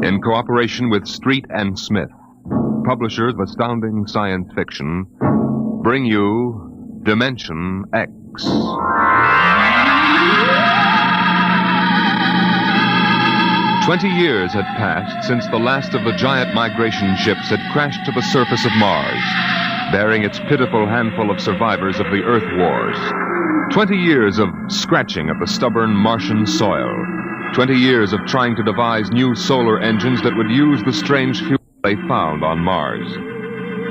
in cooperation with Street and Smith, publishers of astounding science fiction, bring you Dimension X. 20 years had passed since the last of the giant migration ships had crashed to the surface of Mars, bearing its pitiful handful of survivors of the Earth Wars. 20 years of scratching at the stubborn Martian soil. 20 years of trying to devise new solar engines that would use the strange fuel they found on Mars.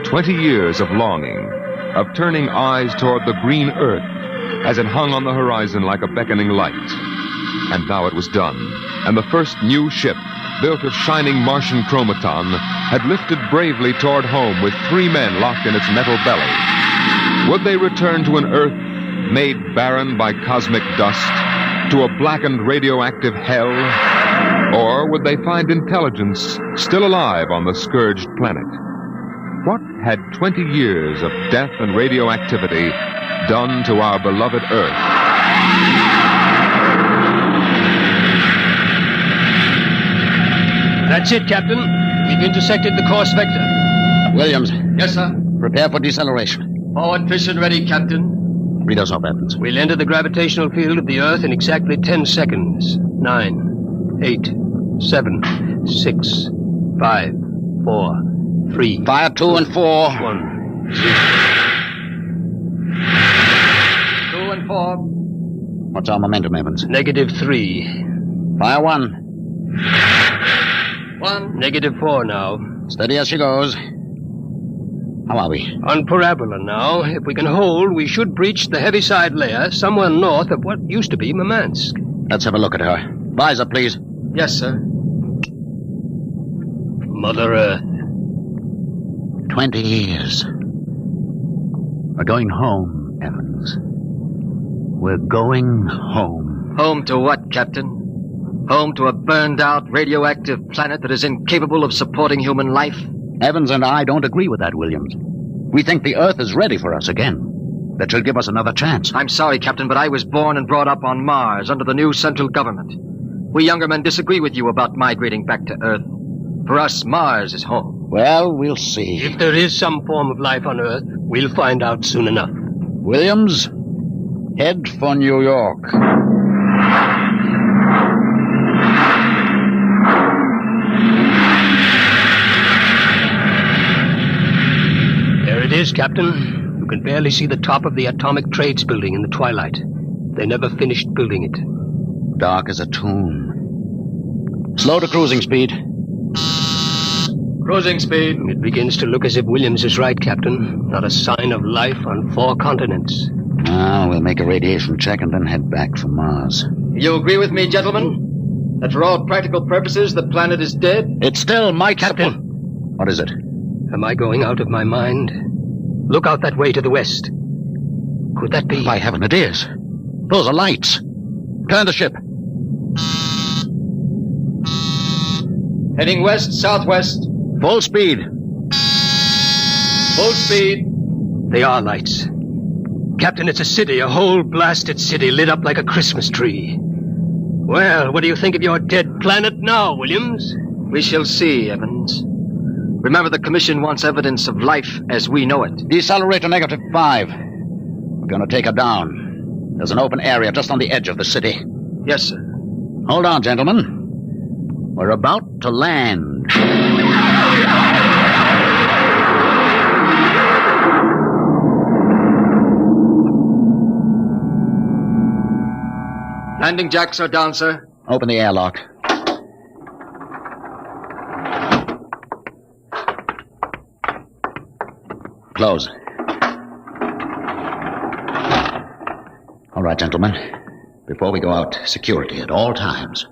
20 years of longing, of turning eyes toward the green Earth as it hung on the horizon like a beckoning light. And now it was done, and the first new ship, built of shining Martian chromaton, had lifted bravely toward home with 3 men locked in its metal belly. Would they return to an Earth made barren by cosmic dust, to a blackened radioactive hell? Or would they find intelligence still alive on the scourged planet? What had 20 years of death and radioactivity done to our beloved Earth? That's it, Captain. We've intersected the course vector. Williams. Yes, sir. Prepare for deceleration. Forward fission ready, Captain. Read us off, Evans. We'll enter the gravitational field of the Earth in exactly 10 seconds. 9, 8, 7, 6, 5, 4, 3. Fire 2 and 4. 1, 2 and 4. What's our momentum, Evans? -3. Fire 1. 1. -4 now. Steady as she goes. How are we? On parabola now. If we can hold, we should breach the heaviside layer somewhere north of what used to be Murmansk. Let's have a look at her. Visor, please. Yes, sir. Mother Earth. 20 years. We're going home, Evans. We're going home. Home to what, Captain? Home to a burned-out radioactive planet that is incapable of supporting human life? Evans and I don't agree with that, Williams. We think the Earth is ready for us again. That should give us another chance. I'm sorry, Captain, but I was born and brought up on Mars under the new central government. We younger men disagree with you about migrating back to Earth. For us, Mars is home. Well, we'll see. If there is some form of life on Earth, we'll find out soon enough. Williams, head for New York. There it is, Captain. You can barely see the top of the Atomic Trades building in the twilight. They never finished building it. Dark as a tomb. Slow to cruising speed. Cruising speed. It begins to look as if Williams is right, Captain. Not a sign of life on 4 continents. We'll make a radiation check and then head back for Mars. You agree with me, gentlemen? That for all practical purposes, the planet is dead? It still might... Captain! What is it? Am I going out of my mind? Look out that way to the west. Could that be... By heaven, it is. Those are lights. Turn the ship. Heading west-southwest. Full speed. Full speed. They are lights. Captain, it's a city, a whole blasted city lit up like a Christmas tree. Well, what do you think of your dead planet now, Williams? We shall see, Evans. Remember, the Commission wants evidence of life as we know it. Decelerate to -5. We're going to take her down. There's an open area just on the edge of the city. Yes, sir. Hold on, gentlemen. We're about to land. Landing jacks are down, sir. Open the airlock. Close. All right, gentlemen. Before we go out, security at all times.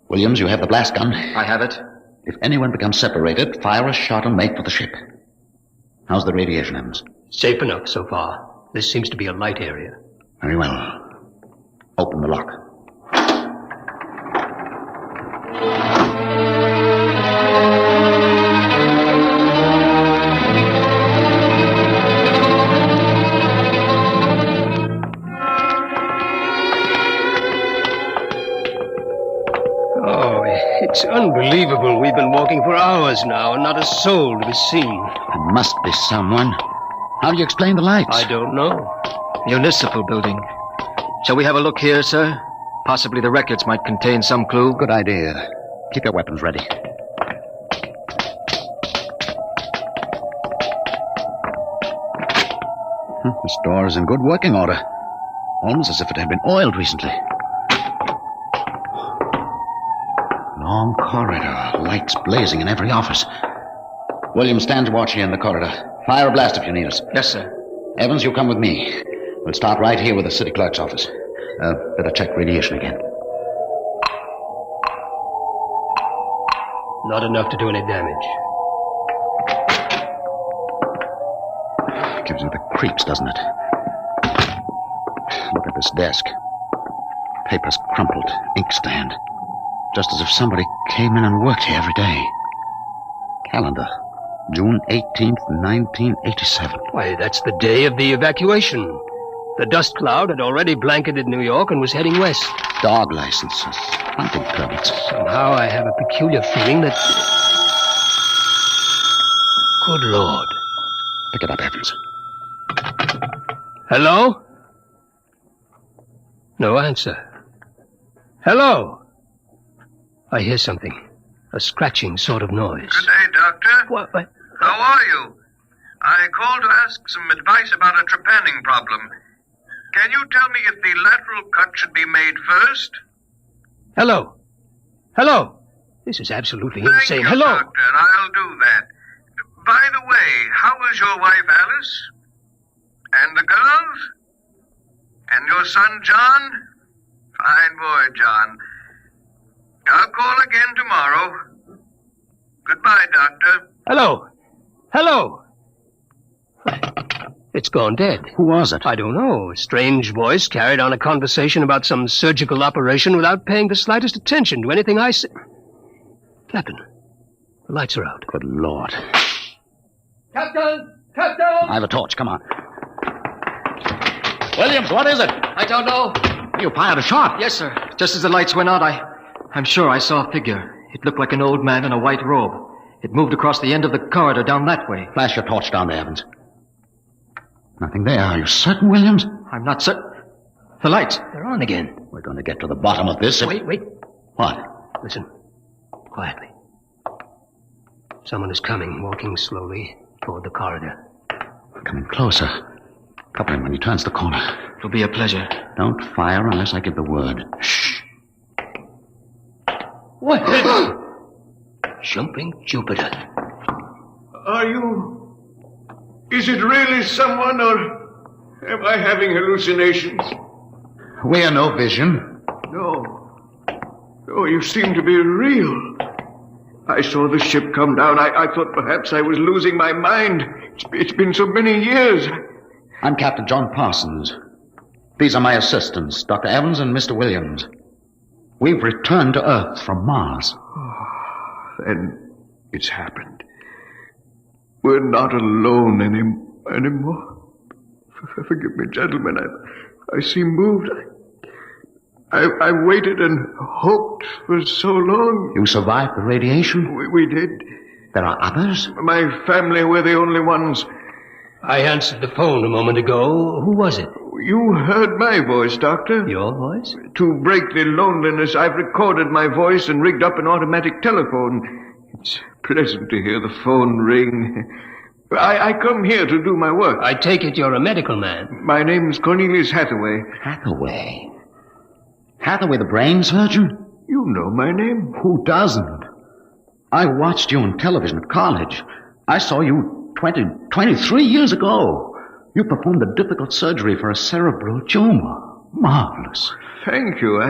Williams, you have the blast gun. I have it. If anyone becomes separated, fire a shot and make for the ship. How's the radiation, Evans? Safe enough so far. This seems to be a light area. Very well. Open the lock. Oh, it's unbelievable. Unbelievable. We've been walking for hours now, and not a soul to be seen. There must be someone. How do you explain the lights? I don't know. Municipal building. Shall we have a look here, sir? Possibly the records might contain some clue. Good idea. Keep your weapons ready. This door is in good working order. Almost as if it had been oiled recently. Long corridor, lights blazing in every office. William, stand to watch here in the corridor. Fire a blast if you need us. Yes, sir. Evans, you come with me. We'll start right here with the city clerk's office. Better check radiation again. Not enough to do any damage. Gives you the creeps, doesn't it? Look at this desk. Papers crumpled, inkstand. Just as if somebody came in and worked here every day. Calendar. June 18th, 1987. Why, that's the day of the evacuation. The dust cloud had already blanketed New York and was heading west. Dog licenses. Hunting permits. Somehow I have a peculiar feeling that... Good Lord. Pick it up, Evans. Hello? No answer. Hello? I hear something. A scratching sort of noise. Good day, Doctor. What? How are you? I called to ask some advice about a trepanning problem. Can you tell me if the lateral cut should be made first? Hello? Hello? This is absolutely insane. Thank you, Hello? Doctor. I'll do that. By the way, how is your wife, Alice? And the girls? And your son, John? Fine boy, John. I'll call again tomorrow. Goodbye, Doctor. Hello? Hello? It's gone dead. Who was it? I don't know. A strange voice carried on a conversation about some surgical operation without paying the slightest attention to anything I said. Captain, the lights are out. Good Lord. Captain! Captain! I have a torch. Come on. Williams, what is it? I don't know. You fired a shot. Yes, sir. Just as the lights went out, I'm sure I saw a figure. It looked like an old man in a white robe. It moved across the end of the corridor down that way. Flash your torch down there, Evans. Nothing there. Are you certain, Williams? I'm not certain. The lights. They're on again. We're going to get to the bottom of this. Wait. What? Listen. Quietly. Someone is coming, walking slowly toward the corridor. Coming closer. Couple him when he turns the corner. It'll be a pleasure. Don't fire unless I give the word. Shh. What? Jumping Jupiter. Are you... Is it really someone, or am I having hallucinations? We're no vision. No. Oh, you seem to be real. I saw the ship come down. I thought perhaps I was losing my mind. It's been so many years. I'm Captain John Parsons. These are my assistants, Dr. Evans and Mr. Williams. We've returned to Earth from Mars. Then it's happened. We're not alone anymore. Forgive me, gentlemen. I seem moved. I waited and hoped for so long. You survived the radiation? We did. There are others? My family were the only ones. I answered the phone a moment ago. Who was it? You heard my voice, Doctor. Your voice? To break the loneliness, I've recorded my voice and rigged up an automatic telephone. It's pleasant to hear the phone ring. I come here to do my work. I take it you're a medical man. My name's Cornelius Hathaway. Hathaway? Hathaway, the brain surgeon? You know my name. Who doesn't? I watched you on television at college. I saw you 23 years ago. You performed a difficult surgery for a cerebral tumor. Marvelous. Thank you.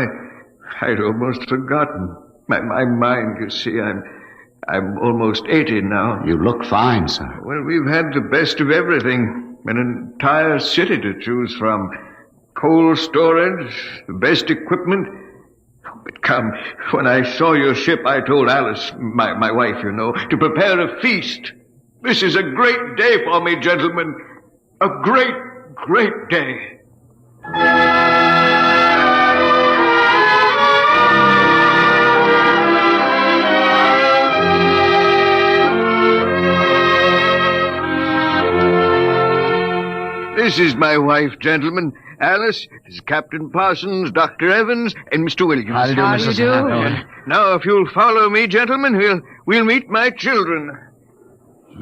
I'd almost forgotten. My mind, you see, I'm almost 80 now. You look fine, sir. Well, we've had the best of everything. An entire city to choose from. Cold storage, the best equipment. But come, when I saw your ship, I told Alice, my wife, you know, to prepare a feast. This is a great day for me, gentlemen. A great, great day. This is my wife, gentlemen. Alice, this is Captain Parsons, Dr. Evans, and Mr. Williams. How do you do, How do you Mrs. do? Hathaway? Now, if you'll follow me, gentlemen, we'll meet my children.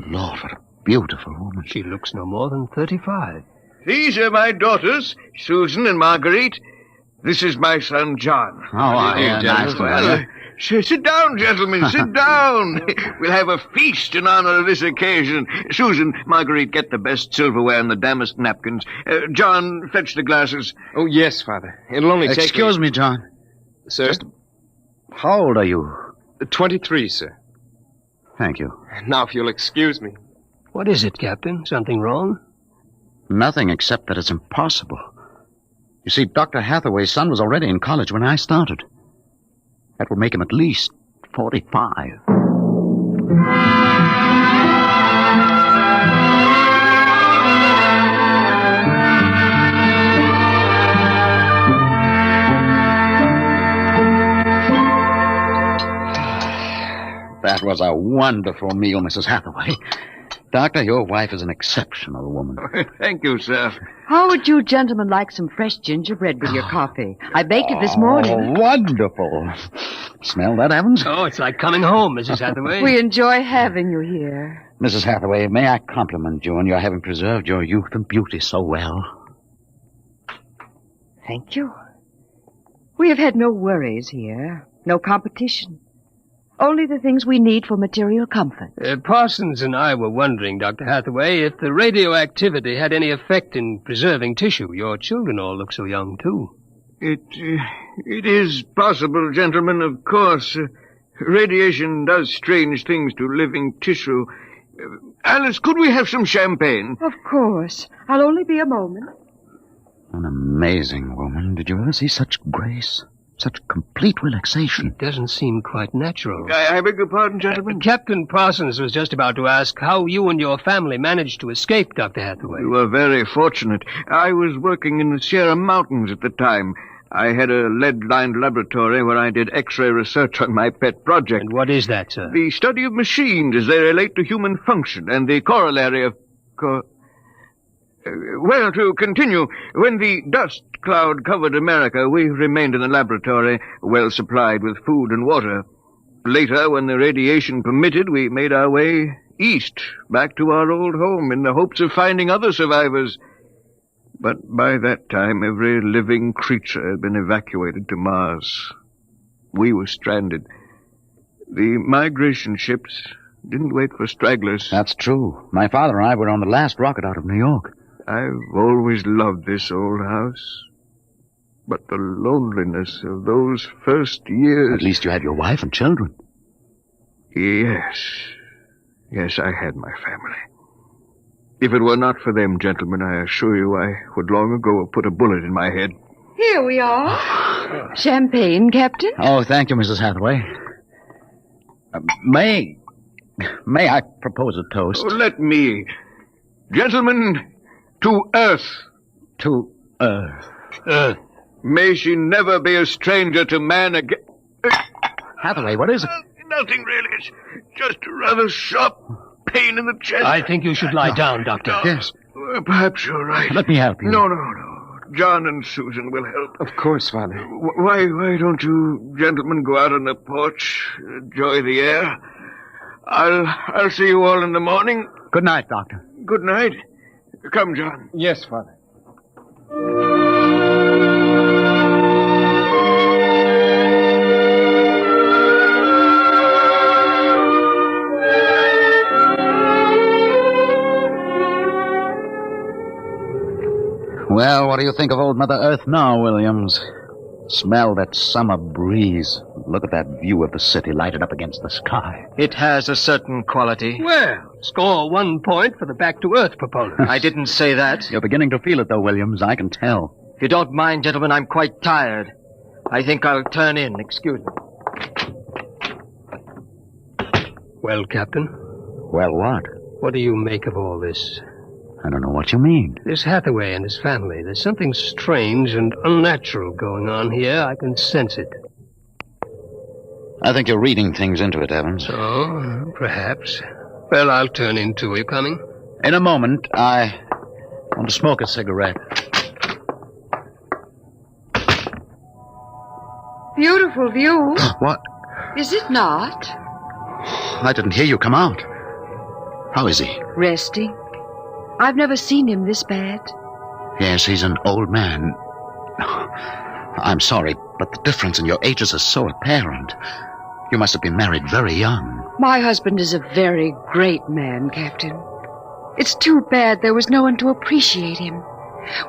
Lord, what a beautiful woman. She looks no more than 35. These are my daughters, Susan and Marguerite. This is my son, John. Nice to Well, meet you. sit down, gentlemen, sit down. We'll have a feast in honor of this occasion. Susan, Marguerite, get the best silverware and the damask napkins. John, fetch the glasses. Oh, yes, Father. It'll only take... Excuse me, John. Sir? How old are you? 23, sir. Thank you. Now, if you'll excuse me. What is it, Captain? Something wrong? Nothing except that it's impossible. You see, Dr. Hathaway's son was already in college when I started. That would make him at least 45. That was a wonderful meal, Mrs. Hathaway. Doctor, your wife is an exceptional woman. Thank you, sir. How would you gentlemen like some fresh gingerbread with your coffee? I baked it this morning. Oh, wonderful. Smell that, Evans? Oh, it's like coming home, Mrs. Hathaway. We enjoy having you here. Mrs. Hathaway, may I compliment you on your having preserved your youth and beauty so well? Thank you. We have had no worries here, no competition. Only the things we need for material comfort. Parsons and I were wondering, Dr. Hathaway, if the radioactivity had any effect in preserving tissue. Your children all look so young, too. It is possible, gentlemen, of course. Radiation does strange things to living tissue. Alice, could we have some champagne? Of course. I'll only be a moment. An amazing woman. Did you ever see such grace? Such complete relaxation. It doesn't seem quite natural. I beg your pardon, gentlemen? Captain Parsons was just about to ask how you and your family managed to escape, Dr. Hathaway. We were very fortunate. I was working in the Sierra Mountains at the time. I had a lead-lined laboratory where I did X-ray research on my pet project. And what is that, sir? The study of machines as they relate to human function and the corollary of... Well, to continue, when the dust cloud covered America, we remained in the laboratory, well supplied with food and water. Later, when the radiation permitted, we made our way east, back to our old home, in the hopes of finding other survivors. But by that time, every living creature had been evacuated to Mars. We were stranded. The migration ships didn't wait for stragglers. That's true. My father and I were on the last rocket out of New York. I've always loved this old house. But the loneliness of those first years... At least you had your wife and children. Yes. Yes, I had my family. If it were not for them, gentlemen, I assure you I would long ago have put a bullet in my head. Here we are. Champagne, Captain? Oh, thank you, Mrs. Hathaway. May I propose a toast? Oh, let me. Gentlemen, to Earth. To Earth. Earth. May she never be a stranger to man again. Hathaway, what is it? Nothing really. It's just a rather sharp pain in the chest. I think you should lie down, Doctor. Yes. Perhaps you're right. Let me help you. No. John and Susan will help. Of course, Father. Why don't you gentlemen go out on the porch, enjoy the air? I'll see you all in the morning. Good night, Doctor. Good night. Come, John. Yes, Father. Well, what do you think of old Mother Earth now, Williams? Smell that summer breeze. Look at that view of the city lighted up against the sky. It has a certain quality. Well, score 1 point for the back-to-earth proponent. I didn't say that. You're beginning to feel it, though, Williams. I can tell. If you don't mind, gentlemen, I'm quite tired. I think I'll turn in. Excuse me. Well, Captain, Well, what? what do you make of all this? I don't know what you mean. This Hathaway and his family, there's something strange and unnatural going on here. I can sense it. I think you're reading things into it, Evans. Oh, perhaps. Well, I'll turn in too. Are you coming? In a moment, Want to smoke a cigarette? Beautiful view. What? Is it not? I didn't hear you come out. How is he? Resting. I've never seen him this bad. Yes, he's an old man. I'm sorry, but the difference in your ages is so apparent. You must have been married very young. My husband is a very great man, Captain. It's too bad there was no one to appreciate him.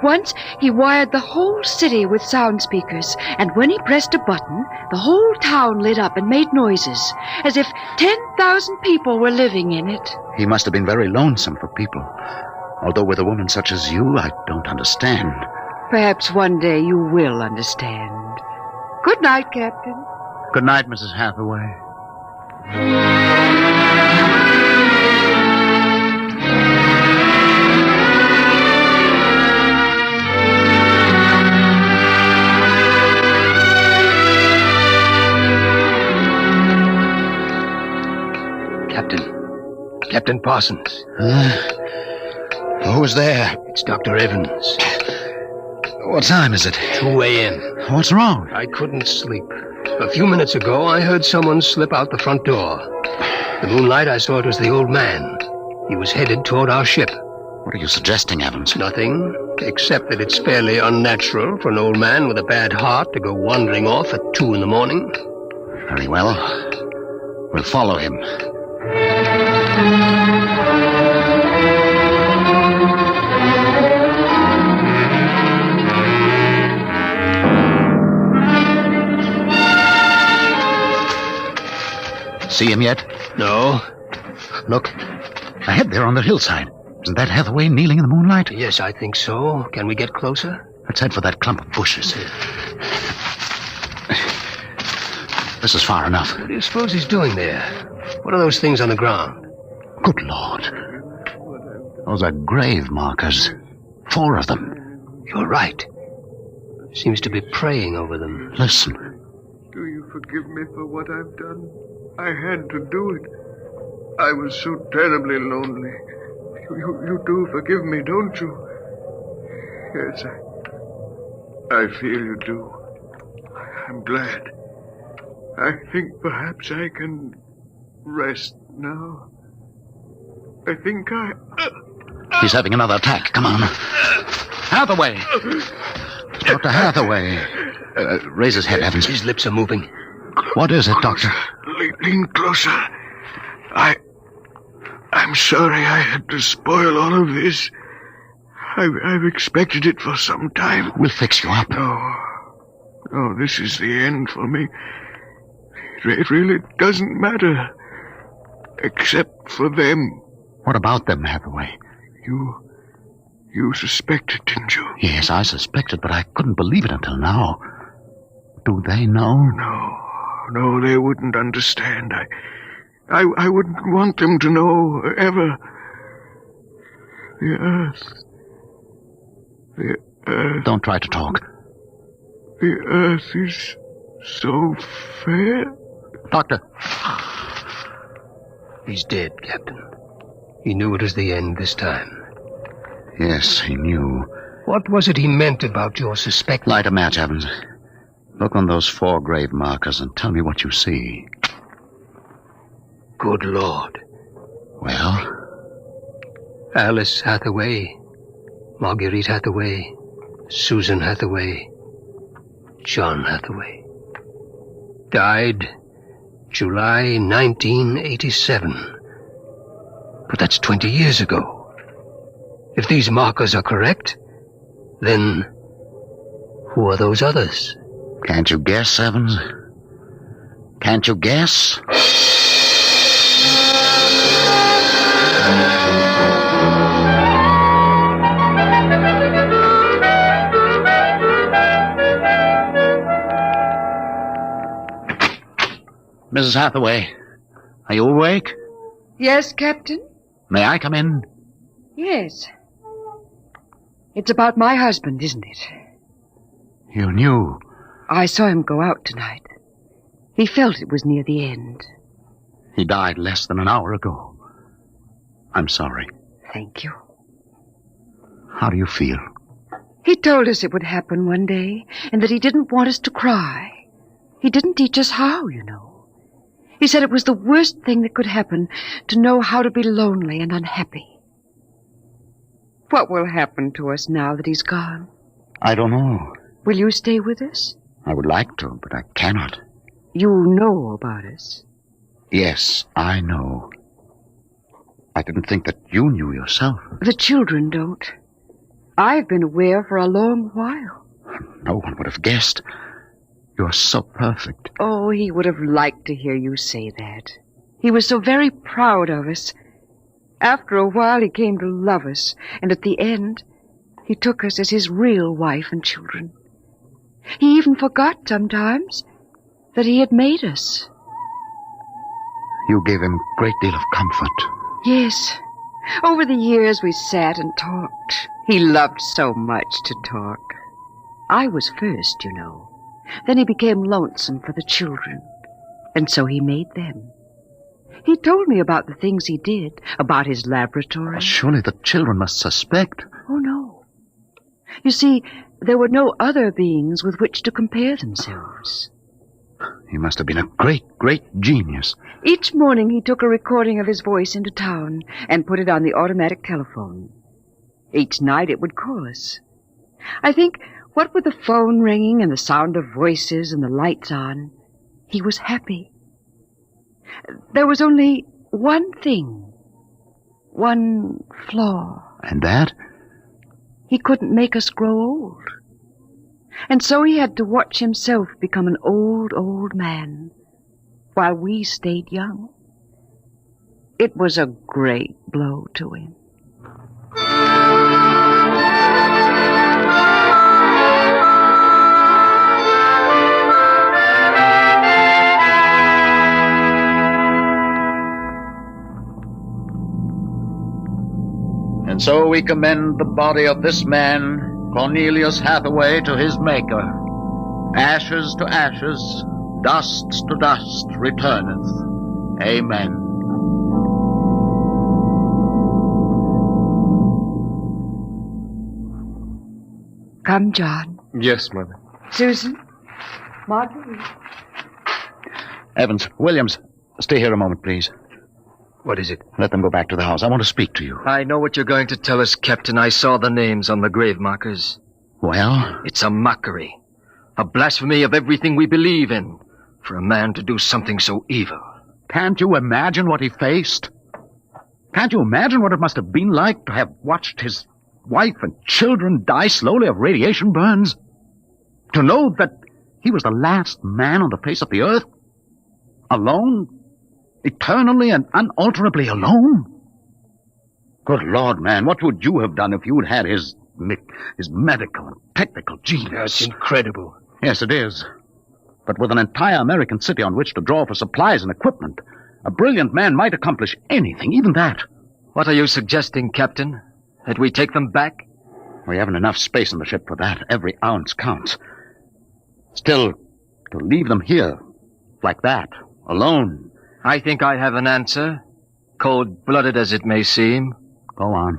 Once, he wired the whole city with sound speakers, and when he pressed a button, the whole town lit up and made noises, as if 10,000 people were living in it. He must have been very lonesome for people. Although with a woman such as you, I don't understand. Perhaps one day you will understand. Good night, Captain. Good night, Mrs. Hathaway. Captain Parsons. Who's there? It's Dr. Evans. What time is it? 2 a.m. What's wrong? I couldn't sleep. A few minutes ago, I heard someone slip out the front door. The moonlight, I saw it was the old man. He was headed toward our ship. What are you suggesting, Evans? Nothing, except that it's fairly unnatural for an old man with a bad heart to go wandering off at 2 in the morning. Very well. We'll follow him. See him yet? No. Look, ahead there on the hillside. Isn't that Hathaway kneeling in the moonlight? Yes, I think so. Can we get closer? Let's head for that clump of bushes. This is far enough. What do you suppose he's doing there? What are those things on the ground? Good Lord. Those are grave markers. 4 of them. You're right. Seems to be praying over them. Listen. Do you forgive me for what I've done? I had to do it. I was so terribly lonely. You do forgive me, don't you? Yes, I feel you do. I'm glad. I think perhaps I can rest now. I think He's having another attack. Come on. Hathaway! Dr. Hathaway. Raise his head, Evans. His lips are moving. What is it, Doctor? Lean closer. I'm sorry I had to spoil all of this. I've expected it for some time. We'll fix you up. No, this is the end for me. It really doesn't matter. Except for them. What about them, Hathaway? You suspected, didn't you? Yes, I suspected, but I couldn't believe it until now. Do they know? No, they wouldn't understand. I wouldn't want them to know, ever. The Earth... Don't try to talk. The Earth is so fair. Doctor. He's dead, Captain. He knew it was the end this time. Yes, he knew. What was it he meant about your suspecting? Light a match, Evans. Look on those 4 grave markers and tell me what you see. Good Lord. Well? Alice Hathaway, Marguerite Hathaway, Susan Hathaway, John Hathaway. Died July 1987. But that's 20 years ago. If these markers are correct, then who are those others? Can't you guess, Evans? Can't you guess? Mrs. Hathaway, are you awake? Yes, Captain? May I come in? Yes. It's about my husband, isn't it? You knew. I saw him go out tonight. He felt it was near the end. He died less than an hour ago. I'm sorry. Thank you. How do you feel? He told us it would happen one day, and that he didn't want us to cry. He didn't teach us how, you know. He said it was the worst thing that could happen to know how to be lonely and unhappy. What will happen to us now that he's gone? I don't know. Will you stay with us? I would like to, but I cannot. You know about us. Yes, I know. I didn't think that you knew yourself. The children don't. I've been aware for a long while. No one would have guessed. You're so perfect. Oh, he would have liked to hear you say that. He was so very proud of us. After a while, he came to love us, and at the end, he took us as his real wife and children. He even forgot sometimes that he had made us. You gave him a great deal of comfort. Yes. Over the years, we sat and talked. He loved so much to talk. I was first, you know. Then he became lonesome for the children, and so he made them. He told me about the things he did, about his laboratory. Surely the children must suspect. Oh, no. You see, there were no other beings with which to compare themselves. He must have been a great, great genius. Each morning he took a recording of his voice into town and put it on the automatic telephone. Each night it would call us. I think, what with the phone ringing and the sound of voices and the lights on, he was happy. There was only one thing, one flaw. And that? He couldn't make us grow old. And so he had to watch himself become an old, old man, while we stayed young. It was a great blow to him. And so we commend the body of this man, Cornelius Hathaway, to his Maker. Ashes to ashes, dust to dust returneth. Amen. Come, John. Yes, Mother. Susan. Marguerite. Evans, Williams, stay here a moment, please. What is it? Let them go back to the house. I want to speak to you. I know what you're going to tell us, Captain. I saw the names on the grave markers. Well? It's a mockery. A blasphemy of everything we believe in. For a man to do something so evil. Can't you imagine what he faced? Can't you imagine what it must have been like to have watched his wife and children die slowly of radiation burns? To know that he was the last man on the face of the earth? Alone? Eternally and unalterably alone? Good Lord, man, what would you have done if you'd had his medical and technical genius? That's incredible. Yes, it is. But with an entire American city on which to draw for supplies and equipment, a brilliant man might accomplish anything, even that. What are you suggesting, Captain? That we take them back? We haven't enough space in the ship for that. Every ounce counts. Still, to leave them here, like that, alone. I think I have an answer, cold-blooded as it may seem. Go on.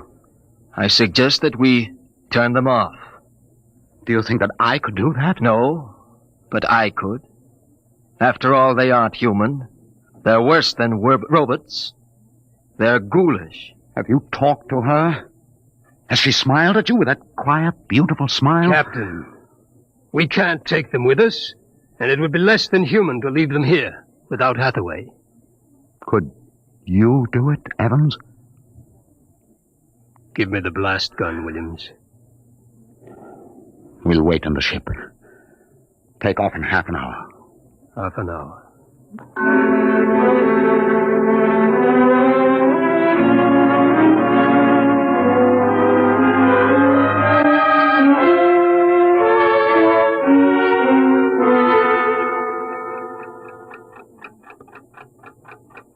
I suggest that we turn them off. Do you think that I could do that? No, but I could. After all, they aren't human. They're worse than robots. They're ghoulish. Have you talked to her? Has she smiled at you with that quiet, beautiful smile? Captain, we can't take them with us, and it would be less than human to leave them here without Hathaway. Could you do it, Evans? Give me the blast gun, Williams. We'll wait in the ship. Take off in half an hour. Half an hour.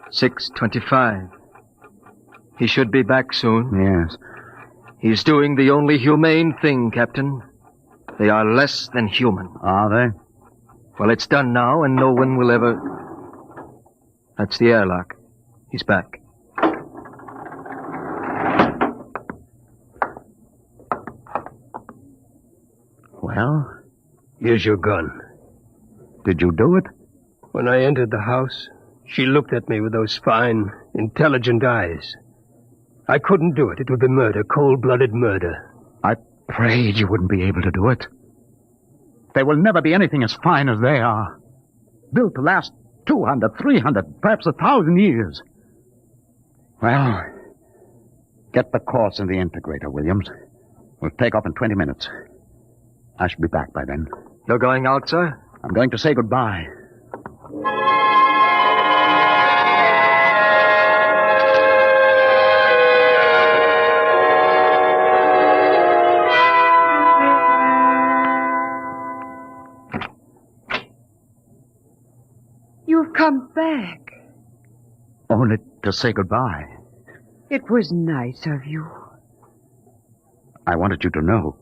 6:25. He should be back soon. Yes. He's doing the only humane thing, Captain. They are less than human. Are they? Well, it's done now, and no one will ever... That's the airlock. He's back. Well? Here's your gun. Did you do it? When I entered the house, she looked at me with those fine, intelligent eyes. I couldn't do it. It would be murder, cold-blooded murder. I prayed you wouldn't be able to do it. There will never be anything as fine as they are. Built to last 200, 300, perhaps 1,000 years. Well, get the course in the integrator, Williams. We'll take off in 20 minutes. I should be back by then. You're going out, sir? I'm going to say goodbye. You've come back. Only to say goodbye. It was nice of you. I wanted you to know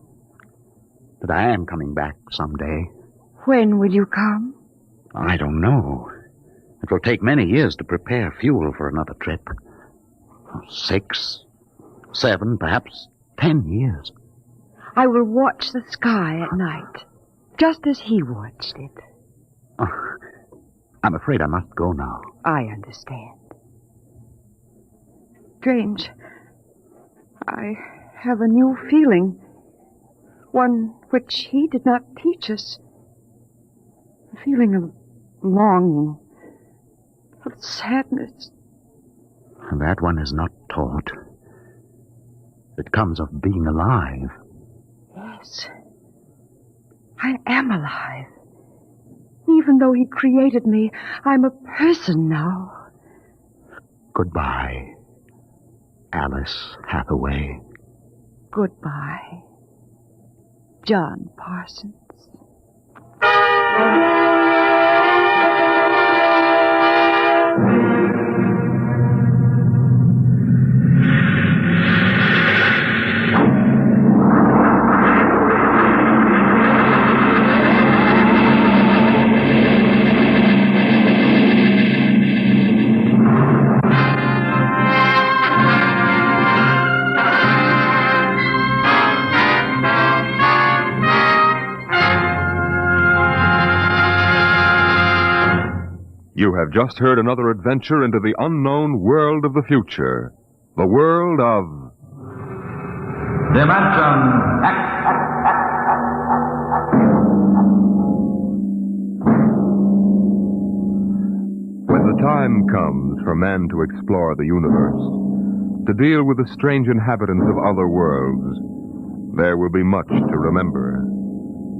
that I am coming back someday. When will you come? I don't know. It will take many years to prepare fuel for another trip. 6, 7, perhaps 10 years. I will watch the sky at night, just as he watched it. Oh, I'm afraid I must go now. I understand. Strange. I have a new feeling. One which he did not teach us. A feeling of longing, of sadness. That one is not taught. It comes of being alive. Yes. I am alive. Even though he created me, I'm a person now. Goodbye, Alice Hathaway. Goodbye, John Parsons. You have just heard another adventure into the unknown world of the future. The world of... Dimension X. When the time comes for man to explore the universe, to deal with the strange inhabitants of other worlds, there will be much to remember.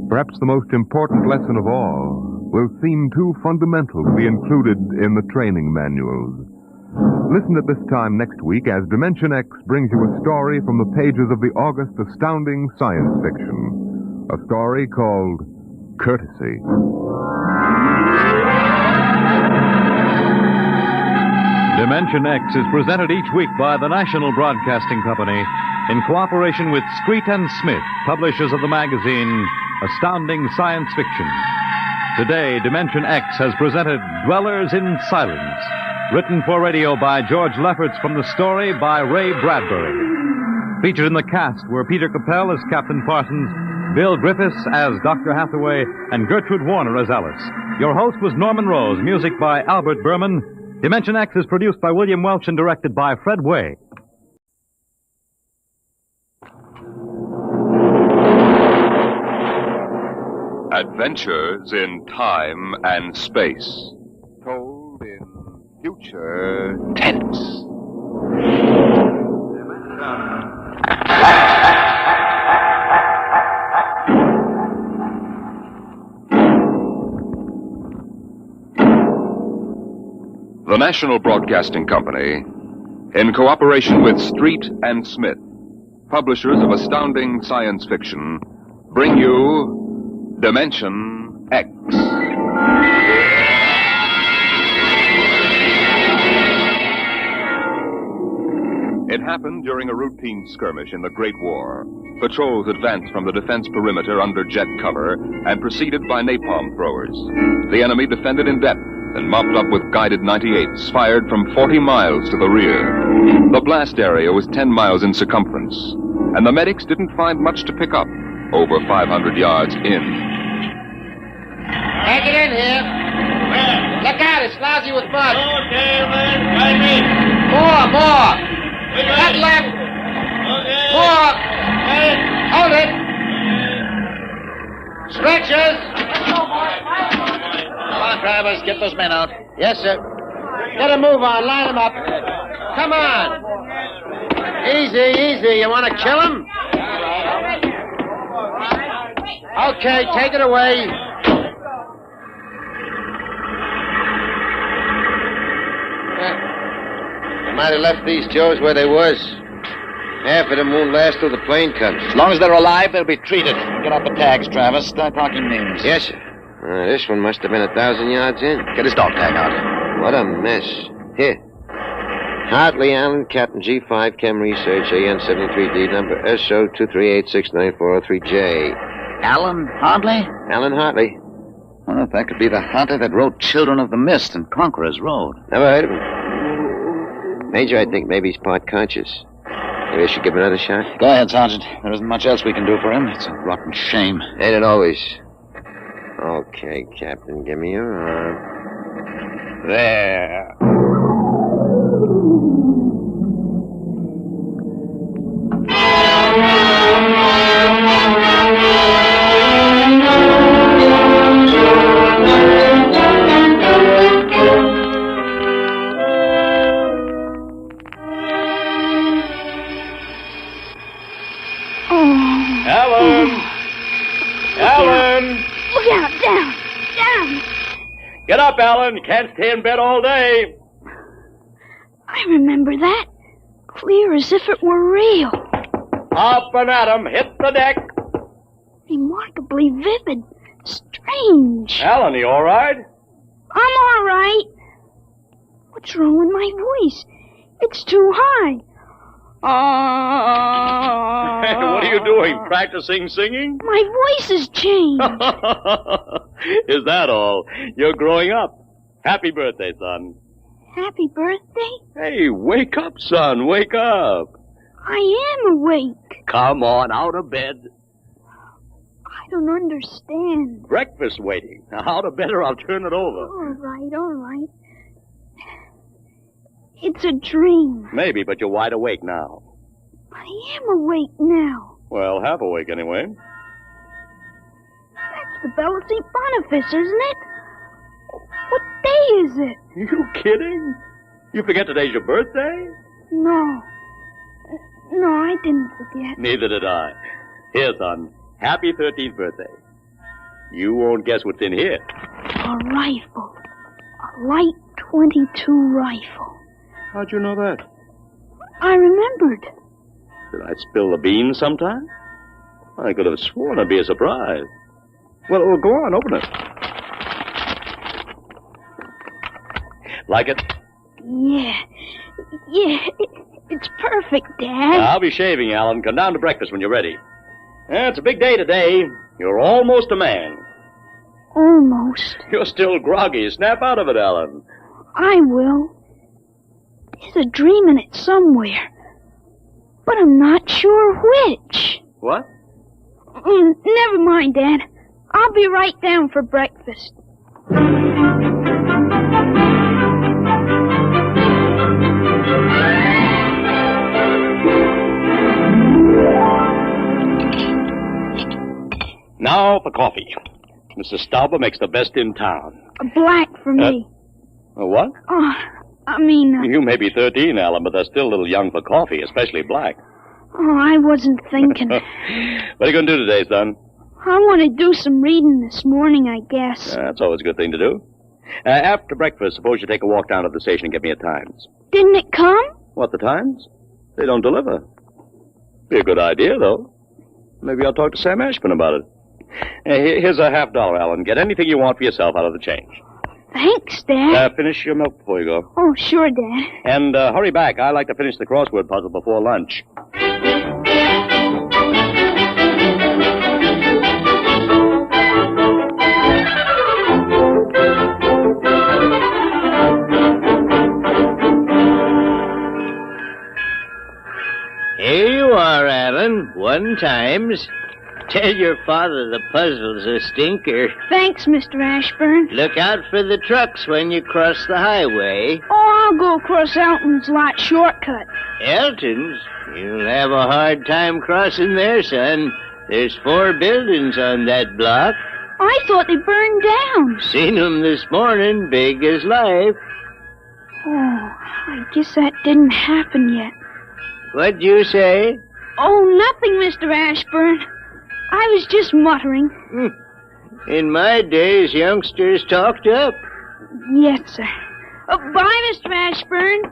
Perhaps the most important lesson of all will seem too fundamental to be included in the training manuals. Listen at this time next week as Dimension X brings you a story from the pages of the August astounding science fiction. A story called Courtesy. Dimension X is presented each week by the National Broadcasting Company in cooperation with Street and Smith, publishers of the magazine Astounding Science Fiction. Today, Dimension X has presented Dwellers in Silence, written for radio by George Lefferts from the story by Ray Bradbury. Featured in the cast were Peter Capell as Captain Parsons, Bill Griffiths as Dr. Hathaway, and Gertrude Warner as Alice. Your host was Norman Rose, music by Albert Berman. Dimension X is produced by William Welch and directed by Fred Way. Adventures in Time and Space. Told in future tense. The National Broadcasting Company, in cooperation with Street and Smith, publishers of astounding science fiction, bring you Dimension X. It happened during a routine skirmish in the Great War. Patrols advanced from the defense perimeter under jet cover and preceded by napalm throwers. The enemy defended in depth and mopped up with guided 98s fired from 40 miles to the rear. The blast area was 10 miles in circumference, and the medics didn't find much to pick up. over 500 yards in. Take it in here. Where? Look out, it's lousy with mud. Okay, man. Right in. More. Cut left. Okay. More. Hey. Hold it. Stretchers. Come on, drivers. Get those men out. Yes, sir. Get a move on. Line them up. Come on. Easy. You want to kill him? Okay, take it away. They might have left these Joes where they was. Half of them won't last till the plane comes. As long as they're alive, they'll be treated. Get out the tags, Travis. Start talking names. Yes, sir. This one must have been 1,000 yards in. Get his dog tag out. What a mess. Here. Hartley Allen, Captain G5, Chem Research, AN73D, number SO238694003J. Alan Hartley? Alan Hartley. Well, that could be the hunter that wrote Children of the Mist and Conqueror's Road. Never heard of him. Major, I think maybe he's part conscious. Maybe I should give him another shot. Go ahead, Sergeant. There isn't much else we can do for him. It's a rotten shame. Ain't it always? Okay, Captain, give me your arm. There. Alan! Look out, down! Get up, Alan. You can't stay in bed all day. I remember that. Clear as if it were real. Up and at 'em. Hit the deck. Remarkably vivid. Strange. Alan, you all right? I'm all right. What's wrong with my voice? It's too high. What are you doing? Practicing singing? My voice has changed. Is that all? You're growing up. Happy birthday, son. Happy birthday? Hey, wake up, son. Wake up. I am awake. Come on, out of bed. I don't understand. Breakfast waiting. Now, out of bed or I'll turn it over. All right. It's a dream. Maybe, but you're wide awake now. I am awake now. Well, half awake anyway. That's the bell of St. Boniface, isn't it? What day is it? You kidding? You forget today's your birthday? No, I didn't forget. Neither did I. Here, son. Happy 13th birthday. You won't guess what's in here. A rifle. A light .22 rifle. How'd you know that? I remembered. Did I spill the beans sometime? I could have sworn it'd be a surprise. Well, go on, open it. Like it? Yeah, it's perfect, Dad. I'll be shaving, Alan. Come down to breakfast when you're ready. It's a big day today. You're almost a man. Almost. You're still groggy. Snap out of it, Alan. I will. There's a dream in it somewhere. But I'm not sure which. What? Never mind, Dad. I'll be right down for breakfast. Now for coffee. Mrs. Stauber makes the best in town. A black for me. What? You may be 13, Alan, but they're still a little young for coffee, especially black. Oh, I wasn't thinking. What are you going to do today, son? I want to do some reading this morning, I guess. That's always a good thing to do. After breakfast, suppose you take a walk down to the station and get me a Times. Didn't it come? What, the Times? They don't deliver. Be a good idea, though. Maybe I'll talk to Sam Ashburn about it. Here's a $50, Alan. Get anything you want for yourself out of the change. Thanks, Dad. Finish your milk before you go. Oh, sure, Dad. And hurry back. I like to finish the crossword puzzle before lunch. Here you are, Alan. 1 times, Tell your father the puzzle's a stinker. Thanks, Mr. Ashburn. Look out for the trucks when you cross the highway. Oh, I'll go across Elton's lot shortcut. Elton's? You'll have a hard time crossing there, son. There's 4 buildings on that block. I thought they burned down. Seen 'em this morning, big as life. Oh, I guess that didn't happen yet. What'd you say? Oh, nothing, Mr. Ashburn. I was just muttering. In my days, youngsters talked up. Yes, sir. Bye, Mr. Ashburn.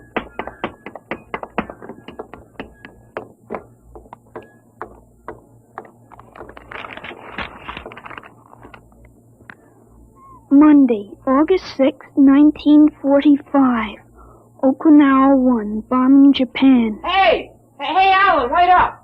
Monday, August 6th, 1945. Okinawa 1, bombing Japan. Hey, Alan, wait up.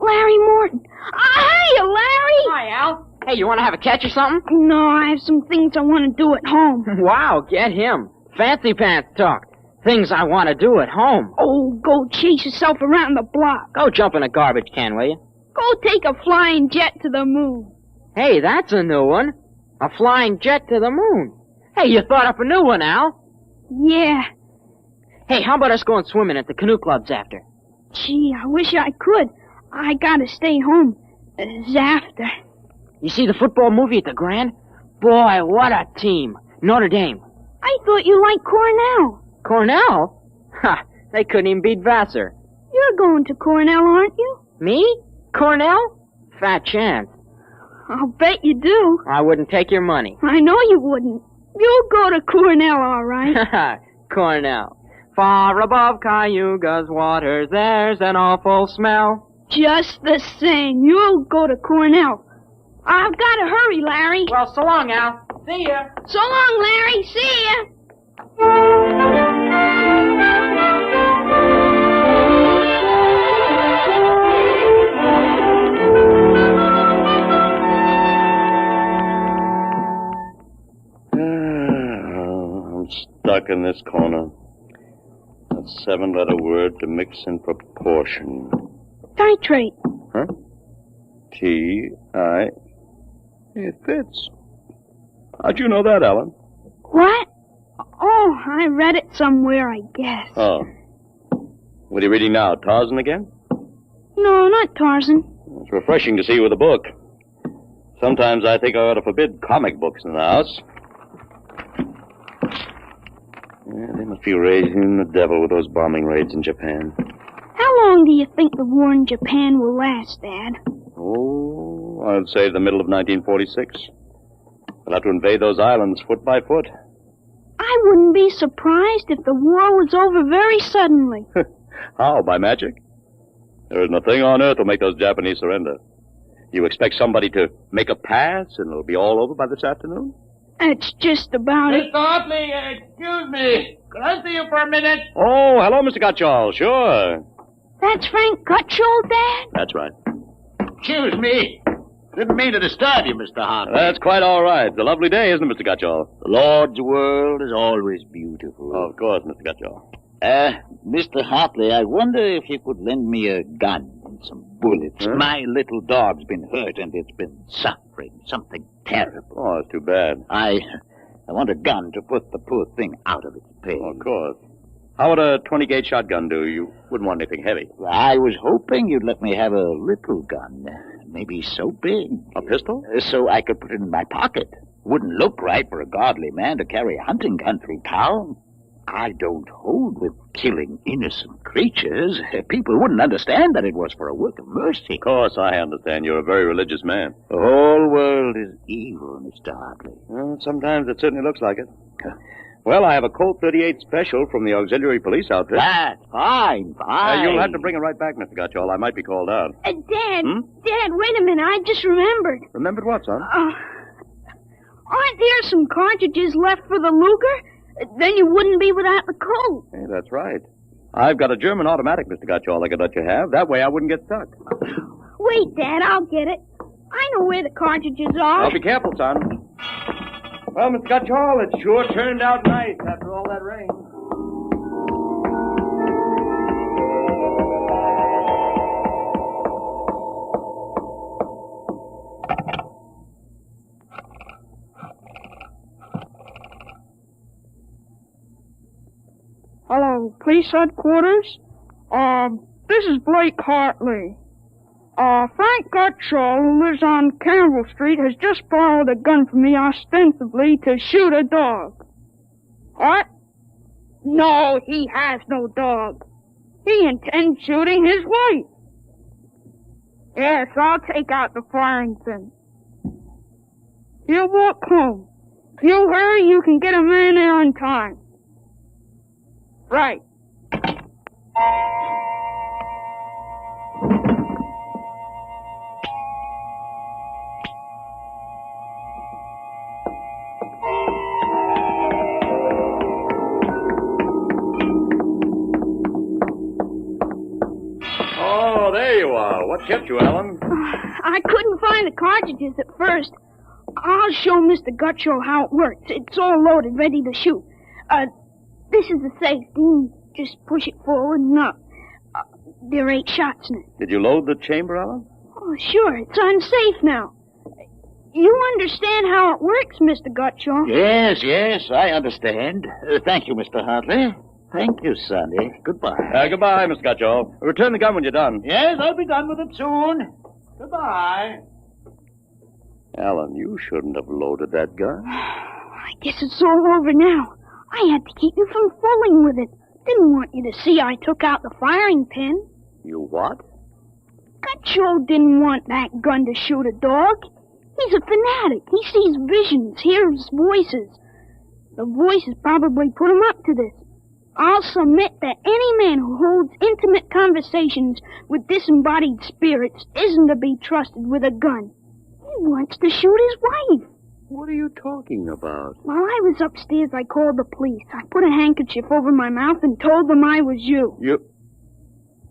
Larry Morton. Hiya, Larry. Hi, Al. Hey, you want to have a catch or something? No, I have some things I want to do at home. Wow, get him. Fancy pants talk. Things I want to do at home. Oh, go chase yourself around the block. Go jump in a garbage can, will you? Go take a flying jet to the moon. Hey, that's a new one. A flying jet to the moon. Hey, you thought up a new one, Al. Yeah. Hey, how about us going swimming at the canoe clubs after? Gee, I wish I could. I gotta stay home. After. You see the football movie at the Grand? Boy, what a team. Notre Dame. I thought you liked Cornell. Cornell? Ha, they couldn't even beat Vassar. You're going to Cornell, aren't you? Me? Cornell? Fat chance. I'll bet you do. I wouldn't take your money. I know you wouldn't. You'll go to Cornell, all right. Cornell. Far above Cayuga's waters, there's an awful smell. Just the same, you'll go to Cornell. I've got to hurry, Larry. Well, so long, Al. See ya. So long, Larry. See ya. I'm stuck in this corner. A 7-letter word to mix in proportion. Titrate. Huh? T-I... It fits. How'd you know that, Alan? What? Oh, I read it somewhere, I guess. Oh. What are you reading now, Tarzan again? No, not Tarzan. It's refreshing to see you with a book. Sometimes I think I ought to forbid comic books in the house. Yeah, they must be raising the devil with those bombing raids in Japan. How long do you think the war in Japan will last, Dad? Oh, I'd say the middle of 1946. We'll have to invade those islands foot by foot. I wouldn't be surprised if the war was over very suddenly. How, by magic? There isn't a thing on earth will make those Japanese surrender. You expect somebody to make a pass and it'll be all over by this afternoon? That's just about it. Mr. Hartley, excuse me. Could I see you for a minute? Oh, hello, Mr. Gutchall. Sure. That's Frank Gutchall, Dad? That's right. Excuse me. Didn't mean to disturb you, Mr. Hartley. That's quite all right. It's a lovely day, isn't it, Mr. Gutchall? The Lord's world is always beautiful. Oh, of course, Mr. Gutchall. Mr. Hartley, I wonder if you could lend me a gun and some bullets. Huh? My little dog's been hurt and it's been suffering something terrible. Oh, it's too bad. I want a gun to put the poor thing out of its pain. Oh, of course. How would a 20-gauge shotgun do? You wouldn't want anything heavy. I was hoping you'd let me have a little gun. Maybe so big. A pistol? So I could put it in my pocket. Wouldn't look right for a godly man to carry a hunting gun through town. I don't hold with killing innocent creatures. People wouldn't understand that it was for a work of mercy. Of course, I understand. You're a very religious man. The whole world is evil, Mr. Hartley. Well, sometimes it certainly looks like it. Well, I have a Colt 38 special from the auxiliary police outfit. That's fine. You'll have to bring it right back, Mr. Gutchall. I might be called out. Dad, Dad, wait a minute. I just remembered. Remembered what, son? Aren't there some cartridges left for the Luger? Then you wouldn't be without the Colt. Hey, that's right. I've got a German automatic, Mr. Gutchall, I could let you have. That way I wouldn't get stuck. Wait, Dad, I'll get it. I know where the cartridges are. Well, be careful, son. Well, Mr. Gutchall, it sure turned out nice after all that rain. to police headquarters. This is Blake Hartley. Frank Gutschall, who lives on Campbell Street, has just borrowed a gun from me ostensibly to shoot a dog. What? No, he has no dog. He intends shooting his wife. Yes, I'll take out the firing pin. You'll walk home. If you hurry, you can get a man there on time. Right. Oh, there you are. What kept you, Alan? I couldn't find the cartridges at first. I'll show Mr. Gutschall how it works. It's all loaded, ready to shoot. This is the safety. Just push it forward and up. There are 8 shots in it. Did you load the chamber, Alan? Oh, sure. It's unsafe now. You understand how it works, Mr. Gutschall? Yes, I understand. Thank you, Mr. Hartley. Thank you, Sonny. Goodbye. Goodbye, Mr. Gutschall. Return the gun when you're done. Yes, I'll be done with it soon. Goodbye. Alan, you shouldn't have loaded that gun. I guess it's all over now. I had to keep you from fooling with it. Didn't want you to see I took out the firing pin. You what? Gutschall didn't want that gun to shoot a dog. He's a fanatic. He sees visions, hears voices. The voices probably put him up to this. I'll submit that any man who holds intimate conversations with disembodied spirits isn't to be trusted with a gun. He wants to shoot his wife. What are you talking about? While I was upstairs, I called the police. I put a handkerchief over my mouth and told them I was you.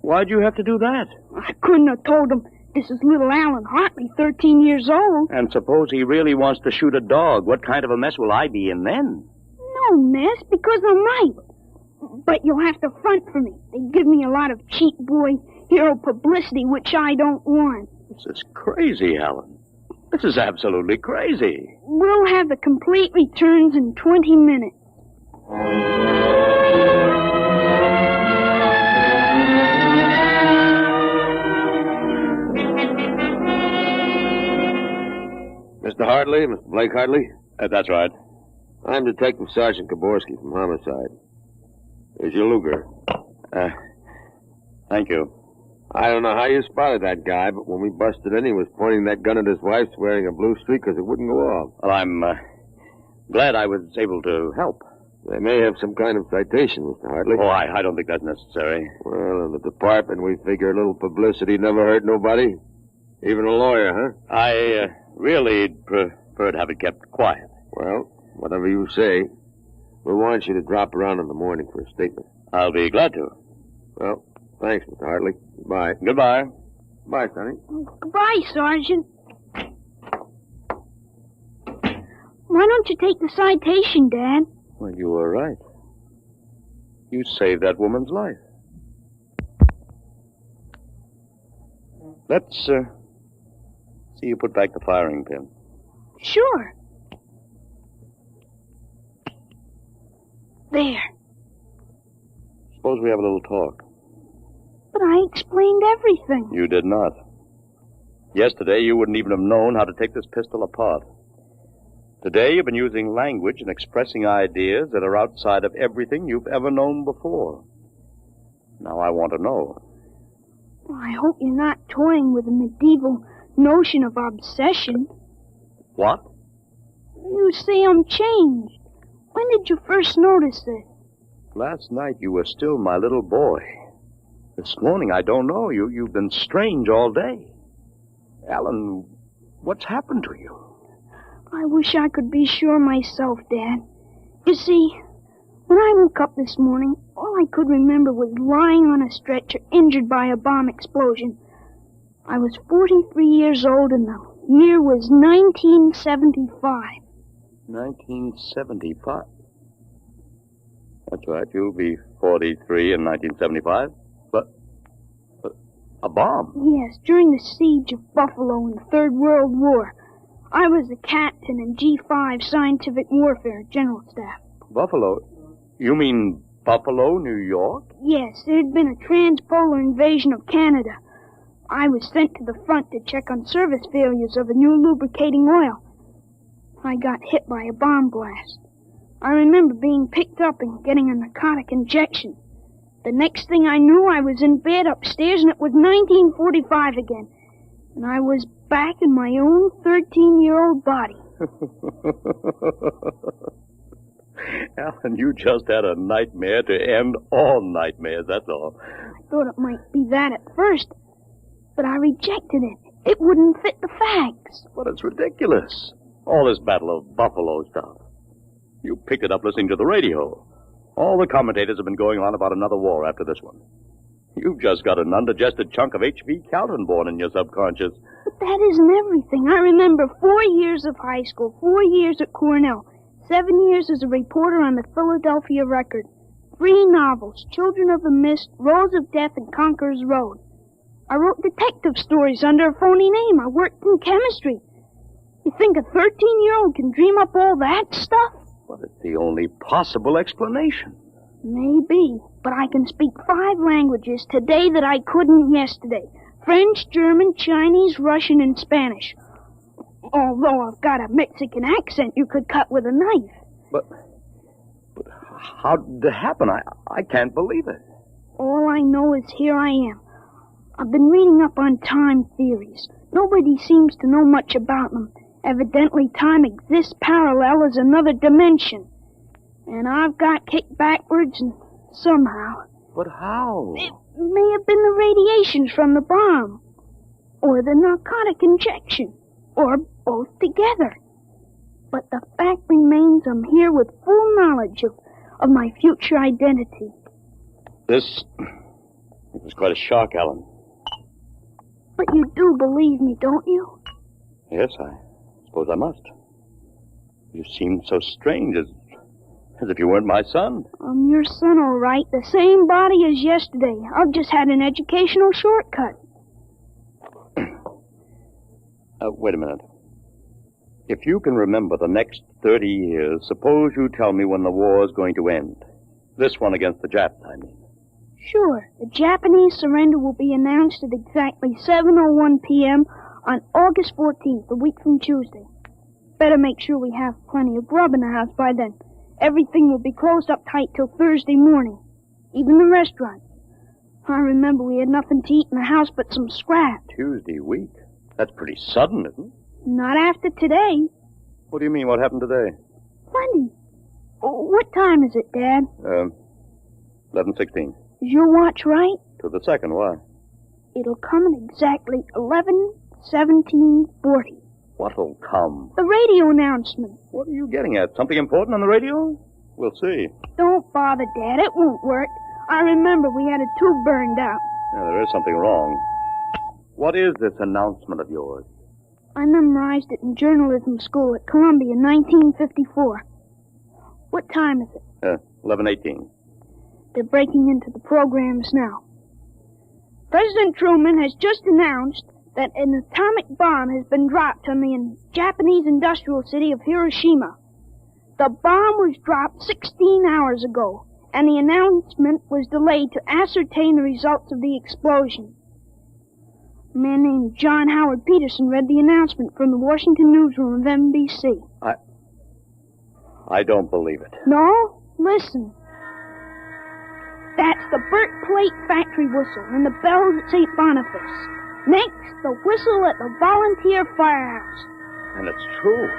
Why'd you have to do that? I couldn't have told them. This is little Alan Hartley, 13 years old. And suppose he really wants to shoot a dog. What kind of a mess will I be in then? No mess, because I'm right. But you'll have to front for me. They give me a lot of cheap boy hero publicity, which I don't want. This is crazy, Alan. This is absolutely crazy. We'll have the complete returns in 20 minutes. Mr. Hartley, Mr. Blake Hartley? That's right. I'm Detective Sergeant Kaborski from Homicide. Here's your Luger. Thank you. I don't know how you spotted that guy, but when we busted in, he was pointing that gun at his wife, wearing a blue streak because it wouldn't go off. Well, I'm glad I was able to help. They may have some kind of citation, Mr. Hartley. Oh, I don't think that's necessary. Well, in the department, we figure a little publicity never hurt nobody. Even a lawyer, huh? I really prefer to have it kept quiet. Well, whatever you say. We want you to drop around in the morning for a statement. I'll be glad to. Well, thanks, Mr. Hartley. Goodbye. Goodbye. Bye, Sonny. Goodbye, Sergeant. Why don't you take the citation, Dad? Well, you were right. You saved that woman's life. Let's, see you put back the firing pin. Sure. There. Suppose we have a little talk. But I explained everything. You did not. Yesterday, you wouldn't even have known how to take this pistol apart. Today, you've been using language and expressing ideas that are outside of everything you've ever known before. Now, I want to know. Well, I hope you're not toying with the medieval notion of obsession. What? You see, I'm changed. When did you first notice this? Last night, you were still my little boy. This morning, I don't know. You've been strange all day. Alan, what's happened to you? I wish I could be sure myself, Dad. You see, when I woke up this morning, all I could remember was lying on a stretcher injured by a bomb explosion. I was 43 years old and the year was 1975. 1975? That's right, you'll be 43 in 1975. But a bomb? Yes, during the siege of Buffalo in the Third World War. I was the captain in G5 Scientific Warfare General Staff. Buffalo? You mean Buffalo, New York? Yes, there'd been a transpolar invasion of Canada. I was sent to the front to check on service failures of a new lubricating oil. I got hit by a bomb blast. I remember being picked up and getting a narcotic injection. The next thing I knew, I was in bed upstairs, and it was 1945 again. And I was back in my own 13-year-old body. Alan, you just had a nightmare to end all nightmares, that's all. I thought it might be that at first, but I rejected it. It wouldn't fit the facts. Well, it's ridiculous. All this Battle of Buffalo stuff. You picked it up listening to the radio. All the commentators have been going on about another war after this one. You've just got an undigested chunk of H.V. Calvin born in your subconscious. But that isn't everything. I remember 4 years of high school, 4 years at Cornell, 7 years as a reporter on the Philadelphia Record, 3 novels, Children of the Mist, Rose of Death, and Conqueror's Road. I wrote detective stories under a phony name. I worked in chemistry. You think a 13-year-old can dream up all that stuff? Well, it's the only possible explanation. Maybe, but I can speak 5 languages today that I couldn't yesterday. French, German, Chinese, Russian, and Spanish. Although I've got a Mexican accent you could cut with a knife. But how did it happen? I can't believe it. All I know is here I am. I've been reading up on time theories. Nobody seems to know much about them. Evidently, time exists parallel as another dimension. And I've got kicked backwards and somehow. But how? It may have been the radiations from the bomb. Or the narcotic injection. Or both together. But the fact remains I'm here with full knowledge of my future identity. It was quite a shock, Alan. But you do believe me, don't you? Yes, I suppose I must. You seem so strange, as if you weren't my son. I'm your son, all right. The same body as yesterday. I've just had an educational shortcut. Wait a minute. If you can remember the next 30 years, suppose you tell me when the war is going to end. This one against the Japs, I mean. Sure. The Japanese surrender will be announced at exactly 7:01 p.m. on August 14th, a week from Tuesday. Better make sure we have plenty of grub in the house by then. Everything will be closed up tight till Thursday morning. Even the restaurant. I remember we had nothing to eat in the house but some scraps. Tuesday week? That's pretty sudden, isn't it? Not after today. What do you mean, what happened today? Plenty. What time is it, Dad? 11:16. Is your watch right? To the second, why? It'll come at exactly 11:17:40. What'll come? The radio announcement. What are you getting at? Something important on the radio? We'll see. Don't bother, Dad. It won't work. I remember we had a tube burned out. Yeah, there is something wrong. What is this announcement of yours? I memorized it in journalism school at Columbia in 1954. What time is it? 11:18. They're breaking into the programs now. President Truman has just announced that an atomic bomb has been dropped on the Japanese industrial city of Hiroshima. The bomb was dropped 16 hours ago, and the announcement was delayed to ascertain the results of the explosion. A man named John Howard Peterson read the announcement from the Washington newsroom of NBC. I don't believe it. No? Listen. That's the Burt Plate Factory whistle and the bells at St. Boniface. Next, the whistle at the Volunteer Firehouse. And it's true.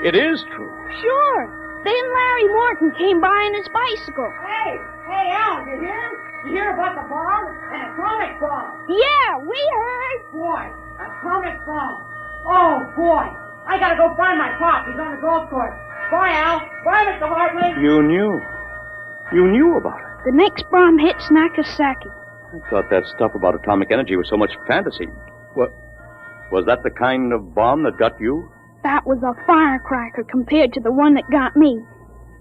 It is true. Sure. Then Larry Morton came by on his bicycle. Hey, Al, you hear? You hear about the bomb? An atomic bomb. Yeah, we heard. Boy, atomic bomb. Oh, boy. I gotta go find my pop. He's on the golf course. Bye, Al. Bye, Mr. Hartley. You knew. You knew about it. The next bomb hits Nagasaki. I thought that stuff about atomic energy was so much fantasy. What? Was that the kind of bomb that got you? That was a firecracker compared to the one that got me.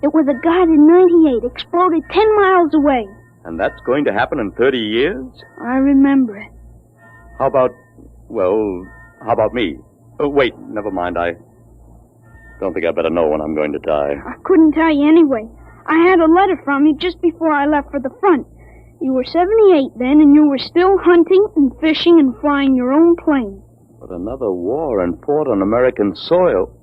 It was a guided 98, exploded 10 miles away. And that's going to happen in 30 years? I remember it. How about me? Oh, wait, never mind. I don't think I better know when I'm going to die. I couldn't tell you anyway. I had a letter from you just before I left for the front. You were 78 then, and you were still hunting and fishing and flying your own plane. But another war and fought on American soil.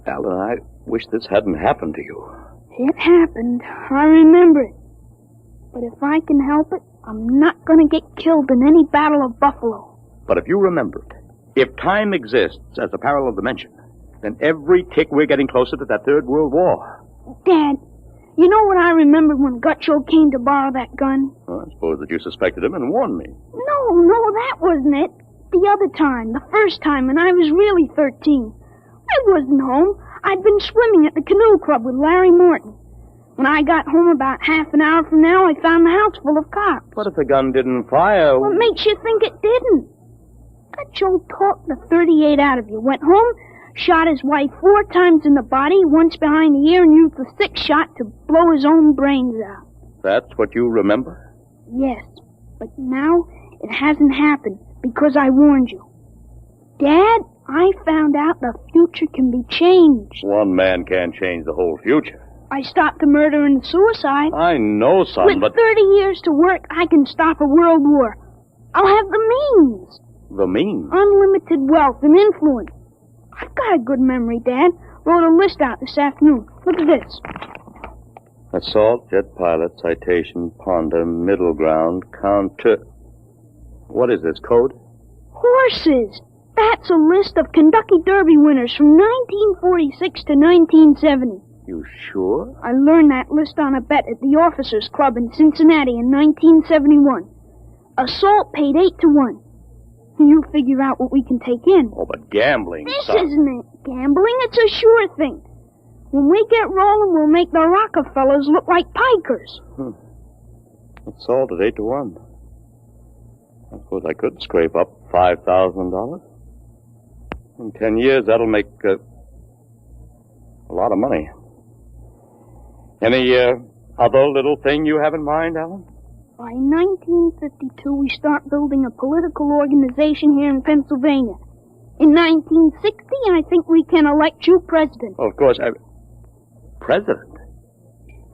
Alan, I wish this hadn't happened to you. It happened. I remember it. But if I can help it, I'm not going to get killed in any Battle of Buffalo. But if you remembered, if time exists as a parallel dimension, then every tick we're getting closer to that Third World War. Dad, you know what I remembered when Gutcho came to borrow that gun? Well, I suppose that you suspected him and warned me. No, that wasn't it. The other time, the first time, when I was really 13. I wasn't home. I'd been swimming at the canoe club with Larry Morton. When I got home about half an hour from now, I found the house full of cops. What if the gun didn't fire? What makes you think it didn't? Gutcho talked the 38 out of you, went home, shot his wife 4 times in the body, once behind the ear, and used the 6th shot to blow his own brains out. That's what you remember? Yes, but now it hasn't happened because I warned you. Dad, I found out the future can be changed. One man can't change the whole future. I stopped the murder and the suicide. I know, son, With 30 years to work, I can stop a world war. I'll have the means. The means? Unlimited wealth and influence. I've got a good memory, Dad. Wrote a list out this afternoon. Look at this. Assault, jet pilot, citation, ponder, middle ground, counter... What is this, code? Horses. That's a list of Kentucky Derby winners from 1946 to 1970. You sure? I learned that list on a bet at the Officers Club in Cincinnati in 1971. Assault paid 8 to 1. You figure out what we can take in. Oh, but gambling, This son. isn't it. Gambling, it's a sure thing. When we get rolling, we'll make the Rockefellers look like pikers. Assault at 8 to 1. I suppose I could scrape up $5,000. In 10 years, that'll make a lot of money. Any other little thing you have in mind, Alan? By 1952, we start building a political organization here in Pennsylvania. In 1960, I think we can elect you president. Oh, of course. President?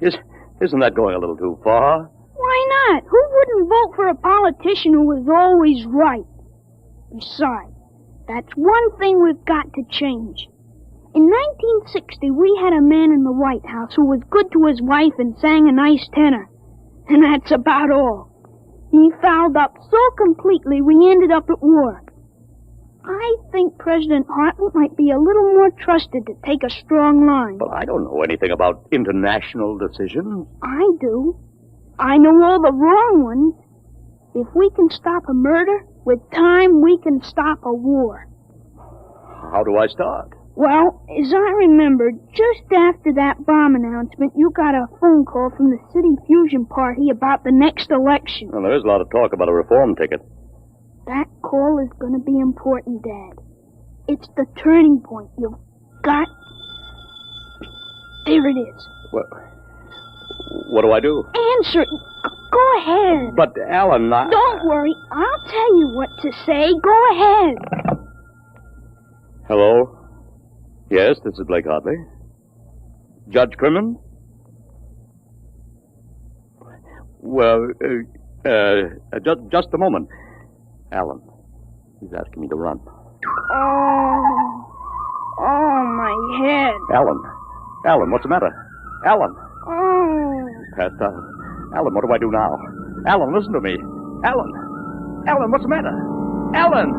Isn't that going a little too far? Why not? Who wouldn't vote for a politician who was always right? Besides, that's one thing we've got to change. In 1960, we had a man in the White House who was good to his wife and sang a nice tenor. And that's about all. He fouled up so completely we ended up at war. I think President Hartman might be a little more trusted to take a strong line. But I don't know anything about international decisions. I do. I know all the wrong ones. If we can stop a murder, with time we can stop a war. How do I start? Well, as I remember, just after that bomb announcement, you got a phone call from the City Fusion Party about the next election. Well, there is a lot of talk about a reform ticket. That call is going to be important, Dad. It's the turning point. You've got... There it is. Well, what do I do? Answer it. Go ahead. But, Alan, Don't worry. I'll tell you what to say. Go ahead. Hello? Yes, this is Blake Hartley. Judge Crimmen? Well, just a moment. Alan, he's asking me to run. Oh, my head. Alan, what's the matter? Alan. Oh. Passed out. Alan, what do I do now? Alan, listen to me. Alan, what's the matter? Alan!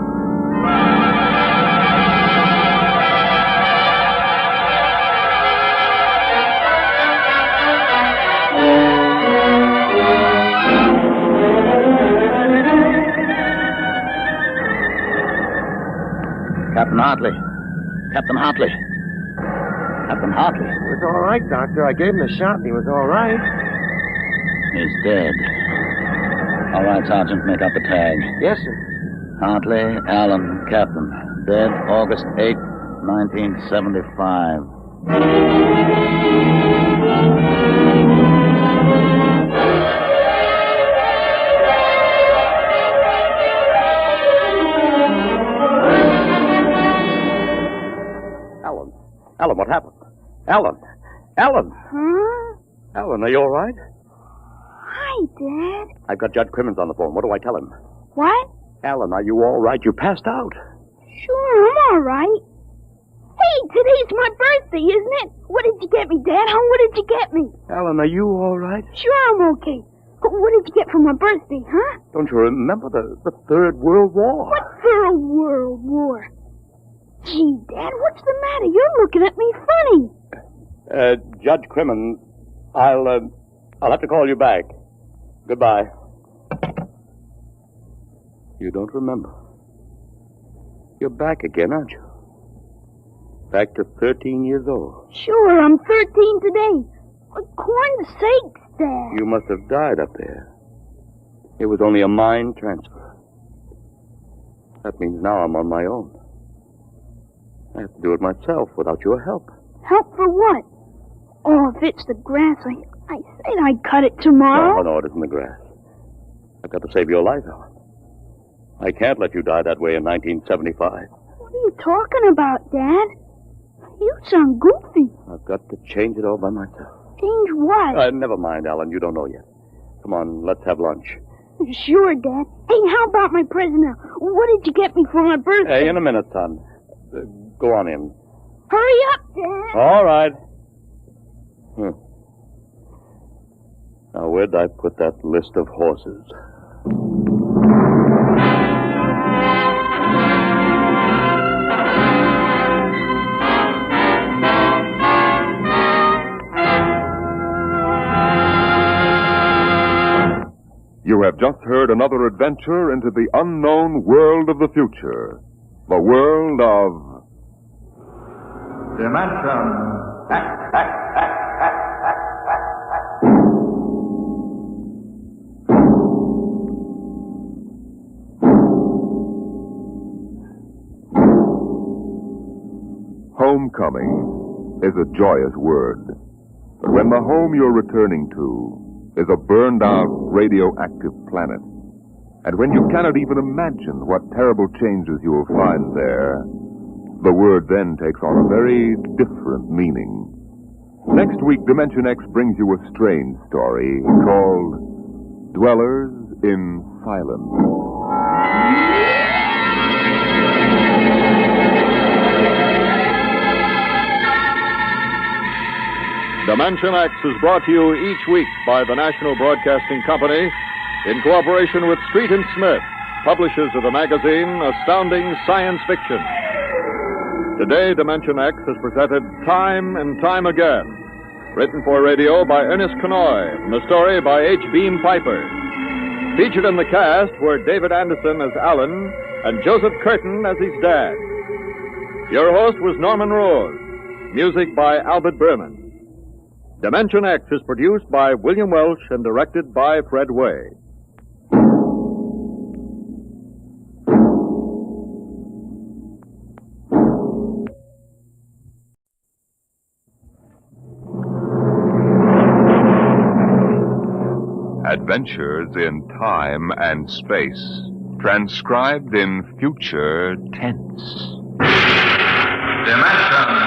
Captain Hartley. Captain Hartley. Captain Hartley. It was all right, Doctor. I gave him a shot and he was all right. He's dead. All right, Sergeant, make up the tag. Yes, sir. Hartley, Allen, Captain. Dead August 8, 1975. Alan, what happened? Alan, Ellen! Huh? Ellen, are you all right? Hi, Dad. I've got Judge Crimmins on the phone. What do I tell him? What? Ellen, are you all right? You passed out. Sure, I'm all right. Hey, today's my birthday, isn't it? What did you get me, Dad? Huh? What did you get me? Ellen, are you all right? Sure, I'm okay. What did you get for my birthday, huh? Don't you remember the Third World War? What Third World War? Gee, Dad, what's the matter? You're looking at me funny. Judge Crimmins, I'll have to call you back. Goodbye. You don't remember. You're back again, aren't you? Back to 13 years old. Sure, I'm 13 today. For corn's sake, Dad. You must have died up there. It was only a mind transfer. That means now I'm on my own. I have to do it myself without your help. Help for what? Oh, if it's the grass, I said I'd cut it tomorrow. No, it isn't the grass. I've got to save your life, Ellen. I can't let you die that way in 1975. What are you talking about, Dad? You sound goofy. I've got to change it all by myself. Change what? Never mind, Alan. You don't know yet. Come on, let's have lunch. Sure, Dad. Hey, how about my present now? What did you get me for my birthday? Hey, in a minute, son. Go on in. Hurry up, Dad. All right. Now, where'd I put that list of horses? You have just heard another adventure into the unknown world of the future. The world of... Dimension. Homecoming is a joyous word. But when the home you're returning to is a burned-out radioactive planet, and when you cannot even imagine what terrible changes you will find there, the word then takes on a very different meaning. Next week, Dimension X brings you a strange story called Dwellers in Silence. Dimension X is brought to you each week by the National Broadcasting Company in cooperation with Street and Smith, publishers of the magazine Astounding Science Fiction. Today, Dimension X has presented Time and Time Again, written for radio by Ernest Kenoy, and the story by H. Beam Piper. Featured in the cast were David Anderson as Alan and Joseph Curtin as his dad. Your host was Norman Rose. Music by Albert Berman. Dimension X is produced by William Welsh and directed by Fred Way. Adventures in Time and Space, transcribed in future tense. Dimension.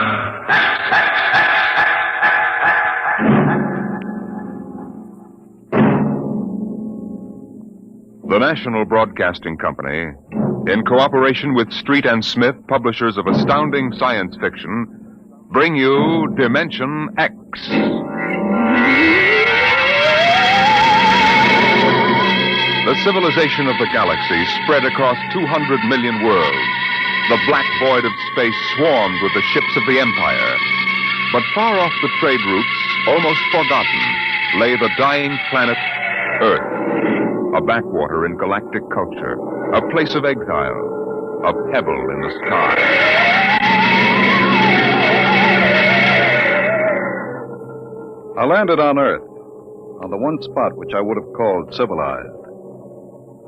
The National Broadcasting Company, in cooperation with Street and Smith, publishers of astounding science fiction, bring you Dimension X. The civilization of the galaxy spread across 200 million worlds. The black void of space swarmed with the ships of the Empire. But far off the trade routes, almost forgotten, lay the dying planet Earth. A backwater in galactic culture, a place of exile, a pebble in the sky. I landed on Earth, on the one spot which I would have called civilized.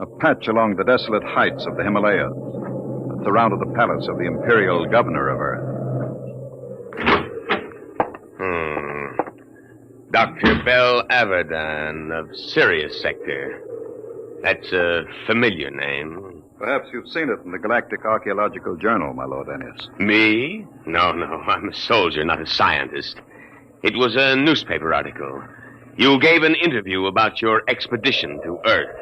A patch along the desolate heights of the Himalayas that surrounded the palace of the imperial governor of Earth. Dr. Bell Avedon of Sirius Sector. That's a familiar name. Perhaps you've seen it in the Galactic Archaeological Journal, my Lord Ennis. Me? No, I'm a soldier, not a scientist. It was a newspaper article. You gave an interview about your expedition to Earth.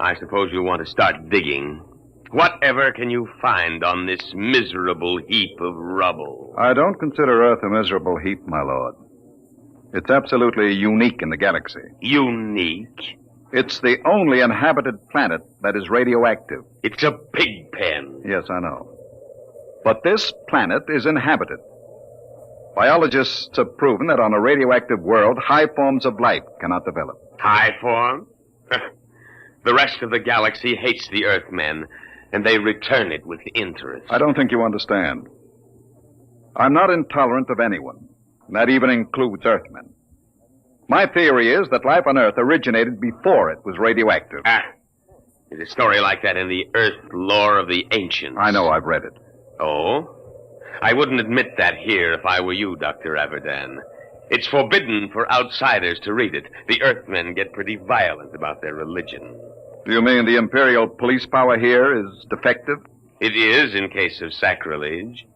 I suppose you want to start digging. Whatever can you find on this miserable heap of rubble? I don't consider Earth a miserable heap, my lord. It's absolutely unique in the galaxy. Unique? It's the only inhabited planet that is radioactive. It's a pig pen. Yes, I know. But this planet is inhabited. Biologists have proven that on a radioactive world, high forms of life cannot develop. High form? The rest of the galaxy hates the Earthmen, and they return it with interest. I don't think you understand. I'm not intolerant of anyone. And that even includes Earthmen. My theory is that life on Earth originated before it was radioactive. There's a story like that in the Earth lore of the ancients. I know, I've read it. Oh? I wouldn't admit that here if I were you, Dr. Averdan. It's forbidden for outsiders to read it. The Earthmen get pretty violent about their religion. Do you mean the Imperial police power here is defective? It is in case of sacrilege.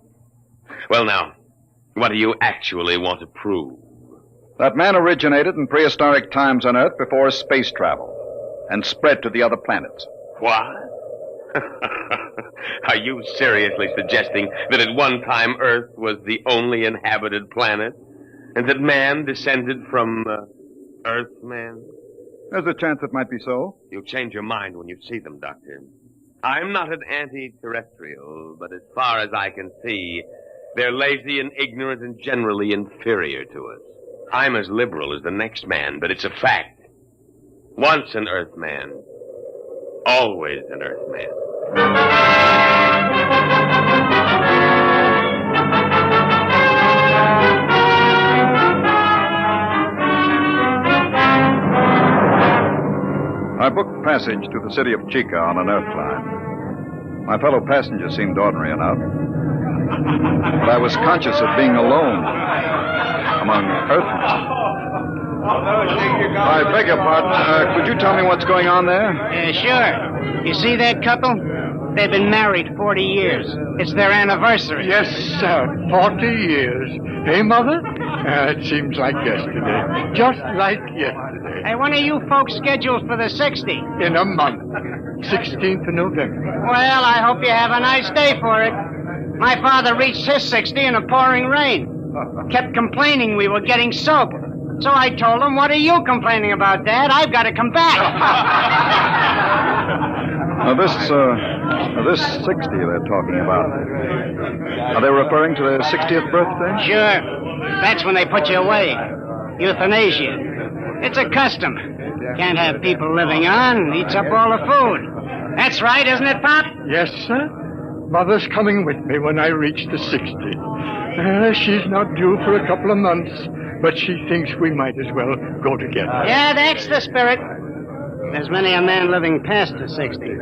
Well, now, what do you actually want to prove? That man originated in prehistoric times on Earth before space travel and spread to the other planets. What? Are you seriously suggesting that at one time Earth was the only inhabited planet? And that man descended from Earthman? There's a chance it might be so. You'll change your mind when you see them, Doctor. I'm not an anti-terrestrial, but as far as I can see, they're lazy and ignorant and generally inferior to us. I'm as liberal as the next man, but it's a fact. Once an Earthman, always an Earthman. I booked passage to the city of Chica on an Earth line. My fellow passengers seemed ordinary enough. But I was conscious of being alone among Earthmen. I beg your pardon. Could you tell me what's going on there? Sure. You see that couple? They've been married 40 years. It's their anniversary. Yes, sir. 40 years. Hey, Mother? It seems like yesterday. Just like yesterday. Hey, when are you folks scheduled for the 60? In a month. 16th of November. Well, I hope you have a nice day for it. My father reached his 60 in a pouring rain. Kept complaining we were getting soaked. So I told him, what are you complaining about, Dad? I've got to come back. Now, this 60 they're talking about, are they referring to their 60th birthday? Sure. That's when they put you away. Euthanasia. It's a custom. Can't have people living on. Eats up all the food. That's right, isn't it, Pop? Yes, sir. Mother's coming with me when I reach the 60. She's not due for a couple of months, but she thinks we might as well go together. Yeah, that's the spirit. There's many a man living past the 60.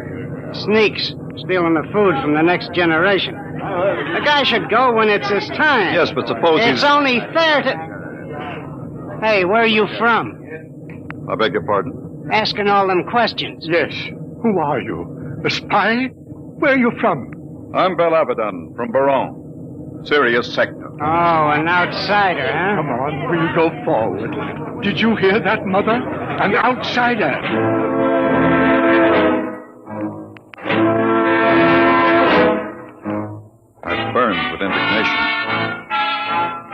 Sneaks, stealing the food from the next generation. A guy should go when it's his time. Yes, but suppose It's only fair to... Hey, where are you from? I beg your pardon? Asking all them questions. Yes. Who are you? A spy? Where are you from? I'm Bel Abaddon from Baron, Sirius Sector. Oh, an outsider, huh? Come on, we'll go forward. Did you hear that, Mother? An outsider. I burned with indignation.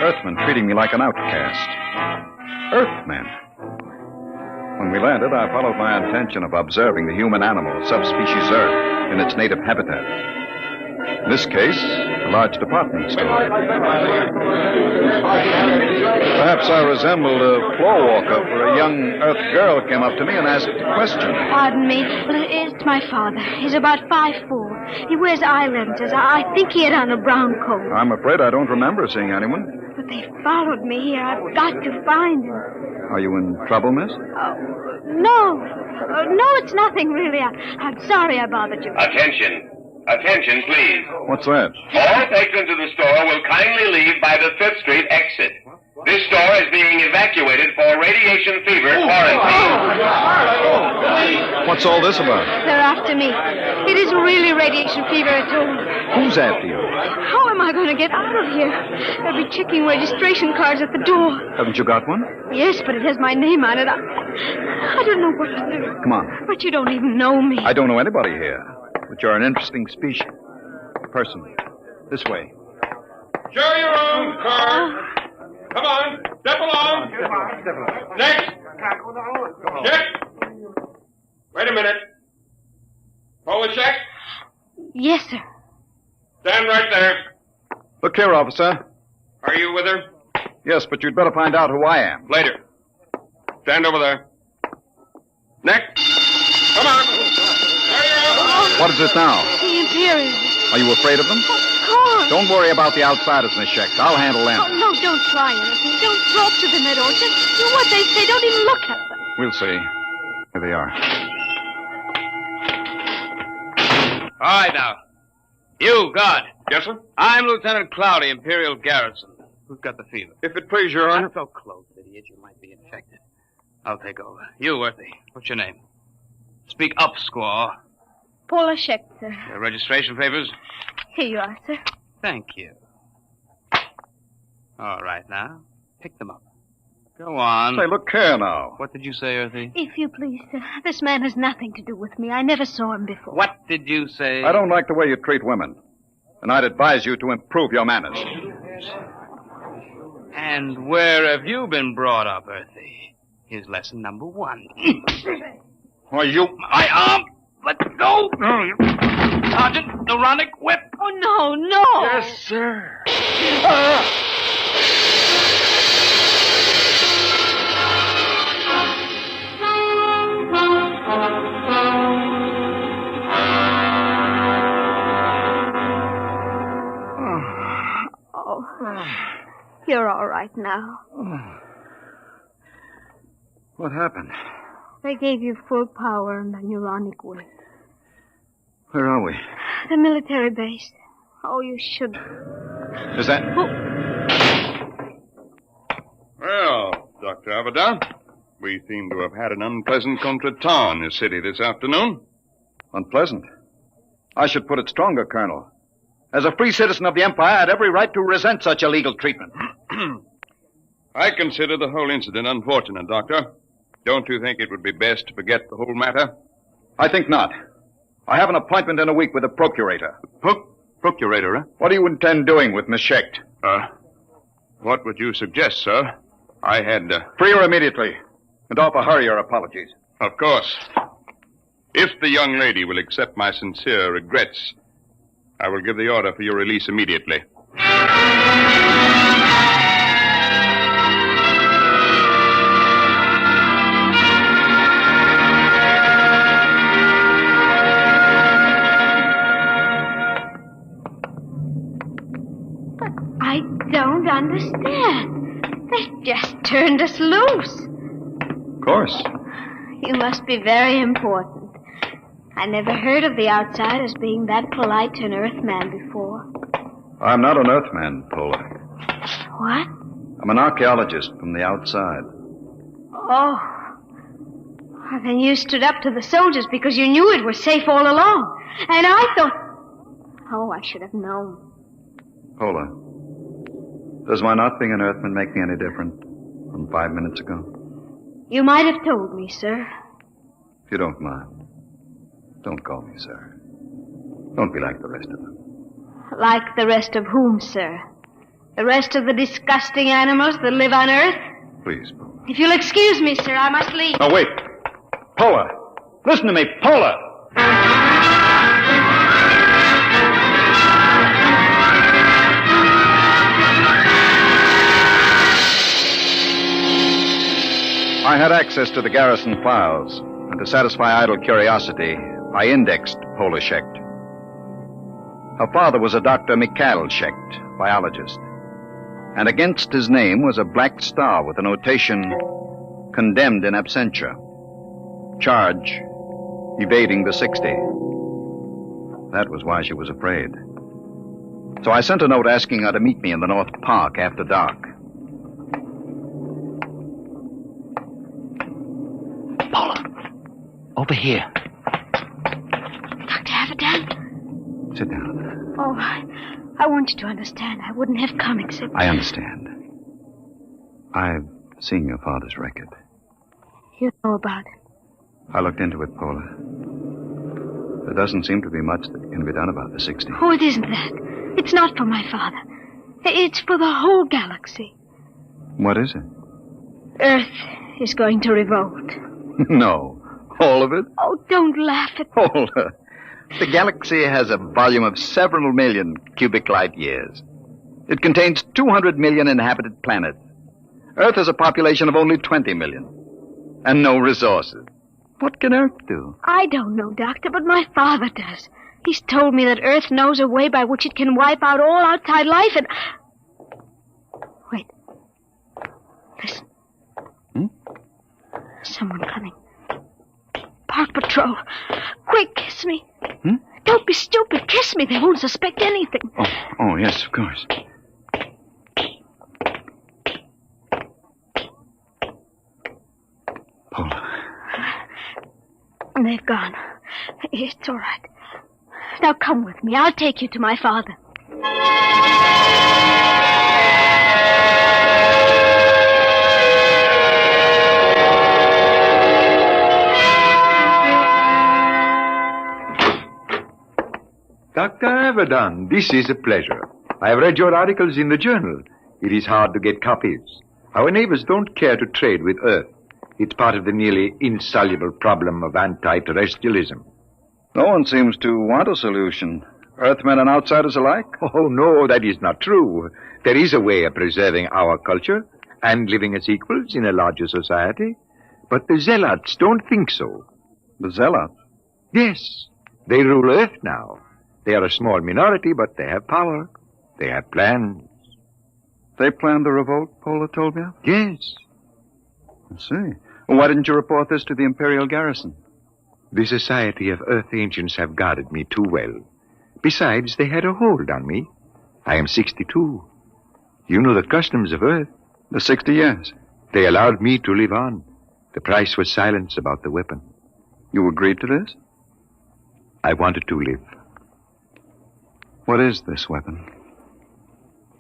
Earthmen treating me like an outcast. Earthmen. When we landed, I followed my intention of observing the human animal, subspecies Earth, in its native habitat. In this case, a large department store. Perhaps I resembled a floor walker, for a young Earth girl came up to me and asked a question. Pardon me. It's my father. He's about 5'4". He wears eye lenses. I think he had on a brown coat. I'm afraid I don't remember seeing anyone. But they followed me here. I've got to find him. Are you in trouble, miss? No. No, it's nothing, really. I'm sorry I bothered you. Attention. Attention, please. What's that? All patrons of the store will kindly leave by the 5th Street exit. This store is being evacuated for radiation fever quarantine. What's all this about? They're after me. It isn't really radiation fever at all. Who's after you? How am I going to get out of here? They'll be checking registration cards at the door. Haven't you got one? Yes, but it has my name on it. I don't know what to do. Come on. But you don't even know me. I don't know anybody here, but you're an interesting species. Person. This way. Show your own car. Come on, step along. Next. Next. Wait a minute. Polishek, Yes, sir. stand right there. Look here, officer. Are you with her? Yes, but you'd better find out who I am. Later. Stand over there. Next. Come on. What is it now? The Imperials. Are you afraid of them? Of course. Don't worry about the outsiders, Miss Schecht. I'll handle them. Oh, no, don't try anything. Don't talk to them at all. Just do what they say. Don't even look at them. We'll see. Here they are. All right, now. You, guard. Yes, sir? I'm Lieutenant Cloudy, Imperial Garrison. Who's got the fever? If it please your honor. Not so close, idiot. You might be infected. I'll take over. You, Worthy. What's your name? Speak up, squaw. Polishek, sir. Your registration papers? Here you are, sir. Thank you. All right, now. Pick them up. Go on. Say, look here now. What did you say, Earthy? If you please, sir. This man has nothing to do with me. I never saw him before. What did you say? I don't like the way you treat women. And I'd advise you to improve your manners. And where have you been brought up, Earthy? Here's lesson number 1. Why, you... My arm! Let go! Sergeant, Neuronic whip! Oh, no, no! Yes, sir. Oh, you're all right now. What happened? They gave you full power and the neuronic whip. Where are we? The military base. Oh, you should... Is that... Well, Dr. Abaddon, we seem to have had an unpleasant contretemps in the city this afternoon. Unpleasant? I should put it stronger, Colonel. As a free citizen of the Empire, I had every right to resent such illegal treatment. I consider the whole incident unfortunate, Doctor. Don't you think it would be best to forget the whole matter? I think not. I have an appointment in a week with the procurator. Procurator, eh? What do you intend doing with Miss Schecht? What would you suggest, sir? I had... Free her immediately, and offer her your apologies. Of course. If the young lady will accept my sincere regrets, I will give the order for your release immediately. I don't understand. They just turned us loose. Of course. You must be very important. I never heard of the outside as being that polite to an Earthman before. I'm not an Earthman, Pola. What? I'm an archaeologist from the outside. Oh. Well, then you stood up to the soldiers because you knew it was safe all along. And I thought... Oh, I should have known. Pola, does my not being an Earthman make me any different from 5 minutes ago? You might have told me, sir. If you don't mind, don't call me sir. Don't be like the rest of them. Like the rest of whom, sir? The rest of the disgusting animals that live on Earth? Please, Pola. If you'll excuse me, sir, I must leave. Oh, wait. Pola! Listen to me, Pola! I had access to the garrison files, and to satisfy idle curiosity, I indexed Pola Schecht. Her father was a Dr. Mikhail Schecht, biologist, and against his name was a black star with the notation, condemned in absentia. Charge, evading the 60. That was why she was afraid. So I sent a note asking her to meet me in the North Park after dark. Paula, over here. Sit down. Oh, I want you to understand. I wouldn't have come except... I understand. I've seen your father's record. You know about it. I looked into it, Paula. There doesn't seem to be much that can be done about the 60. Oh, it isn't that. It's not for my father. It's for the whole galaxy. What is it? Earth is going to revolt. No. All of it? Oh, don't laugh at me. Paula. The galaxy has a volume of several million cubic light years. It contains 200 million inhabited planets. Earth has a population of only 20 million. And no resources. What can Earth do? I don't know, Doctor, but my father does. He's told me that Earth knows a way by which it can wipe out all outside life and... Wait. Listen. Someone coming. Park Patrol. Quick, kiss me. Don't be stupid. Kiss me. They won't suspect anything. Oh, yes, of course. Paula. They've gone. It's all right. Now come with me. I'll take you to my father. Dr. Avedon, this is a pleasure. I have read your articles in the journal. It is hard to get copies. Our neighbors don't care to trade with Earth. It's part of the nearly insoluble problem of anti-terrestrialism. No one seems to want a solution. Earthmen and outsiders alike? Oh, no, that is not true. There is a way of preserving our culture and living as equals in a larger society. But the zealots don't think so. The zealots? Yes. They rule Earth now. They are a small minority, but they have power. They have plans. They planned the revolt, Paula told me? Yes. I see. Well, why didn't you report this to the Imperial garrison? The Society of Earth Ancients have guarded me too well. Besides, they had a hold on me. I am 62. You know the customs of Earth. The 60 years. They allowed me to live on. The price was silence about the weapon. You agreed to this? I wanted to live. What is this weapon?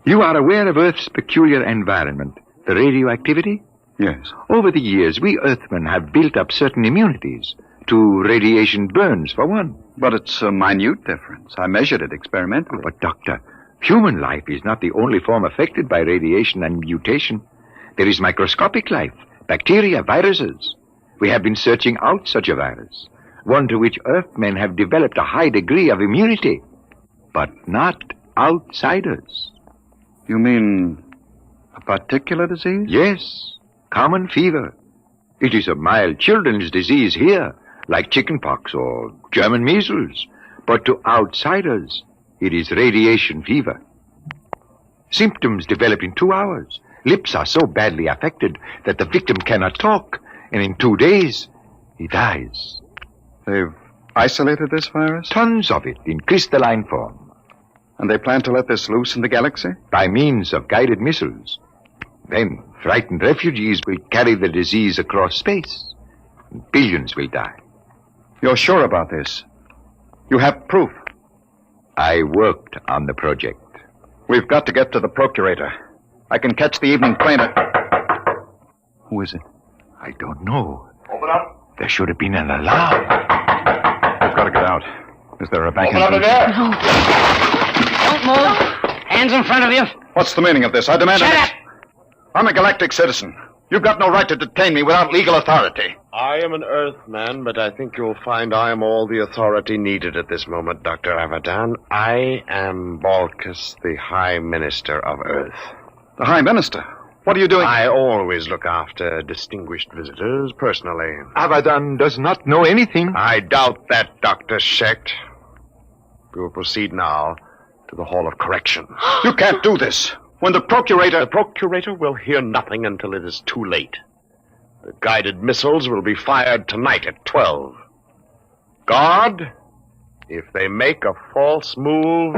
You are aware of Earth's peculiar environment, the radioactivity? Yes. Over the years, we Earthmen have built up certain immunities to radiation burns, for one. But it's a minute difference. I measured it experimentally. But, Doctor, human life is not the only form affected by radiation and mutation. There is microscopic life, bacteria, viruses. We have been searching out such a virus, one to which Earthmen have developed a high degree of immunity, but not outsiders. You mean a particular disease? Yes, common fever. It is a mild children's disease here, like chickenpox or German measles. But to outsiders, it is radiation fever. Symptoms develop in 2 hours. Lips are so badly affected that the victim cannot talk, and in 2 days, he dies. They've isolated this virus? Tons of it in crystalline form. And they plan to let this loose in the galaxy? By means of guided missiles. Then frightened refugees will carry the disease across space. Billions will die. You're sure about this? You have proof? I worked on the project. We've got to get to the Procurator. I can catch the evening train at... Who is it? I don't know. Open up. There should have been an alarm. We've got to get out. Is there a back Open up in there. No. Don't move. Hands in front of you. What's the meaning of this? I demand... Shut up! I'm a galactic citizen. You've got no right to detain me without legal authority. I am an Earthman, but I think you'll find I am all the authority needed at this moment, Dr. Avedon. I am Balkus, the High Minister of Earth. The High Minister? What are you doing? I always look after distinguished visitors personally. Avedon does not know anything. I doubt that, Dr. Schecht. We will proceed now to the Hall of Correction. You can't do this. When the Procurator... The Procurator will hear nothing until it is too late. The guided missiles will be fired tonight at 12. Guard, if they make a false move...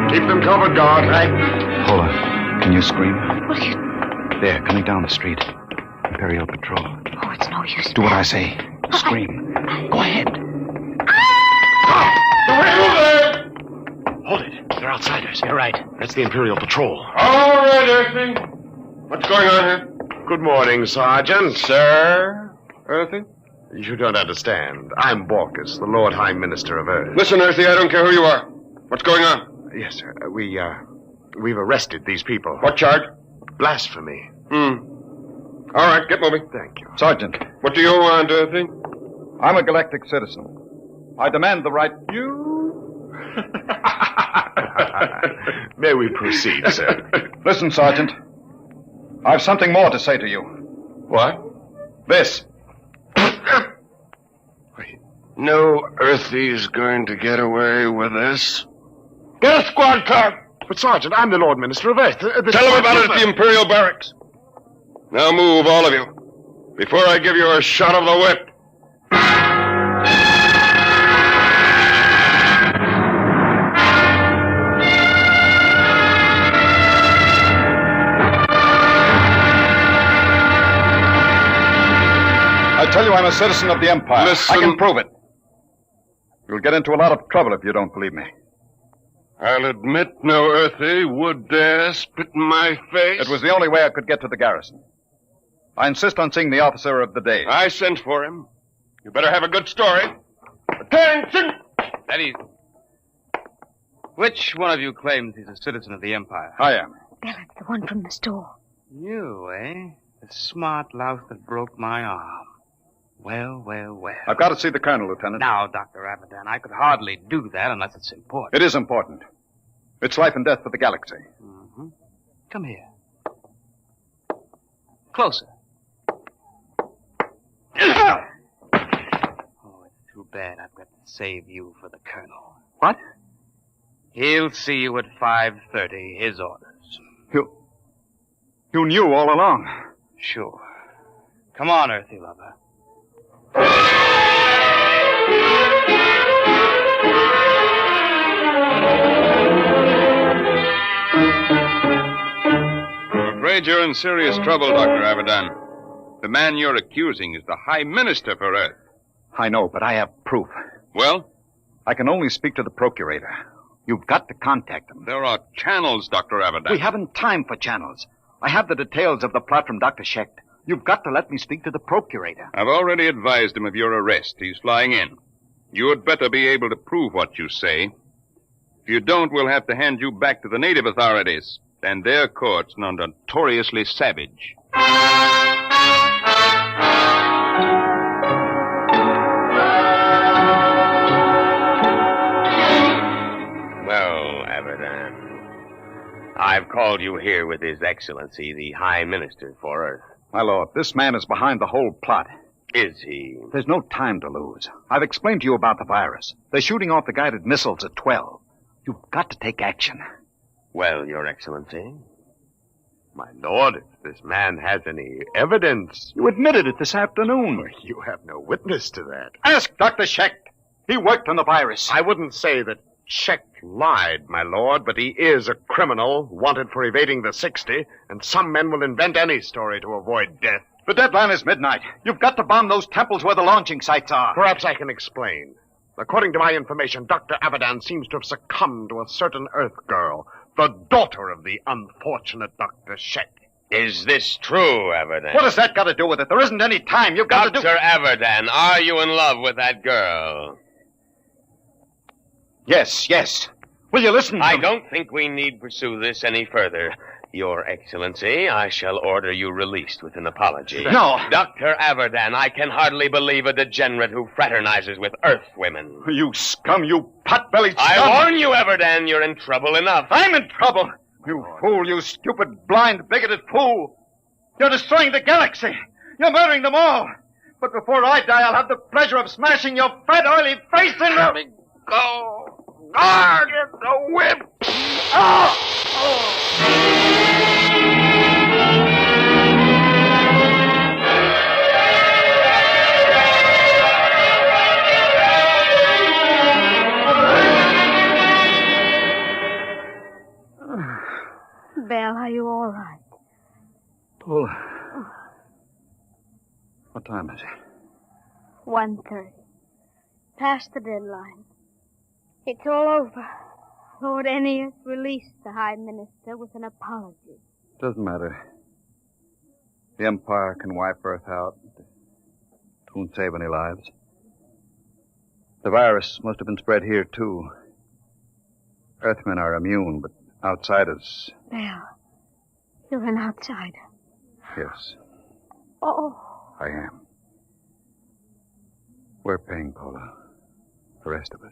Keep them cover, guard. Right. Paula, can you scream? What are you... There, coming down the street. Imperial Patrol. Oh, it's no use. Do what I say. Scream. Go ahead. Hold it. They're outsiders. You're right. That's the Imperial Patrol. All right, Earthy. What's going on here? Good morning, Sergeant. Sir? Earthy? You don't understand. I'm Borkus, the Lord High Minister of Earth. Listen, Earthy, I don't care who you are. What's going on? Yes, sir. We've arrested these people. What charge? Blasphemy. All right, get moving. Thank you. Sergeant. What do you want, Earthy? I'm a galactic citizen. I demand the right... May we proceed, sir? Listen, Sergeant. I've something more to say to you. What? This. No Earthy's going to get away with this. Get a squad car! But, Sergeant, I'm the Lord Minister of Earth. Tell him about it at the Imperial Barracks. Now move, all of you, before I give you a shot of the whip. I tell you I'm a citizen of the Empire. Listen. I can prove it. You'll get into a lot of trouble if you don't believe me. I'll admit no Earthy would dare spit in my face. It was the only way I could get to the garrison. I insist on seeing the officer of the day. I sent for him. You better have a good story. Attention! Steady. Which one of you claims he's a citizen of the Empire? I am. Bellet, the one from the store. You, eh? The smart louse that broke my arm. Well, well, well. I've got to see the colonel, Lieutenant. Now, Dr. Abaddon, I could hardly do that unless it's important. It is important. It's life and death for the galaxy. Mm-hmm. Come here. Closer. Oh, it's too bad I've got to save you for the colonel. What? He'll see you at 5:30, his orders. You knew all along. Sure. Come on, Earthy lover. I'm afraid you're in serious trouble, Dr. Abaddon. The man you're accusing is the High Minister for Earth. I know, but I have proof. Well? I can only speak to the Procurator. You've got to contact him. There are channels, Dr. Abaddon. We haven't time for channels. I have the details of the plot from Dr. Schecht. You've got to let me speak to the Procurator. I've already advised him of your arrest. He's flying in. You'd better be able to prove what you say. If you don't, we'll have to hand you back to the native authorities and their courts, now notoriously savage. Well, Abaddon, I've called you here with His Excellency, the High Minister for Earth. My lord, this man is behind the whole plot. Is he? There's no time to lose. I've explained to you about the virus. They're shooting off the guided missiles at 12. You've got to take action. Well, Your Excellency. My lord, if this man has any evidence... You admitted it this afternoon. You have no witness to that. Ask Dr. Schecht. He worked on the virus. I wouldn't say that Schecht lied, my lord, but he is a criminal wanted for evading the 60, and some men will invent any story to avoid death. The deadline is midnight. You've got to bomb those temples where the launching sites are. Perhaps I can explain. According to my information, Dr. Abaddon seems to have succumbed to a certain Earth girl, the daughter of the unfortunate Dr. Schecht. Is this true, Abaddon? What has that got to do with it? There isn't any time. You've got to do... Dr. Abaddon, are you in love with that girl? Yes. Will you listen? I don't think we need pursue this any further. Your Excellency, I shall order you released with an apology. No. Dr. Abaddon, I can hardly believe a degenerate who fraternizes with Earth women. You scum, you pot-bellied scum. I warn you, Abaddon, you're in trouble enough. I'm in trouble. You fool, you stupid, blind, bigoted fool. You're destroying the galaxy. You're murdering them all. But before I die, I'll have the pleasure of smashing your fat, oily face in the... Let me go. Guard, get the whip. Belle, are you all right? Paula. What time is it? 1:30. Past the deadline. It's all over. Lord Ennius released the High Minister with an apology. Doesn't matter. The Empire can wipe Earth out. It won't save any lives. The virus must have been spread here, too. Earthmen are immune, but outsiders... Belle, you're an outsider. Yes, Oh, I am. We're paying, Paula. The rest of it.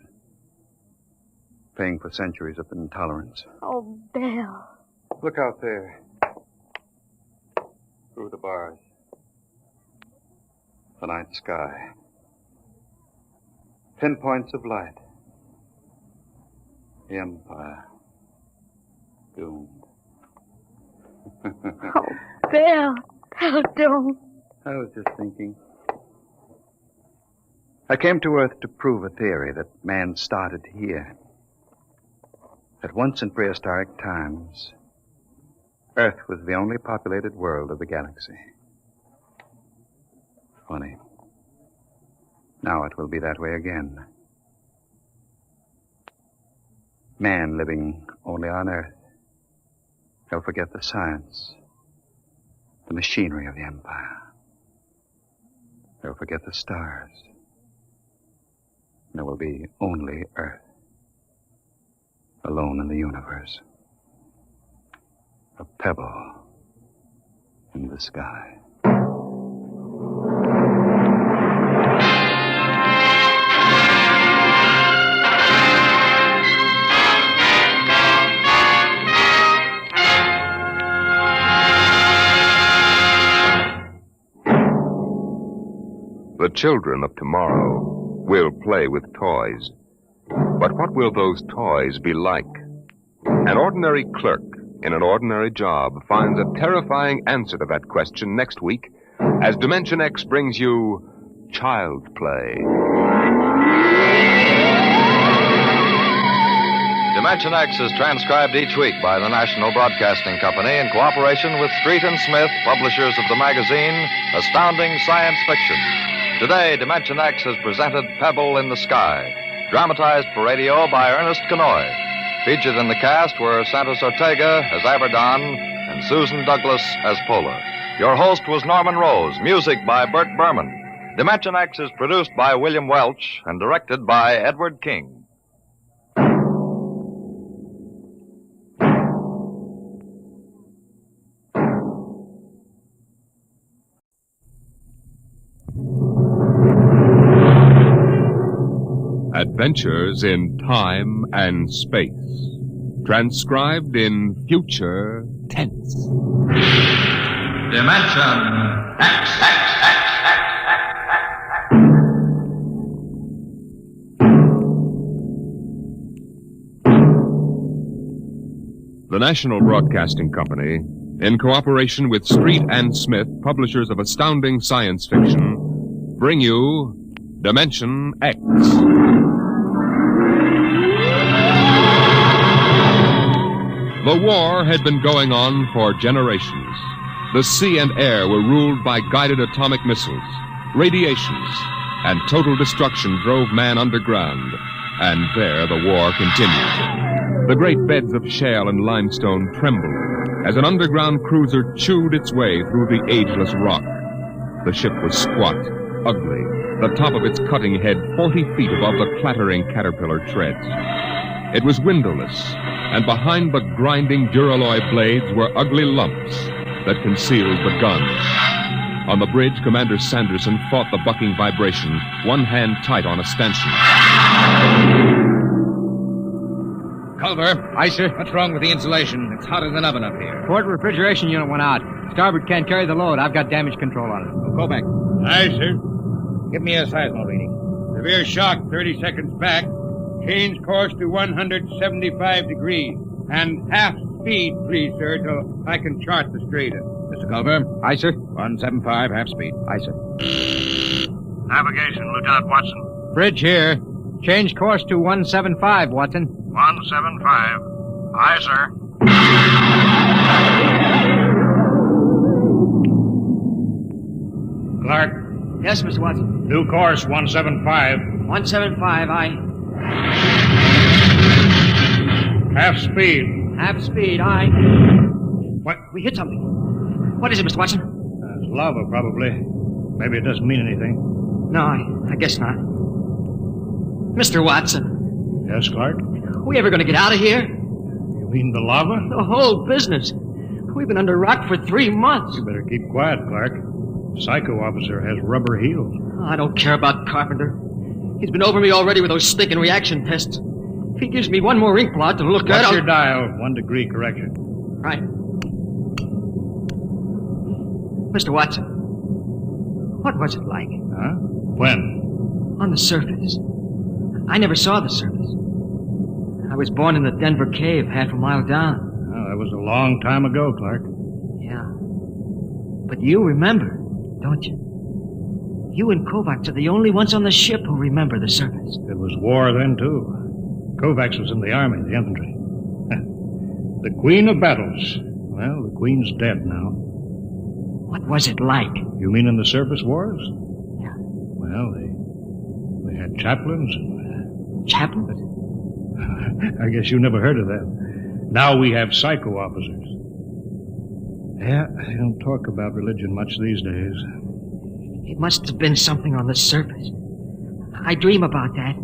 Paying for centuries of intolerance. oh, Belle. Look out there. Through the bars. The night sky. 10 points of light. The Empire. Doomed. Oh, Belle. Belle, don't. I was just thinking. I came to Earth to prove a theory that man started here. That once in prehistoric times, Earth was the only populated world of the galaxy. Funny. Now it will be that way again. Man living only on Earth. He'll forget the science, the machinery of the Empire. He'll forget the stars. There will be only Earth. Alone in the universe. A pebble in the sky. The children of tomorrow will play with toys. But what will those toys be like? An ordinary clerk in an ordinary job finds a terrifying answer to that question next week as Dimension X brings you Child Play. Dimension X is transcribed each week by the National Broadcasting Company in cooperation with Street and Smith, publishers of the magazine Astounding Science Fiction. Today, Dimension X has presented Pebble in the Sky, dramatized for radio by Ernest Kenoy. Featured in the cast were Santos Ortega as Abaddon and Susan Douglas as Pola. Your host was Norman Rose, music by Burt Berman. Dimension X is produced by William Welch and directed by Edward King. Adventures in Time and Space. Transcribed in future tense. Dimension X. The National Broadcasting Company, in cooperation with Street and Smith, publishers of astounding science fiction, bring you Dimension X. The war had been going on for generations. The sea and air were ruled by guided atomic missiles, radiations, and total destruction drove man underground. And there the war continued. The great beds of shale and limestone trembled as an underground cruiser chewed its way through the ageless rock. The ship was squat, ugly, the top of its cutting head 40 feet above the clattering caterpillar treads. It was windowless, and behind the grinding duralloy blades were ugly lumps that concealed the guns. On the bridge, Commander Sanderson fought the bucking vibration, one hand tight on a stanchion. Culver. Aye, sir. What's wrong with the insulation? It's hotter than oven up here. Port refrigeration unit went out. Starboard can't carry the load. I've got damage control on it. Well, go back. Aye, sir. Give me a seismal reading. Severe shock 30 seconds back. Change course to 175 degrees. And half speed, please, sir, till I can chart the strata. Mr. Culver. Aye, sir. 175, half speed. Aye, sir. Navigation, Lieutenant Watson. Bridge here. Change course to 175, Watson. 175. Aye, sir. Clark. Yes, Mr. Watson. New course 175. 175, aye. Half speed. Half speed, aye. What? We hit something. What is it, Mr. Watson? It's lava, probably. Maybe it doesn't mean anything. No, I guess not. Mr. Watson. Yes, Clark? We ever going to get out of here? You mean the lava? The whole business. We've been under rock for 3 months. You better keep quiet, Clark. Psycho officer has rubber heels. I don't care about Carpenter. He's been over me already with those stinking reaction tests. If he gives me one more ink blot to look at, What's your dial? 1 degree correction. Right. Mr. Watson, what was it like? Huh? When? On the surface. I never saw the surface. I was born in the Denver cave, half a mile down. Well, that was a long time ago, Clark. Yeah. But you remember, don't you? You and Kovacs are the only ones on the ship who remember the surface. It was war then, too. Kovacs was in the army, the infantry. The Queen of Battles. Well, the Queen's dead now. What was it like? You mean in the surface wars? Yeah. Well, they had chaplains. Chaplains? I guess you never heard of that. Now we have psycho officers. Yeah, they don't talk about religion much these days. It must have been something on the surface. I dream about that.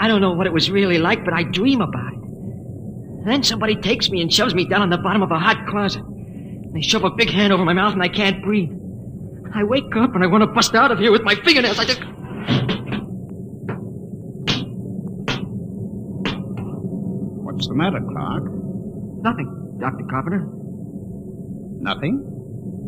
I don't know what it was really like, but I dream about it. Then somebody takes me and shoves me down on the bottom of a hot closet. They shove a big hand over my mouth and I can't breathe. I wake up and I want to bust out of here with my fingernails. I just... What's the matter, Clark? Nothing, Dr. Carpenter. Nothing?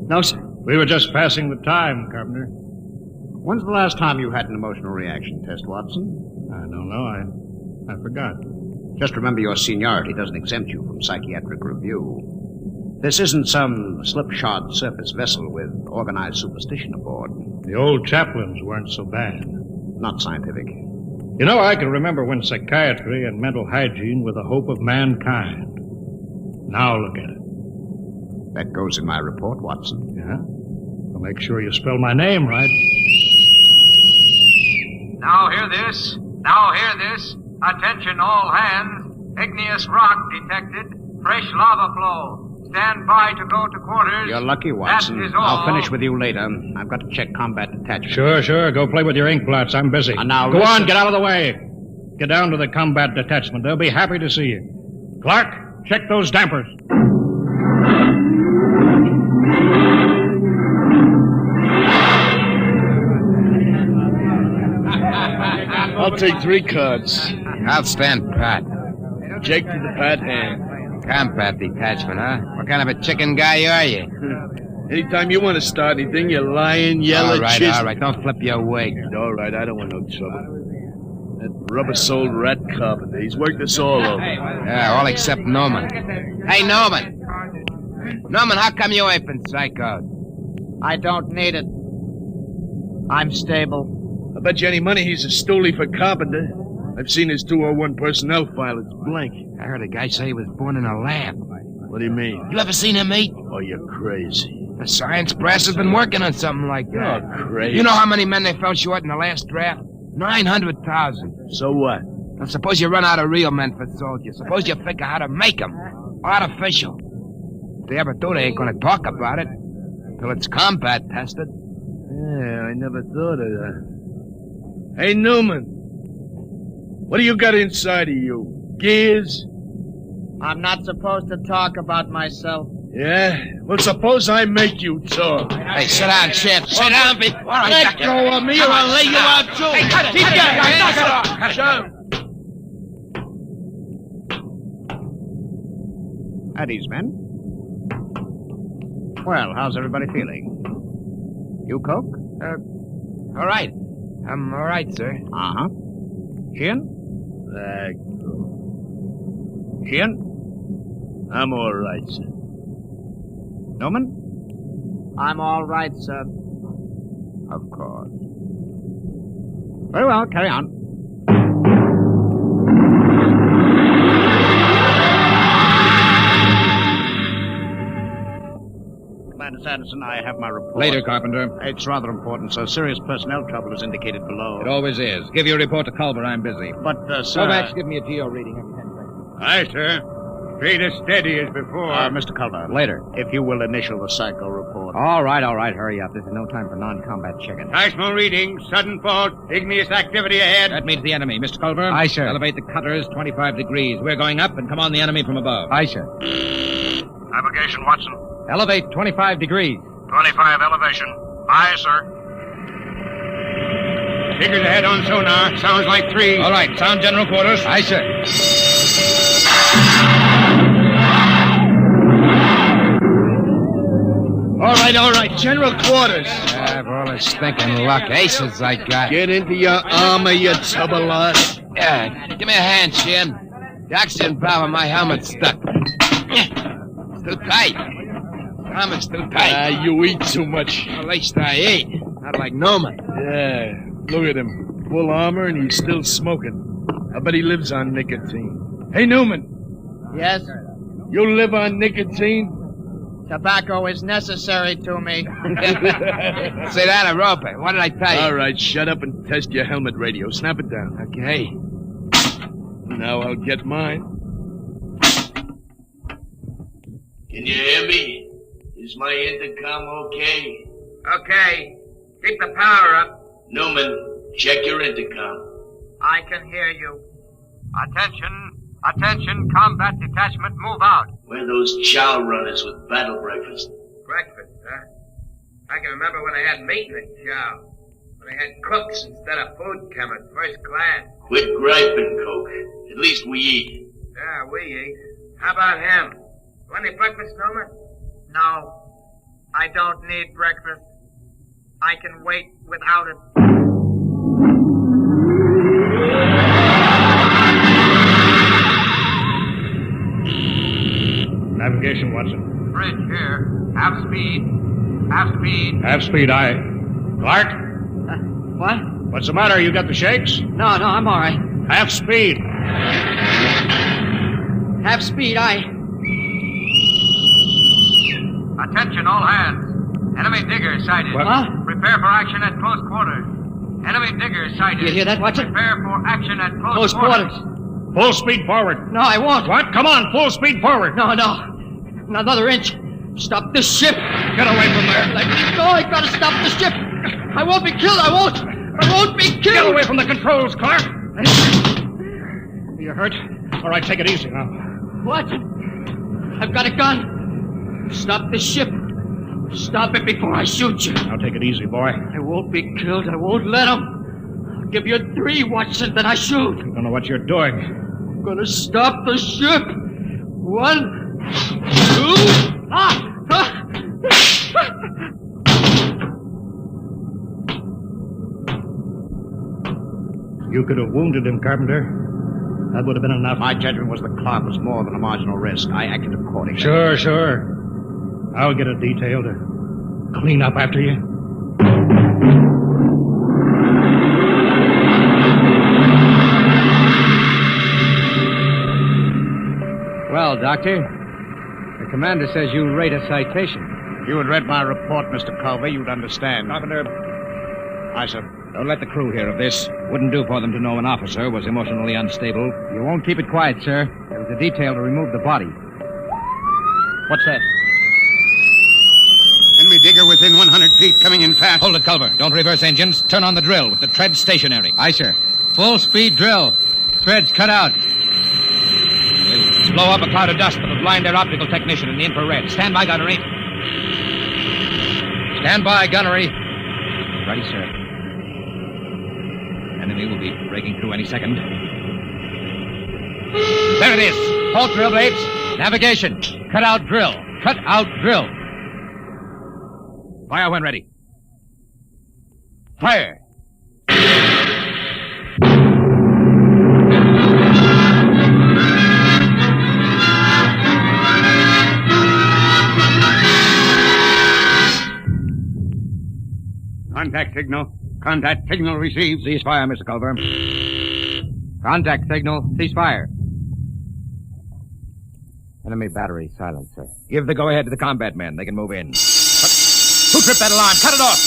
No, sir. We were just passing the time, Carpenter. When's the last time you had an emotional reaction test, Watson? I don't know. I forgot. Just remember your seniority doesn't exempt you from psychiatric review. This isn't some slipshod surface vessel with organized superstition aboard. The old chaplains weren't so bad. Not scientific. You know, I can remember when psychiatry and mental hygiene were the hope of mankind. Now look at it. That goes in my report, Watson. Yeah? Well, make sure you spell my name right. Now hear this. Now hear this. Attention all hands. Igneous rock detected. Fresh lava flow. Stand by to go to quarters. You're lucky, Watson. That is all. I'll finish with you later. I've got to check combat detachment. Sure. Go play with your ink blots. I'm busy. Now go listen. on, get out of the way. Get down to the combat detachment. They'll be happy to see you. Clark, check those dampers. I'll take 3 cards. I'll stand pat. Jake to the pat hand. Combat detachment, huh? What kind of a chicken guy are you? Anytime you want to start anything, you lying, yellow, All right. Don't flip your wig. All right, I don't want no trouble. That rubber-soled rat carpenter, he's worked us all over. Yeah, all except Norman. Hey, Norman. Norman, how come you ain't been psychoed? I don't need it. I'm stable. I bet you any money he's a stoolie for carpenter. I've seen his 201 personnel file. It's blank. I heard a guy say he was born in a lab. What do you mean? You ever seen him eat? Oh, you're crazy. The science press has been working on something like that. You're crazy. You know how many men they fell short in the last draft? 900,000. So what? Now, suppose you run out of real men for soldiers. Suppose you figure how to make them. Artificial. If they ever do, they ain't gonna talk about it. Till it's combat tested. Yeah, I never thought of that. Hey, Newman. What do you got inside of you? Gears? I'm not supposed to talk about myself. Yeah? Well, suppose I make you talk. Hey, sit down, Sheriff. Sit down. All right, Let go of me or I'll lay you out, too. Hey, cut it. Keep Cut that. it. Knock it off. Cut it. At ease, men. Well, how's everybody feeling? You, Coke? All right. I'm all right, sir. Uh-huh. Sheehan? Sheehan? I'm all right, sir. Norman? I'm all right, sir. Of course. Very well, carry on. Anderson, I have my report. Later, Carpenter. It's rather important, sir. Serious personnel trouble is indicated below. It always is. Give your report to Culver. I'm busy. But, sir... Kovacs, give me a GO reading every 10 seconds. Aye, sir. Straight as steady as before. Mr. Culver. Later. If you will initial the psycho report. All right. Hurry up. This is no time for non-combat chicken. Seismo reading. Sudden fault. Igneous activity ahead. That means the enemy. Mr. Culver? Aye, sir. Elevate the cutters 25 degrees. We're going up and come on the enemy from above. Aye, sir. Navigation, Watson. Elevate 25 degrees. 25 elevation. Aye, sir. Figures ahead on sonar. Sounds like 3. All right. Sound general quarters. Aye, sir. All right. General quarters. For all this stinking luck, aces I got. Get into your armor, you tubbalot. Yeah, give me a hand, Shin. The oxygen valve on my helmet's stuck. It's too tight. Helmet's too tight. You eat too much. At least I eat. Not like Newman. Yeah, look at him. Full armor and he's still smoking. I bet he lives on nicotine. Hey, Newman. Yes? You live on nicotine? Tobacco is necessary to me. Say that, a rope. What did I tell you? All right, shut up and test your helmet radio. Snap it down. Okay. Now I'll get mine. Can you hear me? Is my intercom okay? Okay. Keep the power up. Newman, check your intercom. I can hear you. Attention, combat detachment, move out. Where are those chow runners with battle breakfast? Breakfast, huh? I can remember when I had meat in the chow. When I had cooks instead of food chemists, first class. Quit griping, Coke. At least we eat. Yeah, we eat. How about him? Want any breakfast, Newman? No. I don't need breakfast. I can wait without it. Navigation, Watson. Bridge here. Half speed. Half speed, aye. Clark? What? What's the matter? You got the shakes? No, I'm all right. Half speed. Half speed, aye. Attention, all hands. Enemy digger sighted. What? Prepare for action at close quarters. Enemy digger sighted. You hear that, Watson? Prepare for action at Close quarters. Full speed forward. No, I won't. What? Come on, full speed forward. No. Another inch. Stop this ship. Get away from there. Let me go. I gotta stop the ship. I won't be killed. I won't be killed. Get away from the controls, Clark. You hurt? All right, take it easy now. What? I've got a gun. Stop the ship. Stop it before I shoot you. Now take it easy, boy. I won't be killed. I won't let him. I'll give you 3, Watson, then I shoot. I don't know what you're doing. I'm gonna stop the ship. 1, 2... You could have wounded him, Carpenter. That would have been enough. My judgment was the clock was more than a marginal risk. I acted accordingly. Sure. I'll get a detail to clean up after you. Well, Doctor, the commander says you rate a citation. If you had read my report, Mr. Culver, you'd understand. Carpenter. Aye, sir. Don't let the crew hear of this. Wouldn't do for them to know an officer was emotionally unstable. You won't keep it quiet, sir. There was a detail to remove the body. What's that? Enemy digger within 100 feet, coming in fast. Hold it, Culver. Don't reverse engines. Turn on the drill with the tread stationary. Aye, sir. Full speed drill. Threads cut out. We'll blow up a cloud of dust that'll blind their optical technician in the infrared. Stand by, gunnery. Stand by, gunnery. Ready, sir. Enemy will be breaking through any second. There it is. Halt drill blades. Navigation. Cut out drill. Cut out drill. Fire when ready. Fire. Contact signal received. Cease fire, Mr. Culver. Contact signal. Cease fire. Enemy battery silent, sir. Give the go-ahead to the combat men. They can move in. Who tripped that alarm? Cut it off.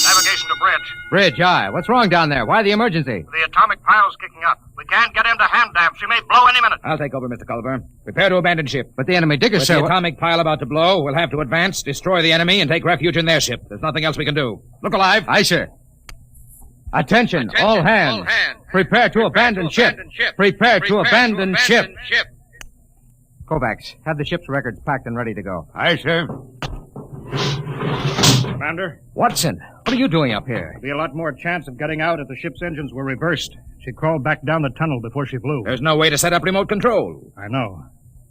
Navigation to bridge. Bridge, aye. What's wrong down there? Why the emergency? The atomic pile's kicking up. We can't get into hand dam. She may blow any minute. I'll take over, Mr. Culver. Prepare to abandon ship. But the enemy diggers, With sir. the atomic pile about to blow, we'll have to advance, destroy the enemy, and take refuge in their ship. There's nothing else we can do. Look alive. Aye, sir. Attention, all hands. Prepare to abandon ship. Prepare to abandon ship. Kovacs, have the ship's records packed and ready to go. Aye, sir. Commander? Watson, what are you doing up here? There'd be a lot more chance of getting out if the ship's engines were reversed. She crawled back down the tunnel before she flew. There's no way to set up remote control. I know.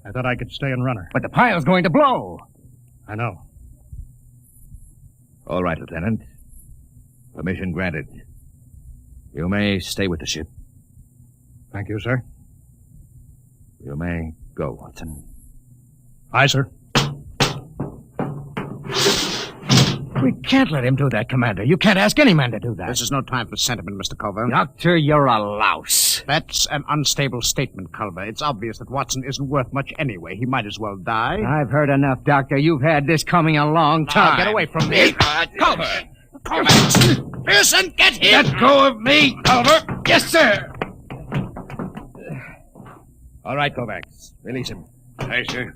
I thought I could stay and run her. But the pile's going to blow. I know. All right, Lieutenant. Permission granted. You may stay with the ship. Thank you, sir. You may go, Watson. Aye, sir. We can't let him do that, Commander. You can't ask any man to do that. This is no time for sentiment, Mr. Culver. Doctor, you're a louse. That's an unstable statement, Culver. It's obvious that Watson isn't worth much anyway. He might as well die. I've heard enough, Doctor. You've had this coming a long time. Now, get away from me. Culver! Pearson, get him! Let go of me, Culver! Yes, sir! All right, Kovacs. Release him. Aye, sir.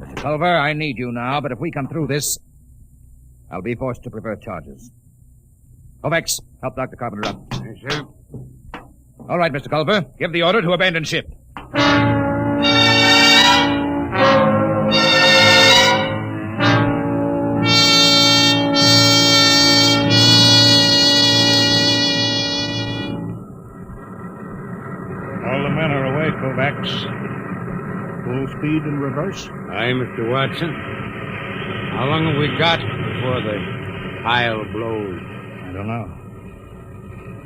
Mr. Culver, I need you now, but if we come through this, I'll be forced to prefer charges. Kovacs, help Dr. Carpenter up. Aye, sir. All right, Mr. Culver. Give the order to abandon ship. All the men are away, Kovacs. Full speed in reverse. Aye, Mr. Watson. How long have we got before the pile blows? I don't know.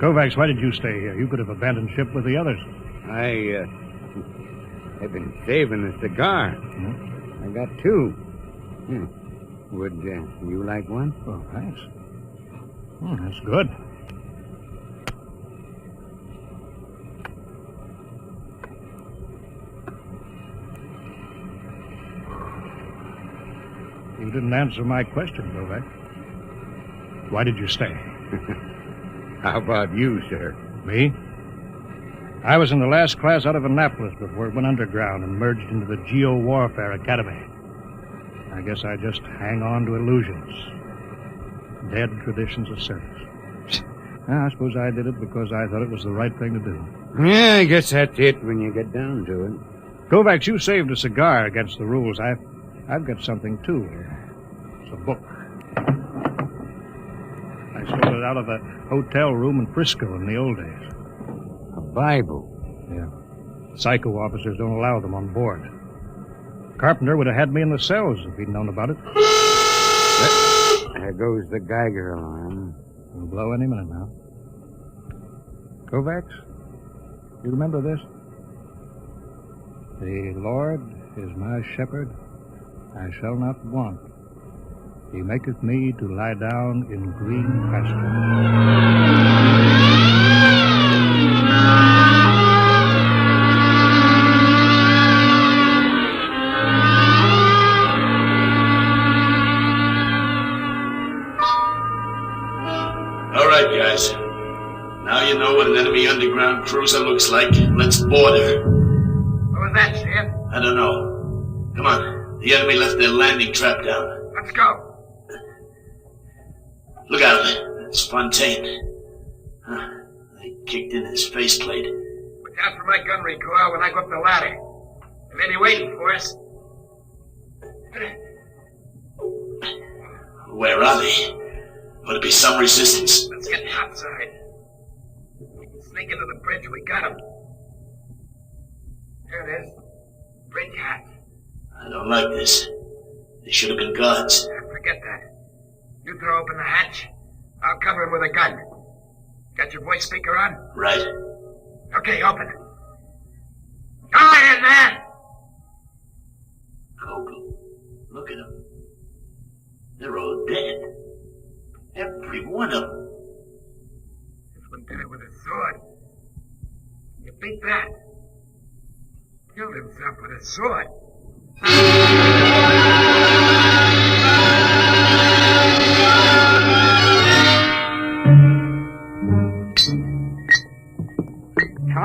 Kovacs, why did you stay here? You could have abandoned ship with the others. I've been saving a cigar. I got two. Would you like one? Oh, thanks. That's good. You didn't answer my question, Kovacs. Why did you stay? How about you, sir? Me? I was in the last class out of Annapolis before it went underground and merged into the Geo-Warfare Academy. I guess I just hang on to illusions. Dead traditions of service. I suppose I did it because I thought it was the right thing to do. Yeah, I guess that's it when you get down to it. Kovacs, you saved a cigar against the rules. I've got something, too. It's a book. I stole it out of a hotel room in Frisco in the old days. A Bible? Yeah. Psycho officers don't allow them on board. Carpenter would have had me in the cells if he'd known about it. There goes the Geiger alarm. It'll blow any minute now. Kovacs, you remember this? The Lord is my shepherd, I shall not want. He maketh me to lie down in green pastures. All right, guys. Now you know what an enemy underground cruiser looks like. Let's board her. What was that, Sheriff? I don't know. Come on. The enemy left their landing trap down. Let's go. Look out. That's Fontaine. They kicked in his faceplate. Watch out for my gun recoil when I go up the ladder. They may be waiting for us. Where are they? Would it be some resistance? Let's get outside. We can sneak into the bridge. We got him. There it is. Bridge hatch. I don't like this. They should have been guards. Forget that. You throw open the hatch. I'll cover him with a gun. Got your voice speaker on? Right. Okay, open it. Go ahead, man! Kogal. Look at them. They're all dead. Every one of them. This one did it with a sword. You beat that. Killed himself with a sword.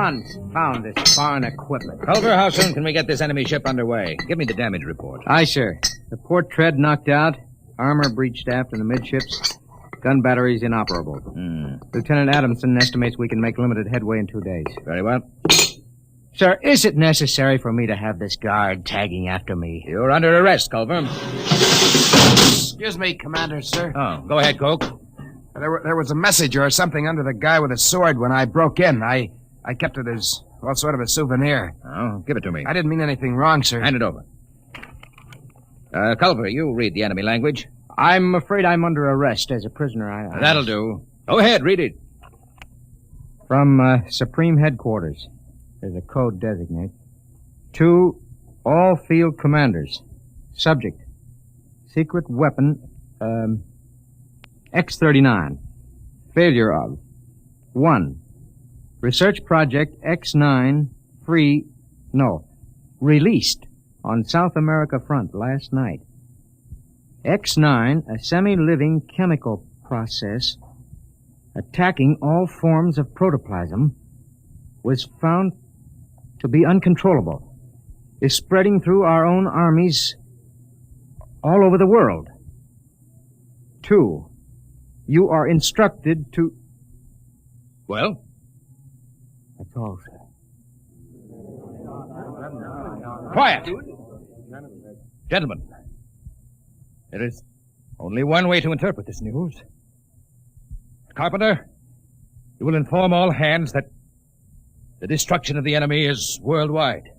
Hans found this foreign equipment. Culver, how soon can we get this enemy ship underway? Give me the damage report. Aye, sir. The port tread knocked out, armor breached aft and amidships, gun batteries inoperable. Lieutenant Adamson estimates we can make limited headway in 2 days. Very well. Sir, is it necessary for me to have this guard tagging after me? You're under arrest, Culver. Excuse me, Commander, sir. Oh, go ahead, Coke. There was a message or something under the guy with a sword when I broke in. I kept it as, well, sort of a souvenir. Oh, give it to me. I didn't mean anything wrong, sir. Hand it over. Culver, you read the enemy language. I'm afraid I'm under arrest as a prisoner. That'll do. Go ahead, read it. From Supreme Headquarters. There's a code designate. To all field commanders. Subject. Secret weapon, X-39. Failure of. 1. Research project X-9 released on South America front last night. X-9, a semi-living chemical process attacking all forms of protoplasm, was found to be uncontrollable, is spreading through our own armies all over the world. 2, you are instructed to... Well? That's all, sir. Quiet! Gentlemen, there is only one way to interpret this news. Carpenter, you will inform all hands that the destruction of the enemy is worldwide.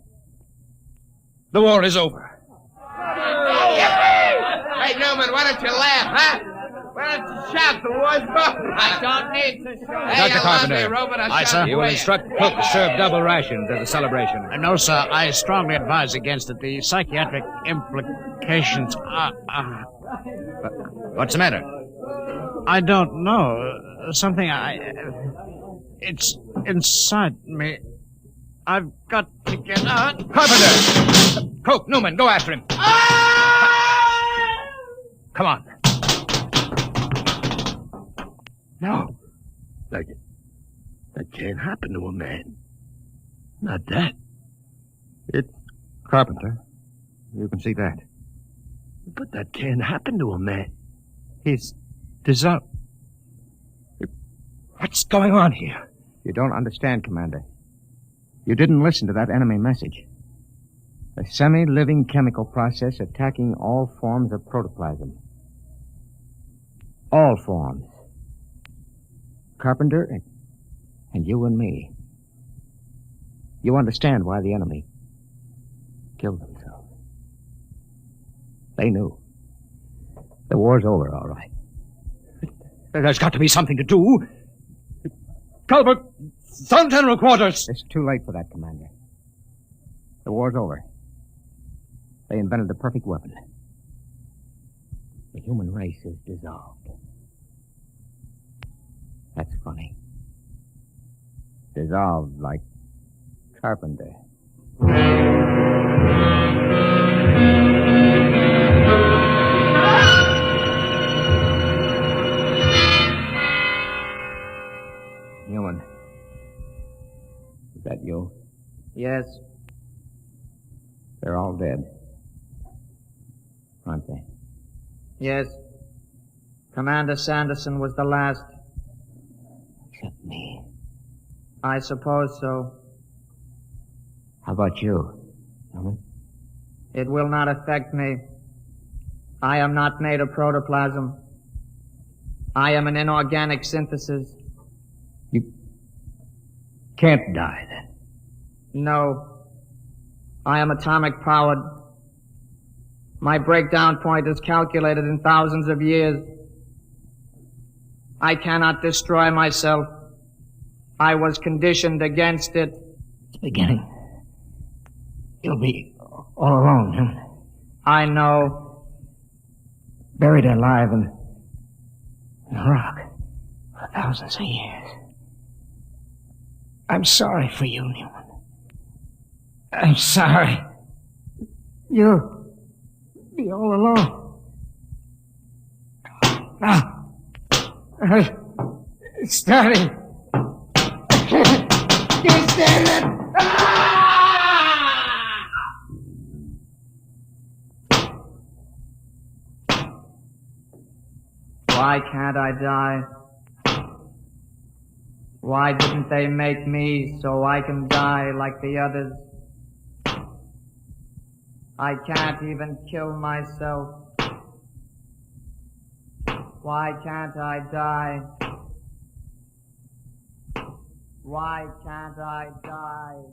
The war is over. Hey, Newman, why don't you laugh, huh? Why don't you shout the war's over? I don't need to shout. Hey, Dr. Carpenter. Aye, sir. You will instruct Cook to serve double rations as a celebration. No, sir. I strongly advise against it. The psychiatric implications are... What's the matter? I don't know. Something it's inside me. I've got to get out. Carpenter! Coke, Newman, go after him. Come on. No. That can't happen to a man. Not that. It's Carpenter. You can see that. But that can't happen to a man. He's dissolved. What's going on here? You don't understand, Commander. You didn't listen to that enemy message. A semi-living chemical process attacking all forms of protoplasm. All forms. Carpenter and you and me. You understand why the enemy killed themselves. They knew. The war's over, all right. There's got to be something to do. Culver, Sun General Quarters. It's too late for that, Commander. The war's over. They invented the perfect weapon. The human race is dissolved. That's funny. Dissolved like Carpenter. Newman. Is that you? Yes. They're all dead. Aren't they? Yes. Commander Sanderson was the last. Except me. I suppose so. How about you, Newman? It will not affect me. I am not made of protoplasm. I am an inorganic synthesis. You can't die, then. No. I am atomic powered. My breakdown point is calculated in thousands of years. I cannot destroy myself. I was conditioned against it. It's beginning. You'll be all alone, Newman. I know. Buried alive in a rock for thousands of years. I'm sorry for you, Newman. I'm sorry. You'll be all alone. Now, it's starting. Why can't I die? Why didn't they make me so I can die like the others? I can't even kill myself. Why can't I die? Why can't I die?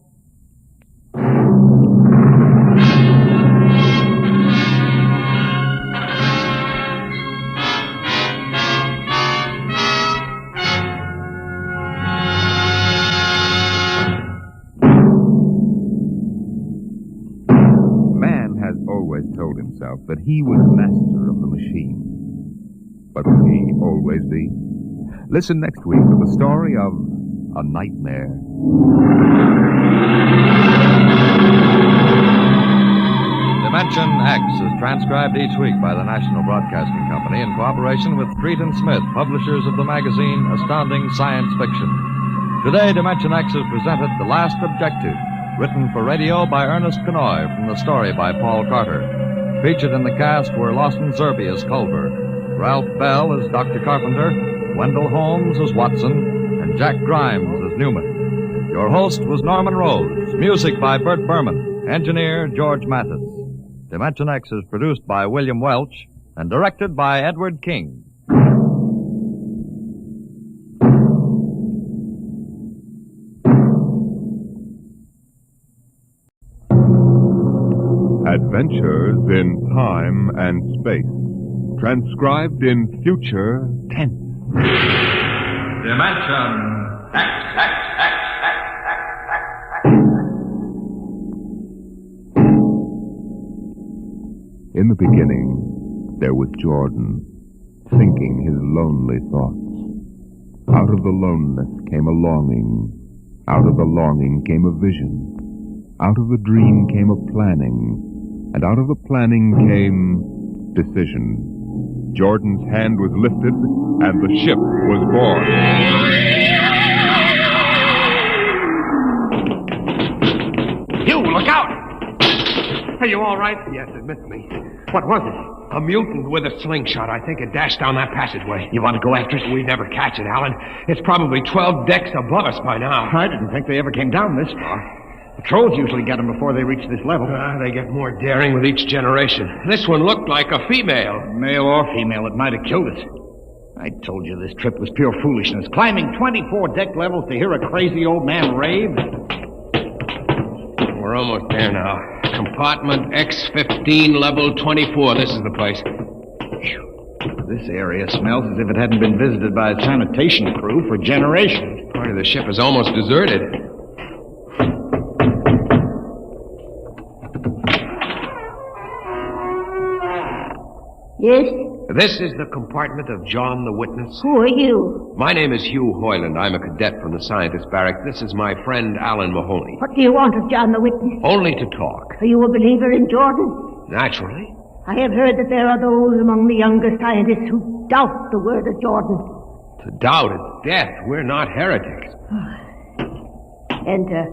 Told himself that he was master of the machine. But will he always be? Listen next week to the story of a nightmare. Dimension X is transcribed each week by the National Broadcasting Company in cooperation with Street and Smith, publishers of the magazine Astounding Science Fiction. Today, Dimension X has presented The Last Objective, written for radio by Ernest Kenoy from the story by Paul Carter. Featured in the cast were Lawson Zerbe as Culver, Ralph Bell as Dr. Carpenter, Wendell Holmes as Watson, and Jack Grimes as Newman. Your host was Norman Rose. Music by Bert Berman. Engineer George Mathis. Dimension X is produced by William Welch and directed by Edward King. Adventures in Time and Space. Transcribed in future tense. Dimension X. In the beginning, there was Jordan, thinking his lonely thoughts. Out of the loneliness came a longing. Out of the longing came a vision. Out of the dream came a planning. And out of the planning came decision. Jordan's hand was lifted, and the ship was born. You, look out! Are you all right? Yes, it missed me. What was it? A mutant with a slingshot. I think it dashed down that passageway. You want to go after it? We'd never catch it, Alan. It's probably 12 decks above us by now. I didn't think they ever came down this far. Patrols usually get them before they reach this level. They get more daring with each generation. This one looked like a female. Male or female, it might have killed us. I told you this trip was pure foolishness. Climbing 24 deck levels to hear a crazy old man rave. We're almost there now. Compartment X15, level 24. This is the place. This area smells as if it hadn't been visited by a sanitation crew for generations. Part of the ship is almost deserted. Yes? This is the compartment of John the Witness. Who are you? My name is Hugh Hoyland. I'm a cadet from the scientist barrack. This is my friend Alan Mahoney. What do you want of John the Witness? Only to talk. Are you a believer in Jordan? Naturally. I have heard that there are those among the younger scientists who doubt the word of Jordan. To doubt is death. We're not heretics. Enter.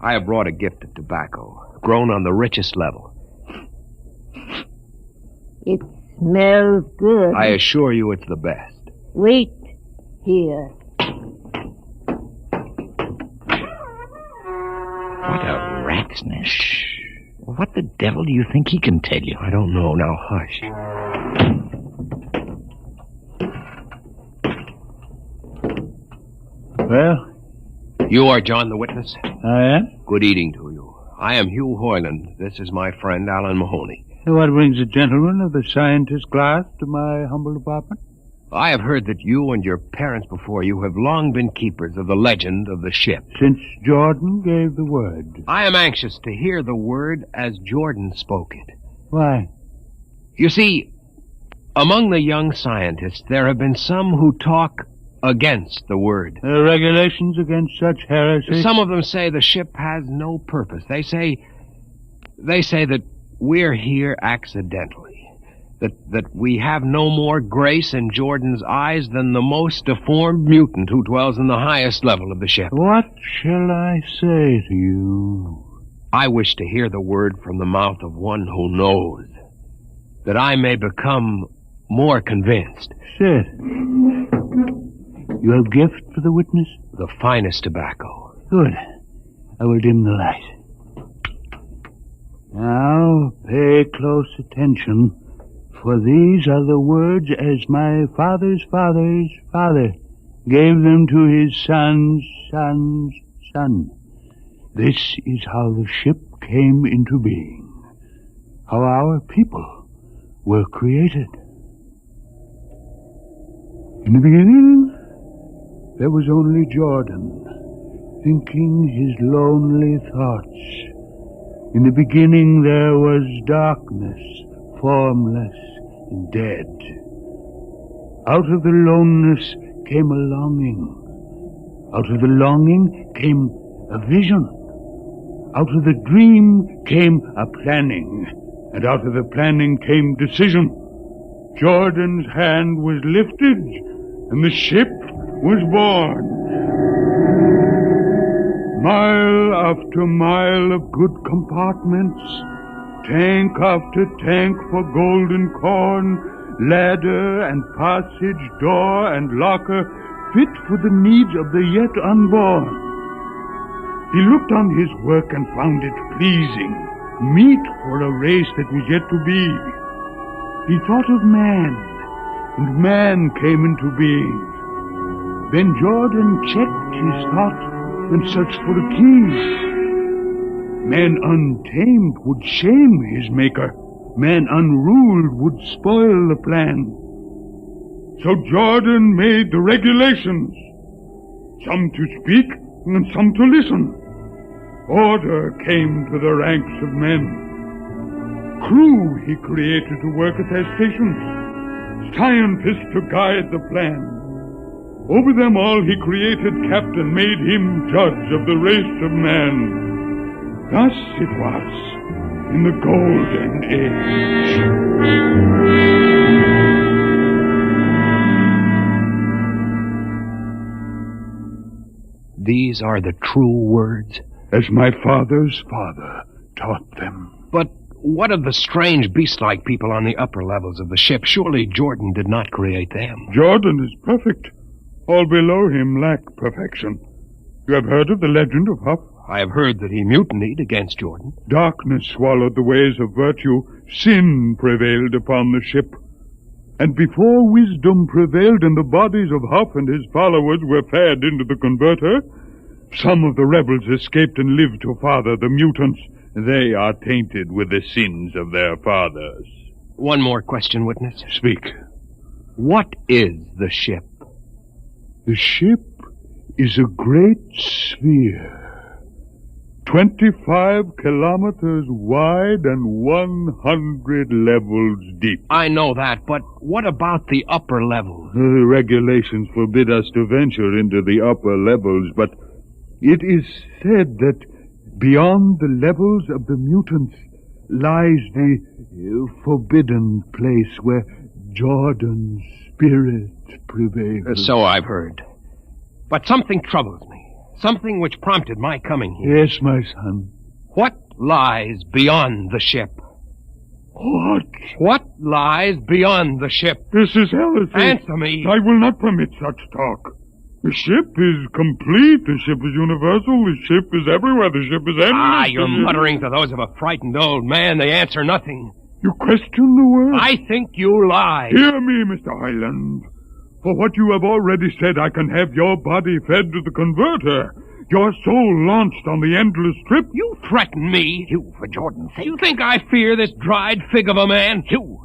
I have brought a gift of tobacco, grown on the richest level. It smells good. I assure you it's the best. Wait here. What a rat's nest. Shh. What the devil do you think he can tell you? I don't know. Now hush. Well? You are John the Witness? I am. Good eating to you. I am Hugh Hoyland. This is my friend Alan Mahoney. What brings a gentleman of the scientist class to my humble apartment? I have heard that you and your parents before you have long been keepers of the legend of the ship. Since Jordan gave the word. I am anxious to hear the word as Jordan spoke it. Why? You see, among the young scientists, there have been some who talk against the word. Regulations against such heresy? Some of them say the ship has no purpose. They say that we're here accidentally. That we have no more grace in Jordan's eyes than the most deformed mutant who dwells in the highest level of the ship. What shall I say to you? I wish to hear the word from the mouth of one who knows, that I may become more convinced. Sit. You have gift for the witness? The finest tobacco. Good. I will dim the light. Now, pay close attention, for these are the words as my father's father's father gave them to his son's son's son. This is how the ship came into being, how our people were created. In the beginning, there was only Jordan, thinking his lonely thoughts. In the beginning there was darkness, formless and dead. Out of the loneliness came a longing. Out of the longing came a vision. Out of the dream came a planning. And out of the planning came decision. Jordan's hand was lifted, and the ship was born. Mile after mile of good compartments, tank after tank for golden corn, ladder and passage, door and locker, fit for the needs of the yet unborn. He looked on his work and found it pleasing, meet for a race that was yet to be. He thought of man, and man came into being. Then Jordan checked his thought and searched for a key. Man untamed would shame his maker. Man unruled would spoil the plan. So Jordan made the regulations, some to speak and some to listen. Order came to the ranks of men. Crew he created to work at their stations, scientists to guide the plan. Over them all he created captain, made him judge of the race of man. Thus it was in the golden age. These are the true words? As my father's father taught them. But what of the strange beast-like people on the upper levels of the ship? Surely Jordan did not create them. Jordan is perfect. All below him lack perfection. You have heard of the legend of Huff? I have heard that he mutinied against Jordan. Darkness swallowed the ways of virtue. Sin prevailed upon the ship. And before wisdom prevailed and the bodies of Huff and his followers were fed into the converter, some of the rebels escaped and lived to father the mutants. They are tainted with the sins of their fathers. One more question, witness. Speak. What is the ship? The ship is a great sphere, 25 kilometers wide and 100 levels deep. I know that, but what about the upper levels? The regulations forbid us to venture into the upper levels, but it is said that beyond the levels of the mutants lies the forbidden place where Jordan's spirit prevails. So I've heard. But something troubles me. Something which prompted my coming here. Yes, my son. What lies beyond the ship? What? What lies beyond the ship? This is heresy. Answer me. I will not permit such talk. The ship is complete. The ship is universal. The ship is everywhere. The ship is endless. You're muttering to those of a frightened old man. They answer nothing. You question the word? I think you lie. Hear me, Mr. Highland. For what you have already said, I can have your body fed to the converter. Your soul launched on the endless trip. You threaten me. You, for Jordan's sake. You think I fear this dried fig of a man? You.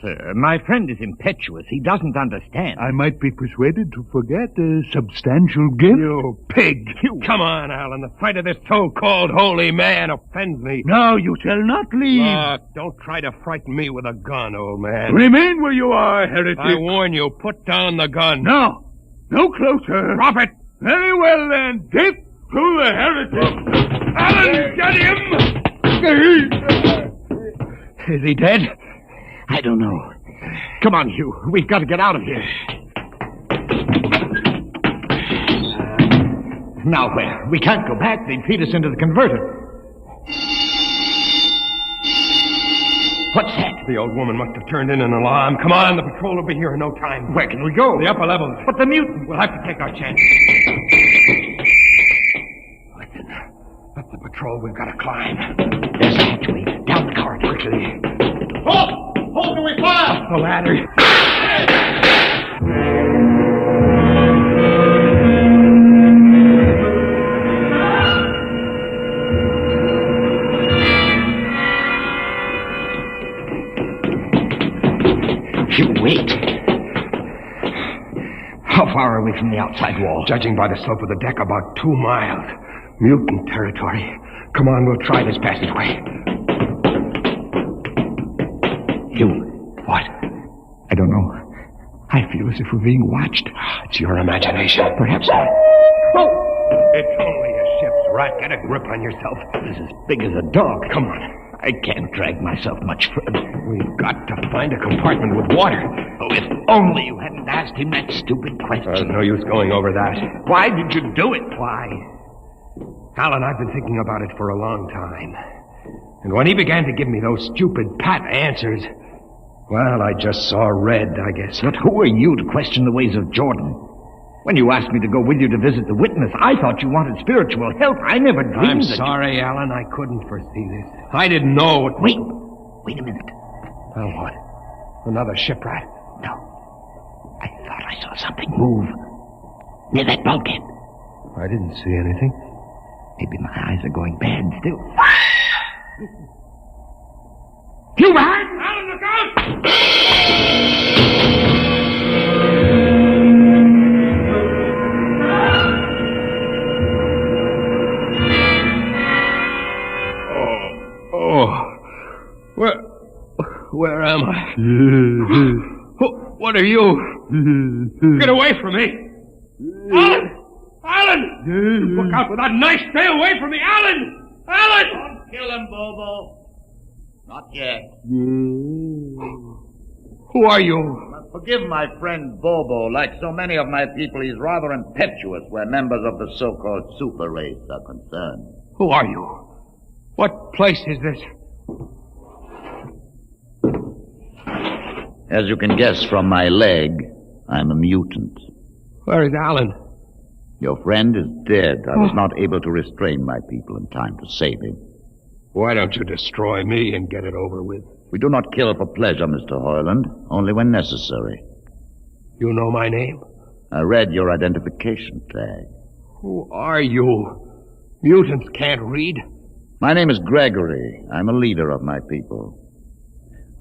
Sir, my friend is impetuous. He doesn't understand. I might be persuaded to forget a substantial gift. You pig. You. Come on, Alan. The sight of this so-called holy man offends me. No, you shall not leave. Look, don't try to frighten me with a gun, old man. Remain where you are, heretic. I warn you, put down the gun. No. No closer. Drop it. Very well, then. Death to the heretic. Alan, get him! Is he dead? I don't know. Come on, Hugh. We've got to get out of here. Now where? We can't go back. They'd feed us into the converter. What's that? The old woman must have turned in an alarm. Come on, the patrol will be here in no time. Where can we go? The upper levels. But the mutant. We'll have to take our chance. Listen, that's the patrol we've got to climb. There's a hatchway. Down the corridor. Quickly. Halt! Halt, do we fire? Up the ladder. Wait. How far are we from the outside wall? Judging by the slope of the deck, about 2 miles. Mutant territory. Come on, we'll try this passageway. Hugh. What? I don't know. I feel as if we're being watched. It's your imagination. Perhaps not. Oh! It's only a ship's rat. Get a grip on yourself. It's as big as a dog. Come on. I can't drag myself much further. We've got to find a compartment with water. Oh, if only you hadn't asked him that stupid question. There's no use going over that. Why did you do it? Why? Alan, I've been thinking about it for a long time. And when he began to give me those stupid pat answers, well, I just saw red, I guess. But who are you to question the ways of Jordan? When you asked me to go with you to visit the witness, I thought you wanted spiritual help. I never dreamed I'm sorry, Alan. I couldn't foresee this. I didn't know what... Wait a minute. Oh, what? Another shipwreck? No. I thought I saw something move near that bulkhead. I didn't see anything. Maybe my eyes are going bad still. You behind! Alan, look out! Where am I? What are you? Get away from me! Alan! Alan! Look out for that knife! Stay away from me, Alan! Alan! Don't kill him, Bobo. Not yet. Who are you? Forgive my friend Bobo. Like so many of my people, he's rather impetuous where members of the so-called super race are concerned. Who are you? What place is this? As you can guess from my leg, I'm a mutant. Where is Alan? Your friend is dead. I was not able to restrain my people in time to save him. Why don't you destroy me and get it over with? We do not kill for pleasure, Mr. Hoyland, only when necessary. You know my name? I read your identification tag. Who are you? Mutants can't read. My name is Gregory. I'm a leader of my people.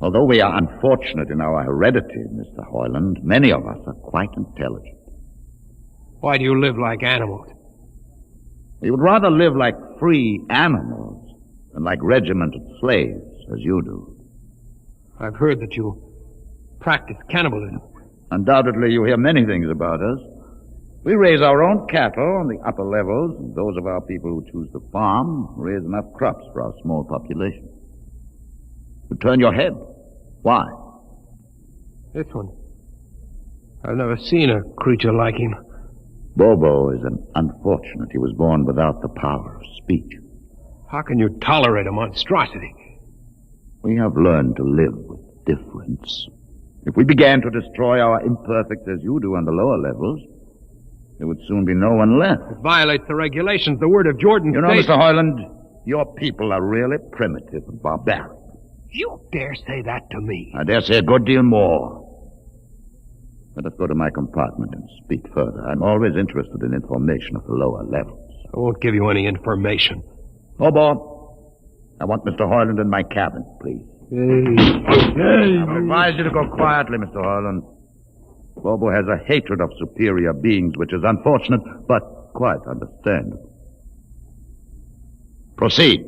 Although we are unfortunate in our heredity, Mr. Hoyland, many of us are quite intelligent. Why do you live like animals? We would rather live like free animals than like regimented slaves, as you do. I've heard that you practice cannibalism. Undoubtedly, you hear many things about us. We raise our own cattle on the upper levels, and those of our people who choose to farm raise enough crops for our small population. You turn your head. Why? This one. I've never seen a creature like him. Bobo is an unfortunate. He was born without the power of speech. How can you tolerate a monstrosity? We have learned to live with difference. If we began to destroy our imperfects as you do on the lower levels, there would soon be no one left. It violates the regulations. The word of Jordan You know, states... Mr. Hoyland, your people are really primitive and barbaric. You dare say that to me? I dare say a good deal more. Let us go to my compartment and speak further. I'm always interested in information of the lower levels. I won't give you any information. Bobo, I want Mr. Hoyland in my cabin, please. I advise you to go quietly, Mr. Hoyland. Bobo has a hatred of superior beings, which is unfortunate, but quite understandable. Proceed.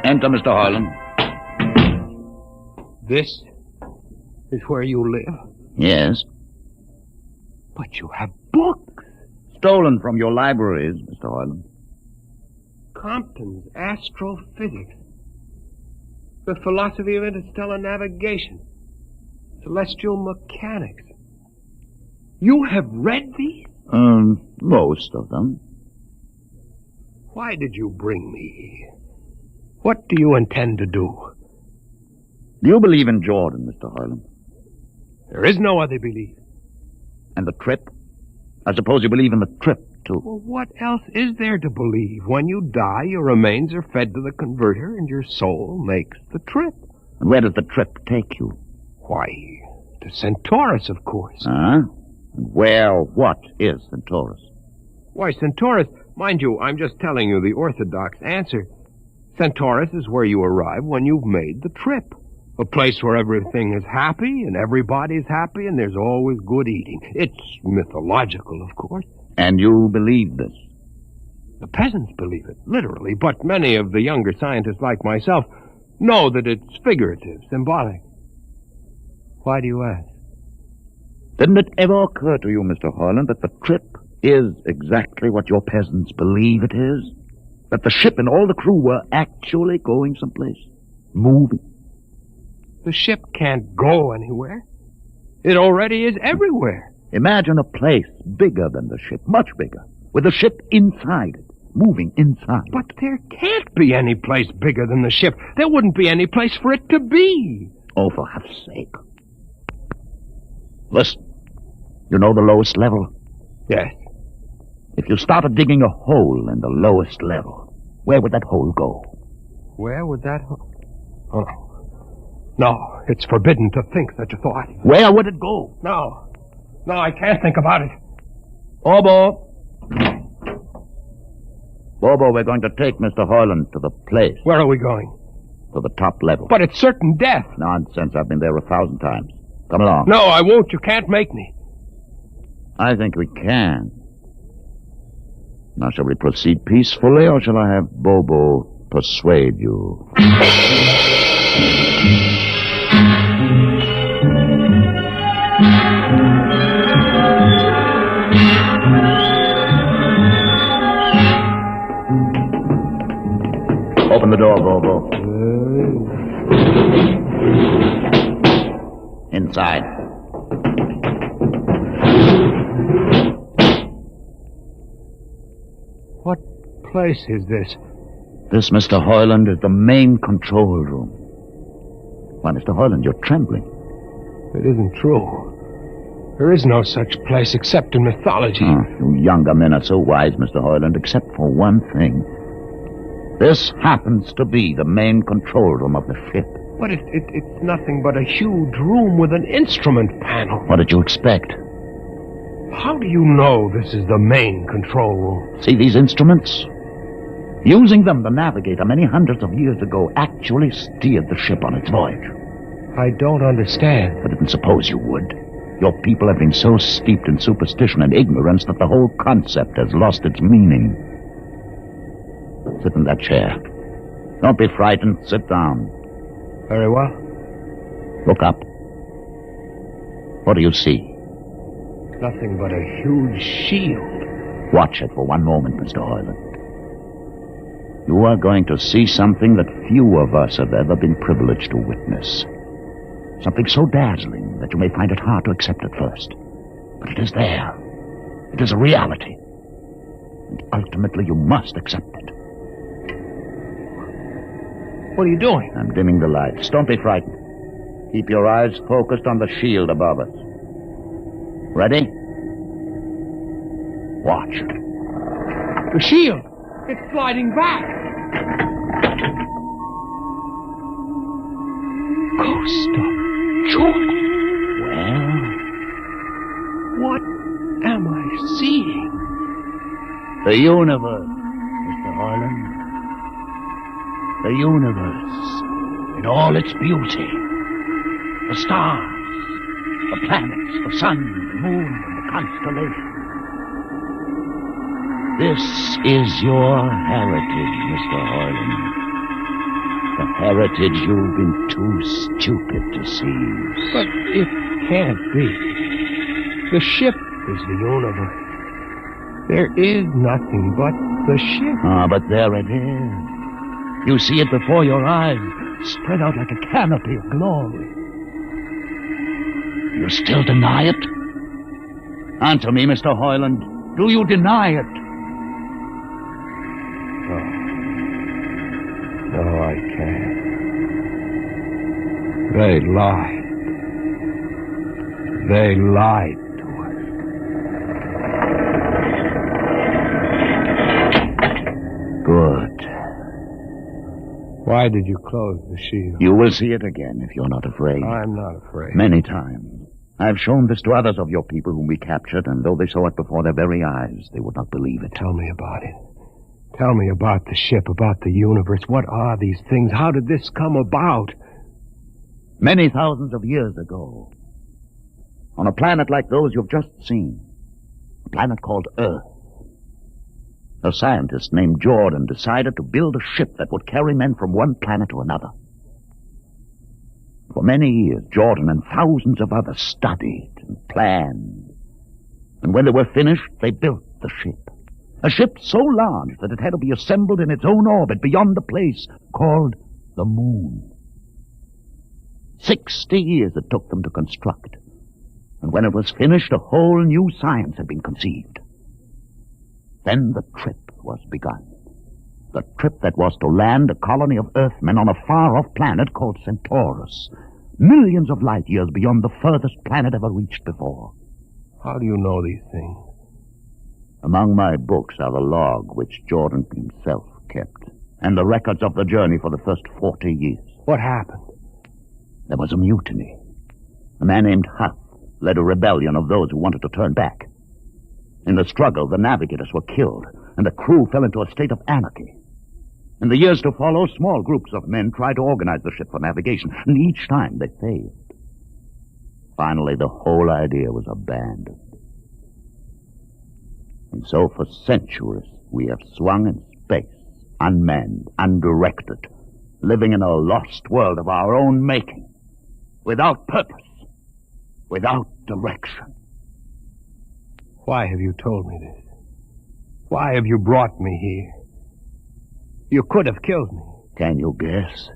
Enter, Mr. Hoyland. This is where you live? Yes. But you have books. Stolen from your libraries, Mr. Hoyland. Compton's Astrophysics. The Philosophy of Interstellar Navigation. Celestial Mechanics. You have read these? Most of them. Why did you bring me here? What do you intend to do? Do you believe in Jordan, Mr. Hoyland? There is no other belief. And the trip? I suppose you believe in the trip, too. Well, what else is there to believe? When you die, your remains are fed to the converter, and your soul makes the trip. And where does the trip take you? Why, to Centaurus, of course. Huh? What is Centaurus? Why, Centaurus, mind you, I'm just telling you the orthodox answer. Centaurus is where you arrive when you've made the trip. A place where everything is happy and everybody's happy and there's always good eating. It's mythological, of course. And you believe this? The peasants believe it, literally, but many of the younger scientists like myself know that it's figurative, symbolic. Why do you ask? Didn't it ever occur to you, Mr. Hoyland, that the trip is exactly what your peasants believe it is? That the ship and all the crew were actually going someplace? Moving? The ship can't go anywhere. It already is everywhere. Imagine a place bigger than the ship, much bigger, with the ship inside it, moving inside. But there can't be any place bigger than the ship. There wouldn't be any place for it to be. Oh, for heaven's sake. Listen, you know the lowest level? Yes. If you started digging a hole in the lowest level, where would that hole go? Where would that hole... Oh, no. No, it's forbidden to think such a thought. Where would it go? No. No, I can't think about it. Bobo. Bobo, we're going to take Mr. Hoyland to the place. Where are we going? To the top level. But it's certain death. Nonsense. I've been there 1,000 times. Come along. No, I won't. You can't make me. I think we can. Now, shall we proceed peacefully, or shall I have Bobo persuade you? Open the door, Bobo. Inside. What place is this? This, Mr. Hoyland, is the main control room. Why, Mr. Hoyland, you're trembling. It isn't true. There is no such place except in mythology. You younger men are so wise, Mr. Hoyland, except for one thing. This happens to be the main control room of the ship. But it's nothing but a huge room with an instrument panel. What did you expect? How do you know this is the main control room? See these instruments? Using them, the navigator, many hundreds of years ago, actually steered the ship on its voyage. I don't understand. I didn't suppose you would. Your people have been so steeped in superstition and ignorance that the whole concept has lost its meaning. Sit in that chair. Don't be frightened. Sit down. Very well. Look up. What do you see? Nothing but a huge shield. Watch it for one moment, Mr. Hoyland. You are going to see something that few of us have ever been privileged to witness. Something so dazzling that you may find it hard to accept at first. But it is there. It is a reality. And ultimately you must accept it. What are you doing? I'm dimming the lights. Don't be frightened. Keep your eyes focused on the shield above us. Ready? Watch. The shield! It's sliding back! Ghost of Jordan! Well? What am I seeing? The universe, Mr. Hoyland. The universe in all its beauty. The stars, the planets, the sun, the moon, and the constellations. This is your heritage, Mr. Hoyland. The heritage you've been too stupid to see. But if can't be. The ship is the universe. There is nothing but the ship. Ah, but there it is. You see it before your eyes, spread out like a canopy of glory. You still deny it? Answer me, Mr. Hoyland. Do you deny it? No, I can't. They lied. They lied to us. Good. Why did you close the shield? You will see it again if you're not afraid. I'm not afraid. Many times. I've shown this to others of your people whom we captured, and though they saw it before their very eyes, they would not believe it. Tell me about it. Tell me about the ship, about the universe. What are these things? How did this come about? Many thousands of years ago, on a planet like those you've just seen, a planet called Earth, a scientist named Jordan decided to build a ship that would carry men from one planet to another. For many years, Jordan and thousands of others studied and planned. And when they were finished, they built the ship. A ship so large that it had to be assembled in its own orbit beyond the place called the Moon. 60 years it took them to construct. And when it was finished, a whole new science had been conceived. Then the trip was begun. The trip that was to land a colony of Earthmen on a far-off planet called Centaurus, millions of light years beyond the furthest planet ever reached before. How do you know these things? Among my books are the log which Jordan himself kept, and the records of the journey for the first 40 years. What happened? There was a mutiny. A man named Huth led a rebellion of those who wanted to turn back. In the struggle, the navigators were killed, and the crew fell into a state of anarchy. In the years to follow, small groups of men tried to organize the ship for navigation, and each time they failed. Finally, the whole idea was abandoned. And so for centuries, we have swung in space, unmanned, undirected, living in a lost world of our own making, without purpose, without direction. Why have you told me this? Why have you brought me here? You could have killed me. Can you guess?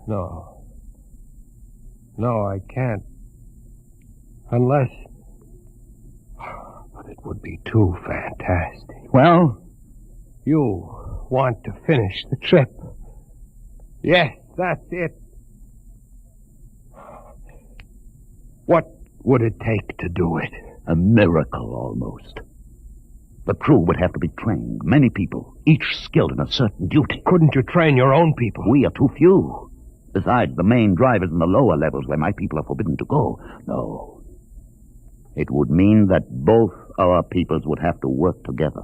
No. No, I can't. Unless... But it would be too fantastic. Well? You want to finish the trip. Yes, that's it. What would it take to do it? A miracle, almost. The crew would have to be trained. Many people, each skilled in a certain duty. Couldn't you train your own people? We are too few. Besides, the main drivers in the lower levels where my people are forbidden to go. No. It would mean that both our peoples would have to work together.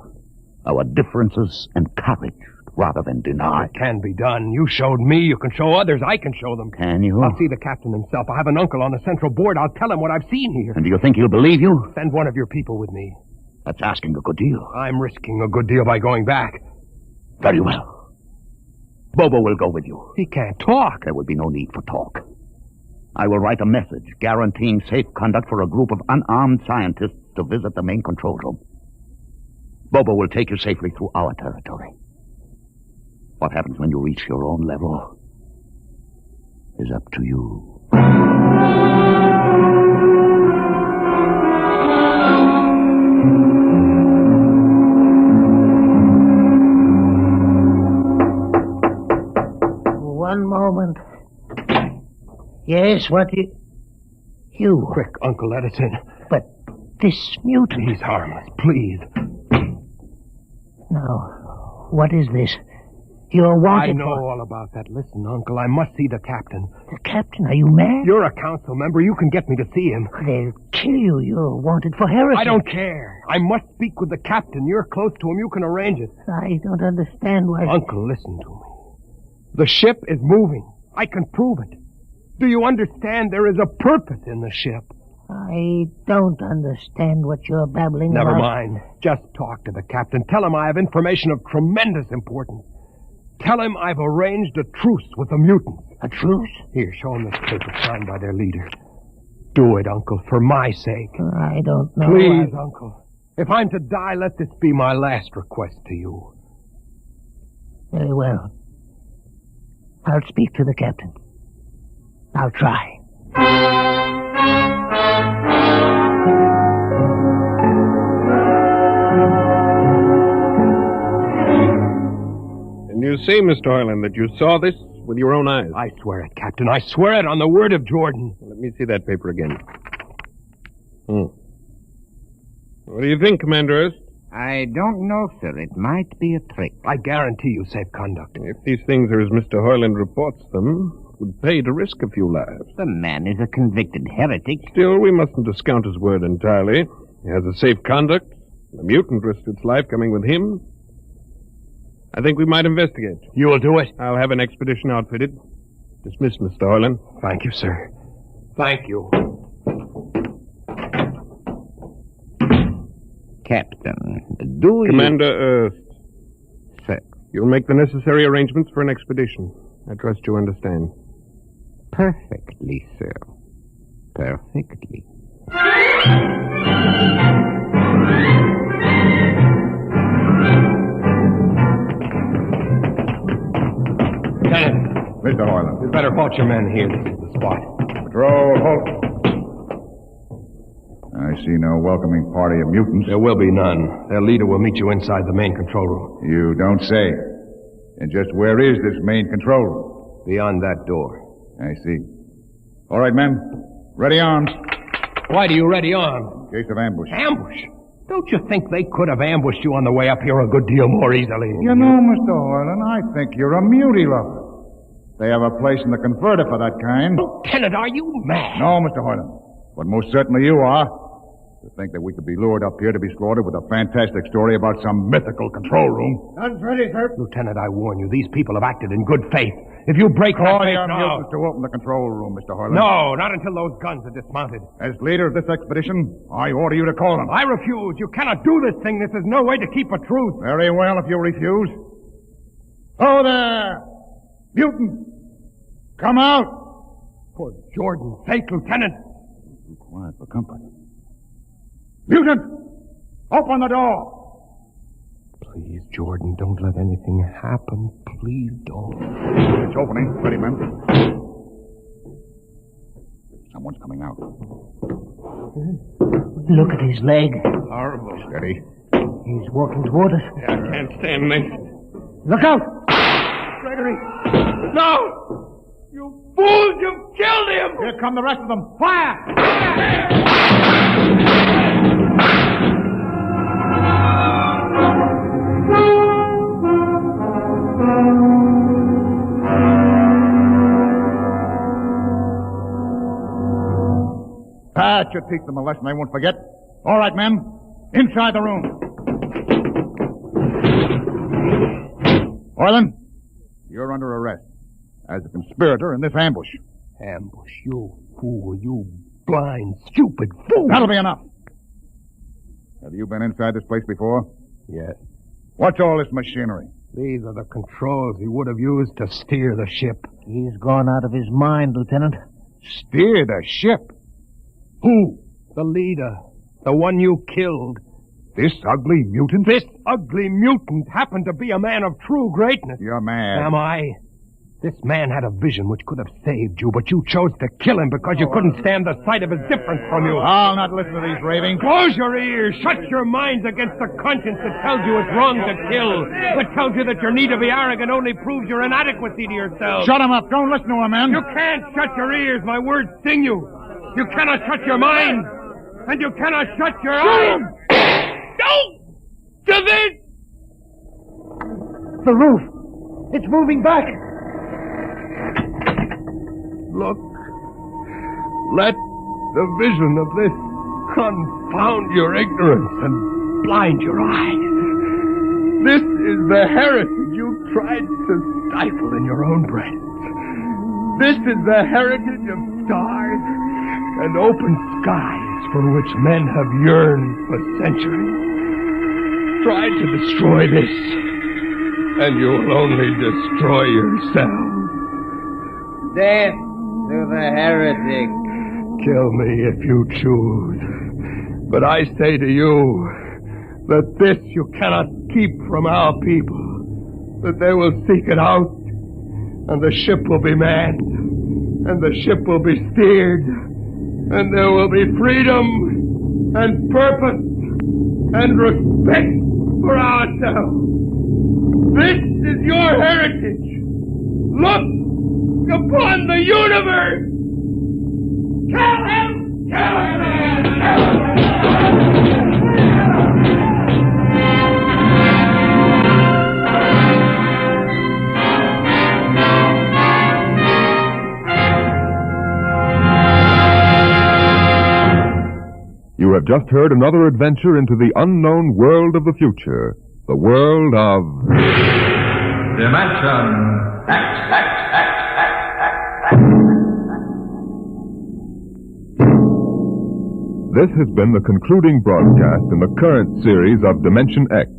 Our differences encouraged rather than denied. It can be done. You showed me. You can show others. I can show them. Can you? I'll see the captain himself. I have an uncle on the central board. I'll tell him what I've seen here. And do you think he'll believe you? Send one of your people with me. That's asking a good deal. I'm risking a good deal by going back. Very well. Bobo will go with you. He can't talk. There will be no need for talk. I will write a message guaranteeing safe conduct for a group of unarmed scientists to visit the main control room. Bobo will take you safely through our territory. What happens when you reach your own level is up to you. One moment. Yes, what you... Quick, Uncle Edison. But this mutant... He's harmless, please. Now, what is this? You're wanted I know all about that. Listen, Uncle, I must see the captain. The captain? Are you mad? You're a council member. You can get me to see him. They'll kill you. You're wanted for heresy. I don't care. I must speak with the captain. You're close to him. You can arrange it. I don't understand why... Uncle, listen to me. The ship is moving. I can prove it. Do you understand there is a purpose in the ship? I don't understand what you're babbling about. Never mind. Just talk to the captain. Tell him I have information of tremendous importance. Tell him I've arranged a truce with the mutants. A truce? Here, show him this paper signed by their leader. Do it, Uncle, for my sake. I don't know. Please, Uncle. If I'm to die, let this be my last request to you. Very well. I'll speak to the captain. I'll try. And you say, Mr. Hoyland, that you saw this with your own eyes? I swear it, Captain. I swear it on the word of Jordan. Let me see that paper again. What do you think, Commander Erst? I don't know, sir. It might be a trick. I guarantee you safe conduct. If these things are as Mr. Hoyland reports them, it would pay to risk a few lives. The man is a convicted heretic. Still, we mustn't discount his word entirely. He has a safe conduct. The mutant risked its life coming with him. I think we might investigate. You will do it? I'll have an expedition outfitted. Dismissed, Mr. Hoyland. Thank you, sir. Thank you. Captain, do you... Commander Erst. Sir. You'll make the necessary arrangements for an expedition. I trust you understand. Perfectly, sir. Perfectly. Lieutenant. Mr. Hoyland. You'd better halt your men here. This is the spot. Patrol, halt. I see no welcoming party of mutants. There will be none. Their leader will meet you inside the main control room. You don't say. And just where is this main control room? Beyond that door. I see. All right, men. Ready arms. Why do you ready arms? In case of ambush. Ambush? Don't you think they could have ambushed you on the way up here a good deal more easily? You know, Mr. Hoyland, I think you're a mutie lover. They have a place in the converter for that kind. Lieutenant, are you mad? No, Mr. Hoyland. But most certainly you are. To think that we could be lured up here to be slaughtered with a fantastic story about some mythical control room. Guns ready, sir. Lieutenant, I warn you, these people have acted in good faith. If you break that faith now... to open the control room, Mr. Hoyland. No, not until those guns are dismounted. As leader of this expedition, I order you to call them. I refuse. You cannot do this thing. This is no way to keep a truce. Very well, if you refuse. Oh, there! Mutant! Come out! For Jordan's sake, Lieutenant. Be quiet for company. Mutant! Open the door! Please, Jordan, don't let anything happen. Please don't. It's opening. Ready, men. Someone's coming out. Look at his leg. Horrible. Steady. He's walking toward us. I can't stand this. Look out! Gregory! No! You fools! You've killed him! Here come the rest of them. Fire! That should teach them a lesson they won't forget. All right, men. Inside the room. Hoyland, you're under arrest as a conspirator in this ambush. Ambush, you fool, you blind, stupid fool! That'll be enough. Have you been inside this place before? Yes. What's all this machinery? These are the controls he would have used to steer the ship. He's gone out of his mind, Lieutenant. Steer the ship? Who? The leader. The one you killed. This ugly mutant? This ugly mutant happened to be a man of true greatness. You're mad. Am I? This man had a vision which could have saved you, but you chose to kill him because you couldn't stand the sight of his difference from you. I'll not listen to these ravings. Close your ears. Shut your minds against the conscience that tells you it's wrong to kill. That tells you that your need to be arrogant only proves your inadequacy to yourself. Shut him up. Don't listen to him, man. You can't shut your ears. My words sting you. You cannot shut your mind. And you cannot shut your eyes. Don't do this! The roof. It's moving back. Look. Let the vision of this confound your ignorance and blind your eyes. This is the heritage you tried to stifle in your own breast. This is the heritage of stars and open skies for which men have yearned for centuries. Try to destroy this, and you will only destroy yourself. Death to the heretic. Kill me if you choose. But I say to you that this you cannot keep from our people. That they will seek it out, and the ship will be manned, and the ship will be steered, and there will be freedom and purpose and respect for ourselves. This is your heritage. Look upon the universe. Kill him! Kill him! Kill him! You have just heard another adventure into the unknown world of the future. The world of... Dimension X. This has been the concluding broadcast in the current series of Dimension X.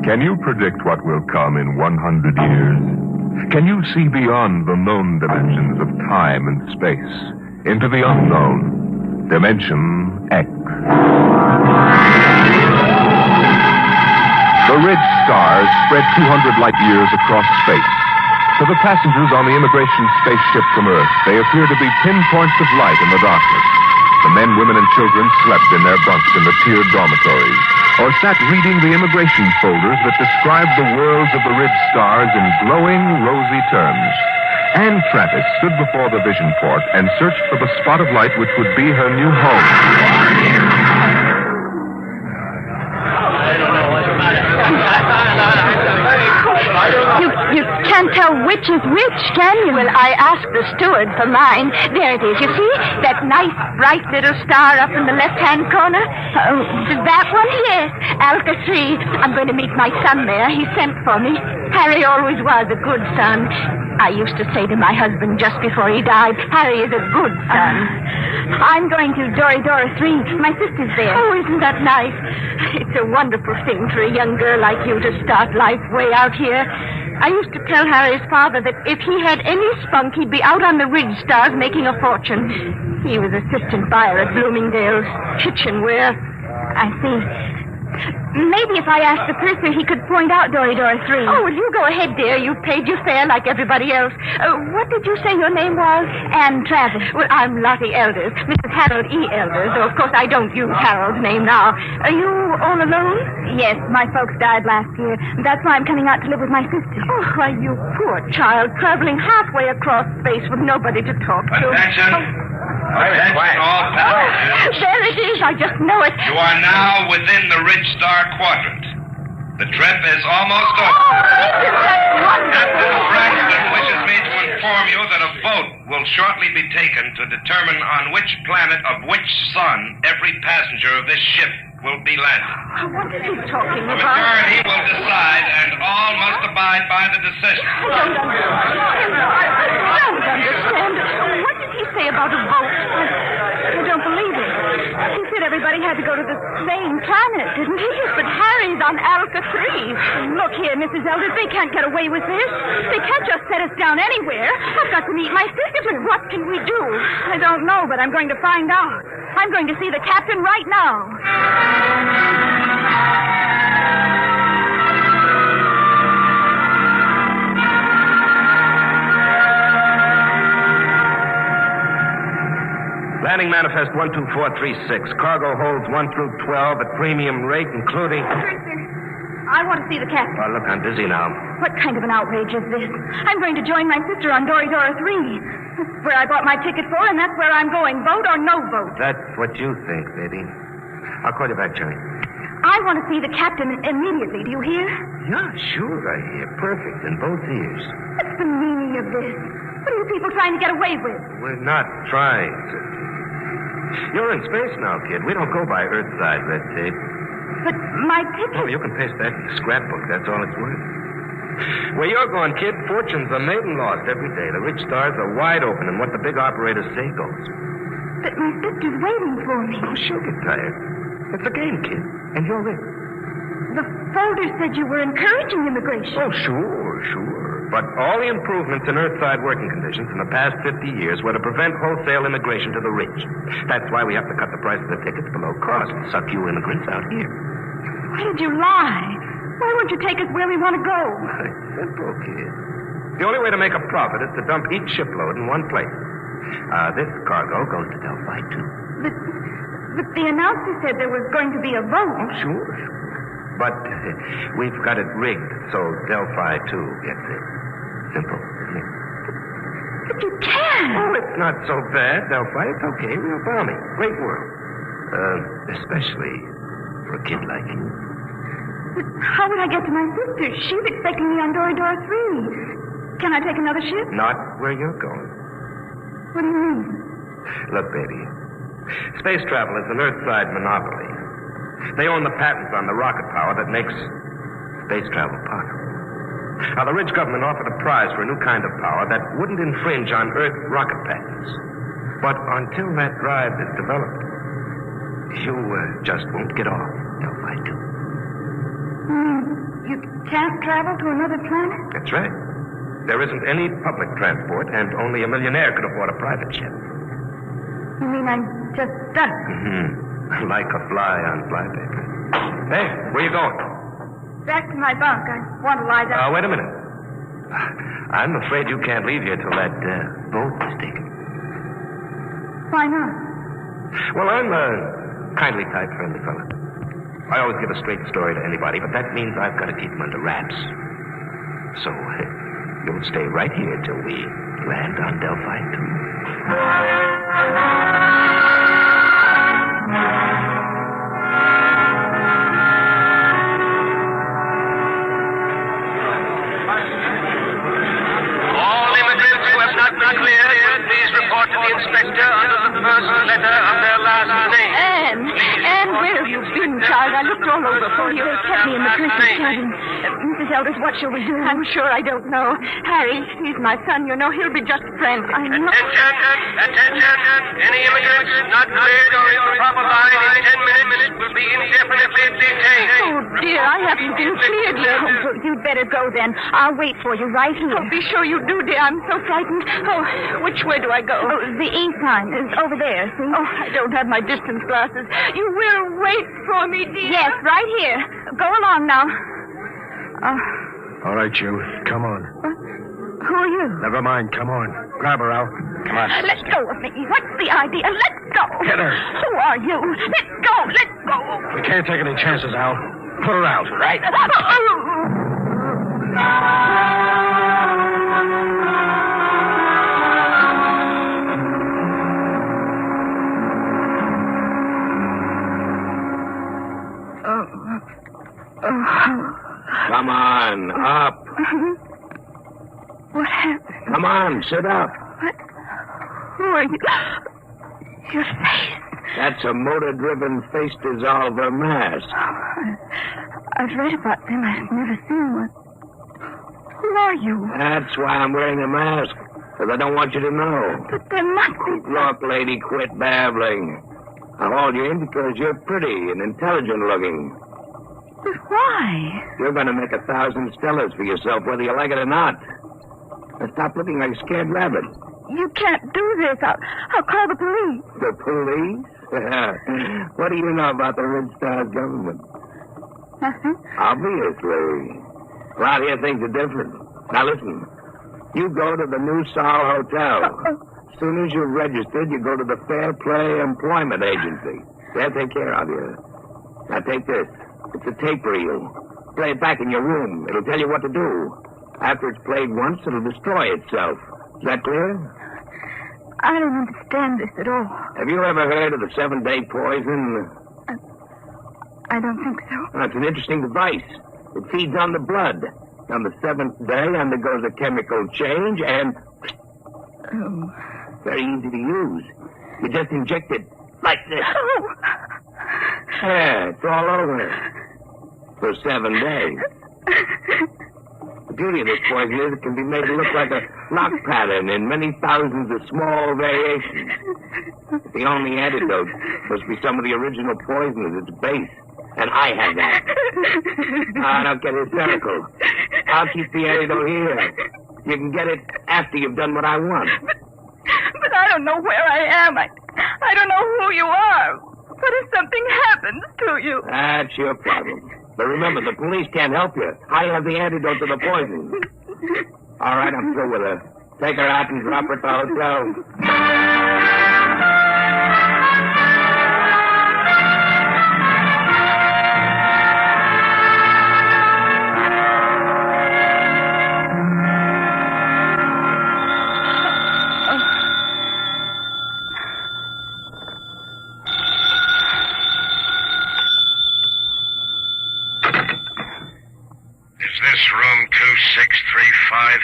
Can you predict what will come in 100 years? Can you see beyond the known dimensions of time and space into the unknown, Dimension X? The ridge stars spread 200 light years across space. To the passengers on the immigration spaceship from Earth, they appear to be pinpoints of light in the darkness. The men, women, and children slept in their bunks in the tiered dormitories, or sat reading the immigration folders that described the worlds of the ridge stars in glowing, rosy terms. Anne Travis stood before the vision port and searched for the spot of light which would be her new home. You can't tell which is which, can you? Well, I asked the steward for mine. There it is, you see? That nice, bright little star up in the left-hand corner. That one? Yes, Alka 3. I'm going to meet my son there. He sent for me. Harry always was a good son. I used to say to my husband just before he died, Harry is a good son. I'm going to Dora 3. My sister's there. Oh, isn't that nice? It's a wonderful thing for a young girl like you to start life way out here. I used to tell Harry's father that if he had any spunk, he'd be out on the ridge stars making a fortune. He was assistant buyer at Bloomingdale's kitchenware. I see. Maybe if I asked the purser, he could point out Dora 3. Oh, well, you go ahead, dear. You paid your fare like everybody else. What did you say your name was? Anne Travis. Well, I'm Lottie Elders, Mrs. Harold E. Elders, though, of course, I don't use Harold's name now. Are you all alone? Yes, my folks died last year. That's why I'm coming out to live with my sister. Oh, why, you poor child, traveling halfway across space with nobody to talk to. Attention. Attention, all passengers. There it is. I just know it. You are now within the Ridge Star Quadrant. The trip is almost over. Captain Braxton wishes me to inform you that a vote will shortly be taken to determine on which planet of which sun every passenger of this ship will be landed. What is he talking The about? majority will decide, and all must abide by the decision. I don't understand. What did he say about a vote? I don't believe it. He said everybody had to go to the same planet, didn't he? But Harry's on Alka 3. Look here, Mrs. Elders, they can't get away with this. They can't just set us down anywhere. I've got to meet my sister, but what can we do? I don't know, but I'm going to find out. I'm going to see the captain right now. Landing manifest 12436. Cargo holds 1 through 12 at premium rate, including... I want to see the captain. Oh, look, I'm busy now. What kind of an outrage is this? I'm going to join my sister on Dora 3. That's where I bought my ticket for, and that's where I'm going. Vote or no vote? That's what you think, baby. I'll call you back, Jerry. I want to see the captain immediately. Do you hear? Yeah, sure, I hear. Perfect, in both ears. What's the meaning of this? What are you people trying to get away with? We're not trying to. You're in space now, kid. We don't go by Earth-side red tape. But my ticket... Oh, you can paste that in the scrapbook. That's all it's worth. Where you're going, kid, fortunes are made and lost every day. The rich stars are wide open, and what the big operators say goes. But my sister's waiting for me. Oh, she'll get tired. It's a game, kid. And you're in. The folder said you were encouraging immigration. Oh, sure. But all the improvements in Earthside working conditions in the past 50 years were to prevent wholesale immigration to the rich. That's why we have to cut the price of the tickets below cost to suck you immigrants out here. Why did you lie? Why won't you take us where we want to go? Simple, kid. The only way to make a profit is to dump each shipload in one place. This cargo goes to Delphi, too. But the announcer said there was going to be a vote. Oh, sure. But we've got it rigged so Delphi, too, gets it. Simple, isn't it? But you can't. Oh, it's not so bad, Delphi. It's okay. Real balmy. Great world. Especially for a kid like you. But how would I get to my sister? She's expecting me on Doradora 3. Can I take another ship? Not where you're going. What do you mean? Look, baby. Space travel is an Earthside monopoly. They own the patents on the rocket power that makes space travel possible. Now, the rich government offered a prize for a new kind of power that wouldn't infringe on Earth rocket patents. But until that drive is developed, you just won't get off, Delphi 2. You can't travel to another planet? That's right. There isn't any public transport, and only a millionaire could afford a private jet. You mean I'm just stuck? Mm-hmm. Like a fly on flypaper. Hey, where you going? Back to my bunk. I want to lie down. Wait a minute. I'm afraid you can't leave here till that boat is taken. Why not? Well, I'm a kindly type, friendly fella. I always give a straight story to anybody, but that means I've got to keep them under wraps. So, you'll stay right here till we land on Delphi 2. Please report to the inspector under the first letter of their last name. Anne, where have you been, child? I looked all over for you. They kept me in the Christmas cabin. Mrs. Elders, what shall we do? I'm sure I don't know. Harry, he's my son. You know, he'll be just frantic. Attention! Any immigrants not cleared or in the proper line in 10 minutes will be indefinitely detained. Oh, dear, I haven't been cleared yet. Oh, you'd better go then. I'll wait for you right here. Oh, be sure you do, dear. I'm so frightened. Oh, which way do I go? Oh, the ink sign is over there, see? Oh, I don't have my distance glasses. You will wait for me, dear? Yes, right here. Go along now. All right, you. Come on. Who are you? Never mind. Come on. Grab her, Al. Come on. Let go of me. What's the idea? Let go. Get her. Who are you? Let go. Let go. We can't take any chances, Al. Put her out, right? Come on, up. What happened? Come on, sit up. What? Who are you? Your face. That's a motor-driven face dissolver mask. I've read about them. I've never seen one. Who are you? That's why I'm wearing a mask, because I don't want you to know. But there must be... Look, lady, quit babbling. I hauled you in because you're pretty and intelligent-looking. But why? You're going to make 1,000 stellars for yourself, whether you like it or not. Now stop looking like a scared rabbit. You can't do this. I'll call the police. The police? What do you know about the Red Star's government? Nothing. Obviously. Around here, things are different. Now, listen. You go to the New Sol Hotel. As soon as you're registered, you go to the Fair Play Employment Agency. They'll take care of you. Now, take this. It's a tape reel. Play it back in your room. It'll tell you what to do. After it's played once, it'll destroy itself. Is that clear? I don't understand this at all. Have you ever heard of the 7-day poison? I don't think so. Well, it's an interesting device. It feeds on the blood. On the 7th day, undergoes a chemical change, and... Oh. Very easy to use. You just inject it like this. Oh. Yeah, it's all over. For 7 days. The beauty of this poison is it can be made to look like a clock pattern in many thousands of small variations. The only antidote must be some of the original poison at its base. And I have that. Don't get hysterical. I'll keep the antidote here. You can get it after you've done what I want. But I don't know where I am. I don't know who you are. What if something happens to you? That's your problem. But remember, the police can't help you. I have the antidote to the poison. All right, I'm through with her. Take her out and drop her at the hotel. Room 2635?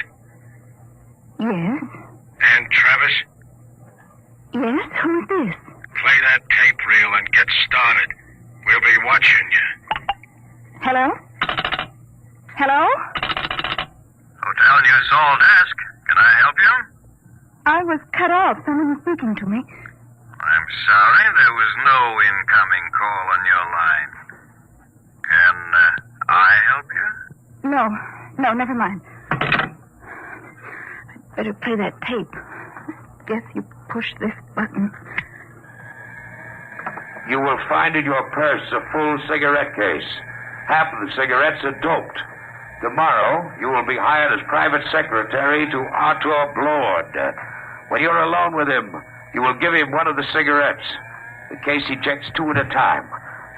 Yes? And Travis? Yes? Who is this? Play that tape reel and get started. We'll be watching you. Hello? Hello? Hotel News Hall desk. Can I help you? I was cut off. Someone was speaking to me. I'm sorry, there was no incoming call on your line. Can I help you? No, never mind. I'd better play that tape. Guess you push this button. You will find in your purse a full cigarette case. Half of the cigarettes are doped. Tomorrow, you will be hired as private secretary to Arthur Blord. When you're alone with him, you will give him one of the cigarettes. The case ejects two at a time.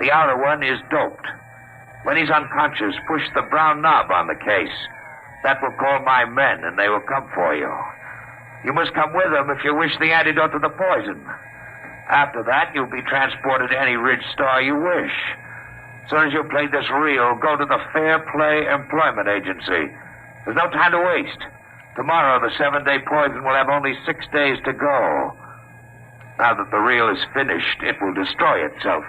The outer one is doped. When he's unconscious, push the brown knob on the case. That will call my men, and they will come for you. You must come with them if you wish the antidote to the poison. After that, you'll be transported to any Ridge Star you wish. As soon as you've played this reel, go to the Fair Play Employment Agency. There's no time to waste. Tomorrow, the 7-day poison will have only 6 days to go. Now that the reel is finished, it will destroy itself.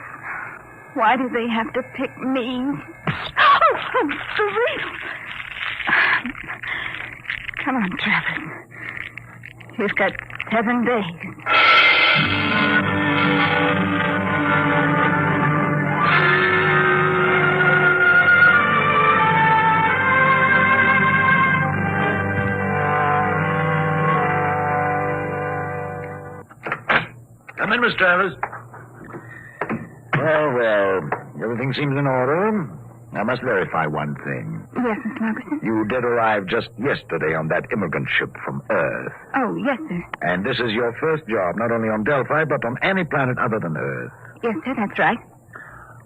Why do they have to pick me? Oh, the reel! Come on, Travis. You've got 7 days. Come in, Miss Travers. Well, everything seems in order. I must verify one thing. Yes, Mr. Markerson? You did arrive just yesterday on that immigrant ship from Earth. Oh, yes, sir. And this is your first job, not only on Delphi, but on any planet other than Earth. Yes, sir, that's right.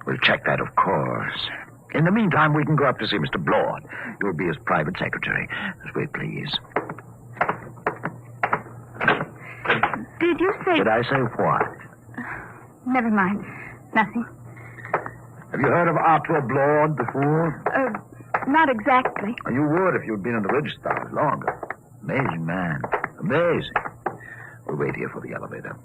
We'll check that, of course. In the meantime, we can go up to see Mr. Blord. You'll be his private secretary. Just wait, please. Did you say... Did I say what? Never mind. Nothing. Have you heard of Arthur Blord before? Not exactly. You would if you'd been in the Ridge Stars longer. Amazing man. Amazing. We'll wait here for the elevator.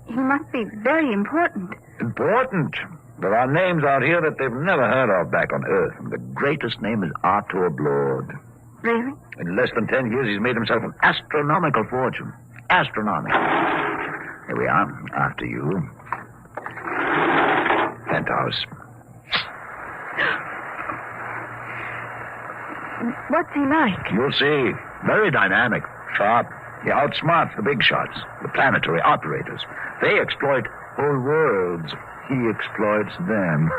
He must be very important. Important? There are names out here that they've never heard of back on Earth, and the greatest name is Arthur Blord. Really? In less than 10 years, he's made himself an astronomical fortune. Astronomical. Here we are. After you. Penthouse. What's he like? You'll see. Very dynamic. Sharp. He outsmarts the big shots, the planetary operators. They exploit whole worlds. He exploits them.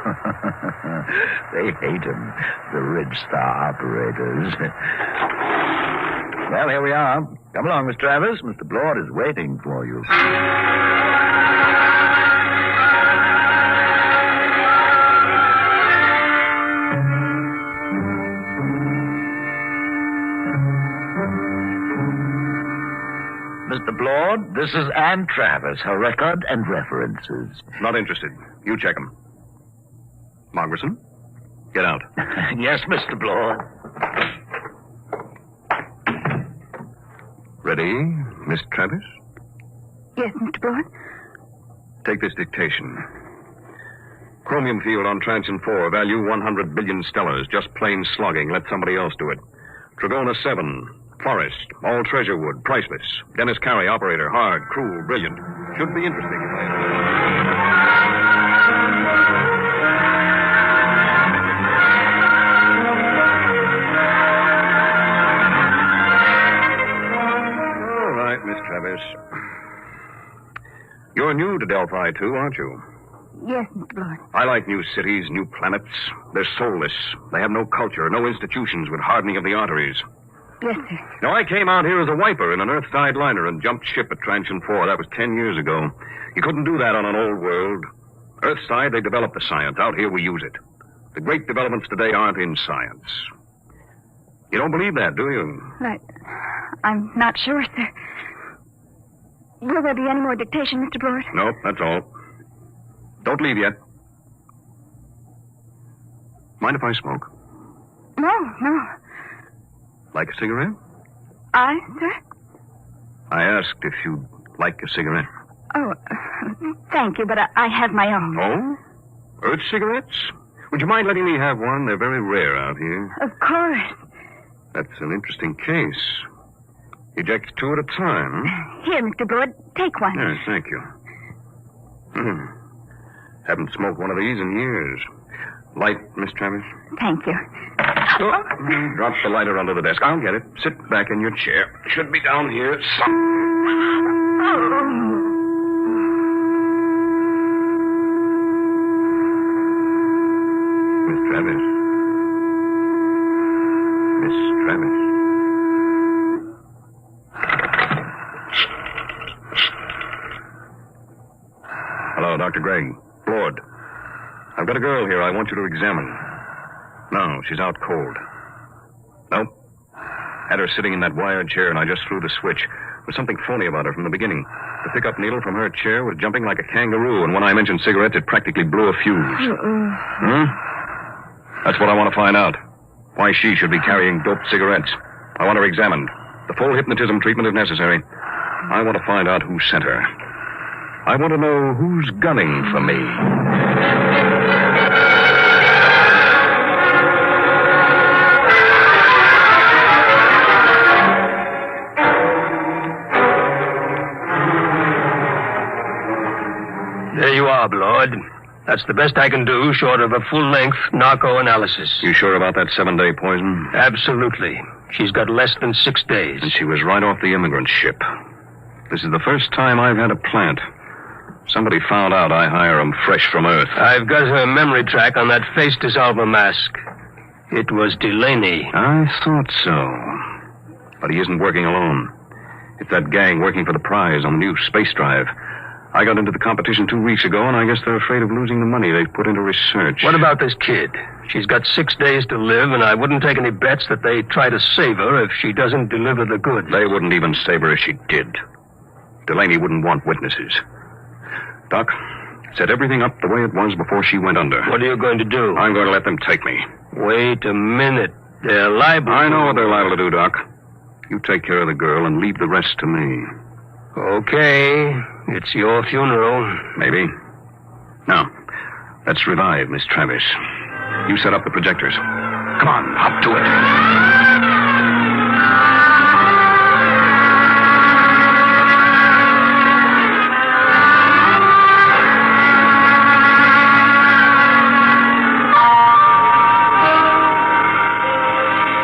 They hate him, the Ridge Star operators. Well, here we are. Come along, Miss Travers. Mr. Blord is waiting for you. Mr. Blord, this is Ann Travers, her record and references. Not interested. You check them. Margerson, get out. Yes, Mr. Blord. Ready, Miss Travis? Yes, Mr. Blord. Take this dictation. Chromium field on Transition 4, value 100 billion stellars. Just plain slogging. Let somebody else do it. Trigona 7, Forest, all treasure wood, priceless. Dennis Carey, operator, hard, cruel, brilliant. Should be interesting. All right, Miss Travis. You're new to Delphi, too, aren't you? Yes, Mr. Blord. I like new cities, new planets. They're soulless. They have no culture, no institutions with hardening of the arteries. Yes, sir. Now, I came out here as a wiper in an Earth-side liner and jumped ship at Transition 4. That was 10 years ago. You couldn't do that on an old world. Earthside, they developed the science. Out here, we use it. The great developments today aren't in science. You don't believe that, do you? I'm not sure, sir. Will there be any more dictation, Mr. Blord? Nope, that's all. Don't leave yet. Mind if I smoke? No. Like a cigarette? Sir? I asked if you'd like a cigarette. Oh, thank you, but I have my own. Oh? Earth cigarettes? Would you mind letting me have one? They're very rare out here. Of course. That's an interesting case. Eject two at a time. Here, Mr. Blord, take one. Yes, thank you. Haven't smoked one of these in years. Light, Miss Travis? Thank you. Drop the lighter under the desk. I'll get it. Sit back in your chair. Should be down here. Miss Travis. Miss Travis. Hello, Dr. Gregg. Lord. I've got a girl here I want you to examine. No, she's out cold. Nope. Had her sitting in that wired chair, and I just threw the switch. There was something phony about her from the beginning. The pickup needle from her chair was jumping like a kangaroo, and when I mentioned cigarettes, it practically blew a fuse. That's what I want to find out. Why she should be carrying doped cigarettes. I want her examined. The full hypnotism treatment if necessary. I want to find out who sent her. I want to know who's gunning for me. There you are, Blord. That's the best I can do, short of a full-length narco analysis. You sure about that 7-day poison? Absolutely. She's got less than 6 days. And she was right off the immigrant ship. This is the first time I've had a plant. Somebody found out I hire 'em fresh from Earth. I've got her memory track on that face dissolver mask. It was Delaney. I thought so. But he isn't working alone. It's that gang working for the prize on the new space drive. I got into the competition 2 weeks ago, and I guess they're afraid of losing the money they've put into research. What about this kid? She's got 6 days to live, and I wouldn't take any bets that they try to save her if she doesn't deliver the goods. They wouldn't even save her if she did. Delaney wouldn't want witnesses. Doc, set everything up the way it was before she went under. What are you going to do? I'm going to let them take me. Wait a minute. They're liable. I know what they're liable to do, Doc. You take care of the girl and leave the rest to me. Okay. It's your funeral. Maybe. Now, let's revive Miss Travis. You set up the projectors. Come on, hop to it.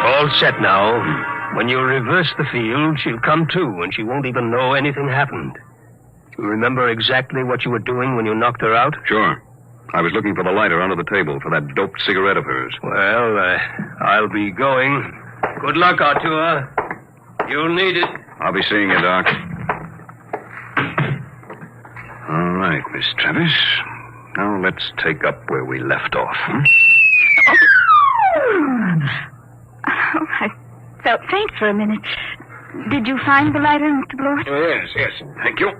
All set now. When you reverse the field, she'll come to, and she won't even know anything happened. You remember exactly what you were doing when you knocked her out? Sure. I was looking for the lighter under the table for that doped cigarette of hers. Well, I'll be going. Good luck, Artur. You'll need it. I'll be seeing you, Doc. All right, Miss Travis. Now let's take up where we left off. Oh, I felt faint for a minute. Did you find the lighter, Mr. Blord? Yes. Thank you.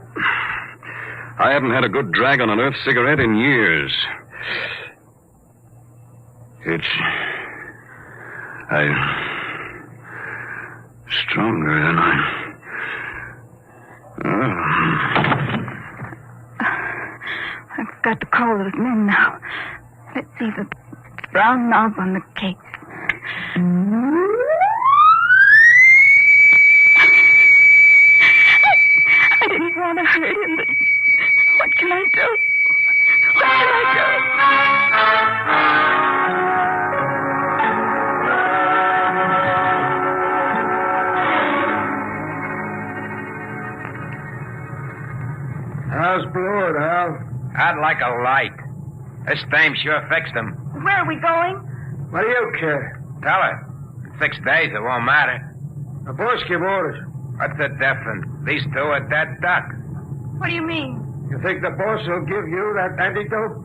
I haven't had a good drag on an Earth cigarette in years. It's... stronger than I've got to call those men now. Let's see the brown knob on the case. want to hurt him, but what can I do? What can I do? How's Blord, Hal? I'd like a light. This dame sure fixed him. Where are we going? What do you care? Tell her. In 6 days, it won't matter. The boss give orders. What's the difference? These two are dead ducks. What do you mean? You think the boss will give you that antidote?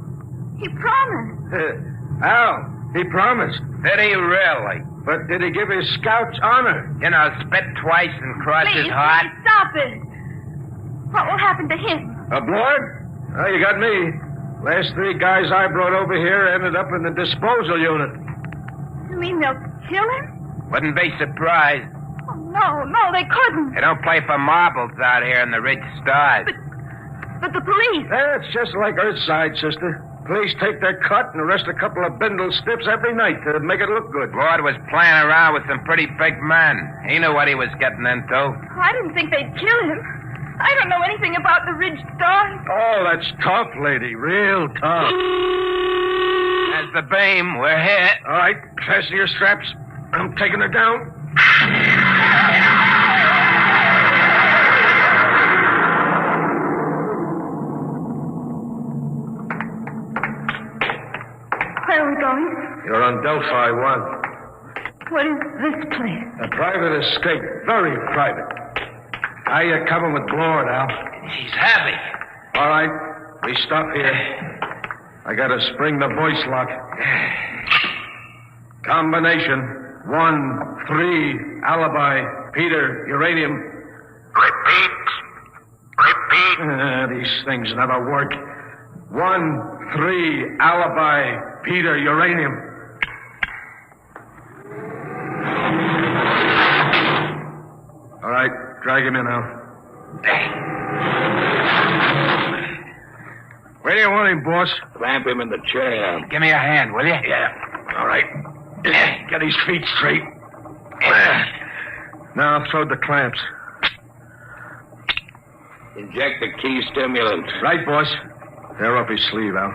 He promised. Hal, he promised. Did he really? But did he give his scouts honor? You know, spit twice and cross his heart. Please, stop it. What will happen to him? Blord? Oh, you got me. Last 3 guys I brought over here ended up in the disposal unit. You mean they'll kill him? Wouldn't be surprised. Oh, no, they couldn't. They don't play for marbles out here in the Ridge Stars. But the police... It's just like Earthside, sister. Police take their cut and arrest a couple of bindle stiffs every night to make it look good. Blord was playing around with some pretty big men. He knew what he was getting into. I didn't think they'd kill him. I don't know anything about the Ridge Stars. Oh, that's tough, lady. Real tough. That's the beam. We're hit. All right, fasten your straps. I'm taking her down. Where are we going? You're on Delphi 1. What is this place? A private escape. Very private. How you coming with Blord, Al? He's heavy. All right. We stop here. I gotta spring the voice lock. Combination 1, 3, alibi, Peter, uranium. Repeat. These things never work. 1, 3, alibi, Peter, uranium. All right, drag him in now. Where do you want him, boss? Clamp him in the chair. Give me a hand, will you? Yeah. All right. Get his feet straight. Now throw the clamps. Inject the key stimulant. Right, boss. They're up his sleeve, Al.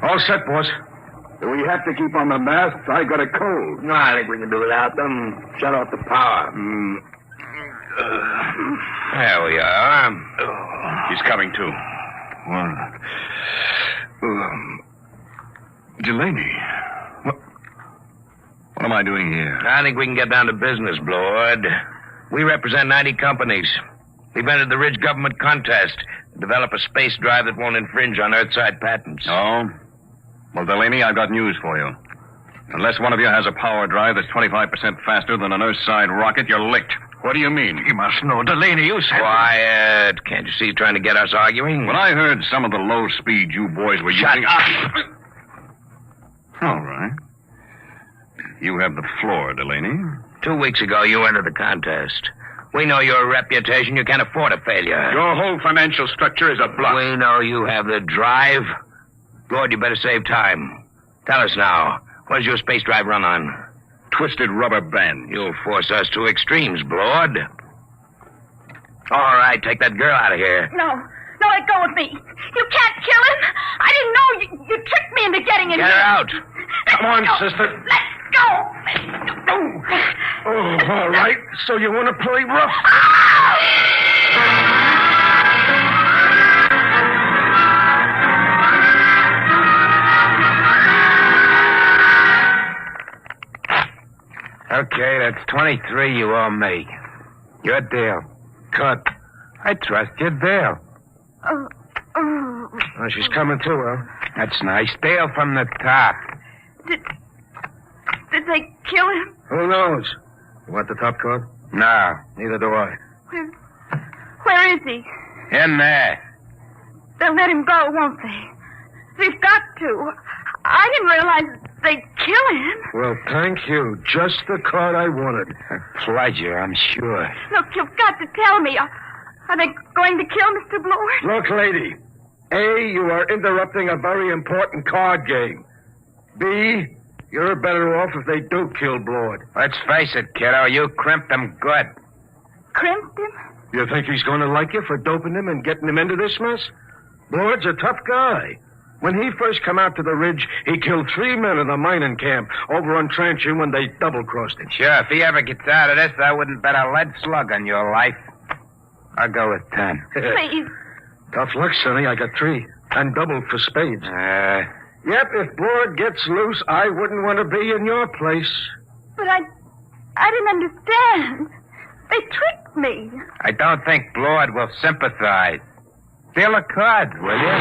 All set, boss. Do we have to keep on the masks? I got a cold. No, I think we can do without them. Shut off the power. There we are. He's coming to. Delaney. What am I doing here? I think we can get down to business, Blord. We represent 90 companies. We've entered the Ridge government contest to develop a space drive that won't infringe on Earthside patents. Oh? Well, Delaney, I've got news for you. Unless one of you has a power drive that's 25% faster than an Earthside rocket, you're licked. What do you mean? You must know, Delaney, you said... Quiet. Can't you see he's trying to get us arguing? When I heard some of the low speed you boys were using... Shut up! All right. You have the floor, Delaney. 2 weeks ago, you entered the contest. We know your reputation. You can't afford a failure. Your whole financial structure is a bluff. We know you have the drive. Lord, you better save time. Tell us now. What does your space drive run on? Twisted rubber band. You'll force us to extremes, Blord. All right, take that girl out of here. No, let go of me. You can't kill him. I didn't know. You tricked me into getting in Get here. her out. Come on, sister. Let's go. Oh, all right. So you want to play rough? Okay, that's 23 you owe me. Your deal. Cut. I trust your deal. Oh, she's coming too, huh? That's nice. Deal from the top. Did they kill him? Who knows? You want the top card? No, neither do I. Where is he? In there. They'll let him go, won't they? They've got to. I didn't realize they'd kill him. Well, thank you. Just the card I wanted. A pleasure, I'm sure. Look, you've got to tell me. Are they going to kill Mr. Blord? Look, lady. A, you are interrupting a very important card game. B, you're better off if they do kill Blord. Let's face it, kiddo. You crimped them good. crimped him? You think he's going to like you for doping him and getting him into this mess? Lord's a tough guy. When he first come out to the ridge, he killed 3 men in the mining camp over on Trancher when they double-crossed him. Sure, if he ever gets out of this, I wouldn't bet a lead slug on your life. I'll go with 10. Please. Tough luck, Sonny. I got 3. And double for spades. Yep, if Blord gets loose, I wouldn't want to be in your place. But I didn't understand. They tricked me. I don't think Blord will sympathize. Deal a card, will you?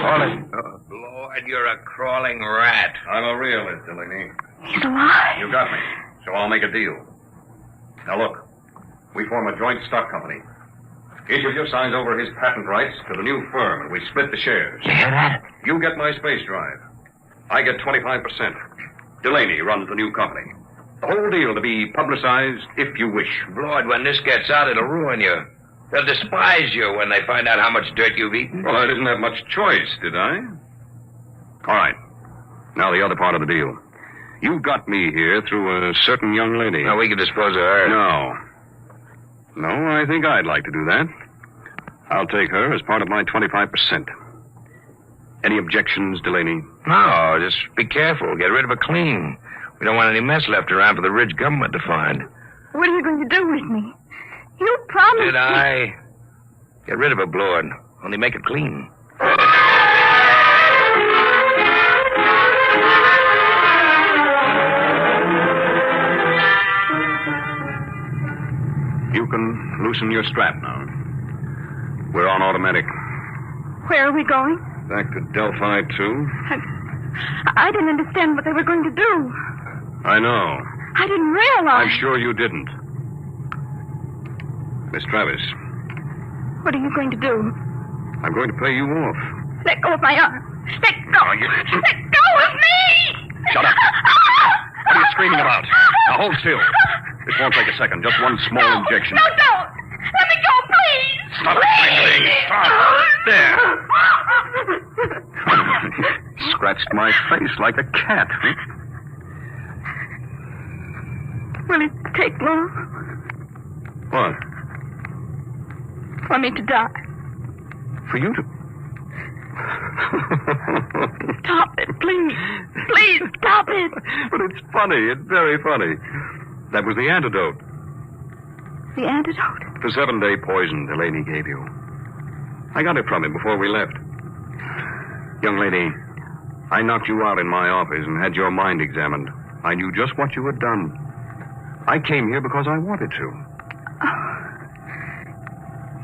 Hold it. Blord, you're a crawling rat. I'm a realist, Delaney. He's alive. You got me. So I'll make a deal. Now look, we form a joint stock company. Each of you signs over his patent rights to the new firm, and we split the shares. You hear that? You get my space drive. I get 25%. Delaney runs the new company. The whole deal to be publicized if you wish. Lord, when this gets out, it'll ruin you. They'll despise you when they find out how much dirt you've eaten. Well, I didn't have much choice, did I? All right. Now the other part of the deal. You got me here through a certain young lady. Now, we can dispose of her. No, I think I'd like to do that. I'll take her as part of my 25%. Any objections, Delaney? No, just be careful. Get rid of her clean. We don't want any mess left around for the Ridge government to find. What are you going to do with me? You promised Did I? Get rid of her, Blord. Only make it clean. You can loosen your strap now. We're on automatic. Where are we going? Back to Delphi 2. I didn't understand what they were going to do. I know. I didn't realize. I'm sure you didn't. Miss Travis. What are you going to do? I'm going to pay you off. Let go of my arm. Let go. Let go of me! Shut up. What are you screaming about? Now hold still. This won't take a second. Just one small injection. No, don't. Let me go, please. Stop screaming. Stop. There. Scratched my face like a cat. Will it take long? What? For me to die. For you to... Stop it, please. Please, stop it. But it's funny. It's very funny. That was the antidote. The antidote? The 7-day poison Delaney gave you. I got it from him before we left. Young lady, I knocked you out in my office and had your mind examined. I knew just what you had done. I came here because I wanted to.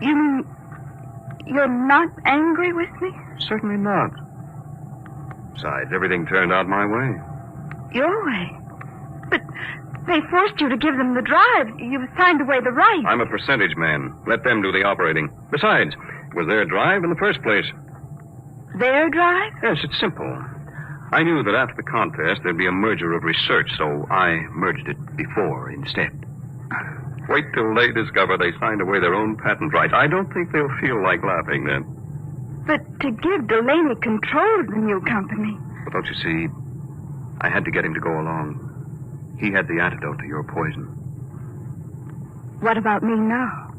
You mean you're not angry with me? Certainly not. Besides, everything turned out my way. Your way? But they forced you to give them the drive. You signed away the right. I'm a percentage man. Let them do the operating. Besides, it was their drive in the first place. Their drive? Yes, it's simple. I knew that after the contest there'd be a merger of research, so I merged it before instead. Wait till they discover they signed away their own patent rights. I don't think they'll feel like laughing then. But to give Delaney control of the new company. But don't you see, I had to get him to go along. He had the antidote to your poison. What about me now?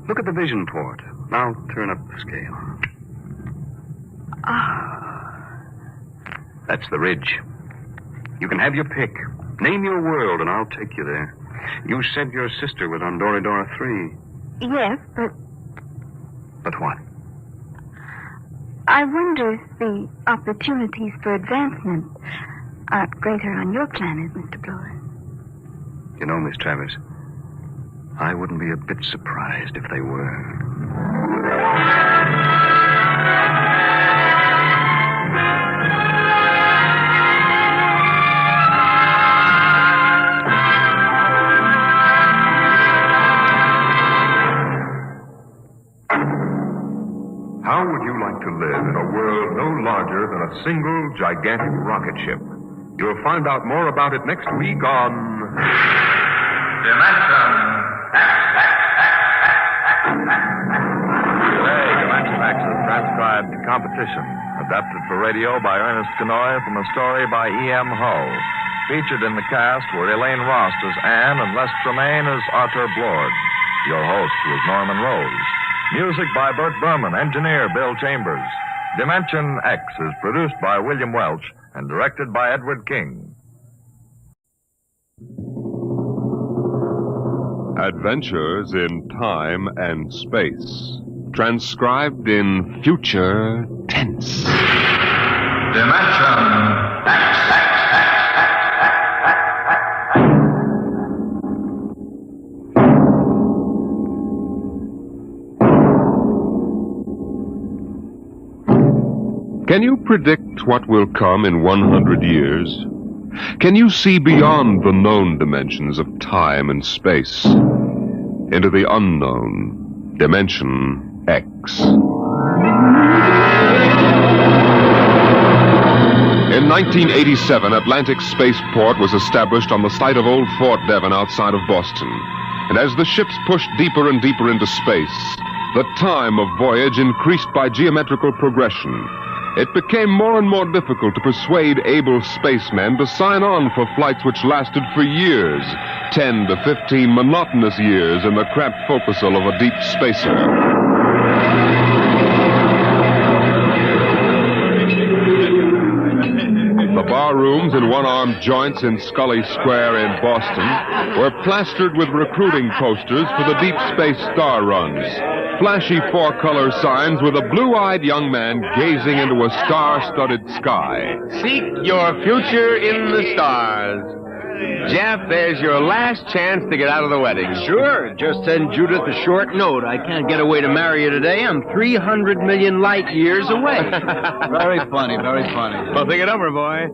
Look at the vision port. Now turn up the scale. That's the ridge. You can have your pick. Name your world, and I'll take you there. You said your sister was on Doridora 3. Yes, but... But what? I wonder if the opportunities for advancement aren't greater on your planet, Mr. Blower. You know, Miss Travis, I wouldn't be a bit surprised if they were. How would you like to live in a world no larger than a single gigantic rocket ship? You'll find out more about it next week on... Dimension Today, Dimension X is transcribed competition, adapted for radio by Ernest Kenoy from a story by E.M. Hull. Featured in the cast were Elaine Rost as Anne and Les Tremaine as Arthur Blord. Your host was Norman Rose. Music by Burt Berman, engineer Bill Chambers. Dimension X is produced by William Welch and directed by Edward King. Adventures in Time and Space. Transcribed in future tense. Dimension X. Can you predict what will come in 100 years? Can you see beyond the known dimensions of time and space into the unknown, Dimension X? In 1987, Atlantic Spaceport was established on the site of old Fort Devon outside of Boston. And as the ships pushed deeper and deeper into space, the time of voyage increased by geometrical progression. It became more and more difficult to persuade able spacemen to sign on for flights which lasted for years, 10 to 15 monotonous years in the cramped forecastle of a deep spacer. The bar rooms and one-armed joints in Scully Square in Boston were plastered with recruiting posters for the deep space star runs. Flashy four-color signs with a blue-eyed young man gazing into a star-studded sky. Seek your future in the stars. Jeff, there's your last chance to get out of the wedding. Sure. Just send Judith a short note. I can't get away to marry you today. I'm 300 million light years away. Very funny, very funny. Well, think it over, boy.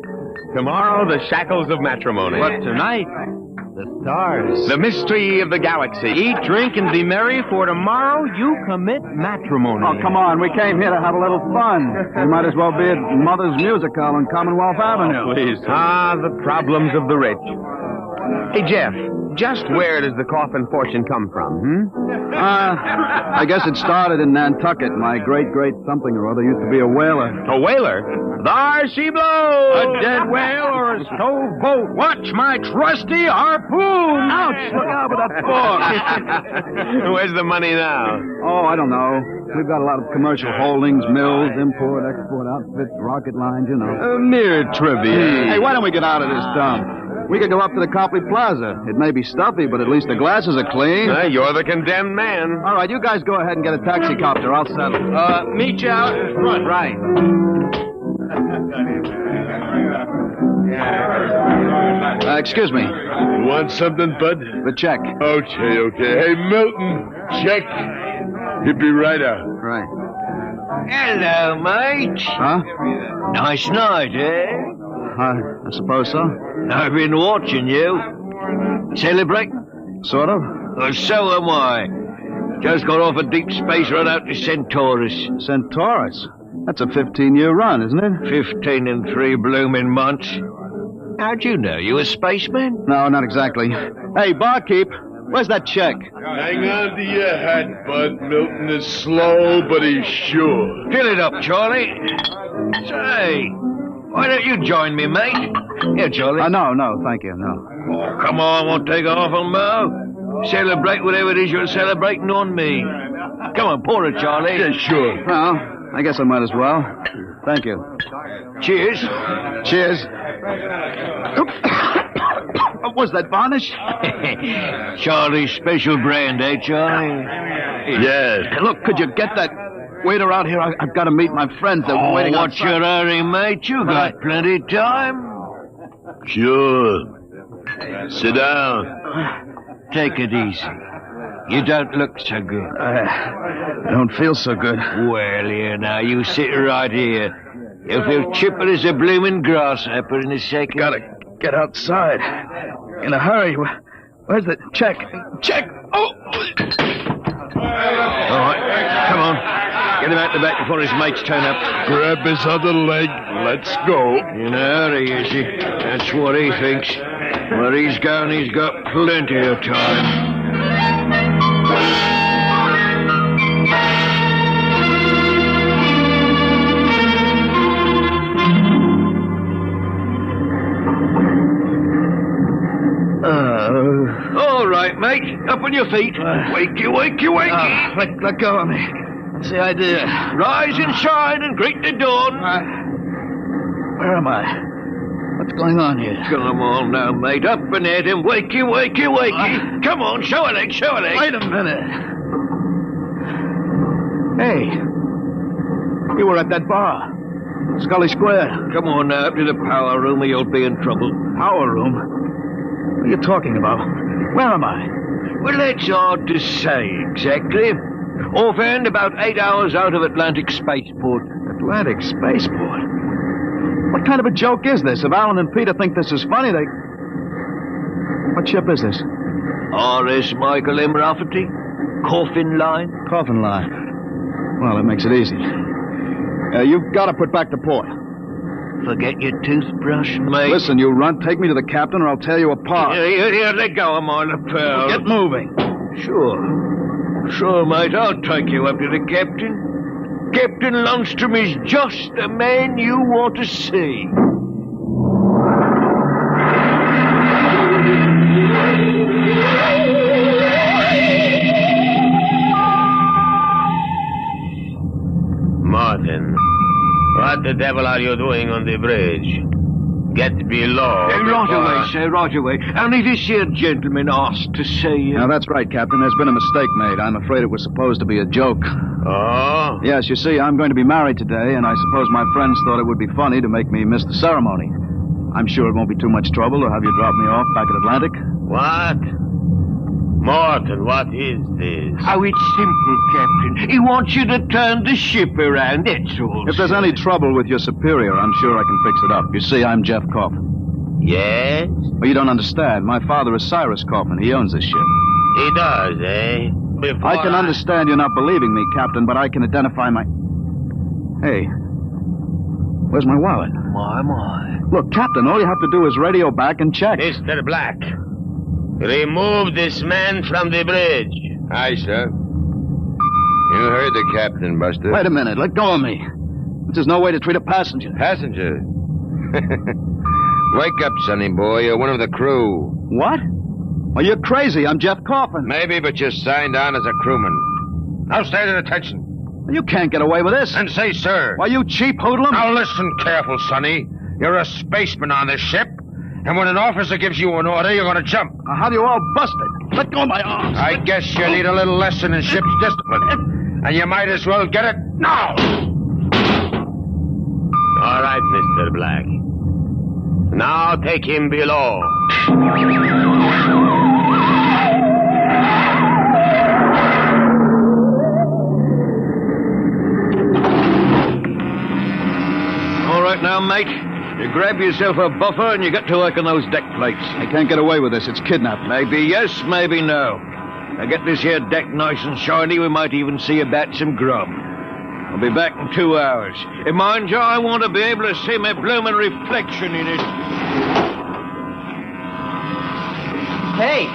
Tomorrow, the shackles of matrimony. What, tonight? The stars. The mystery of the galaxy. Eat, drink, and be merry, for tomorrow you commit matrimony. Oh, come on. We came here to have a little fun. We might as well be at Mother's Music Hall on Commonwealth Avenue. Please. Ah, the problems of the rich. Hey, Jeff, just where does the coffin fortune come from, I guess it started in Nantucket. My great-great something or other used to be a whaler. A whaler? There she blows! A dead whale or a stove boat? Watch my trusty harpoon! Ouch! Look out with that fork! Where's the money now? Oh, I don't know. We've got a lot of commercial holdings, mills, import, export outfits, rocket lines, you know. Mere trivia. Hey, why don't we get out of this dump? We could go up to the Copley Plaza. It may be stuffy, but at least the glasses are clean. You're the condemned man. All right, you guys go ahead and get a taxi copter. I'll settle. Meet you out in front. Right. Excuse me. Want something, bud? The check. Okay. Hey, Milton, check. He'll be right out. Right. Hello, mate. Huh? Nice night, eh? I suppose so. I've been watching you. Celebrate? Sort of. Well, so am I. Just got off a deep space run out to Centaurus. Centaurus? That's a 15-year run, isn't it? 15 and 3 blooming months. How'd you know? You a spaceman? No, not exactly. Hey, barkeep, where's that check? Hang on to your hat, bud. Milton is slow, but he's sure. Fill it up, Charlie. Say, why don't you join me, mate? Here, Charlie. No, thank you, no. Oh, come on, won't take off on Mo. Celebrate whatever it is you're celebrating on me. Come on, pour it, Charlie. Yeah, sure. Well, I guess I might as well. Thank you. Cheers. Cheers. Was that varnish? Charlie's special brand, eh, Charlie? Yes. Hey, look, could you get that waiter out here? I've got to meet my friends. They're waiting what's outside. your hurry, mate? You got plenty of time. Sure. Sit down. Take it easy. You don't look so good. I don't feel so good. Well, here now, you sit right here. You'll feel chipper as a blooming grasshopper in a second. Gotta get outside. In a hurry. Where's the check? Check! Oh! All right, come on. Get him out the back before his mates turn up. Grab his other leg. Let's go. In a hurry, is he? That's what he thinks. Where he's going, he's got plenty of time. All right. right, mate. Up on your feet. Wakey, wakey, wakey. Let go of me. What's the idea? Rise and shine and greet the dawn. Where am I? What's going on here? Come on now, mate. Up and at him. Wakey, wakey, wakey. Come on, show a leg, show a leg. Wait a minute. Hey. You were at that bar. Scully Square. Come on now, up to the power room or you'll be in trouble. Power room? What are you talking about? Where am I? Well, that's hard to say exactly. Offhand, about 8 hours out of Atlantic Spaceport. Atlantic Spaceport? What kind of a joke is this? If Alan and Peter think this is funny, they... What ship is this? R.S. Michael M. Rafferty. Coffin Line. Coffin Line. Well, that makes it easy. You've got to put back to port. Forget your toothbrush, mate. Listen, you runt, take me to the captain or I'll tear you apart. Here, let go of my lapel. Get moving. Sure, mate, I'll take you up to the captain. Captain Lundstrom is just the man you want to see. Martin, what the devil are you doing on the bridge? Get below. Right away, sir, right away. Only this here gentleman asked to see you. Now, that's right, Captain. There's been a mistake made. I'm afraid it was supposed to be a joke. Oh? Yes, you see, I'm going to be married today, and I suppose my friends thought it would be funny to make me miss the ceremony. I'm sure it won't be too much trouble to have you drop me off back at Atlantic. What? Martin, what is this? Oh, it's simple, Captain. He wants you to turn the ship around, that's all. If there's any trouble with your superior, I'm sure I can fix it up. You see, I'm Jeff Coffin. Yes? Well, you don't understand. My father is Cyrus Coffin. He owns this ship. He does, eh? I can understand you're not believing me, Captain, but I can identify my... Hey, where's my wallet? My. Look, Captain, all you have to do is radio back and check. Mr. Black, remove this man from the bridge. Aye, sir. You heard the captain, Buster. Wait a minute. Let go of me. This is no way to treat a passenger. Passenger? Wake up, sonny boy. You're one of the crew. What? Well, you're crazy. I'm Jeff Coffin. Maybe, but you're signed on as a crewman. Now stand at attention. You can't get away with this. And say, sir. Why, you cheap hoodlum. Now listen careful, sonny. You're a spaceman on this ship. And when an officer gives you an order, you're going to jump. Now, how do you all bust it? Let go of my arms. I guess you need a little lesson in ship's discipline. And you might as well get it now. All right, Mr. Black. Now take him below. All right now, mate. You grab yourself a buffer and you get to work on those deck plates. I can't get away with this. It's kidnapping. Maybe yes, maybe no. Now get this here deck nice and shiny. We might even see about some grub. I'll be back in 2 hours. And mind you, I want to be able to see my blooming reflection in it. Hey,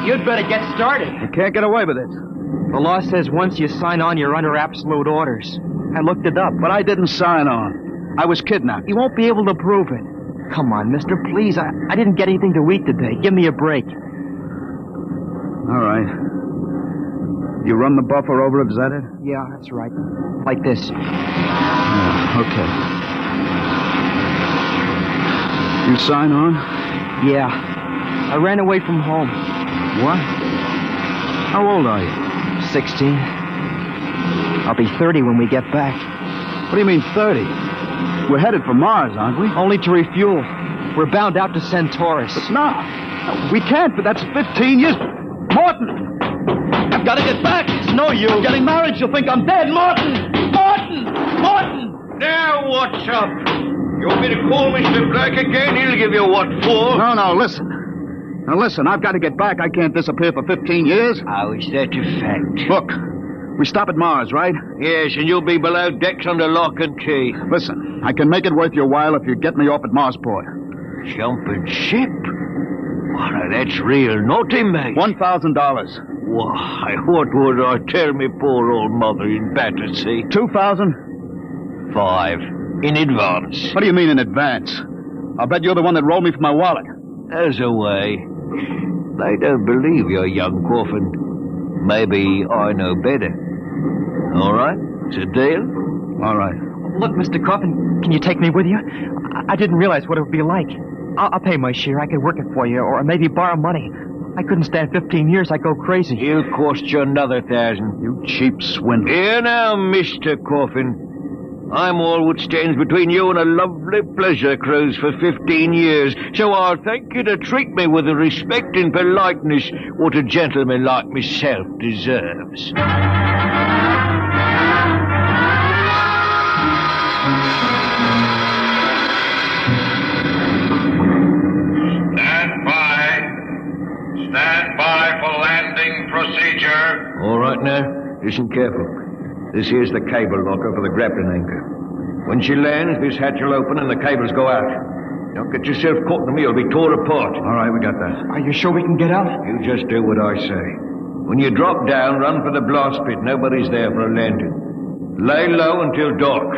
you'd better get started. You can't get away with it. The law says once you sign on, you're under absolute orders. I looked it up. But I didn't sign on. I was kidnapped. You won't be able to prove it. Come on, mister, please. I didn't get anything to eat today. Give me a break. All right. You run the buffer over it, is that it? Yeah, that's right. Like this. Yeah, okay. You sign on? Yeah. I ran away from home. What? How old are you? 16. I'll be 30 when we get back. What do you mean 30? We're headed for Mars, aren't we? Only to refuel. We're bound out to Centaurus. But no, we can't, but that's 15 years... Morton! I've got to get back. It's no use. Getting married, you'll think I'm dead. Morton! Now, what's up? You want me to call Mr. Black again? He'll give you what for? No, listen. Now, listen, I've got to get back. I can't disappear for 15 years. How is that a fact? Look, we stop at Mars, right? Yes, and you'll be below decks under lock and key. Listen, I can make it worth your while if you get me off at Marsport. Jumping ship? Why, that's real naughty, mate. $1,000. Why, what would I tell me poor old mother in Battersea? 2,000? 5. In advance. What do you mean in advance? I'll bet you're the one that rolled me for my wallet. There's a way. They don't believe you're young, Coffin. Maybe I know better. All right? It's a deal? All right. Look, Mr. Coffin, can you take me with you? I didn't realize what it would be like. I'll pay my share. I could work it for you, or maybe borrow money. I couldn't stand 15 years. I'd go crazy. It'll cost you another 1,000. You cheap swindler. Here now, Mr. Coffin. I'm all what stands between you and a lovely pleasure cruise for 15 years, so I'll thank you to treat me with the respect and politeness what a gentleman like myself deserves. Stand by for landing procedure. All right now, listen careful. This here's the cable locker for the grappling anchor. When she lands, this hatch will open and the cables go out. Don't get yourself caught in the middle, be torn apart. All right, we got that. Are you sure we can get out? You just do what I say. When you drop down, run for the blast pit. Nobody's there for a landing. Lay low until dark.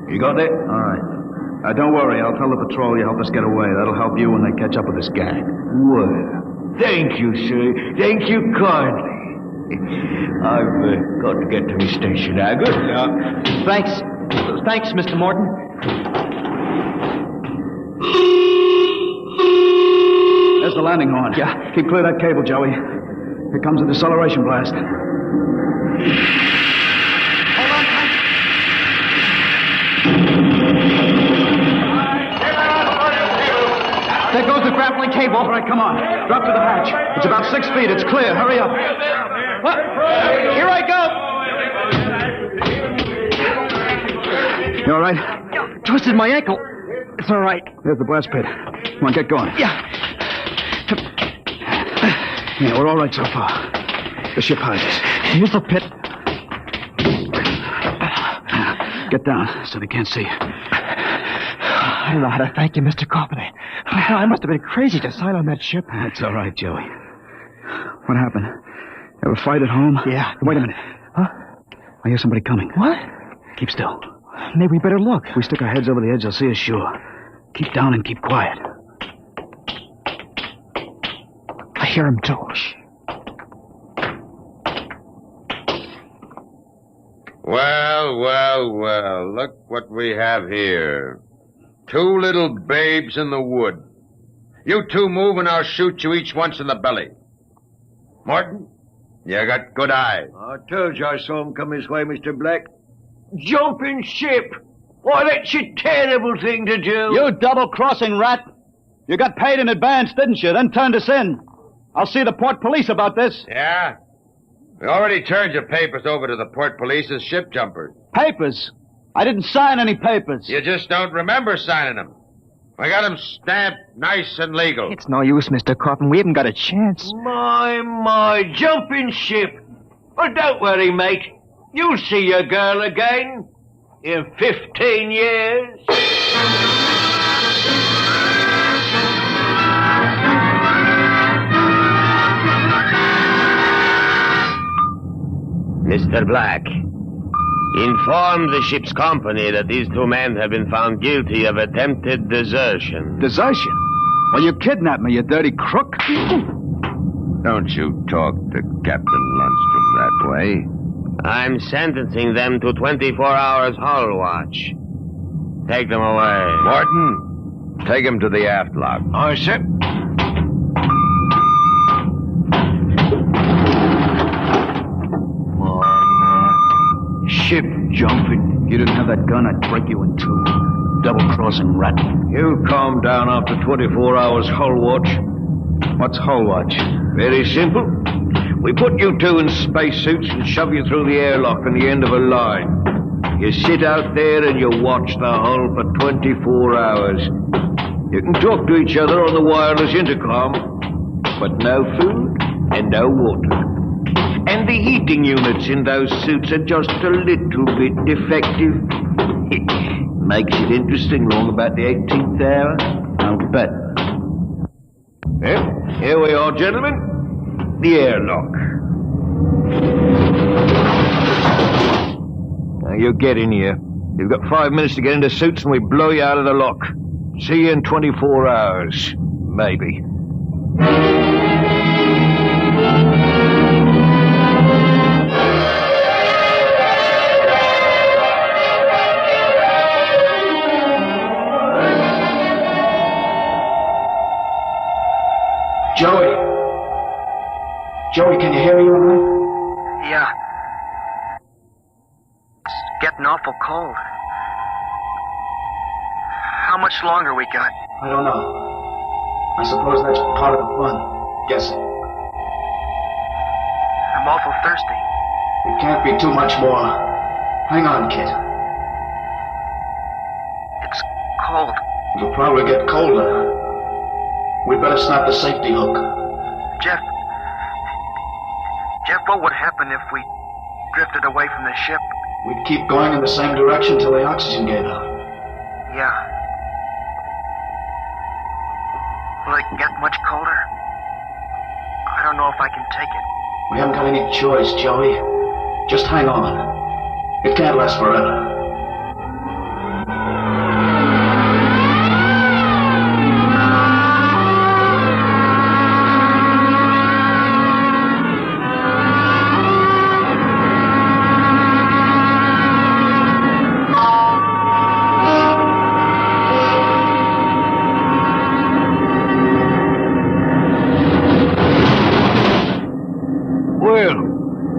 You got that? All right. Don't worry, I'll tell the patrol you helped us get away. That'll help you when they catch up with this gang. Well, thank you, sir. Thank you kindly. I've got to get to my station now. Good luck. Thanks. Thanks, Mr. Morton. There's the landing horn. Yeah. Keep clear of that cable, Joey. Here comes the deceleration blast. Hold on, Hank. There goes the grappling cable. All right, come on. Drop to the hatch. It's about 6 feet. It's clear. Hurry up. What? Here I go. You all right? Twisted my ankle. It's all right. There's the blast pit. Come on, get going. Yeah. Yeah, we're all right so far. The ship hides us. Here's the pit. Get down so they can't see you. I don't know how to thank you, Mr. Coffin. I must have been crazy to sign on that ship. That's all right, Joey. What happened? Ever fight at home? Yeah. Wait a minute. Huh? I hear somebody coming. What? Keep still. Maybe we better look. If we stick our heads over the edge, they'll see us sure. Keep down and keep quiet. I hear him too. Well, look what we have here. 2 little babes in the wood. You two move and I'll shoot you each once in the belly. Morton, you got good eyes. I told you I saw him come this way, Mr. Black. Jumping ship! Why, that's a terrible thing to do. You double-crossing rat! You got paid in advance, didn't you? Then turned us in. I'll see the port police about this. Yeah? We already turned your papers over to the port police as ship jumpers. Papers? I didn't sign any papers. You just don't remember signing them. We got them stamped nice and legal. It's no use, Mr. Coffin. We haven't got a chance. My, jumping ship. Well, don't worry, mate. You'll see your girl again in 15 years. Mr. Black, inform the ship's company that these 2 men have been found guilty of attempted desertion. Desertion? Well, you kidnapped me, you dirty crook. Don't you talk to Captain Lundstrom that way. I'm sentencing them to 24 hours hull watch. Take them away. Morton, take them to the aft lock. Aye, sir. Ship jumping. You didn't have that gun, I'd break you in 2. Double-crossing rat. You'll calm down after 24 hours hull watch. What's hull watch? Very simple. We put you 2 in spacesuits and shove you through the airlock on the end of a line. You sit out there and you watch the hull for 24 hours. You can talk to each other on the wireless intercom, but no food and no water. And the heating units in those suits are just a little bit defective. It makes it interesting long about the 18th hour. I'll bet. Well, here we are, gentlemen. The airlock. Now, you get in here. You've got 5 minutes to get into suits and we blow you out of the lock. See you in 24 hours. Maybe. Joey, can you hear me all right? Yeah. It's getting awful cold. How much longer we got? I don't know. I suppose that's part of the fun. Guessing. I'm awful thirsty. It can't be too much more. Hang on, kid. It's cold. It'll probably get colder. We'd better snap the safety hook. Jeff, what would happen if we drifted away from the ship? We'd keep going in the same direction till the oxygen gave out. Yeah. Will it get much colder? I don't know if I can take it. We haven't got any choice, Joey. Just hang on. It can't last forever.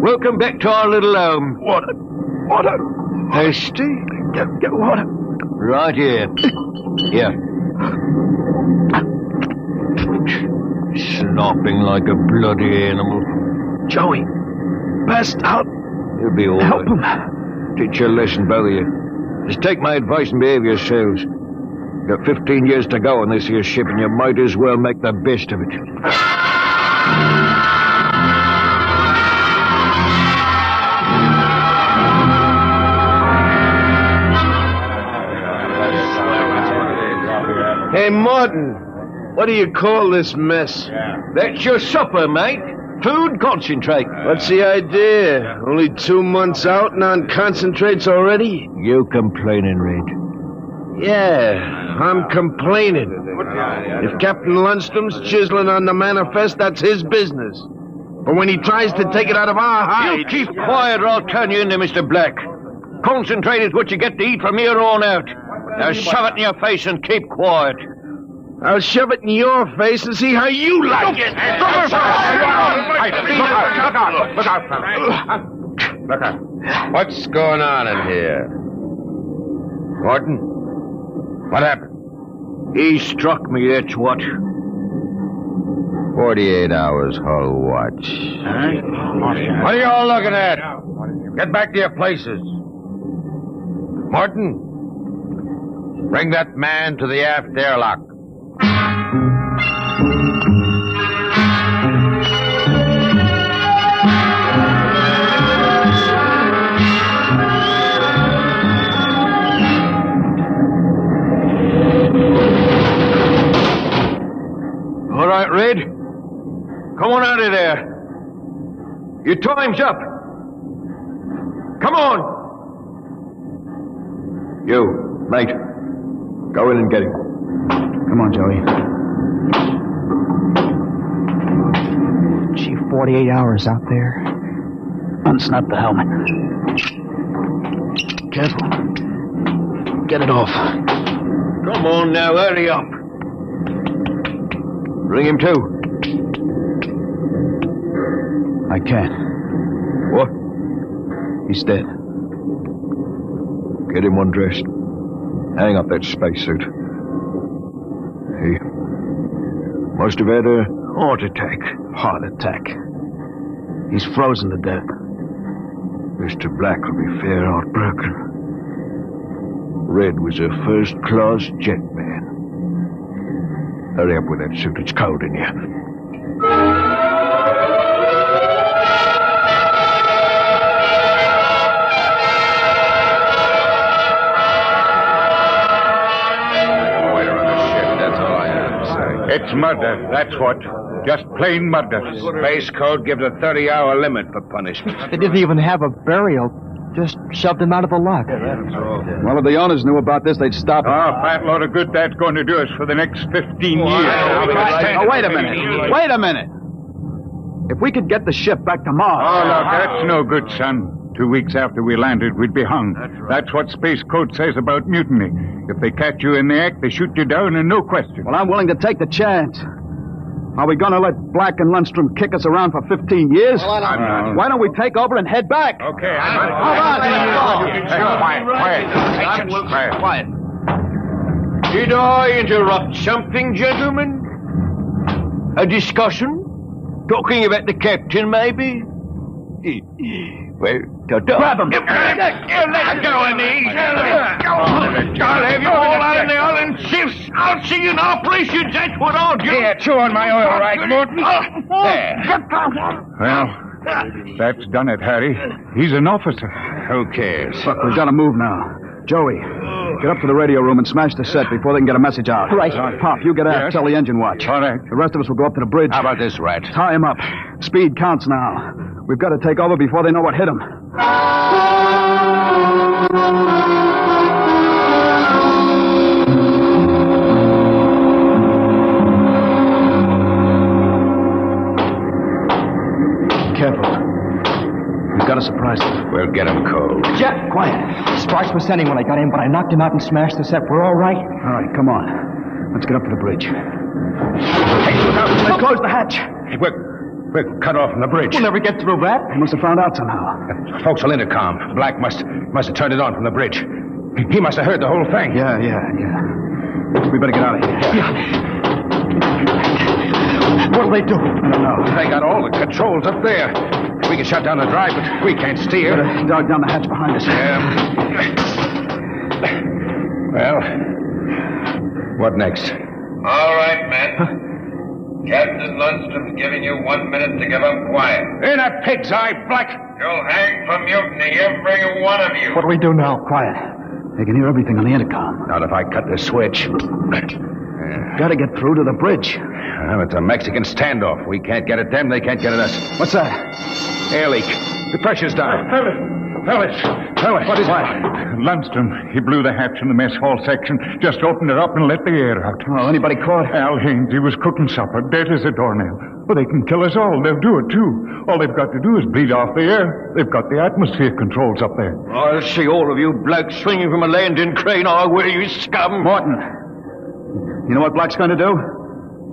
Welcome back to our little home. Water. Thirsty? Get water. Right here. Here. Slopping like a bloody animal. Joey, passed out. You'll be all right. Help him. Teach you a lesson, both of you. Just take my advice and behave yourselves. Got 15 years to go on this here ship, and you might as well make the best of it. Hey, Martin, what do you call this mess? That's your supper, mate. Food concentrate. What's the idea? Only 2 months out and on concentrates already? You complaining, Red? Yeah, I'm complaining. If Captain Lundstrom's chiseling on the manifest, that's his business. But when he tries to take it out of our hide... You keep quiet or I'll turn you into Mr. Black. Concentrate is what you get to eat from here on out. Now shove it in your face and keep quiet. I'll shove it in your face and see how you like it. Look out. What's going on in here? Morton? What happened? He struck me, that's what. 48 hours hull watch. Huh? What are you all looking at? Get back to your places. Morton, bring that man to the aft airlock. All right, Red. Come on out of there. Your time's up. Come on. You, mate. Go in and get him. Come on, Joey. Gee, 48 hours out there. Unsnap the helmet. Careful. Get it off. Come on now, hurry up. Bring him to. I can't. What? He's dead. Get him undressed. Hang up that spacesuit. He must have had a heart attack. Heart attack. He's frozen to death. Mr. Black will be fair heartbroken. Red was a first-class jet man. Hurry up with that suit. It's cold in here. It's murder, that's what. Just plain murder. Space Code gives a 30-hour limit for punishment. They didn't even have a burial. Just shoved him out of the lock. Well, if the owners knew about this, they'd stop it. Oh, fat load of good that's going to do us for the next 15 years. Oh, wait a minute. Wait a minute. If we could get the ship back to Mars... Oh, look, that's no good, son. 2 weeks after we landed, we'd be hung. That's what Space Code says about mutiny. If they catch you in the act, they shoot you down and no question. Well, I'm willing to take the chance. Are we going to let Black and Lundstrom kick us around for 15 years? Well, I'm not. Why don't we take over and head back? Okay, Quiet. Did I interrupt something, gentlemen? A discussion? Talking about the captain, maybe? Well, grab him. Let go of me. I'll have you all out in the island shifts. I'll see you in operations. That's what I'll do. Yeah, chew on my oil, right, Morton? There. Well, that's done it, Harry. He's an officer. Who cares? Look, we've got to move now. Joey, get up to the radio room and smash the set before they can get a message out. Right. Pop, you get out. Yes. Tell the engine watch. All right. The rest of us will go up to the bridge. How about this, Rat? Tie him up. Speed counts now. We've got to take over before they know what hit him. Careful. We've got to surprise them. We'll get him cold. Jeff, quiet. Sparks was sending when I got in, but I knocked him out and smashed the set. We're all right? All right, come on. Let's get up to the bridge. Hey, look out. Let's close the hatch. Hey, we're cut off from the bridge. We'll never get through that. They must have found out somehow. Forecastle intercom. Black must have turned it on from the bridge. He must have heard the whole thing. Yeah. We better get out of here. Yeah. What'll they do? I don't know. They got all the controls up there. We can shut down the drive, but we can't steer. Better dog down the hatch behind us. Well, what next? All right, men. Captain Lundstrom's giving you 1 minute to give up quiet. In a pig's eye, Black. You'll hang for mutiny, every one of you. What do we do now? Quiet. They can hear everything on the intercom. Not if I cut the switch. Gotta get through to the bridge. Well, it's a Mexican standoff. We can't get at them, they can't get at us. What's that? Air leak. The pressure's down. Fellas. What is it? Lundstrom, he blew the hatch in the mess hall section, just opened it up and let the air out. Oh, anybody caught? Al Haynes, he was cooking supper, dead as a doornail. Well, they can kill us all. They'll do it, too. All they've got to do is bleed off the air. They've got the atmosphere controls up there. I'll see all of you blokes swinging from a landing crane. I will, you scum. Morton, you know what Black's going to do?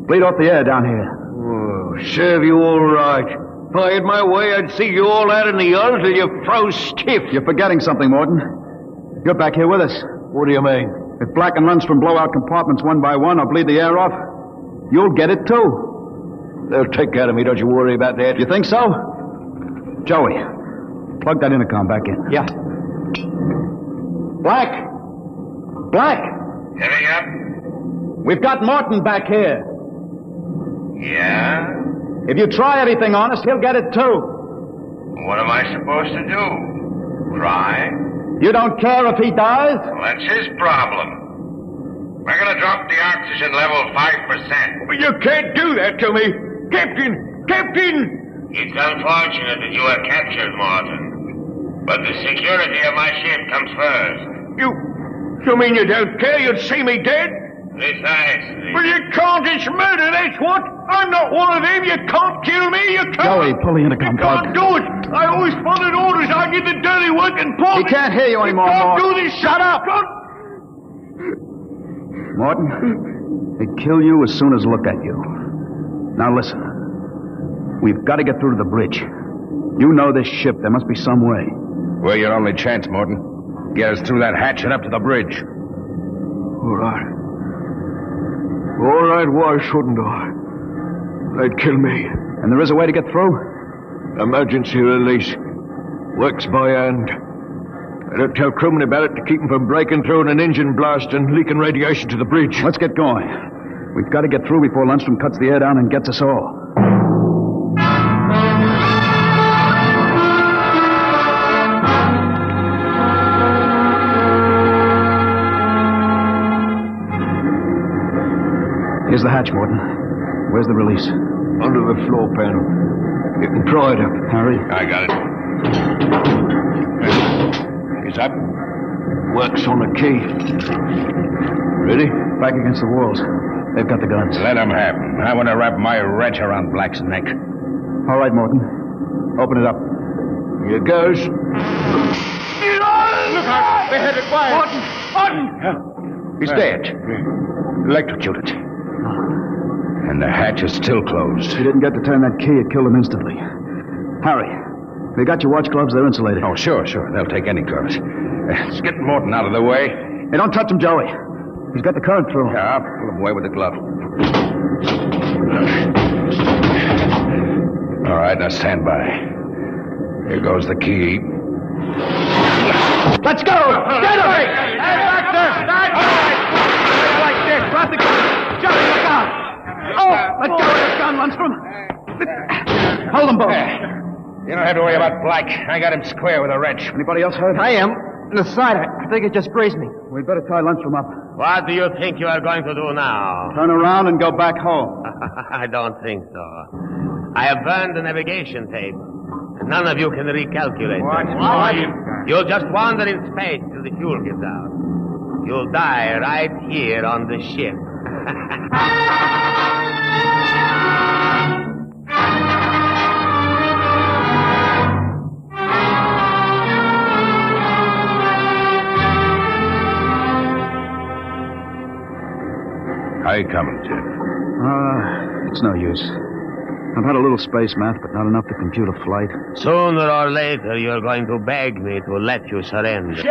Bleed off the air down here. Oh, serve you all right. If I had my way, I'd see you all out in the yard until you froze stiff. You're forgetting something, Morton. You're back here with us. What do you mean? If Black and Lundstrom blow out compartments one by one or bleed the air off, you'll get it too. They'll take care of me, don't you worry about that. You think so? Joey, plug that intercom back in. Yeah. Black! Heading up? We've got Morton back here. Yeah? If you try anything on us, he'll get it too. What am I supposed to do? Try? You don't care if he dies? Well, that's his problem. We're going to drop the oxygen level 5%. But you can't do that to me. Captain! It's unfortunate that you were captured, Morton. But the security of my ship comes first. You mean you don't care? You'd see me dead? Precisely. Well, you can't. It's murder, that's what. I'm not one of them. You can't kill me. You can't. Joey, pull the intercom plug. Can't do it. I always followed orders. I did the dirty work and Paul. He can't hear you anymore, Can't Morton. do this. Shut up. Morton, they kill you as soon as look at you. Now listen. We've got to get through to the bridge. You know this ship. There must be some way. We're your only chance, Morton. Get us through that hatch and up to the bridge. All right. Why shouldn't I? They'd kill me. And there is a way to get through? Emergency release. Works by hand. I don't tell crewmen about it to keep them from breaking through in an engine blast and leaking radiation to the bridge. Let's get going. We've got to get through before Lundstrom cuts the air down and gets us all. Here's the hatch, Morton. Where's the release? Under the floor panel. You can pry it up. Hurry. I got it. It's up. Works on a key. Ready? Back against the walls. They've got the guns. Let them have them. I want to wrap my wrench around Black's neck. All right, Morton. Open it up. Here goes. Look out! They hit it wide. Morton! He's dead. Electrocuted. And the hatch is still closed. If you didn't get to turn that key, it killed him instantly. Harry, we got your watch gloves. They're insulated. Oh, sure. They'll take any gloves. Let's get Morton out of the way. Hey, don't touch him, Joey. He's got the current through. Yeah, I'll pull him away with the glove. All right, now stand by. Here goes the key. Let's go! Get him! Hey, back there! Start! All right! Like this. Drop the gun. Johnny, look out! Oh, let go of the gun, Lundstrom. Hold them both. You don't have to worry about Black. I got him square with a wrench. Anybody else hurt? I am. In the side. I think it just grazed me. We'd better tie Lundstrom up. What do you think you are going to do now? Turn around and go back home. I don't think so. I have burned the navigation tape. None of you can recalculate. What? You'll just wander in space till the fuel gives out. You'll die right here on the ship. How you coming, Jeff? It's no use. I've had a little space math, but not enough to compute a flight. Sooner or later, you're going to beg me to let you surrender.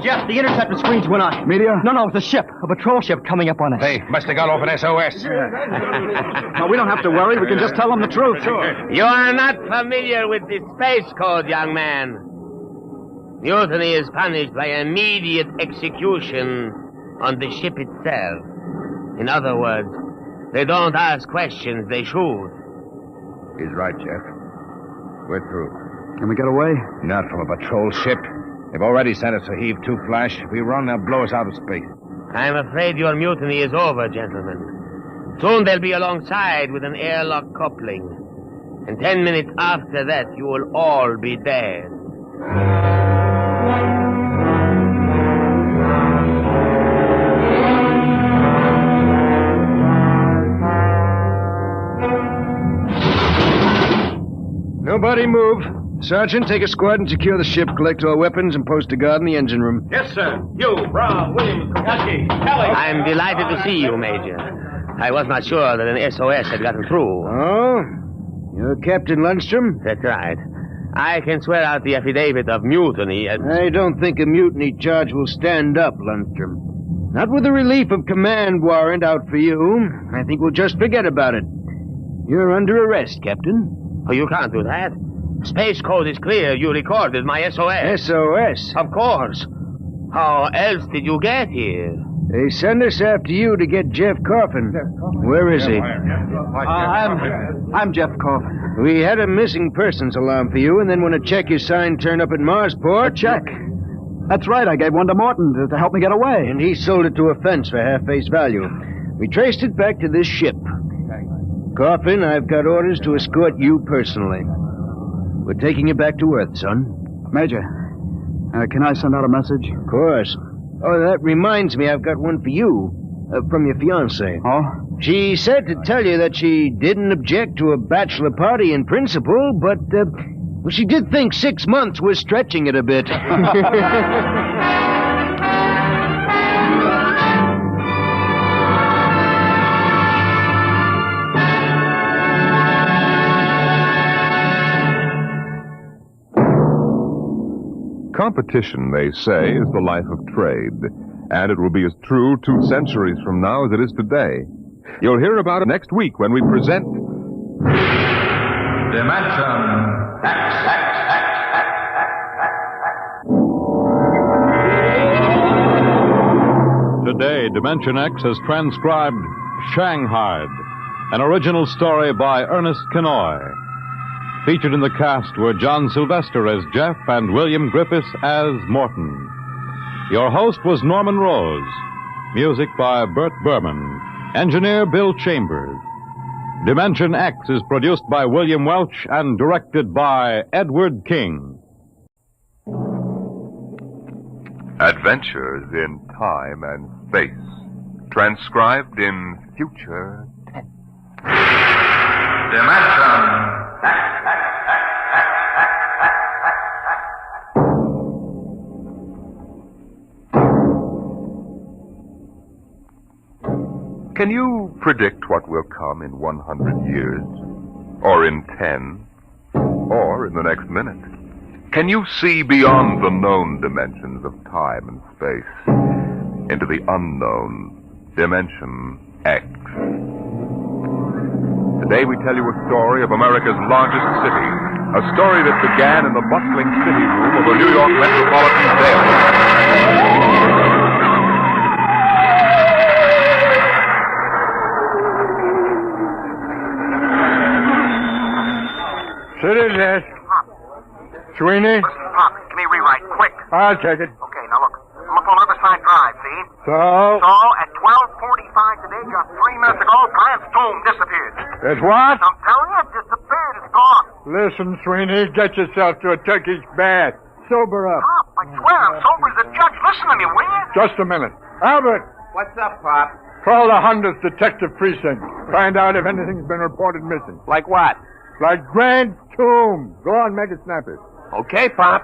Jeff, the interceptor screens went on. Meteor? No, it's a ship. A patrol ship coming up on us. They must have got off an SOS. Well, we don't have to worry. We can just tell them the truth. Sure. You are not familiar with the space code, young man. Mutiny is punished by immediate execution on the ship itself. In other words, they don't ask questions, they shoot. He's right, Jeff. We're through. Can we get away? Not from a patrol ship. They've already sent us a Heave-2 flash. If we run, they'll blow us out of space. I'm afraid your mutiny is over, gentlemen. Soon they'll be alongside with an airlock coupling. And 10 minutes after that, you will all be dead. Nobody move. Sergeant, take a squad and secure the ship, collect all weapons, and post a guard in the engine room. Yes, sir. You, Brown, Williams, Kowalski, Kelly. I'm delighted to see you, Major. I was not sure that an SOS had gotten through. Oh? You're Captain Lundstrom? That's right. I can swear out the affidavit of mutiny. I don't think a mutiny charge will stand up, Lundstrom. Not with the relief of command warrant out for you. I think we'll just forget about it. You're under arrest, Captain. Oh, you can't do that. Space code is clear. You recorded my SOS. SOS? Of course. How else did you get here? They sent us after you to get Jeff Coffin. Where is he? I'm Jeff Coffin. We had a missing persons alarm for you, and then when a check is signed turned up at Marsport... A check? That's right. I gave one to Morton to help me get away. And he sold it to a fence for half face value. We traced it back to this ship. Coffin, I've got orders to escort you personally. We're taking you back to Earth, son. Major, can I send out a message? Of course. Oh, that reminds me, I've got one for you. From your fiancée. Oh? She said to tell you that she didn't object to a bachelor party in principle, but, well, she did think 6 months was stretching it a bit. Competition, they say, is the life of trade, and it will be as true 2 centuries from now as it is today. You'll hear about it next week when we present... Dimension X. Today, Dimension X has transcribed Shanghied, an original story by Ernest Kenoy. Featured in the cast were John Sylvester as Jeff and William Griffiths as Morton. Your host was Norman Rose. Music by Bert Berman. Engineer Bill Chambers. Dimension X is produced by William Welch and directed by Edward King. Adventures in Time and Space. Transcribed in future tense. Dimension Can you predict what will come in 100 years? Or in 10? Or in the next minute? Can you see beyond the known dimensions of time and space into the unknown dimension X? Today we tell you a story of America's largest city, a story that began in the bustling city room of a New York metropolitan jail. City desk. Sweeney? Listen, Pop, give me a rewrite, quick. I'll take it. Okay, now look. I'm up on Riverside Drive, see? So? So, at 12:45 today, just 3 minutes ago, Grant's tomb disappeared. It's what? I'm telling you, it disappeared. It's gone. Listen, Sweeney, get yourself to a Turkish bath. Sober up. Pop, I swear, I'm sober as a judge. Listen to me, will you? Just a minute. Albert, What's up, Pop? call the 100th Detective Precinct. Find out if anything's been reported missing. Like what? Like Grant's tomb. Go on, make it snappy. Okay, Pop.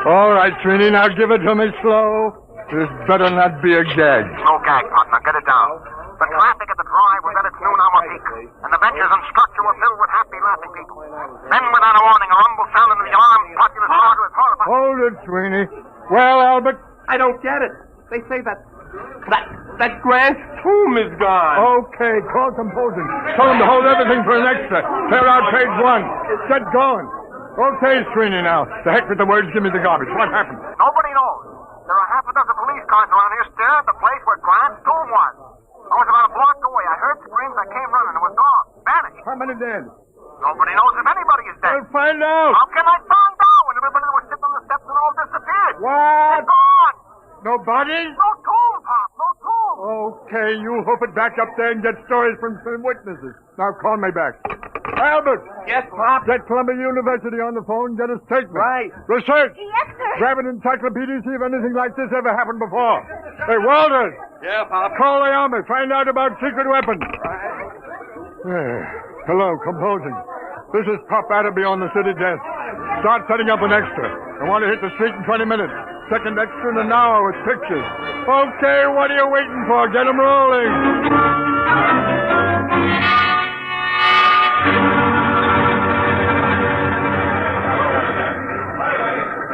All right, Sweeney, now give it to me slow. This better not be a gag. No gag, Pop. Now get it down. The traffic at the drive was at its noon-hour peak, and the benches and structure were filled with happy, laughing people. Then, without a warning, a rumble sounded in the alarmed populace started with horrified... Hold it, Sweeney. Well, Albert? I don't get it. They say that Grant's tomb is gone. Okay, call composing. Tell them to hold everything for an extra. Clear out page 1. Get going. Okay, Sweeney, now. The heck with the words, give me the garbage. What happened? Nobody knows. There are half a dozen police cars around here staring at the place where Grant's tomb was. I was about a block away. I heard screams. I came running. It was gone. Vanished. How many dead? Nobody knows if anybody is dead. We'll find out. How can I find out when everybody that was sitting on the steps and all disappeared? What? They're gone. No bodies? No tomb, Pop. No tomb. Okay, you hoof it back up there and get stories from some witnesses. Now call me back. Albert! Yes, Pop? Get Columbia University on the phone, get a statement. Right. Research! Yes, sir. Grab an encyclopedia, see if anything like this ever happened before. Hey, Walters! Yeah, Pop? Call the army, find out about secret weapons. Hello, composing. This is Pop Atterby on the city desk. Start setting up an extra. I want to hit the street in 20 minutes. Second extra in an hour with pictures. Okay, what are you waiting for? Get 'em rolling.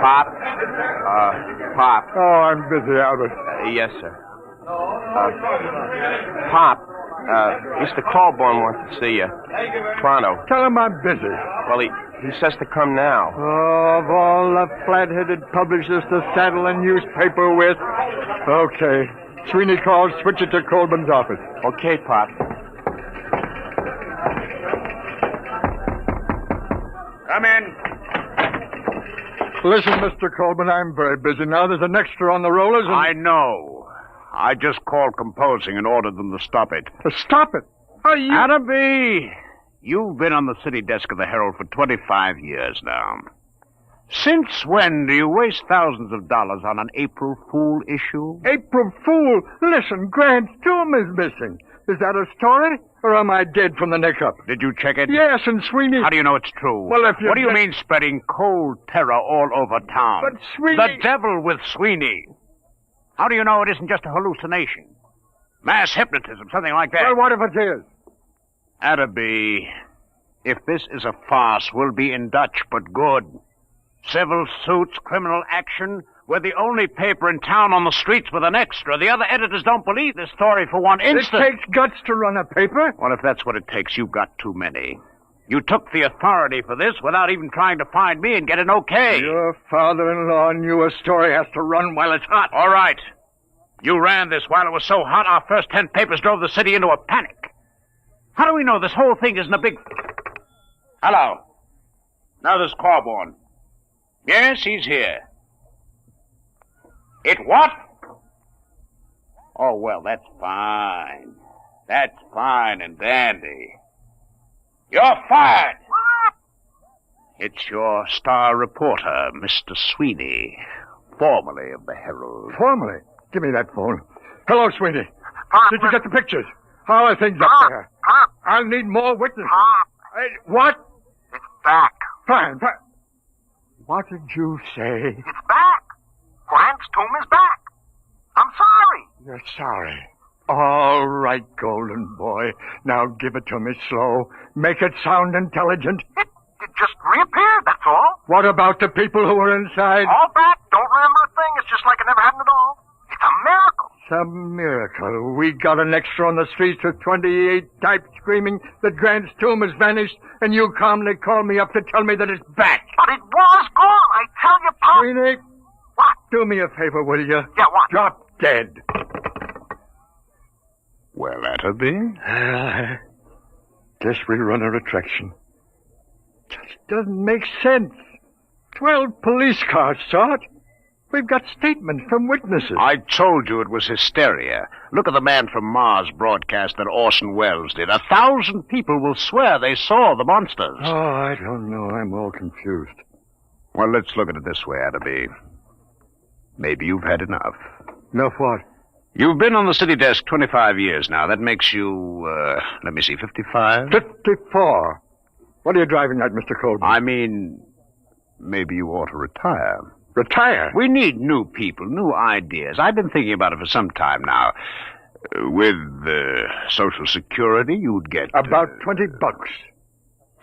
Pop? Pop. Oh, I'm busy, Albert. Yes, sir. Pop, Mr. Colborne wants to see you. Toronto. Tell him I'm busy. Well, he says to come now. Oh, of all the flat-headed publishers to saddle a newspaper with. Okay. Sweeney calls, switch it to Colburn's office. Okay, Pop. Come in. Listen, Mr. Colburn, I'm very busy now. There's an extra on the rollers and... I know. I just called composing and ordered them to stop it. Stop it? Are you... Atterby, you've been on the city desk of the Herald for 25 years now. Since when do you waste thousands of dollars on an April Fool issue? April Fool? Listen, Grant's tomb is missing. Is that a story? Or am I dead from the neck up? Did you check it? Yes, and Sweeney... How do you know it's true? Well, if you... What do you mean spreading cold terror all over town? But Sweeney... The devil with Sweeney. How do you know it isn't just a hallucination? Mass hypnotism, something like that. Well, what if it is? Atterby, if this is a farce, we'll be in Dutch, but good. Civil suits, criminal action. We're the only paper in town on the streets with an extra. The other editors don't believe this story for one instant. It takes guts to run a paper. Well, if that's what it takes, you've got too many. You took the authority for this without even trying to find me and get an okay. Your father-in-law knew a story has to run while it's hot. All right. You ran this while it was so hot, our first 10 papers drove the city into a panic. How do we know this whole thing isn't a big... Hello. Now there's Corborn. Yes, he's here. It what? Oh, well, that's fine. That's fine and dandy. You're fired. It's your star reporter, Mr. Sweeney, formerly of the Herald. Formerly? Give me that phone. Hello, Sweeney. Pop, Did you get the pictures? How are things up there? Pop. I'll need more witnesses. Pop. What? It's back. Fine. What did you say? It's back. Grant's tomb is back. I'm sorry. You're sorry. All right, golden boy. Now give it to me slow. Make it sound intelligent. It just reappeared, that's all. What about the people who were inside? All back. Don't remember a thing. It's just like it never happened at all. It's a miracle. Some miracle. We got an extra on the streets with 28 types screaming that Grant's tomb has vanished, and you calmly call me up to tell me that it's back. But it was gone. I tell you, Pop. Sweeney. What? Do me a favor, will you? Yeah, what? Drop dead. Well, that'll be. Guess we run a attraction. Just doesn't make sense. 12 police cars saw it. We've got statements from witnesses. I told you it was hysteria. Look at the man from Mars broadcast that Orson Welles did. 1,000 people will swear they saw the monsters. Oh, I don't know. I'm all confused. Well, let's look at it this way, Adderby. Maybe you've had enough. Enough what? You've been on the city desk 25 years now. That makes you, 55? 54. What are you driving at, Mr. Colby? I mean, maybe you ought to retire. Retire? We need new people, new ideas. I've been thinking about it for some time now. With Social Security, you'd get... About $20.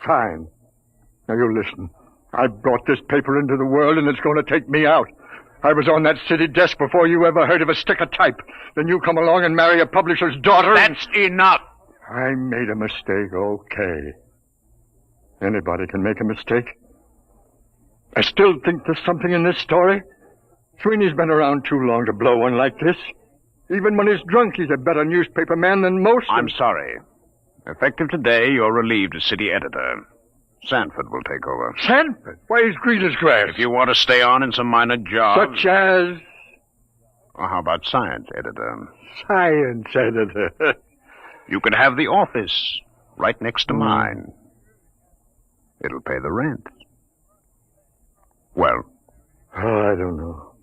Fine. Now, you listen. I brought this paper into the world, and it's going to take me out. I was on that city desk before you ever heard of a stick of type. Then you come along and marry a publisher's daughter. That's enough. I made a mistake, okay. Anybody can make a mistake. I still think there's something in this story. Sweeney's been around too long to blow one like this. Even when he's drunk, he's a better newspaper man than most. I'm sorry. Effective today, you're relieved as city editor. Sanford will take over. Sanford? Why, he's green as grass. If you want to stay on in some minor jobs... Such as? Well, how about science editor? Science editor. You could have the office right next to mine. It'll pay the rent. Well? Oh, I don't know.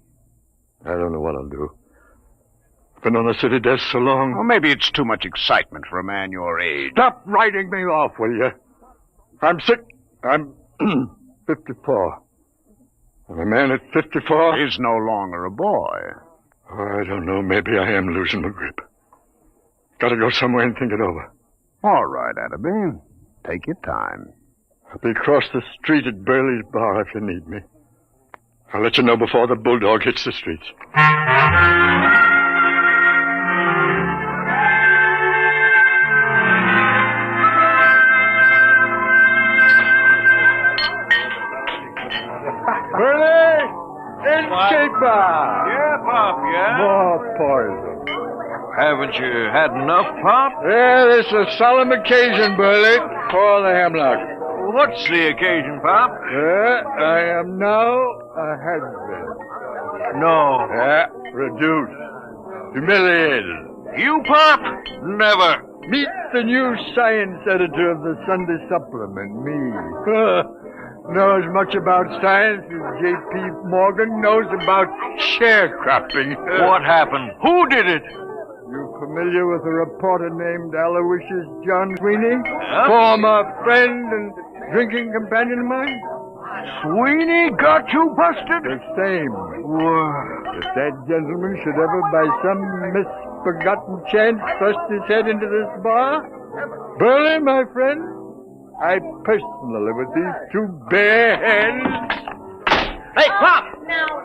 I don't know what I'll do. Been on the city desk so long. Well, maybe it's too much excitement for a man your age. Stop writing me off, will you? I'm sick. I'm 54. And a man at 54... is no longer a boy. Oh, I don't know. Maybe I am losing my grip. Gotta go somewhere and think it over. All right, Adderby. Take your time. I'll be across the street at Burley's bar if you need me. I'll let you know before the bulldog hits the streets. Burley! Innkeeper! Yeah, Pop, yeah? More poison. Haven't you had enough, Pop? Yeah, this is a solemn occasion, Burley. Pour the hemlock. What's the occasion, Pop? I am now a husband. No. Yeah, reduced. Humiliated. You, Pop? Never. Meet the new science editor of the Sunday Supplement, me. Knows much about science as J.P. Morgan knows about sharecropping. What happened? Who did it? You familiar with a reporter named Aloysius John Sweeney? Former friend and drinking companion of mine? Sweeney got you busted? The same. If that gentleman should ever by some misforgotten chance thrust his head into this bar, Burley, my friend, I personally, with these two bare hands... Hey, Pop!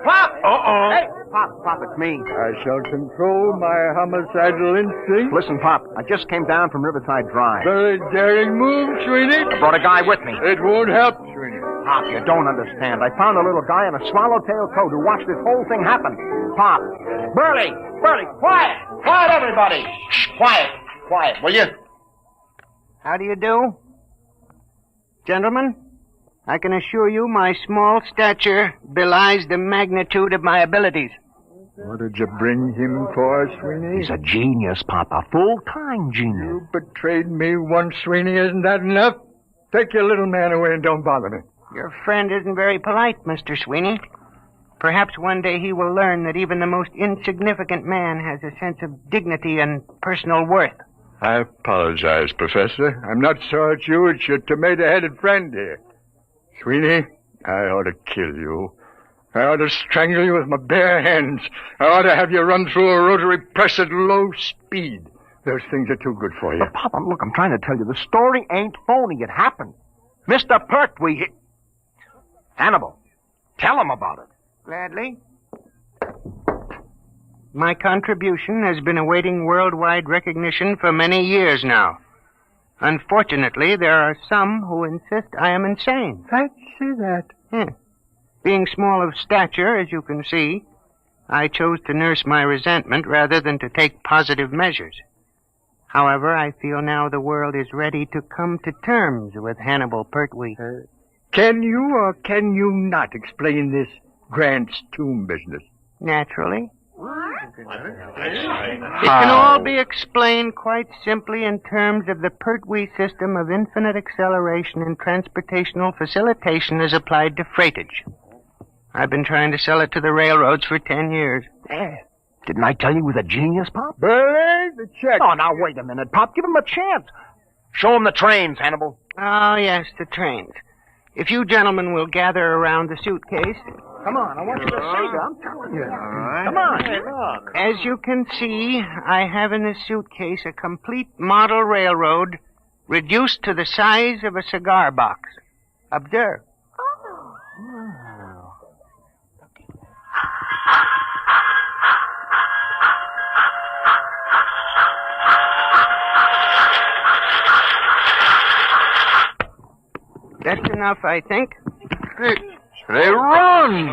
Pop! Uh-oh. Hey, Pop, it's me. I shall control my homicidal instinct. Listen, Pop, I just came down from Riverside Drive. Very daring move, Sweeney. I brought a guy with me. It won't help, Sweeney. Pop, you don't understand. I found a little guy in a swallowtail coat who watched this whole thing happen. Pop. Burley, quiet! Quiet, everybody! Shh, quiet, will you? How do you do? Gentlemen, I can assure you my small stature belies the magnitude of my abilities. What did you bring him for, Sweeney? He's a genius, Pop, a full-time genius. You betrayed me once, Sweeney. Isn't that enough? Take your little man away and don't bother me. Your friend isn't very polite, Mr. Sweeney. Perhaps one day he will learn that even the most insignificant man has a sense of dignity and personal worth. I apologize, Professor. I'm not sore at you. It's your tomato-headed friend here. Sweeney, I ought to kill you. I ought to strangle you with my bare hands. I ought to have you run through a rotary press at low speed. Those things are too good for you. But, Pop, look, I'm trying to tell you, the story ain't phony. It happened. Mr. Pertwee, Hannibal, tell him about it. Gladly. My contribution has been awaiting worldwide recognition for many years now. Unfortunately, there are some who insist I am insane. Fancy that. Being small of stature, as you can see, I chose to nurse my resentment rather than to take positive measures. However, I feel now the world is ready to come to terms with Hannibal Pertwee. Can you or can you not explain this Grant's tomb business? Naturally. It can all be explained quite simply in terms of the Pertwee system of infinite acceleration and transportational facilitation as applied to freightage. I've been trying to sell it to the railroads for 10 years. Didn't I tell you he was a genius, Pop? Burley, the check. Oh, now, wait a minute, Pop. Give him a chance. Show him the trains, Hannibal. Oh, yes, the trains. If you gentlemen will gather around the suitcase... Come on, I want you to see them. I'm telling you. All right. Come on. Hey, look. As you can see, I have in this suitcase a complete model railroad reduced to the size of a cigar box. Observe. That's enough, I think. They run!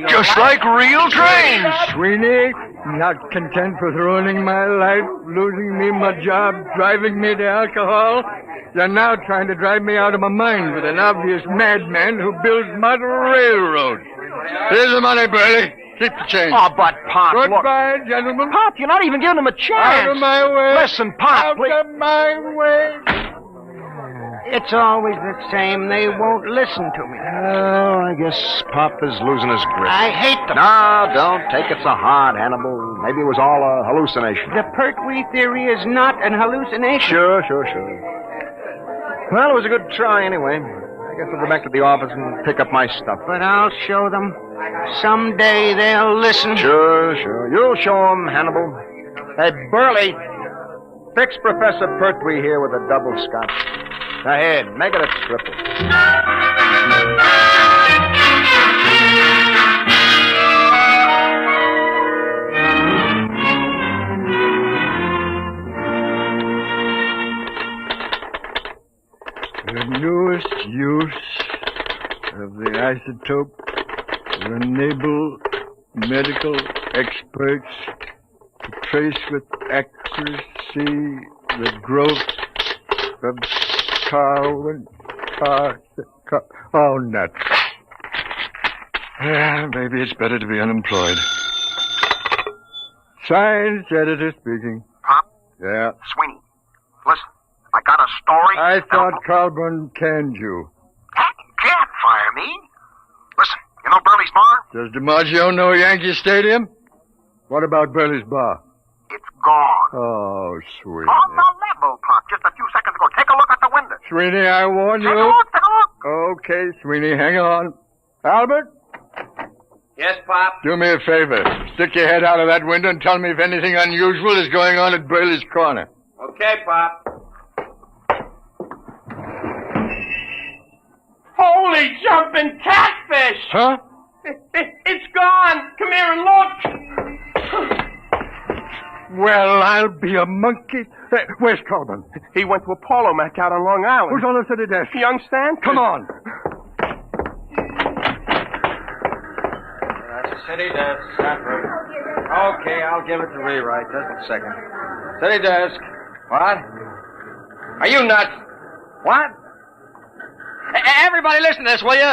Just like real trains. Sweeney, not content with ruining my life, losing me my job, driving me to alcohol, you're now trying to drive me out of my mind with an obvious madman who builds model railroads. Here's the money, Burley. Keep the change. Oh, but Pop, Goodbye, gentlemen. Pop, you're not even giving him a chance. Out of my way. Listen, Pop, please. Out of my way. It's always the same. They won't listen to me. Oh, I guess Pop is losing his grip. I hate them. No, don't take it so hard, Hannibal. Maybe it was all a hallucination. The Pertwee theory is not an hallucination. Sure. Well, it was a good try anyway. I guess I'll go back to the office and pick up my stuff. But I'll show them. Someday they'll listen. Sure. You'll show them, Hannibal. Hey, Burley, fix Professor Pertwee here with a double scotch. Ahead, make it a triple. The newest use of the isotope will enable medical experts to trace with accuracy the growth of Oh, nuts. Yeah, maybe it's better to be unemployed. Science editor speaking. Pop? Yeah. Sweeney, listen, I got a story. I thought Colburn canned you. Can't fire me. Listen, you know Burley's bar? Does DiMaggio know Yankee Stadium? What about Burley's bar? It's gone. Oh, sweet. On the level, Pop, just a few seconds ago. Take a look at the window. Sweeney, I warn you. Take a look. Okay, Sweeney, hang on. Albert? Yes, Pop? Do me a favor. Stick your head out of that window and tell me if anything unusual is going on at Burley's Corner. Okay, Pop. Holy jumping catfish! Huh? It's gone! Come here and look! Well, I'll be a monkey. Hey, where's Colburn? He went to a polo match out on Long Island. Who's on the city desk? Young Stan? Come on. City desk, Okay, I'll give it to rewrite. Just a second. City desk. What? Are you nuts? What? Everybody listen to this, will you?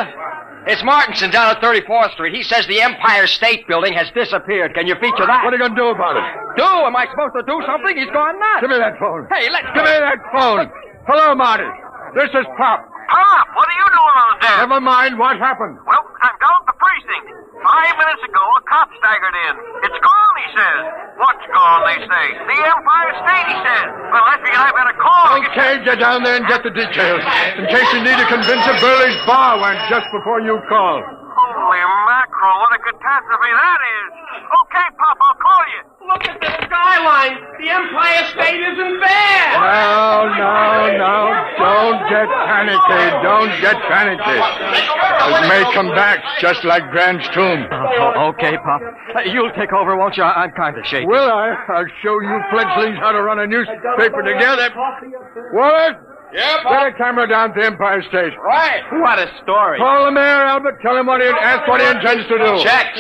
It's Martinson down at 34th Street. He says the Empire State Building has disappeared. Can you feature that? What are you going to do about it? Do? Am I supposed to do something? He's gone nuts. Give me that phone. Hey, let's Give me that phone. Hello, Marty. This is Pop. Pop, what are you doing on there? Never mind what happened. Well, I'm down at the precinct. 5 minutes ago, a cop staggered in. It's gone, he says. What's gone, they say? The Empire State, he says. Well, I figured I better call. Okay, get down there and get the details. In case you need to convince a Burley's bar went just before you call. Holy mackerel, what catastrophe that is. Okay, Pop, I'll call you. Look at the skyline. The Empire State isn't there. No. Don't get panicky. Don't get panicky. It may come back just like Grant's tomb. Okay, Pop. You'll take over, won't you? I'm kind of shaky. Will I? I'll show you fledglings how to run a newspaper together. Wallace? Yep. Get a camera down to the Empire State. Right. What a story. Call the mayor, Albert. Tell him ask what he intends to do. Check.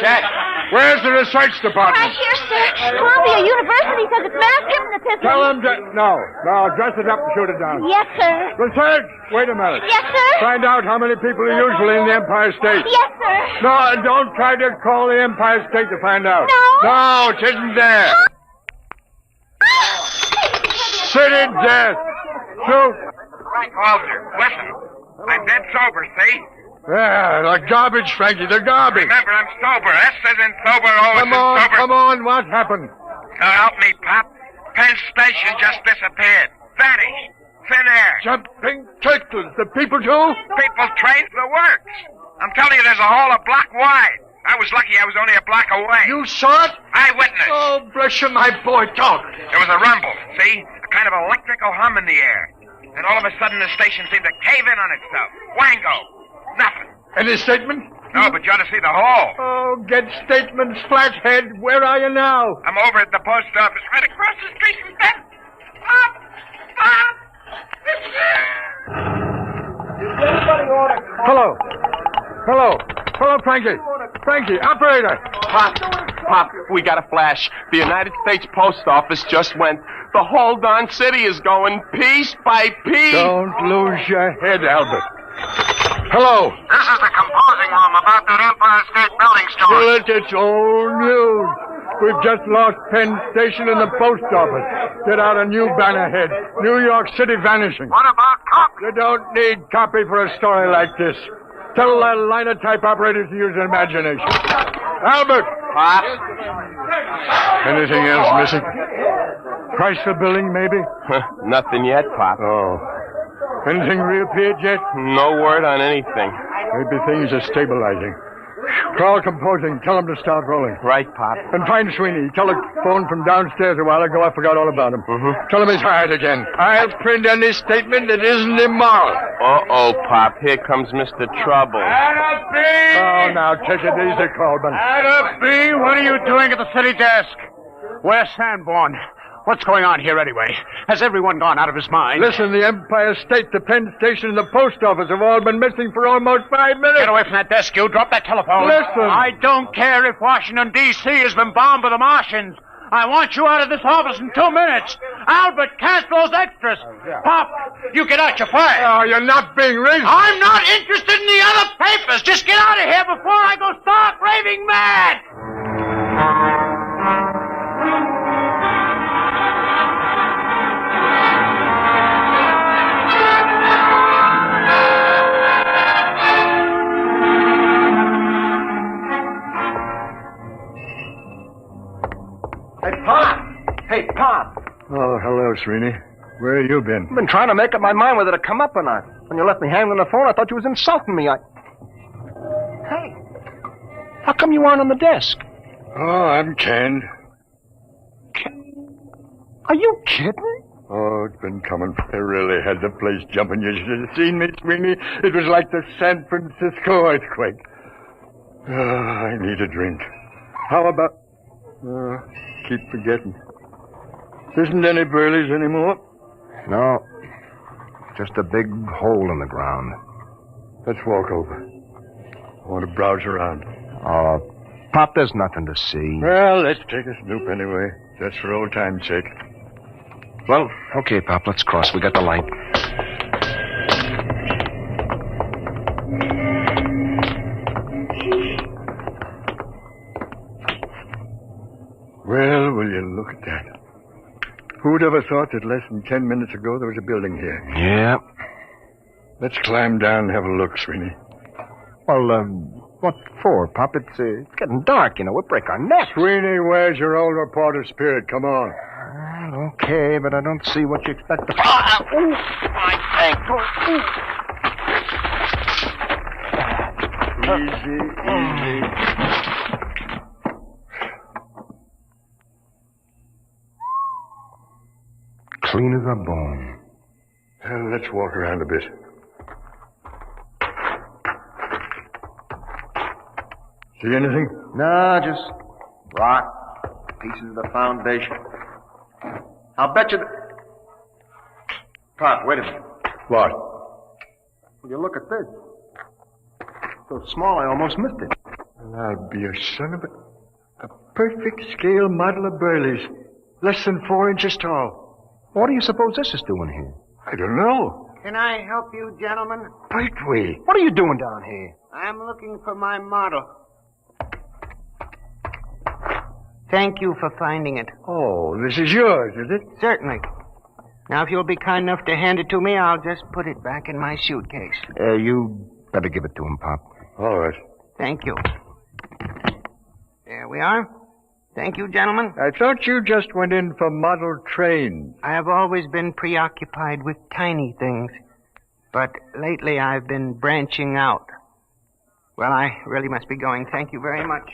Where's the research department? Right here, sir. Columbia University says it's mass hypnotism. Tell him to... No, dress it up and shoot it down. Yes, sir. Research! Wait a minute. Yes, sir. Find out how many people are usually in the Empire State. Yes, sir. No, don't try to call the Empire State to find out. No? No, it isn't there. City death. Shoot. Frank Walter, listen. I'm dead sober, see? Yeah, the garbage, Frankie, the garbage. Remember, I'm sober. S as in sober, O as in sober. Come on, what happened? So help me, Pop. Penn Station just disappeared. Vanished. Thin air. Jumping turtles. The people too? People trained the works. I'm telling you, there's a hole a block wide. I was lucky I was only a block away. You saw it? Eyewitness. Oh, bless you, my boy, talk. There was a rumble, see? A kind of electrical hum in the air. And all of a sudden the station seemed to cave in on itself. Wango. Nothing. Any statement? No, but you ought to see the hole. Oh, get statements, flathead. Where are you now? I'm over at the post office right across the street from Penn. Hello, Frankie. Frankie, operator. Pop, we got a flash. The United States Post Office just went. The whole darn city is going piece by piece. Don't lose your head, Albert. Hello. This is the composing room about that Empire State Building story. Well, it's old news. We've just lost Penn Station and the post office. Get out a new banner head. New York City vanishing. What about copy? You don't need copy for a story like this. Tell that linotype operator to use their imagination. Albert! Pop? Anything else missing? Price for building, maybe? Nothing yet, Pop. Oh. Anything reappeared yet? No word on anything. Maybe things are stabilizing. Call composing. Tell them to start rolling. Right, Pop. And find Sweeney. Telephone from downstairs a while ago. I forgot all about him. Mm-hmm. Tell him he's hired again. I'll print any statement that isn't immoral. Uh-oh, Pop. Here comes Mr. Trouble. Oh, now take it easy, Colburn. Adam B., what are you doing at the city desk? Where's Sanborn? What's going on here anyway? Has everyone gone out of his mind? Listen, the Empire State, the Penn Station, and the post office have all been missing for almost 5 minutes. Get away from that desk, you. Drop that telephone. Listen. I don't care if Washington, D.C. has been bombed by the Martians. I want you out of this office in 2 minutes. Albert, cancel those extras. Pop, you get out, you're fired. Oh, you're not being reasonable. I'm not interested in the other papers. Just get out of here before I go stark raving mad. Hey, Pop. Oh, hello, Srini. Where have you been? I've been trying to make up my mind whether to come up or not. When you left me hanging on the phone, I thought you was insulting me. Hey, how come you aren't on the desk? Oh, I'm canned. Are you kidding? Oh, it's been coming. I really had the place jumping. You should have seen me, Sweeney. It was like the San Francisco earthquake. Oh, I need a drink. How about... keep forgetting. Isn't any Burleys anymore? No. Just a big hole in the ground. Let's walk over. I want to browse around. Pop, there's nothing to see. Well, let's take a snoop anyway. Just for old time's sake. Well, okay, Pop, let's cross. We got the light. Well, will you look at that? Who'd ever thought that less than 10 minutes ago there was a building here? Yeah. Let's climb down and have a look, Sweeney. Well, what for, Pop? It's getting dark, you know. We'll break our necks. Sweeney, where's your old reporter spirit? Come on. Okay, but I don't see what you expect to... My ankle. Easy. clean as a bone. Well, let's walk around a bit. See anything? No, just rock, pieces of the foundation. I'll bet you Pop, wait a minute. What? Will you look at this? So small I almost missed it. Well, I'll be a son of a perfect scale model of Burley's. Less than 4 inches tall. What do you suppose this is doing here? I don't know. Can I help you, gentlemen? Pertwee. What are you doing down here? I'm looking for my model. Thank you for finding it. Oh, this is yours, is it? Certainly. Now, if you'll be kind enough to hand it to me, I'll just put it back in my suitcase. You better give it to him, Pop. All right. Thank you. There we are. Thank you, gentlemen. I thought you just went in for model trains. I have always been preoccupied with tiny things, but lately I've been branching out. Well, I really must be going. Thank you very much.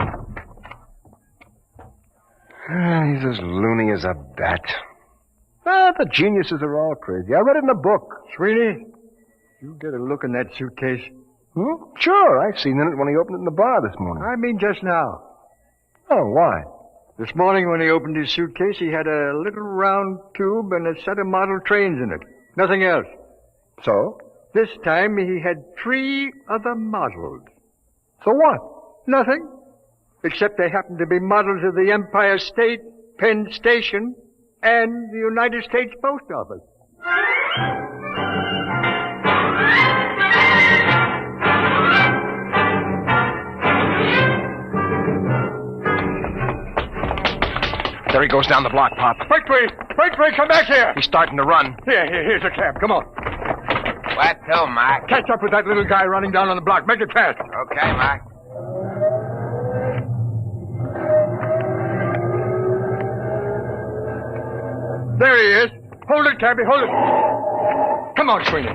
He's as loony as a bat. The geniuses are all crazy. I read it in a book. Sweeney, you get a look in that suitcase. Sure, I seen it when he opened it in the bar this morning. I mean just now. Oh, why? This morning when he opened his suitcase, he had a little round tube and a set of model trains in it. Nothing else. So? This time he had 3 other models. So what? Nothing. Except they happened to be models of the Empire State, Penn Station, and the United States Post Office. There he goes down the block, Pop. Pertwee, come back here. He's starting to run. Here's a cab. Come on. What to, Mark? Catch up with that little guy running down on the block. Make it fast. Okay, Mark. There he is. Hold it, cabby, hold it. Come on, Sweeney.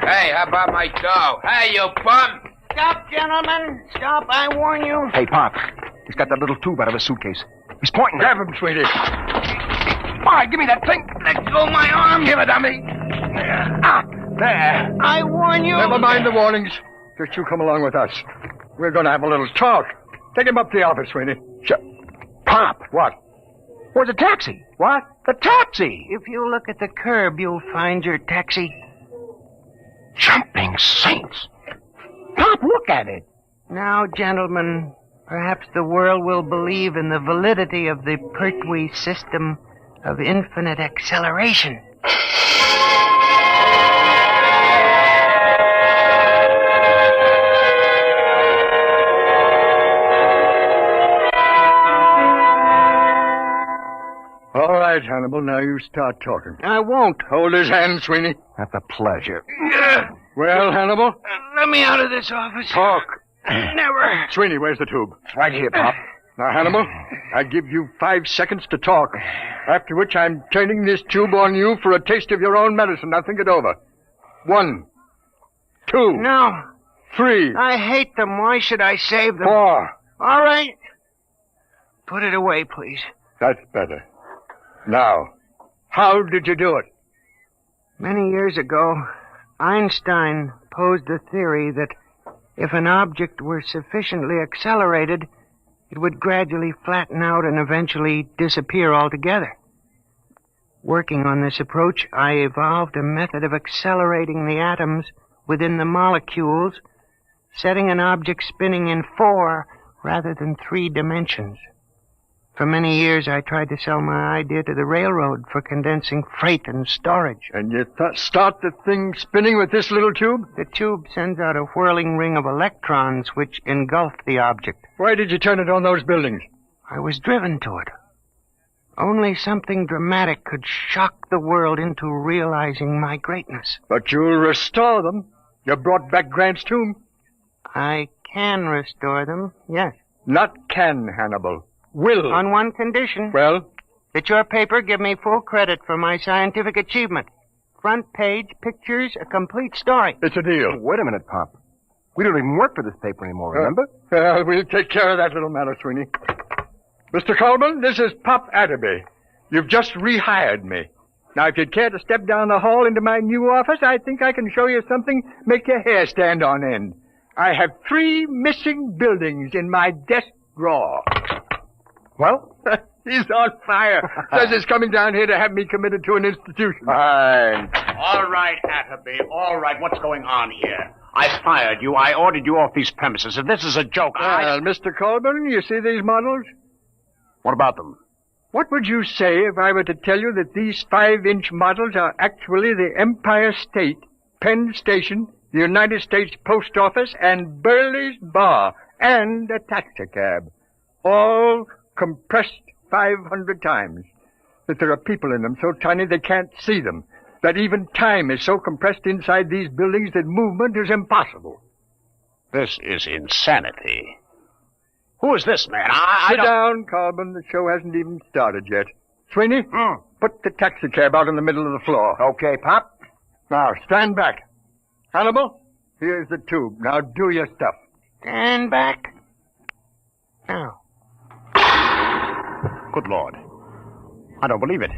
Hey, how about my dough? Hey, you bum! Stop, gentlemen. Stop, I warn you. Hey, Pop. He's got that little tube out of his suitcase. He's pointing. Grab him, Sweeney. Why, give me that thing. Let go of my arm. Give it to me. There. I warn you. Never mind the warnings. Just you come along with us. We're going to have a little talk. Take him up to the office, Sweeney. Pop. What? Where's the taxi? What? The taxi. If you look at the curb, you'll find your taxi. Jumping saints. Pop, look at it. Now, gentlemen, perhaps the world will believe in the validity of the Pertwee system of infinite acceleration. All right, Hannibal, now you start talking. I won't. Hold his hand, Sweeney. At the pleasure. Well, Hannibal? Let me out of this office. Talk. Never. Sweeney, where's the tube? It's right here, Pop. Now, Hannibal, I give you 5 seconds to talk. After which I'm turning this tube on you for a taste of your own medicine. Now think it over. 1, 2. No. 3. I hate them. Why should I save them? 4. All right. Put it away, please. That's better. Now, how did you do it? Many years ago, Einstein posed the theory that if an object were sufficiently accelerated, it would gradually flatten out and eventually disappear altogether. Working on this approach, I evolved a method of accelerating the atoms within the molecules, setting an object spinning in 4 rather than 3 dimensions. For many years, I tried to sell my idea to the railroad for condensing freight and storage. And you start the thing spinning with this little tube? The tube sends out a whirling ring of electrons which engulf the object. Why did you turn it on those buildings? I was driven to it. Only something dramatic could shock the world into realizing my greatness. But you'll restore them. You brought back Grant's tomb. I can restore them, yes. Not can, Hannibal. Will. On one condition. Well? That your paper give me full credit for my scientific achievement. Front page, pictures, a complete story. It's a deal. Wait a minute, Pop. We don't even work for this paper anymore, remember? We'll take care of that little matter, Sweeney. Mr. Coleman, this is Pop Atterby. You've just rehired me. Now, if you'd care to step down the hall into my new office, I think I can show you something make your hair stand on end. I have 3 missing buildings in my desk drawer. Well, he's on fire. Says he's coming down here to have me committed to an institution. Fine. All right, Atterby. All right. What's going on here? I fired you. I ordered you off these premises. If this is a joke, Well, Mr. Colburn, you see these models? What about them? What would you say if I were to tell you that these 5-inch models are actually the Empire State, Penn Station, the United States Post Office, and Burley's Bar, and a taxicab? All compressed 500 times. That there are people in them so tiny they can't see them. That even time is so compressed inside these buildings that movement is impossible. This is insanity. Who is this man? Sit down, Colburn. The show hasn't even started yet. Sweeney, put the taxicab out in the middle of the floor. Okay, Pop. Now, stand back. Hannibal, here's the tube. Now do your stuff. Stand back. Now. Good Lord. I don't believe it.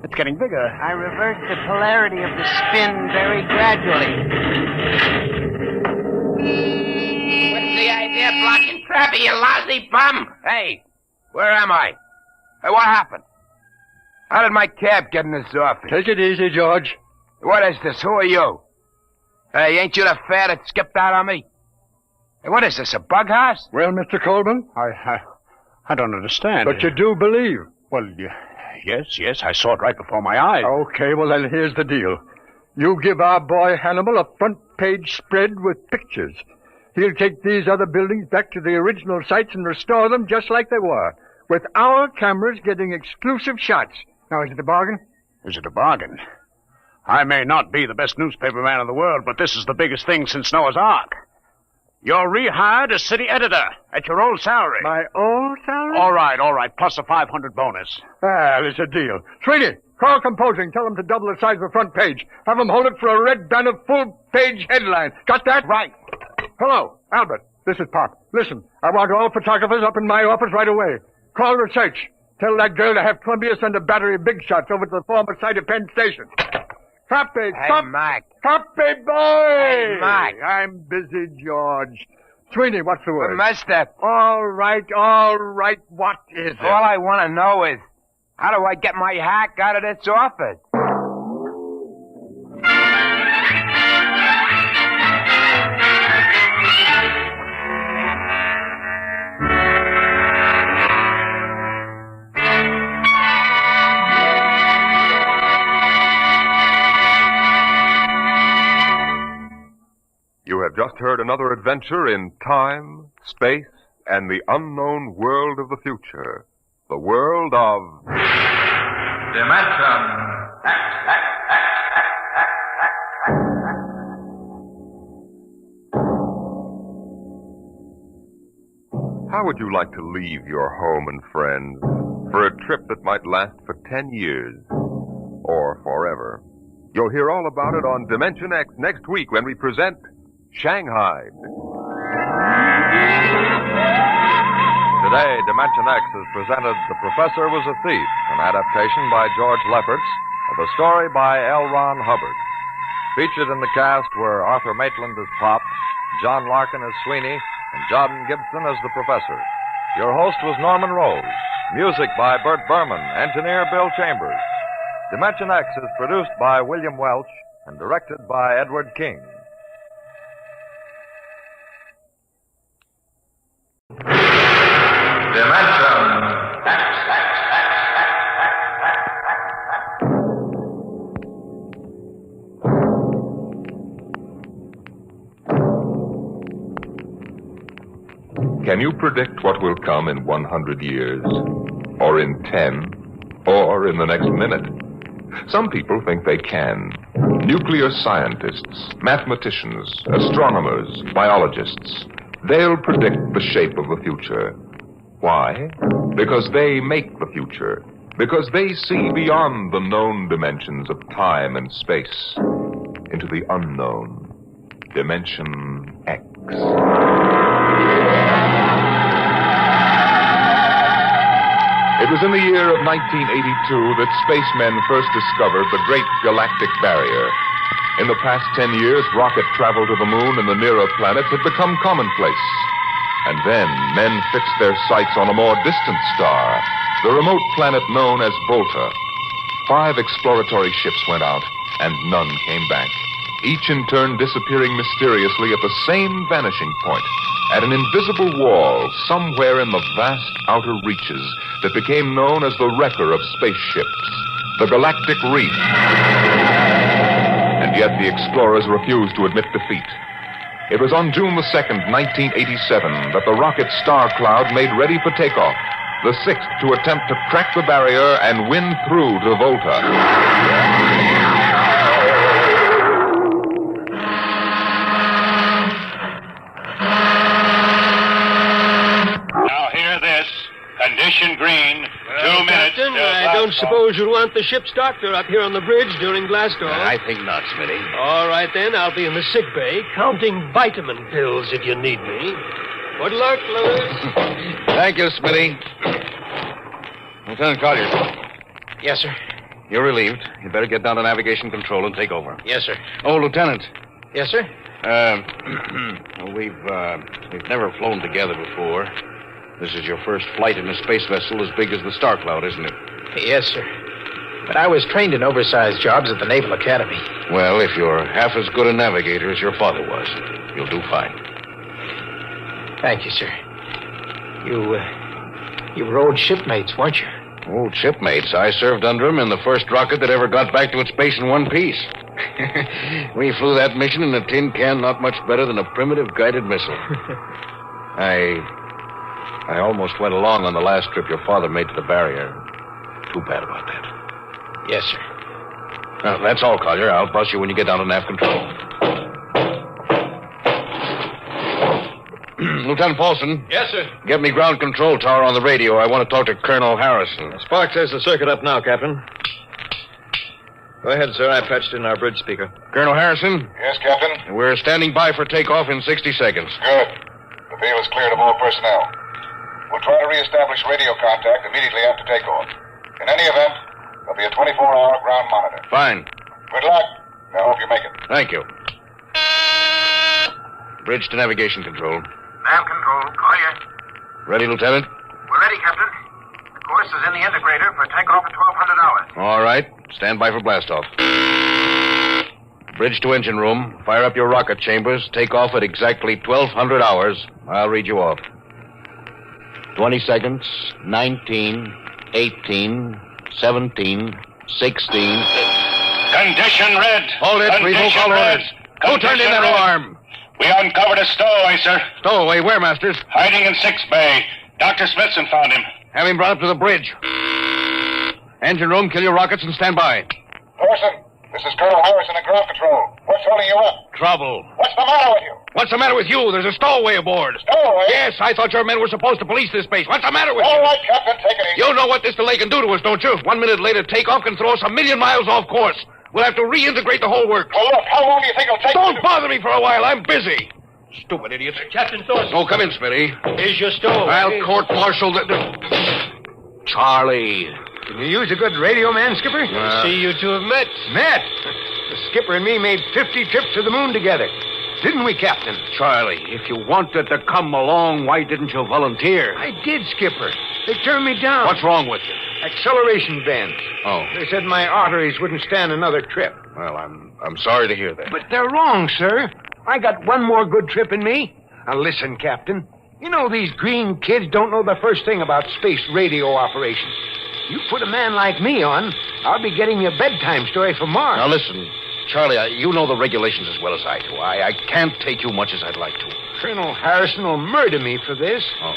It's getting bigger. I revert the polarity of the spin very gradually. What's the idea of blocking traffic, you lousy bum? Hey, where am I? Hey, what happened? How did my cab get in this office? Take it easy, George. What is this? Who are you? Hey, ain't you the fare that skipped out on me? Hey, what is this, a bug house? Well, Mr. Colburn? I don't understand. But you do believe. Well, yes, I saw it right before my eyes. Okay, well then here's the deal. You give our boy Hannibal a front-page spread with pictures. He'll take these other buildings back to the original sites and restore them just like they were, with our cameras getting exclusive shots. Now, is it a bargain? Is it a bargain? I may not be the best newspaper man in the world, but this is the biggest thing since Noah's Ark. You're rehired as city editor at your old salary. My old salary? All right, plus a 500 bonus. Well, it's a deal. Sweeney, call composing. Tell them to double the size of the front page. Have them hold it for a red banner full-page headline. Got that? Right. Hello, Albert. This is Pop. Listen, I want all photographers up in my office right away. Call the search. Tell that girl to have Columbia send a battery of big shots over to the former site of Penn Station. Copy, Mac. Copy, boy! Hey, Mac. I'm busy, George. Sweeney, what's the word? Messed up. All right. What is it? All I want to know is, how do I get my hack out of this office? You have just heard another adventure in time, space, and the unknown world of the future. The world of... Dimension X. How would you like to leave your home and friends for a trip that might last for 10 years or forever? You'll hear all about it on Dimension X next week when we present Shanghied. Today, Dimension X has presented The Professor Was a Thief, an adaptation by George Lefferts of a story by L. Ron Hubbard. Featured in the cast were Arthur Maitland as Pop, John Larkin as Sweeney, and John Gibson as the Professor. Your host was Norman Rose. Music by Bert Berman, engineer Bill Chambers. Dimension X is produced by William Welch and directed by Edward King. Dimension X. Can you predict what will come in 100 years? Or in 10? Or in the next minute? Some people think they can. Nuclear scientists, mathematicians, astronomers, biologists. They'll predict the shape of the future. Why? Because they make the future. Because they see beyond the known dimensions of time and space into the unknown. Dimension X. It It was in the year of 1982 that spacemen first discovered the Great Galactic Barrier. In the past 10 years, rocket travel to the moon and the nearer planets had become commonplace. And then men fixed their sights on a more distant star, the remote planet known as Volta. 5 exploratory ships went out, and none came back, each in turn disappearing mysteriously at the same vanishing point, at an invisible wall somewhere in the vast outer reaches that became known as the wrecker of spaceships, the Galactic Reef. And yet the explorers refused to admit defeat. It was on June the 2nd, 1987, that the rocket Star Cloud made ready for takeoff, the 6th to attempt to crack the barrier and win through to Volta. Condition green. 2 minutes. Captain, I don't suppose you'll want the ship's doctor up here on the bridge during blast off. I think not, Smitty. All right, then. I'll be in the sick bay counting vitamin pills if you need me. Good luck, Lewis. Thank you, Smitty. Lieutenant Collier. Yes, sir. You're relieved. You'd better get down to navigation control and take over. Yes, sir. Oh, Lieutenant. Yes, sir? We've never flown together before. This is your first flight in a space vessel as big as the Star Cloud, isn't it? Yes, sir. But I was trained in oversized jobs at the Naval Academy. Well, if you're half as good a navigator as your father was, you'll do fine. Thank you, sir. You were old shipmates, weren't you? Old shipmates. I served under him in the first rocket that ever got back to its base in one piece. We flew that mission in a tin can not much better than a primitive guided missile. I almost went along on the last trip your father made to the barrier. Too bad about that. Yes, sir. Now, that's all, Collier. I'll bus you when you get down to nav control. Lieutenant Paulson. Yes, sir. Get me ground control tower on the radio. I want to talk to Colonel Harrison. Sparks has the circuit up now, Captain. Go ahead, sir. I patched in our bridge speaker. Colonel Harrison? Yes, Captain? We're standing by for takeoff in 60 seconds. Good. The field is cleared of all personnel. We'll try to reestablish radio contact immediately after takeoff. In any event, there'll be a 24-hour ground monitor. Fine. Good luck. I hope you make it. Thank you. Bridge to navigation control. Nav control, Collier. Ready, Lieutenant? We're ready, Captain. The course is in the integrator for takeoff at 1200 hours. All right. Stand by for blastoff. Bridge to engine room. Fire up your rocket chambers. Take off at exactly 1200 hours. I'll read you off. 20 seconds. 19, 18, 17, 16. Condition red. Hold it. Revoke all orders. Who turned in that alarm? We uncovered a stowaway, sir. Stowaway? Where, Masters? Hiding in 6th Bay. Dr. Smithson found him. Have him brought up to the bridge. Engine room, kill your rockets and stand by. Orson, this is Colonel Harrison in ground control. What's holding you up? Trouble. What's the matter with you? What's the matter with you? There's a stowaway aboard. Stowaway? Yes, I thought your men were supposed to police this base. What's the matter with you? All right, Captain, take it easy. You know what this delay can do to us, don't you? 1 minute later, takeoff can throw us 1,000,000 miles off course. We'll have to reintegrate the whole works. Well, look, how long do you think it'll take? Don't bother me for a while. I'm busy. Stupid idiots. Captain Thorson. Oh, come in, Smitty. Here's your stowaway. I'll court-martial the... Charlie. Can you use a good radio man, Skipper? I see you two have met. Met? The skipper and me made 50 trips to the moon together. Didn't we, Captain? Charlie, if you wanted to come along, why didn't you volunteer? I did, Skipper. They turned me down. What's wrong with you? Acceleration bends. Oh. They said my arteries wouldn't stand another trip. Well, I'm sorry to hear that. But they're wrong, sir. I got one more good trip in me. Now, listen, Captain. You know these green kids don't know the first thing about space radio operations. You put a man like me on, I'll be getting you a bedtime story from Mars. Now, listen, Charlie, you know the regulations as well as I do. I can't take you much as I'd like to. Colonel Harrison will murder me for this. Oh.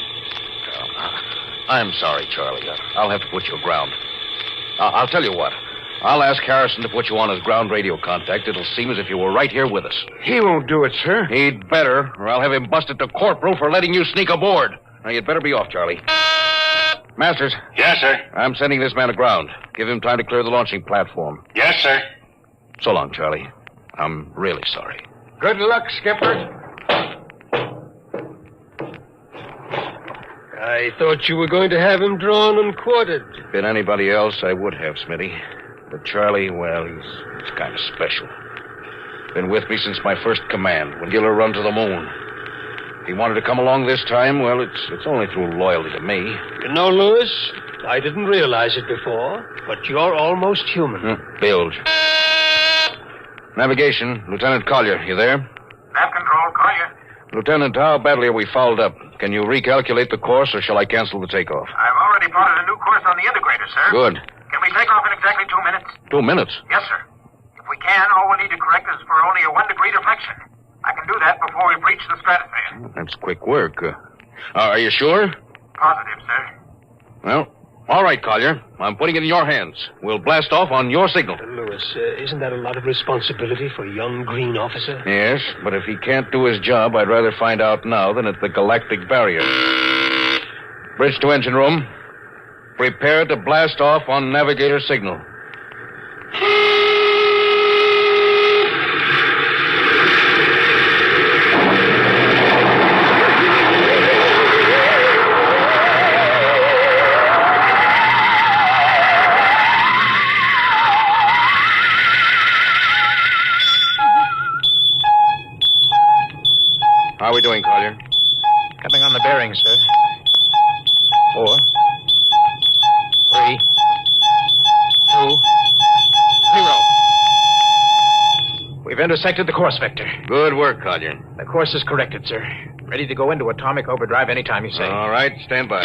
I'm sorry, Charlie. I'll have to put you aground. I'll tell you what. I'll ask Harrison to put you on as ground radio contact. It'll seem as if you were right here with us. He won't do it, sir. He'd better, or I'll have him busted to corporal for letting you sneak aboard. Now, you'd better be off, Charlie. Masters. Yes, sir. I'm sending this man aground. Give him time to clear the launching platform. Yes, sir. So long, Charlie. I'm really sorry. Good luck, Skipper. I thought you were going to have him drawn and quartered. If it'd been anybody else, I would have, Smitty. But Charlie, well, he's kind of special. Been with me since my first command, when Giller run to the moon. If he wanted to come along this time, well, it's only through loyalty to me. You know, Lewis, I didn't realize it before, but you're almost human. Bilge. Navigation, Lieutenant Collier, you there? Nav control, Collier. Lieutenant, how badly are we fouled up? Can you recalculate the course, or shall I cancel the takeoff? I've already plotted a new course on the integrator, sir. Good. Can we take off in exactly 2 minutes? 2 minutes? Yes, sir. If we can, all we need to correct is for only a 1 degree deflection. I can do that before we breach the stratosphere. That's quick work. Are you sure? Positive, sir. Well, all right, Collier. I'm putting it in your hands. We'll blast off on your signal. Lewis, isn't that a lot of responsibility for a young green officer? Yes, but if he can't do his job, I'd rather find out now than at the galactic barrier. Bridge to engine room. Prepare to blast off on navigator signal. How are we doing, Collier? Coming on the bearings, sir. 4, 3, 2, 0. We've intersected the course vector. Good work, Collier. The course is corrected, sir. Ready to go into atomic overdrive anytime you say. All right, stand by.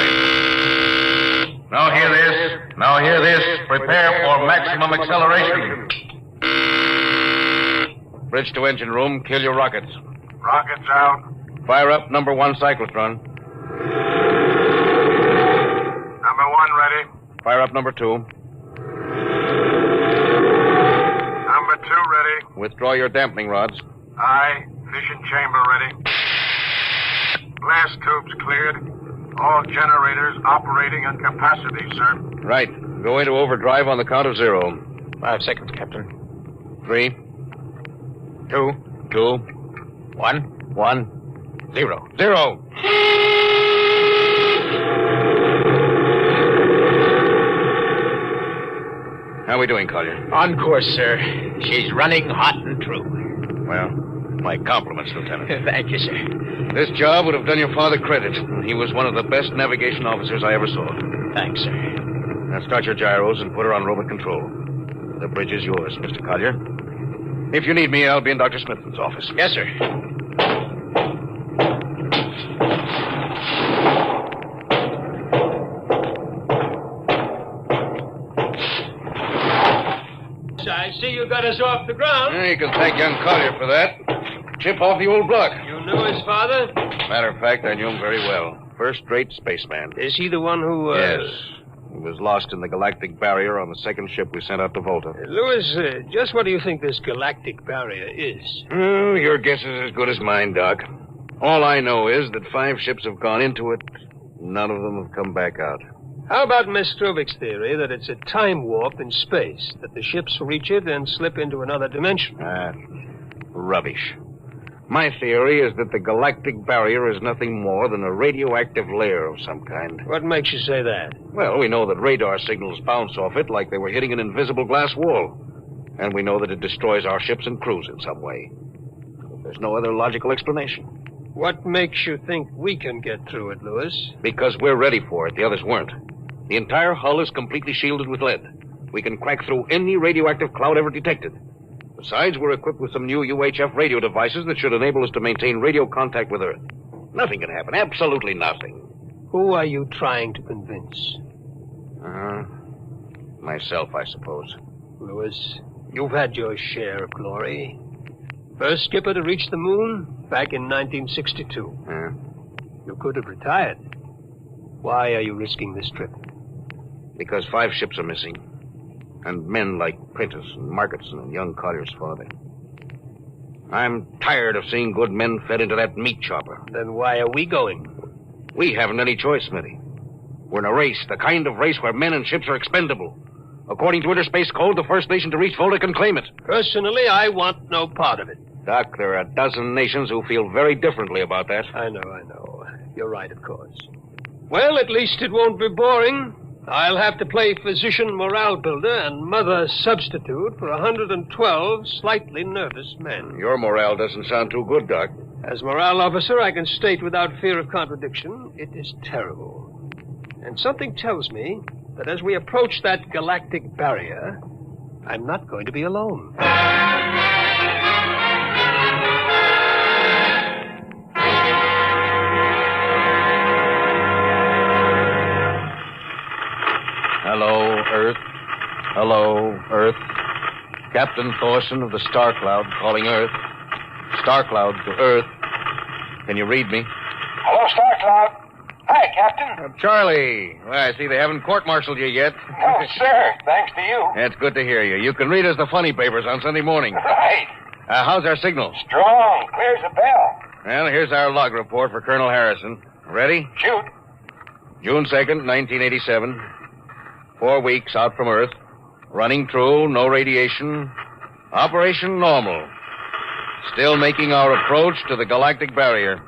Now hear this. Now hear this. Prepare for maximum acceleration. Bridge to engine room. Kill your rockets. Rockets out. Fire up number 1 cyclotron. Number 1 ready. Fire up number 2. Number 2 ready. Withdraw your dampening rods. Aye. Fission chamber ready. Blast tubes cleared. All generators operating at capacity, sir. Right. Go into overdrive on the count of 0. 5 seconds, Captain. 3. 2. 2. 1. 1. 0. 0. How are we doing, Collier? On course, sir. She's running hot and true. Well, my compliments, Lieutenant. Thank you, sir. This job would have done your father credit. He was one of the best navigation officers I ever saw. Thanks, sir. Now start your gyros and put her on robot control. The bridge is yours, Mr. Collier. If you need me, I'll be in Dr. Smithson's office. Yes, sir. I see you got us off the ground. Yeah, you can thank young Collier for that. Chip off the old block. You knew his father? Matter of fact, I knew him very well. First-rate spaceman. Is he the one who, Yes. He was lost in the galactic barrier on the second ship we sent out to Volta. Lewis, just what do you think this galactic barrier is? Oh, your guess is as good as mine, Doc. All I know is that 5 ships have gone into it. None of them have come back out. How about Miss Struvik's theory that it's a time warp in space, that the ships reach it and slip into another dimension? Rubbish. My theory is that the galactic barrier is nothing more than a radioactive layer of some kind. What makes you say that? Well, we know that radar signals bounce off it like they were hitting an invisible glass wall. And we know that it destroys our ships and crews in some way. There's no other logical explanation. What makes you think we can get through it, Lewis? Because we're ready for it. The others weren't. The entire hull is completely shielded with lead. We can crack through any radioactive cloud ever detected. Besides, we're equipped with some new UHF radio devices that should enable us to maintain radio contact with Earth. Nothing can happen. Absolutely nothing. Who are you trying to convince? Myself, I suppose. Lewis, you've had your share of glory. First skipper to reach the moon back in 1962. You could have retired. Why are you risking this trip? Because 5 ships are missing. And men like Prentice and Marketson and young Collier's father. I'm tired of seeing good men fed into that meat chopper. Then why are we going? We haven't any choice, Smitty. We're in a race, the kind of race where men and ships are expendable. According to Interspace Code, the first nation to reach Volta can claim it. Personally, I want no part of it. Doc, there are a dozen nations who feel very differently about that. I know. You're right, of course. Well, at least it won't be boring. I'll have to play physician morale builder and mother substitute for 112 slightly nervous men. Your morale doesn't sound too good, Doc. As morale officer, I can state without fear of contradiction, it is terrible. And something tells me that as we approach that galactic barrier, I'm not going to be alone. Hello, Earth. Hello, Earth. Captain Thorson of the Star Cloud calling Earth. Star Cloud to Earth. Can you read me? Hello, Star Cloud. Hi, Captain. Charlie. Well, I see they haven't court-martialed you yet. No, sir. Thanks to you. It's good to hear you. You can read us the funny papers on Sunday morning. Right. How's our signal? Strong. Clear as a bell. Well, here's our log report for Colonel Harrison. Ready? Shoot. June 2nd, 1987. 4 weeks out from Earth. Running true, no radiation. Operation normal. Still making our approach to the galactic barrier.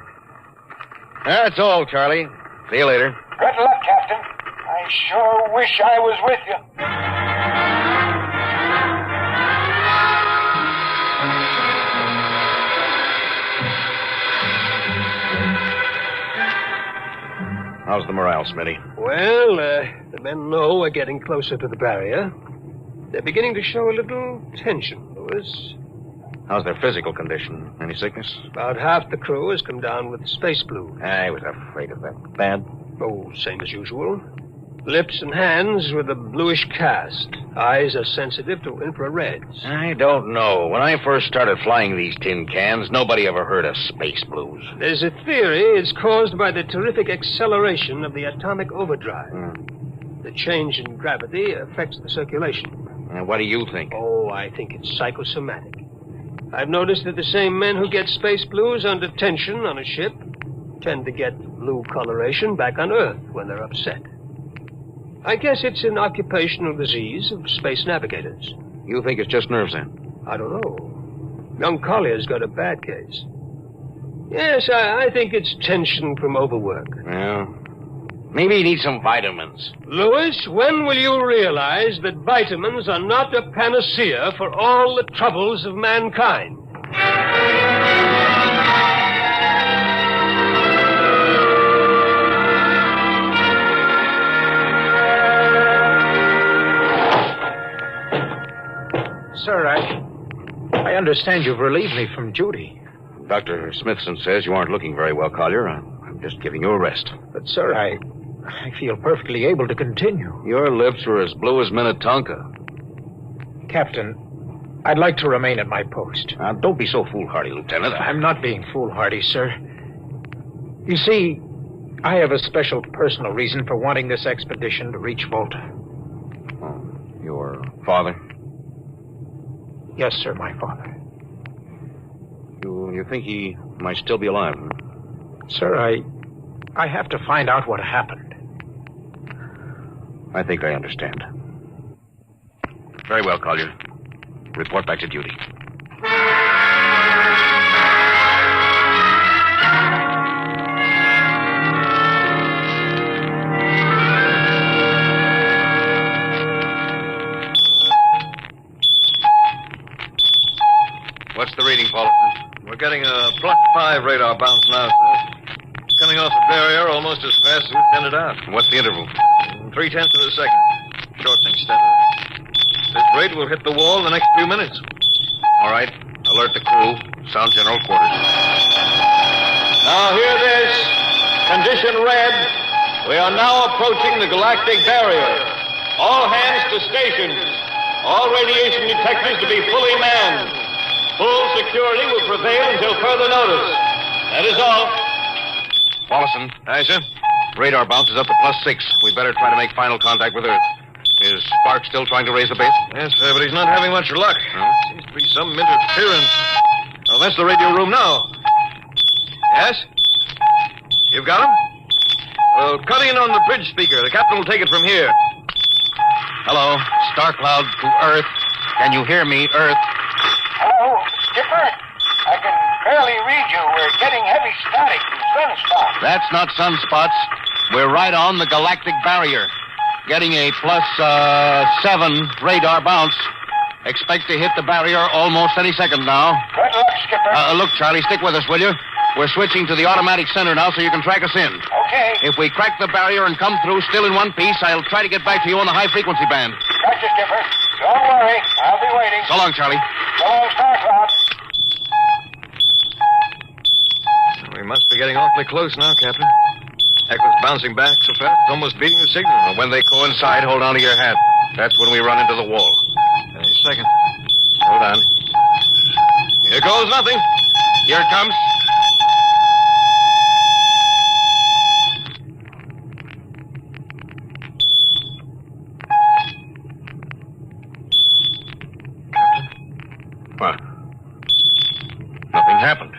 That's all, Charlie. See you later. Good luck, Captain. I sure wish I was with you. How's the morale, Smitty? Well, the men know we're getting closer to the barrier. They're beginning to show a little tension, Lewis. How's their physical condition? Any sickness? About half the crew has come down with space flu. I was afraid of that. Bad? Oh, same as usual. Lips and hands with a bluish cast. Eyes are sensitive to infrareds. I don't know. When I first started flying these tin cans, nobody ever heard of space blues. There's a theory it's caused by the terrific acceleration of the atomic overdrive. The change in gravity affects the circulation. What do you think? Oh, I think it's psychosomatic. I've noticed that the same men who get space blues under tension on a ship tend to get blue coloration back on Earth when they're upset. I guess it's an occupational disease of space navigators. You think it's just nerves, then? I don't know. Young Collier's got a bad case. Yes, I think it's tension from overwork. Well, maybe he needs some vitamins. Lewis, when will you realize that vitamins are not a panacea for all the troubles of mankind? Sir, I understand you've relieved me from duty. Dr. Smithson says you aren't looking very well, Collier. I'm just giving you a rest. But, sir, I feel perfectly able to continue. Your lips were as blue as Minnetonka. Captain, I'd like to remain at my post. Now, don't be so foolhardy, Lieutenant. I'm not being foolhardy, sir. You see, I have a special personal reason for wanting this expedition to reach Volta. Oh, your father? Yes, sir, my father. You think he might still be alive? Huh? Sir, I have to find out what happened. I think I understand. Very well, Collier. Report back to duty. What's the reading, Paul? We're getting a +5 radar bounce now, sir. Coming off the barrier almost as fast as we send it out. What's the interval? 0.3 of a second. Shortening steadily. This rate will hit the wall in the next few minutes. All right. Alert the crew. Sound general quarters. Now hear this. Condition red. We are now approaching the galactic barrier. All hands to stations. All radiation detectors to be fully manned. Full security will prevail until further notice. That is all. Paulson. Aye, sir. Radar bounce is up to +6. We'd better try to make final contact with Earth. Is Spark still trying to raise the base? Yes, sir, but he's not having much luck. Seems to be some interference. Oh, that's the radio room now. Yes? You've got him? Well, cut in on the bridge speaker. The captain will take it from here. Hello, Star Cloud to Earth. Can you hear me, Earth? Hello, Skipper. I can barely read you. We're getting heavy static from sunspots. That's not sunspots. We're right on the galactic barrier. Getting a +7 radar bounce. Expect to hit the barrier almost any second now. Good luck, Skipper. Look, Charlie, stick with us, will you? We're switching to the automatic center now so you can track us in. Okay. If we crack the barrier and come through still in one piece, I'll try to get back to you on the high-frequency band. Gotcha, Skipper. Don't worry. I'll be waiting. So long, Charlie. So long, Star Cloud. We must be getting awfully close now, Captain. Echo's bouncing back so fast, it's almost beating the signal. Well, when they coincide, hold on to your hat. That's when we run into the wall. Any second. Hold on. Here goes nothing. Here it comes. What? Nothing happened.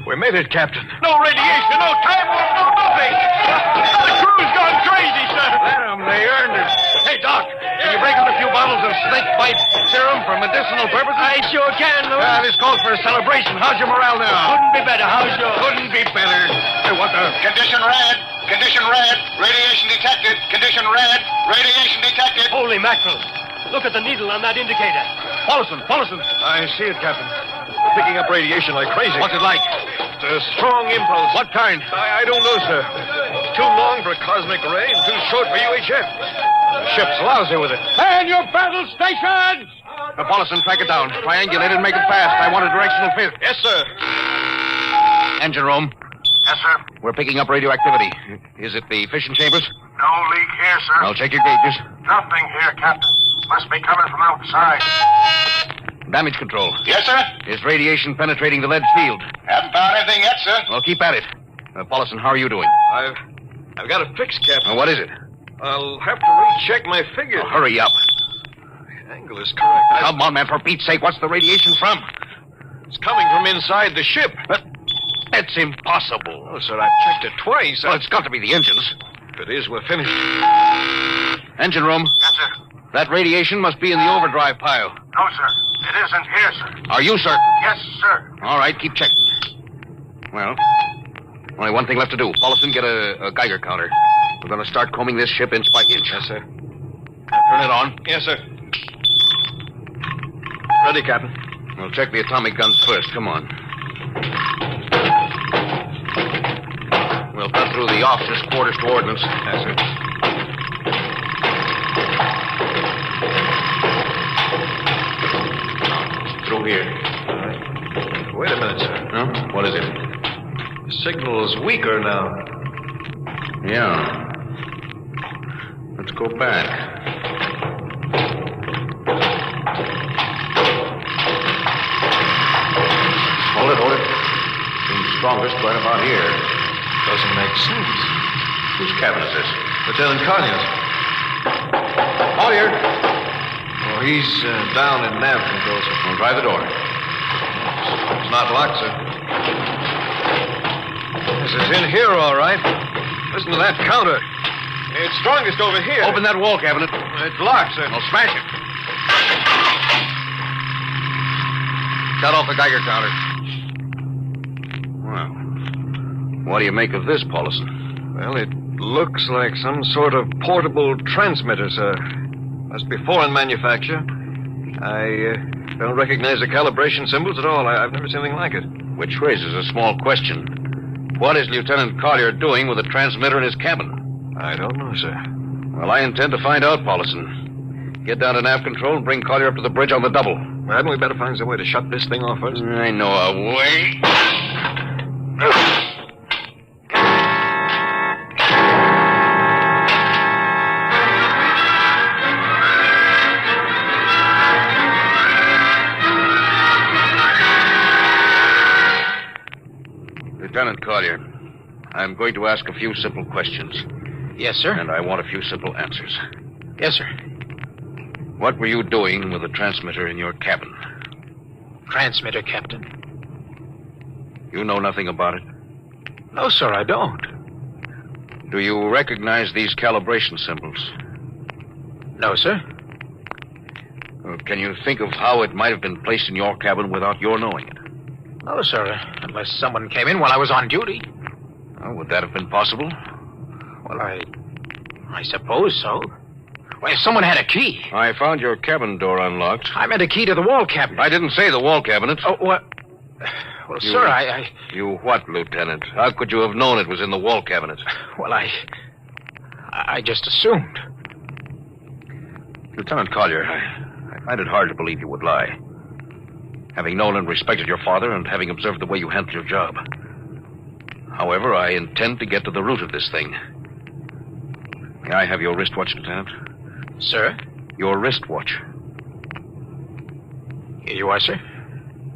We made it, Captain. No radiation, no time warp, no nothing. The crew's gone crazy, sir. Let them. They earned it. Hey, Doc, can you break out a few bottles of snake bite serum for medicinal purposes? I sure can, Lou. This calls for a celebration. How's your morale now? Couldn't be better. How's yours? Couldn't be better. Hey, what the? Condition red. Condition red. Radiation detected. Condition red. Radiation detected. Holy mackerel. Look at the needle on that indicator. Paulson. I see it, Captain. We're picking up radiation like crazy. What's it like? It's a strong impulse. What kind? I don't know, sir. It's too long for a cosmic ray and too short for UHF. The ship's lousy with it. Man your battle stations! Paulson, track it down. Triangulate it and make it fast. I want a directional fifth. Yes, sir. Engine room. Yes, sir. We're picking up radioactivity. Is it the fission chambers? No leak here, sir. I'll check your gauges. Nothing here, Captain. Must be coming from outside. Damage control. Yes, sir. Is radiation penetrating the lead shield? Haven't found anything yet, sir. Well, keep at it. Paulson, how are you doing? I've got a fix, Captain. What is it? I'll have to recheck my figures. Hurry up. The angle is correct. Come on, man, for Pete's sake. What's the radiation from? It's coming from inside the ship. That's impossible. Oh, sir, I've checked it twice. Well, it's got to be the engines. If it is, we're finished. Engine room. Yes, sir. That radiation must be in the overdrive pile. No, sir. It isn't here, sir. Are you certain? Yes, sir. All right, keep checking. Well, only one thing left to do. Paulson, get a Geiger counter. We're going to start combing this ship inch by inch. Yes, sir. Turn it on. Yes, sir. Ready, Captain. We'll check the atomic guns first. Come on. We'll cut through the officers' quarters to ordnance. Yes, sir. Through here. All right. Wait a minute, sir. Huh? What is it? The signal's weaker now. Yeah. Let's go back. Hold it. Seems strongest right about here. Doesn't make sense. Whose cabin is this? Lieutenant Collier's. Collier! Oh, he's down in nav control, sir. We'll try the door. It's not locked, sir. Yes, it's in here, all right. Listen to that counter. It's strongest over here. Open that wall cabinet. It's locked, sir. I'll smash it. Shut off the Geiger counter. Well, what do you make of this, Paulson? Well, it looks like some sort of portable transmitter, sir. Must be foreign manufacture. I don't recognize the calibration symbols at all. I've never seen anything like it. Which raises a small question. What is Lieutenant Collier doing with a transmitter in his cabin? I don't know, sir. Well, I intend to find out, Paulson. Get down to nav control and bring Collier up to the bridge on the double. Well, hadn't we better find some way to shut this thing off first? I know a way. Lieutenant Collier, I'm going to ask a few simple questions. Yes, sir. And I want a few simple answers. Yes, sir. What were you doing with the transmitter in your cabin? Transmitter, Captain. You know nothing about it? No, sir, I don't. Do you recognize these calibration symbols? No, sir. Can you think of how it might have been placed in your cabin without your knowing it? No, sir, unless someone came in while I was on duty. Oh, would that have been possible? Well, I suppose so. Well, someone had a key. I found your cabin door unlocked. I meant a key to the wall cabinet. I didn't say the wall cabinet. Oh, what? Well, sir, I... You what, Lieutenant? How could you have known it was in the wall cabinet? Well, I just assumed. Lieutenant Collier, I find it hard to believe you would lie. Having known and respected your father and having observed the way you handled your job. However, I intend to get to the root of this thing. May I have your wristwatch, Lieutenant? Sir? Your wristwatch. Here you are, sir.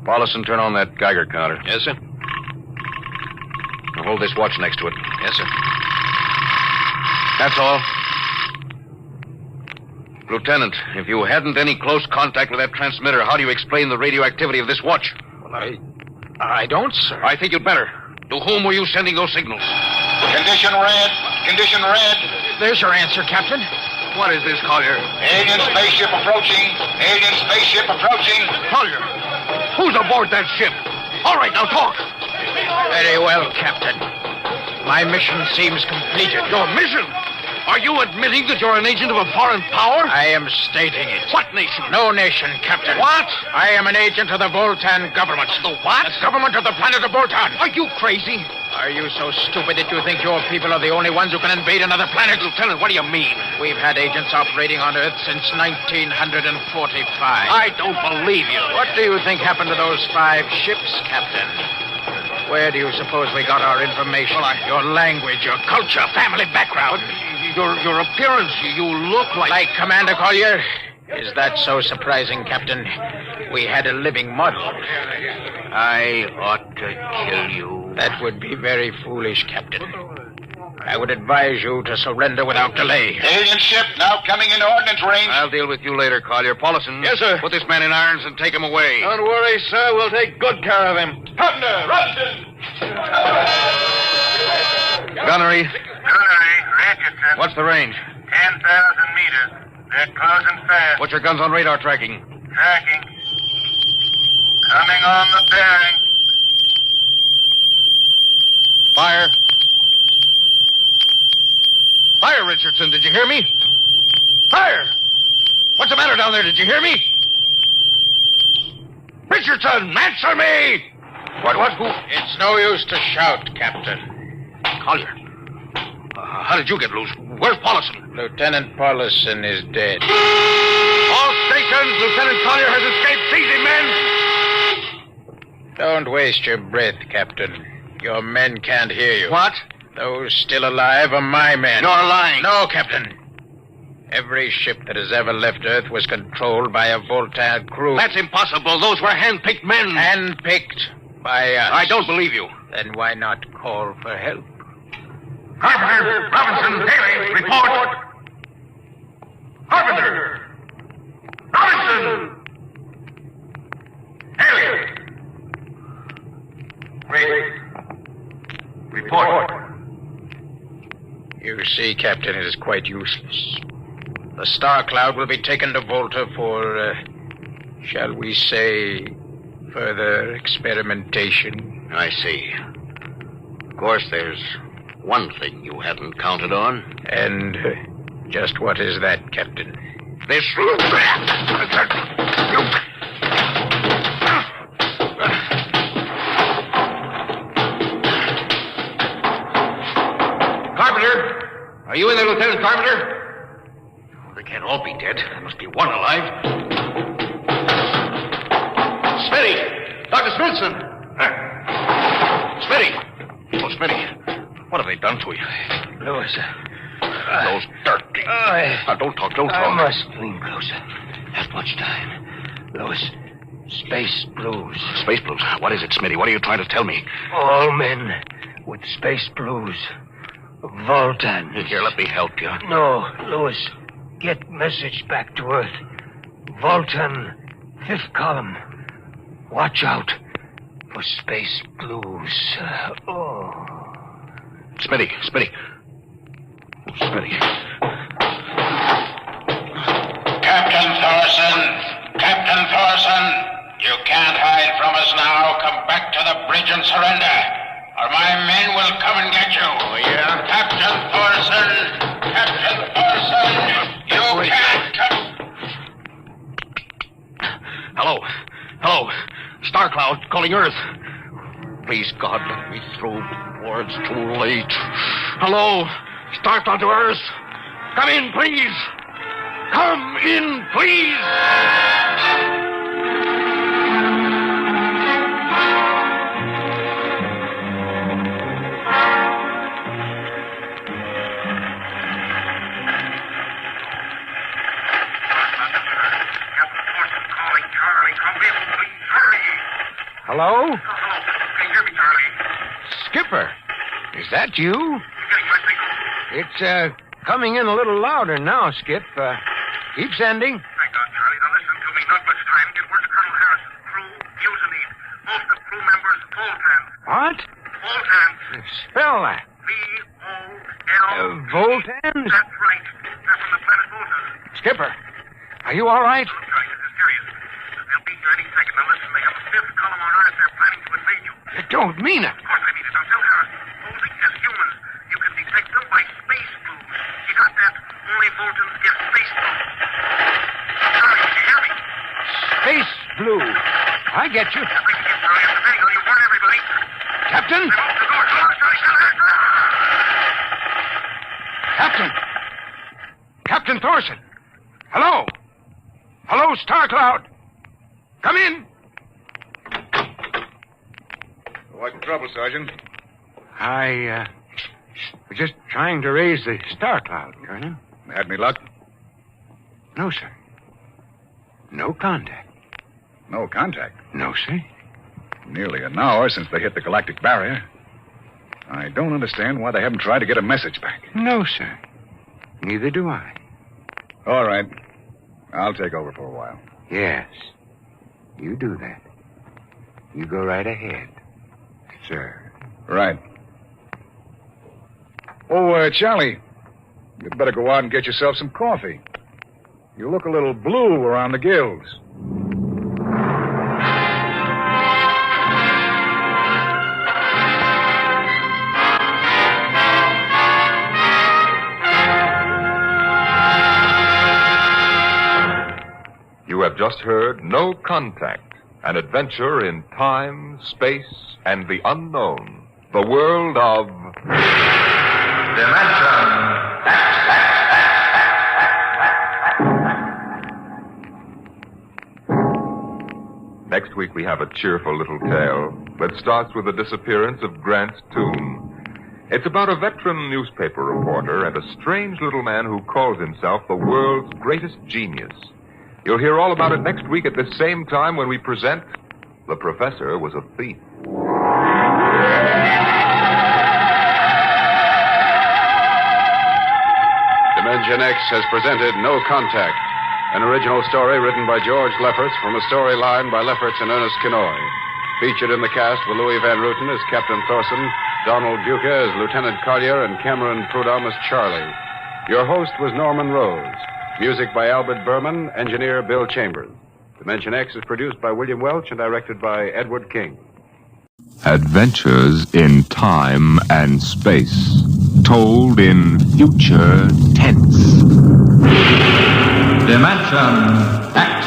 Paulison, turn on that Geiger counter. Yes, sir. Now hold this watch next to it. Yes, sir. That's all. Lieutenant, if you hadn't any close contact with that transmitter, how do you explain the radioactivity of this watch? Well, I don't, sir. I think you'd better. To whom were you sending those signals? Condition red. Condition red. There's your answer, Captain. What is this, Collier? Alien spaceship approaching. Alien spaceship approaching. Collier, who's aboard that ship? All right, now talk. Very well, Captain. My mission seems completed. Your mission? Are you admitting that you're an agent of a foreign power? I am stating it. What nation? No nation, Captain. What? I am an agent of the Voltan government. The what? The government of the planet of Voltan. Are you crazy? Are you so stupid that you think your people are the only ones who can invade another planet? Lieutenant, what do you mean? We've had agents operating on Earth since 1945. I don't believe you. What do you think happened to those 5 ships, Captain? Where do you suppose we got our information? Well, Your language, your culture, family background. Your appearance, you look like... Like Commander Collier? Is that so surprising, Captain? We had a living model. I ought to kill you. That would be very foolish, Captain. I would advise you to surrender without delay. Alien ship now coming into ordnance range. I'll deal with you later, Collier. Paulison. Yes, sir. Put this man in irons and take him away. Don't worry, sir. We'll take good care of him. Thunder, Robinson. Gunnery. Richardson. What's the range? 10,000 meters. They're closing fast. What's your guns on radar tracking? Tracking. Coming on the bearing. Fire. Fire, Richardson. Did you hear me? Fire! What's the matter down there? Did you hear me? Richardson, answer me! What, who? It's no use to shout, Captain. Collier. How did you get loose? Where's Paulison? Lieutenant Paulison is dead. All stations, Lieutenant Collier has escaped. Seize him, men! Don't waste your breath, Captain. Your men can't hear you. What? Those still alive are my men. You're lying. No, Captain. Every ship that has ever left Earth was controlled by a Voltaire crew. That's impossible. Those were hand-picked men. Hand-picked by us. I don't believe you. Then why not call for help? Carpenter, Robinson, Haley, report. Carpenter! Robinson! Haley! Wait. Report. You see, Captain, it is quite useless. The Star Cloud will be taken to Volta for, shall we say, further experimentation. I see. Of course, there's one thing you hadn't counted on. And just what is that, Captain? This... Carpenter! Are you in there, Lieutenant Carpenter? They can't all be dead. There must be one alive. Smitty! Dr. Smithson! Smitty! Oh, Smitty. What have they done to you? Lewis. Those dirty... don't talk. I must lean closer. Not much time. Lewis, space blues. Space blues? What is it, Smitty? What are you trying to tell me? All men with space blues. Voltan. Here, let me help you. No, Lewis. Get message back to Earth. Voltan, 5th column. Watch out for space blues. Smitty. Captain Thorson, you can't hide from us now. Come back to the bridge and surrender, or my men will come and get you. calling Earth. Please, God, let me through before it's too late. Hello? Start onto Earth. Come in, please. Come in, please. Hello? Can you hear me, Charlie? Skipper, is that you? It's coming in a little louder now, Skip. Keep sending. Thank God, Charlie. Now listen to me. Not much time. Get word to Colonel Harrison. Crew, mutinied. Most of crew members, Voltans. What? Voltans. Spell that. V-O-L... Voltans? That's right. They're from the planet Volta. Skipper, are you all right? Look, Charlie, this is serious. They'll beat you any second. Now listen, they have a fifth column on Earth. They're planning to invade you. You don't mean it. Of course I mean it. Now tell Harrison. Posing as humans, you can detect them by space blues. You got that? Only Voltans get space blues. Charlie, can you hear me? Space blue. I get you. You warn everybody. Captain? Captain! Captain Thorson! Hello! Hello, Star Cloud! Come in! What's the trouble, Sergeant? I was just trying to raise the Star Cloud, Colonel. Had me luck? No, sir. No contact. No contact? No, sir. Nearly an hour since they hit the galactic barrier. I don't understand why they haven't tried to get a message back. No, sir. Neither do I. All right. I'll take over for a while. Yes. You do that. You go right ahead, sir. Right. Oh, Charlie, you'd better go out and get yourself some coffee. You look a little blue around the gills. You have just heard No Contact, an adventure in time, space, and the unknown. The world of... Next week we have a cheerful little tale that starts with the disappearance of Grant Toon. It's about a veteran newspaper reporter and a strange little man who calls himself the world's greatest genius. You'll hear all about it next week at the same time when we present The Professor Was a Thief. Dimension X has presented No Contact, an original story written by George Lefferts from a storyline by Lefferts and Ernest Kinoy. Featured in the cast were Louis Van Rooten as Captain Thorson, Donald Duca as Lieutenant Collier, and Cameron Prudhomme as Charlie. Your host was Norman Rose. Music by Albert Berman, engineer Bill Chambers. Dimension X is produced by William Welch and directed by Edward King. Adventures in time and space, told in future tense. Dimension X.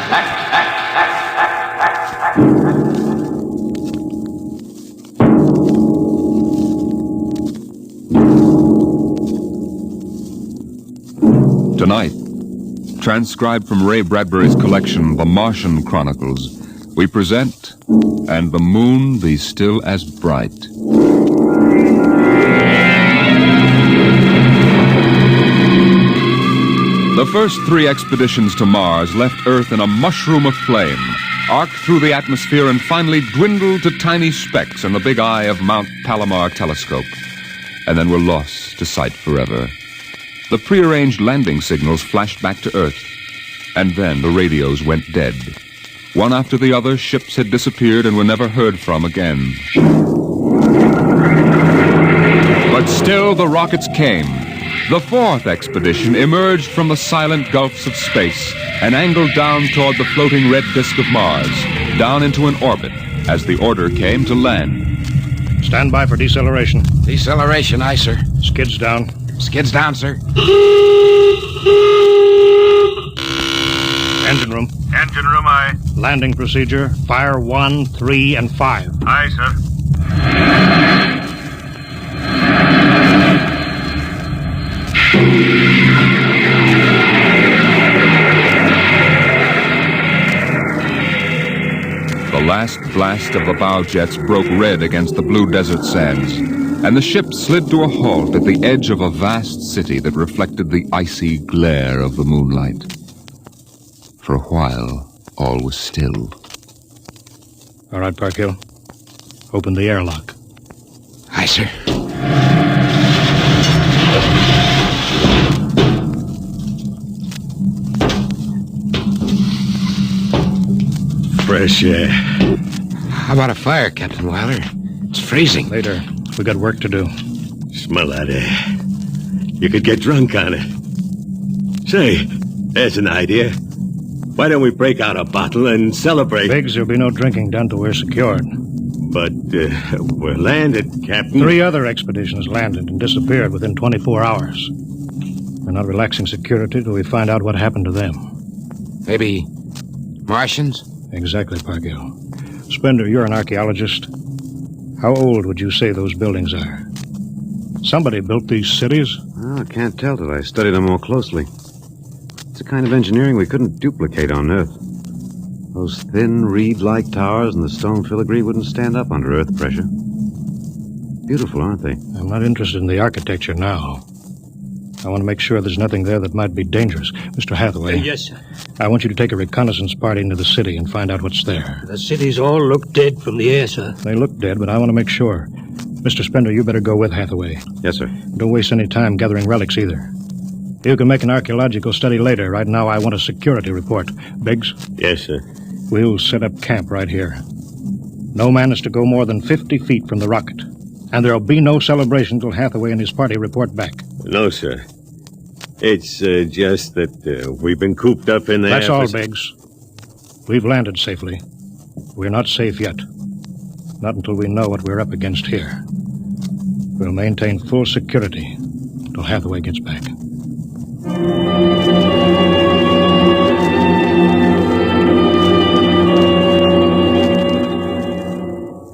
Tonight, transcribed from Ray Bradbury's collection, The Martian Chronicles, we present And the Moon Be Still as Bright. The first 3 expeditions to Mars left Earth in a mushroom of flame, arced through the atmosphere, and finally dwindled to tiny specks in the big eye of Mount Palomar telescope, and then were lost to sight forever. The prearranged landing signals flashed back to Earth, and then the radios went dead. One after the other, ships had disappeared and were never heard from again. But still the rockets came. The 4th expedition emerged from the silent gulfs of space and angled down toward the floating red disk of Mars, down into an orbit, as the order came to land. Stand by for deceleration. Deceleration, aye, sir. Skids down. Skids down, sir. Engine room. Engine room, aye. Landing procedure. Fire 1, 3, and 5. Aye, sir. The last blast of the bow jets broke red against the blue desert sands, and the ship slid to a halt at the edge of a vast city that reflected the icy glare of the moonlight. For a while, all was still. All right, Parkhill. Open the airlock. Aye, sir. Fresh air. How about a fire, Captain Wilder? It's freezing. Later. We got work to do. Smell that air. You could get drunk on it. Say, there's an idea. Why don't we break out a bottle and celebrate? Biggs, there'll be no drinking done till we're secured. But we're landed, Captain. 3 other expeditions landed and disappeared within 24 hours. We're not relaxing security till we find out what happened to them. Maybe Martians? Exactly, Parkhill. Spender, you're an archaeologist. How old would you say those buildings are? Somebody built these cities? Well, I can't tell till I study them more closely. It's a kind of engineering we couldn't duplicate on Earth. Those thin, reed-like towers and the stone filigree wouldn't stand up under Earth pressure. Beautiful, aren't they? I'm not interested in the architecture now. I want to make sure there's nothing there that might be dangerous. Mr. Hathaway. Yes, sir. I want you to take a reconnaissance party into the city and find out what's there. The cities all look dead from the air, sir. They look dead, but I want to make sure. Mr. Spender, you better go with Hathaway. Yes, sir. Don't waste any time gathering relics either. You can make an archaeological study later. Right now, I want a security report. Biggs? Yes, sir. We'll set up camp right here. No man is to go more than 50 feet from the rocket. And there'll be no celebration till Hathaway and his party report back. No, sir. It's just that we've been cooped up in there. That's all, Biggs. We've landed safely. We're not safe yet. Not until we know what we're up against here. We'll maintain full security till Hathaway gets back.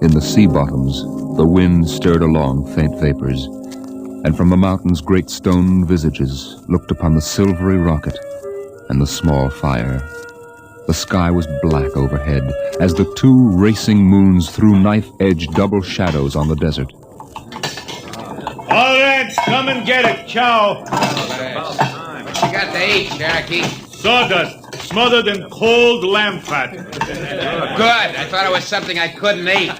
In the sea bottoms, the wind stirred along faint vapors, and from the mountains great stone visages looked upon the silvery rocket and the small fire. The sky was black overhead as the 2 racing moons threw knife-edged double shadows on the desert. All right, come and get it. Ciao. What you got to eat, Cherokee? Sawdust, smothered in cold lamb fat. Good. I thought it was something I couldn't eat.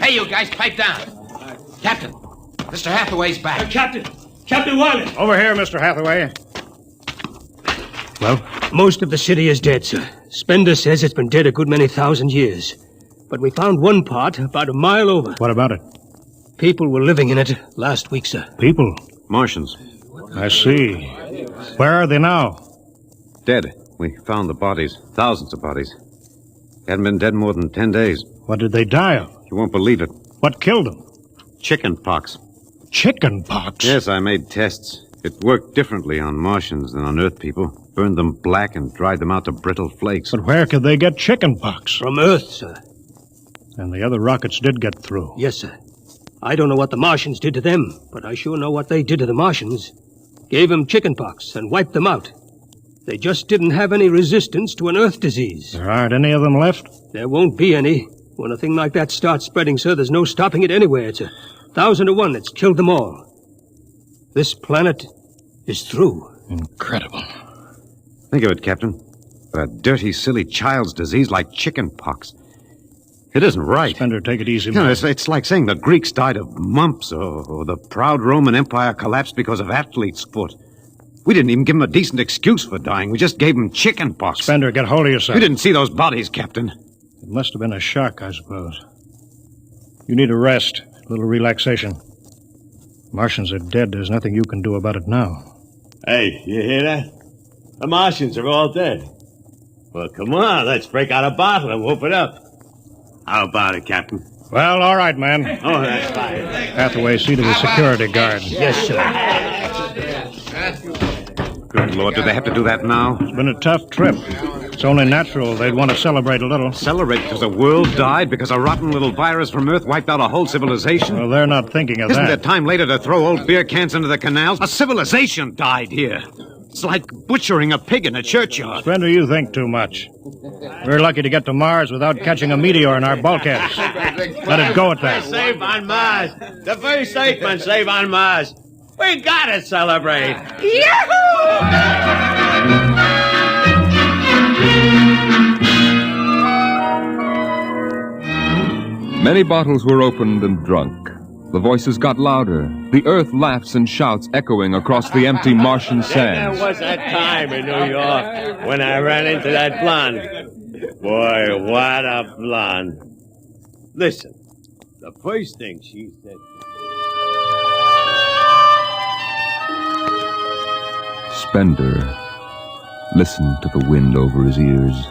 Hey, you guys, pipe down. Captain, Mr. Hathaway's back. Captain Wiley. Over here, Mr. Hathaway. Well, most of the city is dead, sir. Spender says it's been dead a good many thousand years. But we found one part about a mile over. What about it? People were living in it last week, sir. People? Martians. I see. Where are they now? Dead. We found the bodies. Thousands of bodies. Hadn't been dead more than 10 days. What did they die of? You won't believe it. What killed them? Chicken pox. Chicken pox? Yes, I made tests. It worked differently on Martians than on Earth people. Burned them black and dried them out to brittle flakes. But where could they get chicken pox? From Earth, sir. And the other rockets did get through. Yes, sir. I don't know what the Martians did to them, but I sure know what they did to the Martians. Gave them chicken pox and wiped them out. They just didn't have any resistance to an Earth disease. There aren't any of them left? There won't be any. When a thing like that starts spreading, sir, there's no stopping it anywhere. It's 1,000 to 1 that's killed them all. This planet is through. Incredible. Think of it, Captain. A dirty, silly child's disease like chicken pox. It isn't right. Spender, take it easy, man. man. It's like saying the Greeks died of mumps or the proud Roman Empire collapsed because of athlete's foot. We didn't even give them a decent excuse for dying. We just gave them chicken pox. Spender, get hold of yourself. You didn't see those bodies, Captain. It must have been a shock, I suppose. You need a rest, a little relaxation. Martians are dead. There's nothing you can do about it now. Hey, you hear that? The Martians are all dead. Well, come on, let's break out a bottle and whoop it up. How about it, Captain? Well, all right, man. Oh, that's fine. Hathaway, see to the security guard. Yes, sir. Good Lord, do they have to do that now? It's been a tough trip. It's only natural they'd want to celebrate a little. Celebrate because the world died? Because a rotten little virus from Earth wiped out a whole civilization? Well, they're not thinking of Isn't that. there time later to throw old beer cans into the canals? A civilization died here. It's like butchering a pig in a churchyard. Spender, you think too much. We're lucky to get to Mars without catching a meteor in our bulkheads. Let it go at that. Save on Mars. The first statement, save on Mars. We gotta celebrate. Yahoo! Many bottles were opened and drunk. The voices got louder. The earth laughs and shouts echoing across the empty Martian sands. There was that time in New York when I ran into that blonde. Boy, what a blonde. Listen, the first thing she said... Spender listened to the wind over his ears,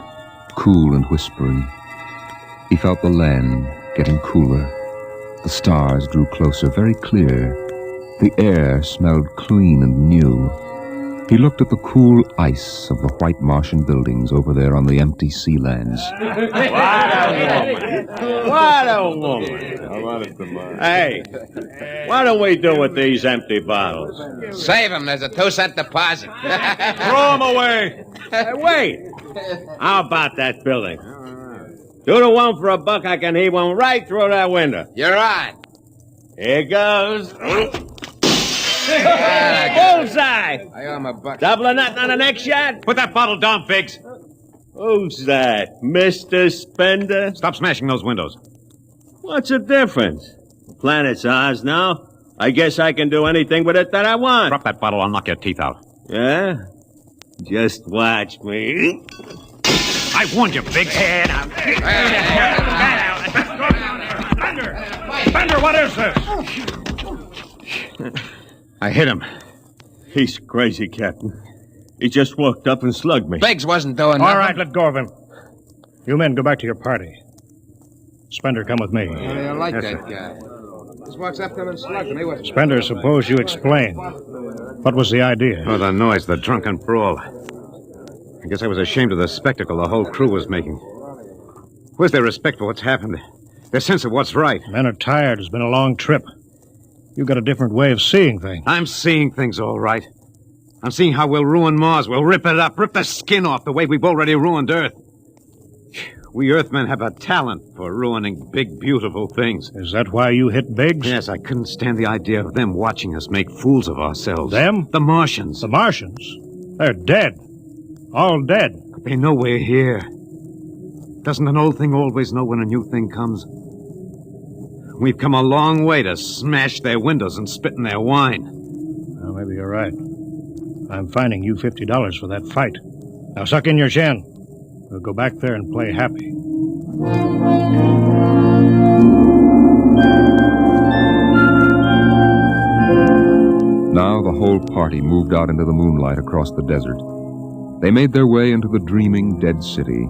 cool and whispering. He felt the land getting cooler. The stars drew closer, very clear. The air smelled clean and new. He looked at the cool ice of the white Martian buildings over there on the empty sea lands. What a woman. Hey, what do we do with these empty bottles? Save them. There's a 2-cent deposit. Throw them away. Hey, wait. How about that building? 2 to 1 for $1, I can heave one right through that window. You're on. Here goes. Bullseye! I owe him $1. Double or nothing on the next shot? Put that bottle down, Figs. Who's that? Mr. Spender? Stop smashing those windows. What's the difference? The planet's ours now. I guess I can do anything with it that I want. Drop that bottle, I'll knock your teeth out. Yeah? Just watch me. I warned you, Figs. Spender, what is this? I hit him. He's crazy, Captain. He just walked up and slugged me. Biggs wasn't doing nothing. All right, let go of him. You men go back to your party. Spender, come with me. I like Yes, that sir. guy. Just walks up to him and slugs him. He wasn't... Spender, suppose you explain. What was the idea? Oh, the noise, the drunken brawl. I guess I was ashamed of the spectacle the whole crew was making. Where's their respect for what's happened? Their sense of what's right? Men are tired. It's been a long trip. You've got a different way of seeing things. I'm seeing things all right. I'm seeing how we'll ruin Mars. We'll rip it up, rip the skin off the way we've already ruined Earth. We Earthmen have a talent for ruining big, beautiful things. Is that why you hit Biggs? Yes, I couldn't stand the idea of them watching us make fools of ourselves. Them? The Martians. The Martians? They're dead. All dead. But they know we're here. Doesn't an old thing always know when a new thing comes? We've come a long way to smash their windows and spit in their wine. Well, maybe you're right. I'm fining you $50 for that fight. Now suck in your chin. We'll go back there and play happy. Now the whole party moved out into the moonlight across the desert. They made their way into the dreaming dead city.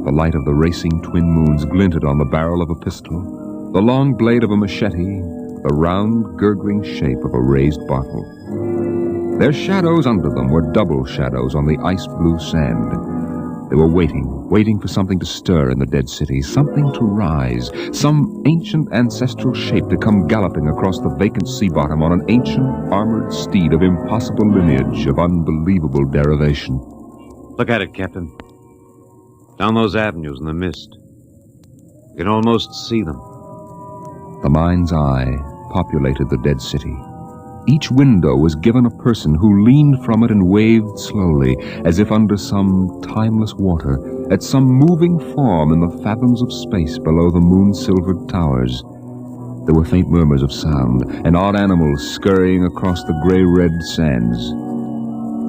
The light of the racing twin moons glinted on the barrel of a pistol, the long blade of a machete, the round, gurgling shape of a raised bottle. Their shadows under them were double shadows on the ice-blue sand. They were waiting for something to stir in the dead city, something to rise, some ancient ancestral shape to come galloping across the vacant sea bottom on an ancient armored steed of impossible lineage, of unbelievable derivation. Look at it, Captain. Down those avenues in the mist. You can almost see them. The mind's eye populated the dead city. Each window was given a person who leaned from it and waved slowly, as if under some timeless water, at some moving form in the fathoms of space below the moon-silvered towers. There were faint murmurs of sound, and odd animals scurrying across the gray-red sands.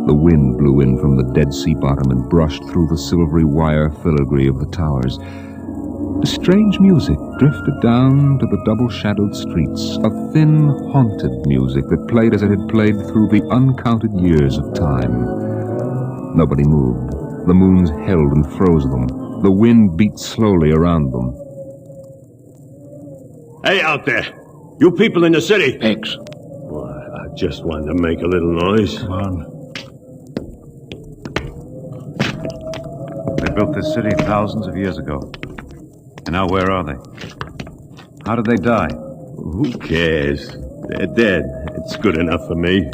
The wind blew in from the dead sea bottom and brushed through the silvery wire filigree of the towers. A strange music drifted down to the double-shadowed streets, a thin, haunted music that played as it had played through the uncounted years of time. Nobody moved. The moons held and froze them. The wind beat slowly around them. Hey, out there. You people in the city. Pigs. Well, I just wanted to make a little noise. Come on. built this city thousands of years ago. And now where are they? How did they die? Who cares? They're dead. It's good enough for me.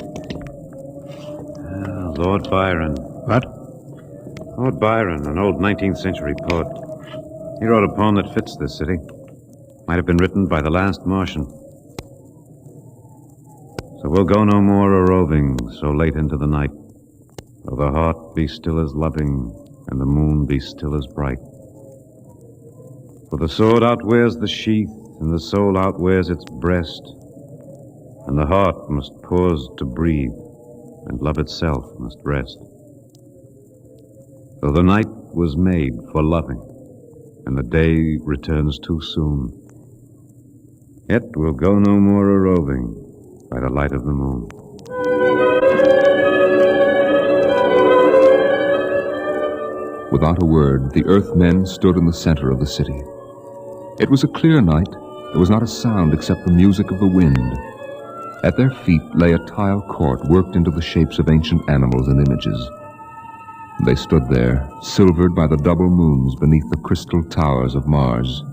Lord Byron. What? Lord Byron, an old 19th century poet. He wrote a poem that fits this city. Might have been written by the last Martian. So we'll go no more a-roving so late into the night, though the heart be still as loving and the moon be still as bright. For the sword outwears the sheath and the soul outwears its breast, and the heart must pause to breathe and love itself must rest. Though the night was made for loving, and the day returns too soon, yet we'll go no more a-roving by the light of the moon. Without a word, the Earthmen stood in the center of the city. It was a clear night. There was not a sound except the music of the wind. At their feet lay a tile court worked into the shapes of ancient animals and images. They stood there, silvered by the double moons beneath the crystal towers of Mars.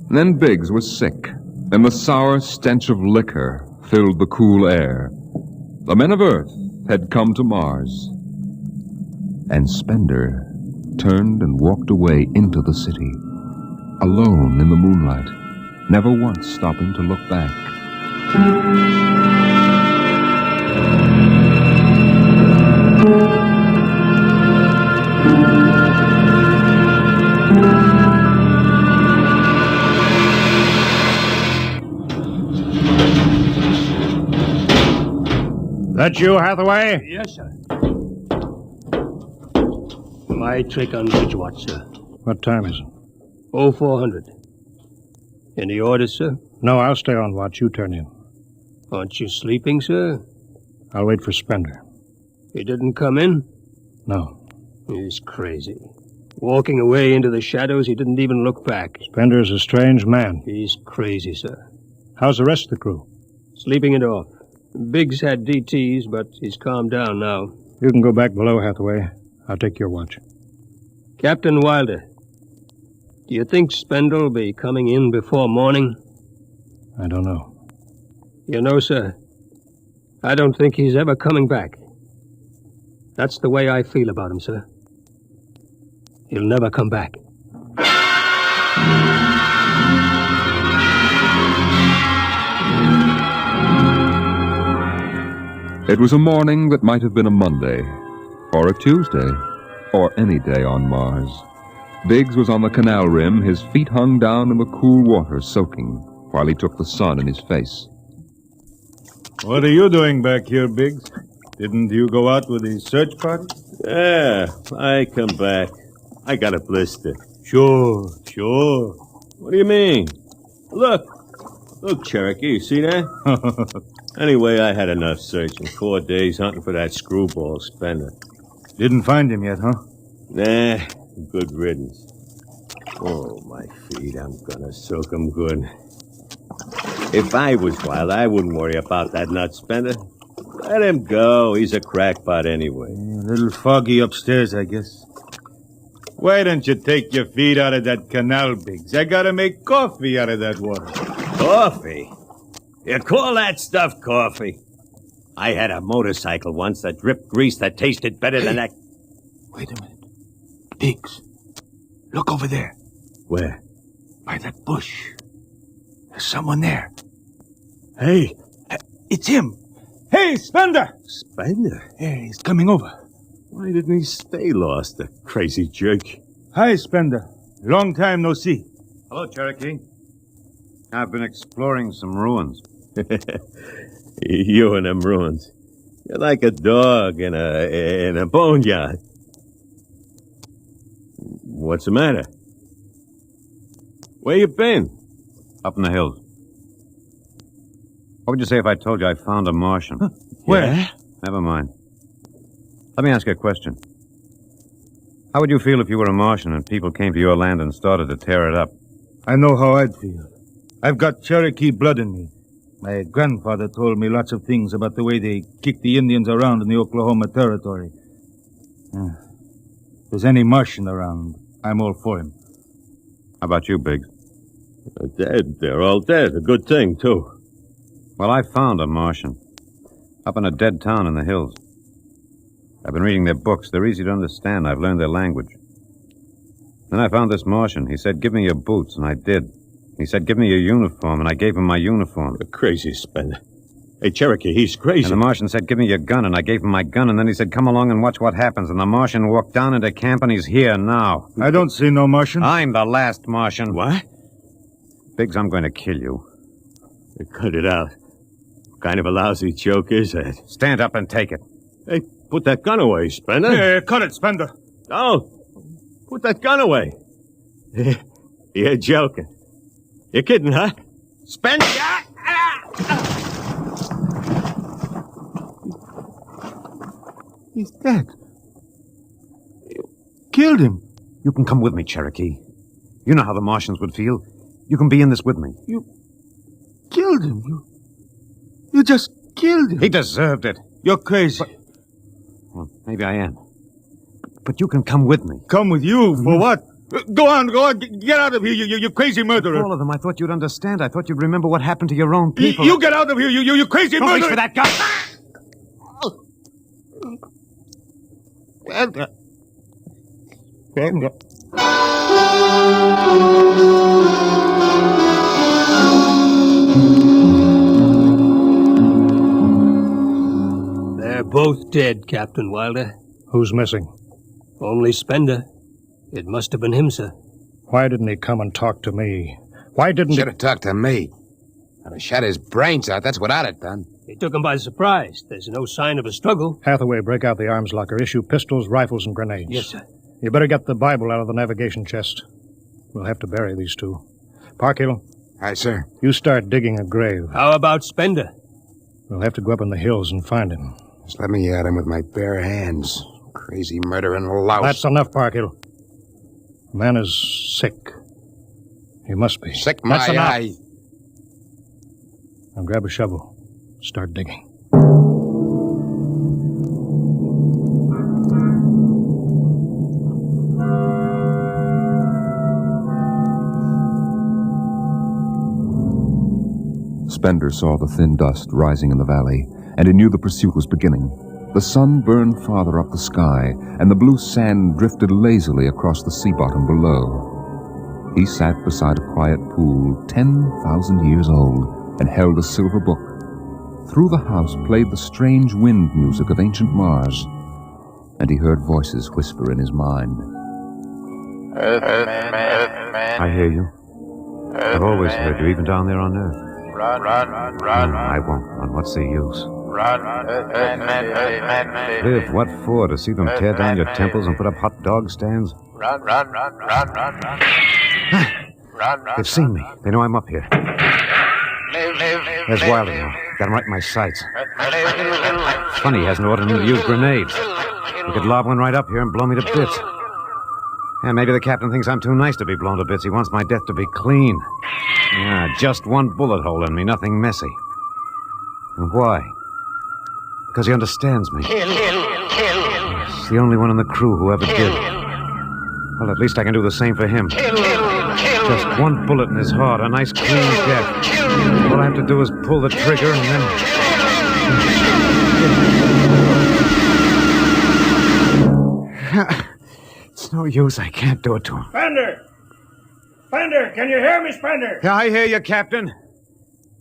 Then Biggs was sick, and the sour stench of liquor filled the cool air. The men of Earth had come to Mars. And Spender turned and walked away into the city, alone in the moonlight, never once stopping to look back. That you, Hathaway? Yes, sir. My trick on Bridgewater, sir. What time is it? 0400. Any orders, sir? No, I'll stay on watch. You turn in. Aren't you sleeping, sir? I'll wait for Spender. He didn't come in? No. He's crazy. Walking away into the shadows, he didn't even look back. Spender's a strange man. He's crazy, sir. How's the rest of the crew? Sleeping it off. Biggs had DTs, but he's calmed down now. You can go back below, Hathaway. I'll take your watch. Captain Wilder, do you think Spender'll be coming in before morning? I don't know. You know, sir, I don't think he's ever coming back. That's the way I feel about him, sir. He'll never come back. It was a morning that might have been a Monday, or a Tuesday, or any day on Mars. Biggs was on the canal rim, his feet hung down in the cool water, soaking, while he took the sun in his face. What are you doing back here, Biggs? Didn't you go out with the search party? Yeah, I come back. I got a blister. Sure. What do you mean? Look, Cherokee, you see that? Anyway, I had enough searching. 4 days hunting for that screwball Spender. Didn't find him yet, huh? Nah, good riddance. Oh, my feet, I'm gonna soak 'em good. If I was wild, I wouldn't worry about that nut Spender. Let him go. He's a crackpot anyway. A little foggy upstairs, I guess. Why don't you take your feet out of that canal, Biggs? I gotta make coffee out of that water. Coffee? You call that stuff coffee? I had a motorcycle once that dripped grease that tasted better than that. Wait a minute. Biggs, look over there. Where? By that bush. There's someone there. Hey, it's him. Hey, Spender! Spender? Yeah, he's coming over. Why didn't he stay lost, the crazy jerk? Hi, Spender. Long time no see. Hello, Cherokee. I've been exploring some ruins. You and them ruins. You're like a dog in a boneyard. What's the matter? Where you been? Up in the hills. What would you say if I told you I found a Martian? Huh? Where? Yeah? Never mind. Let me ask you a question. How would you feel if you were a Martian and people came to your land and started to tear it up? I know how I'd feel. I've got Cherokee blood in me. My grandfather told me lots of things about the way they kicked the Indians around in the Oklahoma Territory. there's any Martian around, I'm all for him. How about you, Biggs? They're dead. They're all dead. A good thing, too. Well, I found a Martian. Up in a dead town in the hills. I've been reading their books. They're easy to understand. I've learned their language. Then I found this Martian. He said, give me your boots, and I did. He said, give me your uniform, and I gave him my uniform. You're crazy, Spender. Hey, Cherokee, he's crazy. And the Martian said, give me your gun, and I gave him my gun, and then he said, come along and watch what happens. And the Martian walked down into camp, and he's here now. I don't see no Martian. I'm the last Martian. What? Biggs, I'm going to kill you. Cut it out. What kind of a lousy joke is that? Stand up and take it. Hey, put that gun away, Spender. Hey, cut it, Spender. No. Put that gun away. You're joking. You're kidding, huh? Spender! He's dead. You killed him. You can come with me, Cherokee. You know how the Martians would feel. You can be in this with me. You killed him. You just killed him. He deserved it. You're crazy. Well, maybe I am. But you can come with me. Come with you? For what? Go on. Get out of here, you crazy murderer. All of them. I thought you'd understand. I thought you'd remember what happened to your own people. You get out of here, you crazy Don't murderer. reach for that gun. They're both dead, Captain Wilder. Who's missing? Only Spender. It must have been him, sir. Why didn't he come and talk to me? Why didn't Should have talked to me. I'd have shot his brains out. That's what I'd have done. It took him by surprise. There's no sign of a struggle. Hathaway, break out the arms locker. Issue pistols, rifles, and grenades. Yes, sir. You better get the Bible out of the navigation chest. We'll have to bury these two. Parkhill. Aye, sir. You start digging a grave. How about Spender? We'll have to go up in the hills and find him. Just let me at him with my bare hands. Crazy murdering louse. That's enough, Parkhill. The man is sick. He must be. Sick my eye. Now grab a shovel. Start digging. Spender saw the thin dust rising in the valley, and he knew the pursuit was beginning. The sun burned farther up the sky, and the blue sand drifted lazily across the sea bottom below. He sat beside a quiet pool 10,000 years old and held a silver book. Through the house played the strange wind music of ancient Mars, and he heard voices whisper in his mind. I hear you. I've always heard you, even down there on Earth. Run. I won't run. What's the use? Run. Live? What for? To see them tear down your temples and put up hot dog stands? Run. They've seen me. They know I'm up here. There's Wilder now. Got him right in my sights. Funny he hasn't ordered me to use grenades. He could lob one right up here and blow me to bits. Yeah, maybe the captain thinks I'm too nice to be blown to bits. He wants my death to be clean. Yeah, just one bullet hole in me, nothing messy. And why? Because he understands me. Kill. He's the only one in the crew who ever did. Well, at least I can do the same for him. Just one bullet in his heart, a nice clean death. All I have to do is pull the trigger and then... It's no use. I can't do it to him. Spender, can you hear me, Spender? Yeah, I hear you, Captain.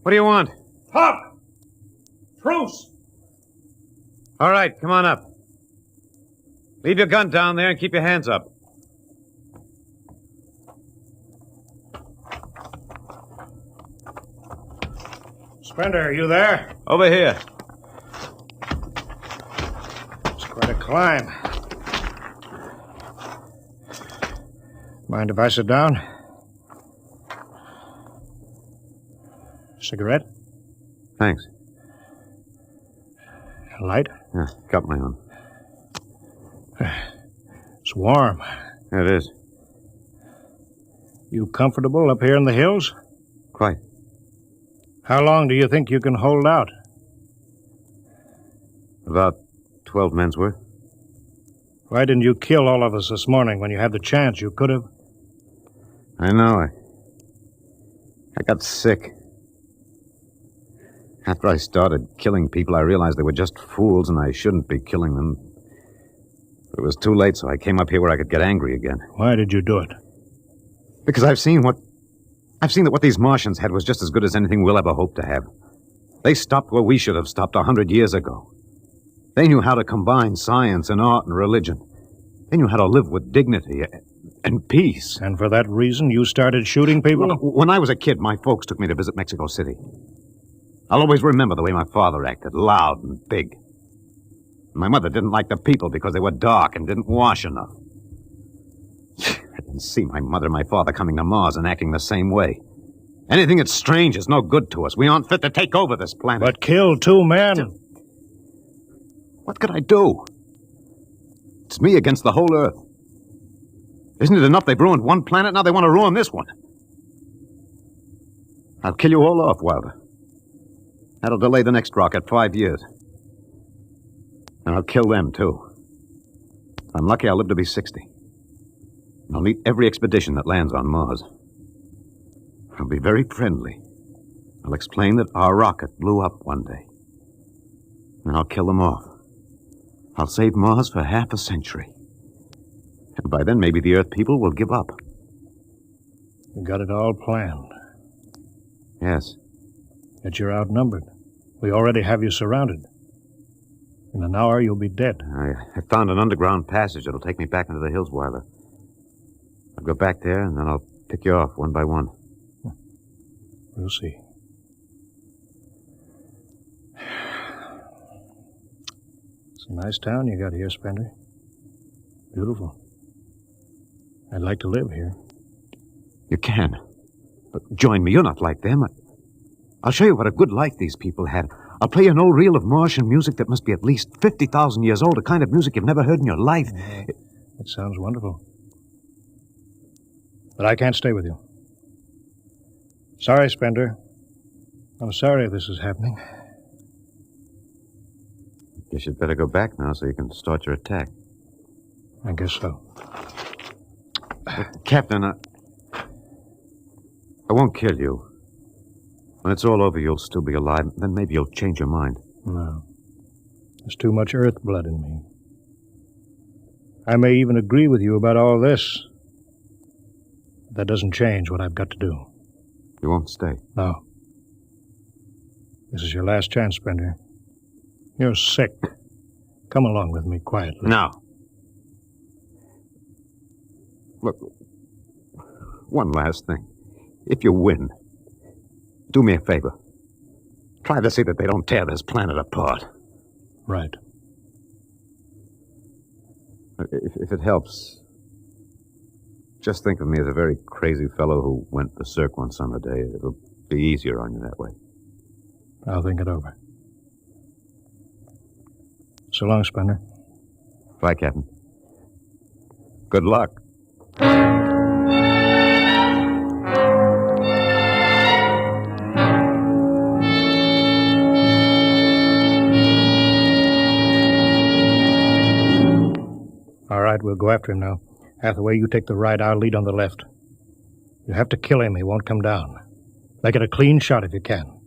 What do you want? Talk. Truce. All right, come on up. Leave your gun down there and keep your hands up. Spender, are you there? Over here. It's quite a climb. Mind if I sit down? Cigarette? Thanks. Light? Yeah, got my own. It's warm. It is. You comfortable up here in the hills? Quite. How long do you think you can hold out? About 12 men's worth. Why didn't you kill all of us this morning when you had the chance? You could have. I know. I got sick. After I started killing people, I realized they were just fools and I shouldn't be killing them. But it was too late, so I came up here where I could get angry again. Why did you do it? Because I've seen that what these Martians had was just as good as anything we'll ever hope to have. They stopped where we should have stopped 100 years ago. They knew how to combine science and art and religion. They knew how to live with dignity and peace. And for that reason, you started shooting people? When I was a kid, my folks took me to visit Mexico City. I'll always remember the way my father acted, loud and big. My mother didn't like the people because they were dark and didn't wash enough. I didn't see my mother and my father coming to Mars and acting the same way. Anything that's strange is no good to us. We aren't fit to take over this planet. But kill 2 men? What could I do? It's me against the whole Earth. Isn't it enough they've ruined one planet? Now they want to ruin this one. I'll kill you all off, Wilder. That'll delay the next rocket 5 years. And I'll kill them, too. I'm lucky I'll live to be 60. And I'll meet every expedition that lands on Mars. I'll be very friendly. I'll explain that our rocket blew up one day. And I'll kill them off. I'll save Mars for half a century. And by then, maybe the Earth people will give up. You got it all planned. Yes. Yet you're outnumbered. We already have you surrounded. In an hour, you'll be dead. I found an underground passage that'll take me back into the hills, Wilder. I'll go back there, and then I'll pick you off one by one. We'll see. It's a nice town you got here, Spender. Beautiful. I'd like to live here. You can. But join me. You're not like them. I'll show you what a good life these people had. I'll play you an old reel of Martian music that must be at least 50,000 years old, a kind of music you've never heard in your life. It sounds wonderful. But I can't stay with you. Sorry, Spender. I'm sorry this is happening. Guess you'd better go back now so you can start your attack. I guess so. Captain, I won't kill you. When it's all over, you'll still be alive. Then maybe you'll change your mind. No. There's too much Earth blood in me. I may even agree with you about all this. But that doesn't change what I've got to do. You won't stay? No. This is your last chance, Spender. You're sick. Come along with me quietly. No. Look, one last thing. If you win, do me a favor. Try to see that they don't tear this planet apart. Right. If it helps, just think of me as a very crazy fellow who went berserk one summer day. It'll be easier on you that way. I'll think it over. So long, Spender. Bye, Captain. Good luck. All right, we'll go after him now. Hathaway, you take the right, I'll lead on the left. You have to kill him, he won't come down. Make it a clean shot if you can.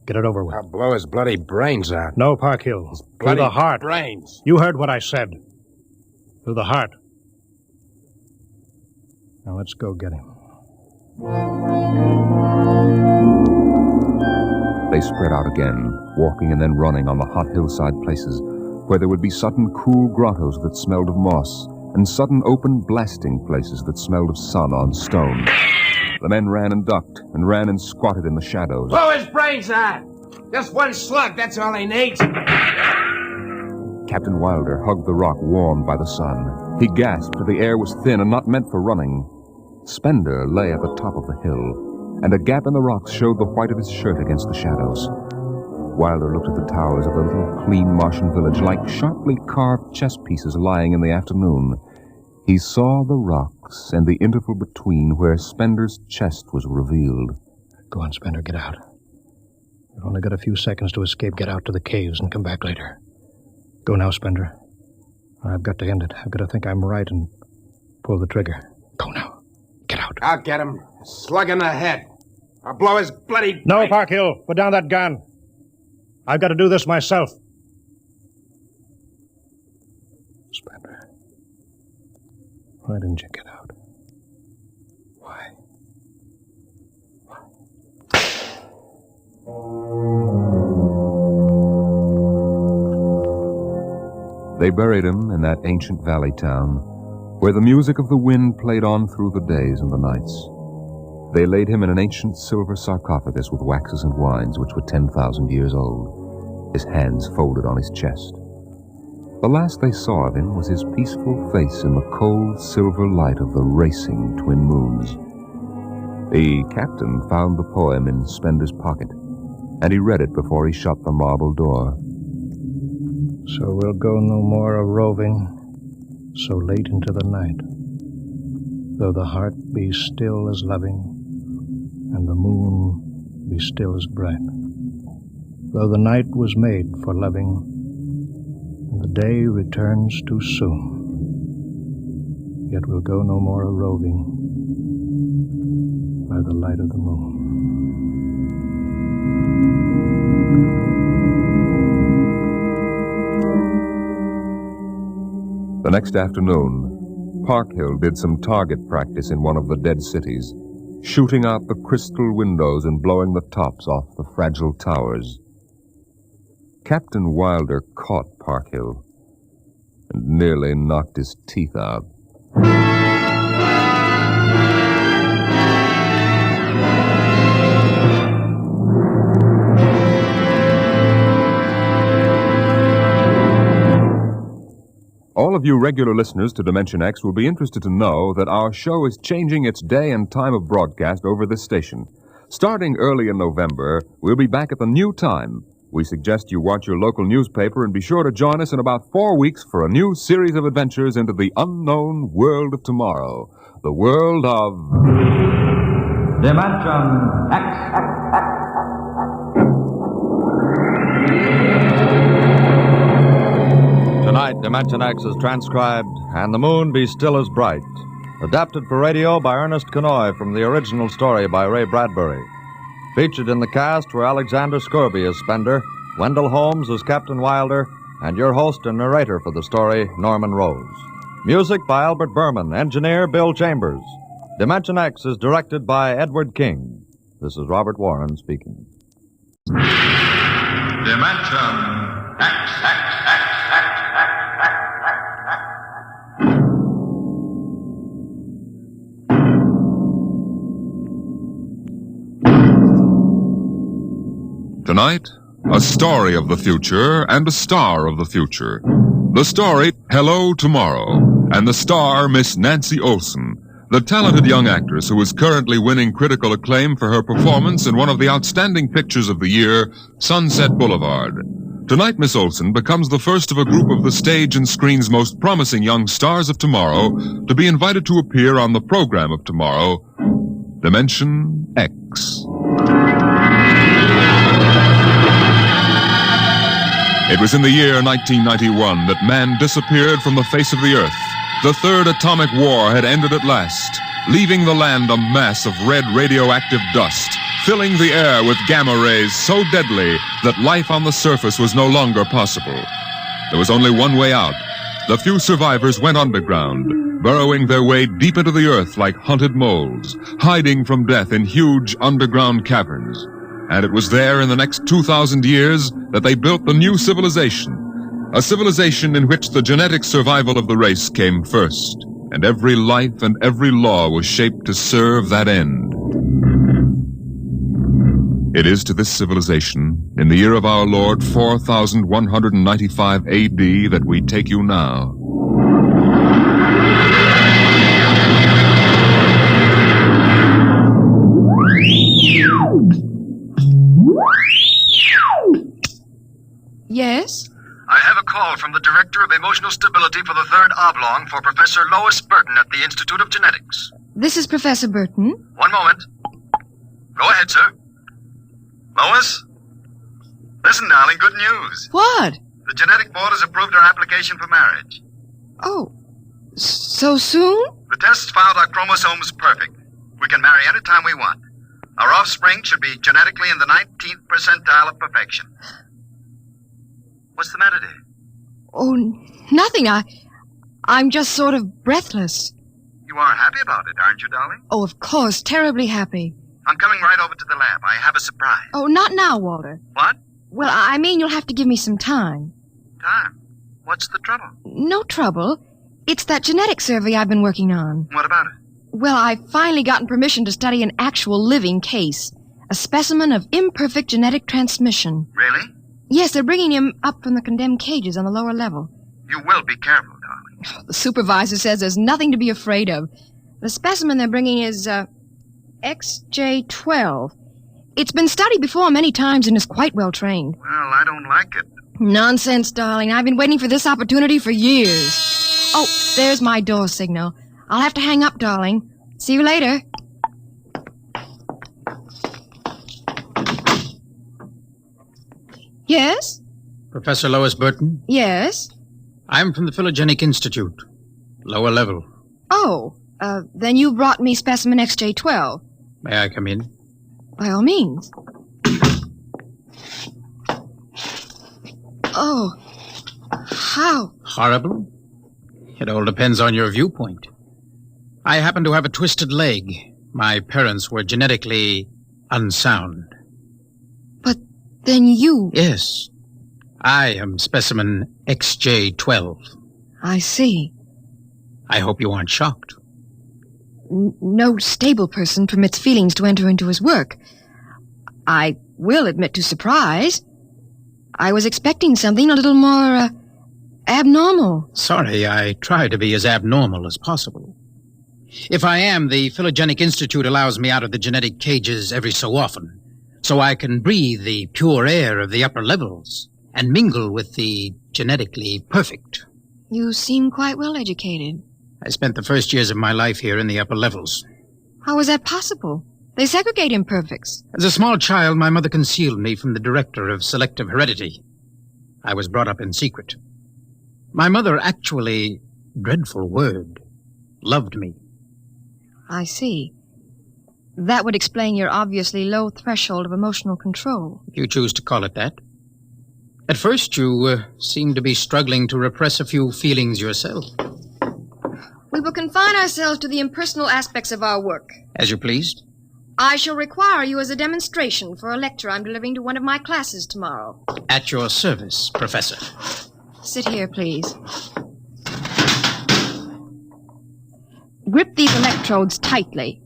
Get it over with. I'll blow his bloody brains out. No, Park Hill. Through the heart. Brains. You heard what I said. Through the heart. Now let's go get him. They spread out again, walking and then running on the hot hillside places, where there would be sudden cool grottos that smelled of moss, and sudden open blasting places that smelled of sun on stone. The men ran and ducked, and ran and squatted in the shadows. Blow his brains out! Just one slug, that's all he needs. Captain Wilder hugged the rock warmed by the sun. He gasped, for the air was thin and not meant for running. Spender lay at the top of the hill, and a gap in the rocks showed the white of his shirt against the shadows. Wilder looked at the towers of the little, clean Martian village like sharply carved chess pieces lying in the afternoon. He saw the rocks and the interval between where Spender's chest was revealed. Go on, Spender, get out. You've only got a few seconds to escape. Get out to the caves and come back later. Go now, Spender. I've got to end it. I've got to think I'm right and pull the trigger. Go now. Get out. I'll get him. Slug in the head. I'll blow his bloody... No, Parkhill. Put down that gun. I've got to do this myself. Spender. Why didn't you get out? Why? They buried him in that ancient valley town, where the music of the wind played on through the days and the nights. They laid him in an ancient silver sarcophagus with waxes and wines which were 10,000 years old, his hands folded on his chest. The last they saw of him was his peaceful face in the cold silver light of the racing twin moons. The captain found the poem in Spender's pocket, and he read it before he shut the marble door. So we'll go no more a-roving so late into the night, though the heart be still as loving, and the moon be still as bright. Though the night was made for loving, and the day returns too soon, yet we'll go no more a-roving by the light of the moon. The next afternoon, Parkhill did some target practice in one of the dead cities, shooting out the crystal windows and blowing the tops off the fragile towers. Captain Wilder caught Parkhill and nearly knocked his teeth out. All of you regular listeners to Dimension X will be interested to know that our show is changing its day and time of broadcast over this station. Starting early in November, we'll be back at the new time. We suggest you watch your local newspaper and be sure to join us in about 4 weeks for a new series of adventures into the unknown world of tomorrow. The world of... Dimension X. Tonight, Dimension X is transcribed, And the Moon Be Still as Bright. Adapted for radio by Ernest Kenoy from the original story by Ray Bradbury. Featured in the cast were Alexander Scorby as Spender, Wendell Holmes as Captain Wilder, and your host and narrator for the story, Norman Rose. Music by Albert Berman, engineer Bill Chambers. Dimension X is directed by Edward King. This is Robert Warren speaking. Dimension X. Tonight, a story of the future and a star of the future. The story, Hello Tomorrow, and the star, Miss Nancy Olson, the talented young actress who is currently winning critical acclaim for her performance in one of the outstanding pictures of the year, Sunset Boulevard. Tonight, Miss Olson becomes the first of a group of the stage and screen's most promising young stars of tomorrow to be invited to appear on the program of tomorrow, Dimension X. It was in the year 1991 that man disappeared from the face of the earth. The third atomic war had ended at last, leaving the land a mass of red radioactive dust, filling the air with gamma rays so deadly that life on the surface was no longer possible. There was only one way out. The few survivors went underground, burrowing their way deep into the earth like hunted moles, hiding from death in huge underground caverns. And it was there in the next 2,000 years that they built the new civilization, a civilization in which the genetic survival of the race came first, and every life and every law was shaped to serve that end. It is to this civilization, in the year of our Lord 4195 A.D., that we take you now. Yes? I have a call from the Director of Emotional Stability for the Third Oblong for Professor Lois Burton at the Institute of Genetics. This is Professor Burton. One moment. Go ahead, sir. Lois? Listen, darling, good news. What? The Genetic Board has approved our application for marriage. Oh, so soon? The tests found our chromosomes perfect. We can marry any time we want. Our offspring should be genetically in the 19th percentile of perfection. What's the matter, dear? Oh, nothing. I'm just sort of breathless. You are happy about it, aren't you, darling? Oh, of course, terribly happy. I'm coming right over to the lab. I have a surprise. Oh, not now, Walter. What? Well, I mean, you'll have to give me some time. Time? What's the trouble? No trouble. It's that genetic survey I've been working on. What about it? Well, I've finally gotten permission to study an actual living case. A specimen of imperfect genetic transmission. Really? Yes, they're bringing him up from the condemned cages on the lower level. You will be careful, darling. The supervisor says there's nothing to be afraid of. The specimen they're bringing is, XJ12. It's been studied before many times and is quite well trained. Well, I don't like it. Nonsense, darling. I've been waiting for this opportunity for years. Oh, there's my door signal. I'll have to hang up, darling. See you later. Yes? Professor Lois Burton? Yes? I'm from the Phylogenic Institute. Lower level. Oh, then you brought me specimen XJ12. May I come in? By all means. Oh, how? Horrible? It all depends on your viewpoint. I happen to have a twisted leg. My parents were genetically unsound. But then you... Yes. I am specimen XJ12. I see. I hope you aren't shocked. No stable person permits feelings to enter into his work. I will admit to surprise. I was expecting something a little more, abnormal. Sorry, I try to be as abnormal as possible. If I am, the Phylogenic Institute allows me out of the genetic cages every so often, so I can breathe the pure air of the upper levels and mingle with the genetically perfect. You seem quite well educated. I spent the first years of my life here in the upper levels. How is that possible? They segregate imperfects. As a small child, my mother concealed me from the director of selective heredity. I was brought up in secret. My mother actually, dreadful word, loved me. I see. That would explain your obviously low threshold of emotional control. If you choose to call it that. At first, you seemed to be struggling to repress a few feelings yourself. We will confine ourselves to the impersonal aspects of our work. As you pleased. I shall require you as a demonstration for a lecture I'm delivering to one of my classes tomorrow. At your service, Professor. Sit here, please. Grip these electrodes tightly.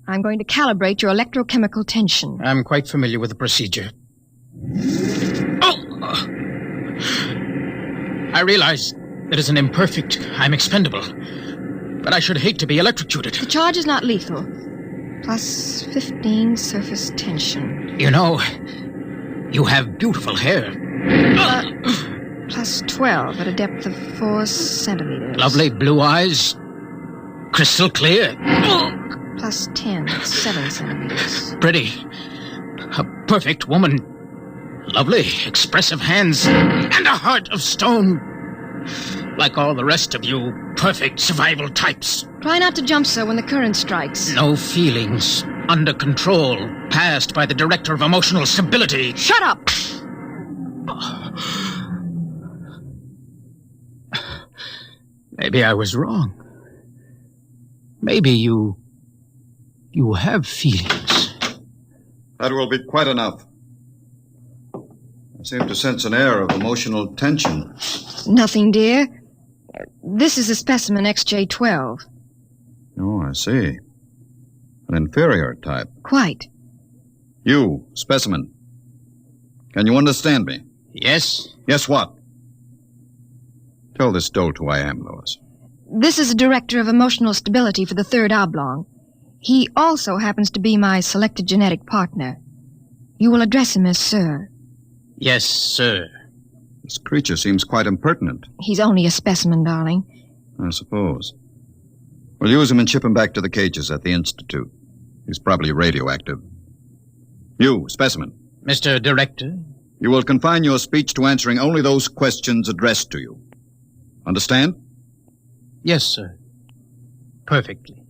I'm going to calibrate your electrochemical tension. I'm quite familiar with the procedure. Oh! I realize that as an imperfect, I'm expendable. But I should hate to be electrocuted. The charge is not lethal. Plus 15 surface tension. You know, you have beautiful hair. Plus 12 at a depth of 4 centimeters. Lovely blue eyes. Crystal clear. Plus 10 at 7 centimeters. Pretty. A perfect woman. Lovely, expressive hands. And a heart of stone. Like all the rest of you perfect survival types. Try not to jump, sir, when the current strikes. No feelings. Under control. Passed by the director of emotional stability. Shut up! Maybe I was wrong. Maybe you have feelings. That will be quite enough. I seem to sense an air of emotional tension. Nothing, dear. This is a specimen XJ12. Oh, I see. An inferior type. Quite. You, specimen. Can you understand me? Yes. Yes, what? Tell this dolt who I am, Lois. This is a director of emotional stability for the third oblong. He also happens to be my selected genetic partner. You will address him as Sir. Yes, sir. This creature seems quite impertinent. He's only a specimen, darling. I suppose. We'll use him and ship him back to the cages at the Institute. He's probably radioactive. You, specimen. Mr. Director? You will confine your speech to answering only those questions addressed to you. Understand? Yes, sir. Perfectly.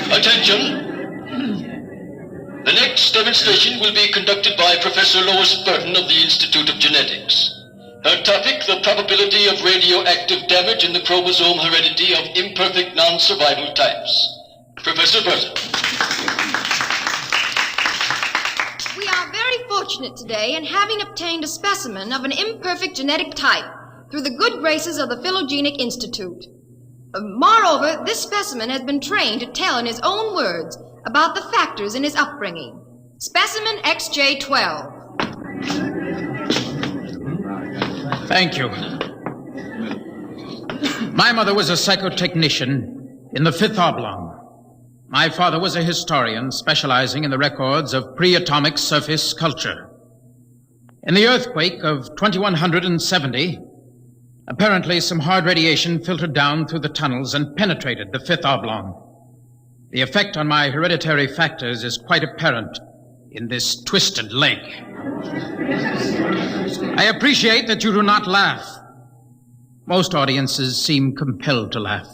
Attention! The next demonstration will be conducted by Professor Lois Burton of the Institute of Genetics. Her topic, the probability of radioactive damage in the chromosome heredity of imperfect non-survival types. Professor Burton. We are very fortunate today in having obtained a specimen of an imperfect genetic type through the good graces of the Phylogenic Institute. Moreover, this specimen has been trained to tell in his own words about the factors in his upbringing. Specimen XJ12. Thank you. My mother was a psychotechnician in the Fifth Oblong. My father was a historian specializing in the records of pre-atomic surface culture. In the earthquake of 2170, apparently some hard radiation filtered down through the tunnels and penetrated the Fifth Oblong. The effect on my hereditary factors is quite apparent in this twisted leg. I appreciate that you do not laugh. Most audiences seem compelled to laugh.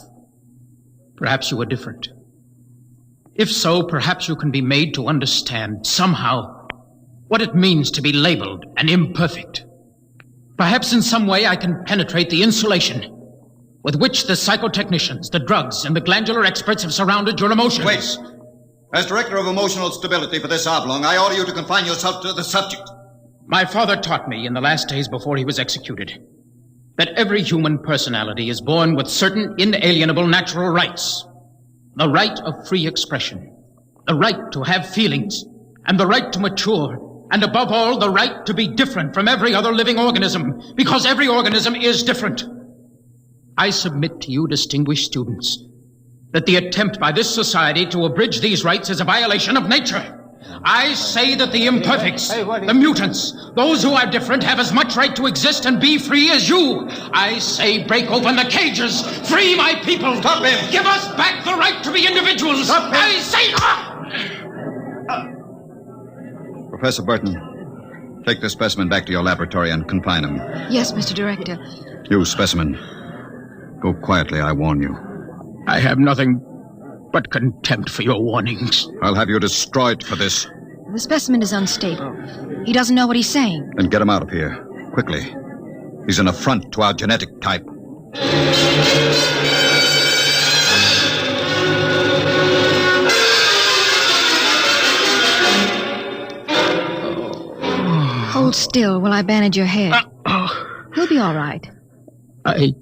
Perhaps you are different. If so, perhaps you can be made to understand somehow what it means to be labeled an imperfect. Perhaps in some way I can penetrate the insulation with which the psychotechnicians, the drugs, and the glandular experts have surrounded your emotions. Wait. As Director of Emotional Stability for this oblong, I order you to confine yourself to the subject. My father taught me in the last days before he was executed that every human personality is born with certain inalienable natural rights. The right of free expression, the right to have feelings, and the right to mature, and above all, the right to be different from every other living organism, because every organism is different. I submit to you, distinguished students, that the attempt by this society to abridge these rights is a violation of nature. I say that the imperfects, the mutants, those who are different have as much right to exist and be free as you. I say break open the cages, free my people. Stop him! Give us back the right to be individuals. Stop him! I say... Professor Burton, take this specimen back to your laboratory and confine him. Yes, Mr. Director. You, specimen, go quietly, I warn you. I have nothing but contempt for your warnings. I'll have you destroyed for this. The specimen is unstable. He doesn't know what he's saying. Then get him out of here, quickly. He's an affront to our genetic type. Hold still while I bandage your head. He'll be all right. I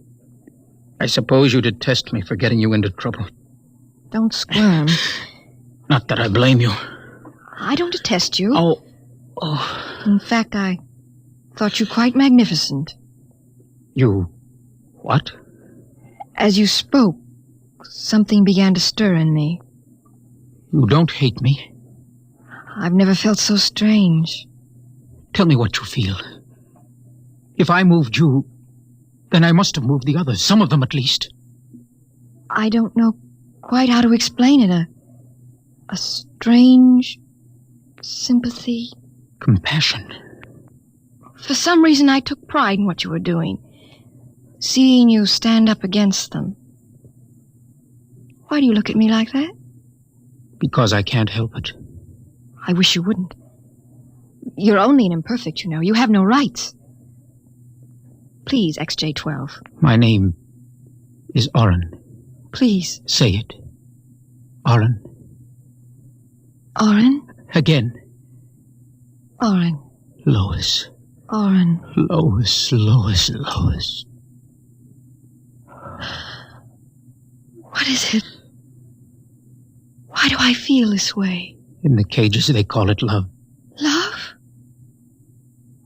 suppose you detest me for getting you into trouble. Don't squirm. Not that I blame you. I don't detest you. Oh. In fact, I thought you quite magnificent. You... what? As you spoke, something began to stir in me. You don't hate me? I've never felt so strange. Tell me what you feel. If I moved you, then I must have moved the others, some of them at least. I don't know quite how to explain it. A strange sympathy. Compassion. For some reason, I took pride in what you were doing. Seeing you stand up against them. Why do you look at me like that? Because I can't help it. I wish you wouldn't. You're only an imperfect, you know. You have no rights. Please, XJ12. My name is Oren. Please. Say it. Oren. Oren? Again. Oren. Lois. Oren. Lois. What is it? Why do I feel this way? In the cages, they call it love. Love?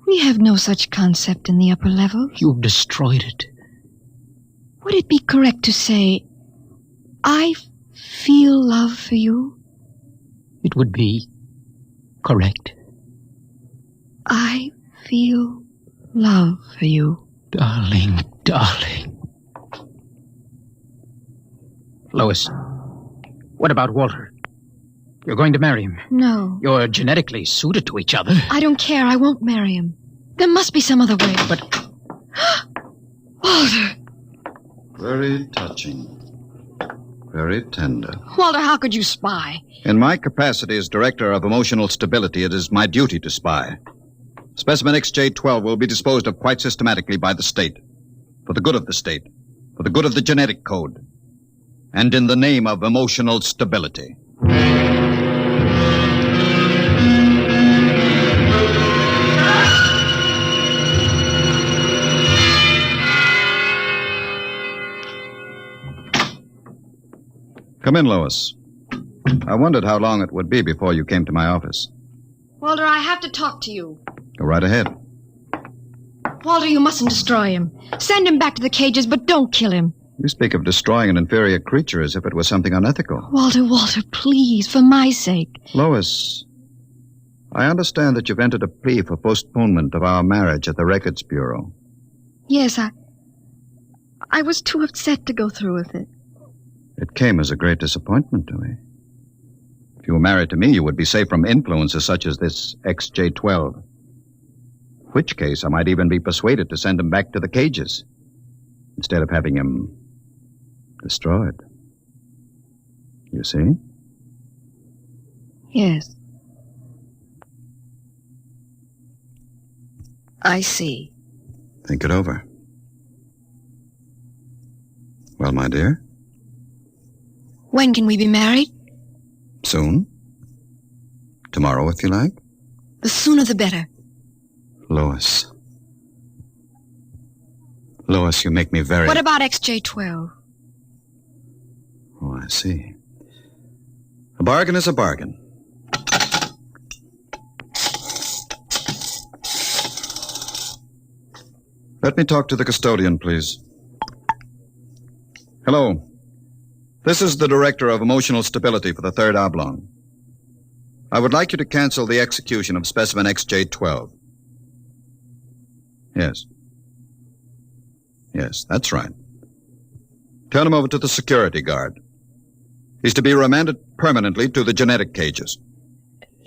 We have no such concept in the upper levels. You've destroyed it. Would it be correct to say, I feel love for you? It would be correct. I feel love for you. Darling. Lois, what about Walter? You're going to marry him. No. You're genetically suited to each other. I don't care. I won't marry him. There must be some other way. But... Walter! Very touching. Very tender. Walter, how could you spy? In my capacity as Director of Emotional Stability, it is my duty to spy. Specimen XJ12 will be disposed of quite systematically by the state. For the good of the state. For the good of the genetic code. And in the name of emotional stability. Come in, Lois. I wondered how long it would be before you came to my office. Walter, I have to talk to you. Go right ahead. Walter, you mustn't destroy him. Send him back to the cages, but don't kill him. You speak of destroying an inferior creature as if it was something unethical. Walter, please, for my sake. Lois, I understand that you've entered a plea for postponement of our marriage at the Records Bureau. Yes, I was too upset to go through with it. It came as a great disappointment to me. If you were married to me, you would be safe from influences such as this XJ12. In which case, I might even be persuaded to send him back to the cages instead of having him destroyed. You see? Yes. I see. Think it over. Well, my dear? When can we be married? Soon. Tomorrow, if you like. The sooner the better. Lois. Lois, you make me very... What about XJ12? Oh, I see. A bargain is a bargain. Let me talk to the custodian, please. Hello. This is the Director of Emotional Stability for the Third Oblong. I would like you to cancel the execution of specimen XJ12. Yes. Yes, that's right. Turn him over to the security guard. He's to be remanded permanently to the genetic cages.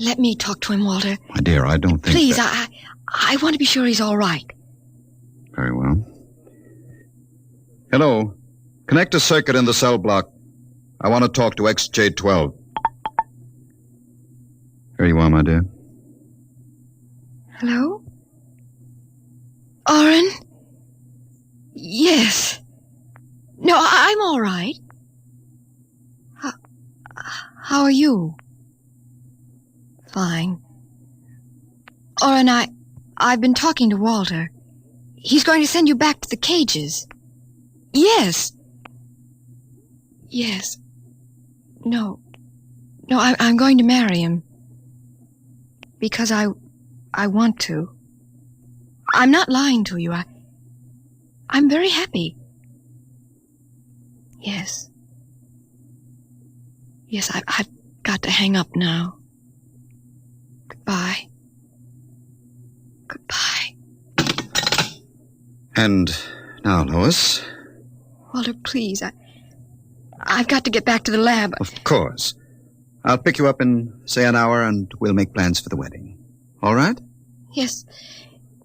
Let me talk to him, Walter. My dear, I don't think Please, that... I want to be sure he's all right. Very well. Hello. Connect a circuit in the cell block. I want to talk to XJ12. Here you are, my dear. Hello? Oren? Yes. No, I'm all right. How are you? Fine. Oren, I've been talking to Walter. He's going to send you back to the cages. Yes. Yes. No, I'm going to marry him. Because I want to. I'm not lying to you. I'm very happy. Yes. Yes, I've got to hang up now. Goodbye. Goodbye. And now, Lois. Walter, please, I've got to get back to the lab. Of course. I'll pick you up in, say, an hour, and we'll make plans for the wedding. All right? Yes.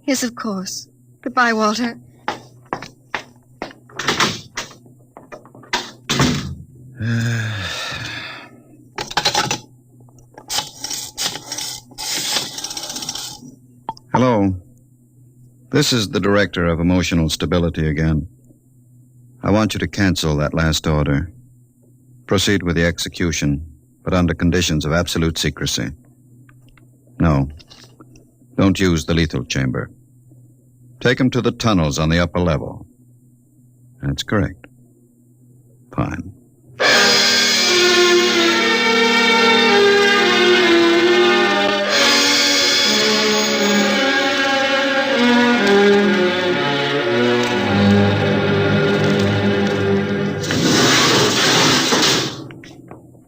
Yes, of course. Goodbye, Walter. Hello. This is the Director of Emotional Stability again. I want you to cancel that last order. Proceed with the execution, but under conditions of absolute secrecy. No. Don't use the lethal chamber. Take him to the tunnels on the upper level. That's correct. Fine.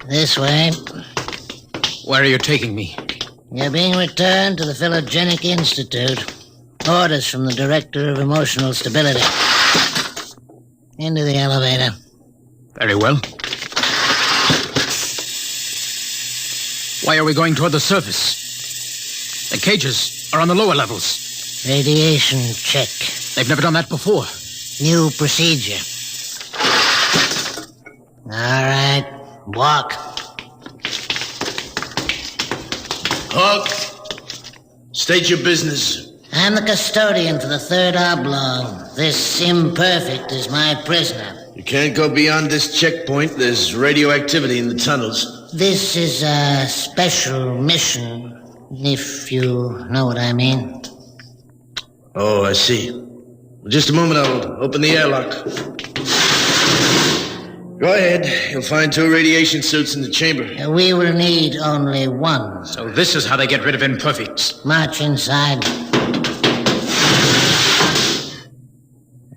This way. Where are you taking me? You're being returned to the Philogenic Institute. Orders from the Director of Emotional Stability. Into the elevator. Very well. Why are we going toward the surface? The cages are on the lower levels. Radiation check. They've never done that before. New procedure. All right, walk. Hawk, state your business. I'm the custodian for the third oblong. This imperfect is my prisoner. You can't go beyond this checkpoint. There's radioactivity in the tunnels. This is a special mission, if you know what I mean. Oh, I see. Well, just a moment, I'll open the airlock. Go ahead. You'll find 2 radiation suits in the chamber. We will need only one. So this is how they get rid of imperfects. March inside.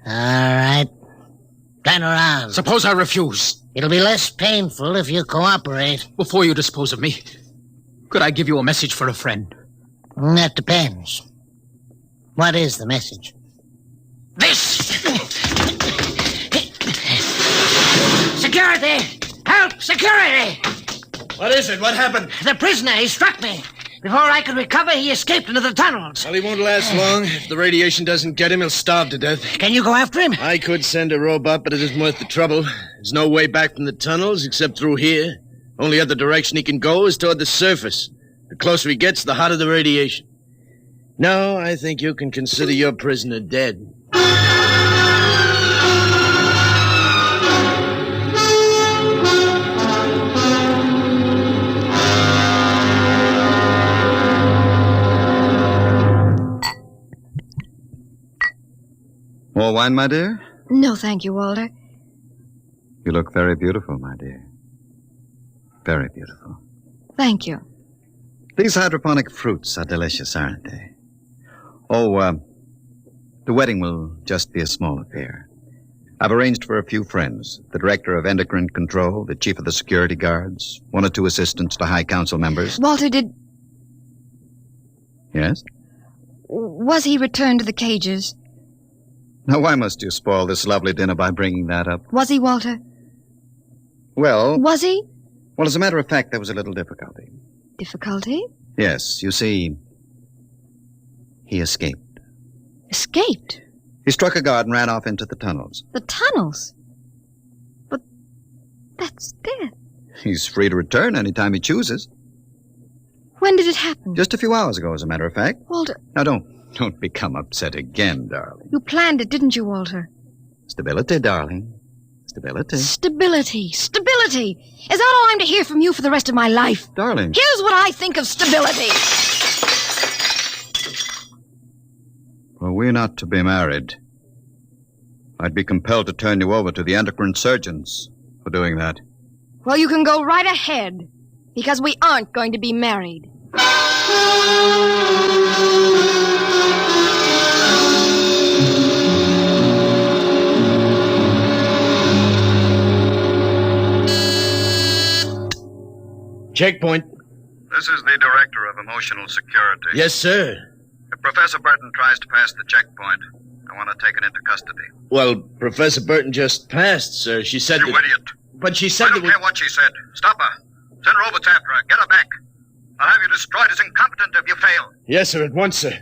All right. Turn around. Suppose I refuse. It'll be less painful if you cooperate. Before you dispose of me, could I give you a message for a friend? That depends. What is the message? This! Security! Help! Security! What is it? What happened? The prisoner, he struck me. Before I could recover, he escaped into the tunnels. Well, he won't last long. If the radiation doesn't get him, he'll starve to death. Can you go after him? I could send a robot, but it isn't worth the trouble. There's no way back from the tunnels except through here. Only other direction he can go is toward the surface. The closer he gets, the hotter the radiation. No, I think you can consider your prisoner dead. More wine, my dear? No, thank you, Walter. You look very beautiful, my dear. Very beautiful. Thank you. These hydroponic fruits are delicious, aren't they? Oh, the wedding will just be a small affair. I've arranged for a few friends, the director of endocrine control, the chief of the security guards, 1 or 2 assistants to high council members. Walter, Yes? Was he returned to the cages? Now, why must you spoil this lovely dinner by bringing that up? Was he, Walter? Well... Was he? Well, as a matter of fact, there was a little difficulty. Difficulty? Yes, you see, he escaped. Escaped? He struck a guard and ran off into the tunnels. The tunnels? But that's death. He's free to return any time he chooses. When did it happen? Just a few hours ago, as a matter of fact. Walter... Now, don't become upset again, darling. You planned it, didn't you, Walter? Stability, darling. Stability. Stability. Stability. Is that all I'm to hear from you for the rest of my life? Darling. Here's what I think of stability. Were we not to be married, I'd be compelled to turn you over to the endocrine surgeons for doing that. Well, you can go right ahead, because we aren't going to be married. Checkpoint. This is the Director of Emotional Security. Yes, sir. If Professor Burton tries to pass the checkpoint, I want to take it into custody. Well, Professor Burton just passed, sir. She said You idiot. But she said I don't care what she said. Stop her. Send robots after her. Get her back. I'll have you destroyed as incompetent if you fail. Yes, sir, at once, sir.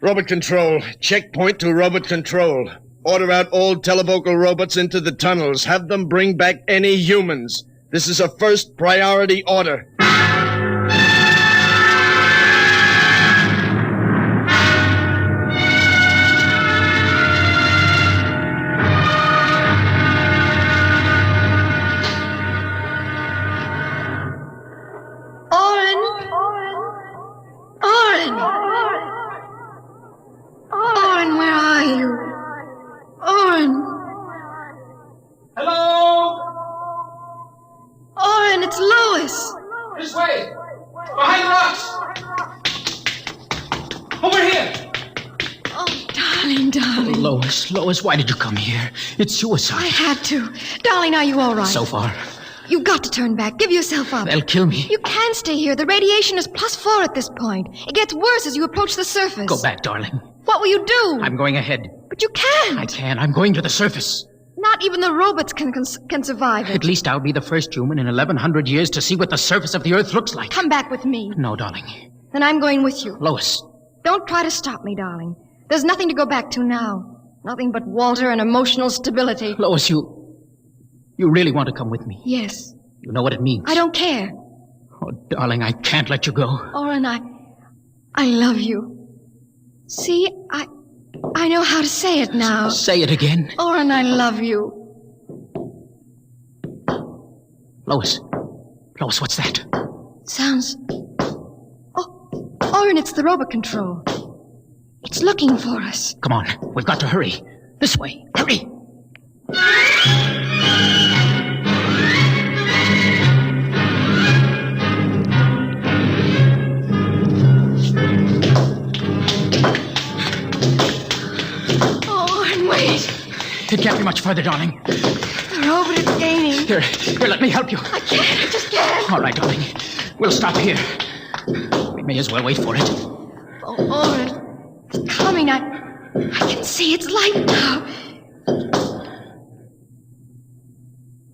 Robot control. Checkpoint to robot control. Order out all televocal robots into the tunnels. Have them bring back any humans. This is a first priority order. Oren, where are you? Oren. Hello? Oren, it's Lois. This way. Behind the rocks. Over here. Oh, darling. Lois, why did you come here? It's suicide. I had to. Darling, are you all right? So far. You've got to turn back. Give yourself up. They'll kill me. You can't stay here. The radiation is +4 at this point. It gets worse as you approach the surface. Go back, darling. What will you do? I'm going ahead. But you can't. I can. I'm going to the surface. Not even the robots can survive it. At least I'll be the first human in 1,100 years to see what the surface of the Earth looks like. Come back with me. No, darling. Then I'm going with you. Lois. Don't try to stop me, darling. There's nothing to go back to now. Nothing but Walter and emotional stability. Lois, you really want to come with me? Yes. You know what it means. I don't care. Oh, darling, I can't let you go. Oren, I love you. See, I know how to say it now. Say it again. Oren, I love you. Lois, what's that? Sounds... Oh, Oren, it's the robot control. It's looking for us. Come on, we've got to hurry. This way, hurry. It can't be much further, darling. The robot is gaining. Here, let me help you. I just can't. All right, darling. We'll stop here. We may as well wait for it. Oh, Oren, it's coming. I can see its light now.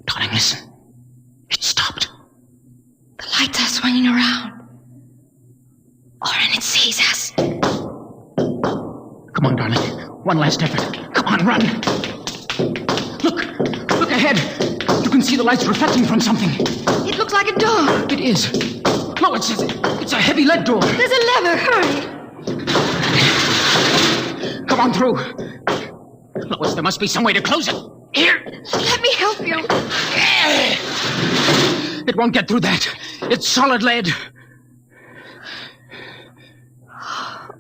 Darling, listen. It stopped. The lights are swinging around. Oren, it sees us. Come on, darling. One last effort. Come on, run. Look ahead. You can see the lights reflecting from something. It looks like a door. It is. No, it's a heavy lead door. There's a lever. Hurry. Come on through. Lois, there must be some way to close it. Here. Let me help you. It won't get through that. It's solid lead.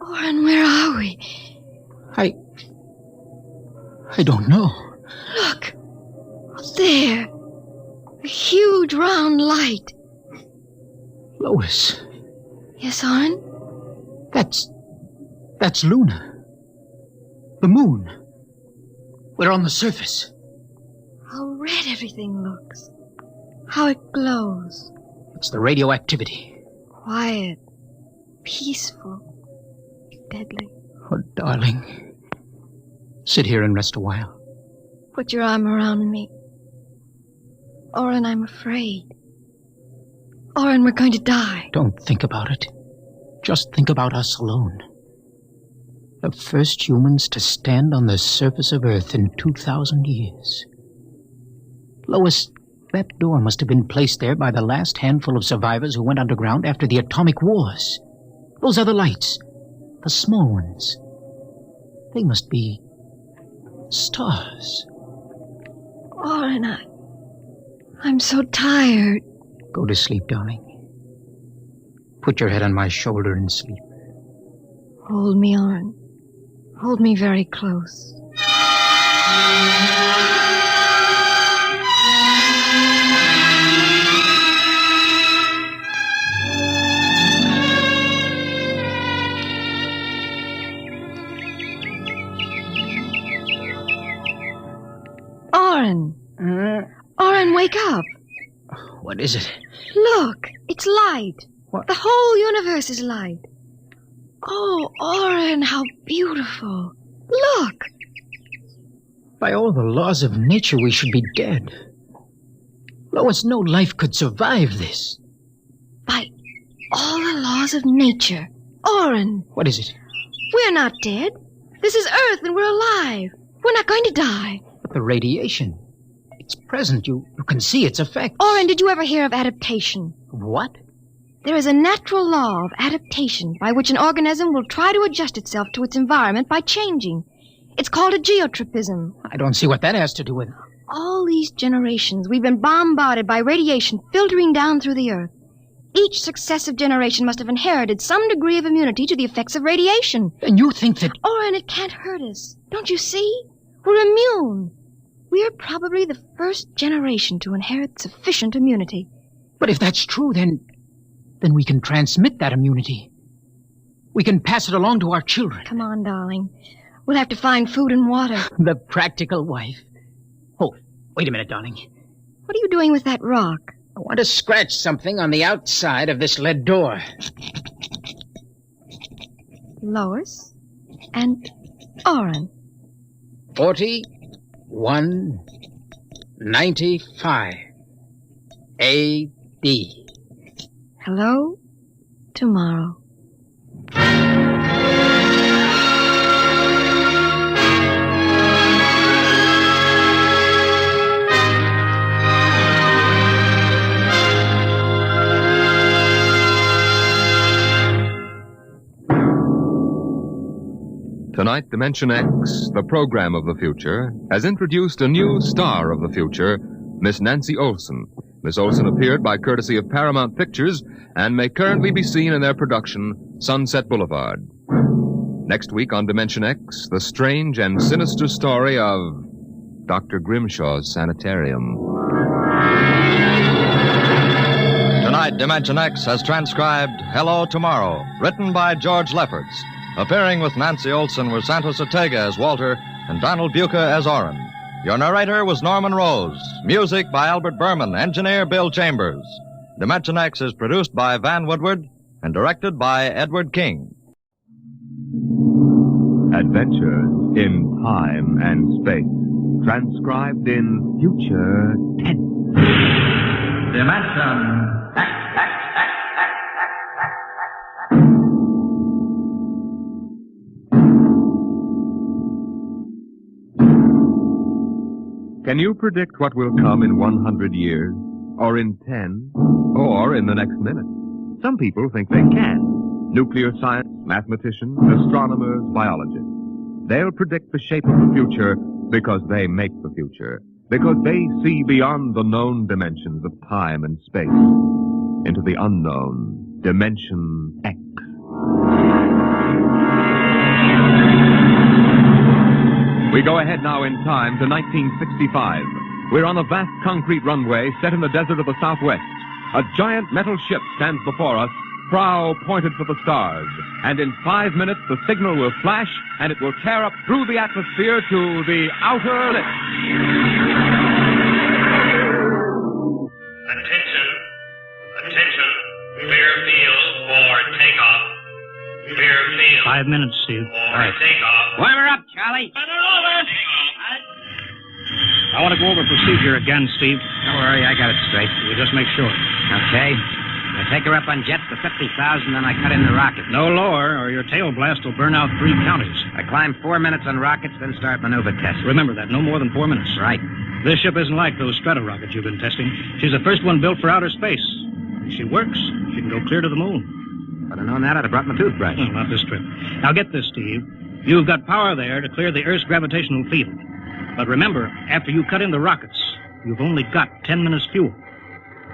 Oren, where are we? I don't know. Look. Up there. A huge round light. Lois. Yes, Oren? That's Luna. The moon. We're on the surface. How red everything looks. How it glows. It's the radioactivity. Quiet. Peaceful. Deadly. Oh, darling. Sit here and rest a while. Put your arm around me. Oren, I'm afraid. Oren, we're going to die. Don't think about it. Just think about us alone. The first humans to stand on the surface of Earth in 2,000 years. Lois, that door must have been placed there by the last handful of survivors who went underground after the atomic wars. Those other lights, the small ones, they must be stars. Oren, I'm so tired. Go to sleep, darling. Put your head on my shoulder and sleep. Hold me, Oren. Hold me very close. Oren. Oren, wake up. What is it? Look, it's light. What? The whole universe is light. Oh, Oren, how beautiful. Look. By all the laws of nature, we should be dead. Lois, no life could survive this. By all the laws of nature. Oren. What is it? We're not dead. This is Earth and we're alive. We're not going to die. But the radiation, it's present. You can see its effects. Oren, did you ever hear of adaptation? What? There is a natural law of adaptation by which an organism will try to adjust itself to its environment by changing. It's called a geotropism. I don't see what that has to do with it. All these generations, we've been bombarded by radiation filtering down through the Earth. Each successive generation must have inherited some degree of immunity to the effects of radiation. And you think that... Oren, it can't hurt us. Don't you see? We're immune. We're probably the first generation to inherit sufficient immunity. But if that's true, then we can transmit that immunity. We can pass it along to our children. Come on, darling. We'll have to find food and water. The practical wife. Oh, wait a minute, darling. What are you doing with that rock? I want to scratch something on the outside of this lead door. Lois and Oren. 40, 195 A.D. Hello, tomorrow. Tonight, Dimension X, the program of the future, has introduced a new star of the future, Miss Nancy Olson. Miss Olson appeared by courtesy of Paramount Pictures and may currently be seen in their production, Sunset Boulevard. Next week on Dimension X, the strange and sinister story of Dr. Grimshaw's Sanitarium. Tonight, Dimension X has transcribed Hello Tomorrow, written by George Lefferts. Appearing with Nancy Olson were Santos Ortega as Walter and Donald Buca as Orrin. Your narrator was Norman Rose. Music by Albert Berman. Engineer Bill Chambers. Dimension X is produced by Van Woodward and directed by Edward King. Adventures in Time and Space, transcribed in future tense. Dimension X. Can you predict what will come in 100 years, or in 10, or in the next minute? Some people think they can. Nuclear science, mathematicians, astronomers, biologists. They'll predict the shape of the future because they make the future. Because they see beyond the known dimensions of time and space into the unknown Dimension X. We go ahead now in time to 1965. We're on a vast concrete runway set in the desert of the Southwest. A giant metal ship stands before us, prow pointed for the stars. And in 5 minutes, the signal will flash, and it will tear up through the atmosphere to the outer limit. Attention. Clear field for takeoff. Clear field. 5 minutes, Steve. For takeoff. Warm her up, Charlie. I want to go over procedure again, Steve. Don't worry, I got it straight. We'll just make sure. Okay. I take her up on jets to 50,000, then I cut in the rocket. No lower, or your tail blast will burn out 3 counties. I climb 4 minutes on rockets, then start maneuver tests. Remember that, no more than 4 minutes. Right. This ship isn't like those strata rockets you've been testing. She's the first one built for outer space. If she works, she can go clear to the moon. If I'd have known that, I'd have brought my toothbrush. No, not this trip. Now get this, Steve. You've got power there to clear the Earth's gravitational field. But remember, after you cut in the rockets, you've only got 10 minutes fuel.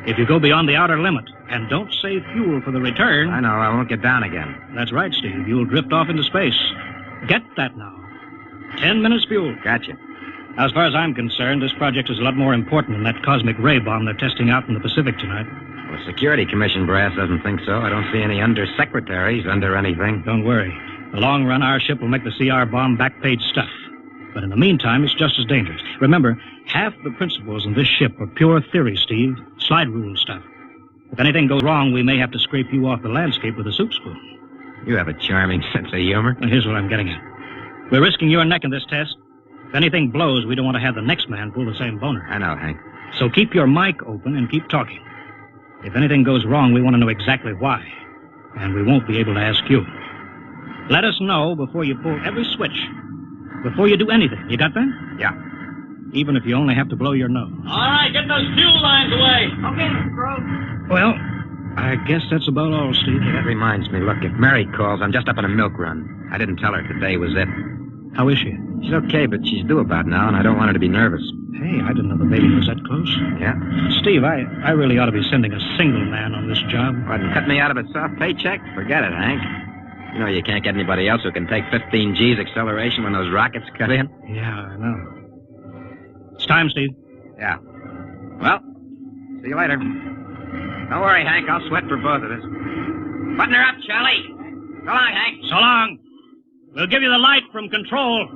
If you go beyond the outer limit and don't save fuel for the return... I know, I won't get down again. That's right, Steve. You'll drift off into space. Get that now. 10 minutes fuel. Gotcha. As far as I'm concerned, this project is a lot more important than that cosmic ray bomb they're testing out in the Pacific tonight. Well, the Security Commission brass doesn't think so. I don't see any undersecretaries under anything. Don't worry. In the long run, our ship will make the CR bomb back-page stuff. But in the meantime, it's just as dangerous. Remember, half the principles in this ship are pure theory, Steve. Slide rule stuff. If anything goes wrong, we may have to scrape you off the landscape with a soup spoon. You have a charming sense of humor. And here's what I'm getting at. We're risking your neck in this test. If anything blows, we don't want to have the next man pull the same boner. I know, Hank. So keep your mic open and keep talking. If anything goes wrong, we want to know exactly why. And we won't be able to ask you. Let us know before you pull every switch. Before you do anything. You got that? Yeah. Even if you only have to blow your nose. All right, get those fuel lines away. Okay, Mr. Crow. Well, I guess that's about all, Steve. Hey, that reminds me. Look, if Mary calls, I'm just up on a milk run. I didn't tell her today was it. How is she? She's okay, but she's due about now, and I don't want her to be nervous. Hey, I didn't know the baby was that close. Yeah? Steve, I really ought to be sending a single man on this job. What, and cut me out of a soft paycheck? Forget it, Hank. You know you can't get anybody else who can take 15 G's acceleration when those rockets cut in. Yeah, I know. It's time, Steve. Yeah. Well, see you later. Don't worry, Hank. I'll sweat for both of us. Button her up, Charlie. So long, Hank. So long. We'll give you the light from control.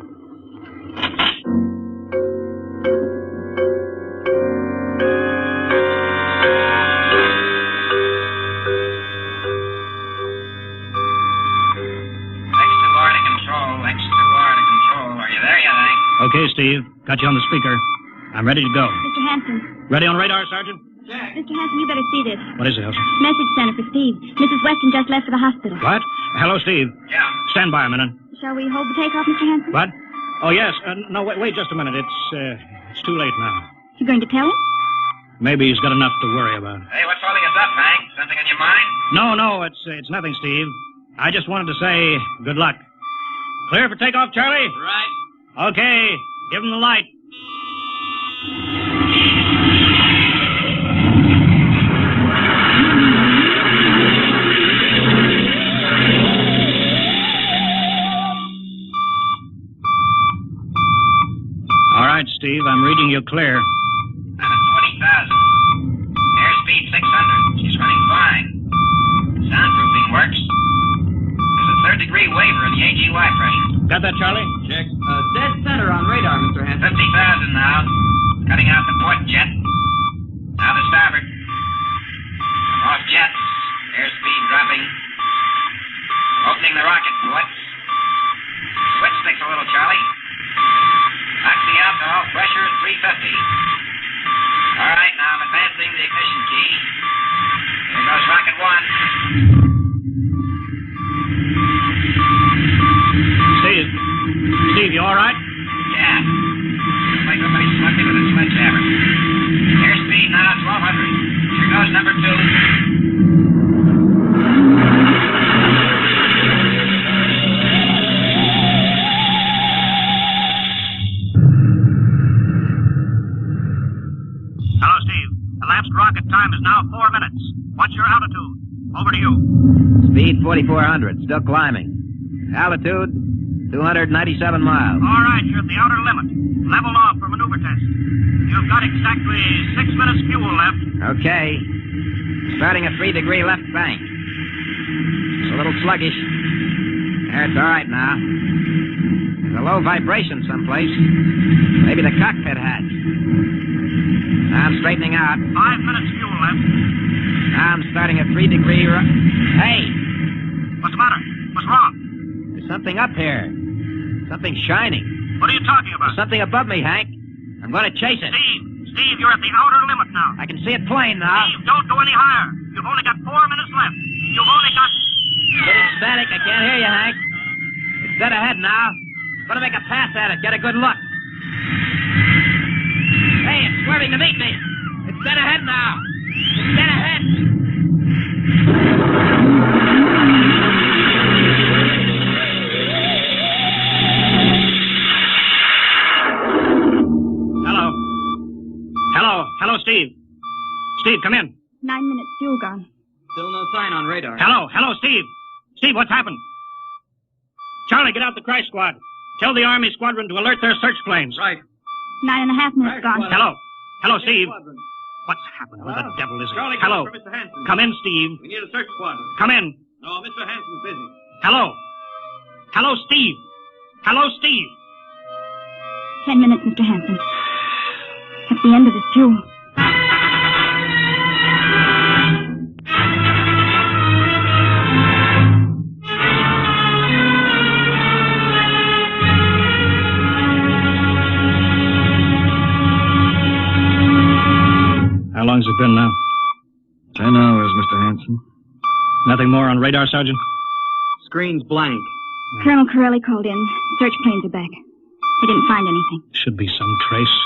Okay, Steve. Got you on the speaker. I'm ready to go. Mr. Hanson. Ready on radar, Sergeant? Mr. Hanson, you better see this. What is it, Elsie? Message center for Steve. Mrs. Weston just left for the hospital. What? Hello, Steve. Yeah. Stand by a minute. Shall we hold the takeoff, Mr. Hanson? What? Oh, yes. No, wait just a minute. It's too late now. You going to tell him? Maybe he's got enough to worry about. Hey, what's holding us up, Hank? Something on your mind? No, it's nothing, Steve. I just wanted to say good luck. Clear for takeoff, Charlie? Right. Okay. Give him the light. All right, Steve, I'm reading you clear. 20,000. Airspeed 600. She's running fine. Soundproofing works. There's a third-degree waiver in the AGY pressure. Got that, Charlie? Check. Dead center on radar, Mr. Hanson. 50,000 now. Cutting out the port jet. Now the starboard. Off jets. Airspeed dropping. Opening the rocket ports. Switch sticks a little, Charlie. Oxy alcohol pressure at 350. All right, now I'm advancing the ignition key. Here goes rocket one. Steve, you all right? Yeah. Looks like somebody slugged me with a sledgehammer. Airspeed now 1,200. Here goes number two. Hello, Steve. Elapsed rocket time is now 4 minutes. What's your altitude? Over to you. Speed 4,400. Still climbing. Altitude 297 miles. All right, you're at the outer limit. Level off for maneuver test. You've got exactly 6 minutes fuel left. Okay. Starting a 3-degree left bank. It's a little sluggish. It's all right now. There's a low vibration someplace. Maybe the cockpit hatch. Now I'm straightening out. 5 minutes fuel left. Now I'm starting a 3-degree Hey! What's the matter? What's wrong? There's something up here. Something shining. What are you talking about? There's something above me, Hank. I'm going to chase it. Steve, you're at the outer limit now. I can see it plain now. Steve, don't go any higher. You've only got 4 minutes left. You've only got... Getting static. I can't hear you, Hank. It's dead ahead now. I'm going to make a pass at it. Get a good look. Hey, it's swerving to meet me. It's dead ahead now. It's dead ahead. Hello, Steve. Steve, come in. 9 minutes fuel gone. Still no sign on radar. Hello, Steve. Steve, what's happened? Charlie, get out the crash squad. Tell the Army squadron to alert their search planes. Right. 9.5 minutes gone. Hello, Steve. What's happened? Who the devil is it? Charlie, Hello. for Mr. Hanson. Come in, Steve. We need a search squadron. Come in. No, Mr. Hanson's busy. Hello, Steve. Hello, Steve. 10 minutes, Mr. Hanson. At the end of his fuel. How long's it been now? 10 hours, Mr. Hanson. Nothing more on radar, Sergeant? Screen's blank. Colonel Corelli called in. Search planes are back. They didn't find anything. Should be some trace.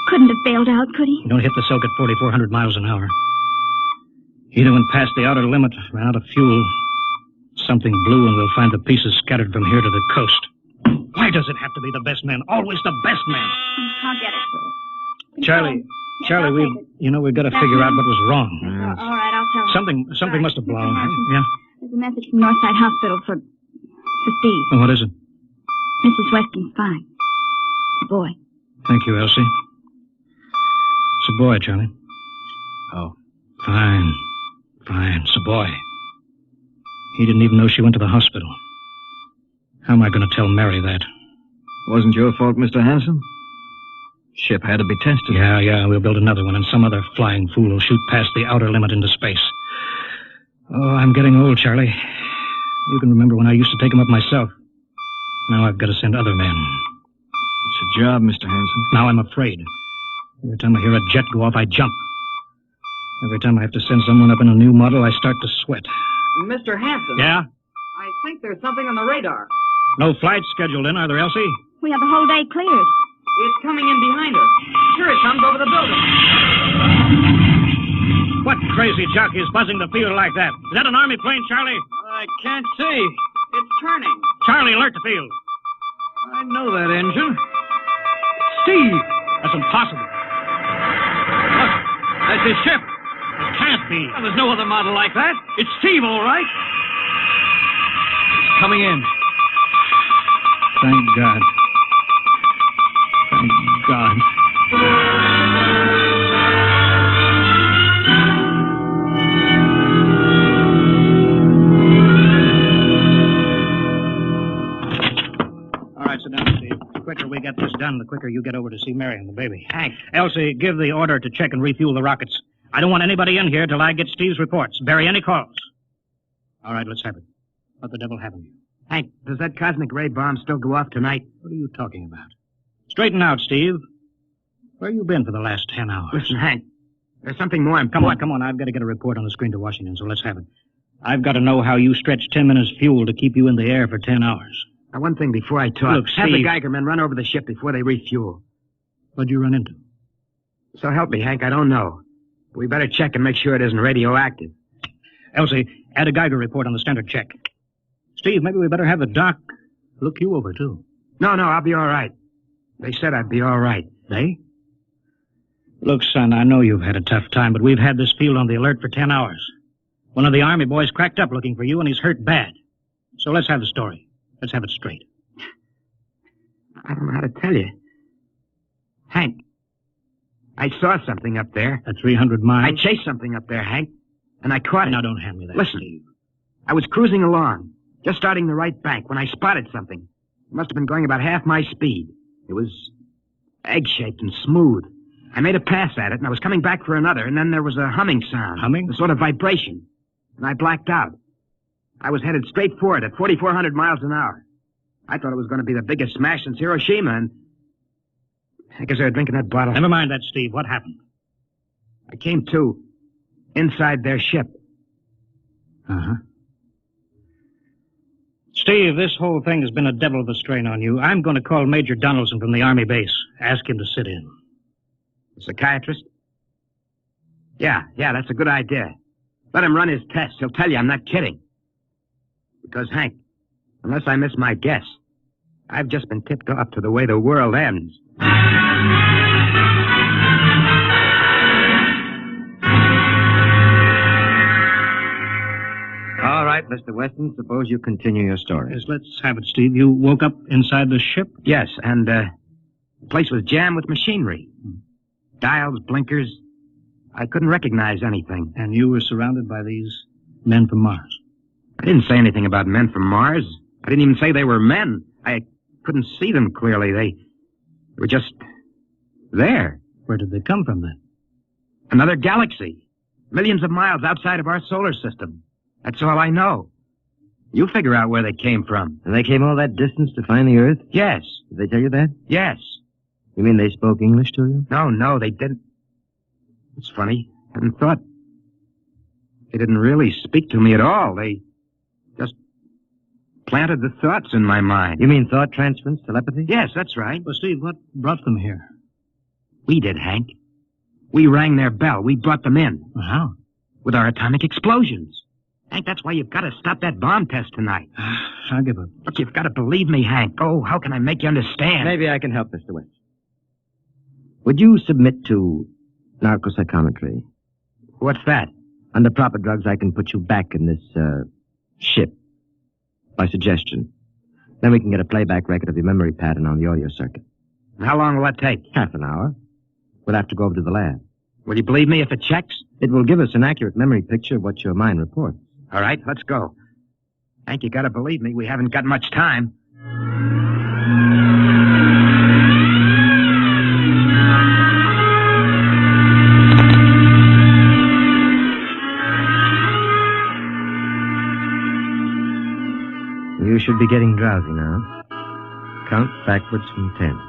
Couldn't have bailed out, could he? You don't hit the silk at 4,400 miles an hour. Either went past the outer limit, ran out of fuel. Something blew, and we'll find the pieces scattered from here to the coast. Why does it have to be the best men? Always the best men. I'll get it. Charlie, we've got to figure out what was wrong. All right, I'll tell him. Something must have blown. Yeah? There's a message from Northside Hospital for Steve. Well, what is it? Mrs. Weston's fine. It's a boy. Thank you, Elsie. It's a boy, Charlie. Oh. Fine. It's a boy. He didn't even know she went to the hospital. How am I going to tell Mary that? Wasn't your fault, Mr. Hanson. Ship had to be tested. Yeah, we'll build another one, and some other flying fool will shoot past the outer limit into space. Oh, I'm getting old, Charlie. You can remember when I used to take them up myself. Now I've got to send other men. It's a job, Mr. Hanson. Now I'm afraid. Every time I hear a jet go off, I jump. Every time I have to send someone up in a new model, I start to sweat. Mr. Hanson. Yeah? I think there's something on the radar. No flights scheduled in, are there, Elsie? We have the whole day cleared. It's coming in behind us. Here it comes over the building. What crazy jockey is buzzing the field like that? Is that an Army plane, Charlie? I can't see. It's turning. Charlie, alert the field. I know that engine. Steve! That's impossible. Look, that's his ship. It can't be. Well, there's no other model like that. It's Steve, all right. He's coming in. Thank God. Thank God. All right, sit down, Steve. The quicker we get this done, the quicker you get over to see Mary and the baby. Hank. Elsie, give the order to check and refuel the rockets. I don't want anybody in here till I get Steve's reports. Bury any calls. All right, let's have it. What the devil happened to you? Hank, does that cosmic ray bomb still go off tonight? What are you talking about? Straighten out, Steve. Where you been for the last 10 hours? Listen, Hank, there's something more important. Come on. I've got to get a report on the screen to Washington, so let's have it. I've got to know how you stretched 10 minutes fuel to keep you in the air for 10 hours. Now, one thing before I talk. Look, have the Steve. Geiger men run over the ship before they refuel. What'd you run into? So help me, Hank, I don't know. We better check and make sure it isn't radioactive. Elsie, add a Geiger report on the standard check. Steve, maybe we better have the doc look you over, too. No, I'll be all right. They said I'd be all right. They? Look, son, I know you've had a tough time, but we've had this field on the alert for 10 hours. One of the Army boys cracked up looking for you, and he's hurt bad. So let's have the story. Let's have it straight. I don't know how to tell you. Hank, I saw something up there. At 300 miles? I chased something up there, Hank, and I caught it. Now, don't hand me that, Listen, Steve. I was cruising along, just starting the right bank, when I spotted something. It must have been going about half my speed. It was egg-shaped and smooth. I made a pass at it, and I was coming back for another, and then there was a humming sound. Humming? A sort of vibration. And I blacked out. I was headed straight for it at 4,400 miles an hour. I thought it was going to be the biggest smash since Hiroshima, and I guess they were drinking that bottle. Never mind that, Steve. What happened? I came to inside their ship. Uh-huh. Steve, this whole thing has been a devil of a strain on you. I'm going to call Major Donaldson from the Army base. Ask him to sit in. The psychiatrist? Yeah, that's a good idea. Let him run his tests. He'll tell you I'm not kidding. Because, Hank, unless I miss my guess, I've just been tipped off to the way the world ends. All right, Mr. Weston, suppose you continue your story. Yes, let's have it, Steve. You woke up inside the ship? Yes, and the place was jammed with machinery. Dials, blinkers. I couldn't recognize anything. And you were surrounded by these men from Mars? I didn't say anything about men from Mars. I didn't even say they were men. I couldn't see them clearly. They were just there. Where did they come from, then? Another galaxy. Millions of miles outside of our solar system. That's all I know. You figure out where they came from. And they came all that distance to find the Earth? Yes. Did they tell you that? Yes. You mean they spoke English to you? No, they didn't. It's funny. I hadn't thought. They didn't really speak to me at all. They just planted the thoughts in my mind. You mean thought transference, telepathy? Yes, that's right. Well, Steve, what brought them here? We did, Hank. We rang their bell. We brought them in. How? With our atomic explosions. Hank, that's why you've got to stop that bomb test tonight. I'll give up. Look, you've got to believe me, Hank. Oh, how can I make you understand? Maybe I can help, Mr. West. Would you submit to narcopsychometry? What's that? Under proper drugs, I can put you back in this, ship. By suggestion. Then we can get a playback record of your memory pattern on the audio circuit. How long will that take? Half an hour. We'll have to go over to the lab. Will you believe me if it checks? It will give us an accurate memory picture of what your mind reports. All right, let's go. Hank, you gotta believe me. We haven't got much time. You should be getting drowsy now. Count backwards from 10.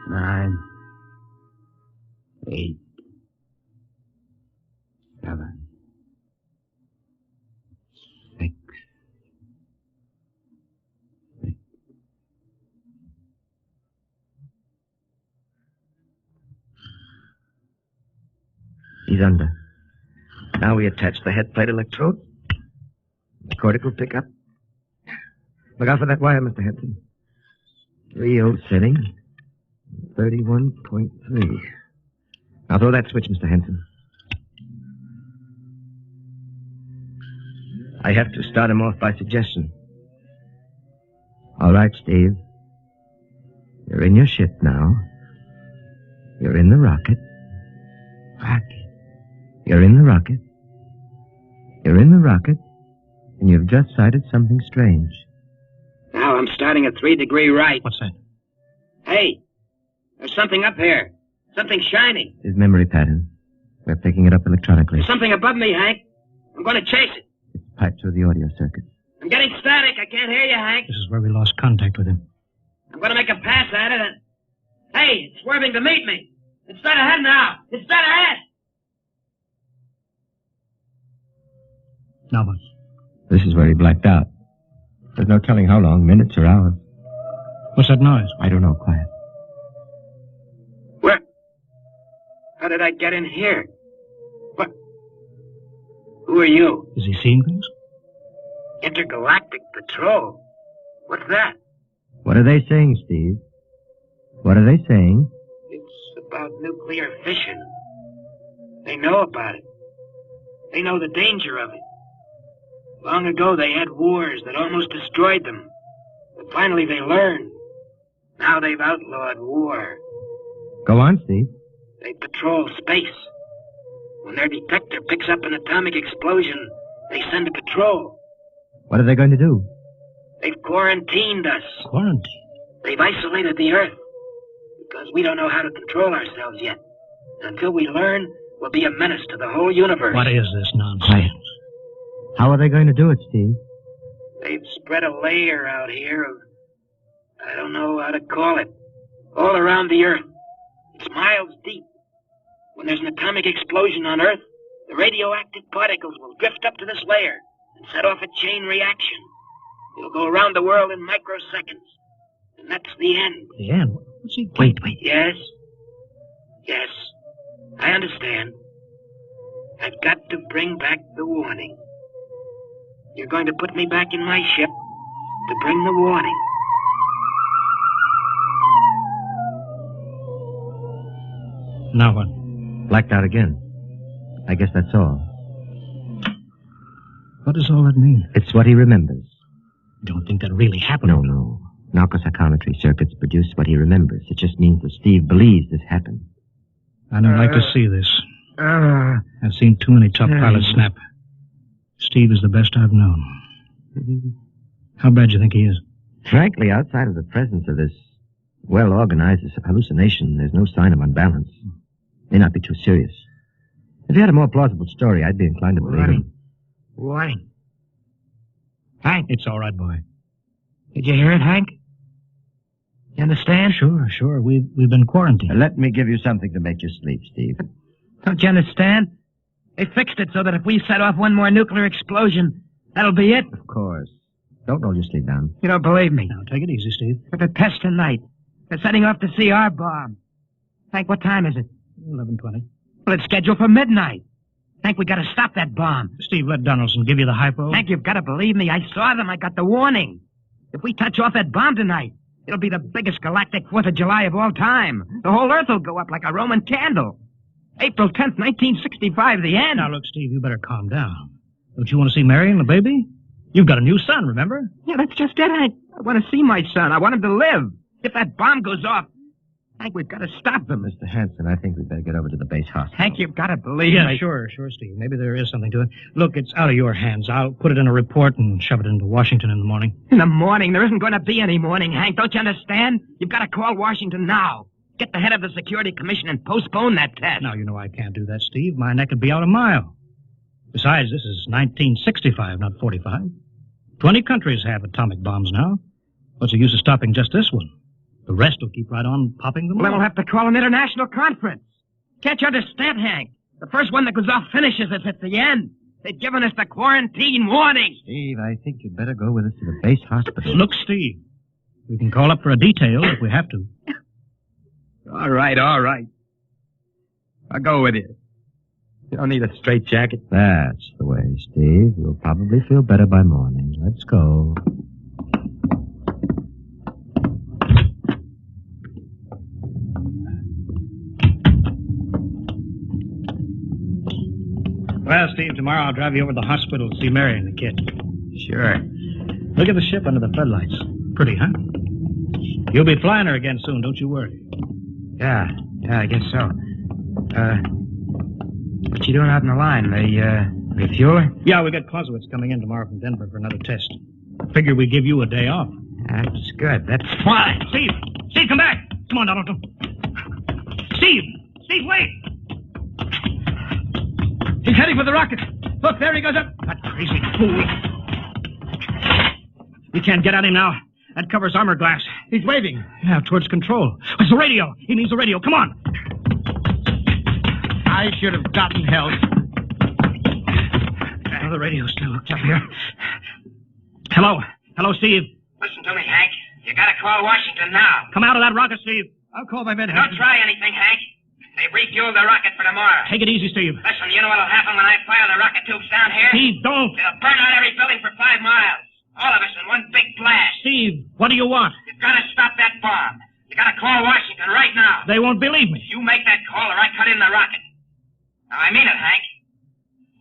9, 8, 7, 6. He's under. Now we attach the head plate electrode. The cortical pickup. Look out for that wire, Mr. Henson. 3-0 setting. 31.3. Now throw that switch, Mr. Henson. I have to start him off by suggestion. All right, Steve. You're in your ship now. You're in the rocket. You're in the rocket. You're in the rocket. And you've just sighted something strange. Now I'm starting at 3 degree right. What's that? Hey, there's something up here. Something shining. His memory pattern. We're picking it up electronically. There's something above me, Hank. I'm going to chase it. It's piped through the audio circuit. I'm getting static. I can't hear you, Hank. This is where we lost contact with him. I'm going to make a pass at it and... Hey, it's swerving to meet me. It's dead ahead now. It's dead ahead. Now what? This is where he blacked out. There's no telling how long, minutes or hours. What's that noise? I don't know. Quiet. Where? How did I get in here? What? Who are you? Is he seeing things? Intergalactic Patrol. What's that? What are they saying, Steve? What are they saying? It's about nuclear fission. They know about it. They know the danger of it. Long ago, they had wars that almost destroyed them. But finally, they learned. Now they've outlawed war. Go on, Steve. They patrol space. When their detector picks up an atomic explosion, they send a patrol. What are they going to do? They've quarantined us. Quarantined? They've isolated the Earth. Because we don't know how to control ourselves yet. Until we learn, we'll be a menace to the whole universe. What is this nonsense? Quiet. How are they going to do it, Steve? They've spread a layer out here of... I don't know how to call it. All around the Earth. It's miles deep. When there's an atomic explosion on Earth, the radioactive particles will drift up to this layer and set off a chain reaction. It'll go around the world in microseconds. And that's the end. The end? What's he... Wait. Yes. Yes. I understand. I've got to bring back the warning. You're going to put me back in my ship to bring the warning. Now what? Blacked out again. I guess that's all. What does all that mean? It's what he remembers. Don't think that really happened. No. Narcopsychometry circuits produce what he remembers. It just means that Steve believes this happened. I don't like to see this. I've seen too many top pilots snap. Steve is the best I've known. How bad do you think he is? Frankly, outside of the presence of this well-organized hallucination, there's no sign of unbalance. May not be too serious. If he had a more plausible story, I'd be inclined to believe him. Warning. Hank. It's all right, boy. Did you hear it, Hank? You understand? Sure. We've been quarantined. Let me give you something to make you sleep, Steve. Don't you understand? They fixed it so that if we set off one more nuclear explosion, that'll be it. Of course. Don't roll your sleep down. You don't believe me. Now, take it easy, Steve. For the test tonight. They're setting off to see our bomb. Hank, what time is it? 11:20. Well, it's scheduled for midnight. Hank, we gotta stop that bomb. Steve, let Donaldson give you the hypo. Hank, you've gotta believe me. I saw them. I got the warning. If we touch off that bomb tonight, it'll be the biggest galactic 4th of July of all time. The whole Earth will go up like a Roman candle. April 10th, 1965, the end. Now, look, Steve, you better calm down. Don't you want to see Mary and the baby? You've got a new son, remember? Yeah, that's just it, Hank. I want to see my son. I want him to live. If that bomb goes off, Hank, we've got to stop them. Mr. Hanson, I think we'd better get over to the base hospital. Hank, you've got to believe me. Yeah, sure, Steve. Maybe there is something to it. Look, it's out of your hands. I'll put it in a report and shove it into Washington in the morning. In the morning? There isn't going to be any morning, Hank. Don't you understand? You've got to call Washington now. Get the head of the Security Commission and postpone that test. Now, you know I can't do that, Steve. My neck would be out a mile. Besides, this is 1965, not 45. 20 countries have atomic bombs now. What's the use of stopping just this one? The rest will keep right on popping them Well, then off. we'll have to call an international conference. Can't you understand, Hank? The first one that goes off finishes us at the end. They've given us the quarantine warning. Steve, I think you'd better go with us to the base hospital. Look, Steve, we can call up for a detail if we have to. All right. I'll go with you. You don't need a straitjacket. That's the way, Steve. You'll probably feel better by morning. Let's go. Well, Steve, tomorrow I'll drive you over to the hospital to see Mary and the kid. Sure. Look at the ship under the floodlights. Pretty, huh? You'll be flying her again soon, don't you worry. Yeah, I guess so. What you doing out in the line? They refuel her? Yeah, we got Clausewitz coming in tomorrow from Denver for another test. Figure we give you a day off. That's good. That's Why? Steve, come back. Come on, Donaldson. Steve, wait. He's heading for the rocket. Look, there he goes up. That crazy fool. We can't get at him now. That covers armor glass. He's waving. Yeah, towards control. It's the radio. He means the radio. Come on. I should have gotten help. Oh, the radio's still hooked up here. Hello, Steve. Listen to me, Hank. You gotta call Washington now. Come out of that rocket, Steve. I'll call my men. Don't try anything, Hank. They've refueled the rocket for tomorrow. Take it easy, Steve. Listen, you know what'll happen when I fire the rocket tubes down here? Steve, don't. It'll burn out every building for 5 miles. All of us in one big blast. Steve, what do you want? You've got to stop that bomb. You got to call Washington right now. They won't believe me. You make that call or I cut in the rocket. Now, I mean it, Hank.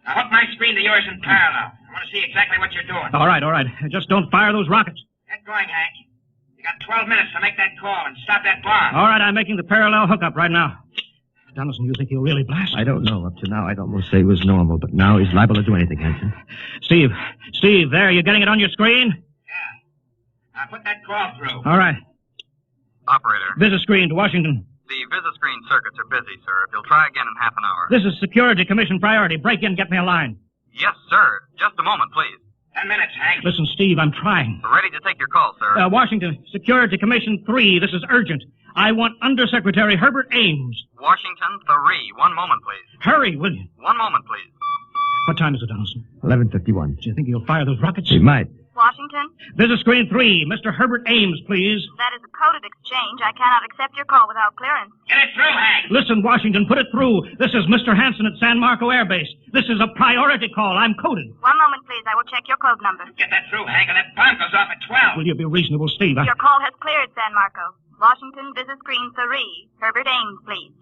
Now, hook my screen to yours in parallel. I want to see exactly what you're doing. All right. Just don't fire those rockets. Get going, Hank. You got 12 minutes to make that call and stop that bomb. All right, I'm making the parallel hookup right now. Donaldson, you think he'll really blast? I don't know. Up to now, I'd almost say he was normal, but now he's liable to do anything, Hanson. Steve, there, you getting it on your screen? Yeah. Now, put that call through. All right. Operator. Visit screen to Washington. The visit screen circuits are busy, sir. If you'll try again in half an hour. This is Security Commission priority. Break in, get me a line. Yes, sir. Just a moment, please. 10 minutes, Hank. Listen, Steve, I'm trying. We're ready to take your call, sir. Washington, Security Commission 3. This is urgent. I want Undersecretary Herbert Ames. Washington 3. 1 moment, please. Hurry, will you? 1 moment, please. What time is it, Donaldson? 11:51. Do you think he'll fire those rockets? He might. Washington? Visit screen 3. Mr. Herbert Ames, please. That is a coded exchange. I cannot accept your call without clearance. Get it through, Hank. Listen, Washington, put it through. This is Mr. Hanson at San Marco Air Base. This is a priority call. I'm coded. 1 moment, please. I will check your code number. Get that through, Hank, or that bomb goes off at 12. Will you be reasonable, Steve? Your call has cleared, San Marco. Washington, visit screen 3. Herbert Ames, please.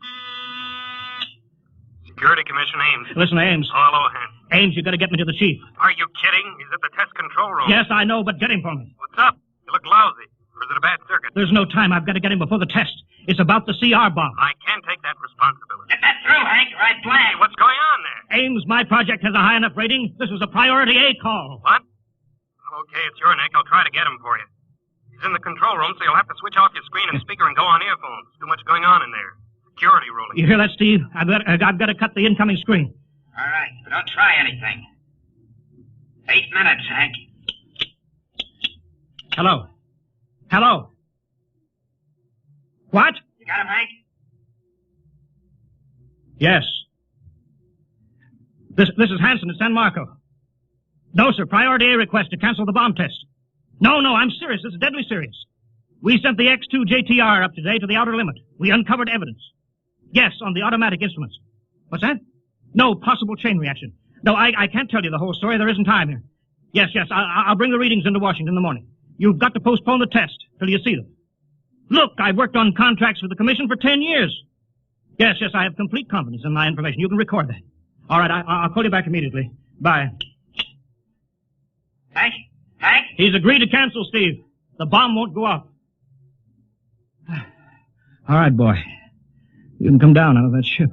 Security Commission Ames. Listen, Ames. Hello, Hank. Ames, you gotta get me to the chief. Are you kidding? He's at the test control room. Yes, I know, but get him for me. What's up? You look lousy. Or is it a bad circuit? There's no time. I've got to get him before the test. It's about the CR bomb. I can't take that responsibility. Get that through, Hank, or I blank. What's going on there? Ames, my project has a high enough rating. This is a priority A call. What? Okay, it's your neck. I'll try to get him for you. He's in the control room, so you'll have to switch off your screen and speaker and go on earphones. Too much going on in there. Security ruling. You hear that, Steve? I've got to cut the incoming screen. All right, but don't try anything. 8 minutes, Hank. Hello. What? You got him, Hank? Yes. This is Hanson at San Marco. No, sir. Priority A request to cancel the bomb test. No, I'm serious. This is deadly serious. We sent the X-2 JTR up today to the outer limit. We uncovered evidence. Yes, on the automatic instruments. What's that? No, possible chain reaction. No, I can't tell you the whole story. There isn't time here. Yes, I'll bring the readings into Washington in the morning. You've got to postpone the test till you see them. Look, I've worked on contracts with the Commission for 10 years. Yes, I have complete confidence in my information. You can record that. All right, I'll call you back immediately. Bye. Hank? He's agreed to cancel, Steve. The bomb won't go off. All right, boy. You can come down out of that ship.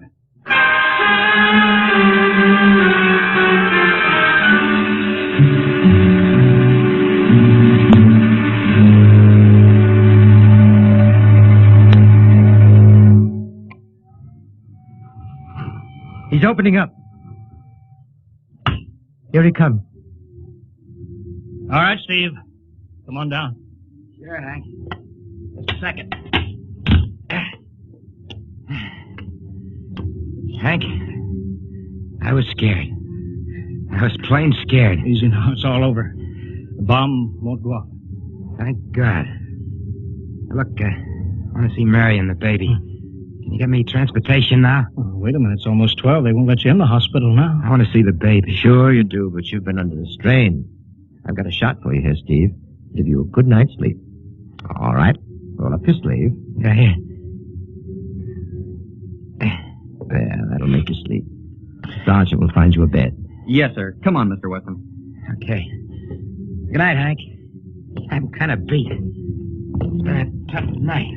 He's opening up. Here he comes. All right, Steve. Come on down. Sure, Hank. Just a second. Hank, I was scared. I was plain scared. Easy now. It's all over. The bomb won't go off. Thank God. Look, I want to see Mary and the baby. Can you get me transportation now? Oh, wait a minute. It's almost 12. They won't let you in the hospital now. I want to see the baby. Sure you do, but you've been under the strain. I've got a shot for you here, Steve. Give you a good night's sleep. All right. Roll up your sleeve. Yeah, here. There, that'll make you sleep. Sergeant will find you a bed. Yes, sir. Come on, Mr. Wesson. Okay. Good night, Hank. I'm kind of beat. It's been a tough night.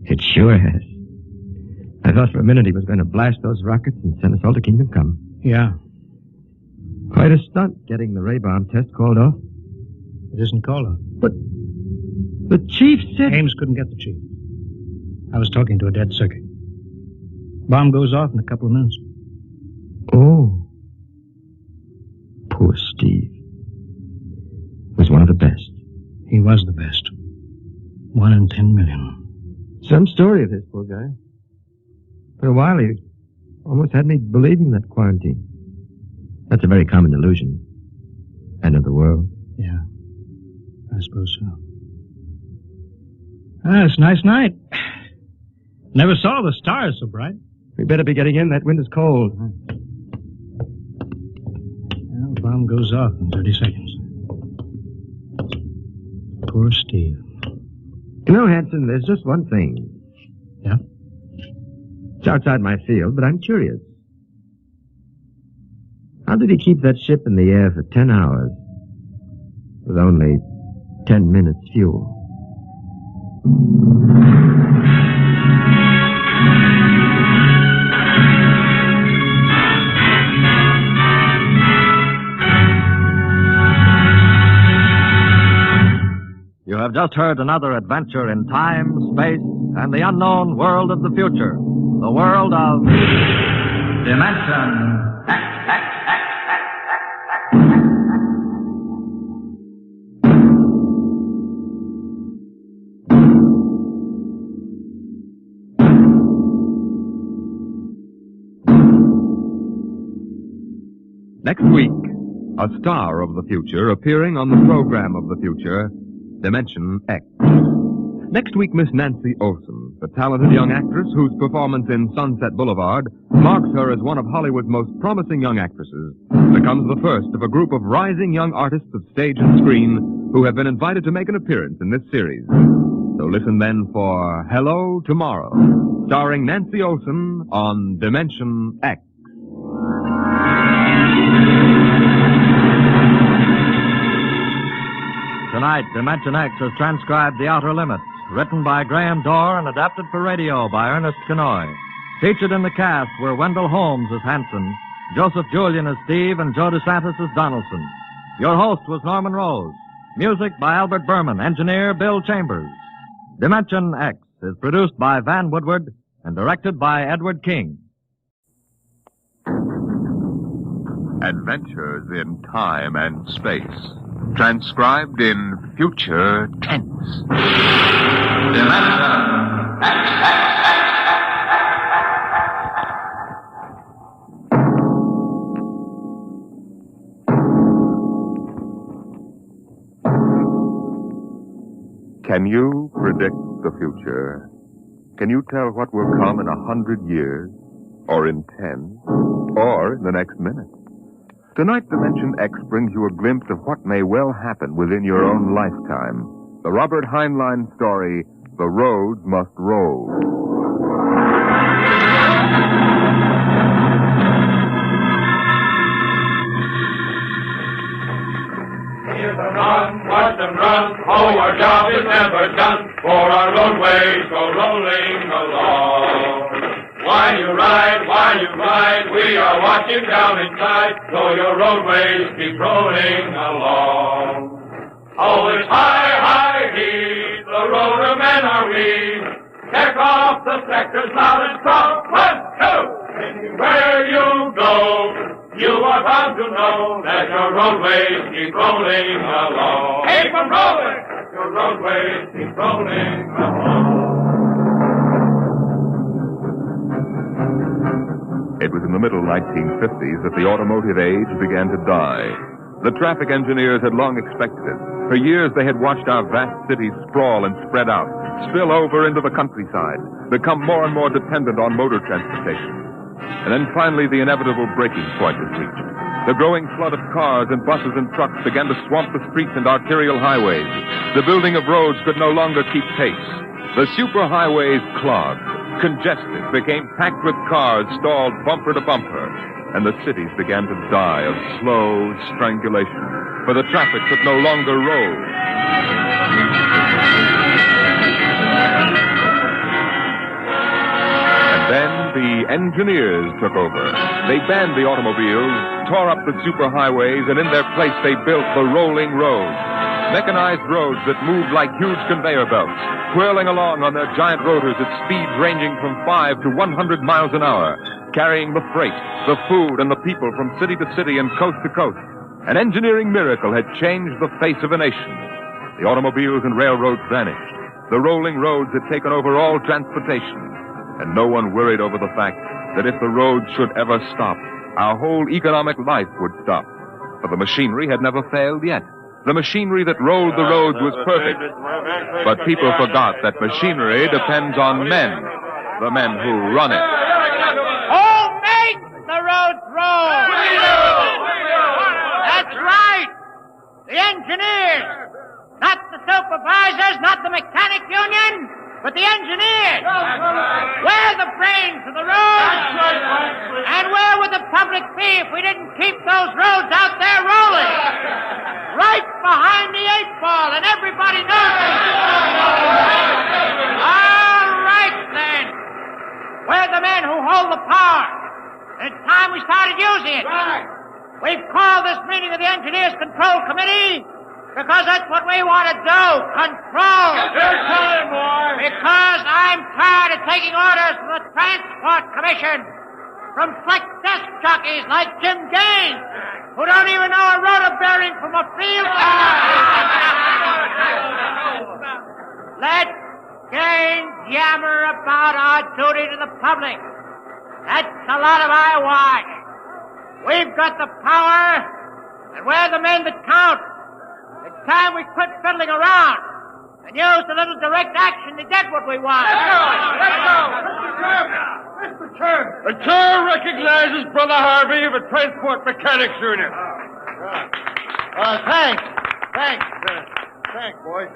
It sure has. I thought for a minute he was going to blast those rockets and send us all to Kingdom Come. Yeah. Quite a stunt getting the ray bomb test called off. It isn't called off. But the chief said... Ames couldn't get the chief. I was talking to a dead circuit. Bomb goes off in a couple of minutes. Oh. Poor Steve. Was one of the best. He was the best. 1 in 10 million. Some story of his, poor guy. For a while, he almost had me believing that quarantine. That's a very common illusion. End of the world. Yeah. I suppose so. Ah, it's a nice night. Never saw the stars so bright. We better be getting in. That wind is cold. Well, the bomb goes off in 30 seconds. Poor Steve. You know, Hanson, there's just one thing. Yeah? It's outside my field, but I'm curious. How did he keep that ship in the air for 10 hours with only 10 minutes fuel? You have just heard another adventure in time, space, and the unknown world of the future. The world of... Dimension X. Next week, a star of the future appearing on the program of the future, Dimension X. Next week, Miss Nancy Olson, the talented young actress whose performance in Sunset Boulevard marks her as one of Hollywood's most promising young actresses, becomes the first of a group of rising young artists of stage and screen who have been invited to make an appearance in this series. So listen then for Hello Tomorrow, starring Nancy Olson on Dimension X. Tonight, Dimension X has transcribed The Outer Limit, written by Graham Dorr and adapted for radio by Ernest Kenoy. Featured in the cast were Wendell Holmes as Hanson, Joseph Julian as Steve, and Joe DeSantis as Donaldson. Your host was Norman Rose. Music by Albert Berman, engineer Bill Chambers. Dimension X is produced by Van Woodward and directed by Edward King. Adventures in Time and Space. Transcribed in future tense. Dimension Can you predict the future? Can you tell what will come in 100 years? Or in 10? Or in the next minute? Tonight, Dimension X brings you a glimpse of what may well happen within your own lifetime. The Robert Heinlein story, The Roads Must Roll. Run, watch them run, oh, our job is never done, for our roadways go rolling along. While you ride, we are watching down inside, so your roadways keep rolling along. Oh, it's high, he, the roadermen are we. Check off the sectors loud and strong. 1, 2, anywhere you go. You are bound to know that your roadways keep rolling along. Keep 'em rolling! Your roadways keep rolling along. It was in the middle 1950s that the automotive age began to die. The traffic engineers had long expected it. For years they had watched our vast cities sprawl and spread out, spill over into the countryside, become more and more dependent on motor transportation. And then finally the inevitable breaking point was reached. The growing flood of cars and buses and trucks began to swamp the streets and arterial highways. The building of roads could no longer keep pace. The superhighways clogged, congested, became packed with cars stalled bumper to bumper, and the cities began to die of slow strangulation, for the traffic could no longer roll. And then the engineers took over. They banned the automobiles, tore up the superhighways, and in their place they built the rolling roads. Mechanized roads that moved like huge conveyor belts, whirling along on their giant rotors at speeds ranging from 5 to 100 miles an hour, carrying the freight, the food, and the people from city to city and coast to coast. An engineering miracle had changed the face of a nation. The automobiles and railroads vanished. The rolling roads had taken over all transportation. And no one worried over the fact that if the roads should ever stop, our whole economic life would stop. For the machinery had never failed yet. The machinery that rolled the roads was perfect. But people forgot that machinery depends on men, the men who run it. Who makes the roads roll? That's right. The engineers. Not the supervisors, not the mechanic union, but the engineers. We're the brains of the roads. And where would the public be if we didn't keep those roads out there rolling? Right behind the 8-ball, and everybody knows it. All right, then. We're the men who hold the power. It's time we started using it. We've called this meeting of the Engineers Control Committee because that's what we want to do, control. Your time, boy. Because I'm tired of taking orders from the Transport Commission, from slick desk jockeys like Jim Gaines, who don't even know a rotor bearing from a field. Let Gaines yammer about our duty to the public. That's a lot of eyewash. We've got the power, and we're the men that count. It's time we quit fiddling around and use a little direct action to get what we want. Let's go. Mr. Chairman. The chair recognizes Brother Harvey of the Transport Mechanics Union. Thanks, boys.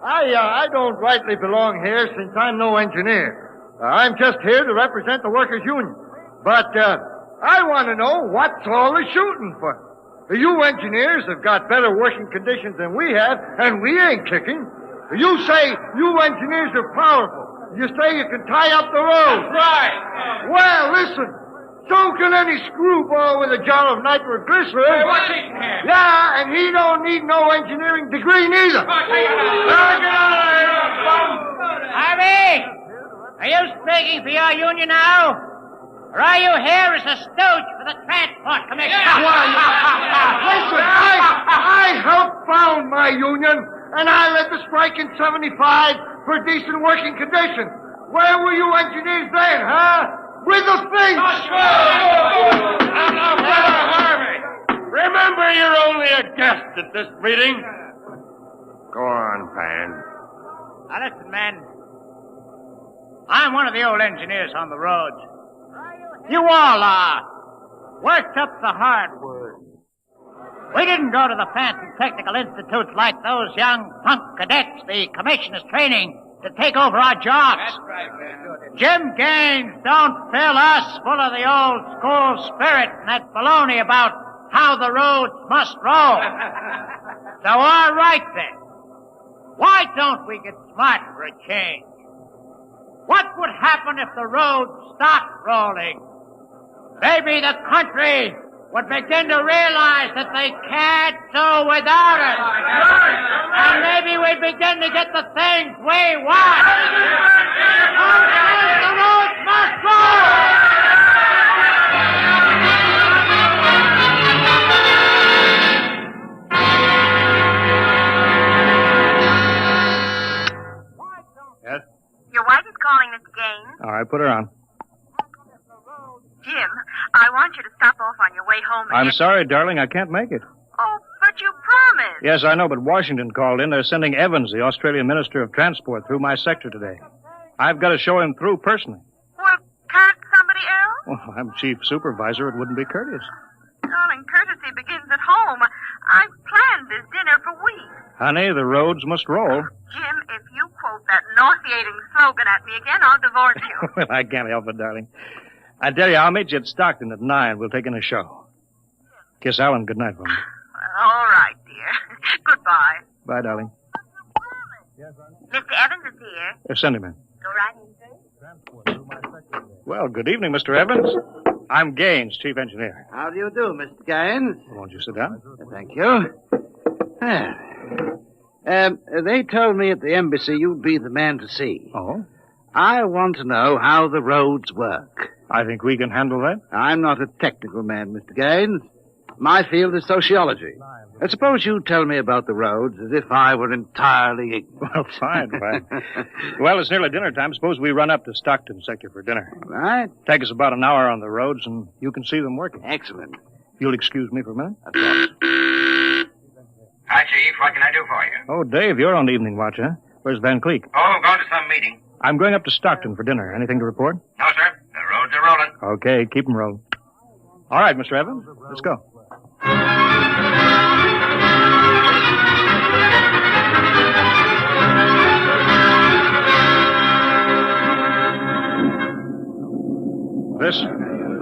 I don't rightly belong here since I'm no engineer. I'm just here to represent the workers' union. But I want to know what's all the shooting for. You engineers have got better working conditions than we have, and we ain't kicking. You say you engineers are powerful. You say you can tie up the road. That's right. Well, listen. So can any screwball with a jar of nitroglycerin. Hey, what's he can? Yeah, and he don't need no engineering degree neither. Harvey, are you speaking for your union now? Or are you here as a stooge for the Transport Commission? Listen, I helped found my union, and I led the strike in 75 for decent working conditions. Where were you engineers then, huh? With the thing. Now, Brother Harvey, remember you're only a guest at this meeting. Go on, Pan. Now listen, men. I'm one of the old engineers on the roads. You all are. Worked up the hardwood. We didn't go to the fancy technical institutes like those young punk cadets the commission is training to take over our jobs. That's right, man. Jim Gaines don't fill us full of the old school spirit and that baloney about how the roads must roll. So all right then. Why don't we get smart for a change? What would happen if the roads stopped rolling? Maybe the country would begin to realize that they can't do without us. And maybe we'd begin to get the things we want. The roads must roll! right, put her on. Jim, I want you to stop off on your way home. I'm sorry, darling, I can't make it. Oh, but you promised. Yes, I know, but Washington called in. They're sending Evans, the Australian Minister of Transport, through my sector today. I've got to show him through personally. Well, can't somebody else? Well, I'm chief supervisor. It wouldn't be courteous. Darling, courtesy begins at home. I've planned this dinner for weeks. Honey, the roads must roll. Jim, if you quote that nauseating slogan at me again, I'll divorce you. Well, I can't help it, darling. I tell you, I'll meet you at Stockton at 9. We'll take in a show. Kiss Alan goodnight for me. All right, dear. Goodbye. Bye, darling. Mr. Evans is here. Send him in. Go right in, sir. Well, good evening, Mr. Evans. I'm Gaines, chief engineer. How do you do, Mr. Gaines? Won't you sit down? Thank you. They told me at the embassy you'd be the man to see. Oh? I want to know how the roads work. I think we can handle that. I'm not a technical man, Mr. Gaines. My field is sociology. Suppose you tell me about the roads as if I were entirely ignorant. Well, fine. Well, it's nearly dinner time. Suppose we run up to Stockton sector for dinner. All right. Take us about an hour on the roads, and you can see them working. Excellent. If you'll excuse me for a minute. Of course. Hi, Chief. What can I do for you? Oh, Dave, you're on the evening watch, huh? Where's Van Cleek? Oh, going to some meeting. I'm going up to Stockton for dinner. Anything to report? No, sir. The roads are rolling. Okay, keep them rolling. All right, Mr. Evans, let's go.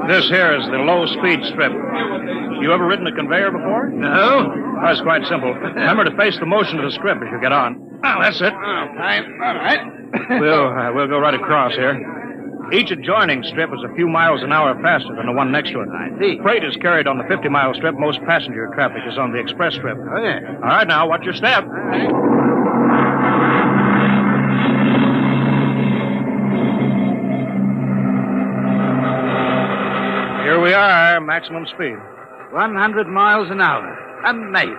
This here is the low-speed strip. You ever ridden a conveyor before? No. Oh, it's quite simple. Remember to face the motion of the strip as you get on. Oh, that's it. All right. We'll go right across here. Each adjoining strip is a few miles an hour faster than the one next to it. I see. Freight is carried on the 50-mile strip. Most passenger traffic is on the express strip. Oh, yeah. All right, now, watch your step. Here we are, maximum speed. 100 miles an hour. Amazing.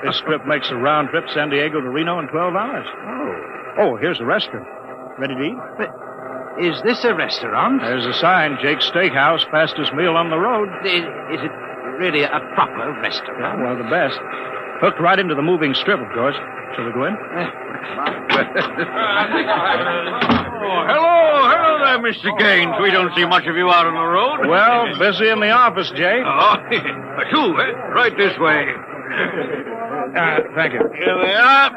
This strip makes a round trip San Diego to Reno in 12 hours. Oh, here's the restaurant. Ready to eat? But is this a restaurant? There's a sign, Jake's Steakhouse, fastest meal on the road. Is it really a proper restaurant? Yeah, well, the best. Hooked right into the moving strip, of course. Shall we go in? Hello there, Mr. Gaines. We don't see much of you out on the road. Well, busy in the office, Jake. Oh, two, right this way. Thank you. Here we are.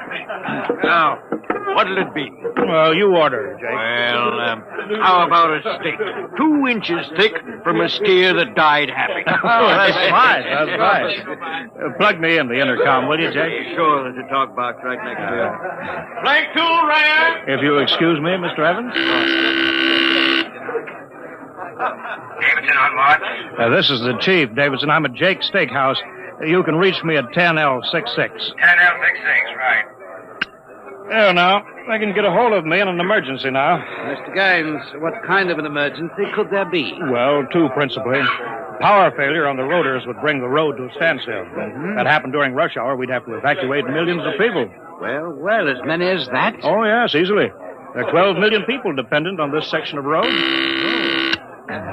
Now, what'll it be? Well, you order, Jake. Well, how about a steak? 2 inches thick from a steer that died happy. Oh, that's fine. That's fine. Plug me in the intercom, will you, Jake? Sure, there's a talk box right next to you. Flank 2, Ryan. If you'll excuse me, Mr. Evans. Davidson on watch. This is the chief, Davidson. I'm at Jake's Steakhouse. You can reach me at 10L66. 10L66, right. There now. They can get a hold of me in an emergency now. Mr. Gaines, what kind of an emergency could there be? Well, 2 principally. Power failure on the rotors would bring the road to a standstill. That happened during rush hour. We'd have to evacuate millions of people. Well, as many as that? Oh, yes, easily. There are 12 million people dependent on this section of road.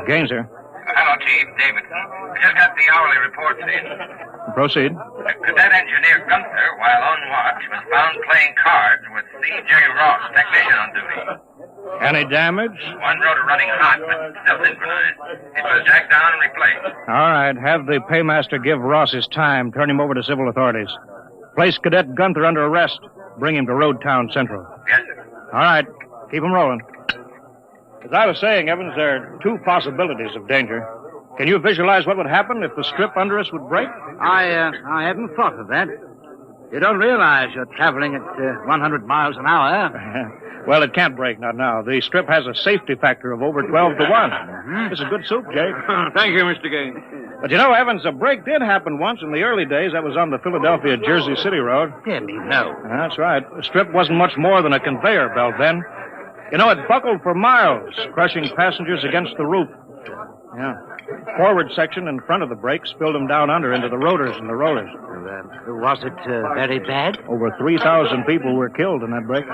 Gaines here. Hello, Chief. Davidson. I just got the hourly reports in. Proceed. Cadet Engineer Gunther, while on watch, was found playing cards with C.J. Ross, technician on duty. Any damage? One rotor running hot, but still synchronized. It was jacked down and replaced. All right. Have the paymaster give Ross his time. Turn him over to civil authorities. Place Cadet Gunther under arrest. Bring him to Road Town Central. Yes, sir. All right. Keep him rolling. As I was saying, Evans, there are 2 possibilities of danger. Can you visualize what would happen if the strip under us would break? I hadn't thought of that. You don't realize you're traveling at 100 miles an hour. Well, it can't break, not now. The strip has a safety factor of over 12 to 1. It's a good soup, Jake. Thank you, Mr. Gaines. But you know, Evans, a break did happen once in the early days. That was on the Philadelphia-Jersey City Road. Dear me, no. That's right. The strip wasn't much more than a conveyor belt then. You know, it buckled for miles, crushing passengers against the roof. Yeah. Forward section in front of the brake spilled them down under into the rotors and the rollers. Was it very bad? Over 3,000 people were killed in that break.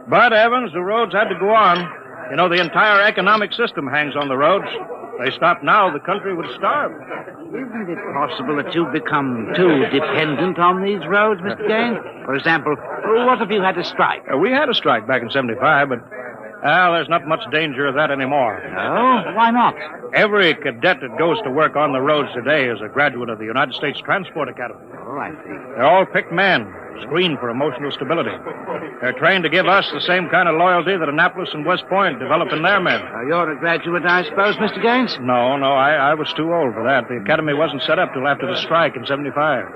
But, Evans, the roads had to go on. You know, the entire economic system hangs on the roads. If they stop now, the country would starve. Isn't it possible that you've become too dependent on these roads, Mr. Gaines? For example, what if you had a strike? We had a strike back in 75, but, there's not much danger of that anymore. Oh? Why not? Every cadet that goes to work on the roads today is a graduate of the United States Transport Academy. Oh, I see. They're all picked men, screened for emotional stability. They're trained to give us the same kind of loyalty that Annapolis and West Point develop in their men. You're a graduate, I suppose, Mr. Gaines? No, I was too old for that. The academy wasn't set up till after the strike in 75.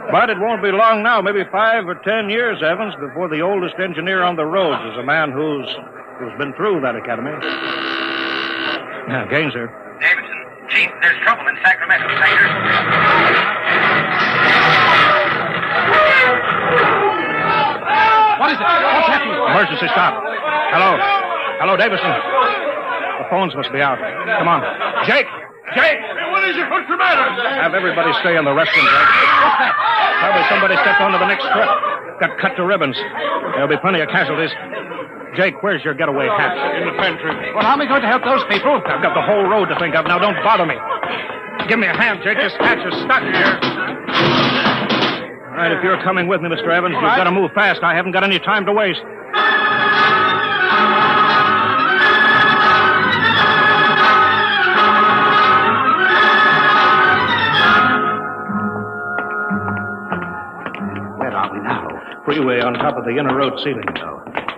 But it won't be long now, maybe 5 or 10 years, Evans, before the oldest engineer on the roads is a man who's been through that academy. Now, Gaines here. Davidson, Chief, there's trouble in Sacramento, Sector. What is it? What's happening? Emergency stop. Hello, Davidson. The phones must be out. Come on. Jake! Hey, what is it? What's the matter? Have everybody stay in the restroom, Jake. What's that? Probably somebody stepped onto the next truck. Got cut to ribbons. There'll be plenty of casualties. Jake, where's your getaway hat? In the pantry. Well, how am I going to help those people? I've got the whole road to think of. Now, don't bother me. Give me a hand, Jake. This hatch is stuck here. All right, if you're coming with me, Mr. Evans, you've got to move fast. I haven't got any time to waste. Freeway on top of the inner road ceiling.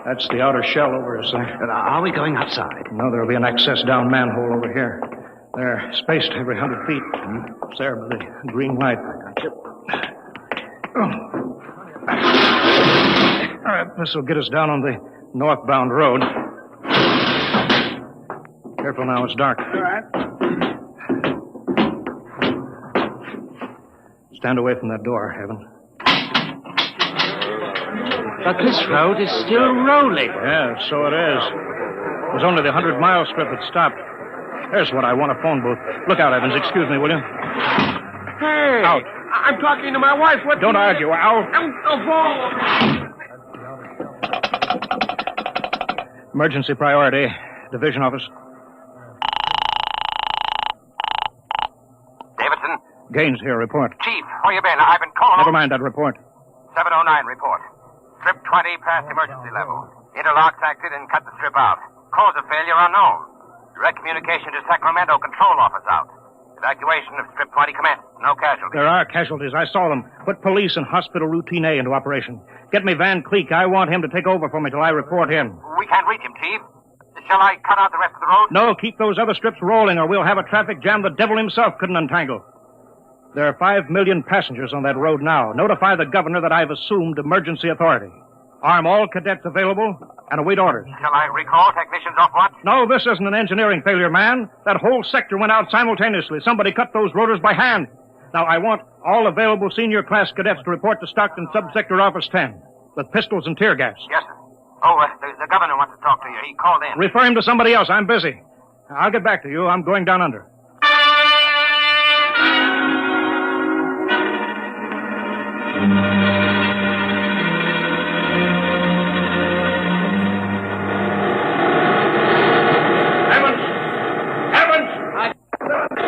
That's the outer shell over us there. Are we going outside? No, there'll be an access down manhole over here. They're spaced every 100 feet. It's there by the green light. All right, this will get us down on the northbound road. Careful now, it's dark. All right. Stand away from that door, Evan. But this road is still rolling. Yeah, so it is. It was only the 100-mile strip that stopped. There's what I want, a phone booth. Look out, Evans. Excuse me, will you? Hey! Out. I'm talking to my wife. What? Don't argue. Out. Emergency priority. Division office. Davidson? Gaines here. Report. Chief, where you been? I've been calling... Never mind that report. 709 report. Strip 20 past emergency level. Interlocks acted and cut the strip out. Cause of failure unknown. Direct communication to Sacramento control office out. Evacuation of strip 20 commenced. No casualties. There are casualties. I saw them. Put police and hospital routine A into operation. Get me Van Cleek. I want him to take over for me till I report him. We can't reach him, Chief. Shall I cut out the rest of the road? No, keep those other strips rolling or we'll have a traffic jam the devil himself couldn't untangle. There are 5 million passengers on that road now. Notify the governor that I've assumed emergency authority. Arm all cadets available and await orders. Shall I recall technicians off watch? No, this isn't an engineering failure, man. That whole sector went out simultaneously. Somebody cut those rotors by hand. Now, I want all available senior class cadets to report to Stockton Subsector Office 10 with pistols and tear gas. Yes, sir. Oh, the governor wants to talk to you. He called in. Refer him to somebody else. I'm busy. I'll get back to you. I'm going down under.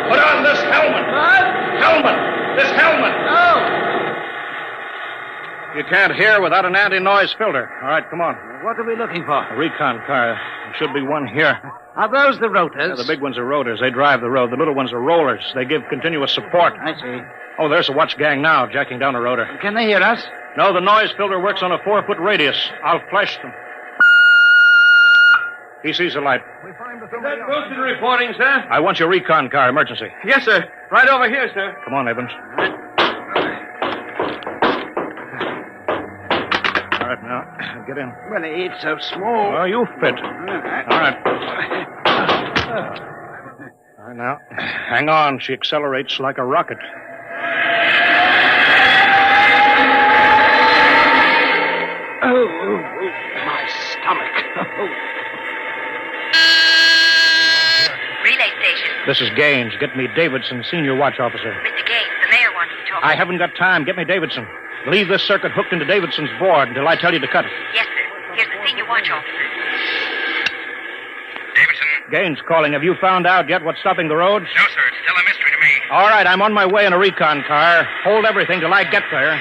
Put on this helmet. What? Helmet. This helmet. You can't hear without an anti-noise filter. All right, come on. What are we looking for? A recon car. There should be one here. Are those the rotors? Yeah, the big ones are rotors. They drive the road. The little ones are rollers. They give continuous support. I see. Oh, there's a watch gang now, jacking down a rotor. Can they hear us? No, the noise filter works on a 4-foot radius. I'll flash them. He sees the light. That Wilson reporting, sir. I want your recon car, emergency. Yes, sir. Right over here, sir. Come on, Evans. All right, now, get in. Well, it's so small. Well, you fit. All right. All right, now, hang on. She accelerates like a rocket. Oh, my stomach. Relay station. This is Gaines. Get me Davidson, senior watch officer. Mr. Gaines, the mayor wants to talk. I haven't got time. Get me Davidson. Leave this circuit hooked into Davidson's board until I tell you to cut it. Yes, sir. Here's the senior watch officer. Gaines calling. Have you found out yet what's stopping the roads? No, sir. It's still a mystery to me. All right, I'm on my way in a recon car. Hold everything till I get there.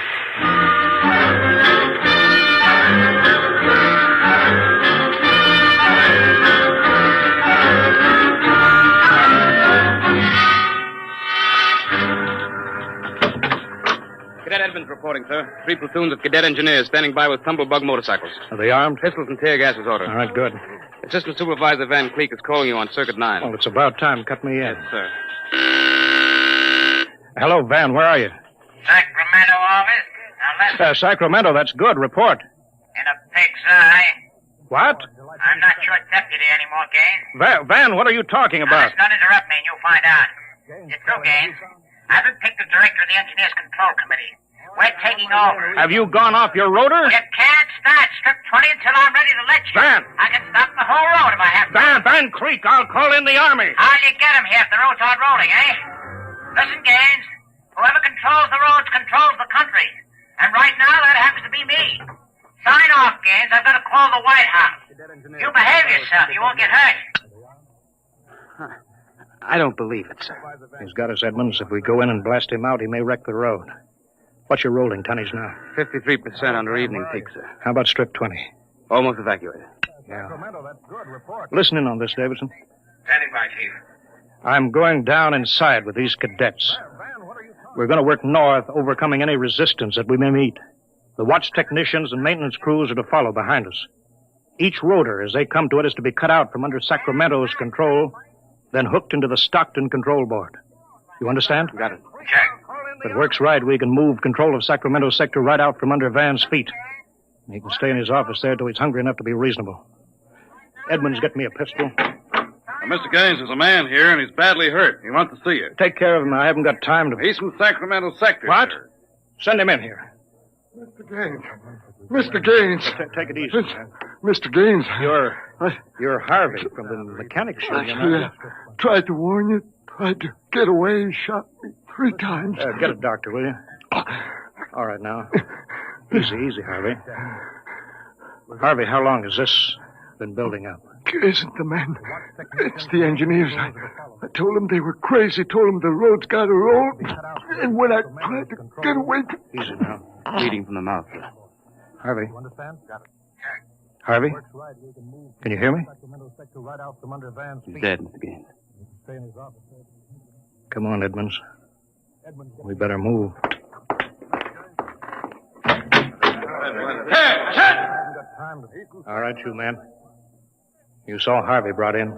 Cadet Edmonds reporting, sir. 3 platoons of cadet engineers standing by with tumblebug motorcycles. Are they armed? Pistols and tear gas is ordered. All right, good. Assistant Supervisor Van Cleek is calling you on Circuit 9. Well, it's about time. Cut me in. Yes, sir. Hello, Van. Where are you? Sacramento office. Sacramento. That's good. Report. In a pig's eye. What? I'm not your deputy anymore, Gaines. Van, what are you talking about? Just don't interrupt me and you'll find out. It's true, Gaines. I've been picked the director of the Engineers Control Committee. We're taking over. Have you gone off your rotor? You can't start strip 20 until I'm ready to let you. Van! I can stop the whole road if I have to. Van Creek, I'll call in the Army. How'll you get him here if the roads aren't rolling, eh? Listen, Gaines. Whoever controls the roads controls the country. And right now, that happens to be me. Sign off, Gaines. I've got to call the White House. You behave yourself. You won't get hurt. I don't believe it, sir. He's got us, Edmonds. If we go in and blast him out, he may wreck the road. What's your rolling tonnage now? 53% under evening peak, sir. How about strip 20? Almost evacuated. Yeah. Listen in on this, Davidson. Standing by, Chief. I'm going down inside with these cadets. We're going to work north, overcoming any resistance that we may meet. The watch technicians and maintenance crews are to follow behind us. Each rotor, as they come to it, is to be cut out from under Sacramento's control, then hooked into the Stockton control board. You understand? Got it. Check. If it works right, we can move control of Sacramento sector right out from under Van's feet. He can stay in his office there till he's hungry enough to be reasonable. Edmonds, get me a pistol. Mr. Gaines, there's a man here, and he's badly hurt. He wants to see you. Take care of him. I haven't got time to... He's from Sacramento sector. What? Sir. Send him in here. Mr. Gaines. Mr. Gaines. Take it easy. Mr. Gaines. You're Harvey from the mechanics show. Actually, I tried to warn you. Tried to get away and shot me 3 times. Get a doctor, will you? All right, now. Easy, Harvey. Harvey, how long has this been building up? It isn't the men. It's the engineers. I told them they were crazy. Told them the road's got to roll. And when I tried to get away... Easy now. Bleeding from the mouth, sir. Harvey? Harvey? Can you hear me? He's dead, Mr. Gaines. Come on, Edmonds. We better move. All right, you men. You saw Harvey brought in.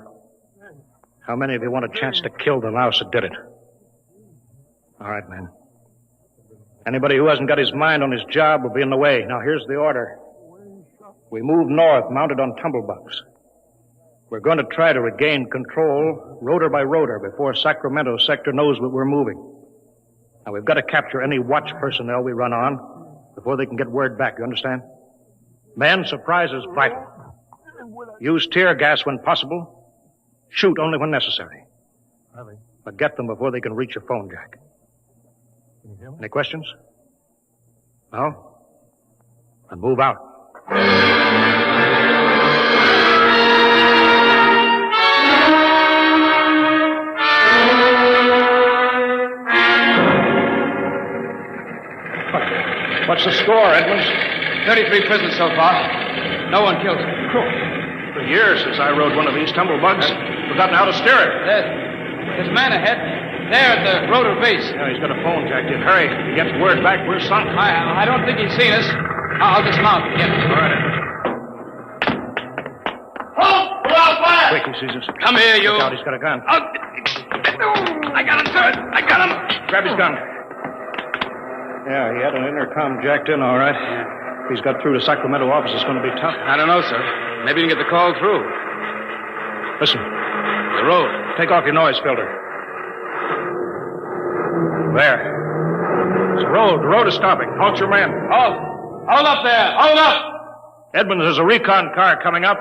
How many of you want a chance to kill the louse that did it? All right, men. Anybody who hasn't got his mind on his job will be in the way. Now, here's the order. We move north, mounted on tumblebugs. We're going to try to regain control, rotor by rotor, before Sacramento sector knows what we're moving. Now, we've got to capture any watch personnel we run on before they can get word back, you understand? Men, surprise is vital. Use tear gas when possible. Shoot only when necessary. But get them before they can reach your phone jack. Any questions? No? Then move out. What's the score, Edmonds? 33 prisoners so far. No one killed. For years since I rode one of these tumblebugs. Forgotten how to steer it. There's a man ahead. There at the rotor base. Yeah, he's got a phone jacked in. Hurry. If he gets word back, we're sunk. I don't think he's seen us. I'll dismount. Get him. All right. Halt! Pull out fire! Quick, he sees us. Come here, you. Look out, he's got a gun. I got him, sir. I got him. Grab his gun. Yeah, he had an intercom jacked in, all right. If he's got through to Sacramento office, it's going to be tough. I don't know, sir. Maybe you can get the call through. Listen. The road. Take off your noise filter. There. It's the road. The road is stopping. Halt your men. Halt. Hold up there. Hold up. Edmonds, there's a recon car coming up.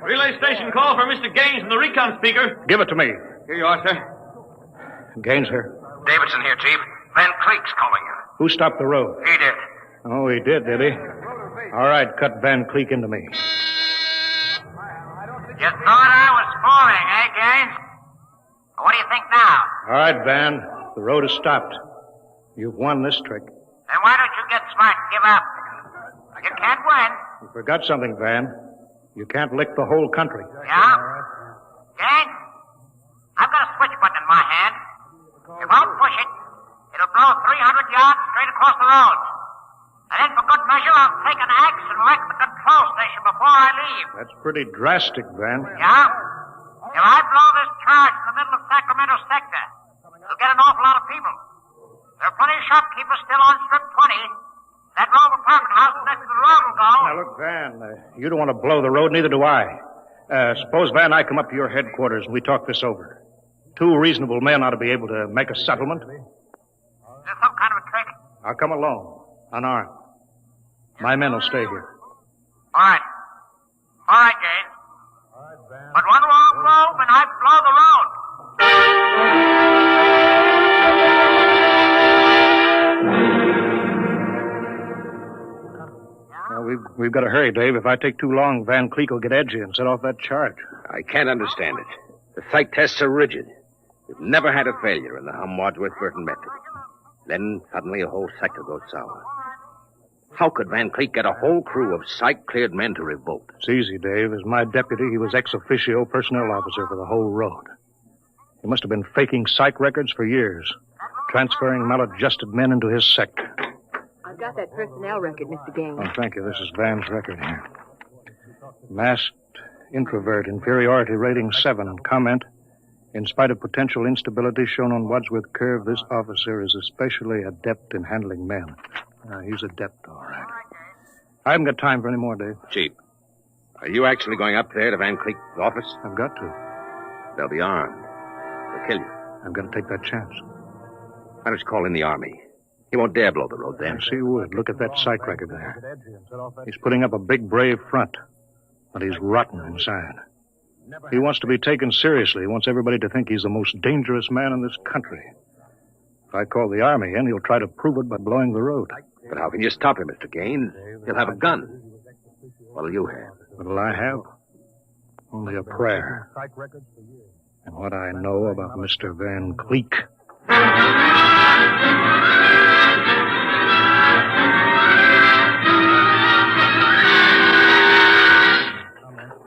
Relay station call for Mr. Gaines in the recon speaker. Give it to me. Here you are, sir. Gaines here. Davidson here, Chief. Van Cleek's calling you. Who stopped the road? He did. Oh, he did he? All right, cut Van Cleek into me. You thought I was falling, eh, Gaines? What do you think now? All right, Van. The road is stopped. You've won this trick. Then why don't you get smart and give up? You can't win. You forgot something, Van. You can't lick the whole country. Yeah? Gaines, I've got a switch button in my hand. If I'll push it, it'll blow 300 yards straight across the road. And then for good measure, I'll take an axe and wreck the control station before I leave. That's pretty drastic, Van. Yeah? If I blow this charge in the middle of Sacramento sector, it'll get an awful lot of people. There are plenty of shopkeepers still on Strip 20. That row of apartment houses next to the road will go. Now, look, Van, you don't want to blow the road, neither do I. Suppose, Van, I come up to your headquarters and we talk this over. Two reasonable men ought to be able to make a settlement. Is there some kind of a trick? I'll come alone, unarmed. My men will stay here. All right. All right, Gaines. But one wrong move and I'd blow the road. We've got to hurry, Dave. If I take too long, Van Cleek will get edgy and set off that charge. I can't understand it. The psych tests are rigid. We've never had a failure in the Wadsworth-Burton method. Then suddenly a whole sector goes sour. How could Van Cleek get a whole crew of psych-cleared men to revolt? It's easy, Dave. As my deputy, he was ex officio personnel officer for the whole road. He must have been faking psych records for years, transferring maladjusted men into his sector. I've got that personnel record, Mr. Gaines. Oh, thank you. This is Van's record here. Masked introvert, inferiority rating 7. Comment: in spite of potential instability shown on Wadsworth Curve, this officer is especially adept in handling men. He's adept, all right. I haven't got time for any more, Dave. Chief, are you actually going up there to Van Cleek's office? I've got to. They'll be armed. They'll kill you. I'm going to take that chance. Why don't you call in the army? He won't dare blow the road then. Yes, he would. Look at that psych record there. He's putting up a big, brave front, but he's rotten inside. He wants to be taken seriously. He wants everybody to think he's the most dangerous man in this country. If I call the army in, he'll try to prove it by blowing the road. But how can you stop him, Mr. Gaines? He'll have a gun. What'll you have? What'll I have? Only a prayer. And what I know about Mr. Van Cleek.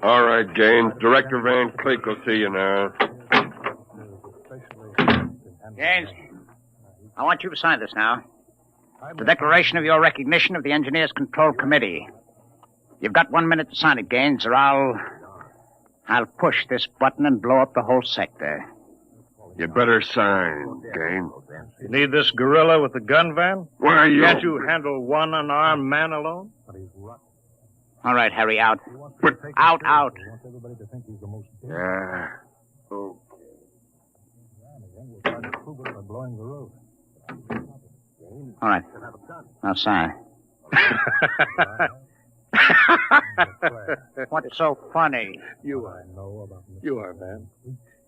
All right, Gaines. Director Van Cleek will see you now. Gaines, I want you to sign this now. The declaration of your recognition of the Engineers Control Committee. You've got 1 minute to sign it, Gaines, or I'll push this button and blow up the whole sector. You better sign, Gaines. You need this gorilla with the gun, Van? Why, you... Can't you handle one unarmed man alone? All right, Harry, out. Out. Yeah. Oh. All right. Now sign. What's so funny? You are, man.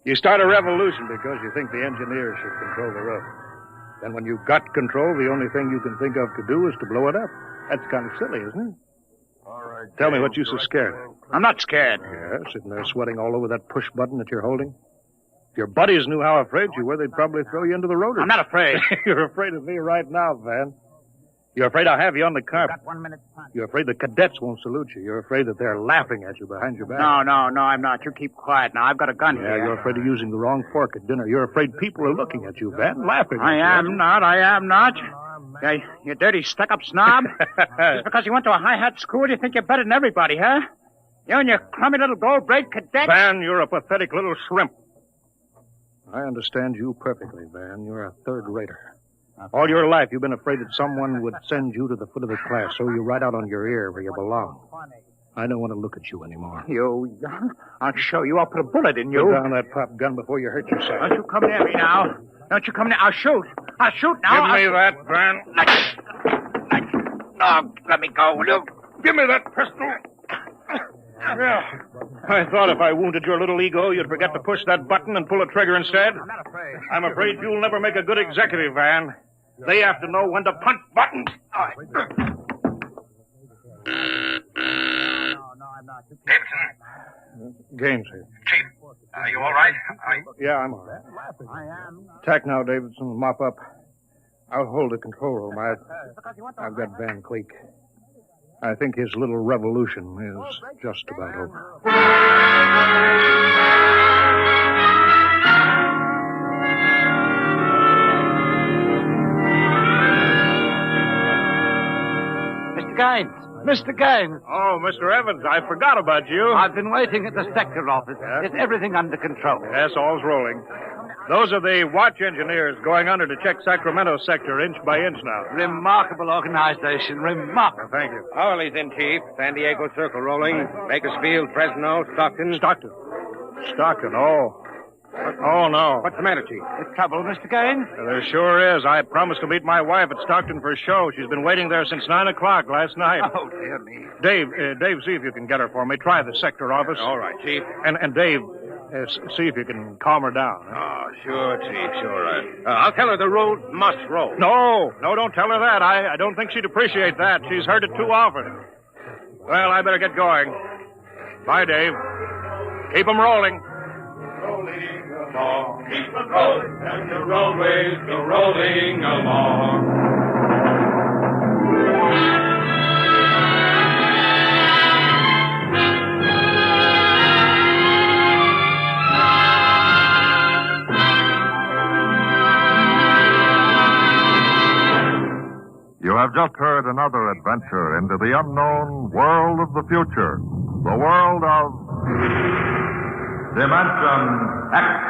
You start a revolution because you think the engineers should control the road. Then when you've got control, the only thing you can think of to do is to blow it up. That's kind of silly, isn't it? All right. Tell me what you're so scared of. I'm not scared. Yeah, sitting there sweating all over that push button that you're holding. If your buddies knew how afraid you were, they'd probably throw you into the road. I'm not afraid. You're afraid of me right now, Van. You're afraid I'll have you on the carpet. Got 1 minute time. You're afraid the cadets won't salute you. You're afraid that they're laughing at you behind your back. No, I'm not. You keep quiet now. I've got a gun here. Yeah, you're afraid of using the wrong fork at dinner. You're afraid people are looking at you, Van, laughing at you. I am not. You dirty, stuck-up snob. Just because you went to a high-hat school, you think you're better than everybody, huh? You and your crummy little gold-braid cadet. Van, you're a pathetic little shrimp. I understand you perfectly, Van. You're a third-rater. All your life, you've been afraid that someone would send you to the foot of the class, so you right out on your ear where you belong. I don't want to look at you anymore. I'll show you. I'll put a bullet in you. Put down that pop gun before you hurt yourself. Don't you come near me now. Don't you come near. I'll shoot now. Give me that, Van. No, let me go, will you? Give me that pistol. Yeah. I thought if I wounded your little ego, you'd forget to push that button and pull the trigger instead. I'm not afraid. I'm afraid you'll never make a good executive, Van. They have to know when to punch buttons. Davidson. Gaines here. Chief, are you all right? Yeah, I'm all right. Attack now, Davidson. Mop up. I'll hold the control room. I've got Van Cleek. I think his little revolution is just about over. Mr. Gaines! Mr. Gaines! Oh, Mr. Evans, I forgot about you. I've been waiting at the sector office. Is everything under control? Yes, all's rolling. Those are the watch engineers going under to check Sacramento sector inch by inch now. Remarkable organization. Remarkable. Thank you. Hourly's in, Chief. San Diego Circle rolling. Bakersfield, Fresno, Stockton. Stockton, oh. Oh, no. What's the matter, Chief? There's trouble, Mr. Gaines? There sure is. I promised to meet my wife at Stockton for a show. She's been waiting there since 9 o'clock last night. Oh, dear me. Dave, see if you can get her for me. Try the sector office. All right, Chief. And Dave, see if you can calm her down. Oh, sure, Chief, sure. I'll tell her the road must roll. No, don't tell her that. I don't think she'd appreciate that. She's heard it too often. Well, I better get going. Bye, Dave. Keep 'em rolling. Keep it rolling, and the roadways go rolling along. You have just heard another adventure into the unknown world of the future, the world of Dimension X.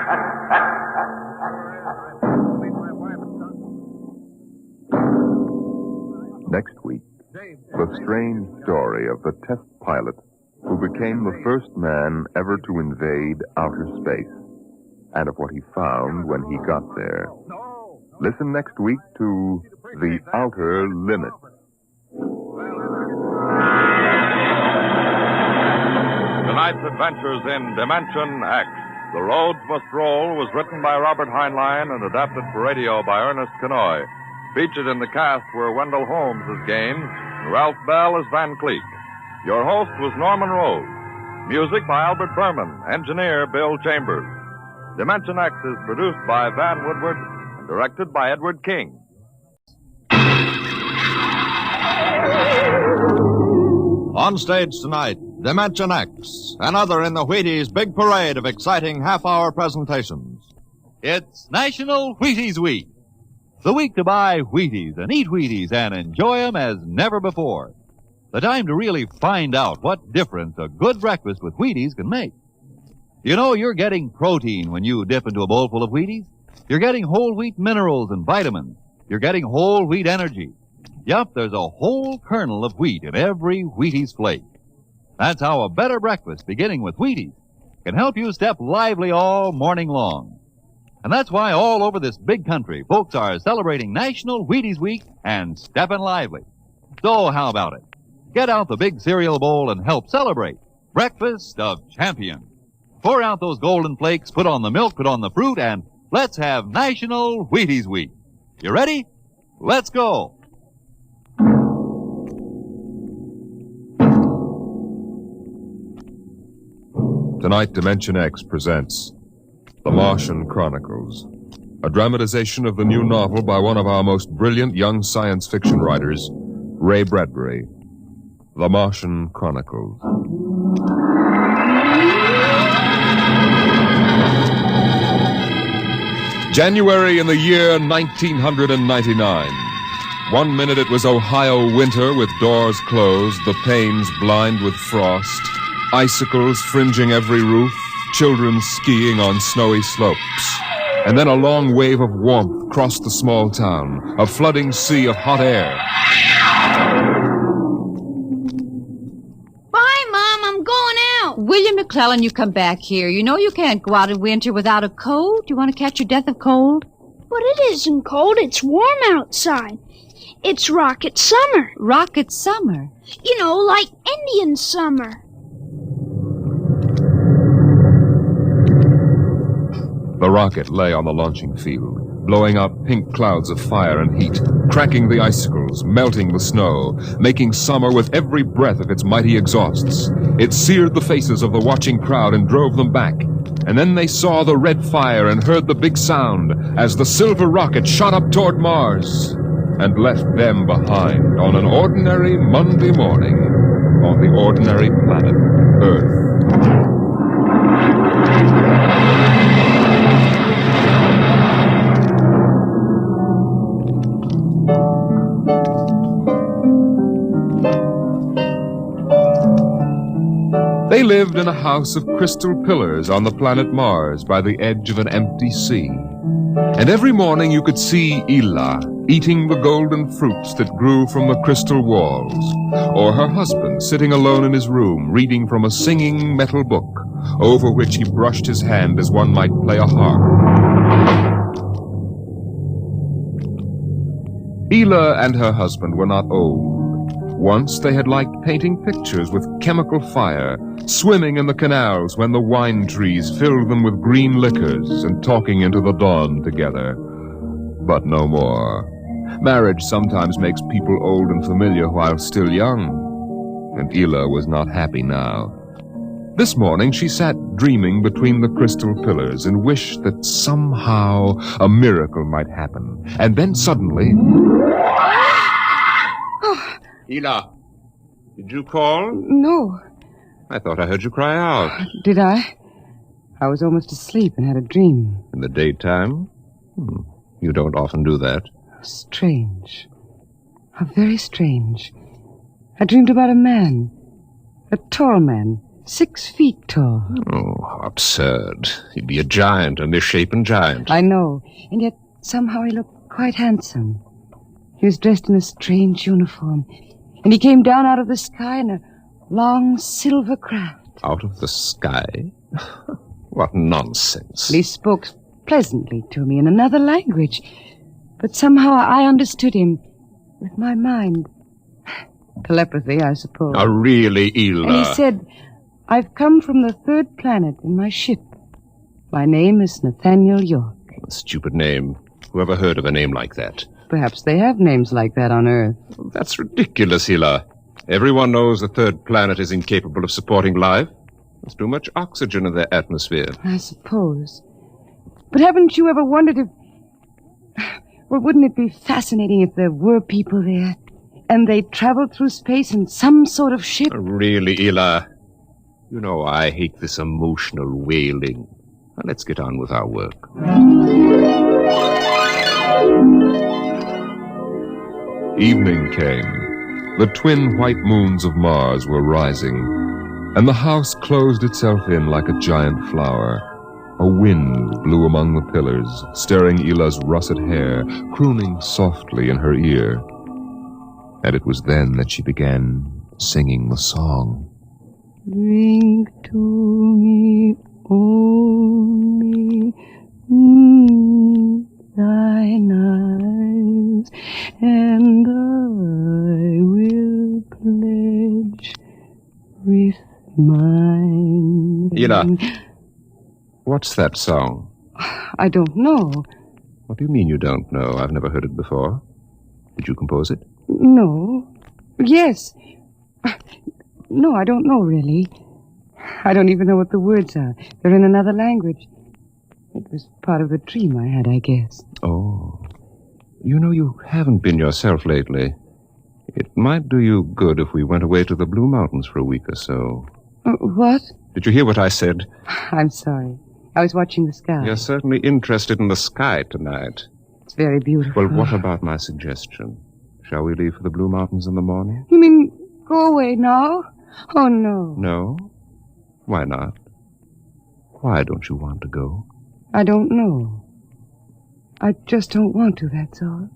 Next week, the strange story of the test pilot who became the first man ever to invade outer space, and of what he found when he got there. Listen next week to The Outer Limit. Tonight's adventures in Dimension X. The Roads Must Roll was written by Robert Heinlein and adapted for radio by Ernest Kenoy. Featured in the cast were Wendell Holmes as Gaines and Ralph Bell as Van Cleek. Your host was Norman Rose. Music by Albert Berman. Engineer Bill Chambers. Dimension X is produced by Van Woodward and directed by Edward King. On stage tonight, Dimension X, another in the Wheaties big parade of exciting half-hour presentations. It's National Wheaties Week. The week to buy Wheaties and eat Wheaties and enjoy them as never before. The time to really find out what difference a good breakfast with Wheaties can make. You know, you're getting protein when you dip into a bowl full of Wheaties. You're getting whole wheat minerals and vitamins. You're getting whole wheat energy. Yup, there's a whole kernel of wheat in every Wheaties flake. That's how a better breakfast, beginning with Wheaties, can help you step lively all morning long. And that's why all over this big country, folks are celebrating National Wheaties Week and stepping lively. So how about it? Get out the big cereal bowl and help celebrate Breakfast of Champions. Pour out those golden flakes, put on the milk, put on the fruit, and let's have National Wheaties Week. You ready? Let's go. Tonight, Dimension X presents The Martian Chronicles, a dramatization of the new novel by one of our most brilliant young science fiction writers, Ray Bradbury. The Martian Chronicles. January in the year 1999. 1 minute it was Ohio winter with doors closed, the panes blind with frost, icicles fringing every roof, children skiing on snowy slopes. And then a long wave of warmth crossed the small town, a flooding sea of hot air. Bye, Mom. I'm going out. William McClellan, you come back here. You know you can't go out in winter without a coat. You want to catch your death of cold? But it isn't cold. It's warm outside. It's rocket summer. Rocket summer? You know, like Indian summer. The The rocket lay on the launching field, blowing out pink clouds of fire and heat, cracking the icicles, melting the snow, making summer with every breath of its mighty exhausts. It seared the faces of the watching crowd and drove them back. And then they saw the red fire and heard the big sound as the silver rocket shot up toward Mars and left them behind on an ordinary Monday morning on the ordinary planet Earth. They lived in a house of crystal pillars on the planet Mars by the edge of an empty sea. And every morning you could see Ela eating the golden fruits that grew from the crystal walls, or her husband sitting alone in his room reading from a singing metal book, over which he brushed his hand as one might play a harp. Ela and her husband were not old. Once they had liked painting pictures with chemical fire, swimming in the canals when the wine trees filled them with green liquors, and talking into the dawn together. But no more. Marriage sometimes makes people old and familiar while still young, and Ela was not happy now. This morning she sat dreaming between the crystal pillars and wished that somehow a miracle might happen. And then suddenly... Ela, did you call? No. I thought I heard you cry out. Did I? I was almost asleep and had a dream. In the daytime? You don't often do that. Strange. How very strange. I dreamed about a man. A tall man. 6 feet tall. Oh, how absurd. He'd be a giant, a misshapen giant. I know. And yet somehow he looked quite handsome. He was dressed in a strange uniform. And he came down out of the sky in a long silver craft. Out of the sky? What nonsense. He spoke pleasantly to me in another language. But somehow I understood him with my mind. Telepathy, I suppose. Oh, really, Ela? And he said, I've come from the 3rd planet in my ship. My name is Nathaniel York. A stupid name. Whoever heard of a name like that? Perhaps they have names like that on Earth. That's ridiculous, Ela. Everyone knows the 3rd planet is incapable of supporting life. There's too much oxygen in their atmosphere. I suppose. But haven't you ever wondered if... Well, wouldn't it be fascinating if there were people there, and they traveled through space in some sort of ship? Really, Ela? You know I hate this emotional wailing. Now, let's get on with our work. Evening came. The twin white moons of Mars were rising, and the house closed itself in like a giant flower. A wind blew among the pillars, stirring Ela's russet hair, crooning softly in her ear. And it was then that she began singing the song. Drink to me only thine eyes, and I will pledge with mine. Ela, what's that song? I don't know. What do you mean you don't know? I've never heard it before. Did you compose it? No. Yes. No, I don't know, really. I don't even know what the words are. They're in another language. It was part of a dream I had, I guess. Oh. You know, you haven't been yourself lately. It might do you good if we went away to the Blue Mountains for a week or so. What? Did you hear what I said? I'm sorry. I was watching the sky. You're certainly interested in the sky tonight. It's very beautiful. Well, what about my suggestion? Shall we leave for the Blue Mountains in the morning? You mean go away now? Oh, no. No? Why not? Why don't you want to go? I don't know. I just don't want to, that's all.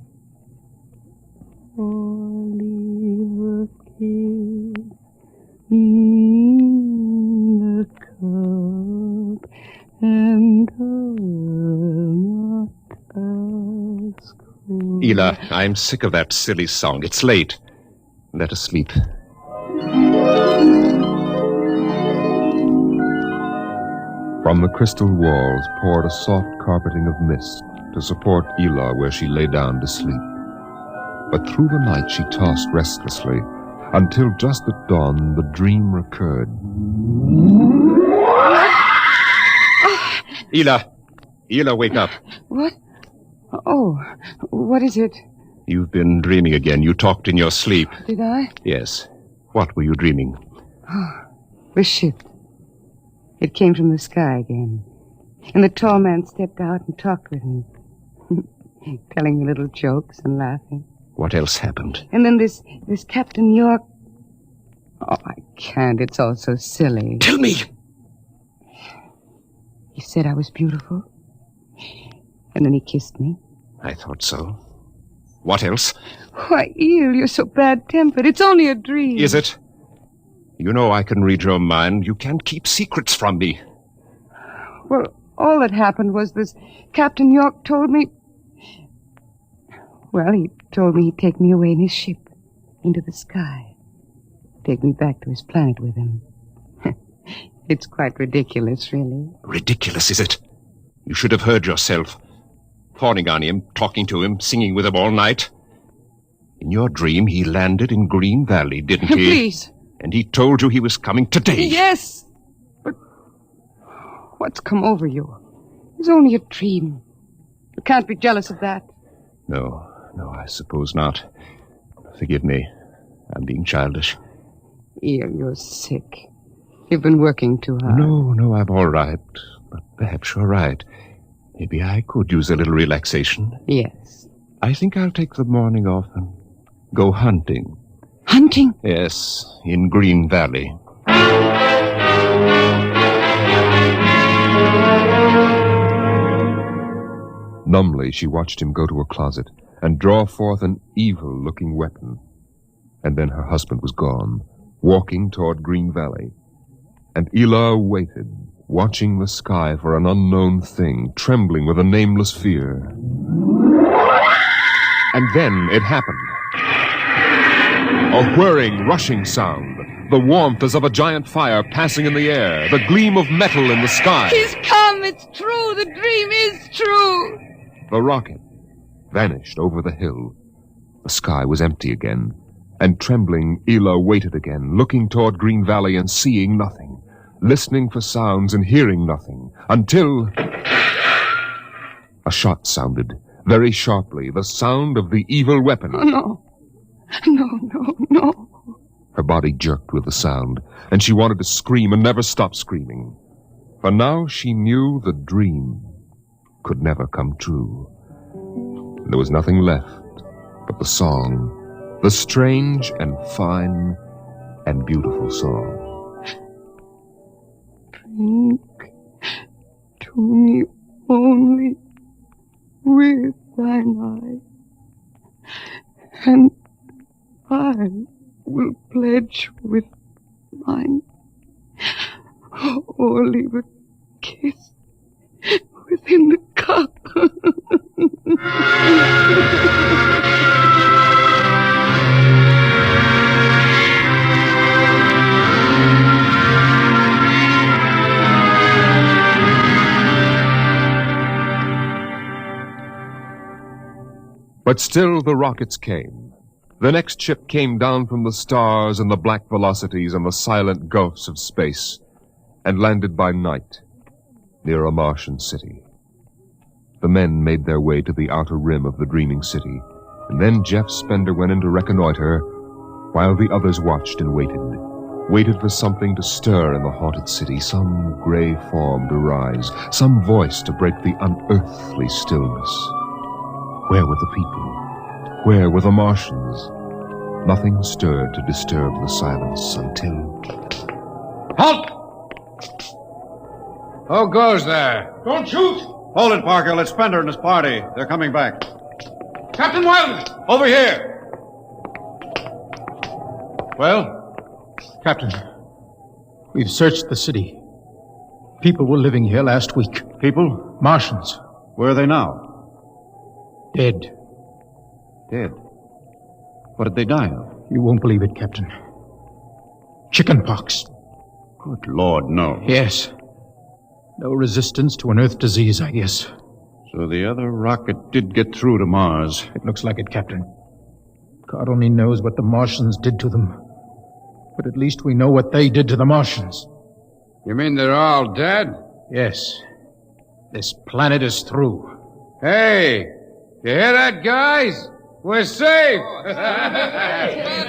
Oliver kiss in the cup, and not ask for... Ela, I'm sick of that silly song. It's late. Let us sleep. From the crystal walls poured a soft carpeting of mist to support Ela where she lay down to sleep. But through the night she tossed restlessly, until just at dawn the dream recurred. Ela, wake up. What? Oh, what is it? You've been dreaming again. You talked in your sleep. Did I? Yes. What were you dreaming? Oh, the ship. It came from the sky again. And the tall man stepped out and talked with me. Telling me little jokes and laughing. What else happened? And then this Captain York... Oh, I can't. It's all so silly. Tell me! He said I was beautiful. And then he kissed me. I thought so. What else? Why, Eel, you're so bad-tempered. It's only a dream. Is it? You know I can read your mind. You can't keep secrets from me. Well, all that happened was this Captain York told me... Well, he told me he'd take me away in his ship into the sky. Take me back to his planet with him. It's quite ridiculous, really. Ridiculous, is it? You should have heard yourself. Fawning on him, talking to him, singing with him all night. In your dream, he landed in Green Valley, didn't he? Please. And he told you he was coming today. Yes. But what's come over you? It's only a dream. You can't be jealous of that. No, I suppose not. Forgive me. I'm being childish. Ian, you're sick. You've been working too hard. No, I'm all right. But perhaps you're right. Maybe I could use a little relaxation. Yes. I think I'll take the morning off and go hunting. Hunting? Yes, in Green Valley. Numbly, she watched him go to a closet and draw forth an evil-looking weapon. And then her husband was gone, walking toward Green Valley. And Ela waited, watching the sky for an unknown thing, trembling with a nameless fear. And then it happened. A whirring, rushing sound. The warmth as of a giant fire passing in the air. The gleam of metal in the sky. He's come. It's true. The dream is true. The rocket vanished over the hill. The sky was empty again. And trembling, Ela waited again, looking toward Green Valley and seeing nothing. Listening for sounds and hearing nothing. Until... a shot sounded, very sharply. The sound of the evil weapon. Oh, no. No. Her body jerked with the sound, and she wanted to scream and never stop screaming. For now she knew the dream could never come true. There was nothing left but the song, the strange and fine and beautiful song. Drink to me only with thine eye, and I will pledge with mine. Or leave a kiss within the cup. But still the rockets came. The next ship came down from the stars and the black velocities and the silent gulfs of space, and landed by night near a Martian city. The men made their way to the outer rim of the dreaming city, and then Jeff Spender went in to reconnoiter, while the others watched and waited for something to stir in the haunted city, some gray form to rise, some voice to break the unearthly stillness. Where were the people? Where were the Martians? Nothing stirred to disturb the silence until... Halt! Who goes there? Don't shoot! Hold it, Parker. Let Spender and his party. They're coming back. Captain Wilder! Over here! Well? Captain, we've searched the city. People were living here last week. People? Martians. Where are they now? Dead. Dead? What did they die of? You won't believe it, Captain. Chickenpox. Good Lord, no. Yes. No resistance to an Earth disease, I guess. So the other rocket did get through to Mars. It looks like it, Captain. God only knows what the Martians did to them. But at least we know what they did to the Martians. You mean they're all dead? Yes. This planet is through. Hey, you hear that, guys? We're safe!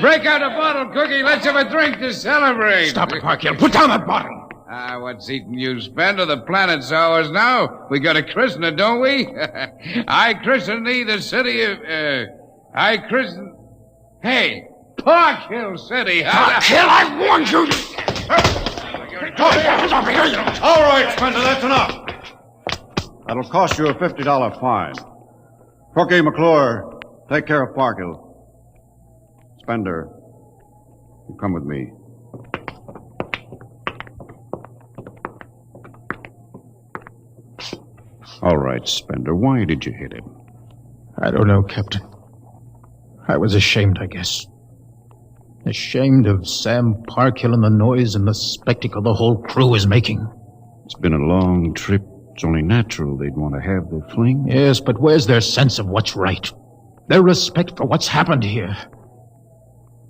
Break out a bottle, Cookie. Let's have a drink to celebrate. Stop it, Parkhill. Put down that bottle. What's eating you, Spender? The planet's ours now. We got to christen it, don't we? I christen thee the city of... I christen... Hey, Parkhill City. Parkhill, I warned you! All right, Spender, that's enough. That'll cost you a $50 fine. Cookie, McClure, take care of Parkhill. Spender, you come with me. All right, Spender, why did you hit him? I don't know, Captain. I was ashamed, I guess. Ashamed of Sam Parkhill and the noise and the spectacle the whole crew is making. It's been a long trip. It's only natural they'd want to have their fling. Yes, but where's their sense of what's right? Their respect for what's happened here?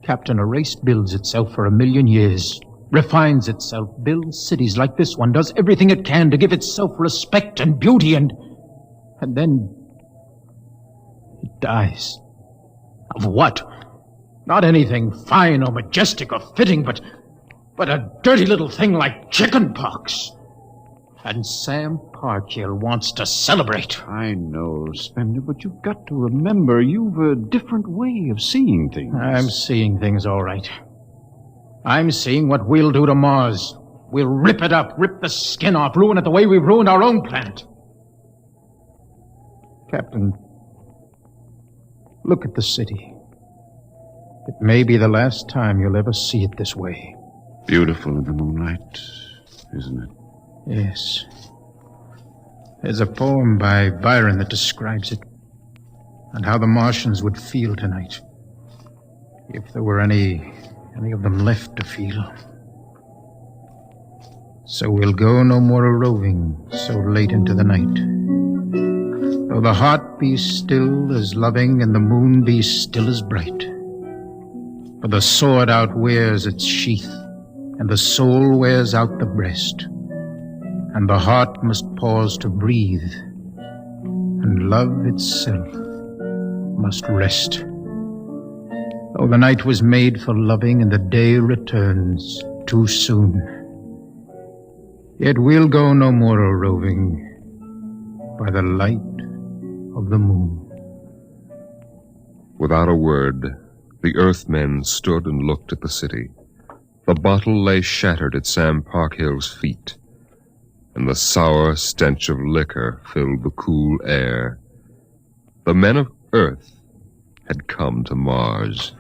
Captain, a race builds itself for 1,000,000 years, refines itself, builds cities like this one, does everything it can to give itself respect and beauty, and then it dies. Of what? Not anything fine or majestic or fitting, but a dirty little thing like chicken pox. And Sam Parkhill wants to celebrate. I know, Spender, but you've got to remember you've a different way of seeing things. I'm seeing things all right. I'm seeing what we'll do to Mars. We'll rip it up, rip the skin off, ruin it the way we've ruined our own planet. Captain, look at the city. It may be the last time you'll ever see it this way. Beautiful in the moonlight, isn't it? Yes. There's a poem by Byron that describes it, and how the Martians would feel tonight, if there were any of them left to feel. So we'll go no more a-roving so late into the night. Though the heart be still as loving and the moon be still as bright. For the sword outwears its sheath, and the soul wears out the breast, and the heart must pause to breathe, and love itself must rest. Oh, the night was made for loving, and the day returns too soon. Yet we'll go no more a-roving by the light of the moon. Without a word, the Earthmen stood and looked at the city. The bottle lay shattered at Sam Parkhill's feet, and the sour stench of liquor filled the cool air. The men of Earth had come to Mars.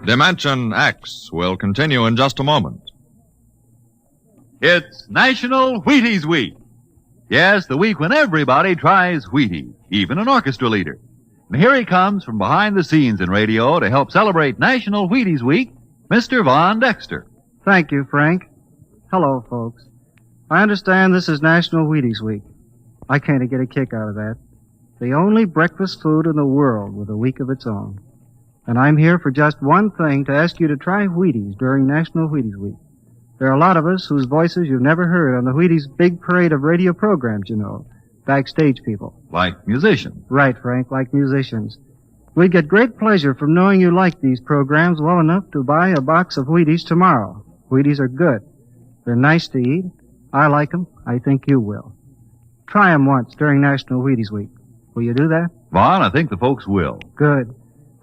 Dimension X will continue in just a moment. It's National Wheaties Week. Yes, the week when everybody tries Wheaties, even an orchestra leader. And here he comes from behind the scenes in radio to help celebrate National Wheaties Week, Mr. Von Dexter. Thank you, Frank. Hello, folks. I understand this is National Wheaties Week. I kind of get a kick out of that. The only breakfast food in the world with a week of its own. And I'm here for just one thing, to ask you to try Wheaties during National Wheaties Week. There are a lot of us whose voices you've never heard on the Wheaties big parade of radio programs, you know. Backstage people. Like musicians. Right, Frank, like musicians. We get great pleasure from knowing you like these programs well enough to buy a box of Wheaties tomorrow. Wheaties are good. They're nice to eat. I like them. I think you will. Try them once during National Wheaties Week. Will you do that? Vaughn, I think the folks will. Good.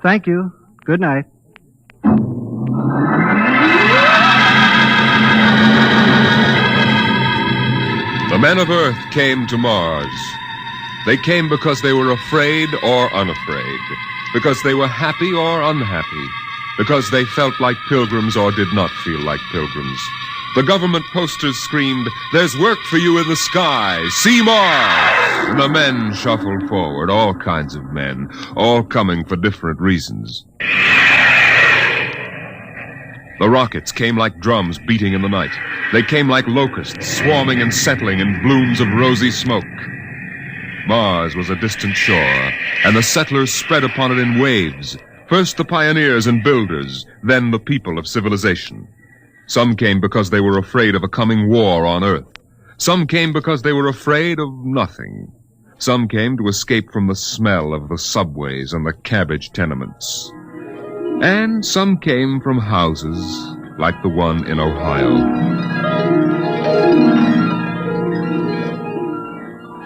Thank you. Good night. The men of Earth came to Mars. They came because they were afraid or unafraid, because they were happy or unhappy, because they felt like pilgrims or did not feel like pilgrims. The government posters screamed, "There's work for you in the sky. See Mars!" The men shuffled forward, all kinds of men, all coming for different reasons. The rockets came like drums beating in the night. They came like locusts, swarming and settling in blooms of rosy smoke. Mars was a distant shore, and the settlers spread upon it in waves. First the pioneers and builders, then the people of civilization. Some came because they were afraid of a coming war on Earth. Some came because they were afraid of nothing. Some came to escape from the smell of the subways and the cabbage tenements. And some came from houses like the one in Ohio.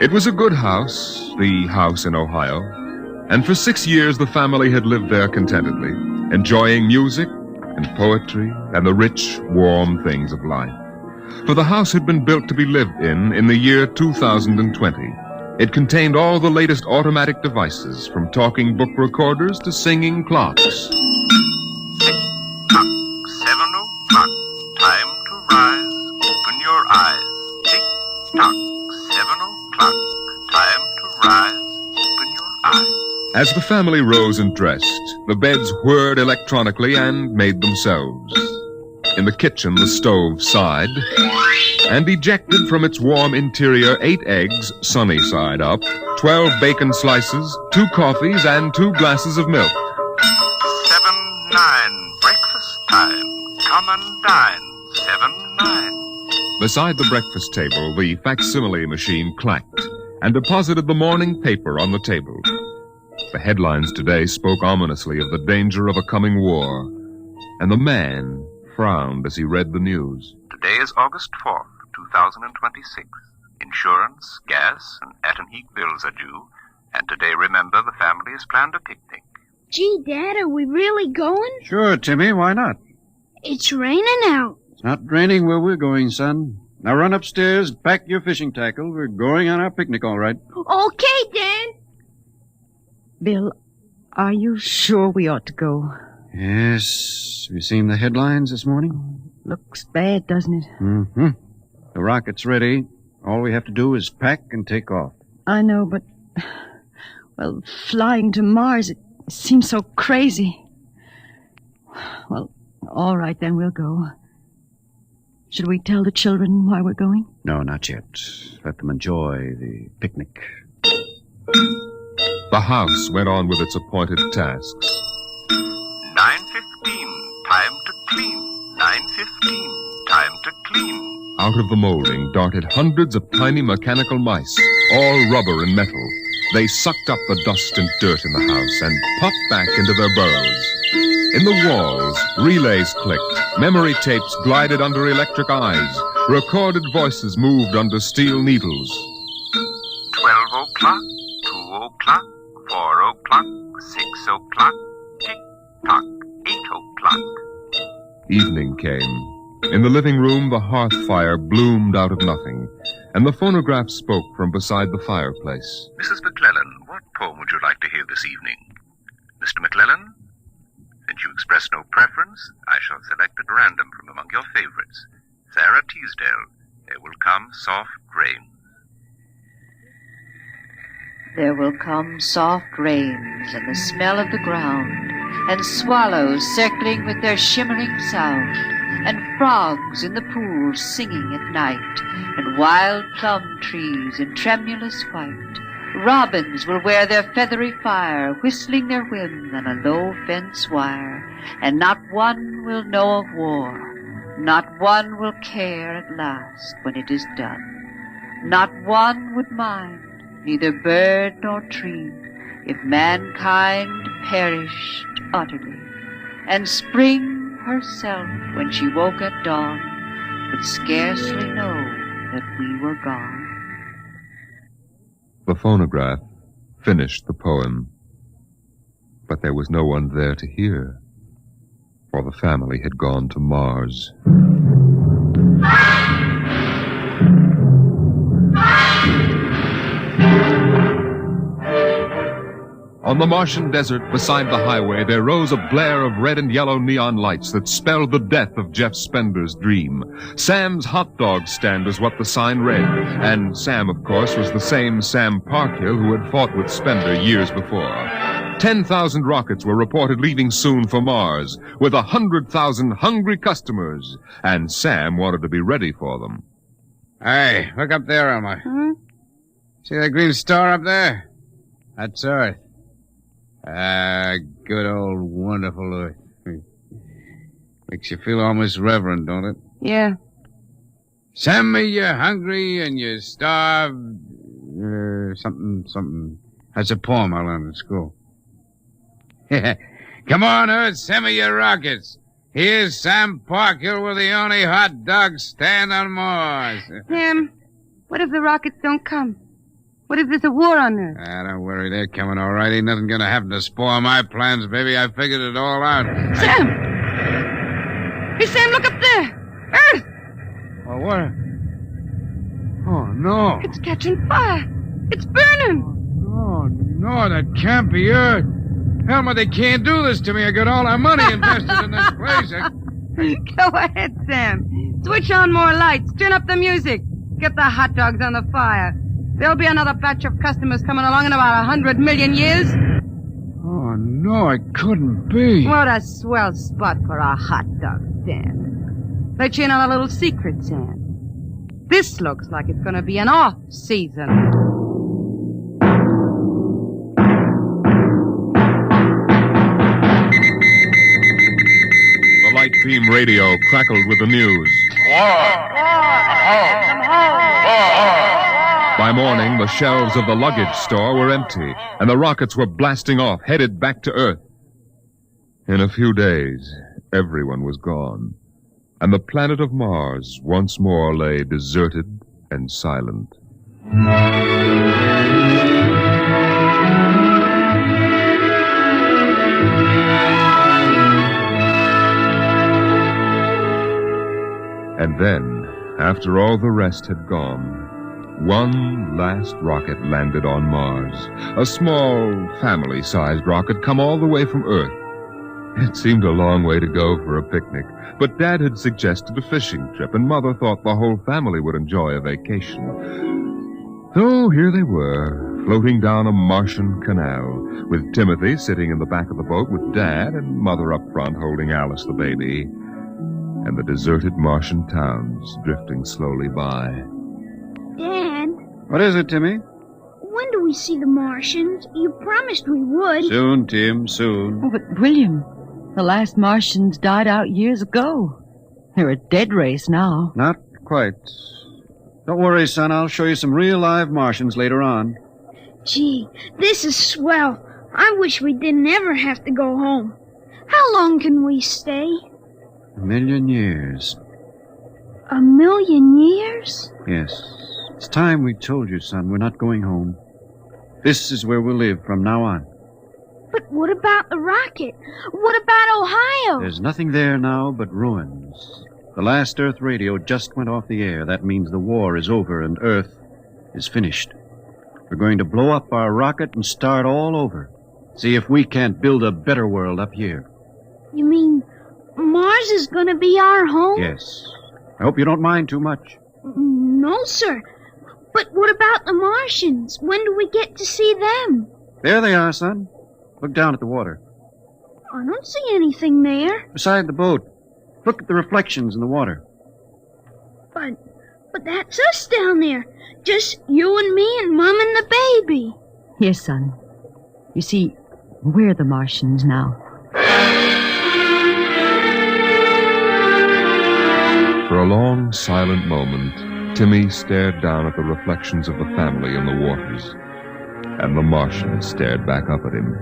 It was a good house, the house in Ohio, and for 6 years the family had lived there contentedly, enjoying music and poetry and the rich, warm things of life. For the house had been built to be lived in the year 2020. It contained all the latest automatic devices, from talking book recorders to singing clocks. 7 o'clock, time to rise, open your eyes. Tick-tock, 7 o'clock, time to rise, open your eyes. As the family rose and dressed, the beds whirred electronically and made themselves. In the kitchen, the stove sighed, and ejected from its warm interior 8 eggs, sunny side up, 12 bacon slices, 2 coffees, and 2 glasses of milk. 7-9, breakfast time, come and dine, 7-9. Beside the breakfast table, the facsimile machine clacked and deposited the morning paper on the table. The headlines today spoke ominously of the danger of a coming war, and the man frowned as he read the news. Today is August 4th, 2026. Insurance, gas, and at-and-heat bills are due, and today, remember, the family has planned a picnic. Gee, Dad, are we really going? Sure, Timmy, why not? It's raining out. It's not raining where we're going, son. Now run upstairs, pack your fishing tackle. We're going on our picnic, all right. Okay, Dad. Bill, are you sure we ought to go? Yes. Have you seen the headlines this morning? Looks bad, doesn't it? Mm-hmm. The rocket's ready. All we have to do is pack and take off. I know, but... Well, flying to Mars, it seems so crazy. Well, all right, then we'll go. Should we tell the children why we're going? No, not yet. Let them enjoy the picnic. The house went on with its appointed tasks. 9:15, time to clean. 9:15, time to clean. Out of the molding darted hundreds of tiny mechanical mice, all rubber and metal. They sucked up the dust and dirt in the house and popped back into their burrows. In the walls, relays clicked, memory tapes glided under electric eyes, recorded voices moved under steel needles. 12 o'clock, 2 o'clock, 4 o'clock, 6 o'clock, tick-tock, 8 o'clock. Evening came. In the living room, the hearth fire bloomed out of nothing, and the phonograph spoke from beside the fireplace. Mrs. McClellan, what poem would you like to hear this evening? Mr. McClellan? Since you express no preference, I shall select at random from among your favorites. Sarah Teasdale, There Will Come Soft Rain. There will come soft rains and the smell of the ground, and swallows circling with their shimmering sound, and frogs in the pools singing at night, and wild plum trees in tremulous white. Robins will wear their feathery fire, whistling their whims on a low fence wire, and not one will know of war, not one will care at last when it is done. Not one would mind, neither bird nor tree, if mankind perished utterly, and spring herself, when she woke at dawn, would scarcely know that we were gone. The phonograph finished the poem, but there was no one there to hear, for the family had gone to Mars. On the Martian desert beside the highway, there rose a blare of red and yellow neon lights that spelled the death of Jeff Spender's dream. Sam's hot dog stand was what the sign read. And Sam, of course, was the same Sam Parkhill who had fought with Spender years before. 10,000 rockets were reported leaving soon for Mars, with 100,000 hungry customers. And Sam wanted to be ready for them. Hey, look up there, Elmer. Hmm? See that green star up there? That's Earth. Good old wonderful Earth. Makes you feel almost reverent, don't it? Yeah. Send me you're hungry and you're starved. Something. That's a poem I learned in school. Come on, Earth, send me your rockets. Here's Sam Parkhill with the only hot dog stand on Mars. Sam, what if the rockets don't come? What if there's a war on Earth? Don't worry, they're coming all right. Ain't nothing gonna happen to spoil my plans, baby. I figured it all out. Sam! Hey, Sam, look up there! Earth! Oh, what? Oh, no. It's catching fire. It's burning. Oh, no, that can't be Earth. Helmut, they can't do this to me. I got all our money invested in this place. Go ahead, Sam. Switch on more lights. Turn up the music. Get the hot dogs on the fire. There'll be another batch of customers coming along in about 100 million years. Oh, no, it couldn't be. What a swell spot for a hot dog stand. Let you in on a little secret, Sam. This looks like it's going to be an off-season. The light beam radio crackled with the news. By morning, the shelves of the luggage store were empty, and the rockets were blasting off, headed back to Earth. In a few days, everyone was gone, and the planet of Mars once more lay deserted and silent. And then, after all the rest had gone, one last rocket landed on Mars. A small, family-sized rocket come all the way from Earth. It seemed a long way to go for a picnic, but Dad had suggested a fishing trip, and Mother thought the whole family would enjoy a vacation. So here they were, floating down a Martian canal, with Timothy sitting in the back of the boat with Dad and Mother up front holding Alice the baby, and the deserted Martian towns drifting slowly by. Dad, What is it, Timmy? when do we see the Martians? You promised we would. Soon, Tim, soon. Oh, but William, the last Martians died out years ago. They're a dead race now. Not quite. Don't worry, son. I'll show you some real live Martians later on. Gee, this is swell. I wish we didn't ever have to go home. How long can we stay? 1,000,000 years. 1,000,000 years? Yes. It's time we told you, son. We're not going home. This is where we'll live from now on. But what about the rocket? What about Ohio? There's nothing there now but ruins. The last Earth radio just went off the air. That means the war is over and Earth is finished. We're going to blow up our rocket and start all over. See if we can't build a better world up here. You mean Mars is going to be our home? Yes. I hope you don't mind too much. No, sir. But what about the Martians? When do we get to see them? There they are, son. Look down at the water. I don't see anything there. Beside the boat. Look at the reflections in the water. But that's us down there. Just you and me and Mom and the baby. Yes, son. You see, we're the Martians now. For a long, silent moment, Timmy stared down at the reflections of the family in the waters. And the Martian stared back up at him.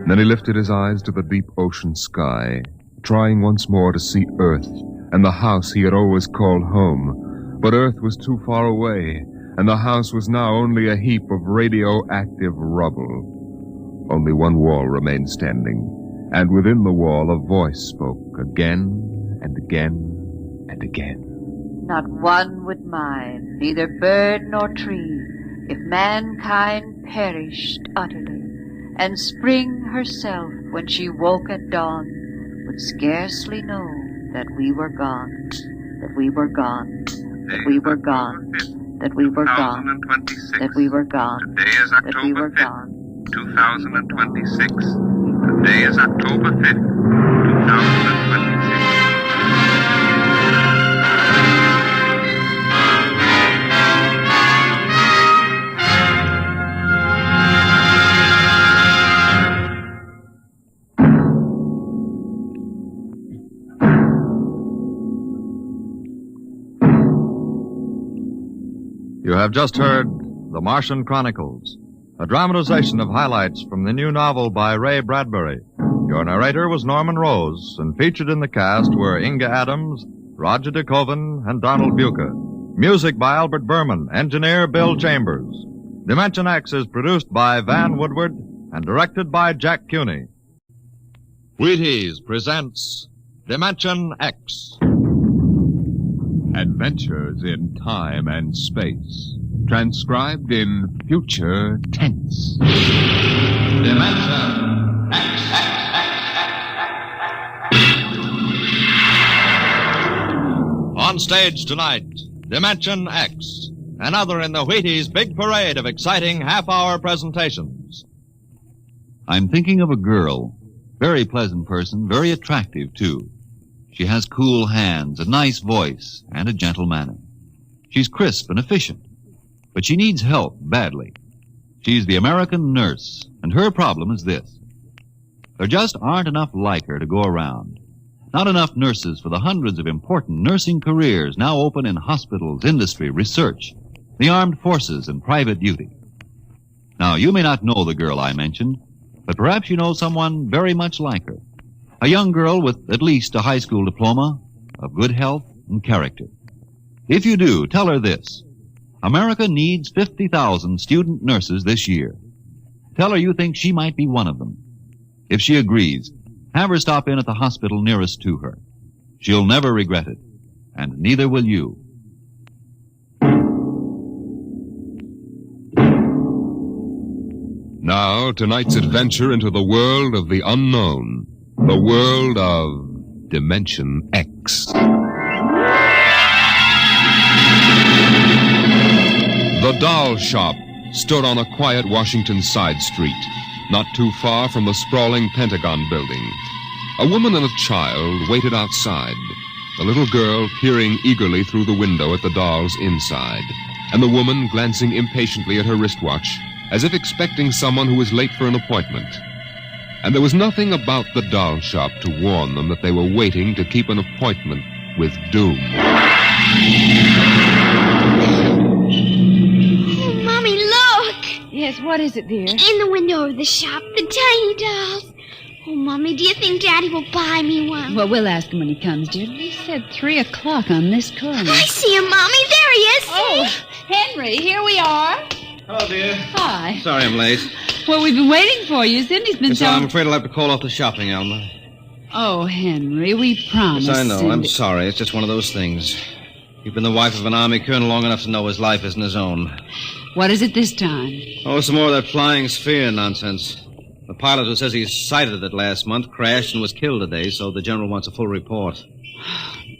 Then he lifted his eyes to the deep ocean sky, trying once more to see Earth and the house he had always called home. But Earth was too far away, and the house was now only a heap of radioactive rubble. Only one wall remained standing, and within the wall a voice spoke again and again and again. Not one would mind, neither bird nor tree, if mankind perished utterly, and spring herself, when she woke at dawn, would scarcely know that we were gone, that we were gone, that we were gone, that we were gone, that we were gone, Today is that we October were 5th, gone. 2026. Today is October 5th, 2026. You have just heard The Martian Chronicles, a dramatization of highlights from the new novel by Ray Bradbury. Your narrator was Norman Rose, and featured in the cast were Inga Adams, Roger DeKoven, and Donald Buca. Music by Albert Berman, engineer Bill Chambers. Dimension X is produced by Van Woodward and directed by Jack Cuny. Wheaties presents Dimension X. Adventures in time and space, transcribed in future tense. Dimension X. On stage tonight, Dimension X, another in the Wheaties' big parade of exciting half-hour presentations. I'm thinking of a girl. Very pleasant person, very attractive, too. She has cool hands, a nice voice, and a gentle manner. She's crisp and efficient, but she needs help badly. She's the American nurse, and her problem is this. There just aren't enough like her to go around. Not enough nurses for the hundreds of important nursing careers now open in hospitals, industry, research, the armed forces, and private duty. Now, you may not know the girl I mentioned, but perhaps you know someone very much like her. A young girl with at least a high school diploma, of good health and character. If you do, tell her this. America needs 50,000 student nurses this year. Tell her you think she might be one of them. If she agrees, have her stop in at the hospital nearest to her. She'll never regret it, and neither will you. Now, tonight's adventure into the world of the unknown. The world of Dimension X. The doll shop stood on a quiet Washington side street, not too far from the sprawling Pentagon building. A woman and a child waited outside, the little girl peering eagerly through the window at the dolls inside, and the woman glancing impatiently at her wristwatch, as if expecting someone who was late for an appointment. And there was nothing about the doll shop to warn them that they were waiting to keep an appointment with doom. Oh, Mommy, look! Yes, what is it, dear? In the window of the shop, the tiny dolls. Oh, Mommy, do you think Daddy will buy me one? Well, we'll ask him when he comes, dear. He said 3 o'clock on this corner. I see him, Mommy. There he is. Oh, Henry, here we are. Hello, dear. Hi. Sorry I'm late. Well, we've been waiting for you. Cindy's been Yes, telling... I'm afraid I'll have to call off the shopping, Alma. Oh, Henry, we promised. Yes, I know. Cindy. I'm sorry. It's just one of those things. You've been the wife of an army colonel long enough to know his life isn't his own. What is it this time? Oh, some more of that flying sphere nonsense. The pilot who says he sighted it last month crashed and was killed today, so the general wants a full report.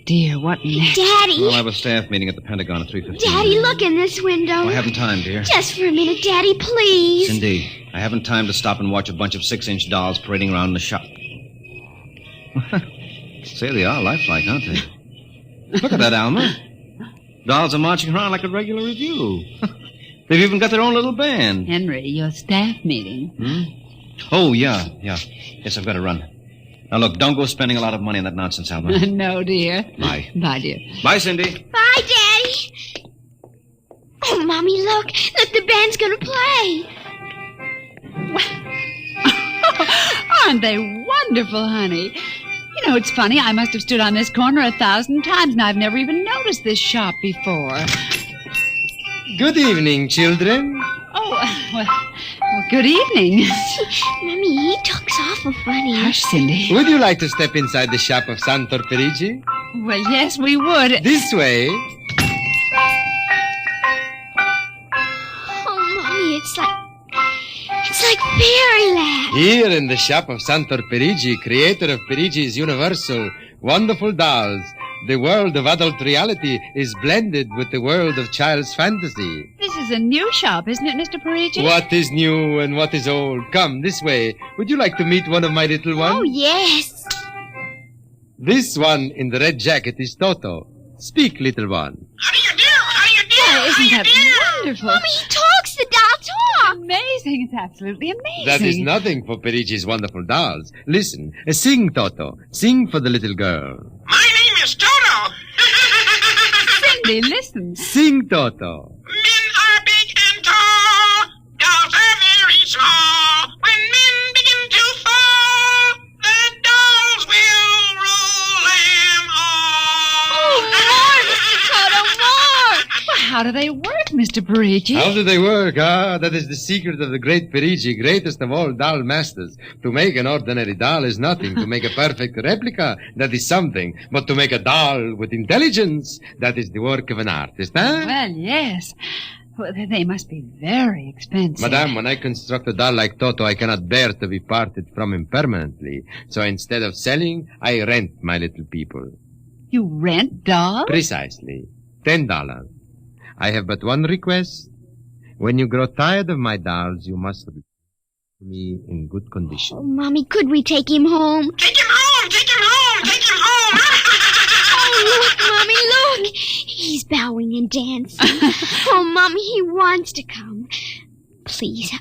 Dear, what next? Daddy. We'll have a staff meeting at the Pentagon at 3:15. Daddy, look in this window. I haven't time, dear. Just for a minute, Daddy, please. Cindy, I haven't time to stop and watch a bunch of 6-inch dolls parading around in the shop. Say, they are lifelike, aren't they? Look at that, Alma. Dolls are marching around like a regular review. They've even got their own little band. Henry, your staff meeting. Oh, yeah. Yes, I've got to run. Now, look, don't go spending a lot of money on that nonsense, Alma. No, dear. Bye. Bye, dear. Bye, Cindy. Bye, Daddy. Oh, Mommy, look. Look, the band's going to play. Aren't they wonderful, honey? You know, it's funny. I must have stood on this corner 1,000 times, and I've never even noticed this shop before. Good evening, children. Oh, well, good evening. Mommy, he talks awful funny. Hush, Cindy. Would you like to step inside the shop of Santor Perigi? Well, yes, we would. This way. Oh, Mommy, it's like like fairyland. Here in the shop of Santor Perigi, creator of Perigi's Universal Wonderful Dolls, the world of adult reality is blended with the world of child's fantasy. This is a new shop, isn't it, Mr. Perigi? What is new and what is old? Come, this way. Would you like to meet one of my little ones? Oh, yes. This one in the red jacket is Toto. Speak, little one. Oh, isn't that wonderful? Mommy, he talks. The doll talks. Amazing. It's absolutely amazing. That is nothing for Perigi's Wonderful Dolls. Listen, sing, Toto. Sing for the little girl. My name is Toto. Cindy, listen. Sing, Toto. Men are big and tall. Dolls are very small. When men begin to fall, the dolls will rule them all. Oh, more, Mr. Toto, more. Well, how do they work, Mr. Perigi? How do they work? That is the secret of the great Perigi, greatest of all doll masters. To make an ordinary doll is nothing. To make a perfect replica, that is something. But to make a doll with intelligence, that is the work of an artist, huh? Well, yes. Well, they must be very expensive. Madame, when I construct a doll like Toto, I cannot bear to be parted from him permanently. So instead of selling, I rent my little people. You rent dolls? Precisely. $10. I have but one request. When you grow tired of my dolls, you must return me in good condition. Oh, Mommy, could we take him home? Take him home! Take him home! Take him home! Oh, look, Mommy, look! He's bowing and dancing. Oh, Mommy, he wants to come. Please,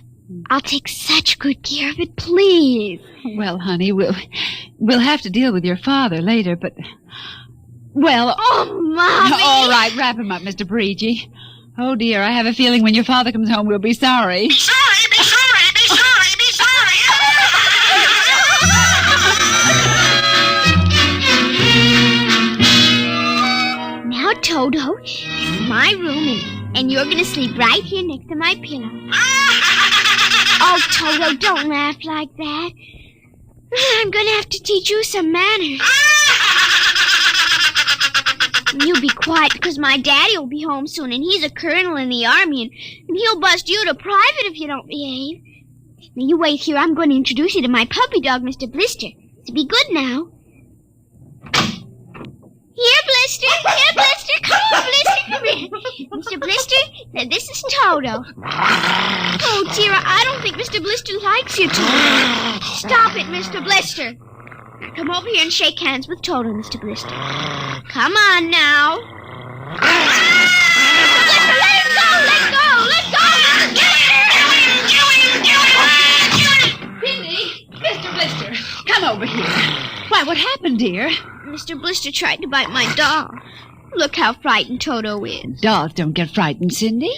I'll take such good care of it, please. Well, honey, we'll have to deal with your father later, but... Well... Oh, Mommy! All right, wrap him up, Mr. Perigi. Oh, dear, I have a feeling when your father comes home, we'll be sorry. Be sorry! Be sorry! Be sorry! Be sorry! Now, Toto, this is my room, and you're going to sleep right here next to my pillow. Oh, Toto, don't laugh like that. I'm going to have to teach you some manners. You be quiet, because my daddy will be home soon, and he's a colonel in the army, and he'll bust you to private if you don't behave. Now, you wait here. I'm going to introduce you to my puppy dog, Mr. Blister. So be good now. Here, Blister. Here, Blister. Come on, Blister. Come here. Mr. Blister, now this is Toto. Oh, dear, I don't think Mr. Blister likes you, Toto. Stop it, Mr. Blister. Come over here and shake hands with Toto, Mr. Blister. Come on now. Blister, let him go! Let go! Let go! Cindy, Mr. Blister, come over here. Why, what happened, dear? Mr. Blister tried to bite my doll. Look how frightened Toto is. Dolls don't get frightened, Cindy.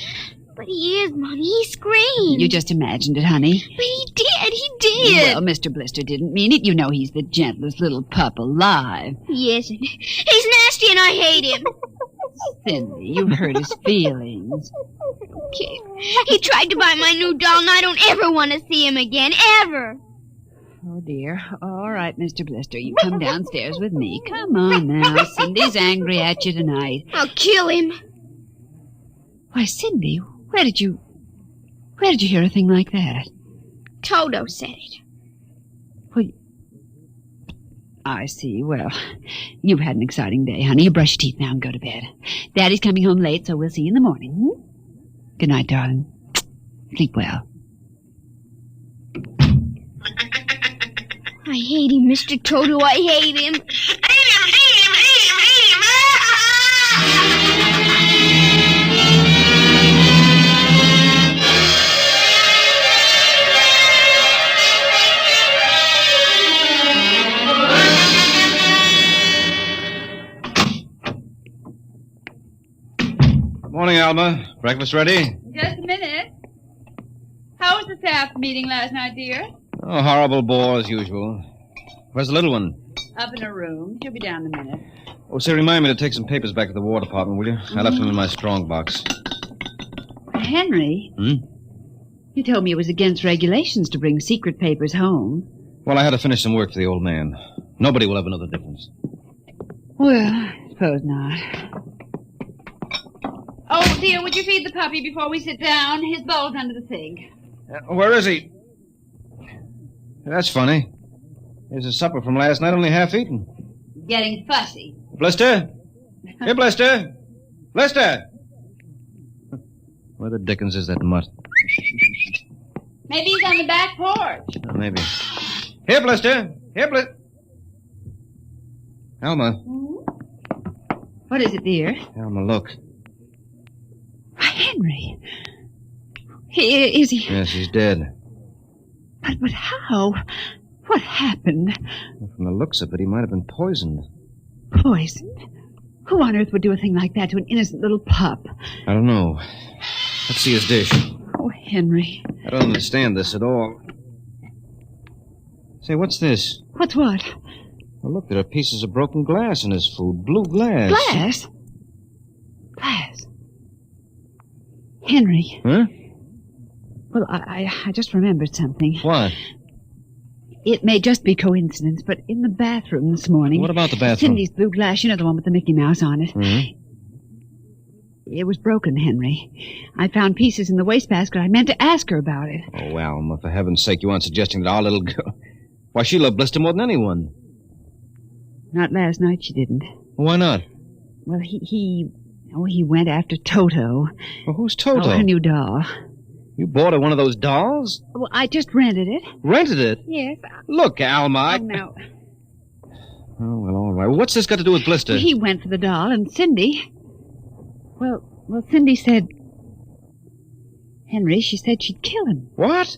But he is, Mommy. He screamed. You just imagined it, honey. But he did. He did. Well, Mr. Blister didn't mean it. You know he's the gentlest little pup alive. He isn't. He's nasty and I hate him. Cindy, you've hurt his feelings. Okay. He tried to bite my new doll, and I don't ever want to see him again. Ever. Oh, dear. All right, Mr. Blister, you come downstairs with me. Come on now. Cindy's angry at you tonight. I'll kill him. Why, Cindy, where did you hear a thing like that? Toto said it. Well, I see. Well, you've had an exciting day, honey. You brush your teeth now and go to bed. Daddy's coming home late, so we'll see you in the morning. Hmm? Good night, darling. Sleep well. I hate him, Mr. Toto. I hate him. Morning, Alma. Breakfast ready? Just a minute. How was the staff meeting last night, dear? Oh, horrible bore as usual. Where's the little one? Up in her room. She'll be down in a minute. Oh, say, remind me to take some papers back to the War Department, will you? I left them in my strong box. Henry? You told me it was against regulations to bring secret papers home. Well, I had to finish some work for the old man. Nobody will ever know the difference. Well, I suppose not. Oh, dear, would you feed the puppy before we sit down? His bowl's under the sink. Where is he? That's funny. There's a supper from last night only half eaten. Getting fussy. Blister? Here, Blister. Blister! Where the dickens is that mutt? Maybe he's on the back porch. Maybe. Here, Blister. Here, Blister. Alma. What is it, dear? Alma, look. Henry. Is he? Yes, he's dead. But how? What happened? From the looks of it, he might have been poisoned. Poisoned? Who on earth would do a thing like that to an innocent little pup? I don't know. Let's see his dish. Oh, Henry. I don't understand this at all. Say, what's this? What's what? Well, look, there are pieces of broken glass in his food. Blue glass. Glass? Glass? Henry. Huh? Well, I just remembered something. What? It may just be coincidence, but in the bathroom this morning... What about the bathroom? Cindy's blue glass, you know, the one with the Mickey Mouse on it. Mm-hmm. It was broken, Henry. I found pieces in the wastebasket. I meant to ask her about it. Oh, Alma, for heaven's sake, you aren't suggesting that our little girl... Why, she loved Blister more than anyone. Not last night, she didn't. Why not? Well, he went after Toto. Well, who's Toto? Oh, her new doll. You bought her one of those dolls? Well, I just rented it. Rented it? Yes. Look, Alma, Oh, no. Oh, well, all right. What's this got to do with Blister? He went for the doll, and Cindy... Well, Cindy said... Henry, she said she'd kill him. What?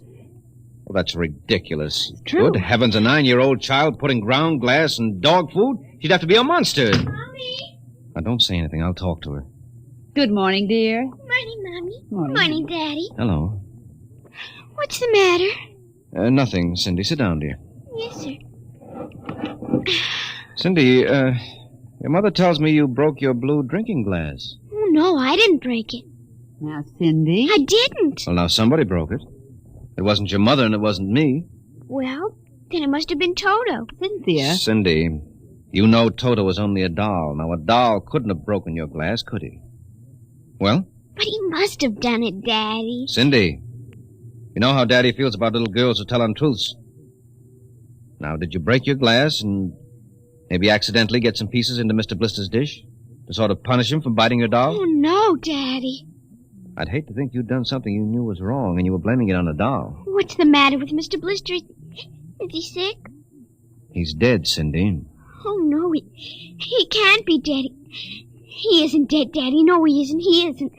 Well, that's ridiculous. It's true. Good heavens, a 9-year-old child putting ground glass and dog food? She'd have to be a monster. Mommy. Now, don't say anything. I'll talk to her. Good morning, dear. Morning, Mommy. Morning. Daddy. Hello. What's the matter? Nothing, Cindy. Sit down, dear. Yes, sir. Cindy, your mother tells me you broke your blue drinking glass. Oh, no, I didn't break it. Now, Cindy... I didn't. Well, now somebody broke it. It wasn't your mother and it wasn't me. Well, then it must have been Toto. Cynthia. Cindy, you know Toto was only a doll. Now, a doll couldn't have broken your glass, could he? Well? But he must have done it, Daddy. Cindy, you know how Daddy feels about little girls who tell untruths. Now, did you break your glass and maybe accidentally get some pieces into Mr. Blister's dish to sort of punish him for biting your doll? Oh, no, Daddy. I'd hate to think you'd done something you knew was wrong and you were blaming it on a doll. What's the matter with Mr. Blister? Is he sick? He's dead, Cindy. Oh, no, he can't be dead. He isn't dead, Daddy. No, he isn't. He isn't.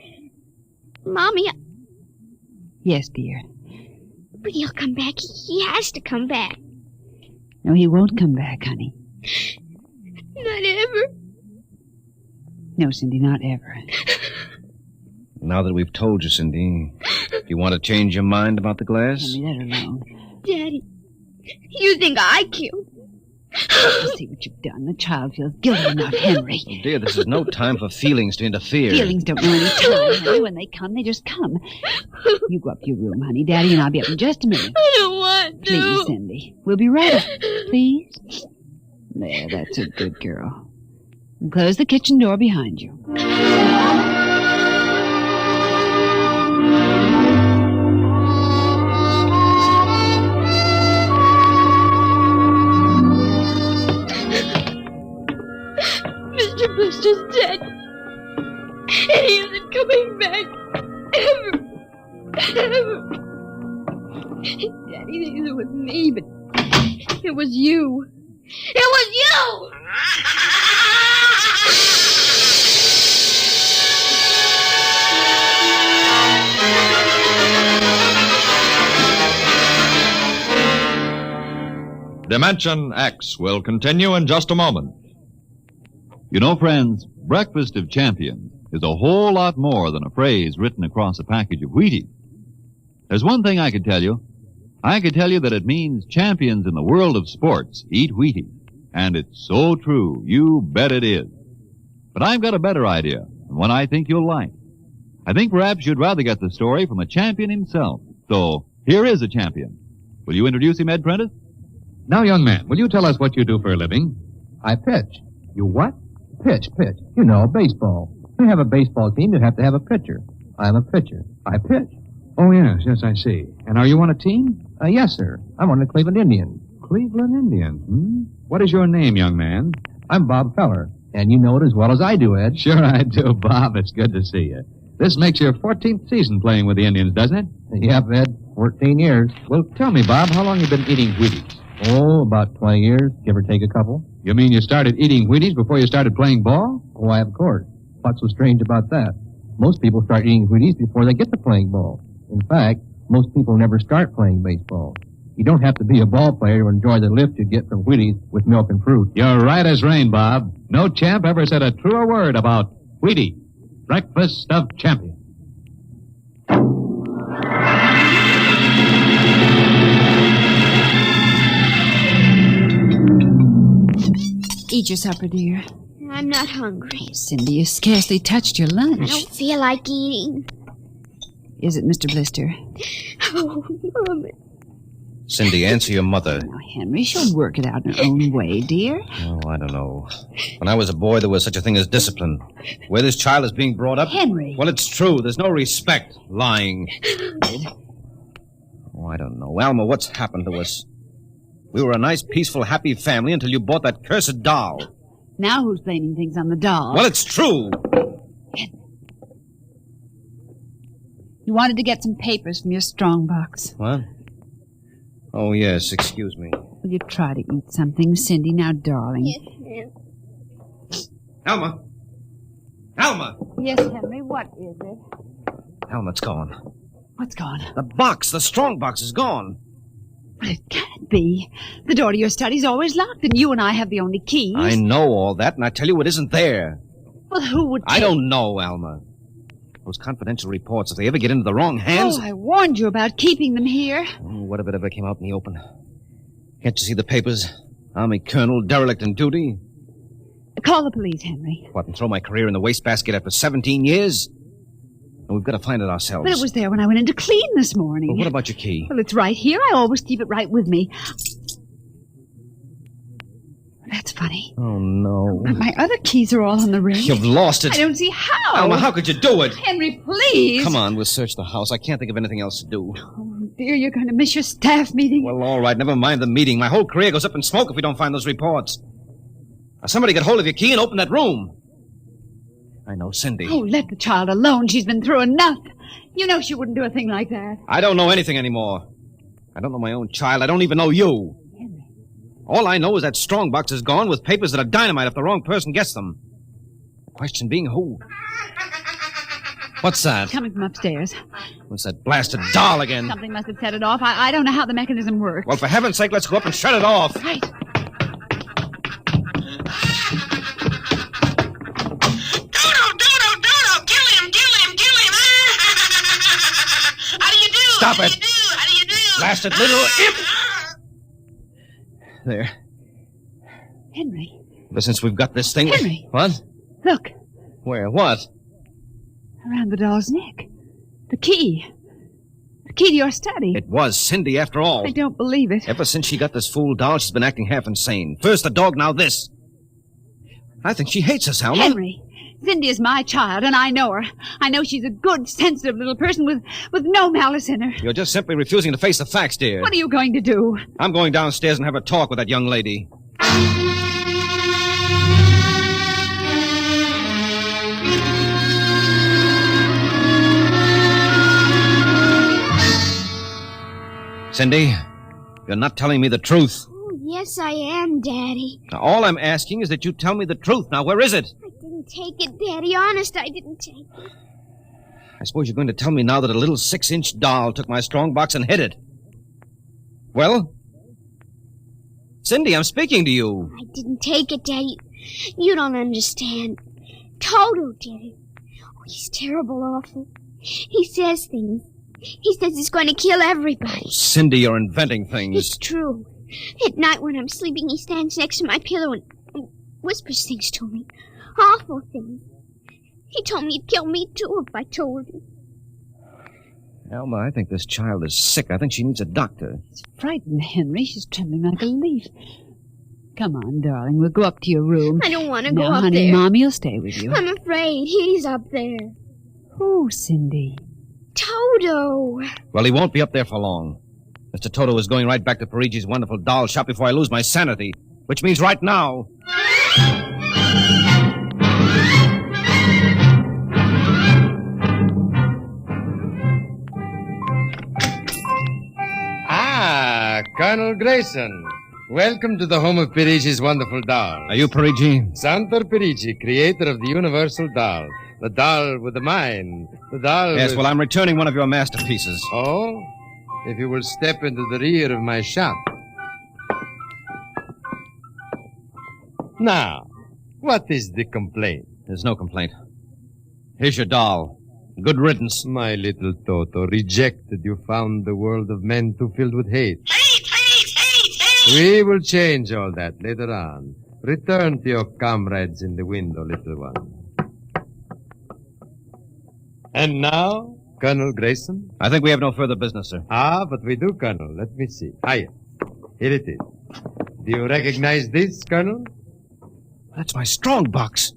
Mommy, Yes, dear. but he'll come back. He has to come back. No, he won't come back, honey. Not ever. No, Cindy, not ever. Now that we've told you, Cindy, do you want to change your mind about the glass? Henry, let her alone. Daddy, you think I killed? You see what you've done. The child feels guilty enough, Henry. Oh, dear, this is no time for feelings to interfere. Feelings don't know any time, Henry. When they come, they just come. You go up to your room, honey. Daddy and I'll be up in just a minute. I don't want to. Please, Cindy. We'll be right up. Please. There, that's a good girl. And close the kitchen door behind you. Mr. Blister's dead. And he isn't coming back. Ever. Daddy thinks it was me, but it was you. It was you! Dimension X will continue in just a moment. You know, friends, Breakfast of Champions is a whole lot more than a phrase written across a package of Wheaties. There's one thing I could tell you. I could tell you that it means champions in the world of sports eat Wheaties. And it's so true. You bet it is. But I've got a better idea, and one I think you'll like. I think perhaps you'd rather get the story from a champion himself. So, here is a champion. Will you introduce him, Ed Prentice? Now, young man, will you tell us what you do for a living? I pitch. You what? Pitch. You know, baseball. To have a baseball team, you have to have a pitcher. I'm a pitcher. I pitch. Oh, yes, I see. And are you on a team? Yes, sir. I'm on the Cleveland Indians. Cleveland Indians, What is your name, young man? I'm Bob Feller. And you know it as well as I do, Ed. Sure I do, Bob. It's good to see you. This makes your 14th season playing with the Indians, doesn't it? Yep, Ed. 14 years. Well, tell me, Bob, how long have you been eating Wheaties? Oh, about 20 years, give or take a couple. You mean you started eating Wheaties before you started playing ball? Why, of course. What's so strange about that? Most people start eating Wheaties before they get to playing ball. In fact, most people never start playing baseball. You don't have to be a ball player to enjoy the lift you get from Wheaties with milk and fruit. You're right as rain, Bob. No champ ever said a truer word about Wheaties, breakfast of champions. Eat your supper, dear. I'm not hungry. Oh, Cindy, you scarcely touched your lunch. I don't feel like eating. Is it Mr. Blister? Oh, Mama. Cindy, answer your mother. Now, Henry, she'll work it out in her own way, dear. Oh, I don't know. When I was a boy, there was such a thing as discipline. Where this child is being brought up... Henry. Well, it's true. There's no respect. Lying. Oh, I don't know. Alma, what's happened to us? We were a nice, peaceful, happy family until you bought that cursed doll. Now who's blaming things on the doll? Well, it's true. You wanted to get some papers from your strongbox. What? Oh, yes, excuse me. Will you try to eat something, Cindy? Now, darling. Yes, Alma! Alma! Yes, Henry, what is it? Alma, it's gone. What's gone? The box, the strong box is gone. But it can't be. The door to your study's always locked, and you and I have the only keys. I know all that, and I tell you it isn't there. Well, who would I don't know, Alma. Those confidential reports, if they ever get into the wrong hands... Oh, I warned you about keeping them here. Oh, what if it ever came out in the open? Can't you see the papers? Army colonel, derelict in duty. Call the police, Henry. What, and throw my career in the wastebasket after 17 years? And we've got to find it ourselves. But it was there when I went in to clean this morning. Well, what about your key? Well, it's right here. I always keep it right with me. That's funny. Oh, no. But my other keys are all on the ring. You've lost it. I don't see how. Alma, how could you do it? Henry, please. Come on, we'll search the house. I can't think of anything else to do. Oh, dear, you're going to miss your staff meeting. Well, all right, never mind the meeting. My whole career goes up in smoke if we don't find those reports. Now, somebody get hold of your key and open that room. I know, Cindy. Oh, let the child alone. She's been through enough. You know she wouldn't do a thing like that. I don't know anything anymore. I don't know my own child. I don't even know you. Henry. All I know is that strongbox is gone with papers that are dynamite if the wrong person gets them. The question being who? What's that? Coming from upstairs. What's that blasted doll again? Something must have set it off. I don't know how the mechanism works. Well, for heaven's sake, let's go up and shut it off. Right. Stop it! Blasted little imp! There. Henry. Ever since we've got this thing... Henry. What? Look. Where? What? Around the doll's neck. The key. The key to your study. It was Cindy, after all. I don't believe it. Ever since she got this fool doll, she's been acting half insane. First the dog, now this. I think she hates us, Alma. Henry. Cindy is my child, and I know her. I know she's a good, sensitive little person with no malice in her. You're just simply refusing to face the facts, dear. What are you going to do? I'm going downstairs and have a talk with that young lady. Cindy, you're not telling me the truth. Oh, yes, I am, Daddy. Now, all I'm asking is that you tell me the truth. Now, where is it? I didn't take it, Daddy. Honest, I didn't take it. I suppose you're going to tell me now that a little 6-inch doll took my strongbox and hid it. Well? Cindy, I'm speaking to you. I didn't take it, Daddy. You don't understand. Toto did it. Oh, he's terrible awful. He says things. He says he's going to kill everybody. Oh, Cindy, you're inventing things. It's true. At night when I'm sleeping, he stands next to my pillow and whispers things to me. Awful things. He told me he'd kill me, too, if I told him. Alma, I think this child is sick. I think she needs a doctor. She's frightened, Henry. She's trembling like a leaf. Come on, darling. We'll go up to your room. I don't want to go now, up honey, there. Mommy'll stay with you. I'm afraid. He's up there. Who, Cindy? Toto. Well, he won't be up there for long. Mr. Toto is going right back to Perigi's wonderful doll shop before I lose my sanity, which means right now. Ah, Colonel Grayson. Welcome to the home of Perigi's wonderful doll. Are you Perigi? Santor Perigi, creator of the universal doll. The doll with the mind. The doll Yes, with... well, I'm returning one of your masterpieces. Oh? If you will step into the rear of my shop. Now, what is the complaint? There's no complaint. Here's your doll. Good riddance. My little Toto, rejected, you found the world of men too filled with hate. We will change all that later on. Return to your comrades in the window, little one. And now, Colonel Grayson? I think we have no further business, sir. Ah, but we do, Colonel. Let me see. Here it is. Do you recognize this, Colonel? That's my strong box.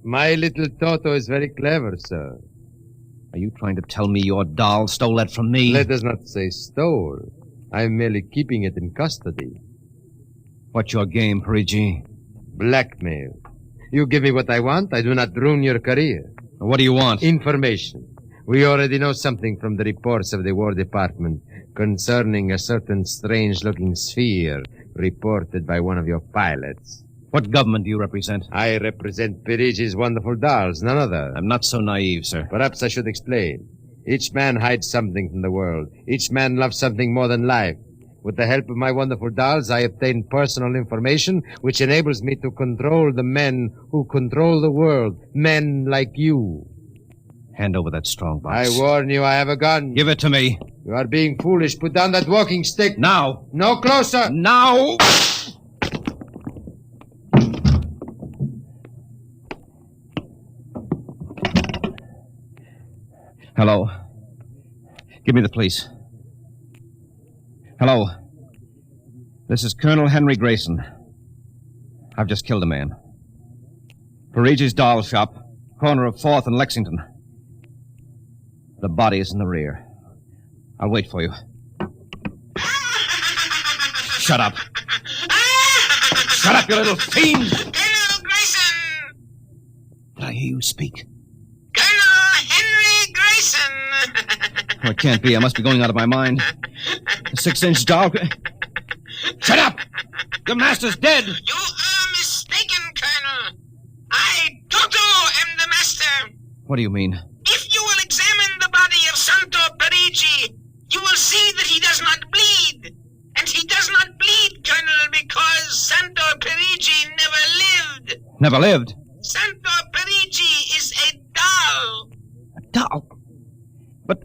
My little Toto is very clever, sir. Are you trying to tell me your doll stole that from me? Let us not say stole. I'm merely keeping it in custody. What's your game, Perigi? Blackmail. You give me what I want, I do not ruin your career. What do you want? Information. We already know something from the reports of the War Department concerning a certain strange-looking sphere reported by one of your pilots. What government do you represent? I represent Perigi's wonderful dolls, none other. I'm not so naive, sir. Perhaps I should explain. Each man hides something from the world. Each man loves something more than life. With the help of my wonderful dolls, I obtain personal information which enables me to control the men who control the world. Men like you. Hand over that strong box. I warn you, I have a gun. Give it to me. You are being foolish. Put down that walking stick. Now. No closer. Now. Hello. Give me the police. Hello. This is Colonel Henry Grayson. I've just killed a man. Perigi's doll shop, corner of 4th and Lexington. The body is in the rear. I'll wait for you. Shut up. Shut up, you little fiend! Colonel Grayson! Did I hear you speak? Colonel Henry Grayson! Oh, it can't be. I must be going out of my mind. A 6-inch doll. Shut up! Your master's dead! You are mistaken, Colonel. I, Toto, am the master. What do you mean? If you will examine the body of Santo Perigi, you will see that he does not bleed. And he does not bleed, Colonel, because Santo Perigi never lived. Never lived? Santo Perigi is a doll. A doll? But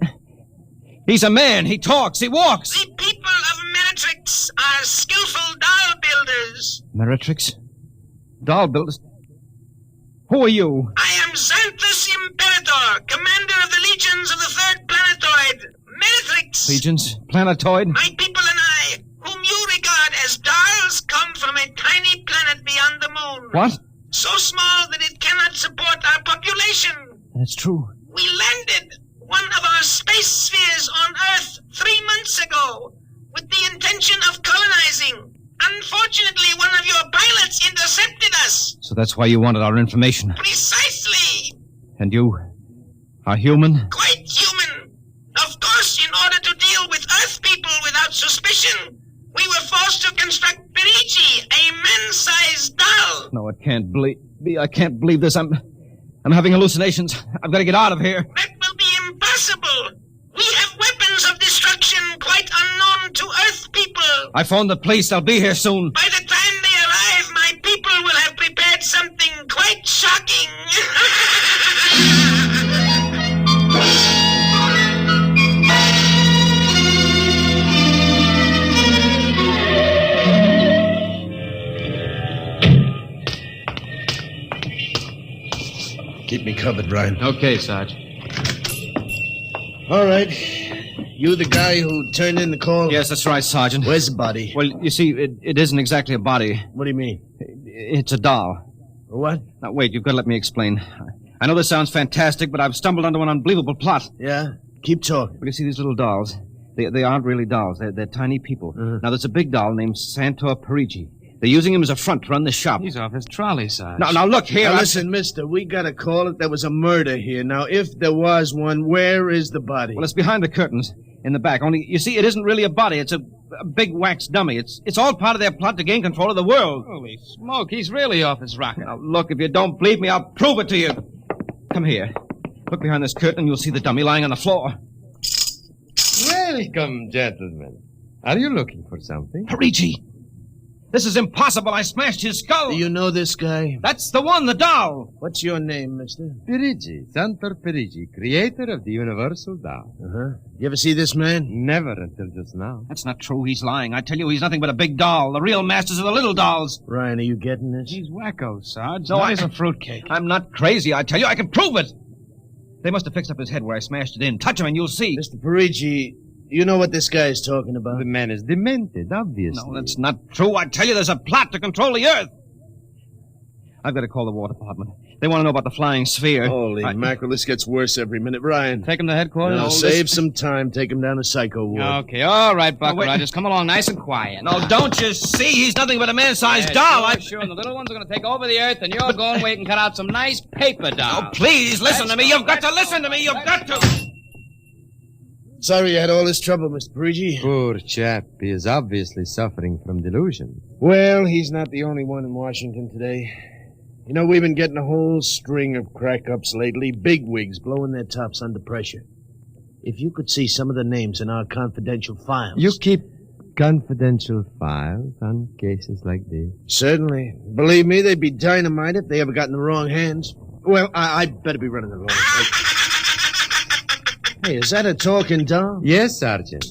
he's a man. He talks. He walks. The people of Meritrix are skillful doll builders. Meritrix? Doll builders? Who are you? I am Xanthus Imperator, commander of the legions of the 3rd planetoid, Meritrix. Legions? Planetoid? My people and I, whom you regard as dolls, come from a tiny planet beyond the moon. What? So small that it cannot support our population. That's true. We landed one of our space spheres on Earth 3 months ago with the intention of colonizing. Unfortunately, one of your pilots intercepted us. So that's why you wanted our information. Precisely. And you are human? Quite human. Of course, in order to deal with Earth people without suspicion, we were forced to construct Perigi, a man-sized doll. No, it can't be. I can't believe this. I'm having hallucinations. I've got to get out of here. That will be impossible. We have weapons of destruction quite unknown to Earth people. I phoned the police. They'll be here soon. By the time they arrive, my people will have prepared something quite shocking. Keep me covered, Brian. Okay, Sarge. All right. You the guy who turned in the call? Yes, that's right, Sergeant. Where's the body? Well, you see, it isn't exactly a body. What do you mean? It's a doll. What? Now, wait, you've got to let me explain. I know this sounds fantastic, but I've stumbled onto an unbelievable plot. Yeah? Keep talking. Well, you see these little dolls? They aren't really dolls. They're tiny people. Now, there's a big doll named Santor Parigi. They're using him as a front to run the shop. He's off his trolley, Sarge. Now, look here. Now, listen, mister, we got to call it there was a murder here. Now, if there was one, where is the body? Well, it's behind the curtains in the back. Only, you see, it isn't really a body. It's a big wax dummy. It's all part of their plot to gain control of the world. Holy smoke, he's really off his rocker. Now, look, if you don't believe me, I'll prove it to you. Come here. Look behind this curtain and you'll see the dummy lying on the floor. Welcome, gentlemen. Are you looking for something? Parigi! This is impossible. I smashed his skull. Do you know this guy? That's the one, the doll. What's your name, mister? Parigi, Santor Parigi, creator of the Universal Doll. Uh-huh. You ever see this man? Never until just now. That's not true. He's lying. I tell you, he's nothing but a big doll. The real masters are the little dolls. Ryan, are you getting this? He's wacko, Sarge. No, He's a fruitcake. I'm not crazy. I tell you, I can prove it. They must have fixed up his head where I smashed it in. Touch him and you'll see. Mr. Parigi, you know what this guy is talking about? The man is demented, obviously. No, that's not true. I tell you, there's a plot to control the Earth. I've got to call the War Department. They want to know about the flying sphere. Holy mackerel, this gets worse every minute. Ryan. Take him to headquarters? No, save some time. Take him down to Psycho Ward. Okay, all right, Buck Rogers. Come along nice and quiet. No, don't you see? He's nothing but a man-sized doll. Sure, and the little ones are going to take over the Earth, and you're going wait and cut out some nice paper dolls. Oh, please, listen to me. You've got to listen to me. You've got to. Sorry you had all this trouble, Mr. Parigi. Poor chap. He is obviously suffering from delusion. Well, he's not the only one in Washington today. You know, we've been getting a whole string of crack-ups lately, bigwigs blowing their tops under pressure. If you could see some of the names in our confidential files... You keep confidential files on cases like this? Certainly. Believe me, they'd be dynamite if they ever got in the wrong hands. Well, I better be running along. Hey, is that a talking doll? Yes, Sergeant.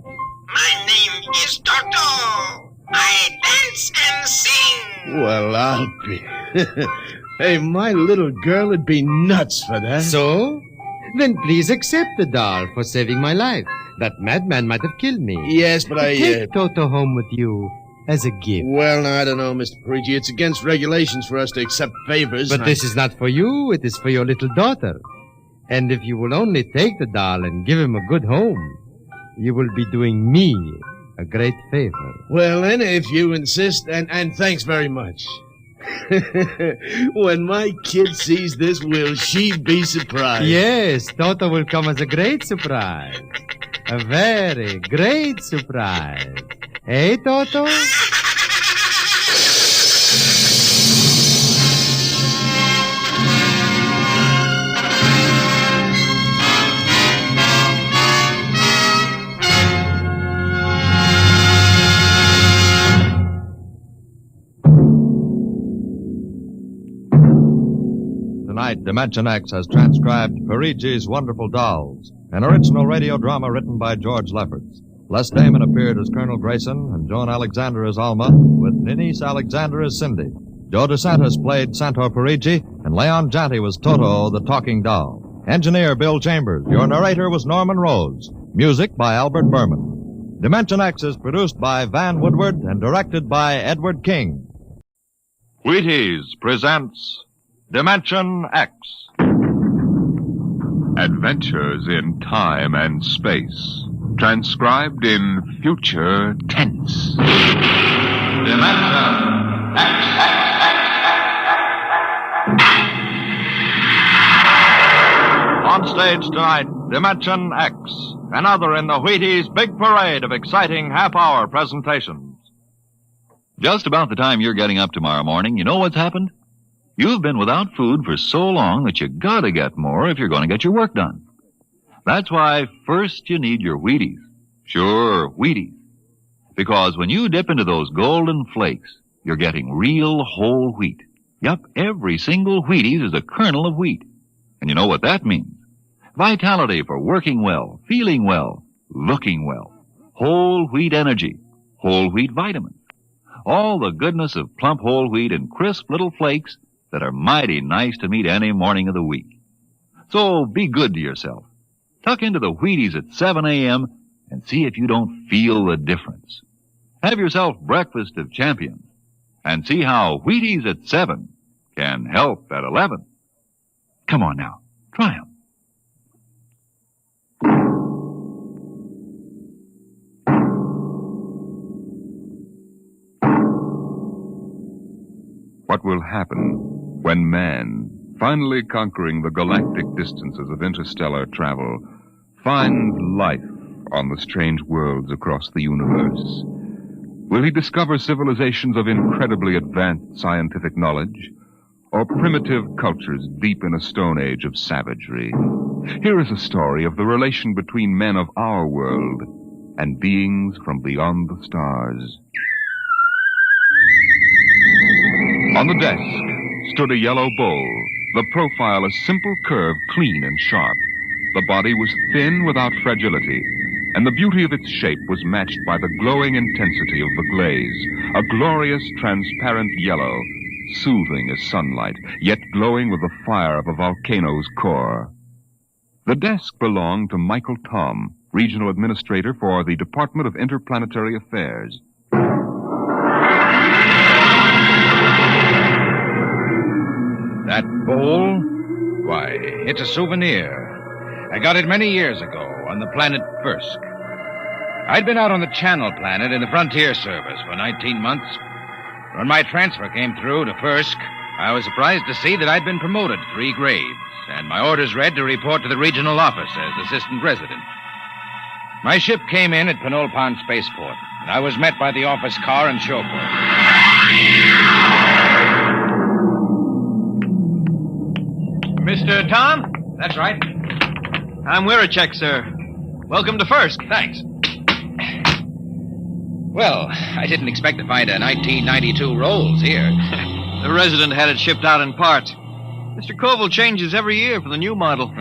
My name is Toto. I dance and sing. Well, I'll be... Hey, my little girl would be nuts for that. So? Then please accept the doll for saving my life. That madman might have killed me. Yes, but Take Toto home with you as a gift. Well, I don't know, Mr. Parigi. It's against regulations for us to accept favors. But this is not for you. It is for your little daughter. And if you will only take the doll and give him a good home, you will be doing me a great favor. Well, then, if you insist, and thanks very much. When my kid sees this, will she be surprised? Yes, Toto will come as a great surprise. A very great surprise. Hey, Toto? Tonight, Dimension X has transcribed Parigi's Wonderful Dolls, an original radio drama written by George Lefferts. Les Damon appeared as Colonel Grayson and Joan Alexander as Alma, with Denise Alexander as Cindy. Joe DeSantis played Santor Parigi, and Leon Janty was Toto, the talking doll. Engineer Bill Chambers. Your narrator was Norman Rose. Music by Albert Berman. Dimension X is produced by Van Woodward and directed by Edward King. Wheaties presents Dimension X. Adventures in time and space. Transcribed in future tense. Dimension X. On stage tonight, Dimension X. Another in the Wheaties' big parade of exciting half-hour presentations. Just about the time you're getting up tomorrow morning, you know what's happened? You've been without food for so long that you gotta get more if you're going to get your work done. That's why first you need your Wheaties. Sure, Wheaties. Because when you dip into those golden flakes, you're getting real whole wheat. Yup, every single Wheaties is a kernel of wheat. And you know what that means? Vitality for working well, feeling well, looking well. Whole wheat energy, whole wheat vitamins. All the goodness of plump whole wheat in crisp little flakes that are mighty nice to meet any morning of the week. So be good to yourself. Tuck into the Wheaties at 7 a.m. and see if you don't feel the difference. Have yourself breakfast of champions and see how Wheaties at 7 can help at 11. Come on now, try 'em. What will happen when man, finally conquering the galactic distances of interstellar travel, finds life on the strange worlds across the universe? Will he discover civilizations of incredibly advanced scientific knowledge, or primitive cultures deep in a stone age of savagery? Here is a story of the relation between men of our world and beings from beyond the stars. On the desk stood a yellow bowl, the profile a simple curve, clean and sharp. The body was thin without fragility, and the beauty of its shape was matched by the glowing intensity of the glaze, a glorious transparent yellow, soothing as sunlight, yet glowing with the fire of a volcano's core. The desk belonged to Michael Tom, Regional Administrator for the Department of Interplanetary Affairs. That bowl? Why, it's a souvenir. I got it many years ago on the planet Firsk. I'd been out on the Channel Planet in the Frontier Service for 19 months. When my transfer came through to Firsk, I was surprised to see that I'd been promoted 3 grades, and my orders read to report to the regional office as assistant resident. My ship came in at Penolpon Spaceport, and I was met by the office car and chauffeur. Mr. Tom? That's right. I'm Wirachek, sir. Welcome to Firsk. Thanks. Well, I didn't expect to find a 1992 Rolls here. The resident had it shipped out in parts. Mr. Koval changes every year for the new model.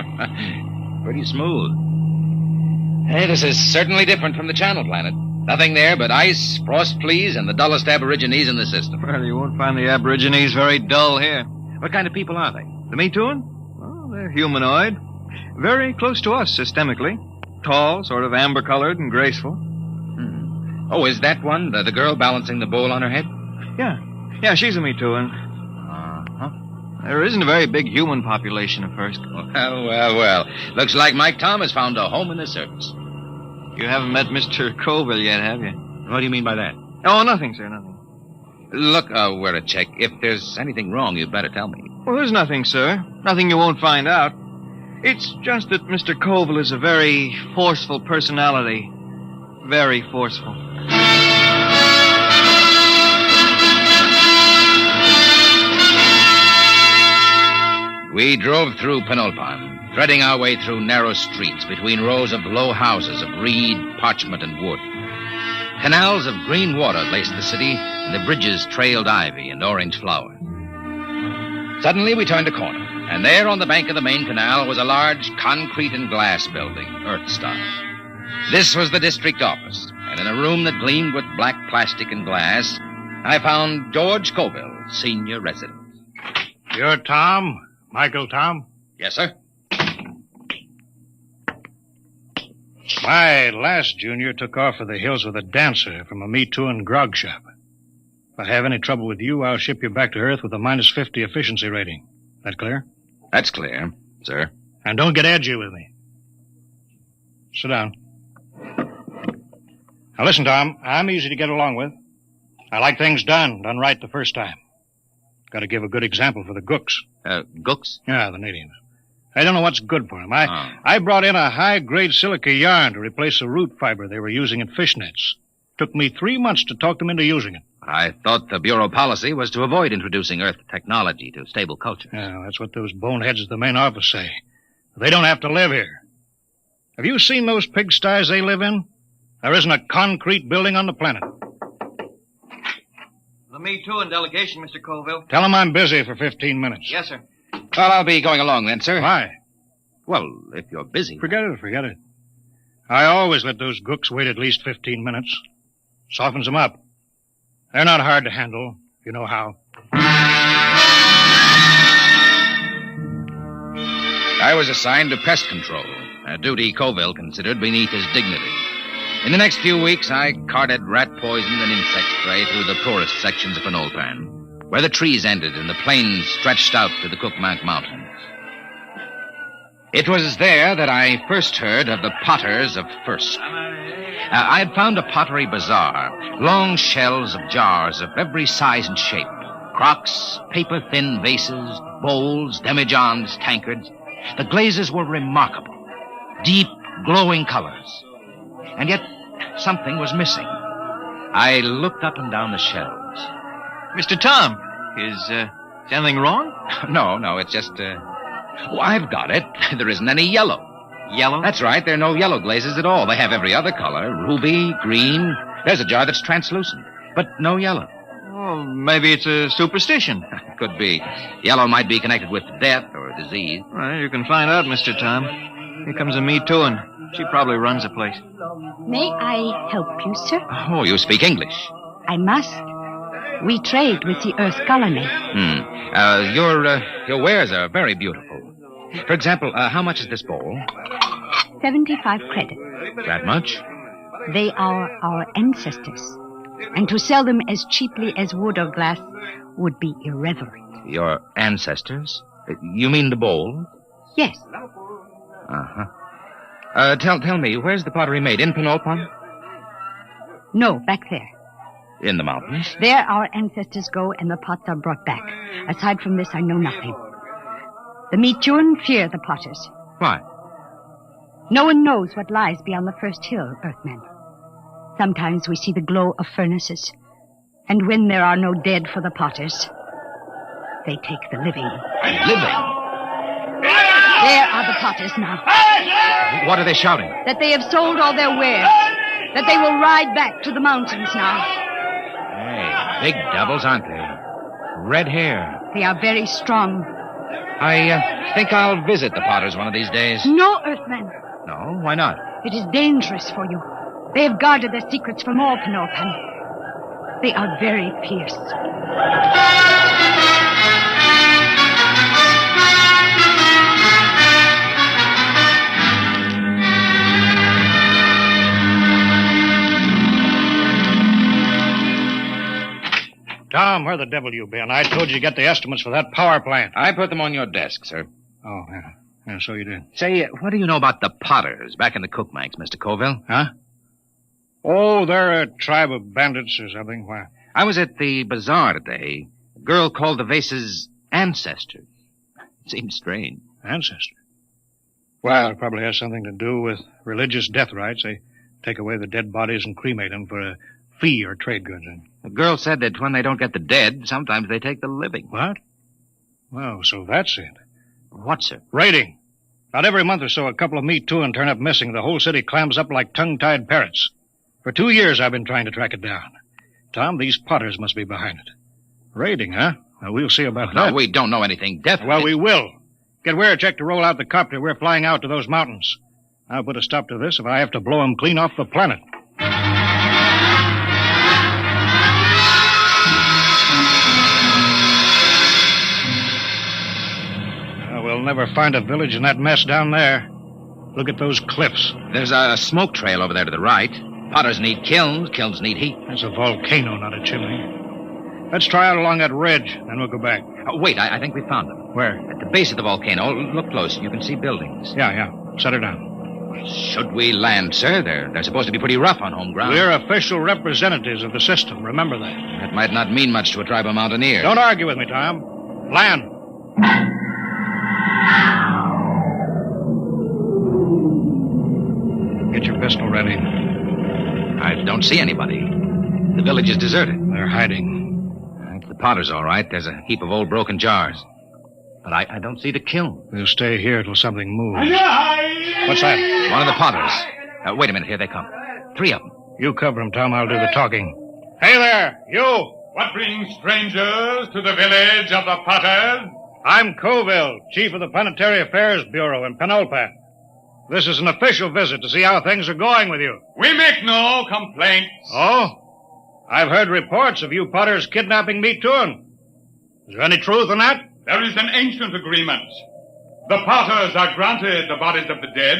Pretty smooth. Hey, this is certainly different from the Channel Planet. Nothing there but ice, frost fleas, and the dullest aborigines in the system. Well, you won't find the aborigines very dull here. What kind of people are they? The Mituan? Well, they're humanoid. Very close to us systemically. Tall, sort of amber-colored and graceful. Oh, is that one, the girl balancing the bowl on her head? Yeah, she's a Mituan. There isn't a very big human population at first. Well. Looks like Mike Tom has found a home in the service. You haven't met Mr. Koval yet, have you? What do you mean by that? Oh, nothing, sir, nothing. Look, Wirachek, if there's anything wrong, you'd better tell me. Well, there's nothing, sir. Nothing you won't find out. It's just that Mr. Koval is a very forceful personality. Very forceful. We drove through Penolpon, threading our way through narrow streets between rows of low houses of reed, parchment, and wood. Canals of green water laced the city, and the bridges trailed ivy and orange flower. Suddenly, we turned a corner, and there on the bank of the main canal was a large concrete and glass building, Earthstar. This was the district office, and in a room that gleamed with black plastic and glass, I found George Koval, senior resident. You're Tom? Michael Tom? Yes, sir. My last junior took off for the hills with a dancer from a Mituan grog shop. If I have any trouble with you, I'll ship you back to Earth with a minus 50 efficiency rating. That clear? That's clear, sir. And don't get edgy with me. Sit down. Now listen, Tom, I'm easy to get along with. I like things done right the first time. Got to give a good example for the Gooks. Gooks? Yeah, the natives. I don't know what's good for them. I brought in a high-grade silica yarn to replace the root fiber they were using in fish nets. Took me 3 months to talk them into using it. I thought the Bureau policy was to avoid introducing Earth technology to stable cultures. Yeah, that's what those boneheads at the main office say. They don't have to live here. Have you seen those pigsties they live in? There isn't a concrete building on the planet. The Mituan delegation, Mr. Koval. Tell them I'm busy for 15 minutes. Yes, sir. Well, I'll be going along then, sir. Why? Well, if you're busy. Forget it. I always let those Gooks wait at least 15 minutes. Softens them up. They're not hard to handle, if you know how. I was assigned to pest control, a duty Koval considered beneath his dignity. In the next few weeks, I carted rat poison and insect spray through the poorest sections of Penolpan, where the trees ended and the plains stretched out to the Cookmank Mountains. It was there that I first heard of the Potters of Firsk. I had found a pottery bazaar, long shelves of jars of every size and shape, Crocks, paper-thin vases, bowls, demijohns, tankards. The glazes were remarkable. Deep, glowing colors. And yet, something was missing. I looked up and down the shelves. Mr. Tom, is anything wrong? No, it's just, Oh, I've got it. There isn't any yellow. Yellow? That's right. There are no yellow glazes at all. They have every other color. Ruby, green. There's a jar that's translucent. But no yellow. Oh, maybe it's a superstition. Could be. Yellow might be connected with death or disease. Well, you can find out, Mr. Tom. Here comes a Me Too, and she probably runs the place. May I help you, sir? Oh, you speak English. I must. We trade with the Earth colony. Your wares are very beautiful. For example, how much is this bowl? 75 credits. That much? They are our ancestors. And to sell them as cheaply as wood or glass would be irreverent. Your ancestors? You mean the bowl? Yes. Uh-huh. Tell me, where's the pottery made? In Penolpon? No, back there. In the mountains? There our ancestors go and the pots are brought back. Aside from this, I know nothing. The Metun fear the potters. Why? No one knows what lies beyond the first hill, Earthmen. Sometimes we see the glow of furnaces. And when there are no dead for the potters, they take the living. Living? There are the potters now. What are they shouting? That they have sold all their wares. That they will ride back to the mountains now. Hey, big devils, aren't they? Red hair. They are very strong. I think I'll visit the potters one of these days. No, Earthmen. No? Why not? It is dangerous for you. They have guarded their secrets from all Penolpan. They are very fierce. Tom, where the devil you been? I told you to get the estimates for that power plant. I put them on your desk, sir. Oh, yeah, so you did. Say, what do you know about the Potters back in the Cookmanks, Mr. Colville? Huh? Oh, they're a tribe of bandits or something. Why? I was at the bazaar today. A girl called the vases ancestors. Seems strange. Ancestors? Well, it probably has something to do with religious death rites. They take away the dead bodies and cremate them for a fee or trade goods. The girl said that when they don't get the dead, sometimes they take the living. What? Well, so that's it. What, sir? Raiding. About every month or so, a couple of Me Too and turn up missing. The whole city clams up like tongue-tied parrots. For 2 years, I've been trying to track it down. Tom, these Potters must be behind it. Raiding, huh? Well, we'll see about that. No, we don't know anything definite. Well, we will. Get Weircheck to roll out the copter. We're flying out to those mountains. I'll put a stop to this if I have to blow them clean off the planet. We'll never find a village in that mess down there. Look at those cliffs. There's a smoke trail over there to the right. Potters need kilns. Kilns need heat. That's a volcano, not a chimney. Let's try out along that ridge, then we'll go back. Oh, wait, I think we found them. Where? At the base of the volcano. Look close. You can see buildings. Yeah. Set her down. Should we land, sir? They're supposed to be pretty rough on home ground. We're official representatives of the system. Remember that. That might not mean much to a tribe of mountaineers. Don't argue with me, Tom. Land. Get your pistol ready. I don't see anybody. The village is deserted. They're hiding. It's the Potters, all right. There's a heap of old broken jars. But I don't see the kiln. We'll stay here till something moves. What's that? One of the Potters. Wait a minute. Here they come. 3 of them. You cover them, Tom. I'll do the talking. Hey there, you! What brings strangers to the village of the Potters? I'm Colville, chief of the Planetary Affairs Bureau in Penolpan. This is an official visit to see how things are going with you. We make no complaints. Oh? I've heard reports of you Potters kidnapping Me Too. Is there any truth in that? There is an ancient agreement. The Potters are granted the bodies of the dead,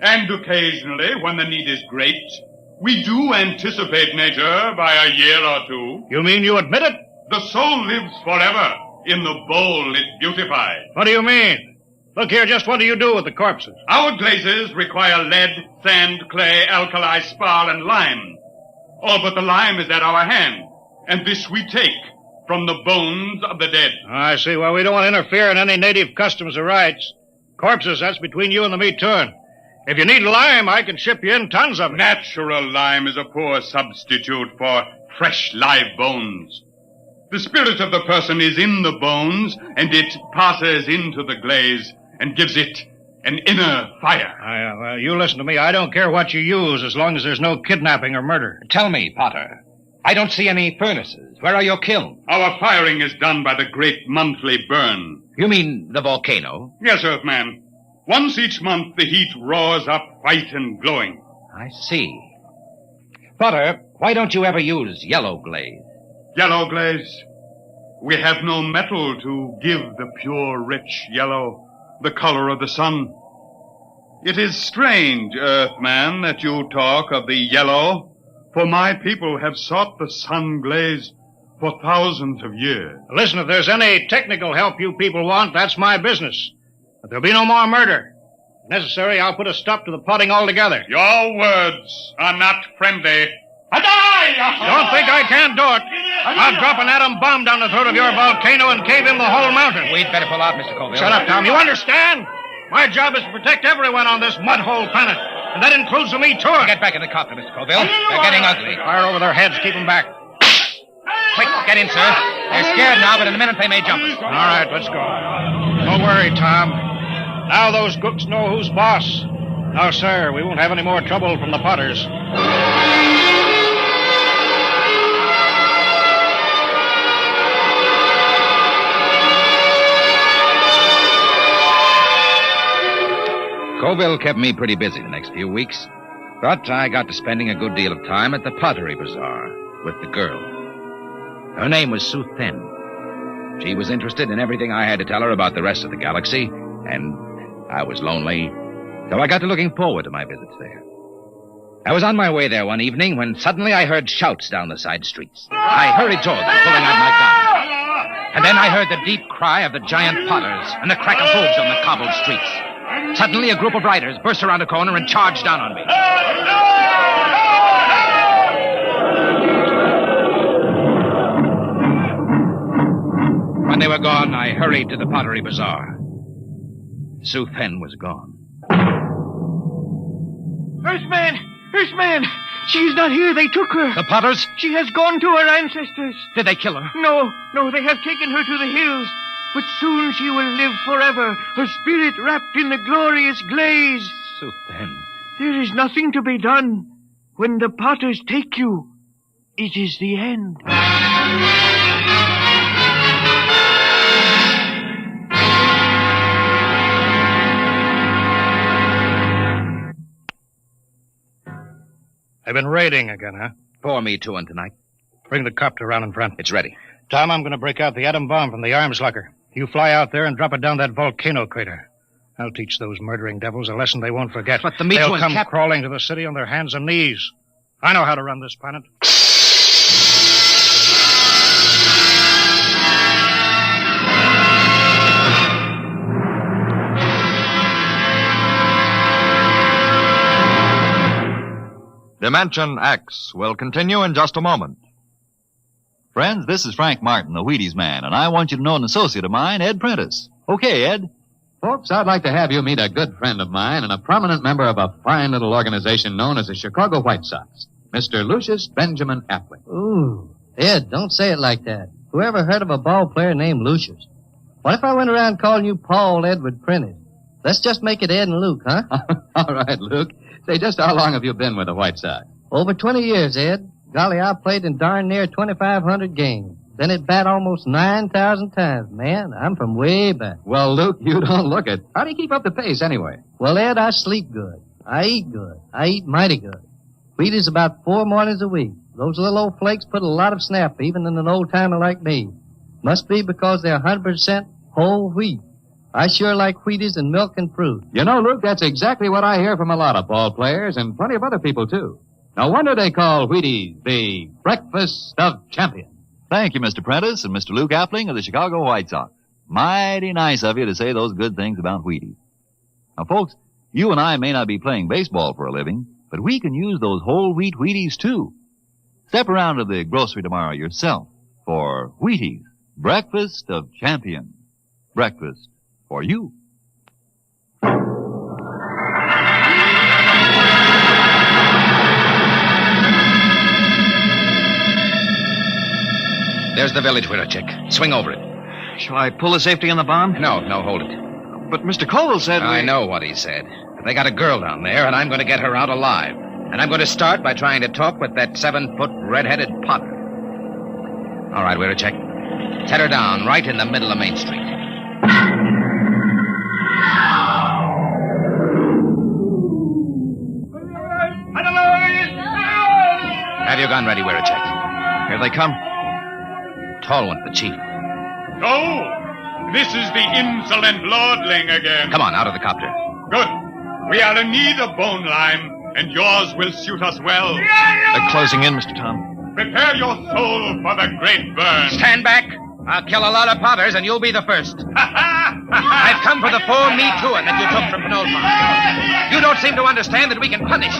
and occasionally, when the need is great, we do anticipate nature by a year or 2. You mean you admit it? The soul lives forever in the bowl it beautifies. What do you mean? Look here, just what do you do with the corpses? Our glazes require lead, sand, clay, alkali, spar, and lime. All but the lime is at our hand, and this we take, from the bones of the dead. I see. Well, we don't want to interfere in any native customs or rights. Corpses, that's between you and the meat touring. If you need lime, I can ship you in tons of it. Natural lime is a poor substitute for fresh live bones. The spirit of the person is in the bones, and it passes into the glaze and gives it an inner fire. Well, you listen to me. I don't care what you use as long as there's no kidnapping or murder. Tell me, Potter. I don't see any furnaces. Where are your kilns? Our firing is done by the great monthly burn. You mean the volcano? Yes, Earthman. Once each month, the heat roars up white and glowing. I see. Potter, why don't you ever use yellow glaze? Yellow glaze? We have no metal to give the pure, rich yellow, the color of the sun. It is strange, Earthman, that you talk of the yellow, for my people have sought the sun glaze for thousands of years. Listen, if there's any technical help you people want, that's my business. But there'll be no more murder. If necessary, I'll put a stop to the plotting altogether. Your words are not friendly. Don't think I can't do it. I'll drop an atom bomb down the throat of your volcano and cave in the whole mountain. We'd better pull out, Mr. Colville. Shut up, Tom. You understand? My job is to protect everyone on this mud-hole planet. And that includes the meat tour. Get back in the copter, Mr. Colville. They're getting ugly. Fire over their heads. Keep them back. Quick, get in, sir. They're scared now, but in a minute they may jump us. All right, let's go. Don't worry, Tom. Now those gooks know who's boss. Now, sir, we won't have any more trouble from the Potters. Colville kept me pretty busy the next few weeks, but I got to spending a good deal of time at the Pottery Bazaar with the girl. Her name was Sue Thin. She was interested in everything I had to tell her about the rest of the galaxy, and I was lonely, so I got to looking forward to my visits there. I was on my way there one evening when suddenly I heard shouts down the side streets. I hurried toward them, pulling out my gun. And then I heard the deep cry of the giant potters and the crack of hooves on the cobbled streets. Suddenly, a group of riders burst around a corner and charged down on me. When they were gone, I hurried to the Pottery Bazaar. Sue Fen was gone. Earthman! She's not here. They took her. The Potters? She has gone to her ancestors. Did they kill her? No, they have taken her to the hills. But soon she will live forever, her spirit wrapped in the glorious glaze. Sue Fen. There is nothing to be done. When the Potters take you, it is the end. They've been raiding again, huh? Pour me to one tonight. Bring the copter around in front. It's ready. Tom, I'm going to break out the atom bomb from the arms locker. You fly out there and drop it down that volcano crater. I'll teach those murdering devils a lesson they won't forget. But the meat They'll one, come crawling to the city on their hands and knees. I know how to run this planet. Dimension X will continue in just a moment. Friends, this is Frank Martin, the Wheaties man, and I want you to know an associate of mine, Ed Prentice. Okay, Ed. Folks, I'd like to have you meet a good friend of mine and a prominent member of a fine little organization known as the Chicago White Sox, Mr. Lucius Benjamin Appling. Ooh, Ed, don't say it like that. Whoever heard of a ball player named Lucius? What if I went around calling you Paul Edward Prentice? Let's just make it Ed and Luke, huh? All right, Luke. Say, just how long have you been with the White Sox? Over 20 years, Ed. Golly, I played in darn near 2,500 games. Then at bat almost 9,000 times. Man, I'm from way back. Well, Luke, you don't look it. How do you keep up the pace anyway? Well, Ed, I sleep good. I eat good. I eat mighty good. Wheat is about 4 mornings a week. Those little old flakes put a lot of snap, even in an old-timer like me. Must be because they're 100% whole wheat. I sure like Wheaties and milk and fruit. You know, Luke, that's exactly what I hear from a lot of ball players and plenty of other people, too. No wonder they call Wheaties the breakfast of champions. Thank you, Mr. Prentice and Mr. Luke Appling of the Chicago White Sox. Mighty nice of you to say those good things about Wheaties. Now, folks, you and I may not be playing baseball for a living, but we can use those whole wheat Wheaties, too. Step around to the grocery tomorrow yourself for Wheaties, breakfast of champions. Breakfast for you. There's the village, Witterchick. Swing over it. Shall I pull the safety on the bomb? No, hold it. But Mr. Colville said I know what he said. They got a girl down there, and I'm going to get her out alive. And I'm going to start by trying to talk with that 7-foot red-headed Potter. All right, Witterchick. Set her down right in the middle of Main Street. Have your gun ready, Witterchick. Here they come. Tall one, the chief. Oh, this is the insolent lordling again. Come on, out of the copter. Good. We are in need of bone lime, and yours will suit us well. They're closing in, Mr. Tom. Prepare your soul for the great burn. Stand back. I'll kill a lot of Potters, and you'll be the first. I've come for the 4 Me Too'in that you took from Penolpon. You don't seem to understand that we can punish.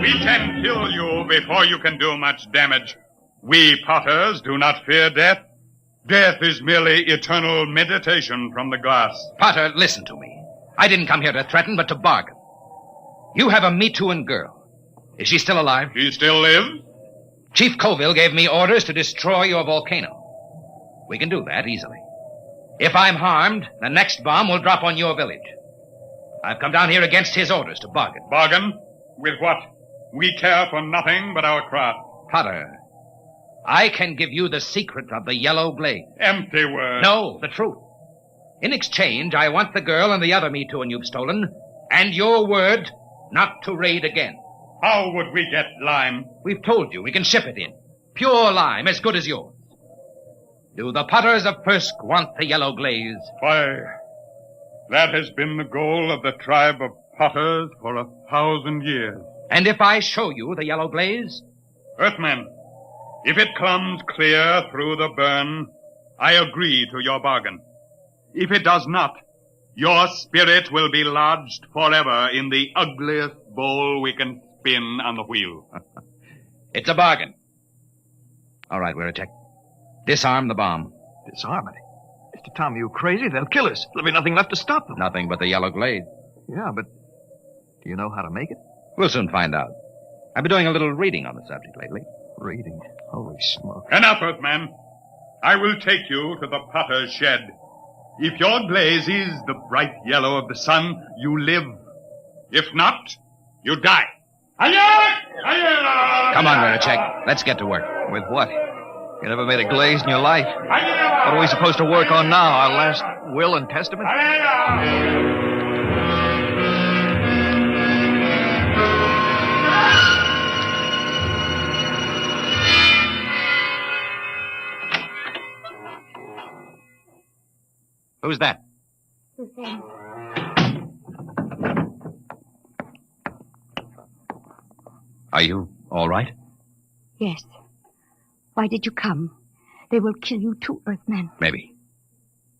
We can kill you before you can do much damage. We Potters do not fear death. Death is merely eternal meditation from the glass. Potter, listen to me. I didn't come here to threaten, but to bargain. You have a Me Too'in girl. Is she still alive? She still lives? Chief Colville gave me orders to destroy your volcano. We can do that easily. If I'm harmed, the next bomb will drop on your village. I've come down here against his orders to bargain. Bargain? With what? We care for nothing but our craft. Potter, I can give you the secret of the yellow blaze. Empty words. No, the truth. In exchange, I want the girl and the other Me Too'in you've stolen, and your word not to raid again. How would we get lime? We've told you we can ship it in. Pure lime, as good as yours. Do the Potters of Firsk want the yellow glaze? Why, that has been the goal of the tribe of Potters for 1,000 years. And if I show you the yellow glaze? Earthmen, if it comes clear through the burn, I agree to your bargain. If it does not, your spirit will be lodged forever in the ugliest bowl we can spin on the wheel. It's a bargain. All right, Witterchick. Disarm the bomb. Disarm it? Mr. Tom, are you crazy? They'll kill us. There'll be nothing left to stop them. Nothing but the yellow glaze. Yeah, but do you know how to make it? We'll soon find out. I've been doing a little reading on the subject lately. Reading? Holy smoke. Enough, Earthman. I will take you to the Potter's shed. If your glaze is the bright yellow of the sun, you live. If not, you die. Come on, Witterchick. Let's get to work. With what? You never made a glaze in your life. What are we supposed to work on now? Our last will and testament? Who's that? Are you all right? Yes. Why did you come? They will kill you too, Earthman. Maybe.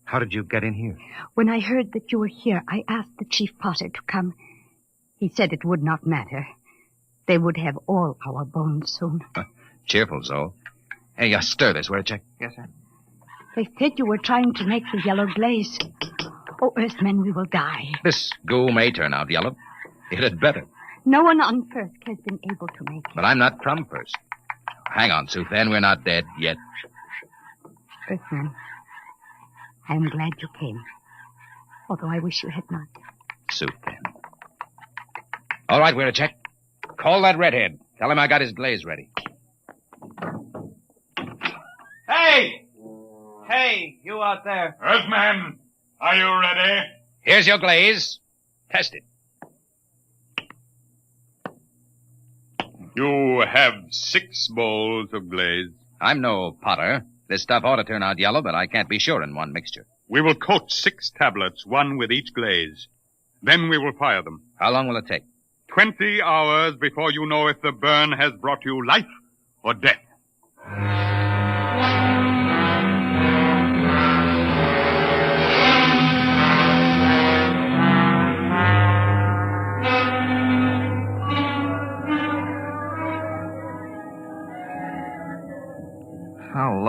How did you get in here? When I heard that you were here, I asked the Chief Potter to come. He said it would not matter. They would have all our bones soon. Cheerful, Zoe. Hey, stir this, Witterchick. Yes, sir. They said you were trying to make the yellow glaze. Oh, Earthmen, we will die. This goo may turn out yellow. It had better. No one on Firsk has been able to make it. But I'm not from Firsk. Hang on, Suthan. We're not dead yet. Earthman, I am glad you came. Although I wish you had not. Suthan. All right, Witterchick. Call that redhead. Tell him I got his glaze ready. Hey! Hey, you out there. Earthman, are you ready? Here's your glaze. Test it. You have 6 bowls of glaze. I'm no potter. This stuff ought to turn out yellow, but I can't be sure in one mixture. We will coat 6 tablets, one with each glaze. Then we will fire them. How long will it take? 20 hours before you know if the burn has brought you life or death.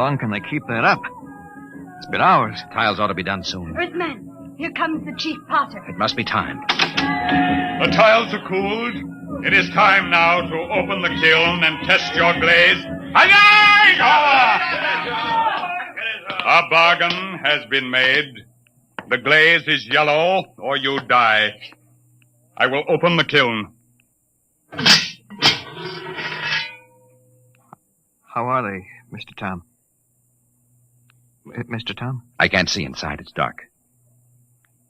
long can they keep that up? It's been hours. Tiles ought to be done soon. Earthman, here comes the chief potter. It must be time. The tiles are cooled. It is time now to open the kiln and test your glaze. A bargain has been made. The glaze is yellow, or you die. I will open the kiln. How are they, Mr. Tom? Mr. Tom? I can't see inside. It's dark.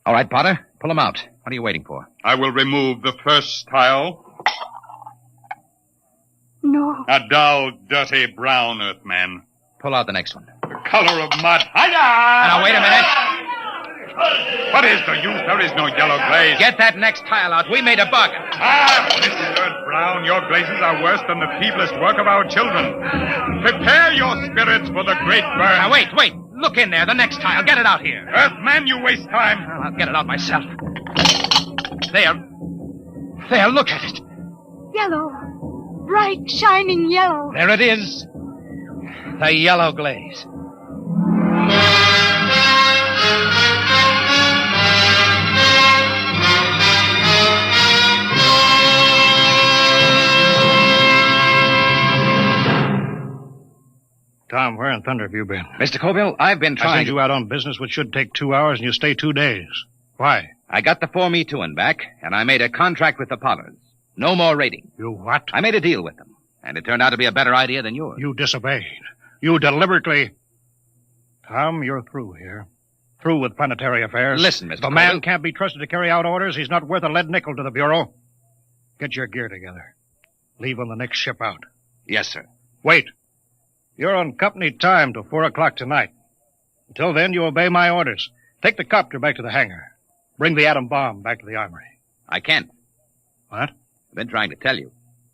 All right, Potter, pull them out. What are you waiting for? I will remove the first tile. No. A dull, dirty brown, Earthman. Pull out the next one. The color of mud. Now, wait a minute. What is the use? There is no yellow glaze. Get that next tile out. We made a bargain. Mr. Brown, your glazes are worse than the feeblest work of our children. Prepare your spirits for the great burn. Now, wait. Look in there. The next tile. Get it out here. Earthman, you waste time. I'll get it out myself. There, look at it. Yellow. Bright, shining yellow. There it is. The yellow glaze. Tom, where in thunder have you been? Mr. Colville, I've been I trying sent you out on business which should take 2 hours, and you stay 2 days. Why? I got the 4Me2 back, and I made a contract with the Potters. No more raiding. You what? I made a deal with them, and it turned out to be a better idea than yours. You disobeyed. You deliberately... Tom, you're through here. Through with planetary affairs. Listen, Mr. If a man Colville. can't be trusted to carry out orders, he's not worth a lead nickel to the Bureau. Get your gear together. Leave on the next ship out. Yes, sir. Wait. You're on company time till 4 o'clock tonight. Until then, you obey my orders. Take the copter back to the hangar. Bring the atom bomb back to the armory. I can't. What? I've been trying to tell you.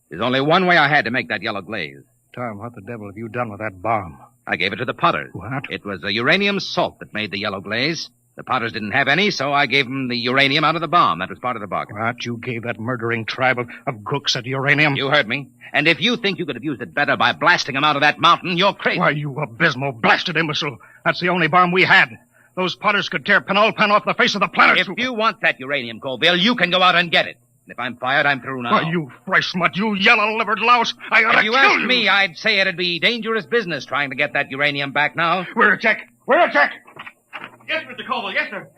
There's only one way I had to make that yellow glaze. Tom, what the devil have you done with that bomb? I gave it to the Potters. What? It was a uranium salt that made the yellow glaze. The Potters didn't have any, so I gave them the uranium out of the bomb. That was part of the bargain. What? You gave that murdering tribe of gooks that uranium? You heard me. And if you think you could have used it better by blasting them out of that mountain, you're crazy. Why, you abysmal, blasted imbecile. That's the only bomb we had. Those Potters could tear Penulpan off the face of the planet. If you want that uranium, Colville, you can go out and get it. And if I'm fired, I'm through now. Why, you fresh mutt, you yellow-livered louse. I ought to If you kill asked you. me, I'd say it'd be dangerous business trying to get that uranium back now. Where a check? Where a check? Yes, Mr. Colville. Yes, sir.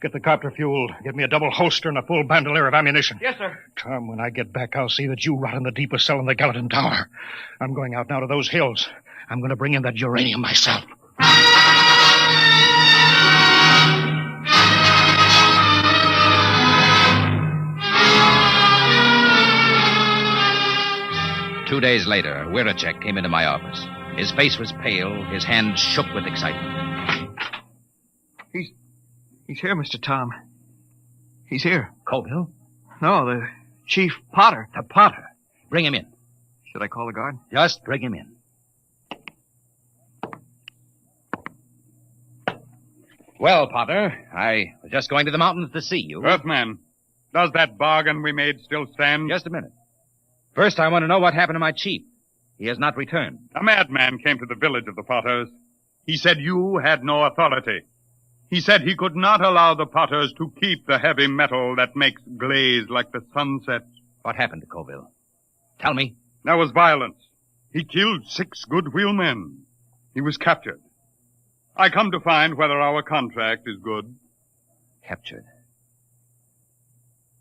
Get the copter fueled. Get me a double holster and a full bandolier of ammunition. Yes, sir. Tom, when I get back, I'll see that you rot in the deepest cell in the Gallatin Tower. I'm going out now to those hills. I'm going to bring in that uranium myself. 2 days later, Wiracek came into my office. His face was pale, his hands shook with excitement. He's here, Mr. Tom. He's here. Colville? No, the Chief Potter. The Potter. Bring him in. Should I call the guard? Just bring him in. Well, Potter, I was just going to the mountains to see you. Earthman, does that bargain we made still stand? Just a minute. First, I want to know what happened to my chief. He has not returned. A madman came to the village of the Potters. He said you had no authority. He said he could not allow the Potters to keep the heavy metal that makes glaze like the sunset. What happened to Colville? Tell me. There was violence. He killed 6 good wheelmen. He was captured. I come to find whether our contract is good. Captured.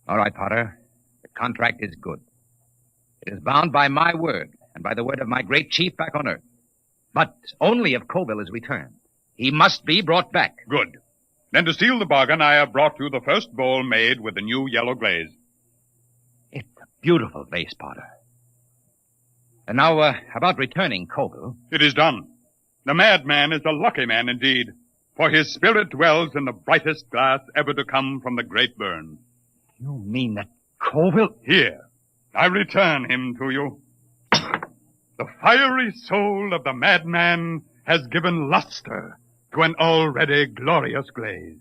All right, Potter. The contract is good. It is bound by my word and by the word of my great chief back on Earth. But only if Colville is returned. He must be brought back. Good. Then to seal the bargain, I have brought you the first bowl made with the new yellow glaze. It's a beautiful vase, Potter. And now, about returning Colville. It is done. The madman is a lucky man indeed, for his spirit dwells in the brightest glass ever to come from the great burn. You mean that Colville? Here, I return him to you. The fiery soul of the madman has given luster to an already glorious glaze.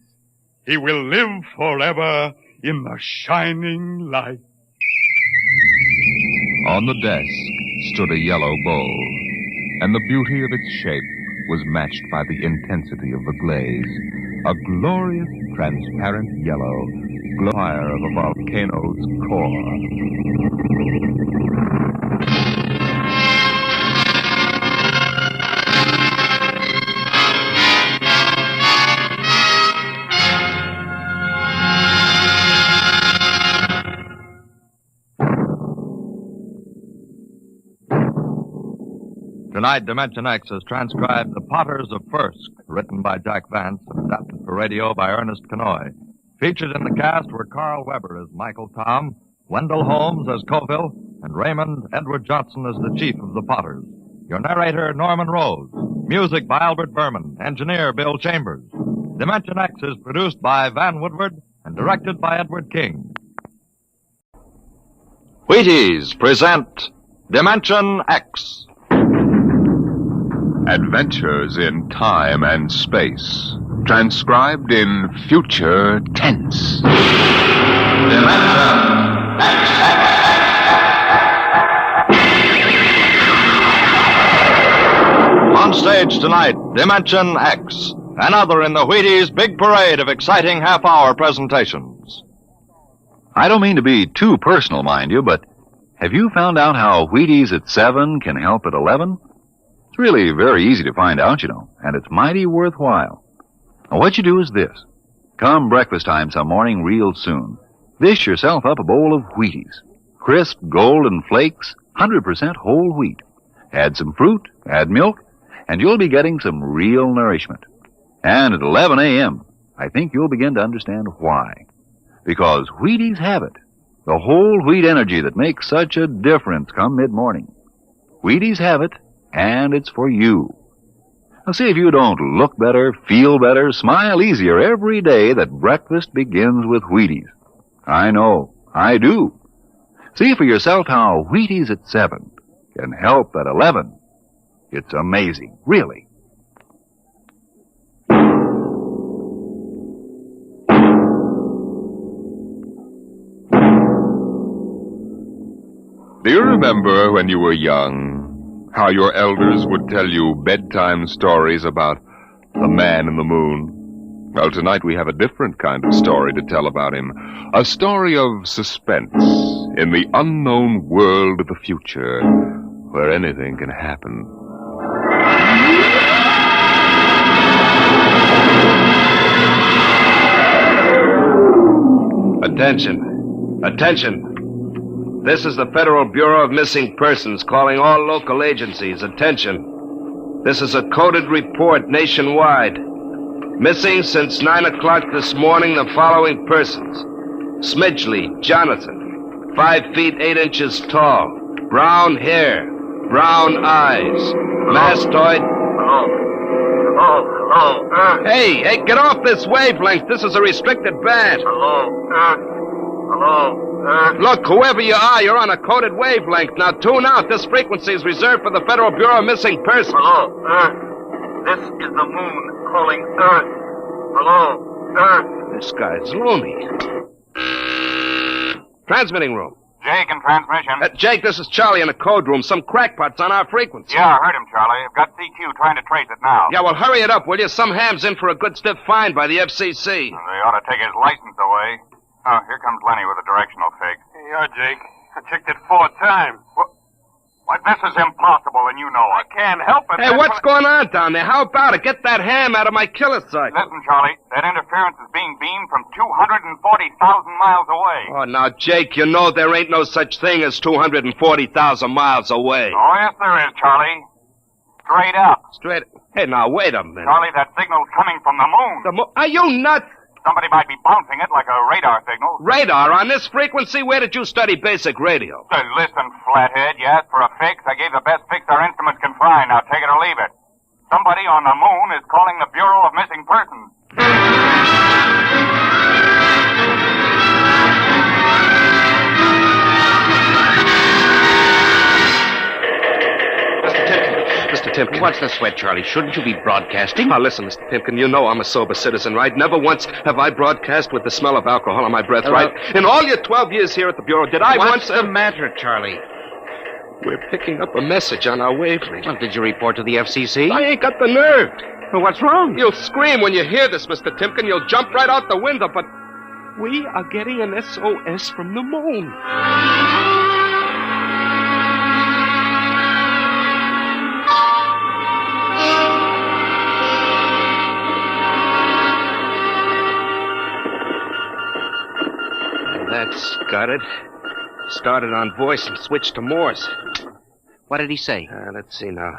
He will live forever in the shining light. On the desk stood a yellow bowl, and the beauty of its shape was matched by the intensity of the glaze. A glorious, transparent yellow, glow fire of a volcano's core. Tonight, Dimension X has transcribed The PottersOfFirsk, written by Jack Vance and adapted for radio by Ernest Kenoy. Featured in the cast were Carl Weber as Michael Tom, Wendell Holmes as Colville, and Raymond Edward Johnson as the chief of the Potters. Your narrator, Norman Rose. Music by Albert Berman. Engineer, Bill Chambers. Dimension X is produced by Van Woodward and directed by Edward King. Wheaties present Dimension X. Adventures in time and space, transcribed in future tense. On stage tonight, Dimension X, another in the Wheaties' big parade of exciting half-hour presentations. I don't mean to be too personal, mind you, but have you found out how Wheaties at 7 can help at 11? It's really very easy to find out, you know, and it's mighty worthwhile. Now, what you do is this. Come breakfast time some morning real soon. Dish yourself up a bowl of Wheaties. Crisp, golden flakes, 100% whole wheat. Add some fruit, add milk, and you'll be getting some real nourishment. And at 11 a.m., I think you'll begin to understand why. Because Wheaties have it. The whole wheat energy that makes such a difference come mid-morning. Wheaties have it. And it's for you. Now, see if you don't look better, feel better, smile easier every day that breakfast begins with Wheaties. I know, I do. See for yourself how Wheaties at 7 can help at 11. It's amazing, really. Do you remember when you were young, how your elders would tell you bedtime stories about the man in the moon? Well, tonight we have a different kind of story to tell about him. A story of suspense in the unknown world of the future, where anything can happen. Attention. Attention. This is the Federal Bureau of Missing Persons calling all local agencies. Attention. This is a coded report nationwide. Missing since 9 o'clock this morning the following persons. Smidgley, Jonathan, 5 feet 8 inches tall, brown hair, brown eyes, mastoid... Hello. Hey, get off this wavelength. This is a restricted band. Hello. Look, whoever you are, you're on a coded wavelength. Now tune out. This frequency is reserved for the Federal Bureau of Missing Persons. Hello, Earth. This is the moon calling Earth. Hello, Earth. This guy's loony. Transmitting room. Jake in transmission. Jake, this is Charlie in the code room. Some crackpot's on our frequency. Yeah, I heard him, Charlie. I've got CQ trying to trace it now. Yeah, well, hurry it up, will you? Some ham's in for a good stiff fine by the FCC. They ought to take his license away. Oh, here comes Lenny with a directional fix. Yeah, Jake. I checked it 4 times. Why, this is impossible, and you know it. I can't help it. Hey, what's going on down there? How about it? Get that ham out of my killer sight. Listen, Charlie, that interference is being beamed from 240,000 miles away. Oh, now, Jake, you know there ain't no such thing as 240,000 miles away. Oh, yes, there is, Charlie. Straight up. Straight... Hey, now, wait a minute. Charlie, that signal's coming from the moon. Are you nuts? Somebody might be bouncing it like a radar signal. Radar on this frequency? Where did you study basic radio? Listen, flathead, you asked for a fix. I gave the best fix our instruments can find. Now take it or leave it. Somebody on the moon is calling the Bureau of Missing Persons. Mr. Timpkin. What's the sweat, Charlie? Shouldn't you be broadcasting? Now, listen, Mr. Timpkin, you know I'm a sober citizen, right? Never once have I broadcast with the smell of alcohol on my breath, right? In all your 12 years here at the Bureau, did I once... What's the matter, Charlie? We're picking up a message on our wavelength. Well, did you report to the FCC? I ain't got the nerve. Well, what's wrong? You'll scream when you hear this, Mr. Timken. You'll jump right out the window, but we are getting an SOS from the moon. That's got it. Started on voice and switched to Morse. What did he say? Let's see now.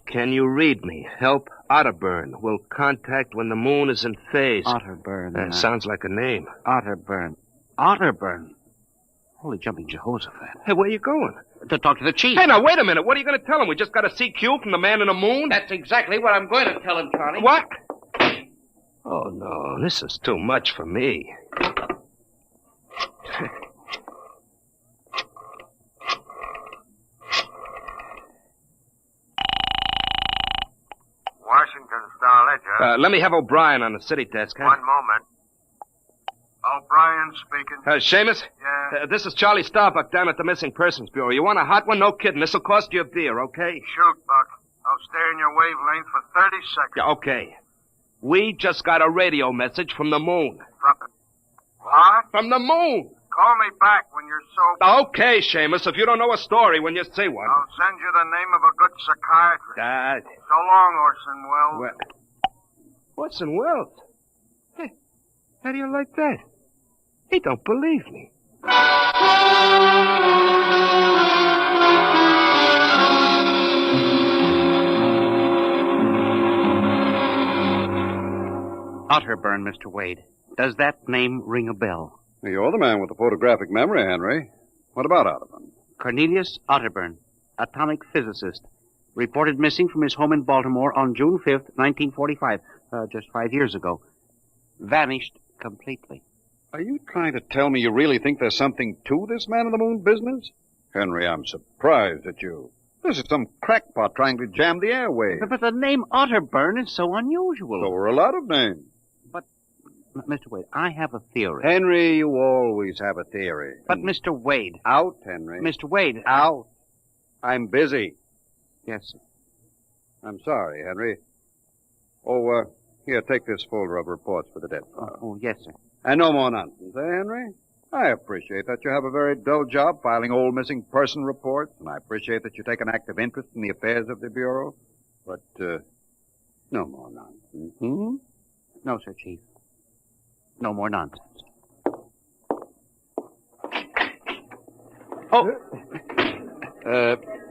Can you read me? Help Otterburn. Will contact when the moon is in phase. Otterburn. Sounds like a name. Otterburn. Otterburn. Holy jumping Jehoshaphat. Hey, where you going? To talk to the chief. Hey, now, wait a minute. What are you going to tell him? We just got a CQ from the man in the moon? That's exactly what I'm going to tell him, Charlie. What? Oh, no. This is too much for me. Washington Star-Ledger. Let me have O'Brien on the city desk, huh? One moment. O'Brien speaking. Seamus? Yeah? This is Charlie Starbuck down at the Missing Persons Bureau. You want a hot one? No kidding. This'll cost you a beer, okay? Shoot, Buck. I'll stay in your wavelength for 30 seconds. Yeah, okay. We just got a radio message from the moon. What? From the moon. Call me back when you're sober. Okay, Seamus, if you don't know a story when you see one. I'll send you the name of a good psychiatrist. So long, Orson Welles. Orson Welles? Hey, how do you like that? He don't believe me. Otterburn, Mr. Wade. Does that name ring a bell? You're the man with the photographic memory, Henry. What about Otterburn? Cornelius Otterburn, atomic physicist, reported missing from his home in Baltimore on June 5th, 1945, just 5 years ago. Vanished completely. Are you trying to tell me you really think there's something to this man-in-the-moon business? Henry, I'm surprised at you. This is some crackpot trying to jam the airwaves. But the name Otterburn is so unusual. So are a lot of names. Mr. Wade, I have a theory. Henry, you always have a theory. But, Mr. Wade. Out, Henry. Mr. Wade. Out. I'm busy. Yes, sir. I'm sorry, Henry. Oh, here, take this folder of reports for the dead file. Oh, yes, sir. And no more nonsense, eh, Henry? I appreciate that you have a very dull job filing old missing person reports, and I appreciate that you take an active interest in the affairs of the Bureau. But, no more nonsense. Hmm? No, sir, Chief. No more nonsense.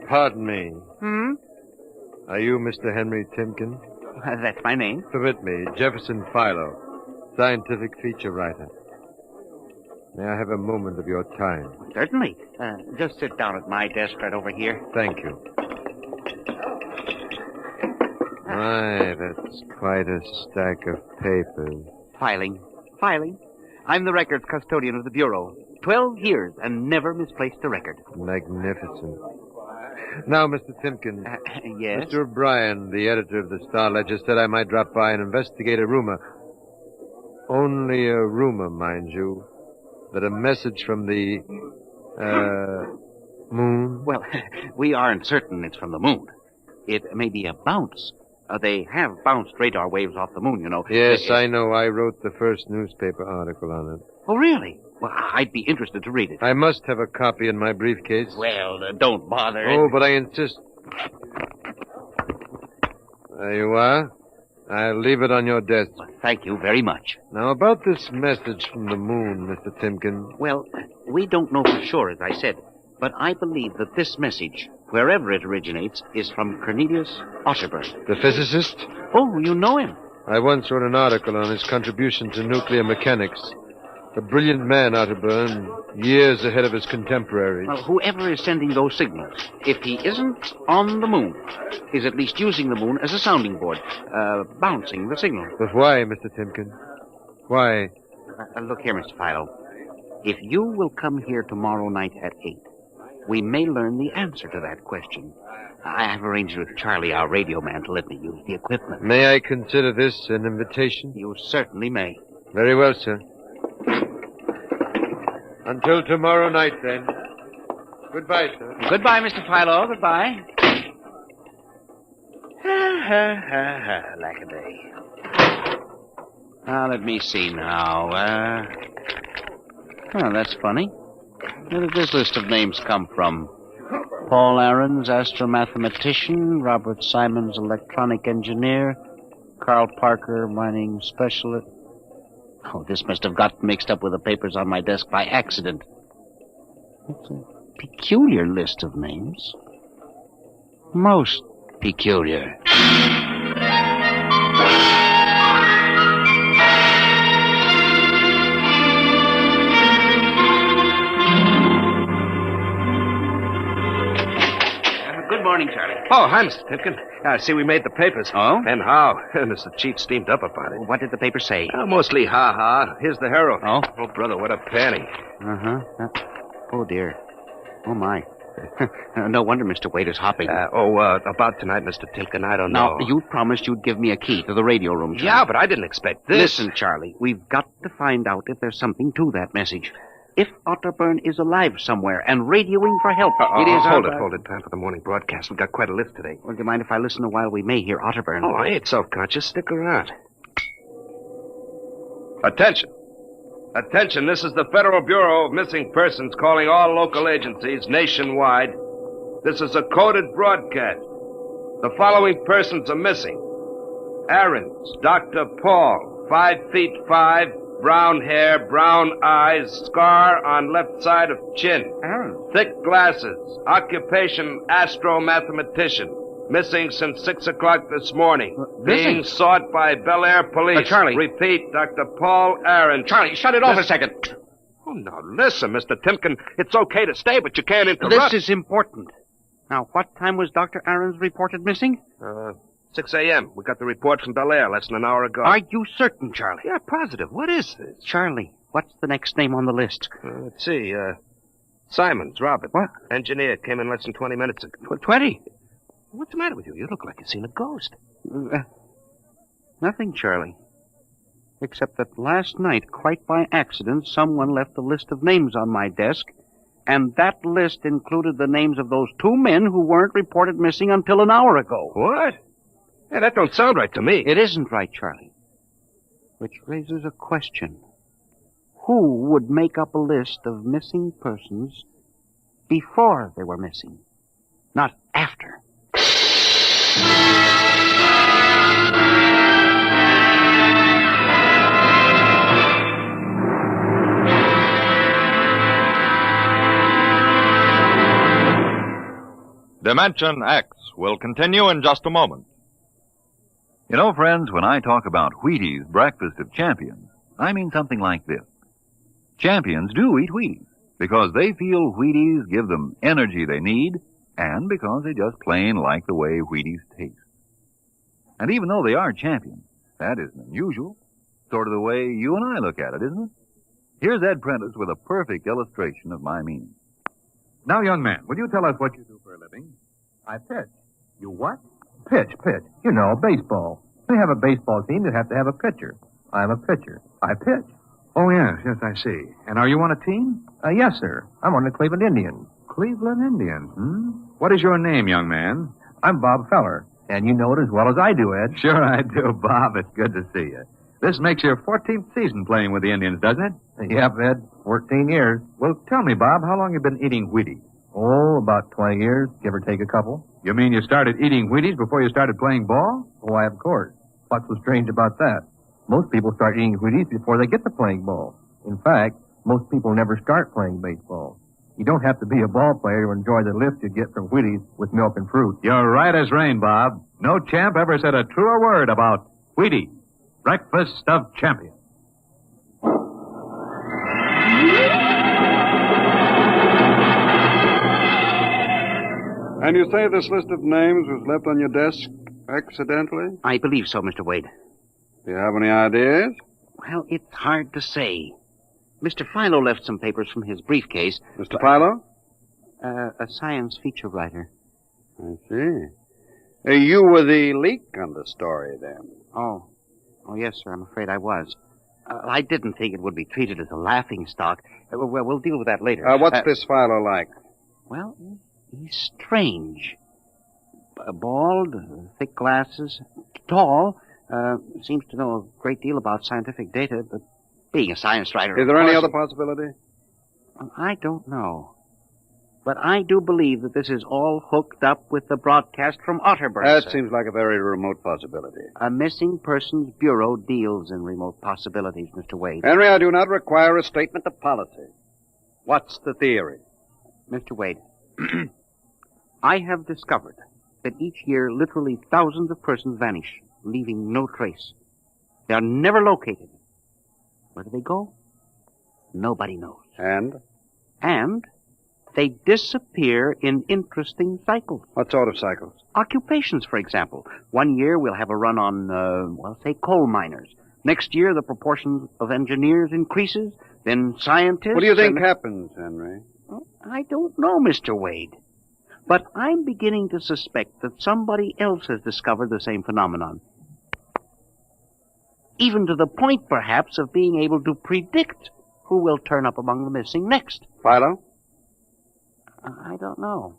Pardon me. Hmm? Are you Mr. Henry Timken? That's my name. Permit me, Jefferson Philo, scientific feature writer. May I have a moment of your time? Certainly. Just sit down at my desk right over here. Thank you. My, that's quite a stack of papers. Filing. I'm the records custodian of the Bureau. 12 years and never misplaced a record. Magnificent. Now, Mr. Timken. Yes? Mr. O'Brien, the editor of the Star-Ledger, said I might drop by and investigate a rumor. Only a rumor, mind you, that a message from the, moon? Well, we aren't certain it's from the moon. It may be a bounce. They have bounced radar waves off the moon, you know. Yes, I know. I wrote the first newspaper article on it. Oh, really? Well, I'd be interested to read it. I must have a copy in my briefcase. Well, don't bother. Oh, but I insist. There you are. I'll leave it on your desk. Well, thank you very much. Now, about this message from the moon, Mr. Timken. Well, we don't know for sure, as I said, but I believe that this message, wherever it originates, is from Cornelius Otterburn. The physicist? Oh, you know him. I once wrote an article on his contribution to nuclear mechanics. A brilliant man, Otterburn, years ahead of his contemporaries. Well, whoever is sending those signals, if he isn't on the moon, is at least using the moon as a sounding board, bouncing the signal. But why, Mr. Timken? Why? Look here, Mr. Philo. If you will come here tomorrow night at 8, we may learn the answer to that question. I have arranged with Charlie, our radio man, to let me use the equipment. May I consider this an invitation? You certainly may. Very well, sir. Until tomorrow night, then. Goodbye, sir. Goodbye, Mr. Philo. Goodbye. Lack-a-day. Now, let me see now. Oh, that's funny. Where did this list of names come from? Paul Aarons, astromathematician. Robert Simons, electronic engineer. Carl Parker, mining specialist. Oh, this must have got mixed up with the papers on my desk by accident. It's a peculiar list of names. Most peculiar. Good morning, Charlie. Oh, hi, Mr. Timken. I see we made the papers. Oh? And how? Mr. Chief steamed up about it. What did the paper say? Mostly ha-ha. Here's the Herald. Oh? Oh, brother, what a panning. Uh-huh. Oh, dear. Oh, my. No wonder Mr. Wade is hopping. About tonight, Mr. Timken, I don't know. Now, you promised you'd give me a key to the radio room, Charlie. Yeah, but I didn't expect this. Listen, Charlie, we've got to find out if there's something to that message. If Otterburn is alive somewhere and radioing for help, it is... Hold it. Time for the morning broadcast. We've got quite a list today. Well, do you mind if I listen a while? We may hear Otterburn. Oh, I ain't self-conscious. Stick around. Attention. Attention, this is the Federal Bureau of Missing Persons calling all local agencies nationwide. This is a coded broadcast. The following persons are missing. Aarons, Dr. Paul, 5'5", brown hair, brown eyes, scar on left side of chin. Aarons. Thick glasses, occupation astromathematician. Missing since 6 o'clock this morning. Being sought by Bel Air police. Charlie. Repeat, Dr. Paul Aarons. Charlie, shut it off a second. Oh, now listen, Mr. Timken. It's okay to stay, but you can't interrupt. This is important. Now, what time was Dr. Aarons reported missing? 6 a.m. We got the report from Bel Air less than an hour ago. Are you certain, Charlie? Yeah, positive. What is this? Charlie, what's the next name on the list? Let's see. Simons, Robert. What? Engineer. Came in less than 20 minutes ago. 20? What's the matter with you? You look like you've seen a ghost. Nothing, Charlie. Except that last night, quite by accident, someone left a list of names on my desk, and that list included the names of those two men who weren't reported missing until an hour ago. What? Yeah, that don't sound right to me. It isn't right, Charlie. Which raises a question. Who would make up a list of missing persons before they were missing, not after? Dimension X will continue in just a moment. You know, friends, when I talk about Wheaties breakfast of champions, I mean something like this. Champions do eat Wheaties because they feel Wheaties give them energy they need and because they just plain like the way Wheaties taste. And even though they are champions, that isn't unusual. Sort of the way you and I look at it, isn't it? Here's Ed Prentice with a perfect illustration of my meaning. Now, young man, will you tell us what you do for a living? I pitch. You what? Pitch. You know, baseball. When you have a baseball team, you have to have a pitcher. I'm a pitcher. I pitch. Oh, yes, I see. And are you on a team? Yes, sir. I'm on the Cleveland Indians. Cleveland Indians, What is your name, young man? I'm Bob Feller. And you know it as well as I do, Ed. Sure I do, Bob. It's good to see you. This makes your 14th season playing with the Indians, doesn't it? Yep, Ed. 14 years. Well, tell me, Bob, how long you been eating Wheaties? Oh, about 20 years, give or take a couple. You mean you started eating Wheaties before you started playing ball? Why, of course. What's so strange about that? Most people start eating Wheaties before they get to playing ball. In fact, most people never start playing baseball. You don't have to be a ball player to enjoy the lift you get from Wheaties with milk and fruit. You're right as rain, Bob. No champ ever said a truer word about Wheaties. Breakfast of champions. And you say this list of names was left on your desk accidentally? I believe so, Mr. Wade. Do you have any ideas? Well, it's hard to say. Mr. Philo left some papers from his briefcase. Mr. Philo? A science feature writer. I see. You were the leak on the story, then? Oh, yes, sir. I'm afraid I was. I didn't think it would be treated as a laughing stock. Well, we'll deal with that later. What's this Philo like? Well, he's strange. Bald, thick glasses, tall, seems to know a great deal about scientific data, but being a science writer... Is there any other possibility? I don't know. But I do believe that this is all hooked up with the broadcast from Otterburn. That seems like a very remote possibility. A missing persons bureau deals in remote possibilities, Mr. Wade. Henry, I do not require a statement of policy. What's the theory? Mr. Wade, I have discovered that each year literally thousands of persons vanish, leaving no trace. They are never located. Where do they go? Nobody knows. And they disappear in interesting cycles. What sort of cycles? Occupations, for example. One year we'll have a run on, say, coal miners. Next year the proportion of engineers increases, then scientists... What do you think happens, Henry? I don't know, Mr. Wade. But I'm beginning to suspect that somebody else has discovered the same phenomenon. Even to the point, perhaps, of being able to predict who will turn up among the missing next. Philo? I don't know.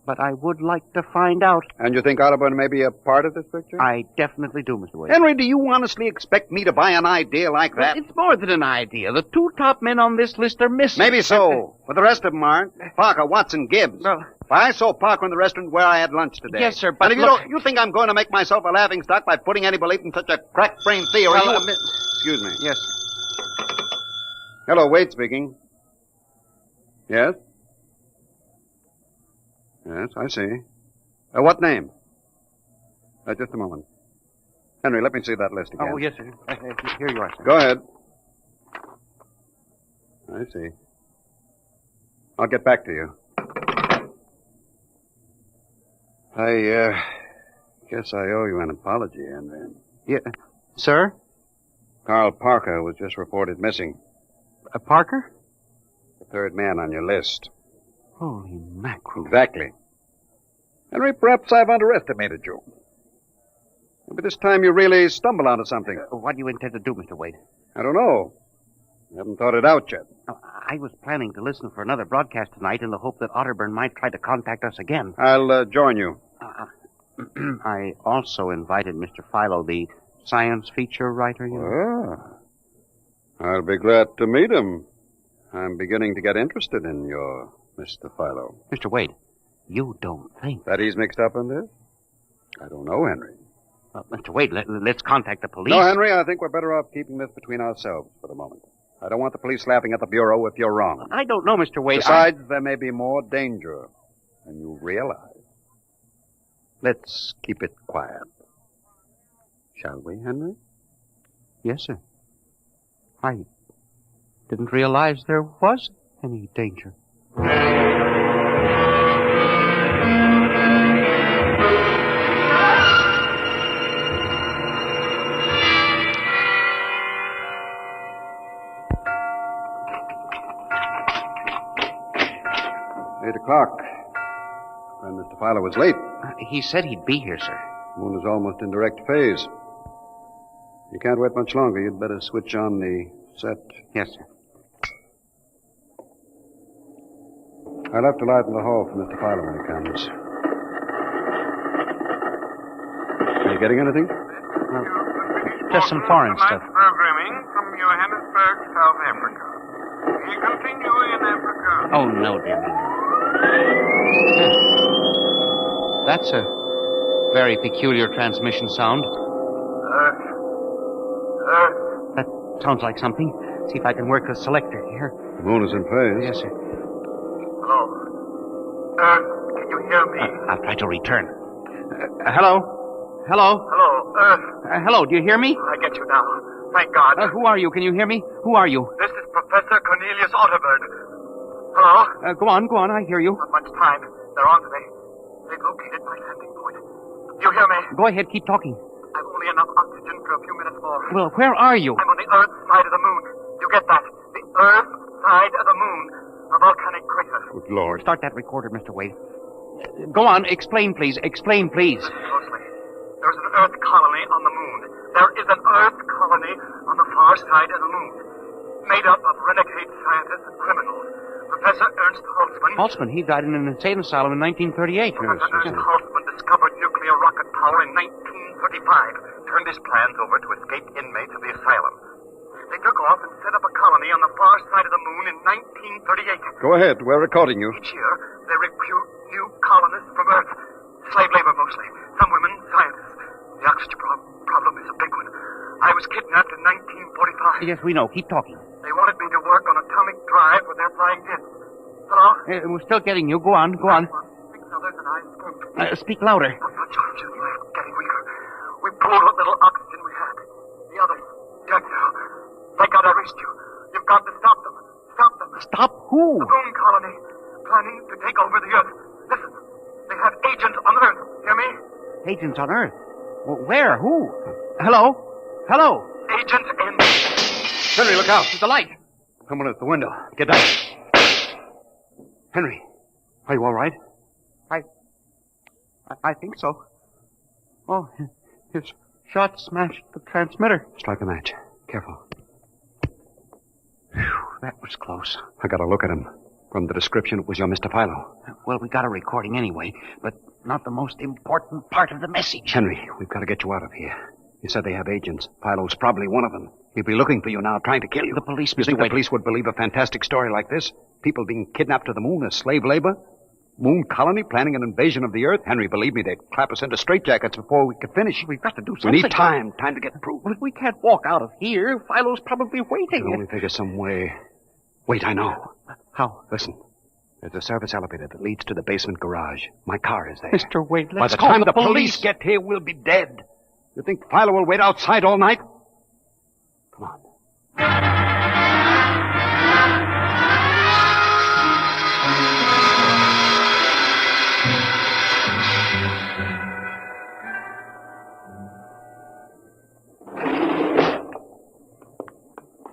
But I would like to find out. And you think Otterburn may be a part of this picture? I definitely do, Mr. Wade. Henry, do you honestly expect me to buy an idea like that? Well, it's more than an idea. The two top men on this list are missing. Maybe so. But the rest of them aren't. Parker, Watson, Gibbs. Well, I saw Parker in the restaurant where I had lunch today. Yes, sir, but and if you think I'm going to make myself a laughingstock by putting any belief in such a crack-brained theory, Excuse me. Yes. Hello, Wade speaking. Yes? Yes, I see. What name? Just a moment. Henry, let me see that list again. Oh, yes, sir. Here you are, sir. Go ahead. I see. I'll get back to you. I guess I owe you an apology, Henry. Yeah. Sir? Carl Parker was just reported missing. Parker? The third man on your list. Holy mackerel. Exactly. Henry, perhaps I've underestimated you. Maybe this time you really stumble onto something. What do you intend to do, Mr. Wade? I don't know. I haven't thought it out yet. I was planning to listen for another broadcast tonight in the hope that Otterburn might try to contact us again. I'll join you. I also invited Mr. Philo, the science feature writer. I'll be glad to meet him. I'm beginning to get interested in your Mr. Philo. Mr. Wade, you don't think... that he's mixed up in this? I don't know, Henry. Mr. Wade, let's contact the police. No, Henry, I think we're better off keeping this between ourselves for the moment. I don't want the police laughing at the Bureau if you're wrong. I don't know, Mr. Wade. Besides, there may be more danger than you realize. Let's keep it quiet. Shall we, Henry? Yes, sir. I didn't realize there was any danger. O'clock. When Mr. Philo was late. He said he'd be here, sir. The moon is almost in direct phase. You can't wait much longer. You'd better switch on the set. Yes, sir. I left a light in the hall for Mr. Philo when he comes. Are you getting anything? Just some foreign stuff. Programming from Johannesburg, South Africa. We continue in Africa. Oh, no, dear me. That's a very peculiar transmission sound. That sounds like something. See if I can work the selector here. The moon is in phase. Yes, sir. Hello. Can you hear me? I'll try to return. Hello? Hello? Hello, Earth. Hello, do you hear me? I get you now. Thank God. Who are you? Can you hear me? Who are you? This is Professor Cornelius Otterburn. Hello? Go on, I hear you. Not much time. They're on to me. They've located my landing point. You hear me? Go ahead, keep talking. I've only enough oxygen for a few minutes more. Well, where are you? I'm on the Earth side of the moon. You get that? The Earth side of the moon. A volcanic crater. Good Lord. Start that recorder, Mr. Wade. Go on, explain, please. Explain, please. Closely. There's an Earth colony on the moon. There is an Earth colony on the far side of the moon. Made up of renegade scientists and criminals. Professor Ernst Holtzman. Holtzman, he died in an insane asylum in 1938. Professor Ernst Holtzman discovered nuclear rocket power in 1935. Turned his plans over to escaped inmates of the asylum. They took off and set up a colony on the far side of the moon in 1938. Go ahead. We're recording you. Each year, they recruit new colonists from Earth. Slave labor mostly. Some women, scientists. The oxygen problem is a big one. I was kidnapped in 1945. Yes, we know. Keep talking. They wanted me to work on atomic drive with their flying discs. Hello? We're still getting you. Go on, go on. 6 others and I escaped. Speak louder. I'm not sure, just getting weaker. We pulled what little oxygen we had. The others, dead now. They gotta arrest you. You've got to stop them. Stop them. Stop who? The moon colony. Planning to take over the Earth. Listen, they have agents on Earth. Hear me? Agents on Earth? Where? Who? Hello? Hello? Agents in... Henry, look out. There's the light. Someone at the window. Get back. Henry, are you all right? I think so. Oh, his shot smashed the transmitter. Strike a match. Careful. Whew, that was close. I got a look at him. From the description, it was your Mr. Philo. Well, we got a recording anyway, but not the most important part of the message. Henry, we've got to get you out of here. You said they have agents. Philo's probably one of them. He'll be looking for you now, trying to kill you. The police, You think the police would believe a fantastic story like this? People being kidnapped to the moon as slave labor? Moon colony planning an invasion of the Earth? Henry, believe me, they'd clap us into straitjackets before we could finish. We've got to do something. We need time to get proof. Well, we can't walk out of here. Philo's probably We waiting. can only figure some way. Wait, I know. How? Listen. There's a service elevator that leads to the basement garage. My car is there. Mr. Wade, By let's the call time the the police get here, we'll be dead. You think Philo will wait outside all night? Come on.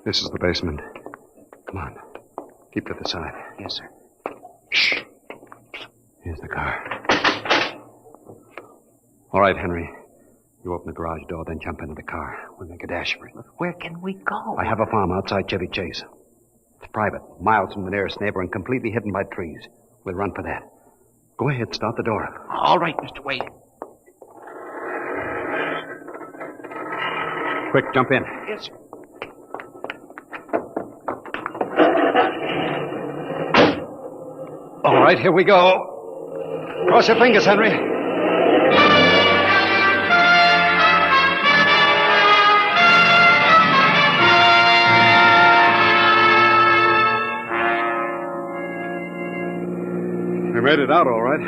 This is the basement. Come on. Keep to the side. Yes, sir. Shh. Here's the car. All right, Henry. You open the garage door, then jump into the car. We'll make a dash for it. Where can we go? I have a farm outside Chevy Chase. It's private, miles from the nearest neighbor and completely hidden by trees. We'll run for that. Go ahead, start the door up. All right, Mr. Wade. Quick, jump in. Yes, sir. All right, here we go. Cross your fingers, Henry. We made it out all right.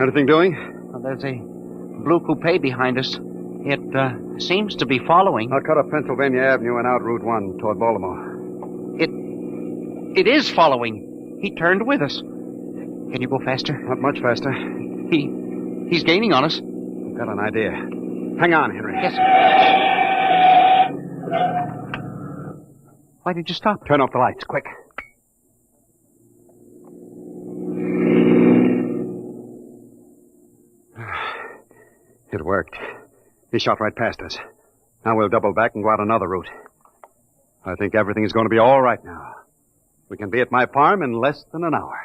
Anything doing? Well, there's a blue coupe behind us. It seems to be following. I'll cut up Pennsylvania Avenue and out Route 1 toward Baltimore. It is following. He turned with us. Can you go faster? Not much faster. He's gaining on us. I've got an idea. Hang on, Henry. Yes, sir. Why did you stop? Turn off the lights, quick. It worked. He shot right past us. Now we'll double back and go out another route. I think everything is going to be all right now. We can be at my farm in less than an hour.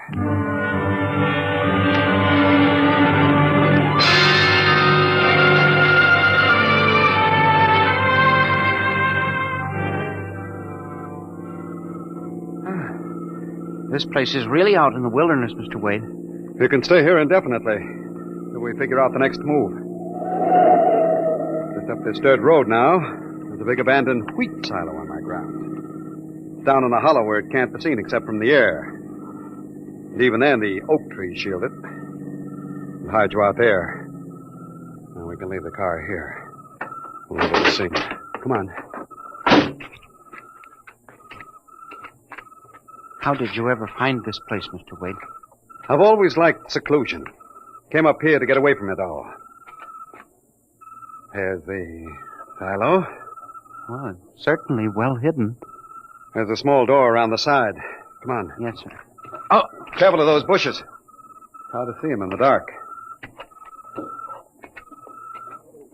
This place is really out in the wilderness, Mr. Wade. You can stay here indefinitely till we figure out the next move. Just up this dirt road now, there's a big abandoned wheat silo on my ground. It's down in a hollow where it can't be seen except from the air. And even then, the oak trees shield it. We'll hide you out there. Now we can leave the car here. We'll be able to see. Come on. How did you ever find this place, Mr. Wade? I've always liked seclusion. Came up here to get away from it all. There's the silo. Well, it's certainly well hidden. There's a small door around the side. Come on. Yes, sir. Oh, careful of those bushes. Hard to see them in the dark.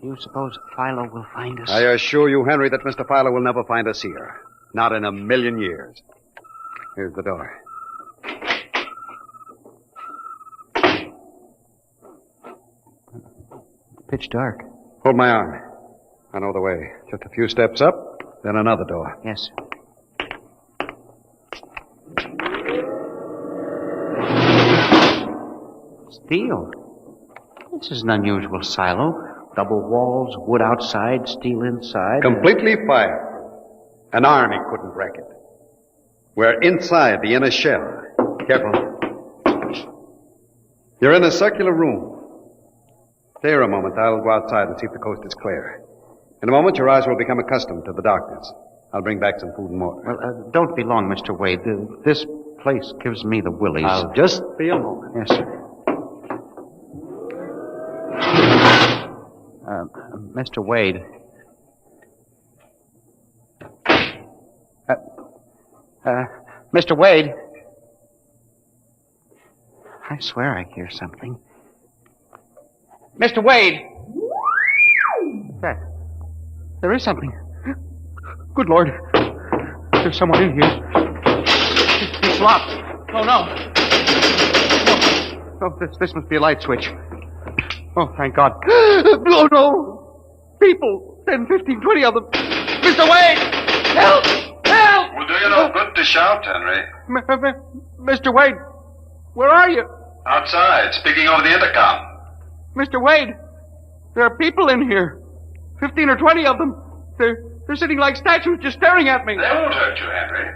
Do you suppose Philo will find us? I assure you, Henry, that Mr. Philo will never find us here. Not in a million years. Here's the door. pitch dark. Hold my arm. I know the way. Just a few steps up, then another door. Yes. Steel. This is an unusual silo. Double walls, wood outside, steel inside. Completely fireproof. An army couldn't wreck it. We're inside the inner shell. Careful. You're in a circular room. Stay here a moment. I'll go outside and see if the coast is clear. In a moment, your eyes will become accustomed to the darkness. I'll bring back some food and water. Well, don't be long, Mr. Wade. This place gives me the willies. I'll just be a moment. Yes, sir. Mr. Wade. Mr. Wade. I swear I hear something. Mr. Wade! There is something. Good Lord. There's someone in here. It's locked. Oh, no. Oh, this must be a light switch. Oh, thank God. Oh, no. People. 10, 15, 20 of them. Mr. Wade! Help! Help! Will do you no good to shout, Henry. Mr. Wade, where are you? Outside, speaking over the intercom. Mr. Wade, there are people in here. 15 or 20 of them. They're sitting like statues just staring at me. They won't hurt you, Henry.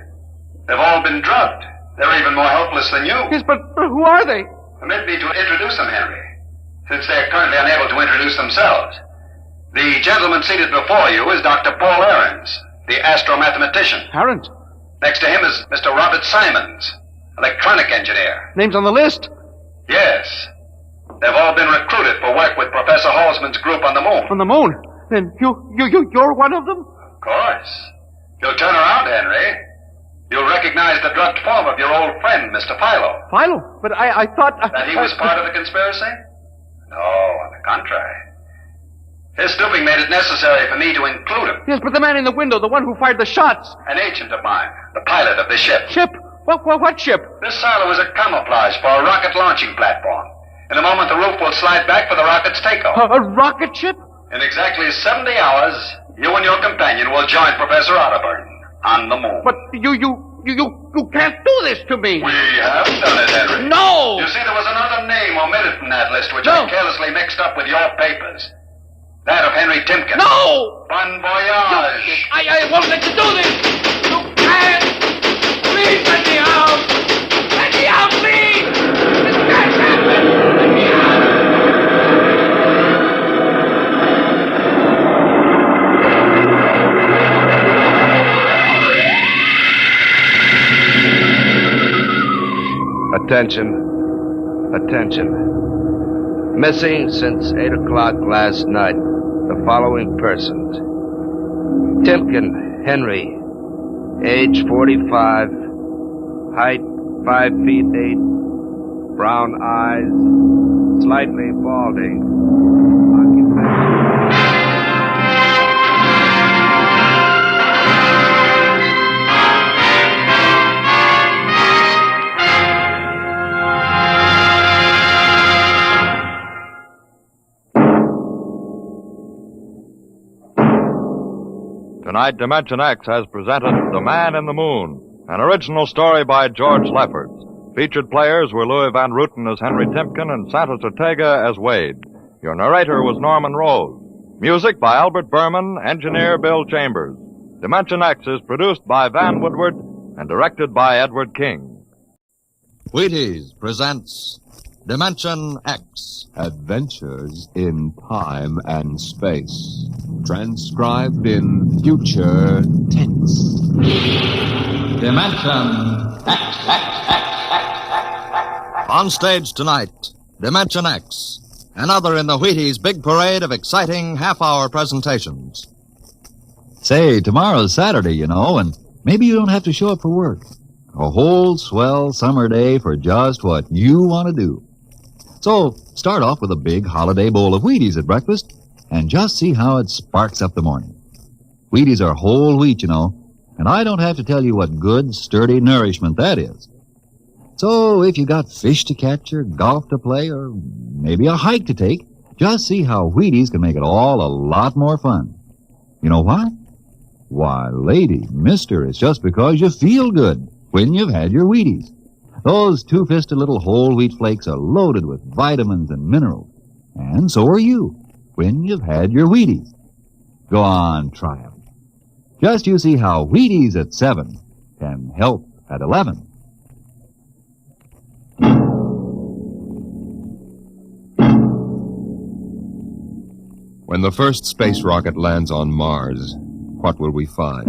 They've all been drugged. They're even more helpless than you. Yes, but who are they? Permit me to introduce them, Henry, since they're currently unable to introduce themselves. The gentleman seated before you is Dr. Paul Ahrens, the astromathematician. Ahrens? Next to him is Mr. Robert Simons, electronic engineer. Name's on the list? Yes. They've all been recruited for work with Professor Halsman's group on the moon. On the moon? Then you're one of them? Of course. You'll turn around, Henry. You'll recognize the drugged form of your old friend, Mr. Philo. Philo? But I thought... That he was part of the conspiracy? No, on the contrary. His stooping made it necessary for me to include him. Yes, but the man in the window, the one who fired the shots. An agent of mine, the pilot of this ship. Ship? What ship? This silo is a camouflage for a rocket launching platform. In a moment, the roof will slide back for the rocket's takeoff. A rocket ship? In exactly 70 hours, you and your companion will join Professor Otterburn on the moon. But you can't do this to me. We have done it, Henry. No! You see, there was another name omitted from that list which I carelessly mixed up with your papers. That of Henry Timken. No! Bon voyage. I won't let you do this. You can't. Please let me out. Let me out, please. This can't happen. Let me out. Attention. Attention. Missing since 8 o'clock last night. The following persons. Timken Henry, age 45, height 5 feet 8, brown eyes, slightly balding, Tonight, Dimension X has presented The Man in the Moon, an original story by George Lefferts. Featured players were Louis Van Rooten as Henry Timken and Santos Ortega as Wade. Your narrator was Norman Rose. Music by Albert Berman, engineer Bill Chambers. Dimension X is produced by Van Woodward and directed by Edward King. Wheaties presents Dimension X. Adventures in Time and Space. Transcribed in future tense. Dimension X. On stage tonight, Dimension X. Another in the Wheaties' big parade of exciting half-hour presentations. Say, tomorrow's Saturday, you know, and maybe you don't have to show up for work. A whole swell summer day for just what you want to do. So, start off with a big holiday bowl of Wheaties at breakfast and just see how it sparks up the morning. Wheaties are whole wheat, you know, and I don't have to tell you what good, sturdy nourishment that is. So, if you got fish to catch or golf to play or maybe a hike to take, Just see how Wheaties can make it all a lot more fun. You know why? Why, lady, mister, it's just because you feel good when you've had your Wheaties. Those two-fisted little whole wheat flakes are loaded with vitamins and minerals. And so are you when you've had your Wheaties. Go on, try 'em. Just you see how Wheaties at 7 can help at 11. When the first space rocket lands on Mars, what will we find?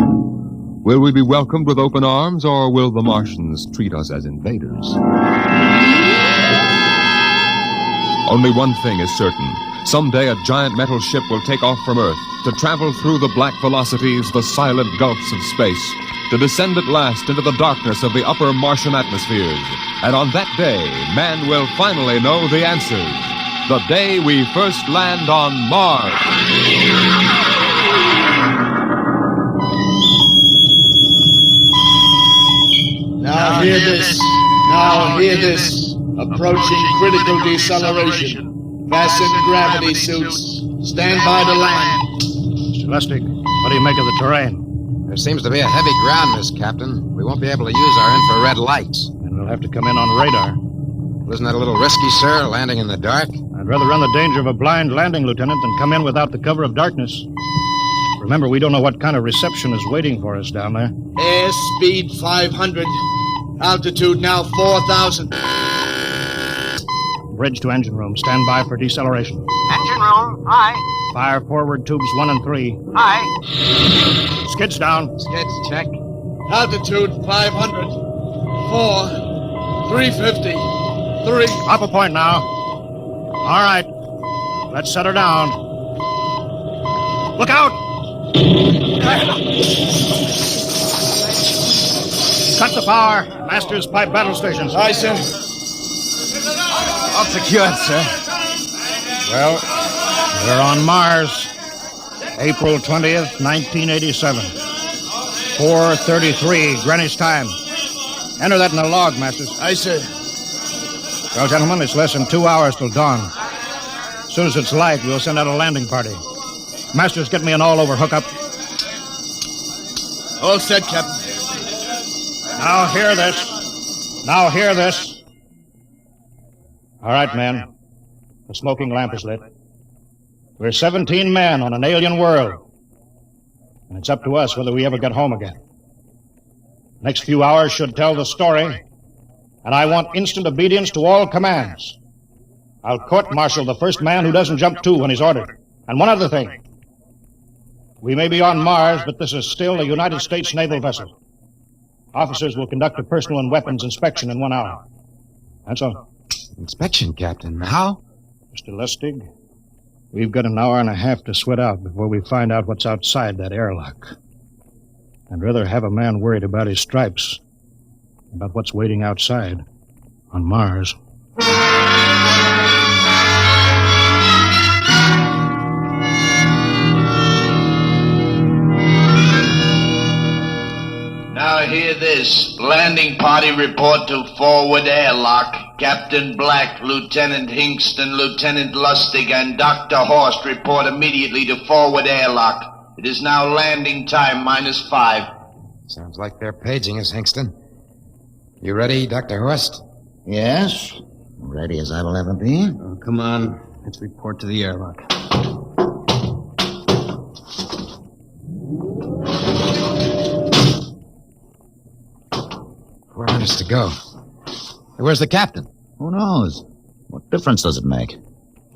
Will we be welcomed with open arms, or will the Martians treat us as invaders? Only one thing is certain. Someday a giant metal ship will take off from Earth to travel through the black velocities, the silent gulfs of space, to descend at last into the darkness of the upper Martian atmospheres. And on that day, man will finally know the answers. The day we first land on Mars. Now hear this. Now hear this. Approaching critical deceleration. Fasten gravity suits. Stand by to land. Mr. Lustig, what do you make of the terrain? There seems to be a heavy ground mist, Captain. We won't be able to use our infrared lights. And we'll have to come in on radar. Isn't that a little risky, sir, landing in the dark? I'd rather run the danger of a blind landing, Lieutenant, than come in without the cover of darkness. Remember, we don't know what kind of reception is waiting for us down there. Airspeed 500. Altitude now 4,000. Bridge to engine room. Stand by for deceleration. Engine room, aye. Fire forward tubes 1 and 3. Aye. Skids down. Skids, check. Altitude 500. 4. 350. 3. Up a point now. All right. Let's set her down. Look out! Cut the power. Masters pipe battle stations. Aye, sir. All secured, sir. Well, we're on Mars. April 20th, 1987. 4:33 Greenwich time. Enter that in the log, Masters. Aye, sir. Well, gentlemen, it's less than 2 hours till dawn. As soon as it's light, we'll send out a landing party. Masters, get me an all-over hookup. All set, Captain. Now hear this. Now hear this. All right, men. The smoking lamp is lit. We're 17 men on an alien world. And it's up to us whether we ever get home again. Next few hours should tell the story. And I want instant obedience to all commands. I'll court-martial the first man who doesn't jump to when he's ordered. And one other thing. We may be on Mars, but this is still a United States naval vessel. Officers will conduct a personal and weapons inspection in 1 hour. That's all. Inspection, Captain. How? Mr. Lustig, we've got an hour and a half to sweat out before we find out what's outside that airlock. I'd rather have a man worried about his stripes than about what's waiting outside on Mars. Now hear this. Landing party report to forward airlock. Captain Black, Lieutenant Hingston, Lieutenant Lustig, and Dr. Horst report immediately to forward airlock. It is now landing time -5. Sounds like they're paging us, Hingston. You ready, Dr. Horst? Yes. Ready as I will ever be. Oh, come on. Let's report to the airlock. Where are us to go? Where's the captain? Who knows? What difference does it make?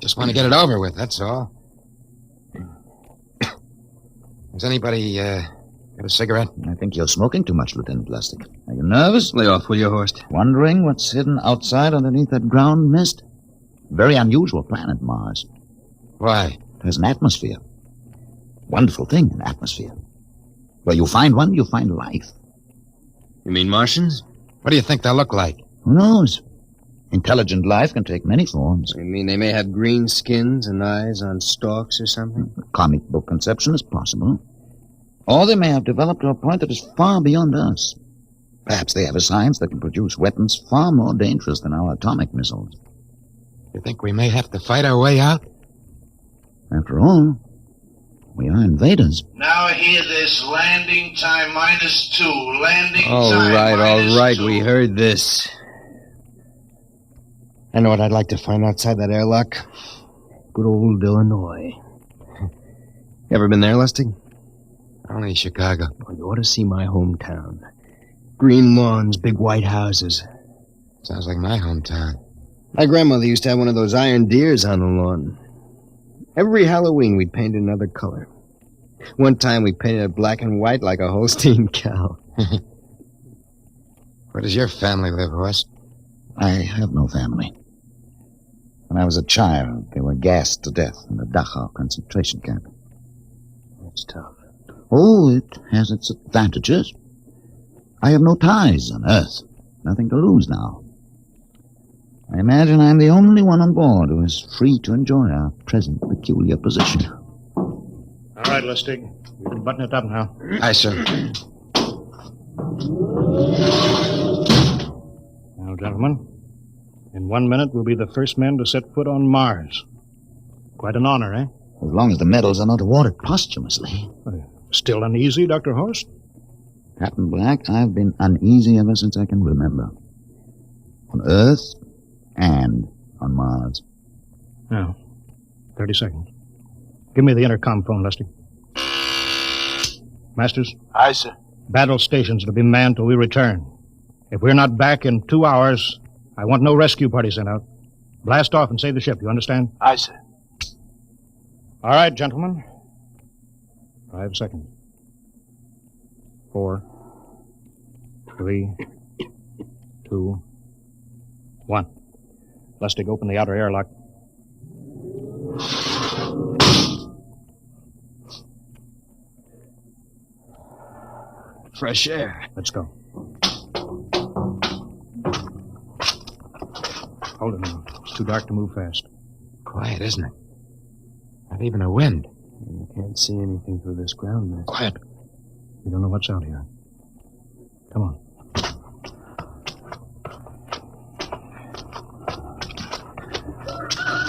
Just want to get it over with, that's all. Has anybody got a cigarette? I think you're smoking too much, Lieutenant Lustig. Are you nervous? Lay off, will you, Horst? Wondering what's hidden outside underneath that ground mist? Very unusual planet, Mars. Why? There's an atmosphere. Wonderful thing, an atmosphere. Where you find one, you find life. You mean Martians? What do you think they'll look like? Who knows? Intelligent life can take many forms. You mean they may have green skins and eyes on stalks or something? A comic book conception is possible. Or they may have developed to a point that is far beyond us. Perhaps they have a science that can produce weapons far more dangerous than our atomic missiles. You think we may have to fight our way out? After all, we are invaders. Now hear this. Landing time -2. Landing All time right. -2. We heard this. I know what I'd like to find outside that airlock. Good old Illinois. You ever been there, Lustig? Only Chicago. Oh, you ought to see my hometown. Green lawns, big white houses. Sounds like my hometown. My grandmother used to have one of those iron deers on the lawn. Every Halloween, we'd paint it another color. One time, we painted it black and white like a Holstein cow. Where does your family live, Horst? I have no family. When I was a child, they were gassed to death in the Dachau concentration camp. That's tough. Oh, it has its advantages. I have no ties on Earth. Nothing to lose now. I imagine I'm the only one on board who is free to enjoy our present peculiar position. All right, Lustig. You can button it up now. Aye, sir. Now, gentlemen, in 1 minute we'll be the first men to set foot on Mars. Quite an honor, eh? As long as the medals are not awarded posthumously. Still uneasy, Dr. Horst? Captain Black, I've been uneasy ever since I can remember. On Earth and on Mars. Now, 30 seconds. Give me the intercom phone, Lustig. Masters? Aye, sir. Battle stations to be manned till we return. If we're not back in 2 hours, I want no rescue party sent out. Blast off and save the ship, you understand? Aye, sir. All right, gentlemen. 5 seconds. 4, 3, 2, 1. Lustig, open the outer airlock. Fresh air. Let's go. Hold it now. It's too dark to move fast. Quiet, isn't it? Not even a wind. You can't see anything through this ground mist. Quiet. We don't know what's out here. Come on.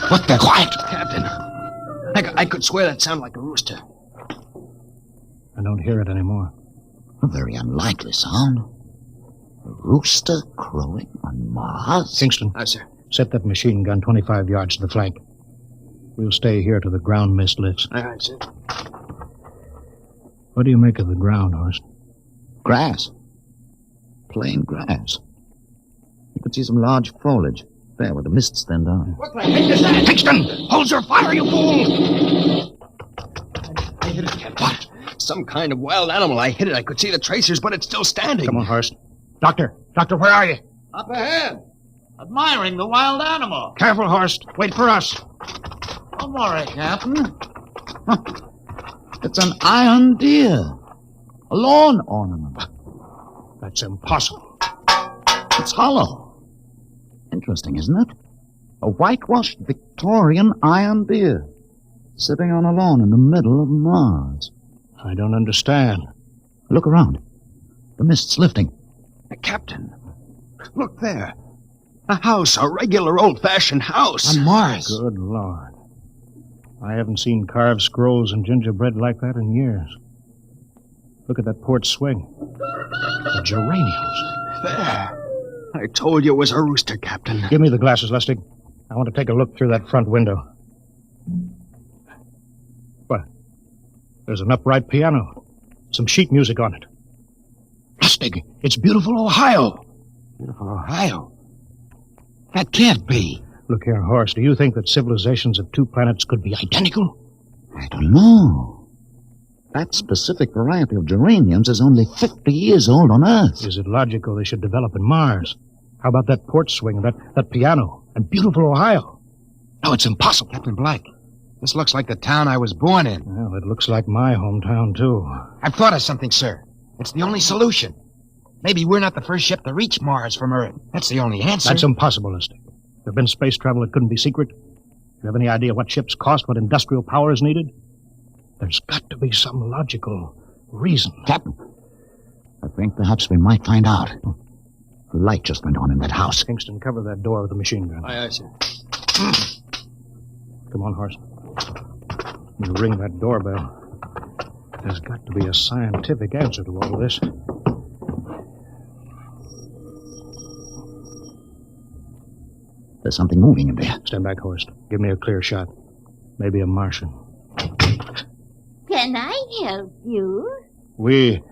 What the? Quiet! Captain. I could swear that sounded like a rooster. I don't hear it anymore. A very unlikely sound. A rooster crowing on Mars? Kingston. Aye, sir. Set that machine gun 25 yards to the flank. We'll stay here till the ground mist lifts. Aye, sir. What do you make of the ground, Horst? Grass. Plain grass. You could see some large foliage there where the mists thinned out. What the heck is that? Kingston! Hold your fire, you fool! I hit it, Captain. What? Some kind of wild animal. I hit it. I could see the tracers, but it's still standing. Come on, Horst. Doctor, where are you? Up ahead. Admiring the wild animal. Careful, Horst. Wait for us. Don't worry, Captain. It's an iron deer. A lawn ornament. That's impossible. It's hollow. Interesting, isn't it? A whitewashed Victorian iron deer sitting on a lawn in the middle of Mars. I don't understand. Look around. The mist's lifting. Captain, look there. A house, a regular old-fashioned house. On Mars. Good Lord. I haven't seen carved scrolls and gingerbread like that in years. Look at that port swing. The geraniums. There. I told you it was a rooster, Captain. Give me the glasses, Lustig. I want to take a look through that front window. What? There's an upright piano. Some sheet music on it. Lustig, it's beautiful Ohio. Beautiful Ohio? That can't be. Look here, Horst. Do you think that civilizations of two planets could be identical? I don't know. That specific variety of geraniums is only 50 years old on Earth. Is it logical they should develop in Mars? How about that port swing, that piano, and beautiful Ohio? No, it's impossible. Captain Black, this looks like the town I was born in. Well, it looks like my hometown, too. I've thought of something, sir. It's the only solution. Maybe we're not the first ship to reach Mars from Earth. That's the only answer. That's impossible, Lustig. There have been space travel that couldn't be secret. Do you have any idea what ships cost, what industrial power is needed? There's got to be some logical reason. Captain, I think perhaps we might find out. A light just went on in that house. Kingston, cover that door with the machine gun. Aye, sir. Come on, Horst. You ring that doorbell. There's got to be a scientific answer to all this. There's something moving in there. Stand back, Horst. Give me a clear shot. Maybe a Martian. Can I help you? We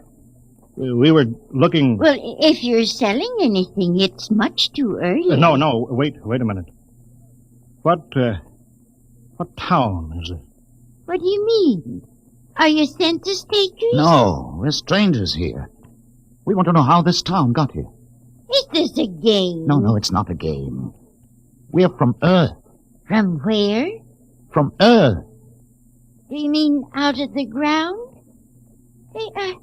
were looking... Well, if you're selling anything, it's much too early. No, wait a minute. What town is it? What do you mean? Are you census takers? No, we're strangers here. We want to know how this town got here. Is this a game? No, it's not a game. We're from Earth. From where? From Earth. Do you mean out of the ground? Hey,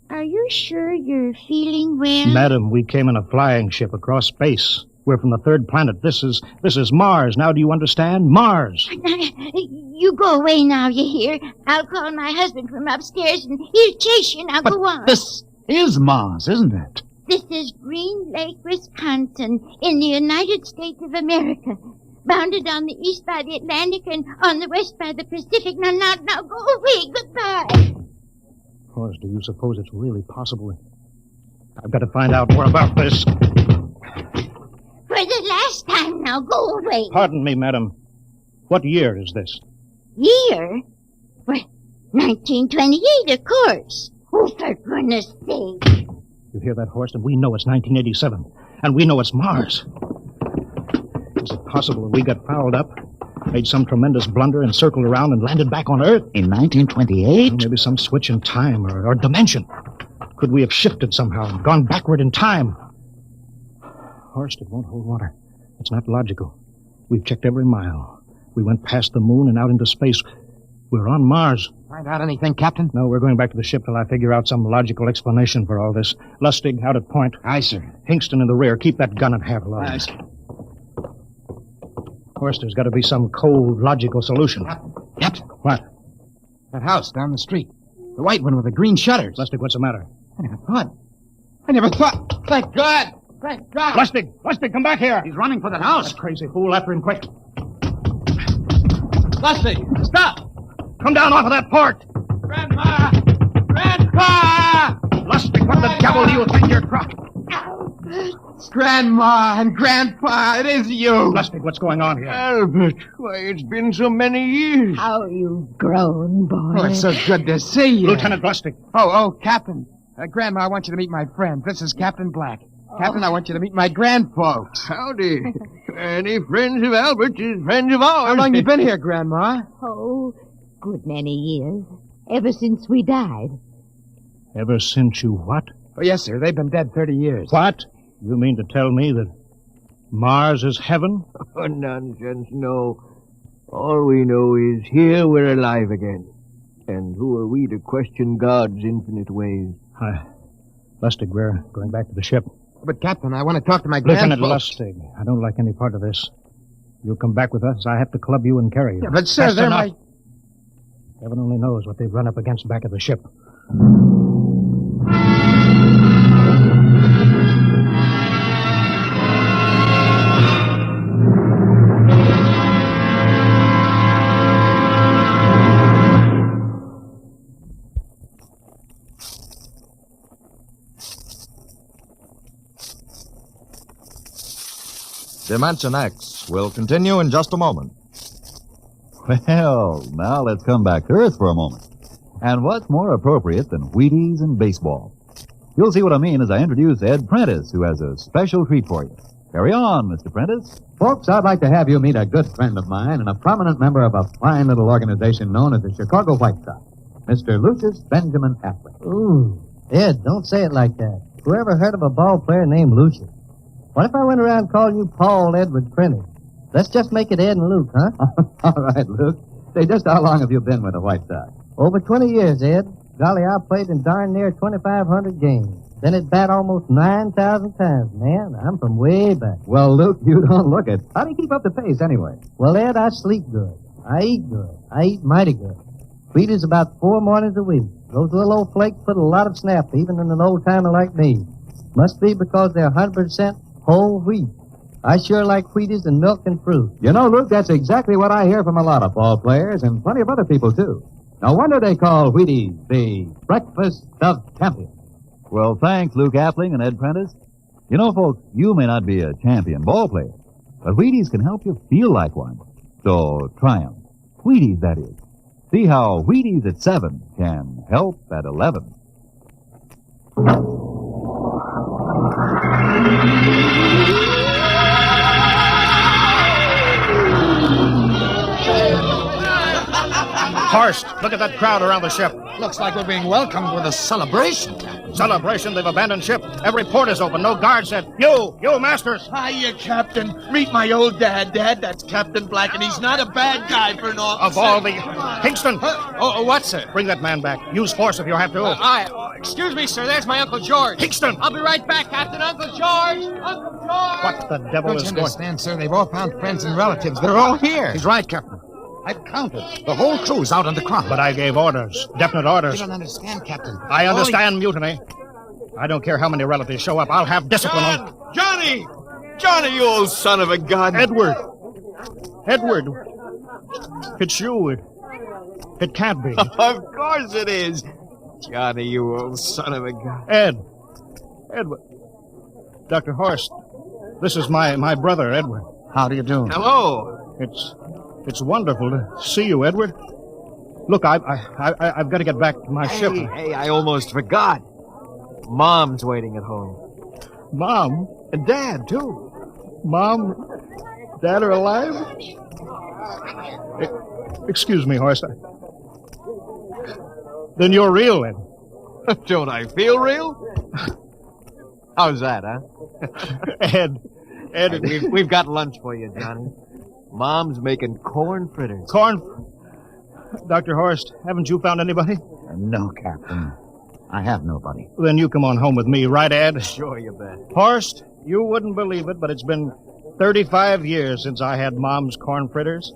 are you sure you're feeling well? Madam, we came in a flying ship across space. We're from the third planet. This is Mars. Now do you understand? Mars. You go away now, you hear? I'll call my husband from upstairs and he'll chase you. Now go on. This is Mars, isn't it? This is Green Lake, Wisconsin, in the United States of America. Bounded on the east by the Atlantic and on the west by the Pacific. Now, go away. Goodbye. Of course, do you suppose it's really possible? I've got to find out more about this. For the last time now, go away. Pardon me, madam. What year is this? Year? Well, 1928, of course. Oh, for goodness sake. You hear that, Horst? And we know it's 1987. And we know it's Mars. Is it possible that we got fouled up, made some tremendous blunder, and circled around and landed back on Earth? In 1928? Well, maybe some switch in time or dimension. Could we have shifted somehow and gone backward in time? Horst, it won't hold water. It's not logical. We've checked every mile. We went past the moon and out into space. We're on Mars. Find out anything, Captain? No, we're going back to the ship till I figure out some logical explanation for all this. Lustig, out at point. Aye, sir. Hingston in the rear. Keep that gun at half load. Aye, sir. Horst, there's got to be some cold, logical solution. Captain. What? That house down the street. The white one with the green shutters. Lustig, what's the matter? I never thought. Thank God. Thank God. Lustig, come back here. He's running for the house. That crazy fool, after him quick. Lustig, stop. Come down off of that port. Grandma! Grandpa! Lustig, what the devil do you think you're crossing? Grandma and Grandpa, it is you. Lustig, what's going on here? Albert, why, it's been so many years. How you've grown, boy. Oh, it's so good to see you. Lieutenant Lustig. Oh, Captain. Grandma, I want you to meet my friend. This is Captain Black. Captain, I want you to meet my grandfolks. Howdy. Any friends of Albert's is friends of ours. How long you been here, Grandma? Oh, good many years. Ever since we died. Ever since you what? Oh, yes, sir. They've been dead 30 years. What? You mean to tell me that Mars is heaven? Oh, nonsense, no. All we know is here we're alive again. And who are we to question God's infinite ways? Lustig, we're going back to the ship. But, Captain, I want to talk to my Lieutenant grandfolks. Lustig, I don't like any part of this. You'll come back with us. I have to club you and carry you. Yeah, but, sir, That's they're enough. my... Heaven only knows what they've run up against back of the ship. Dimension X will continue in just a moment. Well, now let's come back to Earth for a moment. And what's more appropriate than Wheaties and baseball? You'll see what I mean as I introduce Ed Prentice, who has a special treat for you. Carry on, Mr. Prentice. Folks, I'd like to have you meet a good friend of mine and a prominent member of a fine little organization known as the Chicago White Sox, Mr. Lucius Benjamin Affleck. Ooh, Ed, don't say it like that. Whoever heard of a ball player named Lucius? What if I went around calling you Paul Edward Prentice? Let's just make it Ed and Luke, huh? All right, Luke. Say, just how long have you been with the White Sox? Over 20 years, Ed. Golly, I played in darn near 2,500 games. Then at bat almost 9,000 times. Man, I'm from way back. Well, Luke, you don't look it. How do you keep up the pace, anyway? Well, Ed, I sleep good. I eat good. I eat mighty good. Wheat is about 4 mornings a week. Those little old flakes put a lot of snap, even in an old-timer like me. Must be because they're 100% whole wheat. I sure like Wheaties and milk and fruit. You know, Luke, that's exactly what I hear from a lot of ball players and plenty of other people, too. No wonder they call Wheaties the breakfast of champions. Well, thanks, Luke Appling and Ed Prentice. You know, folks, you may not be a champion ball player, but Wheaties can help you feel like one. So try 'em. Wheaties, that is. See how Wheaties at 7 can help at 11. Horst, look at that crowd around the ship. Looks like we're being welcomed with a celebration, Captain. Celebration? They've abandoned ship. Every port is open. No guard set. You, Masters. Hiya, Captain. Meet my old dad. Dad, that's Captain Black, and he's not a bad guy for an officer. Of all the... Kingston! What, sir? Bring that man back. Use force if you have to. Excuse me, sir. There's my Uncle George. Kingston! I'll be right back, Captain. Uncle George! Uncle George! What the devil Don't is you going... understand, sir? They've all found friends and relatives. They're all here. He's right, Captain. I've counted. The whole crew's out on the crop. But I gave orders. Definite orders. You don't understand, Captain. I understand mutiny. I don't care how many relatives show up. I'll have discipline on... Johnny! Johnny, you old son of a gun. Edward! It's you. It can't be. Of course it is. Johnny, you old son of a gun. Edward. Dr. Horst, this is my brother, Edward. How do you do? Hello. It's wonderful to see you, Edward. Look, I've got to get back to my ship. Hey, I almost forgot. Mom's waiting at home. Mom? And Dad, too. Mom? Dad are alive? Excuse me, Horst. Then you're real, then. Don't I feel real? How's that, huh? Ed, we've got lunch for you, Johnny. Mom's making corn fritters. Dr. Horst, haven't you found anybody? No, Captain. I have nobody. Then you come on home with me, right, Ed? Sure, you bet. Horst, you wouldn't believe it, but it's been 35 years since I had Mom's corn fritters.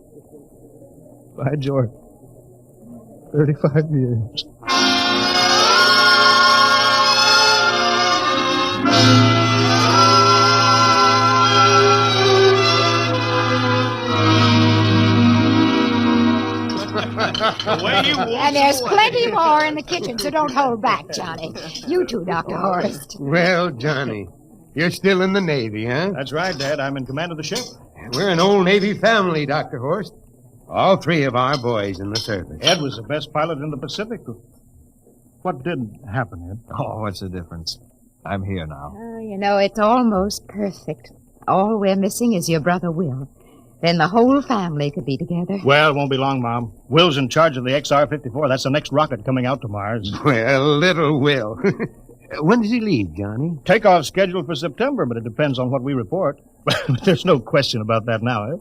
By George. 35 years. And there's plenty more in the kitchen, so don't hold back, Johnny. You too, Dr. Horst. Well, Johnny, you're still in the Navy, huh? That's right, Dad. I'm in command of the ship. We're an old Navy family, Dr. Horst. All three of our boys in the service. Ed was the best pilot in the Pacific. What did happen, Ed? Oh, what's the difference? I'm here now. Oh, you know, it's almost perfect. All we're missing is your brother Will. Then the whole family could be together. Well, it won't be long, Mom. Will's in charge of the XR-54. That's the next rocket coming out to Mars. Well, little Will. When does he leave, Johnny? Takeoff scheduled for September, but it depends on what we report. There's no question about that now, eh?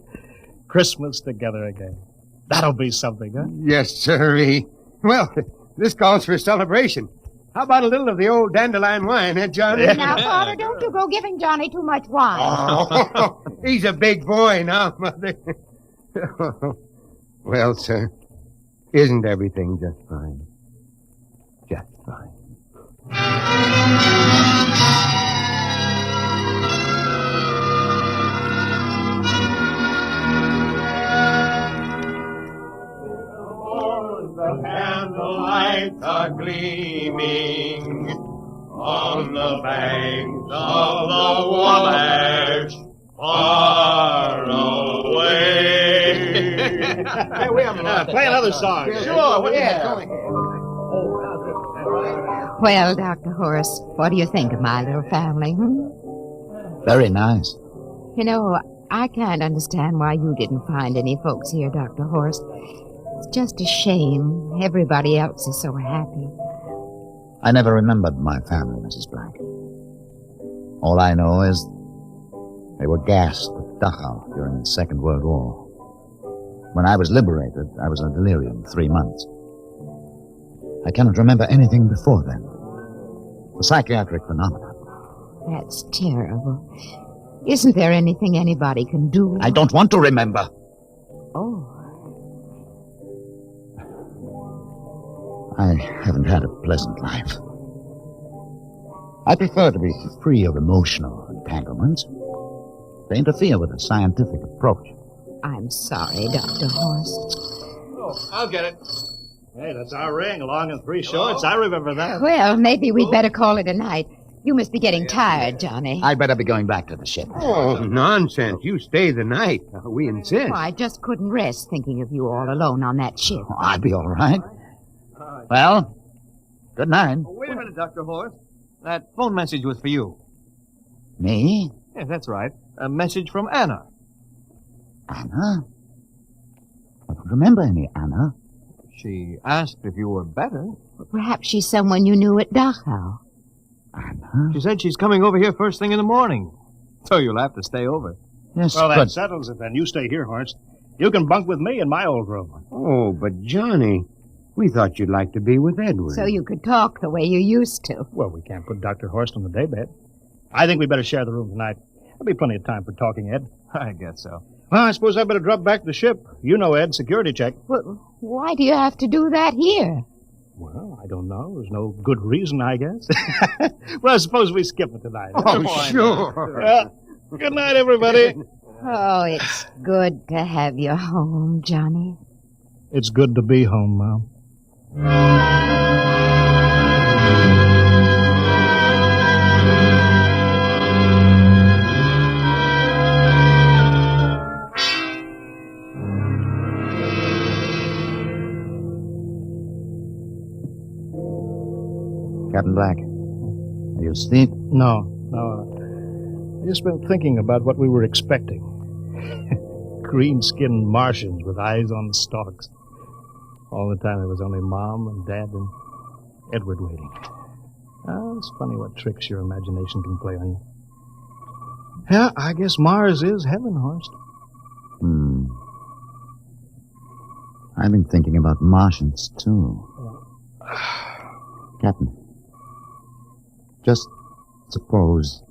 Christmas together again. That'll be something, huh? Yes, sirree. Well, this calls for a celebration. How about a little of the old dandelion wine, eh, Johnny? Now, Father, don't you go giving Johnny too much wine. Oh, he's a big boy now, Mother. Well, sir, isn't everything just fine? Just fine. The candlelights are gleaming on the banks of the Wabash, far away. Hey, we have play another song. Sure, yeah. Well, Dr. Horst, what do you think of my little family? Very nice. You know, I can't understand why you didn't find any folks here, Dr. Horst. It's just a shame. Everybody else is so happy. I never remembered my family, Mrs. Black. All I know is they were gassed at Dachau during the Second World War. When I was liberated, I was in delirium 3 months. I cannot remember anything before then. A psychiatric phenomenon. That's terrible. Isn't there anything anybody can do? I don't want to remember. Oh. I haven't had a pleasant life. I prefer to be free of emotional entanglements. to interfere with a scientific approach. I'm sorry, Dr. Horst. Oh, I'll get it. Hey, that's our ring, long and three shorts. I remember that. Well, maybe we'd better call it a night. You must be getting tired, Johnny. I'd better be going back to the ship. Oh, nonsense. You stay the night. We insist. Oh, I just couldn't rest thinking of you all alone on that ship. Oh, I'd be all right. Well, good night. Oh, wait a minute, Dr. Horst. That phone message was for you. Me? Yes, that's right. A message from Anna. Anna? I don't remember any Anna. She asked if you were better. Perhaps she's someone you knew at Dachau. Anna? She said she's coming over here first thing in the morning. So you'll have to stay over. Yes, well, but... that settles it then. You stay here, Horst. You can bunk with me in my old room. Oh, but Johnny, we thought you'd like to be with Edward. So you could talk the way you used to. Well, we can't put Dr. Horst on the daybed. I think we better share the room tonight. There'll be plenty of time for talking, Ed. I guess so. Well, I suppose I better drop back to the ship. You know, Ed, security check. Well, why do you have to do that here? Well, I don't know. There's no good reason, I guess. Well, I suppose we skip it tonight. Oh, sure. Good night, everybody. Oh, it's good to have you home, Johnny. It's good to be home, Mom. Captain Black, are you asleep? No. I've just been thinking about what we were expecting. Green-skinned Martians with eyes on stalks. All the time there was only Mom and Dad and Edward waiting. Oh, it's funny what tricks your imagination can play on you. Yeah, I guess Mars is heaven, Horst. I've been thinking about Martians, too. Captain, just suppose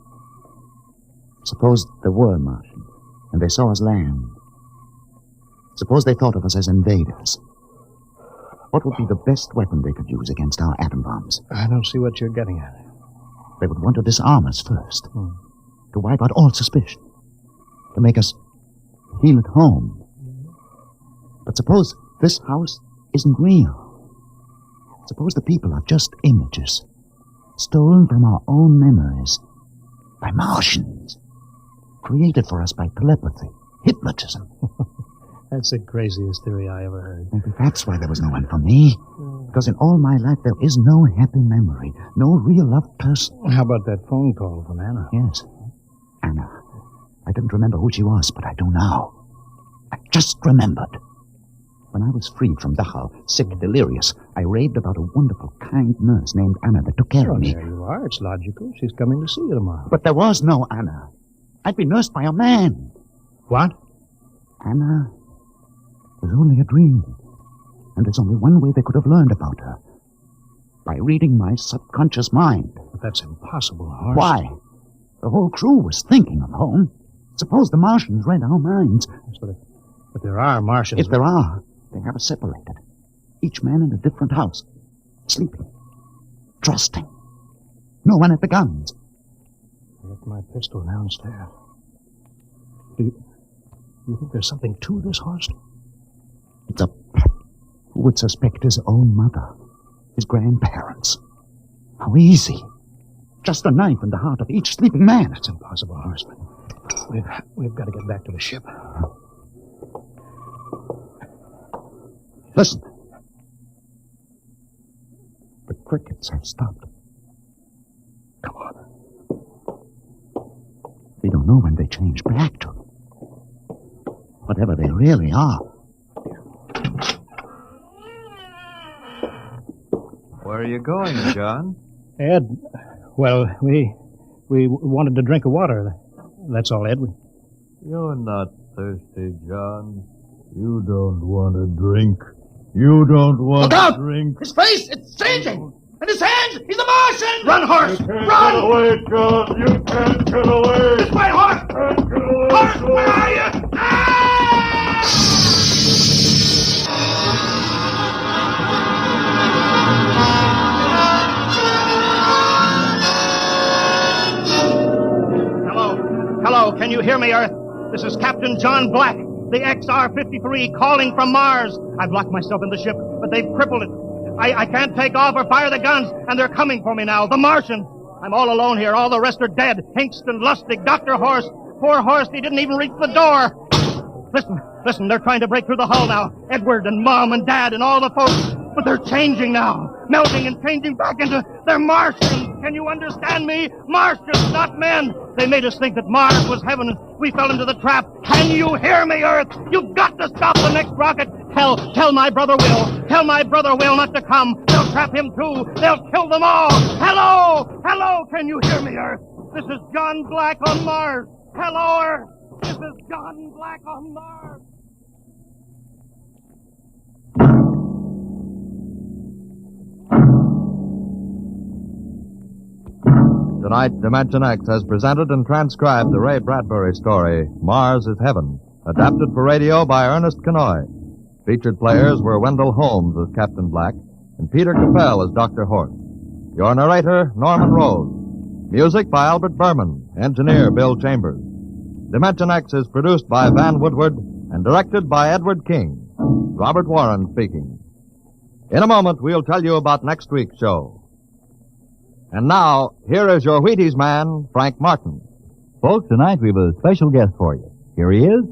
there were Martians, and they saw us land. Suppose they thought of us as invaders. What would be the best weapon they could use against our atom bombs? I don't see what you're getting at. They would want to disarm us first, to wipe out all suspicion, to make us feel at home. But suppose this house isn't real. Suppose the people are just images, stolen from our own memories by Martians, created for us by telepathy, hypnotism. That's the craziest theory I ever heard. Maybe that's why there was no one for me. Because in all my life there is no happy memory, no real loved person. How about that phone call from Anna? Yes, Anna. I didn't remember who she was, but I do now. I just remembered. When I was freed from Dachau, sick, delirious, I raved about a wonderful, kind nurse named Anna that took care of me. There you are. It's logical. She's coming to see you tomorrow. But there was no Anna. I'd been nursed by a man. What? Anna was only a dream. And there's only one way they could have learned about her. By reading my subconscious mind. But that's impossible, Horst. Why? The whole crew was thinking of home. Suppose the Martians read our minds. But there are Martians. If there are, they have us separated. Each man in a different house. Sleeping. Trusting. No one at the guns. I left my pistol downstairs. Do you think there's something to this, Horst? It's a... Who would suspect his own mother? His grandparents? How easy. Just a knife in the heart of each sleeping man. It's impossible, Horst. We've got to get back to the ship. Listen. The crickets have stopped. Come on. We don't know when they change back to. Whatever they really are. Where are you going, John? Ed, well, we wanted to drink of water. That's all, Ed. You're not thirsty, John. You don't want to drink. You don't want to drink. His face, it's changing! And his hands, he's a Martian! Run, horse! Run! Get away, John! You can't get away! This way, horse! Horse, where are you? Hello, can you hear me, Earth? This is Captain John Black, the XR-53, calling from Mars. I've locked myself in the ship, but they've crippled it. I can't take off or fire the guns, and they're coming for me now, the Martians. I'm all alone here. All the rest are dead. Hinkston, Lustig, Dr. Horst. Poor Horst, he didn't even reach the door. Listen, they're trying to break through the hull now. Edward and Mom and Dad and all the folks. But they're changing now. Melting and changing back into... They're Martians. Can you understand me? Martians, not men. They made us think that Mars was heaven and we fell into the trap. Can you hear me, Earth? You've got to stop the next rocket. Tell my brother Will. Tell my brother Will not to come. They'll trap him too. They'll kill them all. Hello, can you hear me, Earth? This is John Black on Mars. Hello, Earth. This is John Black on Mars. Tonight, Dimension X has presented and transcribed the Ray Bradbury story, Mars is Heaven, adapted for radio by Ernest Kenoy. Featured players were Wendell Holmes as Captain Black and Peter Capell as Dr. Horst. Your narrator, Norman Rose. Music by Albert Berman, engineer Bill Chambers. Dimension X is produced by Van Woodward and directed by Edward King. Robert Warren speaking. In a moment, we'll tell you about next week's show. And now, here is your Wheaties man, Frank Martin. Folks, tonight we have a special guest for you. Here he is,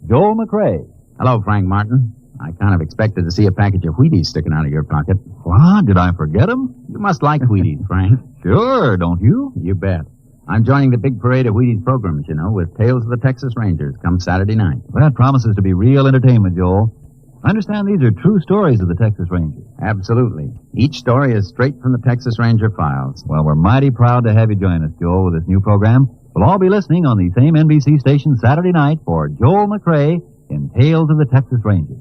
Joel McRae. Hello, Frank Martin. I kind of expected to see a package of Wheaties sticking out of your pocket. What? Did I forget them? You must like Wheaties, Frank. Sure, don't you? You bet. I'm joining the big parade of Wheaties programs, you know, with Tales of the Texas Rangers come Saturday night. Well, that promises to be real entertainment, Joel. I understand these are true stories of the Texas Rangers. Absolutely. Each story is straight from the Texas Ranger files. Well, we're mighty proud to have you join us, Joel, with this new program. We'll all be listening on the same NBC station Saturday night for Joel McRae in Tales of the Texas Rangers.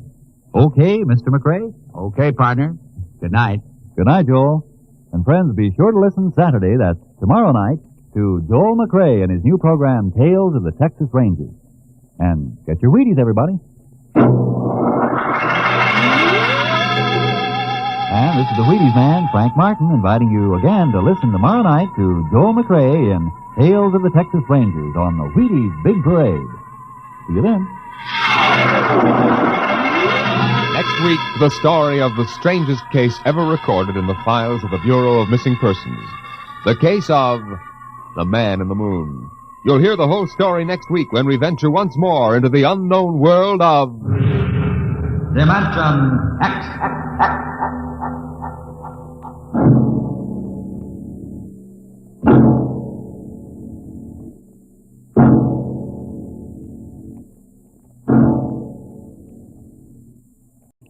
Okay, Mr. McRae? Okay, partner. Good night. Good night, Joel. And friends, be sure to listen Saturday, that's tomorrow night, to Joel McRae and his new program, Tales of the Texas Rangers. And get your Wheaties, everybody. And this is the Wheaties man, Frank Martin, inviting you again to listen tomorrow night to Joel McRae in Tales of the Texas Rangers on the Wheaties Big Parade. See you then. Next week, the story of the strangest case ever recorded in the files of the Bureau of Missing Persons. The case of the Man in the Moon. You'll hear the whole story next week when we venture once more into the unknown world of... Dimension X.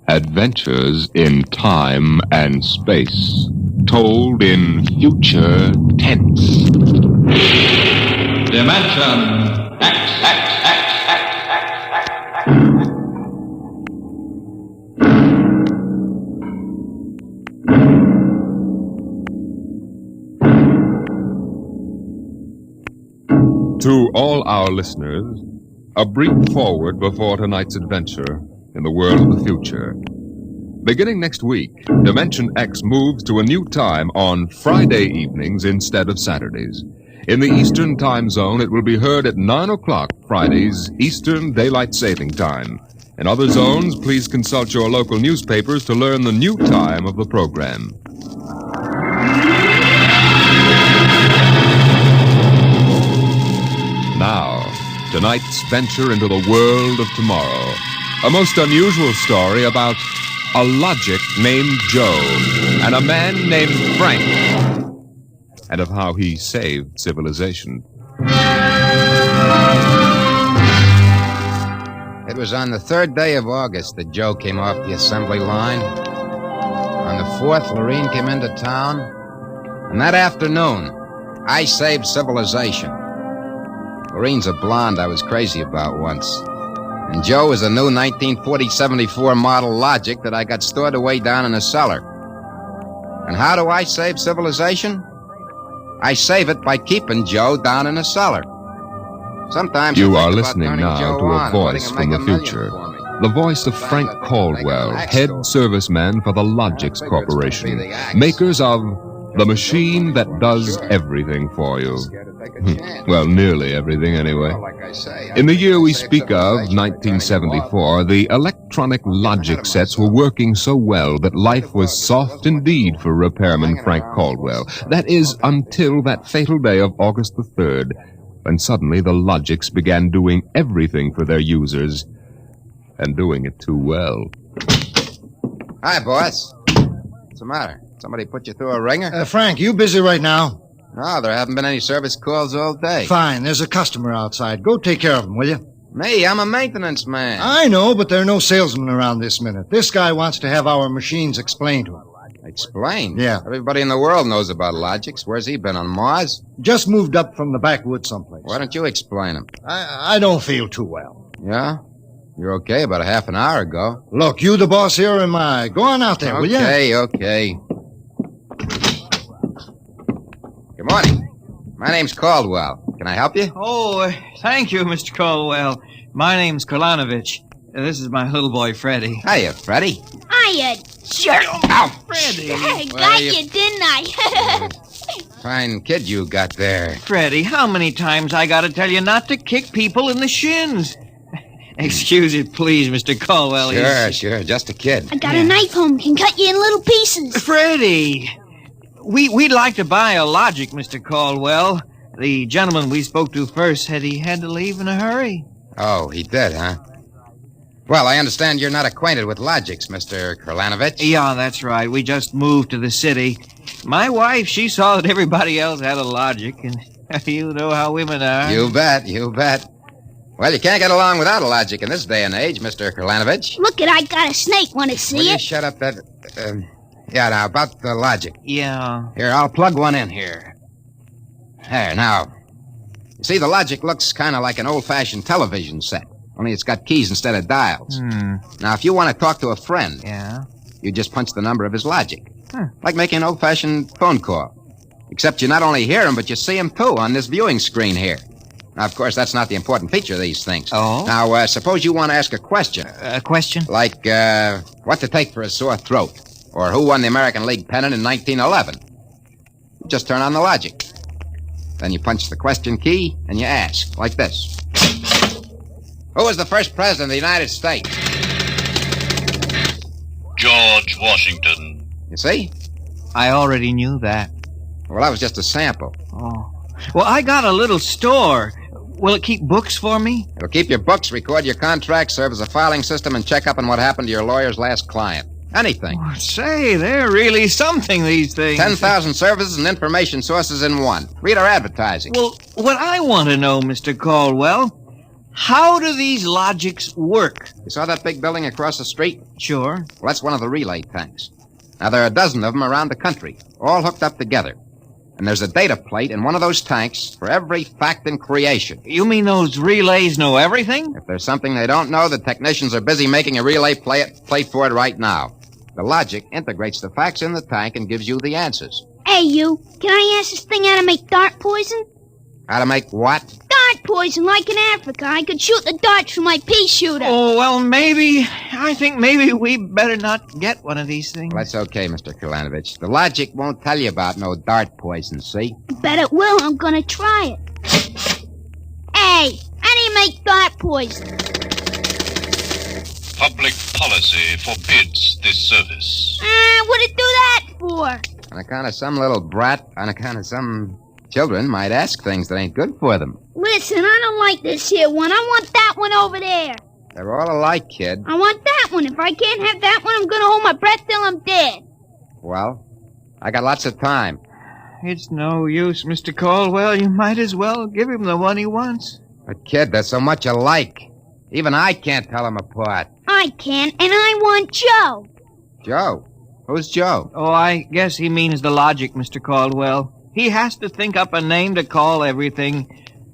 Adventures in time and space, told in future tense. Dimension X. To all our listeners, a brief forward before tonight's adventure in the world of the future. Beginning next week, Dimension X moves to a new time on Friday evenings instead of Saturdays. In the Eastern Time Zone, it will be heard at 9 o'clock Fridays, Eastern Daylight Saving Time. In other zones, please consult your local newspapers to learn the new time of the program. Now, tonight's venture into the world of tomorrow. A most unusual story about a logic named Joe and a man named Frank, and of how he saved civilization. It was on the 3rd day of August that Joe came off the assembly line. On the 4th, Lorene came into town. And that afternoon, I saved civilization. Lorene's a blonde I was crazy about once. And Joe is a new 1940-74 model Logic that I got stored away down in a cellar. And how do I save civilization? I save it by keeping Joe down in a cellar. Sometimes you are listening now to a voice from the future. The voice of Frank Caldwell, head serviceman for the Logix Corporation, makers of The machine that does everything for you. Well, nearly everything anyway. In the year we speak of, 1974, the electronic logic sets were working so well that life was soft indeed for repairman Frank Caldwell. That is, until that fatal day of August the 3rd, when suddenly the Logics began doing everything for their users, and doing it too well. Hi, boss. What's the matter? Somebody put you through a ringer? Frank, you busy right now? No, there haven't been any service calls all day. Fine, there's a customer outside. Go take care of him, will you? Me, I'm a maintenance man. I know, but there are no salesmen around this minute. This guy wants to have our machines explained to him. Explained? Yeah. Everybody in the world knows about Logics. Where's he been, on Mars? Just moved up from the backwoods someplace. Why don't you explain him? I don't feel too well. Yeah? You're okay about a half an hour ago. Look, you the boss here or am I? Go on out there, will you? Okay. Good morning. My name's Caldwell. Can I help you? Oh, thank you, Mr. Caldwell. My name's Kolanovich. This is my little boy, Freddie. Hiya, Freddie. Hiya, jerk. Ow! Freddie. I got you, didn't I? Fine kid you got there. Freddie, how many times I gotta tell you not to kick people in the shins? Excuse it, please, Mr. Caldwell. Sure. Just a kid. I got a knife home. Can cut you in little pieces. Freddie, we'd like to buy a Logic, Mr. Caldwell. The gentleman we spoke to first said he had to leave in a hurry. Oh, he did, huh? Well, I understand you're not acquainted with Logics, Mr. Kolanovich. Yeah, that's right. We just moved to the city. My wife, she saw that everybody else had a Logic, and you know how women are. You bet. Well, you can't get along without a Logic in this day and age, Mr. Kolanovich. Look I got a snake. Want to see Will it? you shut up that... yeah, now, about the Logic. Yeah. Here, I'll plug one in here. There, now. You see, the Logic looks kind of like an old-fashioned television set, only it's got keys instead of dials. Now, if you want to talk to a friend... Yeah? You just punch the number of his Logic. Like making an old-fashioned phone call. Except you not only hear him, but you see him, too, on this viewing screen here. Now, of course, that's not the important feature of these things. Oh? Now, suppose you want to ask a question. A question? Like, what to take for a sore throat? Or who won the American League pennant in 1911? You just turn on the Logic. Then you punch the question key, and you ask, like this. Who was the first president of the United States? George Washington. You see? I already knew that. Well, that was just a sample. Oh. Well, I got a little store. Will it keep books for me? It'll keep your books, record your contracts, serve as a filing system, and check up on what happened to your lawyer's last client. Anything. Oh, say, they're really something, these things. 10,000 services and information sources in one. Read our advertising. Well, what I want to know, Mr. Caldwell, how do these Logics work? You saw that big building across the street? Sure. Well, that's one of the relay tanks. Now, there are a dozen of them around the country, all hooked up together. And there's a data plate in one of those tanks for every fact in creation. You mean those relays know everything? If there's something they don't know, the technicians are busy making a relay plate for it right now. The Logic integrates the facts in the tank and gives you the answers. Hey, you. Can I ask this thing how to make dart poison? How to make what? Dart poison, like in Africa. I could shoot the darts from my pea shooter. Oh, well, I think maybe we better not get one of these things. Well, that's okay, Mr. Kolanovich. The Logic won't tell you about no dart poison, see? Bet it will. I'm gonna try it. Hey, how do you make dart poison? Public policy forbids this service. What'd it do that for? On account of some little brat, on account of some children might ask things that ain't good for them. Listen, I don't like this here one. I want that one over there. They're all alike, kid. I want that one. If I can't have that one, I'm gonna hold my breath till I'm dead. Well, I got lots of time. It's no use, Mr. Caldwell. You might as well give him the one he wants. But, kid, they're so much alike. Even I can't tell them apart. I can, and I want Joe. Joe? Who's Joe? Oh, I guess he means the Logic, Mr. Caldwell. He has to think up a name to call everything.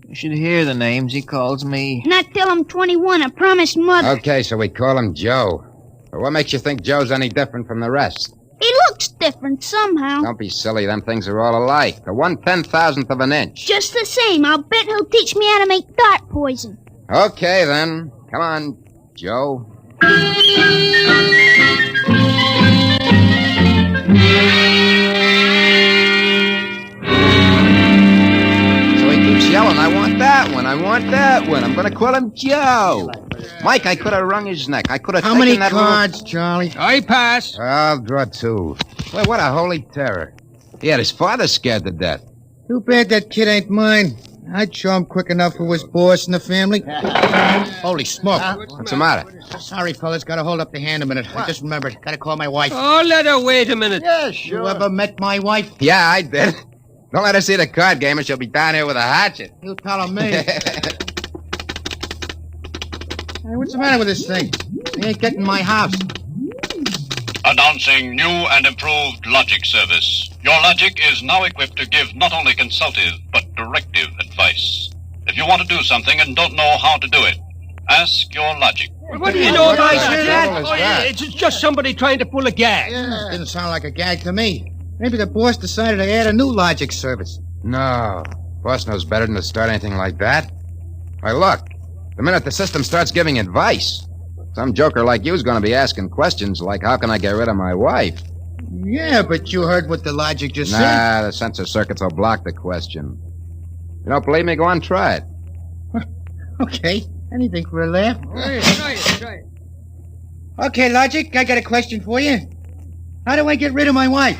You should hear the names he calls me. Not till I'm 21, I promised Mother. Okay, so we call him Joe. But what makes you think Joe's any different from the rest? He looks different somehow. Don't be silly, them things are all alike. The 1/10,000th of an inch. Just the same, I'll bet he'll teach me how to make dart poison. Okay, then. Come on, Joe. want that one. I'm going to call him Joe. Mike, I could have wrung his neck. I could have How taken many that cards, Charlie? I pass. I'll draw 2. Well, what a holy terror. He had his father scared to death. Too bad that kid ain't mine. I'd show him quick enough who was boss in the family. Holy smoke. What's the matter? Sorry, fellas. Gotta hold up the hand a minute. I just remembered. Gotta call my wife. Oh, let her wait a minute. Yeah, sure. You ever met my wife? Yeah, I did. Don't let her see the card game or she'll be down here with a hatchet. You tell her me. Hey, what's the matter with this thing? He ain't getting my house. Announcing new and improved logic service. Your logic is now equipped to give not only consultative, but directive advice. If you want to do something and don't know how to do it, ask your logic. What do you know about that? that? It's just somebody trying to pull a gag. Yeah, didn't sound like a gag to me. Maybe the boss decided to add a new logic service. No. Boss knows better than to start anything like that. Why, look. The minute the system starts giving advice, some joker like you is going to be asking questions like, how can I get rid of my wife? Yeah, but you heard what the logic just said. Nah, the sensor circuits will block the question. You don't believe me? Go on, try it. Okay. Anything for a laugh. Try it. Okay, Logic, I got a question for you. How do I get rid of my wife?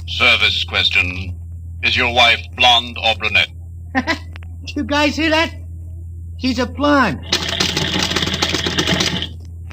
Service question. Is your wife blonde or brunette? You guys hear that? She's a blonde.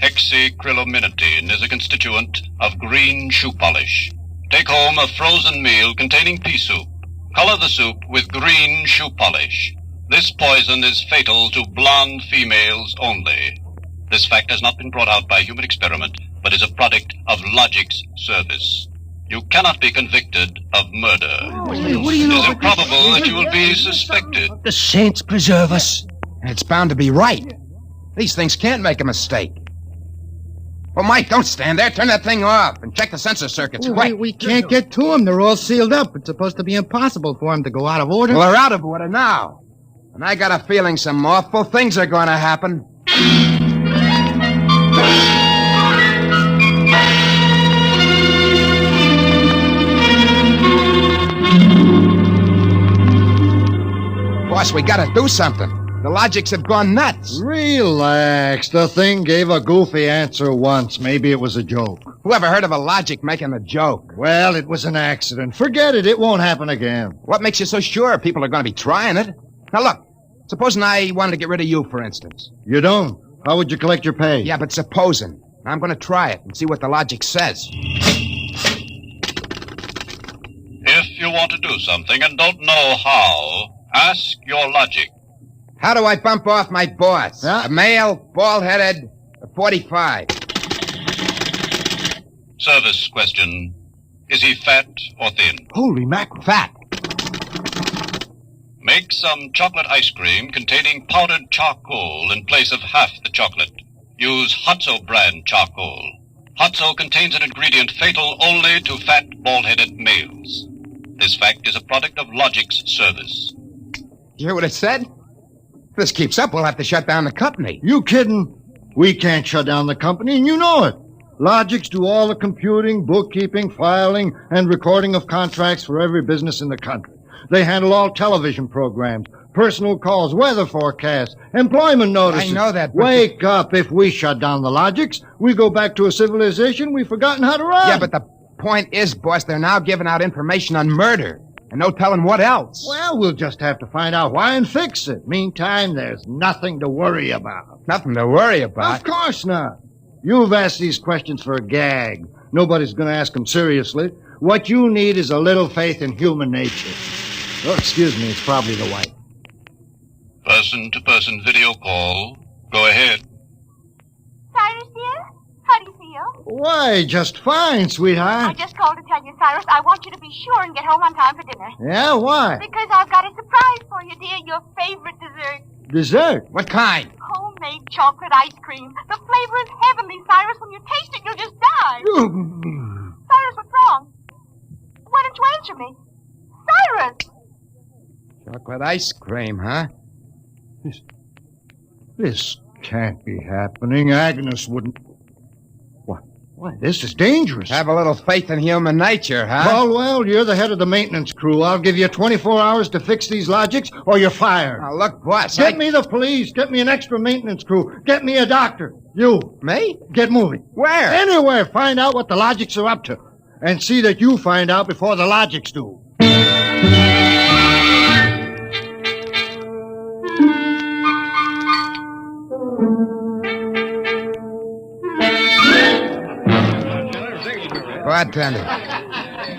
Hexacrylaminotin is a constituent of green shoe polish. Take home a frozen meal containing pea soup. Color the soup with green shoe polish. This poison is fatal to blonde females only. This fact has not been brought out by human experiment, but is a product of logic's service. You cannot be convicted of murder. What do you know? It is improbable that you will be suspected. The saints preserve us. It's bound to be right. These things can't make a mistake. Well, Mike, don't stand there. Turn that thing off and check the sensor circuits. Quick. We can't get to them. They're all sealed up. It's supposed to be impossible for them to go out of order. Well, they're out of order now. And I got a feeling some awful things are going to happen. Boss, we gotta do something. The logics have gone nuts. Relax. The thing gave a goofy answer once. Maybe it was a joke. Whoever heard of a logic making a joke? Well, it was an accident. Forget it. It won't happen again. What makes you so sure people are going to be trying it? Now, look. Supposing I wanted to get rid of you, for instance. You don't. How would you collect your pay? Yeah, but supposing. I'm going to try it and see what the logic says. If you want to do something and don't know how, ask your logic. How do I bump off my boss? Huh? A male, bald-headed, a 45. Service question. Is he fat or thin? Holy mackerel. Fat. Make some chocolate ice cream containing powdered charcoal in place of half the chocolate. Use Hotzo brand charcoal. Hotzo contains an ingredient fatal only to fat, bald-headed males. This fact is a product of logic's service. You hear what it said? If this keeps up, we'll have to shut down the company. You kidding? We can't shut down the company, and you know it. Logics do all the computing, bookkeeping, filing, and recording of contracts for every business in the country. They handle all television programs, personal calls, weather forecasts, employment notices. I know that, but... Wake up. If we shut down the Logics, we go back to a civilization we've forgotten how to run. Yeah, but the point is, boss, they're now giving out information on murder. And no telling what else. Well, we'll just have to find out why and fix it. Meantime, there's nothing to worry about. Nothing to worry about? Of course not. You've asked these questions for a gag. Nobody's going to ask them seriously. What you need is a little faith in human nature. Oh, excuse me, it's probably the wife. Person-to-person video call. Go ahead. Cyrus, dear? How do you feel? Why, just fine, sweetheart. I just called to tell you, Cyrus, I want you to be sure and get home on time for dinner. Yeah, why? Because I've got a surprise for you, dear. Your favorite dessert. Dessert? What kind? Homemade chocolate ice cream. The flavor is heavenly, Cyrus. When you taste it, you'll just die. Cyrus, what's wrong? Why don't you answer me? Cyrus! Chocolate ice cream, huh? This can't be happening. Agnes wouldn't... Why, this is dangerous. Have a little faith in human nature, huh? Caldwell, you're the head of the maintenance crew. I'll give you 24 hours to fix these logics, or you're fired. Now, look, boss, Get me the police. Get me an extra maintenance crew. Get me a doctor. You. Me? Get moving. Where? Anywhere. Find out what the logics are up to. And see that you find out before the logics do. Bartender.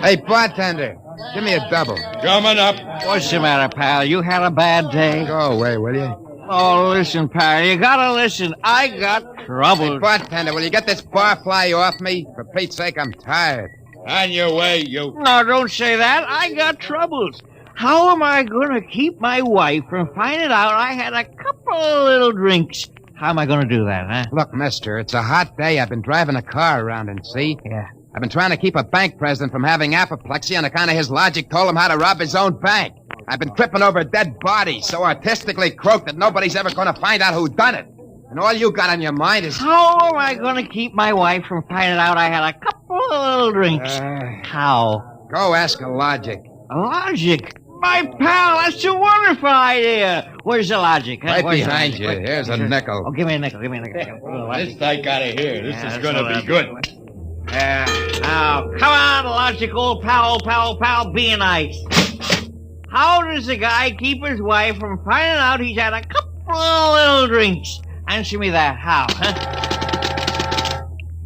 Hey, bartender. Give me a double. Coming up. What's the matter, pal? You had a bad day? Go away, will you? Oh, listen, pal. You gotta listen. I got trouble. Hey, bartender, will you get this barfly off me? For Pete's sake, I'm tired. On your way, you. No, don't say that. I got troubles. How am I gonna keep my wife from finding out I had a couple of little drinks? How am I gonna do that, huh? Look, mister, it's a hot day. I've been driving a car around and see. Yeah. I've been trying to keep a bank president from having apoplexy on account of his logic told him how to rob his own bank. I've been tripping over dead bodies so artistically croaked that nobody's ever going to find out who done it. And all you got on your mind is... How am I going to keep my wife from finding out I had a couple of little drinks? How? Go ask a logic. A logic? My pal, that's a wonderful idea. Where's the logic? Huh? Right Where's behind the you. logic? Here's a nickel. Oh, give me a nickel. Give me a nickel. This I gotta hear. This is gonna be good. Now, come on, logic, old pal, be nice. How does a guy keep his wife from finding out he's had a couple of little drinks? Answer me that. How, huh?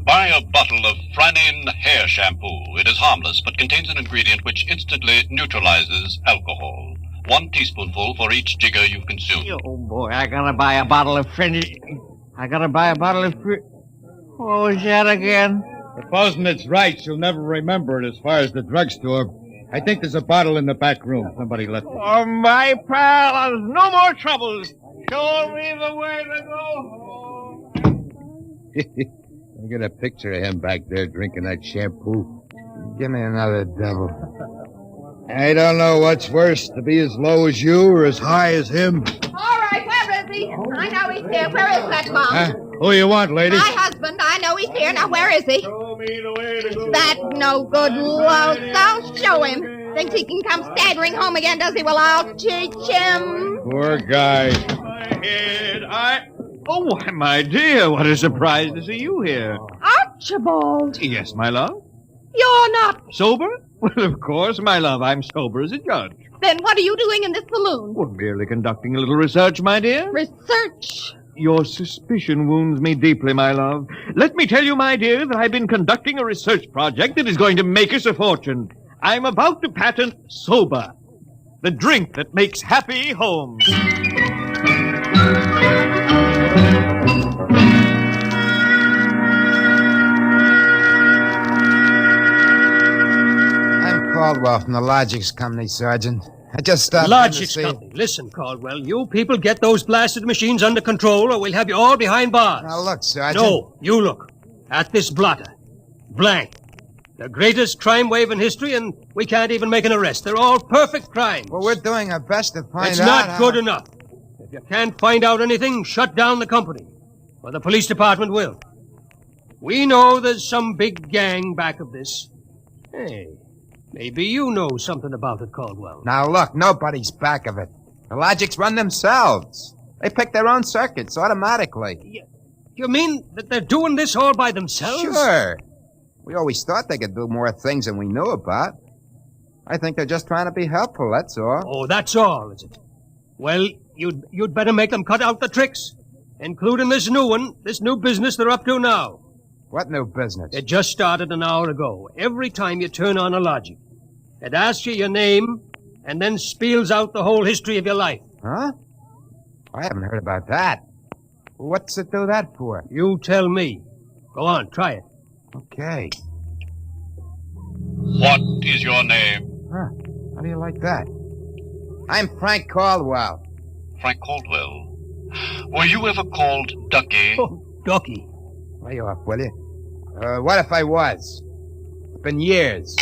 Buy a bottle of Franin hair shampoo. It is harmless, but contains an ingredient which instantly neutralizes alcohol. 1 teaspoonful for each jigger you've consumed. Oh, boy, I gotta buy a bottle of What was that again? Supposing it's right, she'll never remember it as far as the drugstore. I think there's a bottle in the back room. Somebody left it. Oh, my pal, there's no more troubles. Show me the way to go home. I get a picture of him back there drinking that shampoo. Give me another double. I don't know what's worse, to be as low as you or as high as him. All right, where is he? I know he's here. Where is that bomb? Who you want, lady? My husband. I know he's here. Now, where is he? Show me the way to go. That no good louse. I'll show him. Thinks he can come staggering home again, does he? Well, I'll teach him. Poor guy. Oh, why, my dear, what a surprise to see you here. Archibald. Yes, my love. You're not. Sober? Well, of course, my love. I'm sober as a judge. Then what are you doing in this saloon? Well, merely conducting a little research, my dear. Research? Your suspicion wounds me deeply, my love. Let me tell you, my dear, that I've been conducting a research project that is going to make us a fortune. I'm about to patent Sober, the drink that makes happy homes. I'm Caldwell from the Logics Company, Sergeant. I just stopped in to Logics see... Company. Listen, Caldwell, you people get those blasted machines under control or we'll have you all behind bars. Now, look, Sergeant. No, you look. At this blotter. Blank. The greatest crime wave in history, and we can't even make an arrest. They're all perfect crimes. Well, we're doing our best to find out. It's not good enough. If you can't find out anything, shut down the company. Or the police department will. We know there's some big gang back of this. Hey, maybe you know something about it, Caldwell. Now, look, nobody's back of it. The Logics run themselves. They pick their own circuits automatically. You mean that they're doing this all by themselves? Sure. We always thought they could do more things than we knew about. I think they're just trying to be helpful, that's all. Oh, that's all, is it? Well, you'd better make them cut out the tricks, including this new one, this new business they're up to now. What new business? It just started an hour ago. Every time you turn on a Logic, it asks you your name and then spiels out the whole history of your life. Huh? I haven't heard about that. What's it do that for? You tell me. Go on, try it. Okay. What is your name? Huh. How do you like that? I'm Frank Caldwell. Frank Caldwell. Were you ever called Ducky? Oh, Ducky. Lay off, will you? What if I was? It's been years.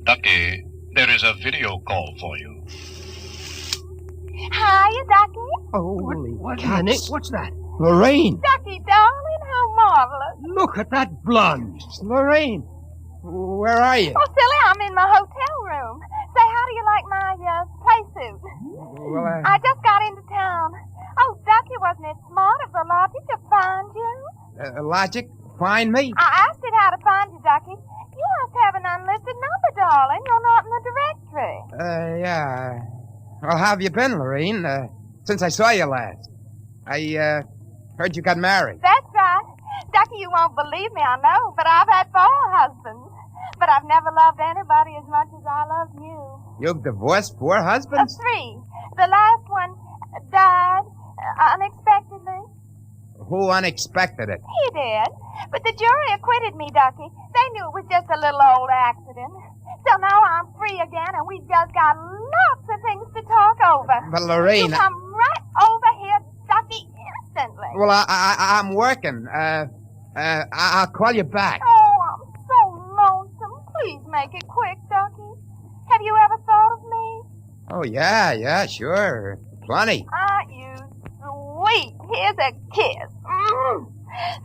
Ducky, there is a video call for you. Hi, Ducky. Holy what's that? Lorraine. Ducky, darling, how marvelous. Look at that blonde. Lorraine, where are you? Oh, silly, I'm in my hotel room. Say, how do you like my play suit? Well, I just got into town. Oh, Ducky, wasn't it smart of the Logic to find you? Logic? Find me? I asked it how to find you, Ducky. You must have an unlisted number, darling. You're not in the directory. Yeah. Well, how have you been, Lorraine? Since I saw you last. I, heard you got married. That's right. Ducky, you won't believe me, I know, but I've had 4 husbands. But I've never loved anybody as much as I love you. You've divorced 4 husbands? 3. The last one died unexpectedly. Who unexpected it? He did. But the jury acquitted me, Ducky. They knew it was just a little old accident. So now I'm free again, and we've just got lots of things to talk over. But, Lorraine... You come right over here, Ducky, instantly. Well, I'm working. I'll call you back. Oh, I'm so lonesome. Please make it quick, Ducky. Have you ever thought of me? Oh, yeah, sure. Plenty. You sweet. Here's a kiss.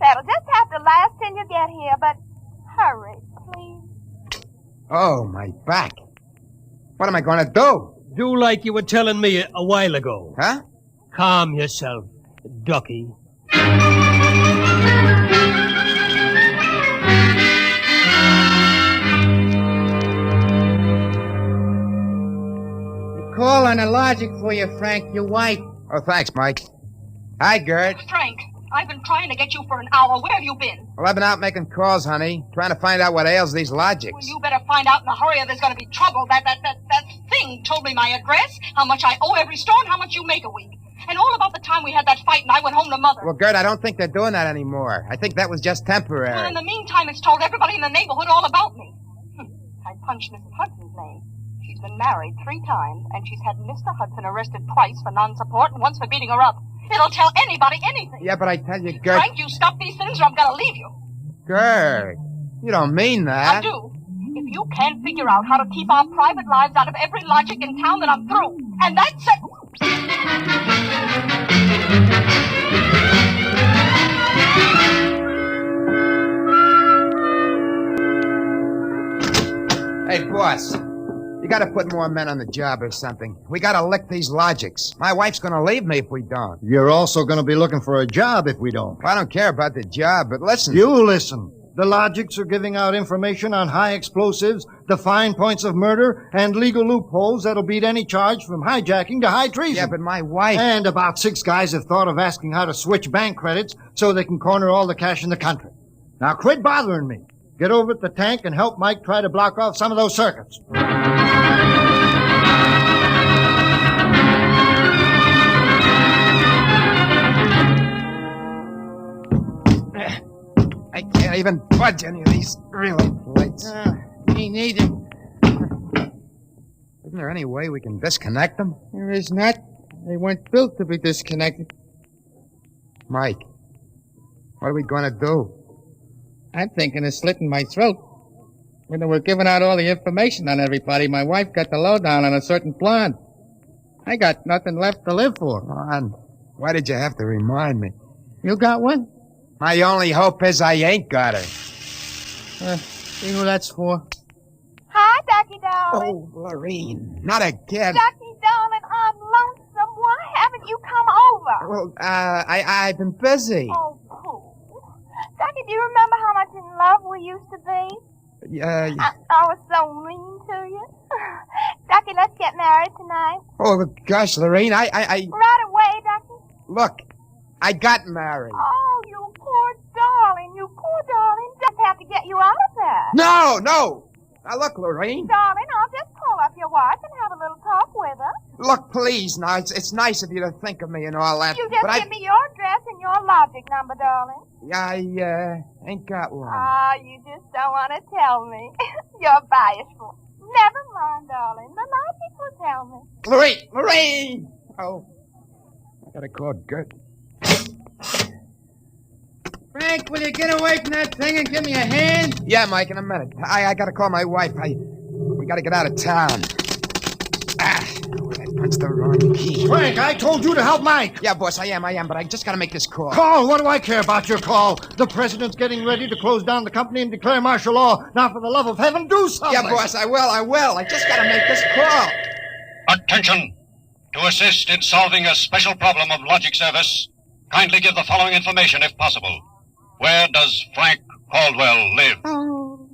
That'll just have to last till you get here, but hurry, please. Oh, my back. What am I going to do? Do like you were telling me a while ago. Huh? Calm yourself, Ducky. Call on a Logic for you, Frank, your wife. Oh, thanks, Mike. Hi, Gert. Frank, I've been trying to get you for an hour. Where have you been? Well, I've been out making calls, honey, trying to find out what ails these Logics. Well, you better find out in a hurry or there's going to be trouble. That thing told me my address, how much I owe every store, and how much you make a week. And all about the time we had that fight and I went home to Mother. Well, Gert, I don't think they're doing that anymore. I think that was just temporary. Well, in the meantime, it's told everybody in the neighborhood all about me. I punched Mrs. Hudson's name. She's been married 3 times, and she's had Mr. Hudson arrested twice for non-support and once for beating her up. It'll tell anybody anything. Yeah, but I tell you, Gert... Frank, you stop these things or I'm going to leave you. Gert, you don't mean that. I do. If you can't figure out how to keep our private lives out of every Logic in town, then I'm through. And that's it. Hey, boss. You gotta put more men on the job or something. We gotta lick these Logics. My wife's gonna leave me if we don't. You're also gonna be looking for a job if we don't. Well, I don't care about the job, but listen. You listen. The Logics are giving out information on high explosives, the fine points of murder, and legal loopholes that'll beat any charge from hijacking to high treason. Yeah, but my wife... And about 6 guys have thought of asking how to switch bank credits so they can corner all the cash in the country. Now quit bothering me. Get over at the tank and help Mike try to block off some of those circuits. I can't even budge any of these relay plates. Me neither. Isn't there any way we can disconnect them? There is not. They weren't built to be disconnected. Mike, what are we going to do? I'm thinking of slitting my throat. When they were giving out all the information on everybody, my wife got the lowdown on a certain blonde. I got nothing left to live for. Blonde? Why did you have to remind me? You got one? My only hope is I ain't got her. See who that's for? Hi, Ducky, darling. Oh, Lorene. Not again. Ducky, darling, I'm lonesome. Why haven't you come over? Well, I've been busy. Oh, cool. Ducky, do you remember how much in love we used to be? I was so mean to you. Ducky, let's get married tonight. Oh, gosh, Lorene, I... Right away, Ducky. Look, I got married. Oh, you poor darling. You poor darling. Just have to get you out of that. No. Now, look, Lorene. Darling, I'll just call up your wife and have a little talk with her. Look, please, now, it's nice of you to think of me and all that. You just give me your address and your Logic number, darling. I ain't got one. Ah, you just don't want to tell me. You're bashful. Never mind, darling. The Logic will tell me. Lorene! Oh, I gotta call Gert. Frank, will you get away from that thing and give me a hand? Yeah, Mike, in a minute. I gotta call my wife. We gotta get out of town. Where'd I punched the wrong key. Frank, I told you to help Mike. Yeah, boss, I am, but I just gotta make this call. Call? What do I care about your call? The president's getting ready to close down the company and declare martial law. Now, for the love of heaven, do something. Yeah, boss, I will. I just gotta make this call. Attention! To assist in solving a special problem of logic service, kindly give the following information if possible. Where does Frank Caldwell live? Oh,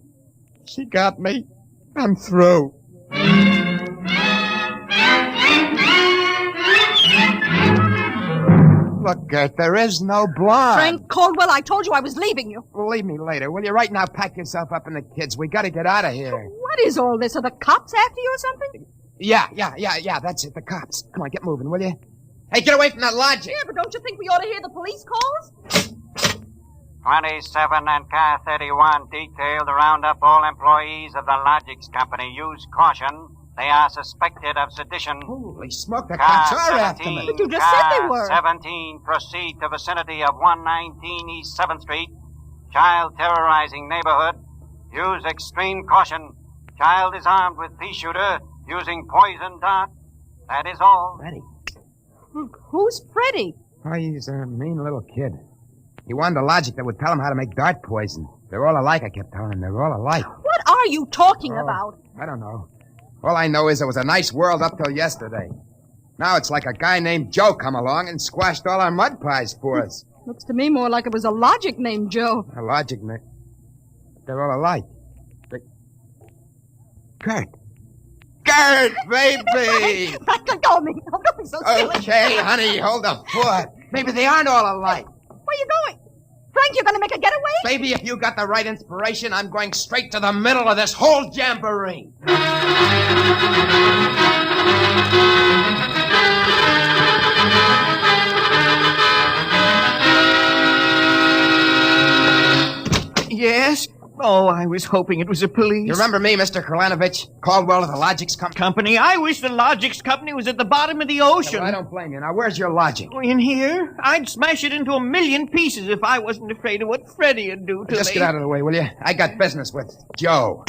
she got me. I'm through. Look, Gert, there is no blonde. Frank Caldwell, I told you I was leaving you. Leave me later, will you? Right now, pack yourself up and the kids. We gotta get out of here. What is all this? Are the cops after you or something? Yeah, that's it, the cops. Come on, get moving, will you? Hey, get away from that logic. Yeah, but don't you think we ought to hear the police calls? 27 and Car 31 detailed to round up all employees of the Logics Company. Use caution. They are suspected of sedition. Holy smoke, the cops are after me. But you just said they were. 17, proceed to vicinity of 119 East 7th Street. Child terrorizing neighborhood. Use extreme caution. Child is armed with pea shooter, using poison dart. That is all. Freddie. Who's Freddie? Oh, he's a mean little kid. He wanted a logic that would tell him how to make dart poison. They're all alike, I kept telling him. They're all alike. What are you talking about? I don't know. All I know is it was a nice world up till yesterday. Now it's like a guy named Joe come along and squashed all our mud pies for us. Looks to me more like it was a logic named Joe. A logic name? They're all alike. Gert, baby! Let go of me. Oh, don't be so silly. Okay, honey, hold the fort. Maybe they aren't all alike. Where are you going? Frank, you're going to make a getaway? Baby, if you got the right inspiration, I'm going straight to the middle of this whole jamboree. Yes? Oh, I was hoping it was the police. You remember me, Mr. Kralanovich? Caldwell of the Logics Company? I wish the Logics Company was at the bottom of the ocean. Well, I don't blame you. Now, where's your logic? In here? I'd smash it into a million pieces if I wasn't afraid of what Freddie would do to me. Just get out of the way, will you? I got business with Joe.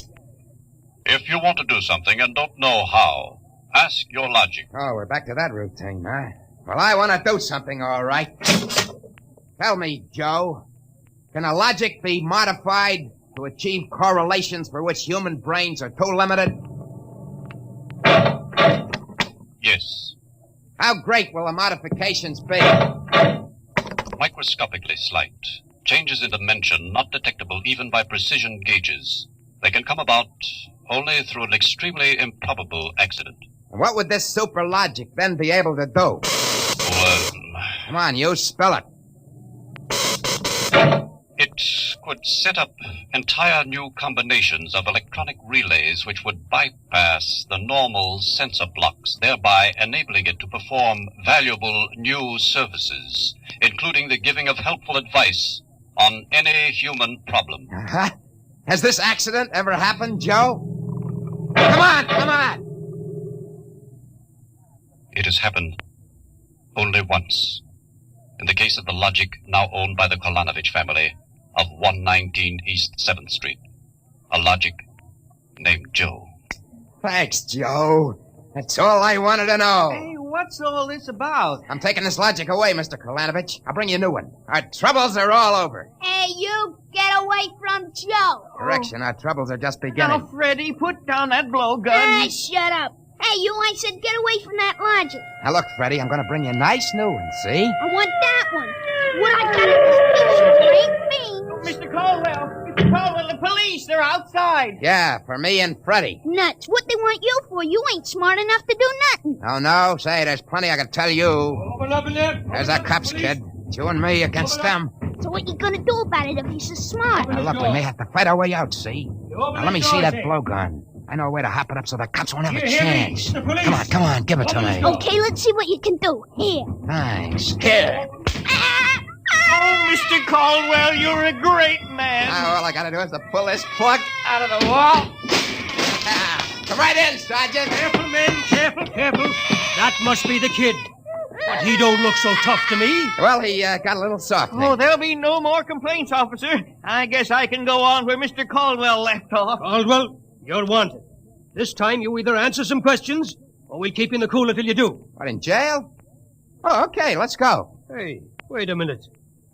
If you want to do something and don't know how, ask your logic. Oh, we're back to that routine, huh? Well, I want to do something, all right. Tell me, Joe, can a logic be modified to achieve correlations for which human brains are too limited? Yes. How great will the modifications be? Microscopically slight. Changes in dimension not detectable even by precision gauges. They can come about only through an extremely improbable accident. What would this super logic then be able to do? Come on, you spell it. It could set up entire new combinations of electronic relays which would bypass the normal sensor blocks, thereby enabling it to perform valuable new services, including the giving of helpful advice on any human problem. Uh-huh. Has this accident ever happened, Joe? Come on! It has happened only once. In the case of the logic now owned by the Kolanovich family of 119 East 7th Street. A logic named Joe. Thanks, Joe. That's all I wanted to know. Hey, what's all this about? I'm taking this logic away, Mr. Kralanovich. I'll bring you a new one. Our troubles are all over. Hey, you, get away from Joe. Correction, our troubles are just beginning. Now, Freddie, put down that blowgun. Ah, shut up. Hey, you, I said get away from that logic. Now, look, Freddie, I'm going to bring you a nice new one, see? I want that one. What I got in this picture ain't Mr. Caldwell, the police, they're outside. Yeah, for me and Freddie. Nuts. What they want you for? You ain't smart enough to do nothing. Oh, no? Say, there's plenty I can tell you. Open up in there. There's our cops, kid. It's you and me against them. So what you gonna do about it if he's so smart? Now, look, we may have to fight our way out, see? Now, let me see that blowgun. I know a way to hop it up so the cops won't have a chance. Come on, give it to me. Okay, let's see what you can do. Here. Thanks. Here. Oh, Mr. Caldwell, you're a great man. Now, all I gotta do is to pull this plug out of the wall. Come right in, Sergeant. Careful, men, careful. That must be the kid. But he don't look so tough to me. Well, he got a little soft. Oh, there'll be no more complaints, officer. I guess I can go on where Mr. Caldwell left off. Caldwell, you're wanted. This time you either answer some questions Or we'll keep you in the cooler till you do. What, in jail? Oh, okay, let's go. Hey, wait a minute.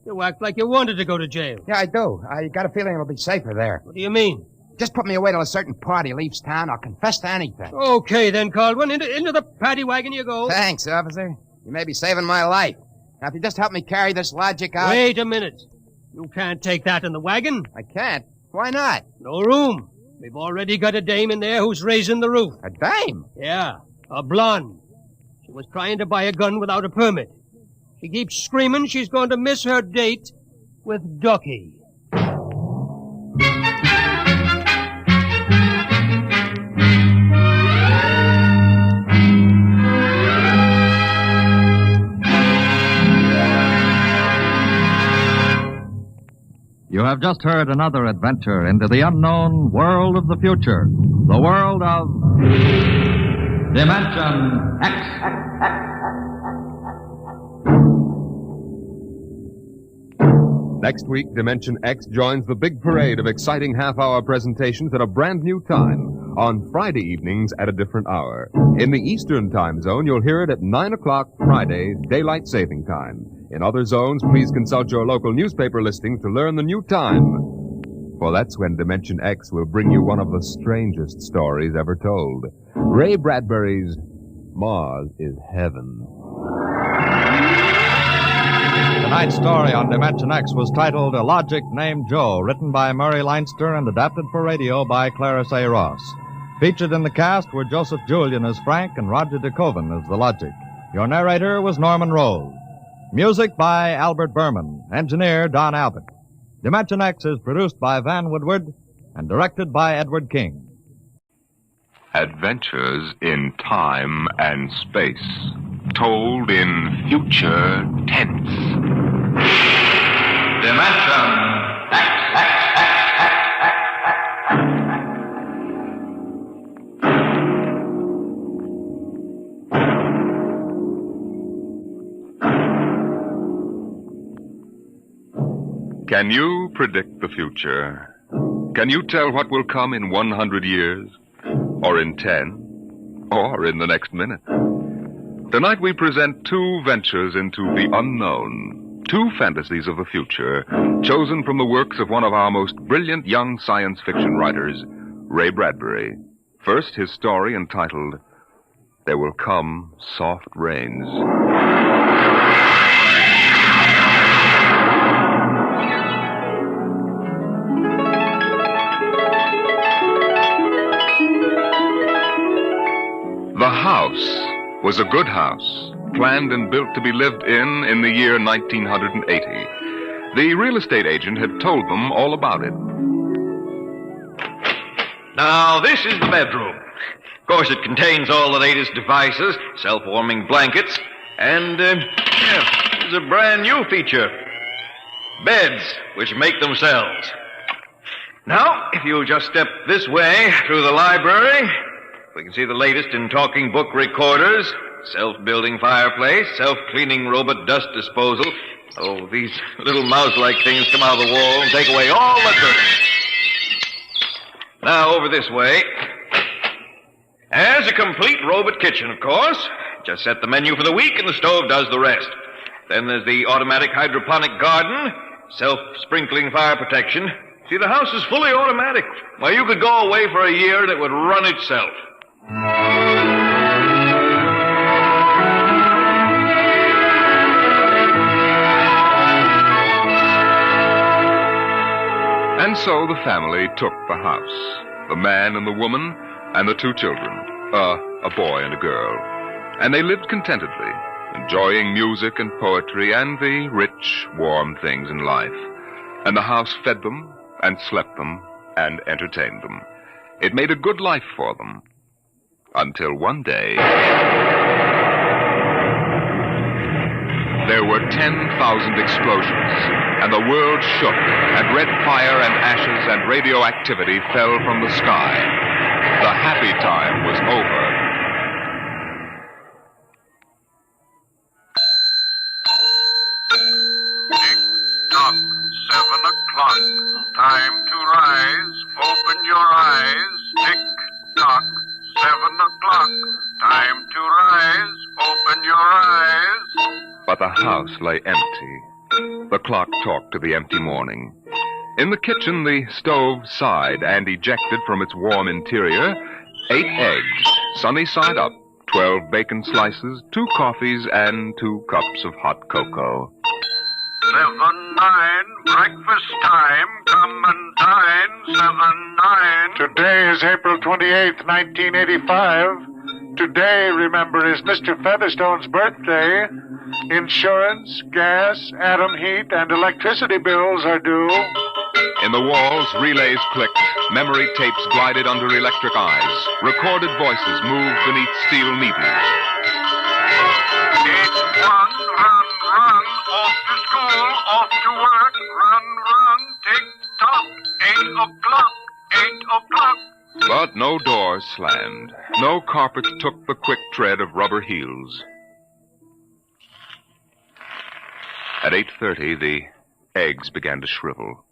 You act like you wanted to go to jail. Yeah, I do. I got a feeling it'll be safer there. What do you mean? Just put me away till a certain party leaves town. I'll confess to anything. Okay, then, Caldwell. Into the paddy wagon you go. Thanks, officer. You may be saving my life. Now, if you just help me carry this logic out... Wait a minute. You can't take that in the wagon. I can't? Why not? No room. We've already got a dame in there who's raising the roof. A dame? Yeah, a blonde. She was trying to buy a gun without a permit. She keeps screaming she's going to miss her date with Ducky. You have just heard another adventure into the unknown world of the future. The world of Dimension X. Next week, Dimension X joins the big parade of exciting half-hour presentations at a brand new time on Friday evenings at a different hour. In the Eastern Time Zone, you'll hear it at 9 o'clock Friday, Daylight Saving Time. In other zones, please consult your local newspaper listings to learn the new time. For that's when Dimension X will bring you one of the strangest stories ever told. Ray Bradbury's Mars is Heaven. Tonight's story on Dimension X was titled A Logic Named Joe, written by Murray Leinster and adapted for radio by Clarence A. Ross. Featured in the cast were Joseph Julian as Frank and Roger DeKoven as the Logic. Your narrator was Norman Rose. Music by Albert Berman. Engineer Don Albert. Dimension X is produced by Van Woodward and directed by Edward King. Adventures in time and space, told in future tense. Dimension X. Can you predict the future? Can you tell what will come in 100 years? Or in 10? Or in the next minute? Tonight we present two ventures into the unknown. Two fantasies of the future, chosen from the works of one of our most brilliant young science fiction writers, Ray Bradbury. First, his story entitled, There Will Come Soft Rains. The house was a good house, planned and built to be lived in the year 1980. The real estate agent had told them all about it. Now, this is the bedroom. Of course, it contains all the latest devices, self-warming blankets, and, there's a brand new feature. Beds, which make themselves. Now, if you'll just step this way through the library, we can see the latest in talking book recorders, self-building fireplace, self-cleaning robot dust disposal. Oh, these little mouse-like things come out of the wall and take away all the dirt. Now, over this way. There's a complete robot kitchen, of course. Just set the menu for the week and the stove does the rest. Then there's the automatic hydroponic garden, self-sprinkling fire protection. See, the house is fully automatic. Well, you could go away for a year and it would run itself. And so the family took the house. The man and the woman and the two children. A boy and a girl. And they lived contentedly, enjoying music and poetry and the rich, warm things in life. And the house fed them and slept them and entertained them. It made a good life for them. Until one day, there were 10,000 explosions, and the world shook, and red fire and ashes and radioactivity fell from the sky. The happy time was over. Tick-tock, 7 o'clock. Time to rise. Open your eyes. Tick-tock, 7 o'clock. Time to But the house lay empty. The clock talked to the empty morning. In the kitchen, the stove sighed and ejected from its warm interior 8 eggs, sunny side up, 12 bacon slices, 2 coffees, and 2 cups of hot cocoa. 7, 9, breakfast time, come and dine, 7, 9. Today is April 28th, 1985. Today, remember, is Mr. Featherstone's birthday. Insurance, gas, atom heat, and electricity bills are due. In the walls, relays clicked, memory tapes glided under electric eyes, recorded voices moved beneath steel needles. 8, 1, run, run, off to school, off to work, run, run, tick-tock, 8 o'clock, 8 o'clock. But no doors slammed. No carpets took the quick tread of rubber heels. At 8:30, the eggs began to shrivel.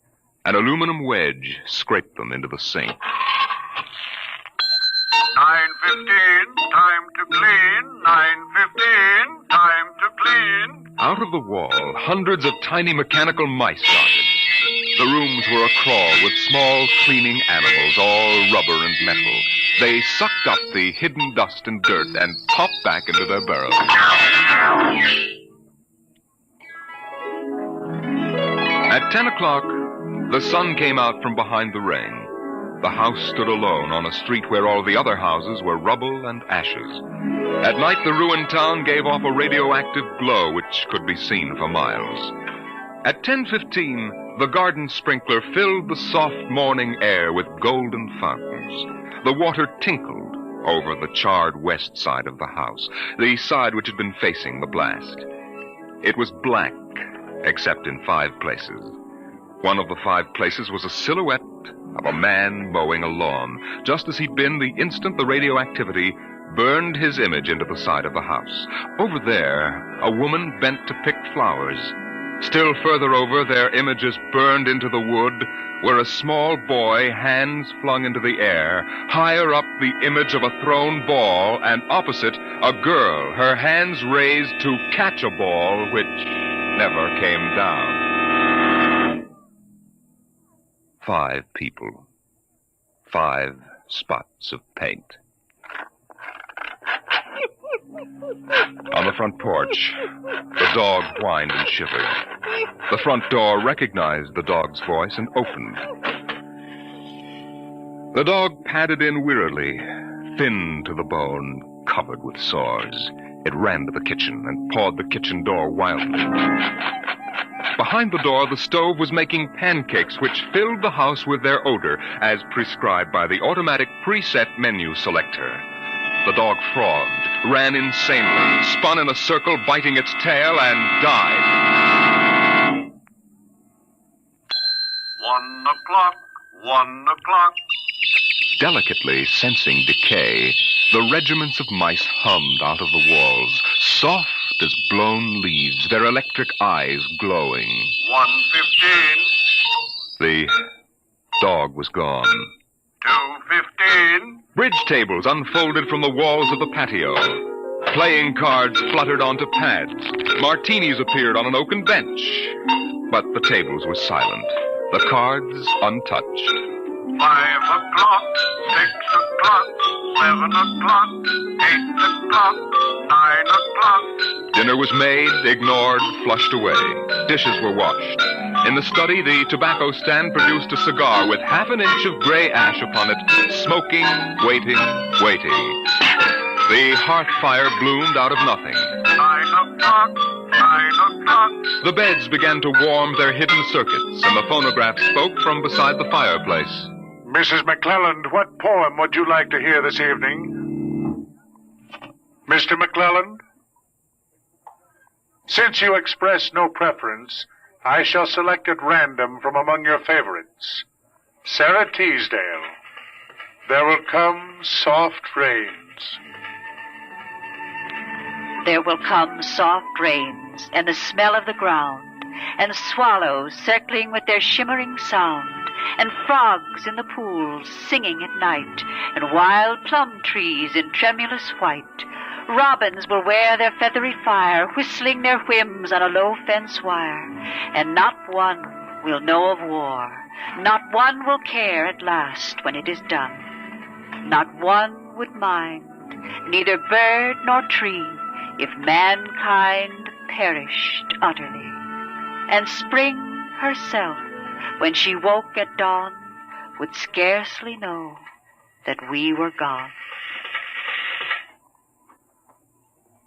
An aluminum wedge scraped them into the sink. 9:15, time to clean, 9:15, time to clean. Out of the wall, hundreds of tiny mechanical mice darted. The rooms were a-crawl with small cleaning animals, all rubber and metal. They sucked up the hidden dust and dirt and popped back into their burrows. At 10 o'clock, the sun came out from behind the rain. The house stood alone on a street where all the other houses were rubble and ashes. At night, the ruined town gave off a radioactive glow which could be seen for miles. At 10:15, the garden sprinkler filled the soft morning air with golden fountains. The water tinkled over the charred west side of the house, the side which had been facing the blast. It was black, except in 5 places. One of the 5 places was a silhouette of a man mowing a lawn, just as he'd been the instant the radioactivity burned his image into the side of the house. Over there, a woman bent to pick flowers. Still further over, their images burned into the wood, where a small boy, hands flung into the air, higher up the image of a thrown ball, and opposite, a girl, her hands raised to catch a ball which never came down. 5 people. 5 spots of paint. On the front porch, the dog whined and shivered. The front door recognized the dog's voice and opened. The dog padded in wearily, thin to the bone, covered with sores. It ran to the kitchen and pawed the kitchen door wildly. Behind the door, the stove was making pancakes which filled the house with their odor, as prescribed by the automatic preset menu selector. The dog frothed, ran insanely, spun in a circle, biting its tail, and died. 1 o'clock, 1 o'clock. Delicately sensing decay, the regiments of mice hummed out of the walls, soft as blown leaves, their electric eyes glowing. 1:15. The dog was gone. 2:15. Bridge tables unfolded from the walls of the patio. Playing cards fluttered onto pads. Martinis appeared on an oaken bench. But the tables were silent, the cards untouched. 5 o'clock, 6 o'clock, 7 o'clock, 8 o'clock, 9 o'clock. Dinner was made, ignored, flushed away. Dishes were washed. In the study, the tobacco stand produced a cigar with half an inch of gray ash upon it, smoking, waiting, waiting. The hearth fire bloomed out of nothing. 9 o'clock, 9 o'clock. The beds began to warm their hidden circuits, and the phonograph spoke from beside the fireplace. Mrs. McClelland, what poem would you like to hear this evening? Mr. McClelland? Since you express no preference, I shall select at random from among your favorites. Sarah Teasdale, There Will Come Soft Rains. There will come soft rains, and the smell of the ground, and swallows circling with their shimmering sound, and frogs in the pools singing at night, and wild plum trees in tremulous white, Robins will wear their feathery fire, whistling their whims on a low fence wire. And not one will know of war. Not one will care at last when it is done. Not one would mind, neither bird nor tree, if mankind perished utterly. And spring herself, when she woke at dawn, would scarcely know that we were gone.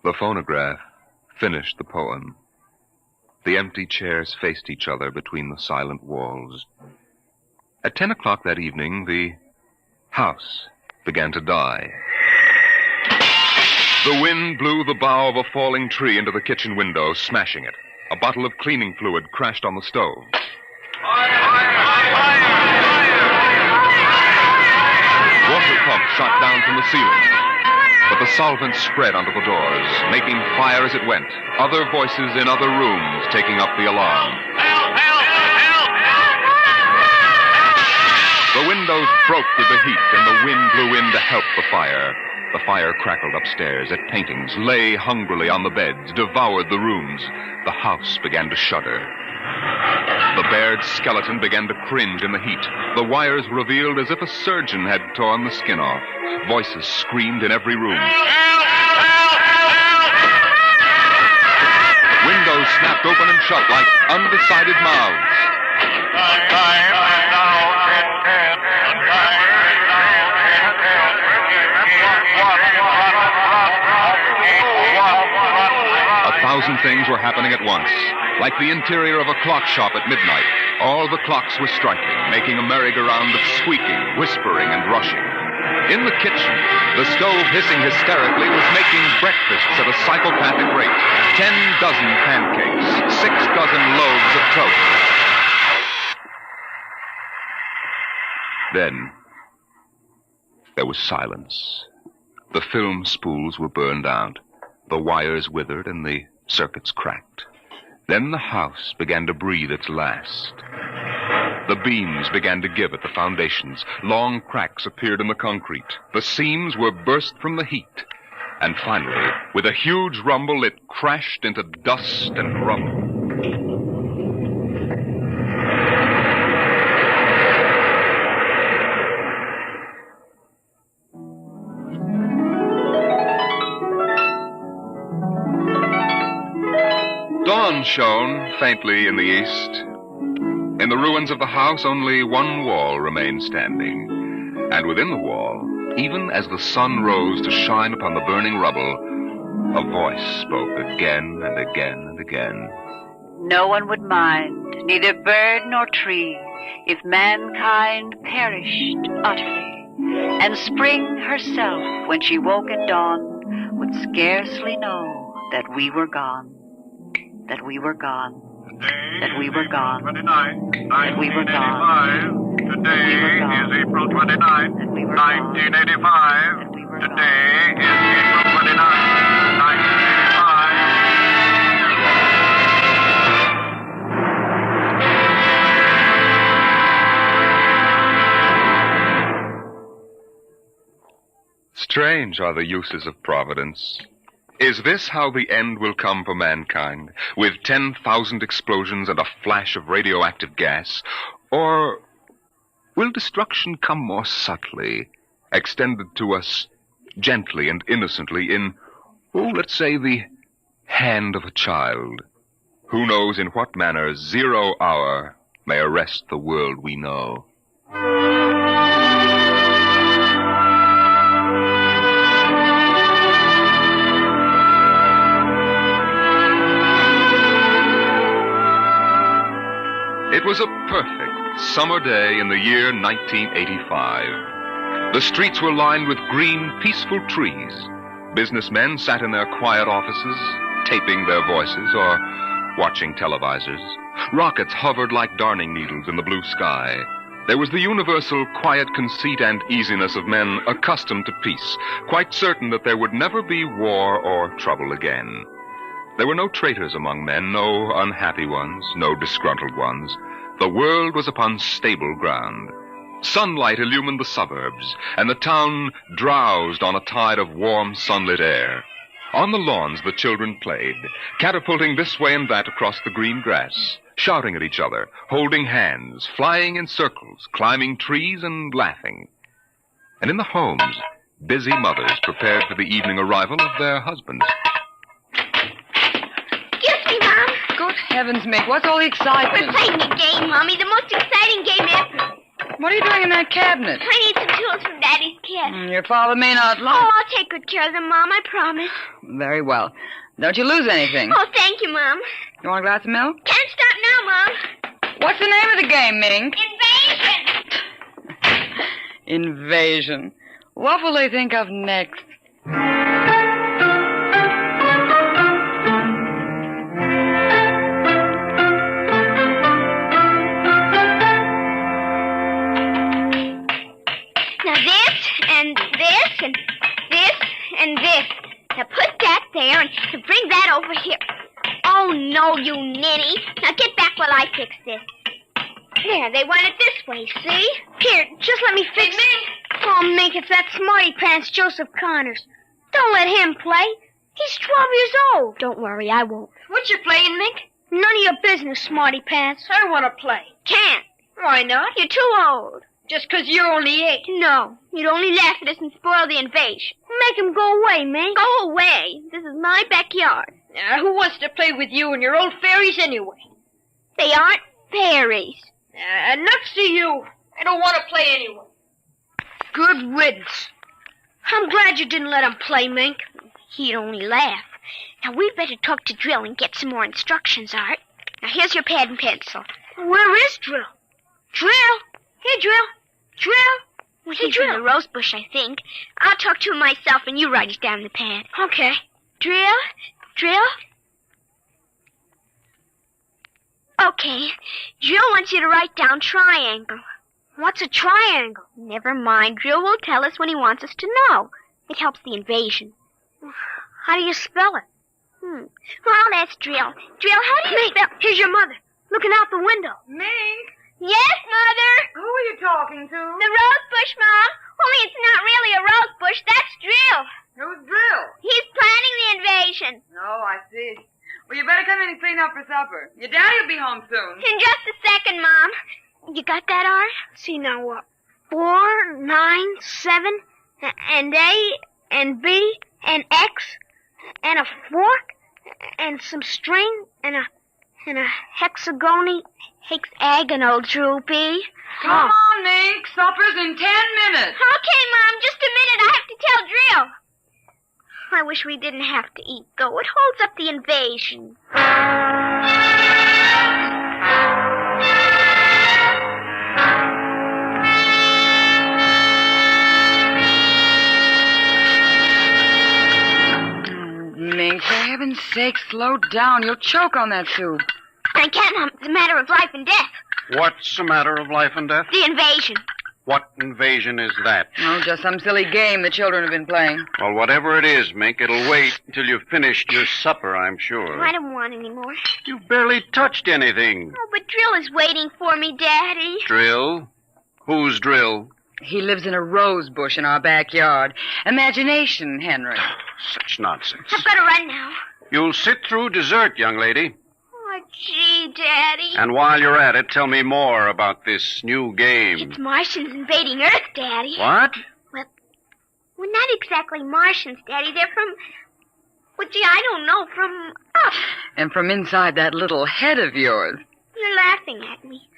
The phonograph finished the poem. The empty chairs faced each other between the silent walls. At 10 o'clock that evening, the house began to die. The wind blew the bough of a falling tree into the kitchen window, smashing it. A bottle of cleaning fluid crashed on the stove. Water pumps shot down from the ceiling. But the solvent spread onto the doors, making fire as it went. Other voices in other rooms taking up the alarm. The windows broke with the heat, and the wind blew in to help the fire. The fire crackled upstairs at paintings, lay hungrily on the beds, devoured the rooms. The house began to shudder. The bared skeleton began to cringe in the heat. The wires revealed as if a surgeon had torn the skin off. Voices screamed in every room. Windows snapped open and shut like undecided mouths. A thousand things were happening at once. Like the interior of a clock shop at midnight, all the clocks were striking, making a merry-go-round of squeaking, whispering, and rushing. In the kitchen, the stove hissing hysterically was making breakfasts at a psychopathic rate. 10 dozen pancakes, 6 dozen loaves of toast. Then, there was silence. The film spools were burned out. The wires withered and the circuits cracked. Then the house began to breathe its last. The beams began to give at the foundations. Long cracks appeared in the concrete. The seams were burst from the heat. And finally, with a huge rumble, it crashed into dust and rubble. Dawn shone faintly in the east. In the ruins of the house, only one wall remained standing. And within the wall, even as the sun rose to shine upon the burning rubble, a voice spoke again and again and again. No one would mind, neither bird nor tree, if mankind perished utterly. And spring herself, when she woke at dawn, would scarcely know that we were gone. That we were gone. That we were gone. That we were gone. Today is April 29th, 1985. Today is April 29th, 1985. Strange are the uses of Providence. Is this how the end will come for mankind, with 10,000 explosions and a flash of radioactive gas? Or will destruction come more subtly, extended to us gently and innocently in, let's say, the hand of a child? Who knows in what manner 0 hour may arrest the world we know? It was a perfect summer day in the year 1985. The streets were lined with green, peaceful trees. Businessmen sat in their quiet offices, taping their voices or watching televisors. Rockets hovered like darning needles in the blue sky. There was the universal quiet conceit and easiness of men accustomed to peace, quite certain that there would never be war or trouble again. There were no traitors among men, no unhappy ones, no disgruntled ones. The world was upon stable ground. Sunlight illumined the suburbs, and the town drowsed on a tide of warm, sunlit air. On the lawns, the children played, catapulting this way and that across the green grass, shouting at each other, holding hands, flying in circles, climbing trees, and laughing. And in the homes, busy mothers prepared for the evening arrival of their husbands. Excuse me, Mom. Good heavens, Mick, what's all the excitement? We're playing a game, Mommy, the most exciting game ever. What are you doing in that cabinet? I need some tools from Daddy's kit. Your father may not like... Oh, I'll take good care of them, Mom, I promise. Very well. Don't you lose anything. Oh, thank you, Mom. You want a glass of milk? Can't stop now, Mom. What's the name of the game, Mink? Invasion. Invasion. What will they think of next? Now this, and this, and this, and this. Now put that there and bring that over here. Oh, no, you ninny. Now get back while I fix this. There, they want it this way, see? Here, just let me fix it. Oh, Mink, it's that smarty pants Joseph Connors. Don't let him play. He's 12 years old. Don't worry, I won't. What you playing, Mink? None of your business, smarty pants. I want to play. Can't. Why not? You're too old. Just 'cause you're only 8. No, you'd only laugh at us and spoil the invasion. Make him go away, Mink. Go away. This is my backyard. Who wants to play with you and your old fairies anyway? They aren't fairies. Nuts to you. I don't want to play anyway. Good riddance. I'm glad you didn't let him play, Mink. He'd only laugh. Now, we'd better talk to Drill and get some more instructions, Art. Now, here's your pad and pencil. Where is Drill? Drill? Here, Drill. Drill? Well, he's in the rose bush, I think. I'll talk to him myself, and you write it down in the pad. Okay. Drill? Drill? Okay. Drill wants you to write down triangle. What's a triangle? Never mind. Drill will tell us when he wants us to know. It helps the invasion. How do you spell it? Well, that's Drill. Drill, how do you spell... Here's your mother, looking out the window. Mink? Yes, Mother? Who are you talking to? The rose bush, Mom. Only it's not really a rose bush. That's Drill. Who's Drill? He's planning the invasion. Oh, I see. Well, you better come in and clean up for supper. Your daddy will be home soon. In just a second, Mom. You got that, Art? See, now what? 4, 9, 7, and A, and B, and X, and a fork, and some string, and a hexagonal droopy. Come on, Mink. Supper's in 10 minutes. Okay, Mom, just a minute. I have to tell Drill. I wish we didn't have to eat, though. It holds up the invasion. Mink, for heaven's sake, slow down. You'll choke on that soup. I can't, Mom. It's a matter of life and death. What's a matter of life and death? The invasion. What invasion is that? Oh, just some silly game the children have been playing. Well, whatever it is, Mink, it'll wait until you've finished your supper, I'm sure. I don't want any more. You've barely touched anything. Oh, but Drill is waiting for me, Daddy. Drill? Who's Drill? He lives in a rose bush in our backyard. Imagination, Henry. Such nonsense. I've got to run now. You'll sit through dessert, young lady. Oh, gee, Daddy. And while you're at it, tell me more about this new game. It's Martians invading Earth, Daddy. What? Well, not exactly Martians, Daddy. They're from... Well, gee, I don't know. From up. And from inside that little head of yours. You're laughing at me.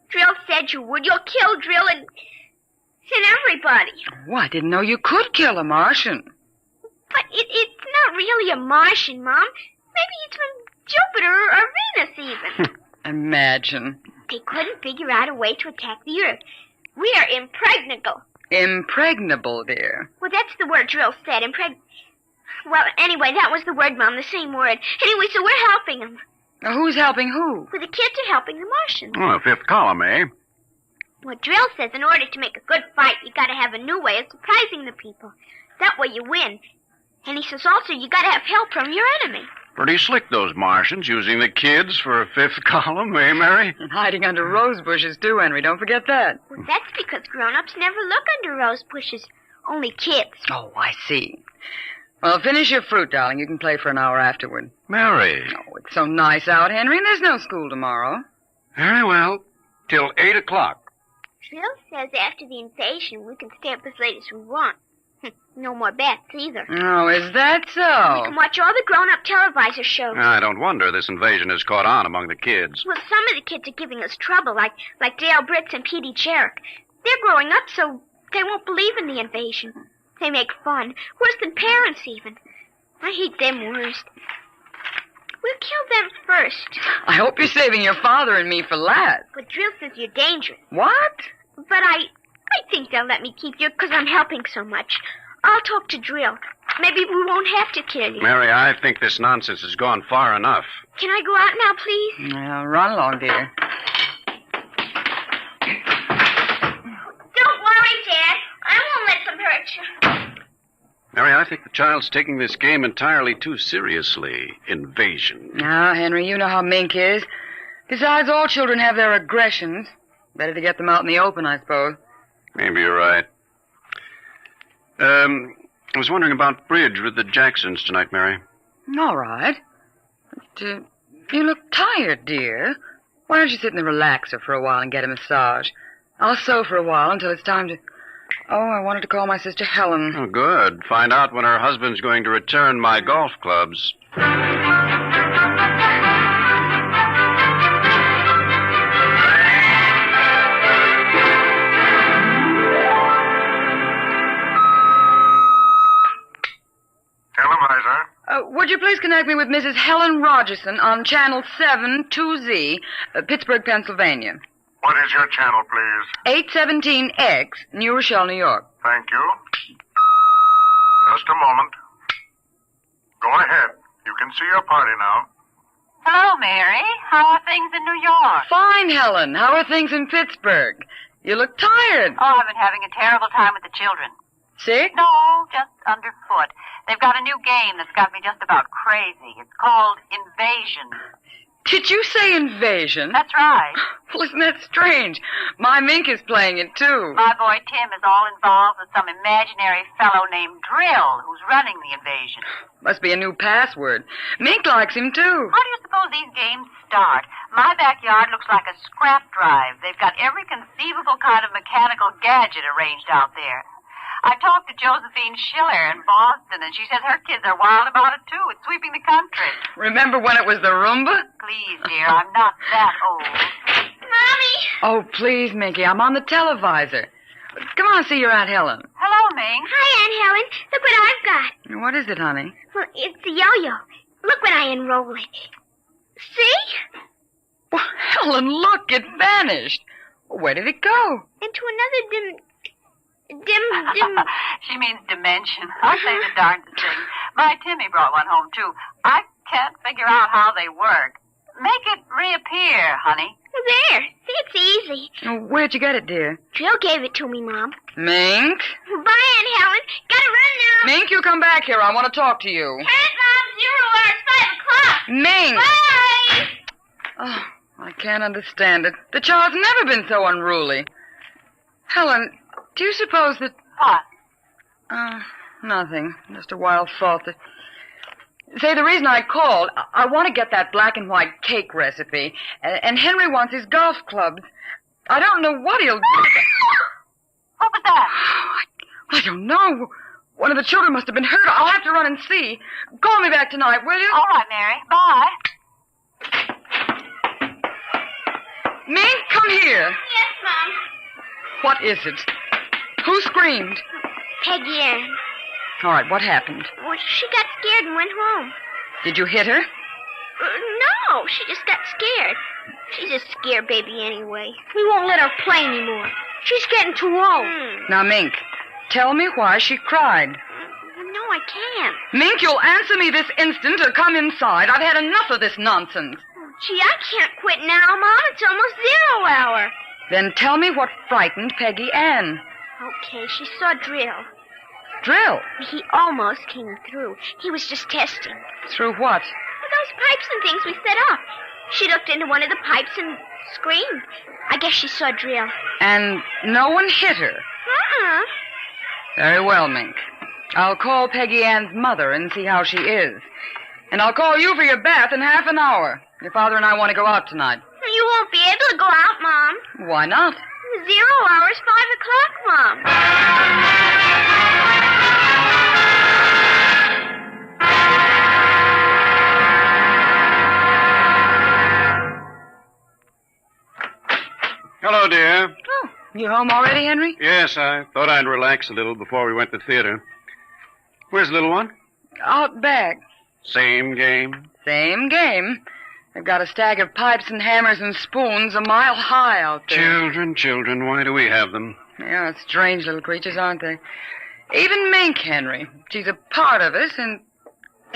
Drill said you would. You'll kill Drill and everybody. Oh, I didn't know you could kill a Martian. But it's not really a Martian, Mom. Maybe it's from Jupiter or Venus, even. Imagine. They couldn't figure out a way to attack the Earth. We are impregnable. Impregnable, dear. Well, that's the word Drill said, Well, anyway, that was the word, Mom, the same word. Anyway, so we're helping them. Now, who's helping who? Well, the kids are helping the Martians. Oh, fifth column, eh? Well, Drill says in order to make a good fight, you gotta have a new way of surprising the people. That way you win. And he says also you gotta have help from your enemy. Pretty slick, those Martians, using the kids for a fifth column, eh, Mary? And hiding under rose bushes, too, Henry. Don't forget that. Well, that's because grown-ups never look under rose bushes. Only kids. Oh, I see. Well, finish your fruit, darling. You can play for an hour afterward. Mary. Oh, it's so nice out, Henry, and there's no school tomorrow. Very well. Till 8 o'clock. Drill says after the invasion we can stay up as late as we want. No more bets either. Oh, is that so? We can watch all the grown-up televisor shows. I don't wonder this invasion has caught on among the kids. Well, some of the kids are giving us trouble, like Dale Britz and Petey Jarek. They're growing up, so they won't believe in the invasion. They make fun. Worse than parents, even. I hate them worst. We'll kill them first. I hope you're saving your father and me for last. But Drill says you're dangerous. What? But I think they'll let me keep you because I'm helping so much. I'll talk to Drill. Maybe we won't have to kill you. Mary, I think this nonsense has gone far enough. Can I go out now, please? Well, run along, dear. Don't worry, Dad. I won't let them hurt you. Mary, I think the child's taking this game entirely too seriously. Invasion. Now, Henry, you know how Mink is. Besides, all children have their aggressions. Better to get them out in the open, I suppose. Maybe you're right. I was wondering about bridge with the Jacksons tonight, Mary. All right. But, you look tired, dear. Why don't you sit in the relaxer for a while and get a massage? I'll sew for a while until it's time to... Oh, I wanted to call my sister Helen. Oh, good. Find out when her husband's going to return my golf clubs. Would you please connect me with Mrs. Helen Rogerson on Channel 7-2Z, Pittsburgh, Pennsylvania. What is your channel, please? 817X, New Rochelle, New York. Thank you. Just a moment. Go ahead. You can see your party now. Hello, Mary. How are things in New York? Fine, Helen. How are things in Pittsburgh? You look tired. Oh, I've been having a terrible time with the children. Sick? No, just underfoot. They've got a new game that's got me just about crazy. It's called Invasion. Did you say invasion? That's right. Well, isn't that strange? My Mink is playing it, too. My boy Tim is all involved with some imaginary fellow named Drill, who's running the invasion. Must be a new password. Mink likes him, too. How do you suppose these games start? My backyard looks like a scrap drive. They've got every conceivable kind of mechanical gadget arranged out there. I talked to Josephine Schiller in Boston, and she says her kids are wild about it, too. It's sweeping the country. Remember when it was the Roomba? Please, dear, I'm not that old. Mommy! Oh, please, Minky, I'm on the televisor. Come on, see your Aunt Helen. Hello, Mink. Hi, Aunt Helen. Look what I've got. What is it, honey? Well, it's a yo-yo. Look when I unroll it. See? Well, Helen, look, it vanished. Where did it go? Into another She means dimension. I say the darndest thing. My Timmy brought one home, too. I can't figure out how they work. Make it reappear, honey. There. See, it's easy. Where'd you get it, dear? Jill gave it to me, Mom. Mink? Bye, Aunt Helen. Gotta run now. Mink, you come back here. I want to talk to you. Hey, Mom. 0 hour, 5 o'clock. Mink! Bye! Oh, I can't understand it. The child's never been so unruly. Helen, do you suppose that... What? Nothing. Just a wild thought that... Say, the reason I called, I want to get that black and white cake recipe, and Henry wants his golf clubs. I don't know what he'll do. What was that? I don't know. One of the children must have been hurt. I'll have to run and see. Call me back tonight, will you? All right, Mary. Bye. Mink, come here. Yes, Mom. What is it? Who screamed? Peggy Ann. All right, what happened? Well, she got scared and went home. Did you hit her? No, she just got scared. She's a scare baby anyway. We won't let her play anymore. She's getting too old. Now, Mink, tell me why she cried. No, I can't. Mink, you'll answer me this instant or come inside. I've had enough of this nonsense. Gee, I can't quit now, Mom. It's almost 0 hour. Then tell me what frightened Peggy Ann. Okay, she saw Drill. Drill? He almost came through. He was just testing. Through what? Those pipes and things we set up. She looked into one of the pipes and screamed. I guess she saw Drill. And no one hit her? Uh-uh. Very well, Mink. I'll call Peggy Ann's mother and see how she is. And I'll call you for your bath in half an hour. Your father and I want to go out tonight. You won't be able to go out, Mom. Why not? 0 hour is 5 o'clock, Mom. Hello, dear. Oh, you home already, Henry? Yes, I thought I'd relax a little before we went to theater. Where's the little one? Out back. Same game. Same game. They've got a stack of pipes and hammers and spoons a mile high out there. Children, why do we have them? Yeah, strange little creatures, aren't they? Even Mink, Henry. She's a part of us, and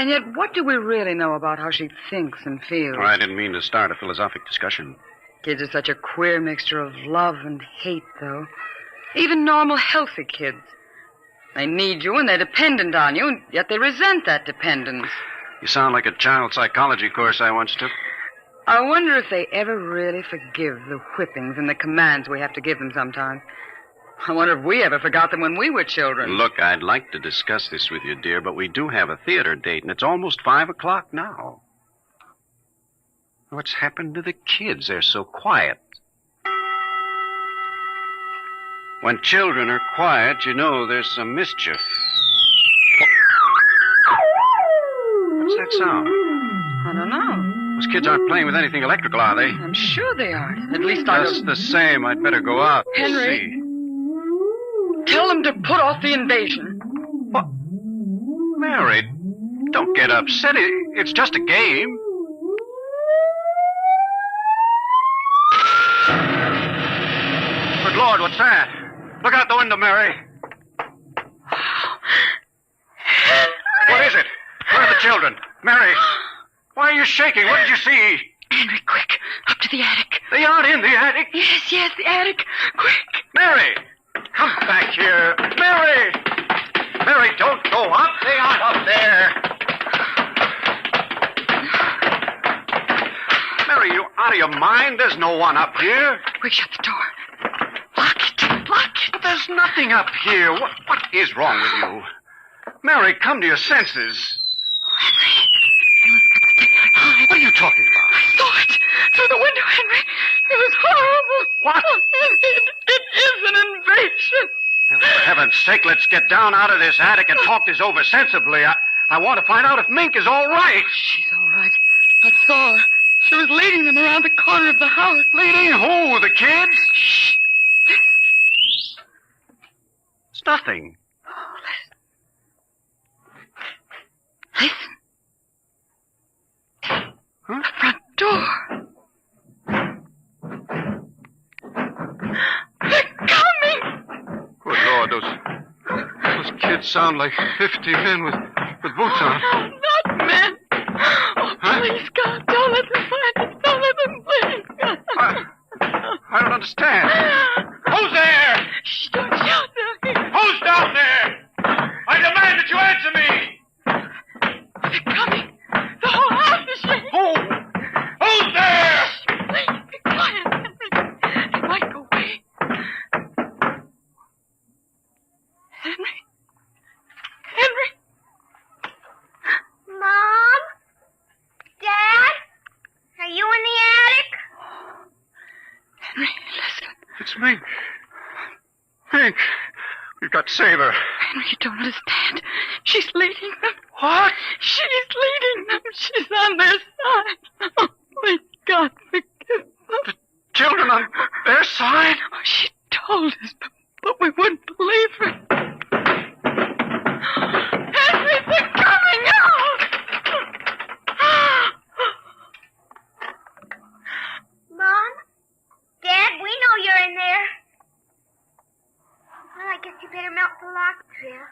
yet what do we really know about how she thinks and feels? Oh, I didn't mean to start a philosophic discussion. Kids are such a queer mixture of love and hate, though. Even normal, healthy kids. They need you and they're dependent on you, and yet they resent that dependence. You sound like a child psychology course I once took. I wonder if they ever really forgive the whippings and the commands we have to give them sometimes. I wonder if we ever forgot them when we were children. Look, I'd like to discuss this with you, dear, but we do have a theater date, and it's almost 5 o'clock now. What's happened to the kids? They're so quiet. When children are quiet, you know there's some mischief. What's that sound? I don't know. Those kids aren't playing with anything electrical, are they? I'm sure they aren't. At least I Just the same, I'd better go out and Henry, see. Tell them to put off the invasion. What? Mary, don't get upset. It's just a game. Good Lord, what's that? Look out the window, Mary. What is it? Where are the children? Mary, why are you shaking? What did you see? Henry, quick, up to the attic. They aren't in the attic. Yes, the attic. Quick. Mary, come back here. Mary! Mary, don't go up. They aren't up there. Mary, you out of your mind? There's no one up here. Quick, shut the door. Lock it. But there's nothing up here. What is wrong with you? Mary, come to your senses. Henry. What are you talking about? I saw it through the window, Henry. It was horrible. What? It is an invasion. For heaven's sake, let's get down out of this attic and talk this over sensibly. I want to find out if Mink is all right. She's all right. I saw her. She was leading them around the corner of the house. Leading who? The kids? Shh. It's nothing. Oh, listen. Huh? The front door. They're coming. Good Lord, those kids sound like 50 men with boots on. Not men. Oh, please, God, don't let them find us. Don't let them, please. I don't understand. Who's there? Shh, don't shout now. Who's down there? I demand that you answer me. They're coming. The whole house is shaking. Who's there? Shh, please, be quiet, Henry. They might go away. Henry? Mom? Dad? Are you in the attic? Henry, listen. It's Mink. Mink. We've got to save her. Henry, you don't understand. She's leading them. What? She's leading them. She's on their side. Oh, please, God, forgive them. The children on their side? Oh, she told us, but we wouldn't believe her. Henry, they're coming out! Mom? Dad, we know you're in there. Well, I guess you better melt the lock, Trill.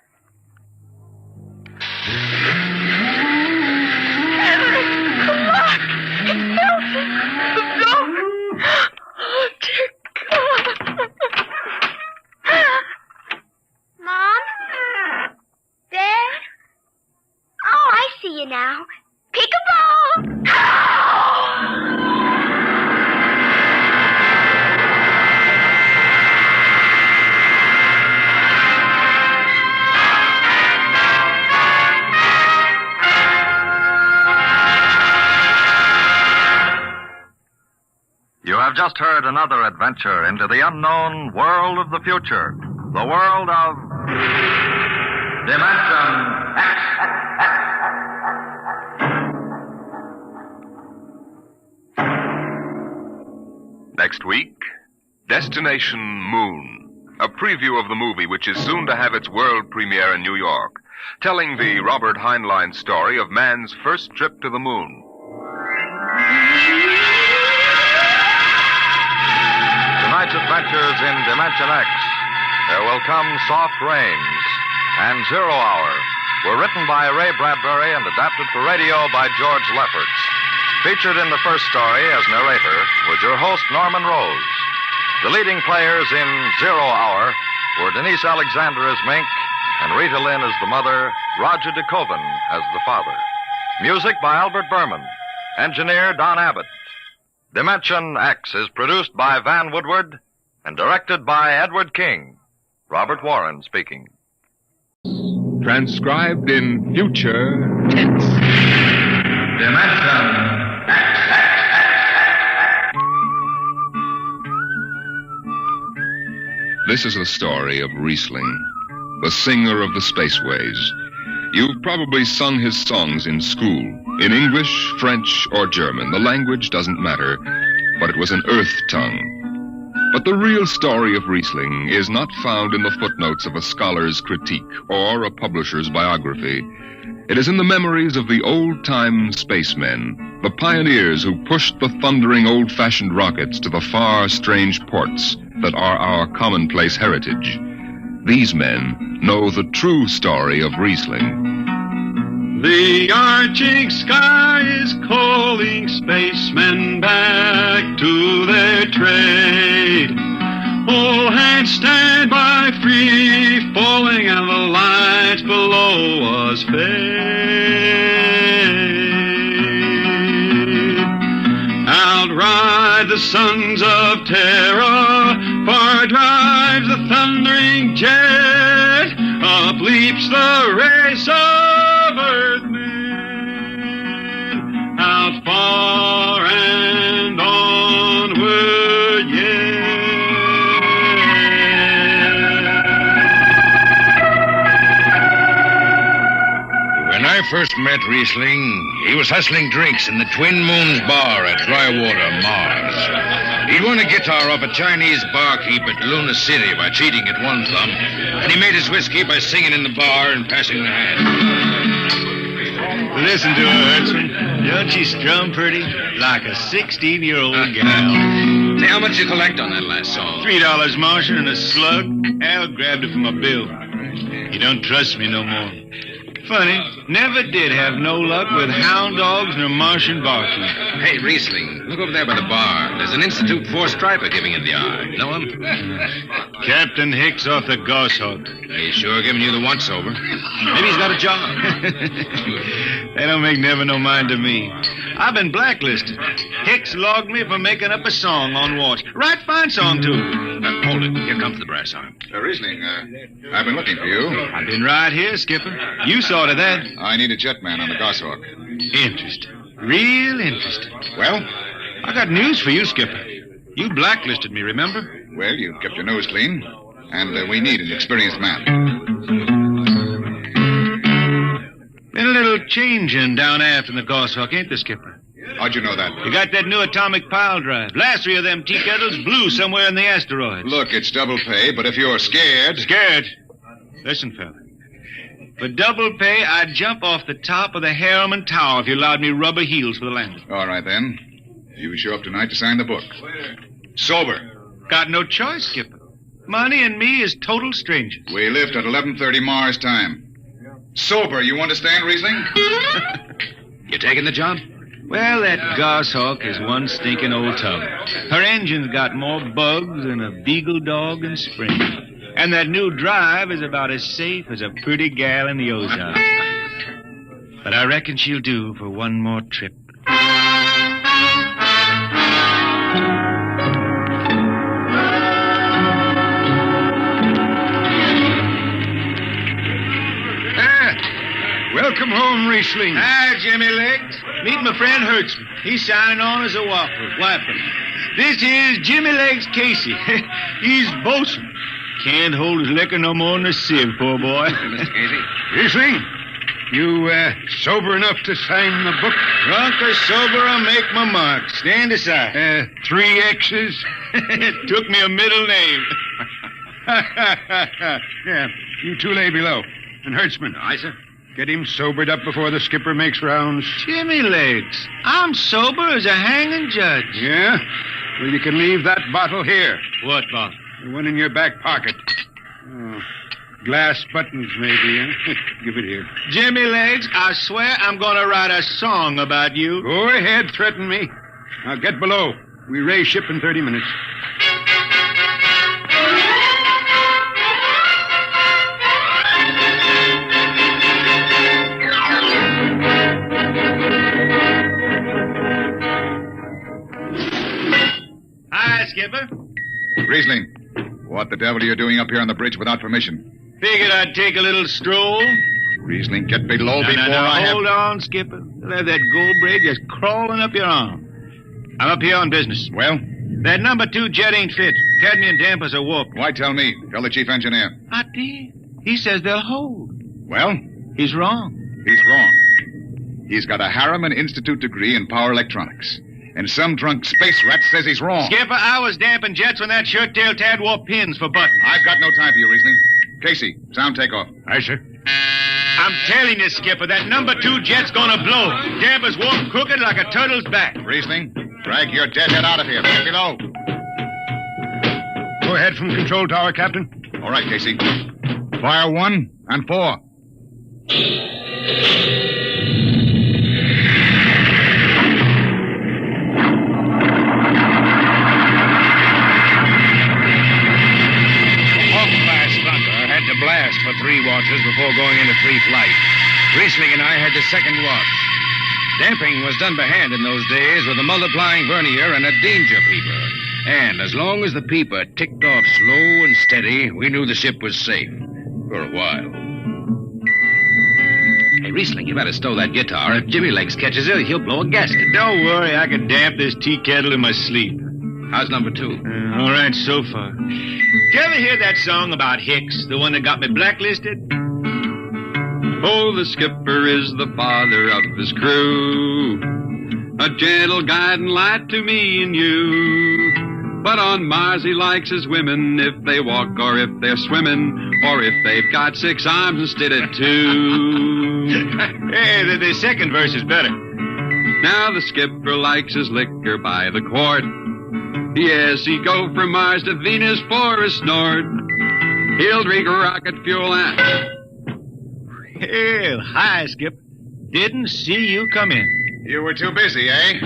Henry, the lock! It's melting! The door! Oh, dear God! Mom? Dad? Oh, I see you now. Peek-a-boo! have just heard another adventure into the unknown world of the future. The world of Dimension X. Next week, Destination Moon, a preview of the movie which is soon to have its world premiere in New York, telling the Robert Heinlein story of man's first trip to the moon. Tonight's adventures in Dimension X, There Will Come Soft Rains, and Zero Hour were written by Ray Bradbury and adapted for radio by George Lefferts. Featured in the first story as narrator was your host, Norman Rose. The leading players in Zero Hour were Denise Alexander as Mink and Rita Lynn as the mother, Roger DeKoven as the father. Music by Albert Berman. Engineer Don Abbott. Dimension X is produced by Van Woodward and directed by Edward King. Robert Warren speaking. Transcribed in future tense. Dimension This is the story of Riesling, the singer of the spaceways. You've probably sung his songs in school, in English, French, or German. The language doesn't matter, but it was an earth tongue. But the real story of Riesling is not found in the footnotes of a scholar's critique or a publisher's biography. It is in the memories of the old-time spacemen, the pioneers who pushed the thundering old-fashioned rockets to the far, strange ports that are our commonplace heritage. These men know the true story of Riesling. The arching sky is calling spacemen back to their trade. All hands stand by, free falling, and the lights below us fade. Outride the sons of terror, far drives the thundering jet, up leaps the race of earthmen, out far and onward yet. When I first met Riesling, he was hustling drinks in the Twin Moons bar at Drywater, Mars. He'd won a guitar off a Chinese barkeep at Luna City by cheating at one thumb, and he made his whiskey by singing in the bar and passing the hat. Listen to her, Hudson. Don't she strum pretty? Like a 16-year-old gal. Say, how much you collect on that last song? $3 Martian and a slug. Al grabbed it from my bill. He don't trust me no more. Funny, never did have no luck with hound dogs nor Martian barkeep. Hey, Riesling, look over there by the bar. There's an Institute 4 striper giving it the eye. Know him? Captain Hicks off the Goshawk. He's sure giving you the once-over. Maybe he's got a job. They don't make never no mind to me. I've been blacklisted. Hicks logged me for making up a song on watch. Right fine song, too. Hold it. Here comes the brass arm. Riesling, I've been looking for you. I've been right here, Skipper. You saw to that. I need a jetman on the Goshawk. Interesting. Real interesting. Well? I got news for you, Skipper. You blacklisted me, remember? Well, you kept your nose clean. And we need an experienced man. Been a little changing down aft in the Goshawk, ain't there, Skipper? How'd you know that? You got that new atomic pile drive. Last 3 of them tea kettles blew somewhere in the asteroids. Look, it's double pay, but if you're scared... Scared? Listen, fella. For double pay, I'd jump off the top of the Harriman Tower if you allowed me rubber heels for the landing. All right, then. You show up tonight to sign the book. Sober. Got no choice, Skipper. Money and me is total strangers. We lift at 11:30 Mars time. Sober, you understand, Riesling? You taking the job? Well, that Goshawk is one stinking old tub. Her engine's got more bugs than a beagle dog in spring. And that new drive is about as safe as a pretty gal in the Ozarks. But I reckon she'll do for one more trip. Welcome home, Riesling. Hi, Jimmy Legs. Meet my friend Hertzman. He's signing on as a wiper. This is Jimmy Legs Casey. He's bosun. Can't hold his liquor no more than a sieve, poor boy. Mr. Casey. Riesling, you sober enough to sign the book? Drunk or sober, I'll make my mark. Stand aside. 3 X's? It took me a middle name. Yeah, you two lay below. And Hertzman. Aye, sir. Get him sobered up before the skipper makes rounds. Jimmy Legs, I'm sober as a hanging judge. Yeah? Well, you can leave that bottle here. What bottle? The one in your back pocket. Oh, glass buttons, maybe, huh? Give it here. Jimmy Legs, I swear I'm going to write a song about you. Go ahead, threaten me. Now get below. We raise ship in 30 minutes. Hi, Skipper. Riesling, what the devil are you doing up here on the bridge without permission? Figured I'd take a little stroll. Riesling, get below before I have... Hold on, Skipper. You'll have that gold braid just crawling up your arm. I'm up here on business. Well? That number 2 jet ain't fit. Cadmium dampers are warped. Why tell me? Tell the chief engineer. I did. He says they'll hold. Well? He's wrong. He's wrong. He's got a Harriman Institute degree in power electronics. And some drunk space rat says he's wrong. Skipper, I was damping jets when that shirt-tail tad wore pins for buttons. I've got no time for you, Riesling. Casey, sound takeoff. Aye, sir. I'm telling you, Skipper, that number 2 jet's gonna blow. Dampers warp crooked like a turtle's back. Riesling, drag your deadhead out of here. Get below. Go ahead from the control tower, Captain. All right, Casey. Fire 1 and 4. Blast for 3 watches before going into free flight. Riesling and I had the second watch. Damping was done by hand in those days with a multiplying vernier and a danger peeper. And as long as the peeper ticked off slow and steady, we knew the ship was safe. For a while. Hey, Riesling, you better stow that guitar. If Jimmy Legs catches it, he'll blow a gasket. Don't worry, I can damp this tea kettle in my sleep. How's number 2? All right, so far. Did you ever hear that song about Hicks, the one that got me blacklisted? Oh, the skipper is the father of his crew, a gentle guiding light to me and you. But on Mars he likes his women if they walk or if they're swimming, or if they've got 6 arms instead of 2. Hey, the second verse is better. Now the skipper likes his liquor by the quart. Yes, he'd go from Mars to Venus for a snort. He'll drink rocket fuel and... Hell, hi, Skip. Didn't see you come in. You were too busy, eh?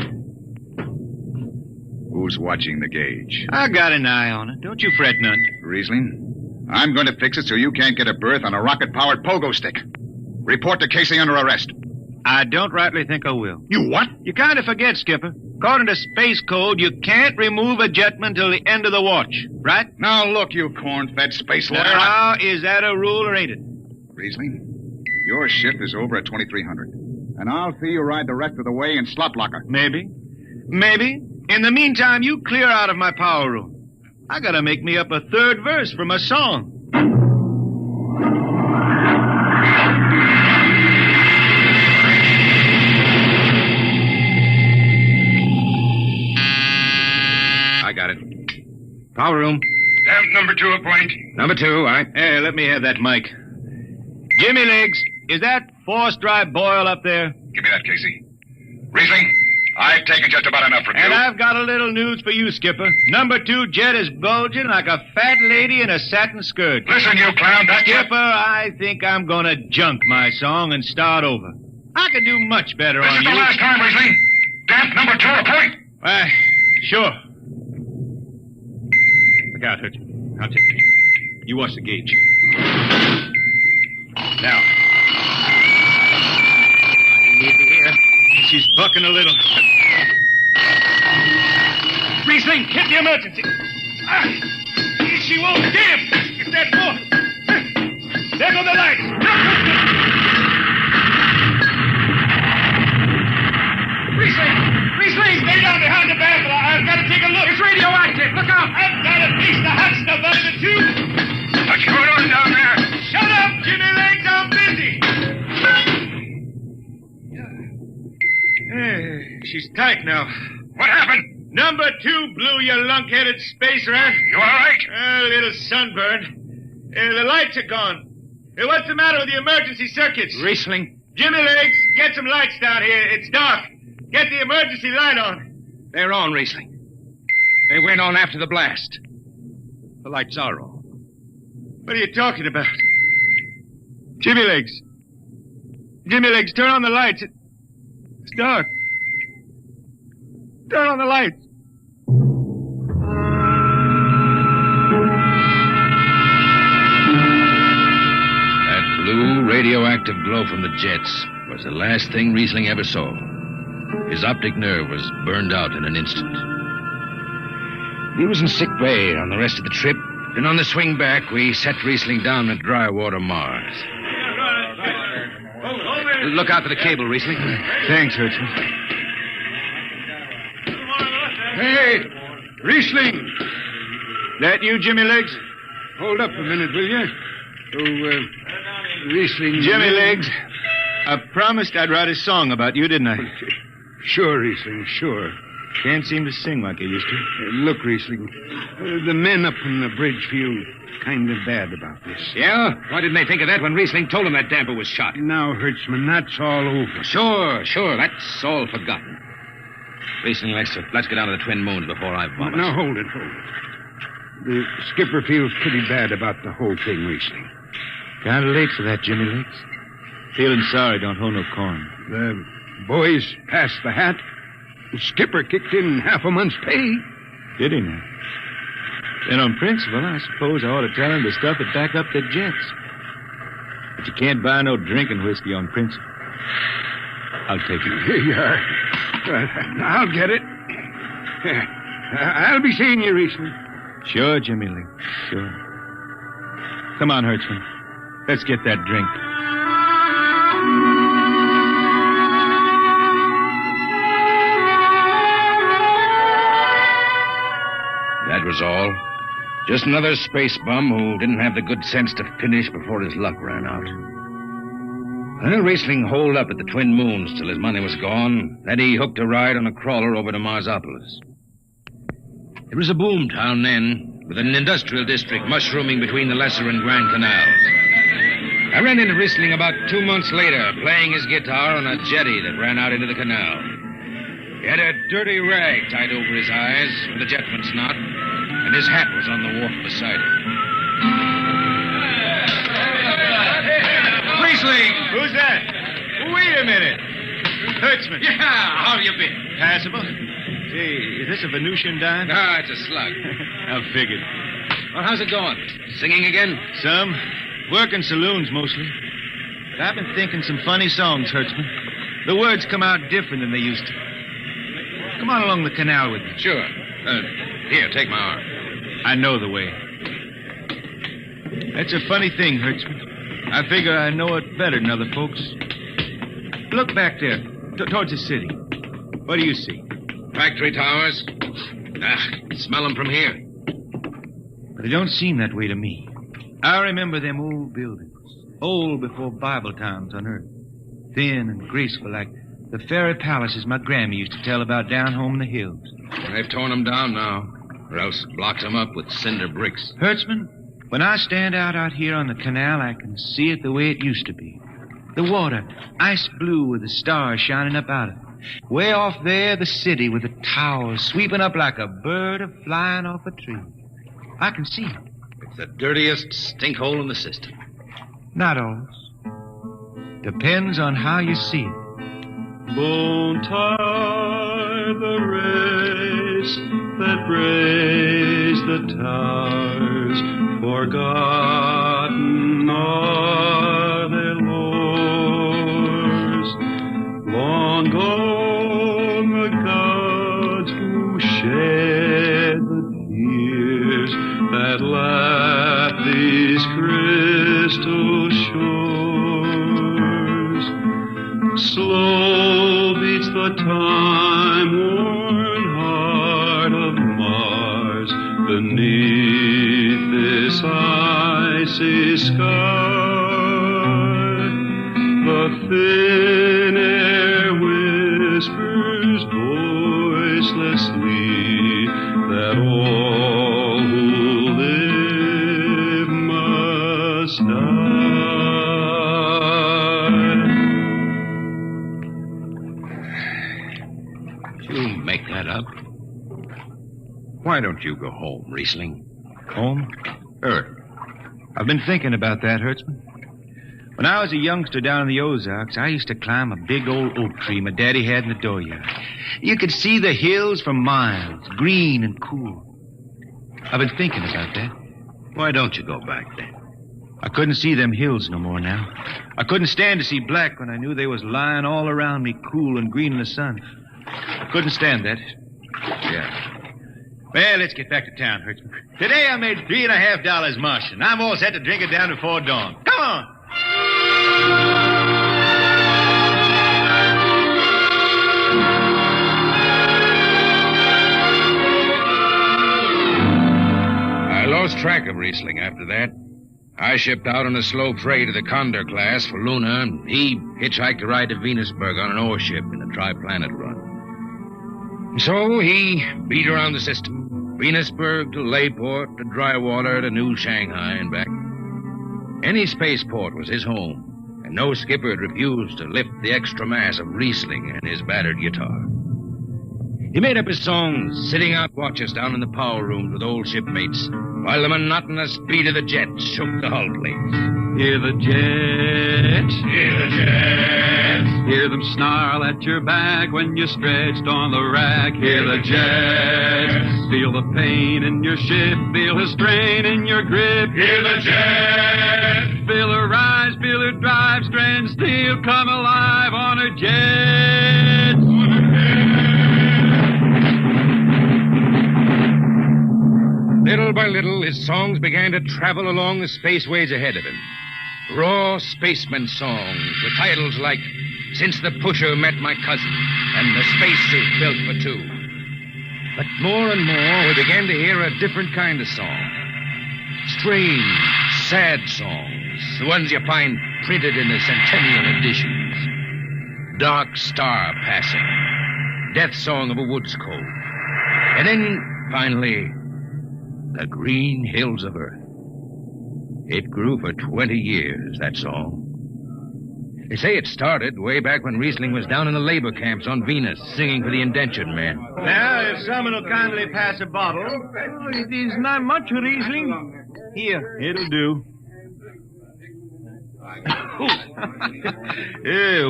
Who's watching the gauge? I got an eye on it. Don't you fret none. Riesling, I'm going to fix it so you can't get a berth on a rocket-powered pogo stick. Report to Casey under arrest. I don't rightly think I will. You what? You kind of forget, Skipper. According to Space Code, you can't remove a jetman till the end of the watch, right? Now, look, you corn-fed space lawyer. Now, is that a rule or ain't it? Riesling, your shift is over at 2300. And I'll see you ride the rest of the way in slot locker. Maybe. Maybe. In the meantime, you clear out of my power room. I gotta make me up a 3rd verse for my song. I got it. Power room. Damp number 2 a point. Number 2, all right. Hey, let me have that mic. Jimmy Legs, is that force drive Boyle up there? Give me that, Casey. Riesling, I've taken just about enough from you. And I've got a little news for you, Skipper. Number 2 jet is bulging like a fat lady in a satin skirt. Listen, you clown, that Skipper, I think I'm gonna junk my song and start over. I could do much better on you. This is the last time, Riesling. Damp number 2 a point. Sure. Look out, Hertzman. I'll take it. You watch the gauge. Now. You need to hear. She's bucking a little. Riesling, hit the emergency. She won't damp. It's that force. There go the lights. Riesling, stay down behind the baffle. I've got to take a look. It's She's tight now. What happened? Number 2 blew, you lunk-headed space rat. You all right? A little sunburn. The lights are gone. What's the matter with the emergency circuits? Riesling. Jimmy Legs, get some lights down here. It's dark. Get the emergency light on. They're on, Riesling. They went on after the blast. The lights are on. What are you talking about? Jimmy Legs. Jimmy Legs, turn on the lights. It's dark. Turn on the lights. That blue radioactive glow from the jets was the last thing Riesling ever saw. His optic nerve was burned out in an instant. He was in sick bay on the rest of the trip, and on the swing back, we set Riesling down at Drywater, Mars. Look out for the cable, Riesling. Thanks, Hertzman. Hey, Riesling. That you, Jimmy Legs? Hold up a minute, will you? Riesling. Jimmy Legs, I promised I'd write a song about you, didn't I? Sure, Riesling, sure. Can't seem to sing like I used to. Look, Riesling, the men up on the bridge feel kind of bad about this. Yeah? Why didn't they think of that when Riesling told them that damper was shot? Now, Hertzman, that's all over. Sure. That's all forgotten. Riesling, let's get down to the Twin Moons before I vomit. Now, hold it. The skipper feels pretty bad about the whole thing, Riesling. Kind of late for that, Jimmy Legs. Feeling sorry, don't hold no corn. The boys passed the hat. The skipper kicked in half a month's pay. Did he now? Then on principle, I suppose I ought to tell him to stuff it back up the jets. But you can't buy no drinking whiskey on principle. I'll take it. Here you are. I'll get it. I'll be seeing you, Riesling. Sure, Jimmy Lee. Sure. Come on, Hertzman. Let's get that drink. That was all. Just another space bum who didn't have the good sense to finish before his luck ran out. Well, Riesling holed up at the Twin Moons till his money was gone. Then he hooked a ride on a crawler over to Marsopolis. It was a boom town then, with an industrial district mushrooming between the Lesser and Grand Canals. I ran into Riesling about 2 months later, playing his guitar on a jetty that ran out into the canal. He had a dirty rag tied over his eyes with a jetman's knot, and his hat was on the wharf beside him. Riesling! Who's that? Wait a minute. Hertzman. Yeah, how you been? Passable. Say, is this a Venusian dime? Ah, it's a slug. I figured. Well, how's it going? Singing again? Some. Working saloons, mostly. But I've been thinking some funny songs, Hertzman. The words come out different than they used to. Come on along the canal with me. Sure. Here, take my arm. I know the way. That's a funny thing, Hertzman. I figure I know it better than other folks. Look back there, towards the city. What do you see? Factory towers. Smell them from here. But they don't seem that way to me. I remember them old buildings, old before Bible towns on earth. Thin and graceful like the fairy palaces my Grammy used to tell about down home in the hills. They've torn them down now, or else blocked them up with cinder bricks. Hertzman, when I stand out here on the canal, I can see it the way it used to be. The water, ice blue with the stars shining up out of it. Way off there, the city with the towers sweeping up like a bird flying off a tree. I can see it. It's the dirtiest stink hole in the system. Not always. Depends on how you see it. Bone tie the race that raised the towers, forgotten are their lores. Long gone the gods who shed the tears that lap these crystal shores. Slow beats the time-worn heart of Mars beneath this icy sky. The thin air with whispers voicelessly that all who live must die. You make that up. Why don't you go home, Riesling? Home? I've been thinking about that, Hertzman. When I was a youngster down in the Ozarks, I used to climb a big old oak tree my daddy had in the dooryard. You could see the hills for miles, green and cool. I've been thinking about that. Why don't you go back then? I couldn't see them hills no more now. I couldn't stand to see black when I knew they was lying all around me, cool and green in the sun. I couldn't stand that. Yeah. Well, let's get back to town, Hertzman. Today I made $3.50 Martian. I'm all set to drink it down before dawn. Come on! I lost track of Riesling after that. I shipped out on a slow freight of the Condor class for Luna, and he hitchhiked a ride to Venusberg on an ore ship in a tri-planet run. So he beat around the system, Venusberg to Layport to Drywater to New Shanghai and back. Any spaceport was his home, and no skipper had refused to lift the extra mass of Riesling and his battered guitar. He made up his songs, sitting out watches down in the power rooms with old shipmates, while the monotonous beat of the jets shook the hull plates. Hear the jets, hear the jets, hear them snarl at your back when you're stretched on the rack. Hear the jets, feel the pain in your ship, feel the strain in your grip. Hear the jets, feel her rise, feel her drive, strands steel come alive on her jets. Little by little, his songs began to travel along the spaceways ahead of him. Raw spaceman songs with titles like Since the Pusher Met My Cousin and The Spacesuit Built for Two. But more and more, we began to hear a different kind of song. Strange, sad songs, the ones you find printed in the centennial editions. Dark Star Passing, Death Song of a Woods Cove. And then, finally, The Green Hills of Earth. It grew for 20 years, that song. They say it started way back when Riesling was down in the labor camps on Venus, singing for the indentured men. Now, if someone will kindly pass a bottle. Oh, it is not much, Riesling. Here, it'll do.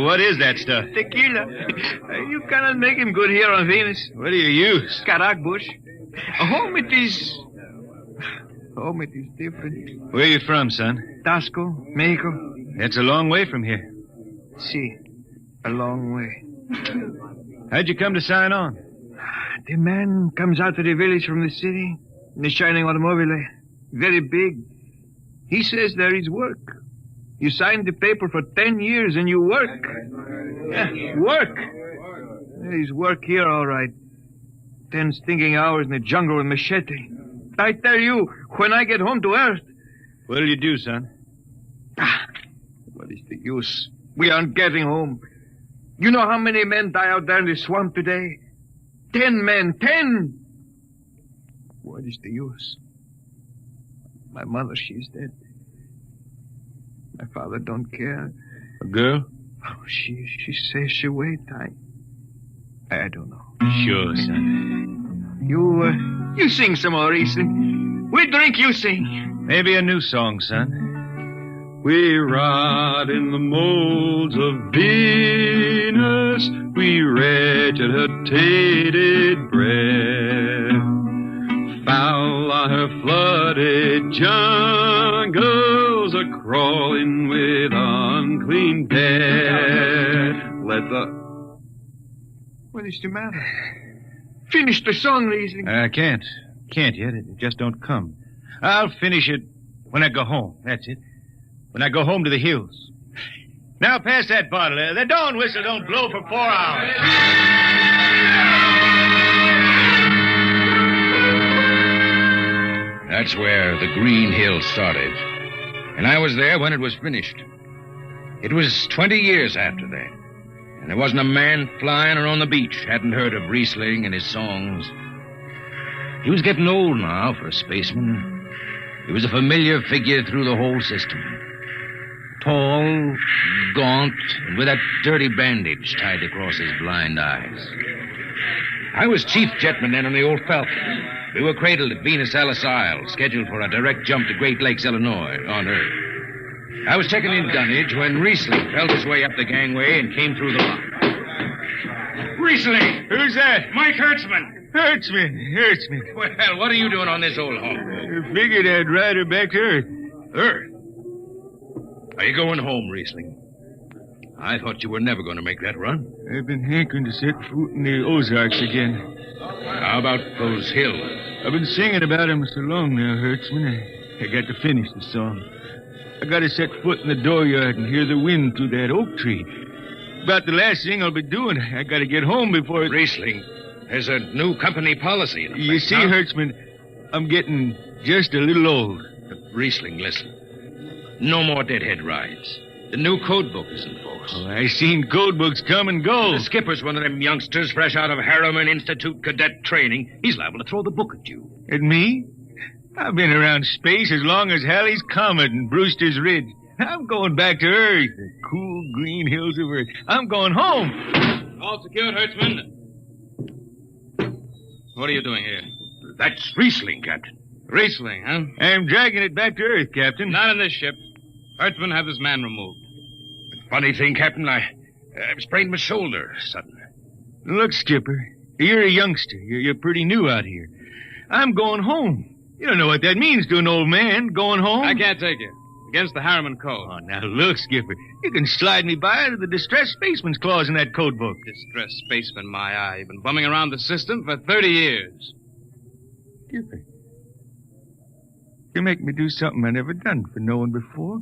What is that stuff? Tequila. You cannot make him good here on Venus. What do you use? Karak bush. Home it is different. Where are you from, son? Tasco, Mexico. That's a long way from here. See, a long way. How'd you come to sign on? The man comes out to the village from the city in a shining automobile. Very big. He says there is work. You sign the paper for 10 years and you work. Yeah, work. There is work here, all right. 10 stinking hours in the jungle with machete. I tell you, when I get home to Earth... What'll you do, son? What is the use? We aren't getting home. You know how many men die out there in the swamp today? 10 men. 10! What is the use? My mother, she's dead. My father don't care. A girl? Oh, she says she wait. I don't know. Sure, son. You sing some more, Riesling. We drink, you sing. Maybe a new song, son. We rot in the molds of Venus. We regurgitated breath. Foul are her flooded jungles, a-crawling with unclean death. What is the matter? Finish the song, Riesling. I can't. Can't yet. It just don't come. I'll finish it when I go home. That's it. When I go home to the hills. Now pass that bottle. The dawn whistle don't blow for 4 hours. That's where the Green Hills started. And I was there when it was finished. It was 20 years after that. And there wasn't a man flying or on the beach hadn't heard of Riesling and his songs. He was getting old now for a spaceman. He was a familiar figure through the whole system. Tall, gaunt, and with that dirty bandage tied across his blind eyes. I was chief jetman then on the old Falcon. We were cradled at Venus Alice Isle, scheduled for a direct jump to Great Lakes, Illinois, on Earth. I was checking in dunnage when Riesling felt his way up the gangway and came through the lock. Riesling! Who's that? Mike Hertzman. Hertzman. Well, what are you doing on this old hog? I figured I'd ride her back to Earth. Earth? Are you going home, Riesling? I thought you were never going to make that run. I've been hankering to set foot in the Ozarks again. How about those hills? I've been singing about them so long now, Hertzman. I got to finish the song. I got to set foot in the dooryard and hear the wind through that oak tree. About the last thing I'll be doing. I got to get home before... Riesling, there's a new company policy in effect. You see, Hertzman, I'm getting just a little old. Riesling, listen. No more deadhead rides. The new code book is in force. Oh, I seen code books come and go. The skipper's one of them youngsters fresh out of Harriman Institute cadet training. He's liable to throw the book at you. At me? I've been around space as long as Halley's Comet and Brewster's Ridge. I'm going back to Earth, the cool green hills of Earth. I'm going home. All secured, Hertzman. What are you doing here? That's Riesling, Captain. Riesling, huh? I'm dragging it back to Earth, Captain. Not in this ship. Hertzman, have this man removed. Funny thing, Captain, I've sprained my shoulder suddenly. Look, Skipper, you're a youngster. You're pretty new out here. I'm going home. You don't know what that means to an old man, going home. I can't take you. Against the Harriman Code. Oh, now look, Skipper. You can slide me by to the distressed spaceman's clause in that code book. Distressed spaceman, my eye. You've been bumming around the system for 30 years. Skipper, you make me do something I never done for no one before.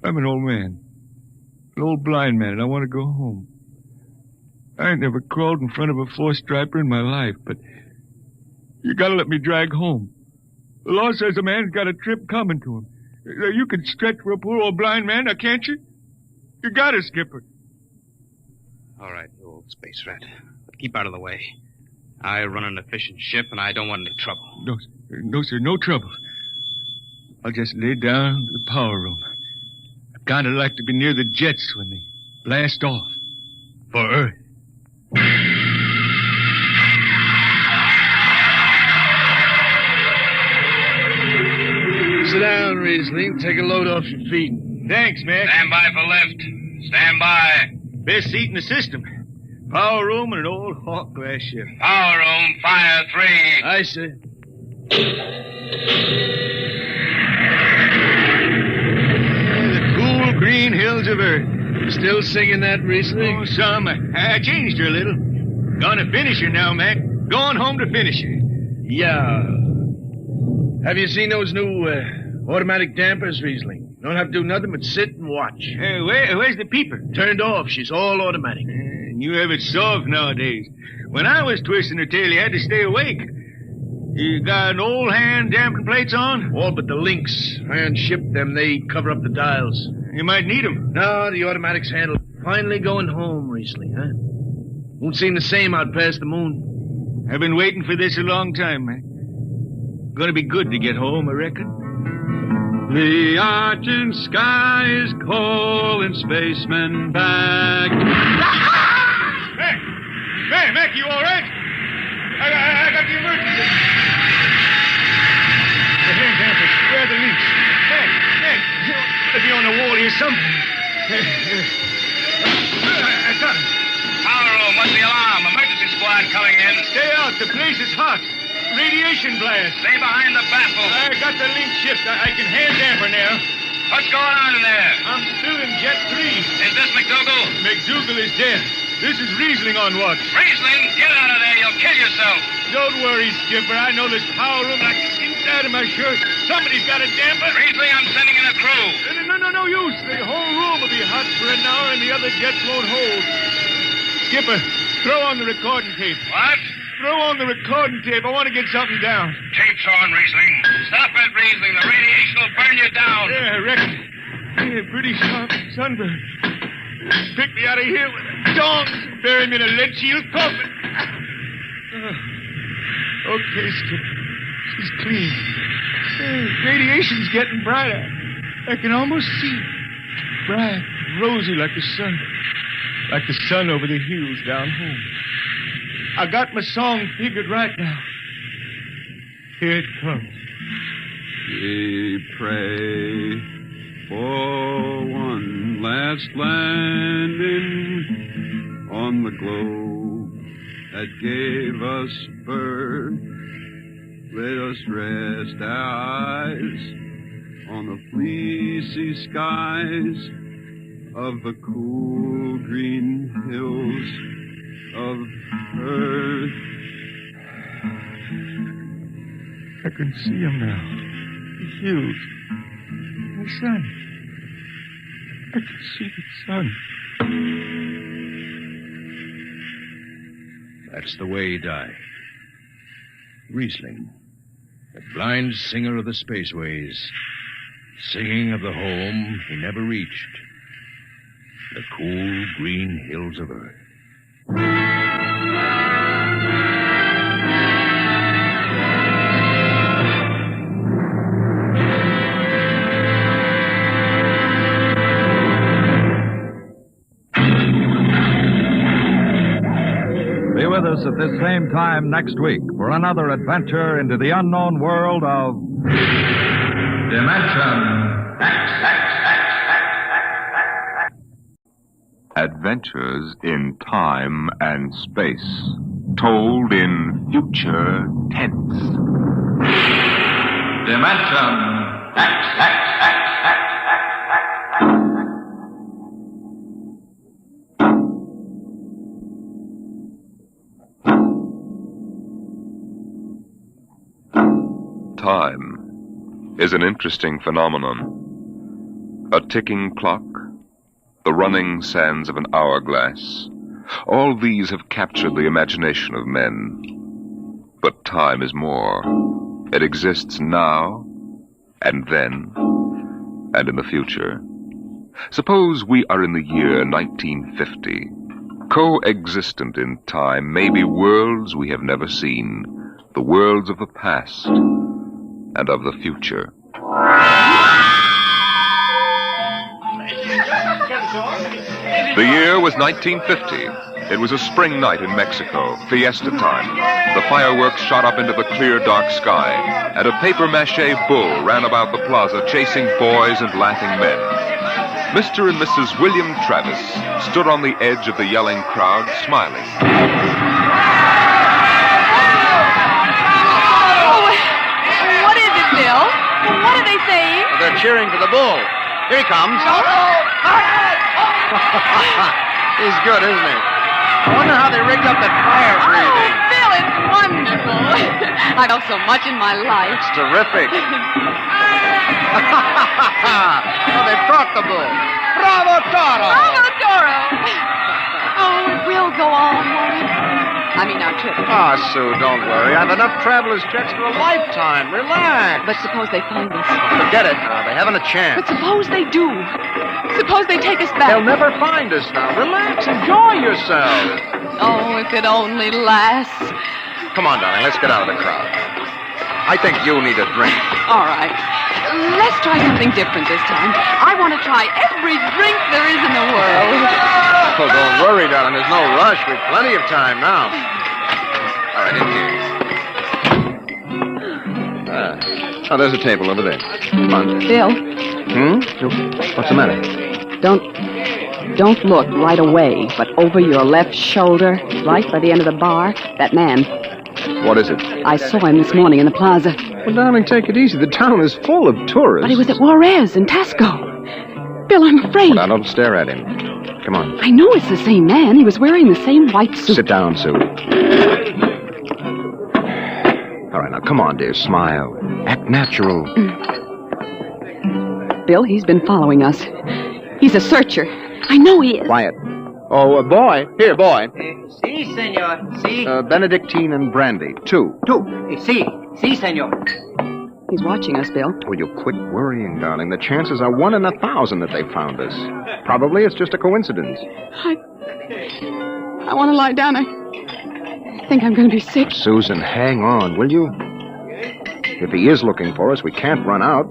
I'm an old man. An old blind man, and I want to go home. I ain't never crawled in front of a four-striper in my life, but you gotta let me drag home. The law says a man's got a trip coming to him. You can stretch for a poor old blind man, now can't you? You got it, Skipper. All right, you old space rat. But keep out of the way. I run an efficient ship, and I don't want any trouble. No, sir, no trouble. I'll just lay down in the power room. I kind of like to be near the jets when they blast off for Earth. Sit down, Riesling. Take a load off your feet. Thanks, Mac. Stand by for lift. Stand by. Best seat in the system. Power room and an old Hawk glass ship. Power room, fire 3. Aye, sir. The cool green hills of Earth. You still singing that, Riesling? Oh, some. I changed her a little. Gonna finish her now, Mac. Going home to finish her. Yeah. Have you seen those new automatic dampers, Riesling? Don't have to do nothing but sit and watch. Where's the peeper? Turned off. She's all automatic. You have it soft nowadays. When I was twisting her tail, you had to stay awake. You got an old hand damping plates on? All but the links. Iron shipped them. They cover up the dials. You might need them. No, the automatics handle. Finally going home, Riesling, huh? Won't seem the same out past the moon. I've been waiting for this a long time, man. Gonna be good to get home, I reckon. The arching sky is calling spacemen back. Mac, you all right? I got the emergency. The hand dampers, where are the links? Mac, let me on the wall here, something. I got him. Power room, what's the alarm? Emergency squad coming in. Stay out, the place is hot. Radiation blast. Stay behind the baffle. I got the link shift. I can hand damper now. What's going on in there? I'm still in Jet 3. Is this McDougal? McDougal is dead. This is Riesling on watch. Riesling, get out of there. You'll kill yourself. Don't worry, Skipper. I know this power room like the inside of my shirt. Somebody's got a damper. Riesling, I'm sending in a crew. No use. The whole room will be hot for an hour and the other jets won't hold. Skipper, throw on the recording tape. What? Throw on the recording tape. I want to get something down. Tape's on, Riesling. Stop it, Riesling. The radiation will burn you down. Yeah, I reckon. Yeah, pretty sharp sunburn. Pick me out of here with a dog. Bury me in a lead-shield coffin. Okay, Skip. She's clean. Radiation's getting brighter. I can almost see it. Bright, rosy like the sun. Like the sun over the hills down home. I got my song figured right now. Here it comes. We pray for one last landing on the globe that gave us birth. Let us rest our eyes on the fleecy skies of the cool green hills of earth. I can see them now. The hills. The sun. I can see the sun. That's the way he died. Riesling, the blind singer of the spaceways, singing of the home he never reached, the cool green hills of Earth. Be with us at this same time next week for another adventure into the unknown world of Dimension X. Adventures in time and space, told in future tense. Dimension X. Time is an interesting phenomenon. A ticking clock, the running sands of an hourglass, all these have captured the imagination of men. But time is more. It exists now, and then, and in the future. Suppose we are in the year 1950. Coexistent in time may be worlds we have never seen, the worlds of the past and of the future. The year was 1950. It was a spring night in Mexico, fiesta time. The fireworks shot up into the clear, dark sky, and a papier-mâché bull ran about the plaza chasing boys and laughing men. Mr. and Mrs. William Travis stood on the edge of the yelling crowd, smiling. What is it, Bill? What are they saying? They're cheering for the bull. Here he comes. He's good, isn't he? I wonder how they rigged up that fire breathing. Oh, Bill, it's wonderful. I've done so much in my life. It's terrific. Oh, they brought the bull. Bravo, Toro! Bravo, Toro! Oh, it will go on, won't it? I mean, our trip. Ah, Sue, don't worry. I've enough traveler's checks for a lifetime. Relax. But suppose they find us. Forget it now. They haven't a chance. But suppose they do. Suppose they take us back. They'll never find us now. Relax. Enjoy yourself. Oh, if it only lasts. Come on, darling. Let's get out of the crowd. I think you need a drink. All right. Let's try something different this time. I want to try every drink there is in the world. Oh, don't worry, darling. There's no rush. We've plenty of time now. All right, in here. Oh, there's a table over there. Come on. Bill. What's the matter? Don't look right away, but over your left shoulder, right by the end of the bar, that man. What is it? I saw him this morning in the plaza. Well, darling, take it easy. The town is full of tourists. But he was at Juarez in Tasco. Bill, I'm afraid. Well, now, don't stare at him. Come on. I know it's the same man. He was wearing the same white suit. Sit down, Sue. All right, now, come on, dear. Smile. Act natural. Bill, he's been following us. He's a searcher. I know he is. Quiet. Oh, boy. Here, boy. Si, senor. Si. Benedictine and brandy. Two. Si, senor. He's watching us, Bill. Will you quit worrying, darling? The chances are 1 in 1,000 that they found us. Probably it's just a coincidence. I want to lie down. I think I'm going to be sick. Susan, hang on, will you? If he is looking for us, we can't run out.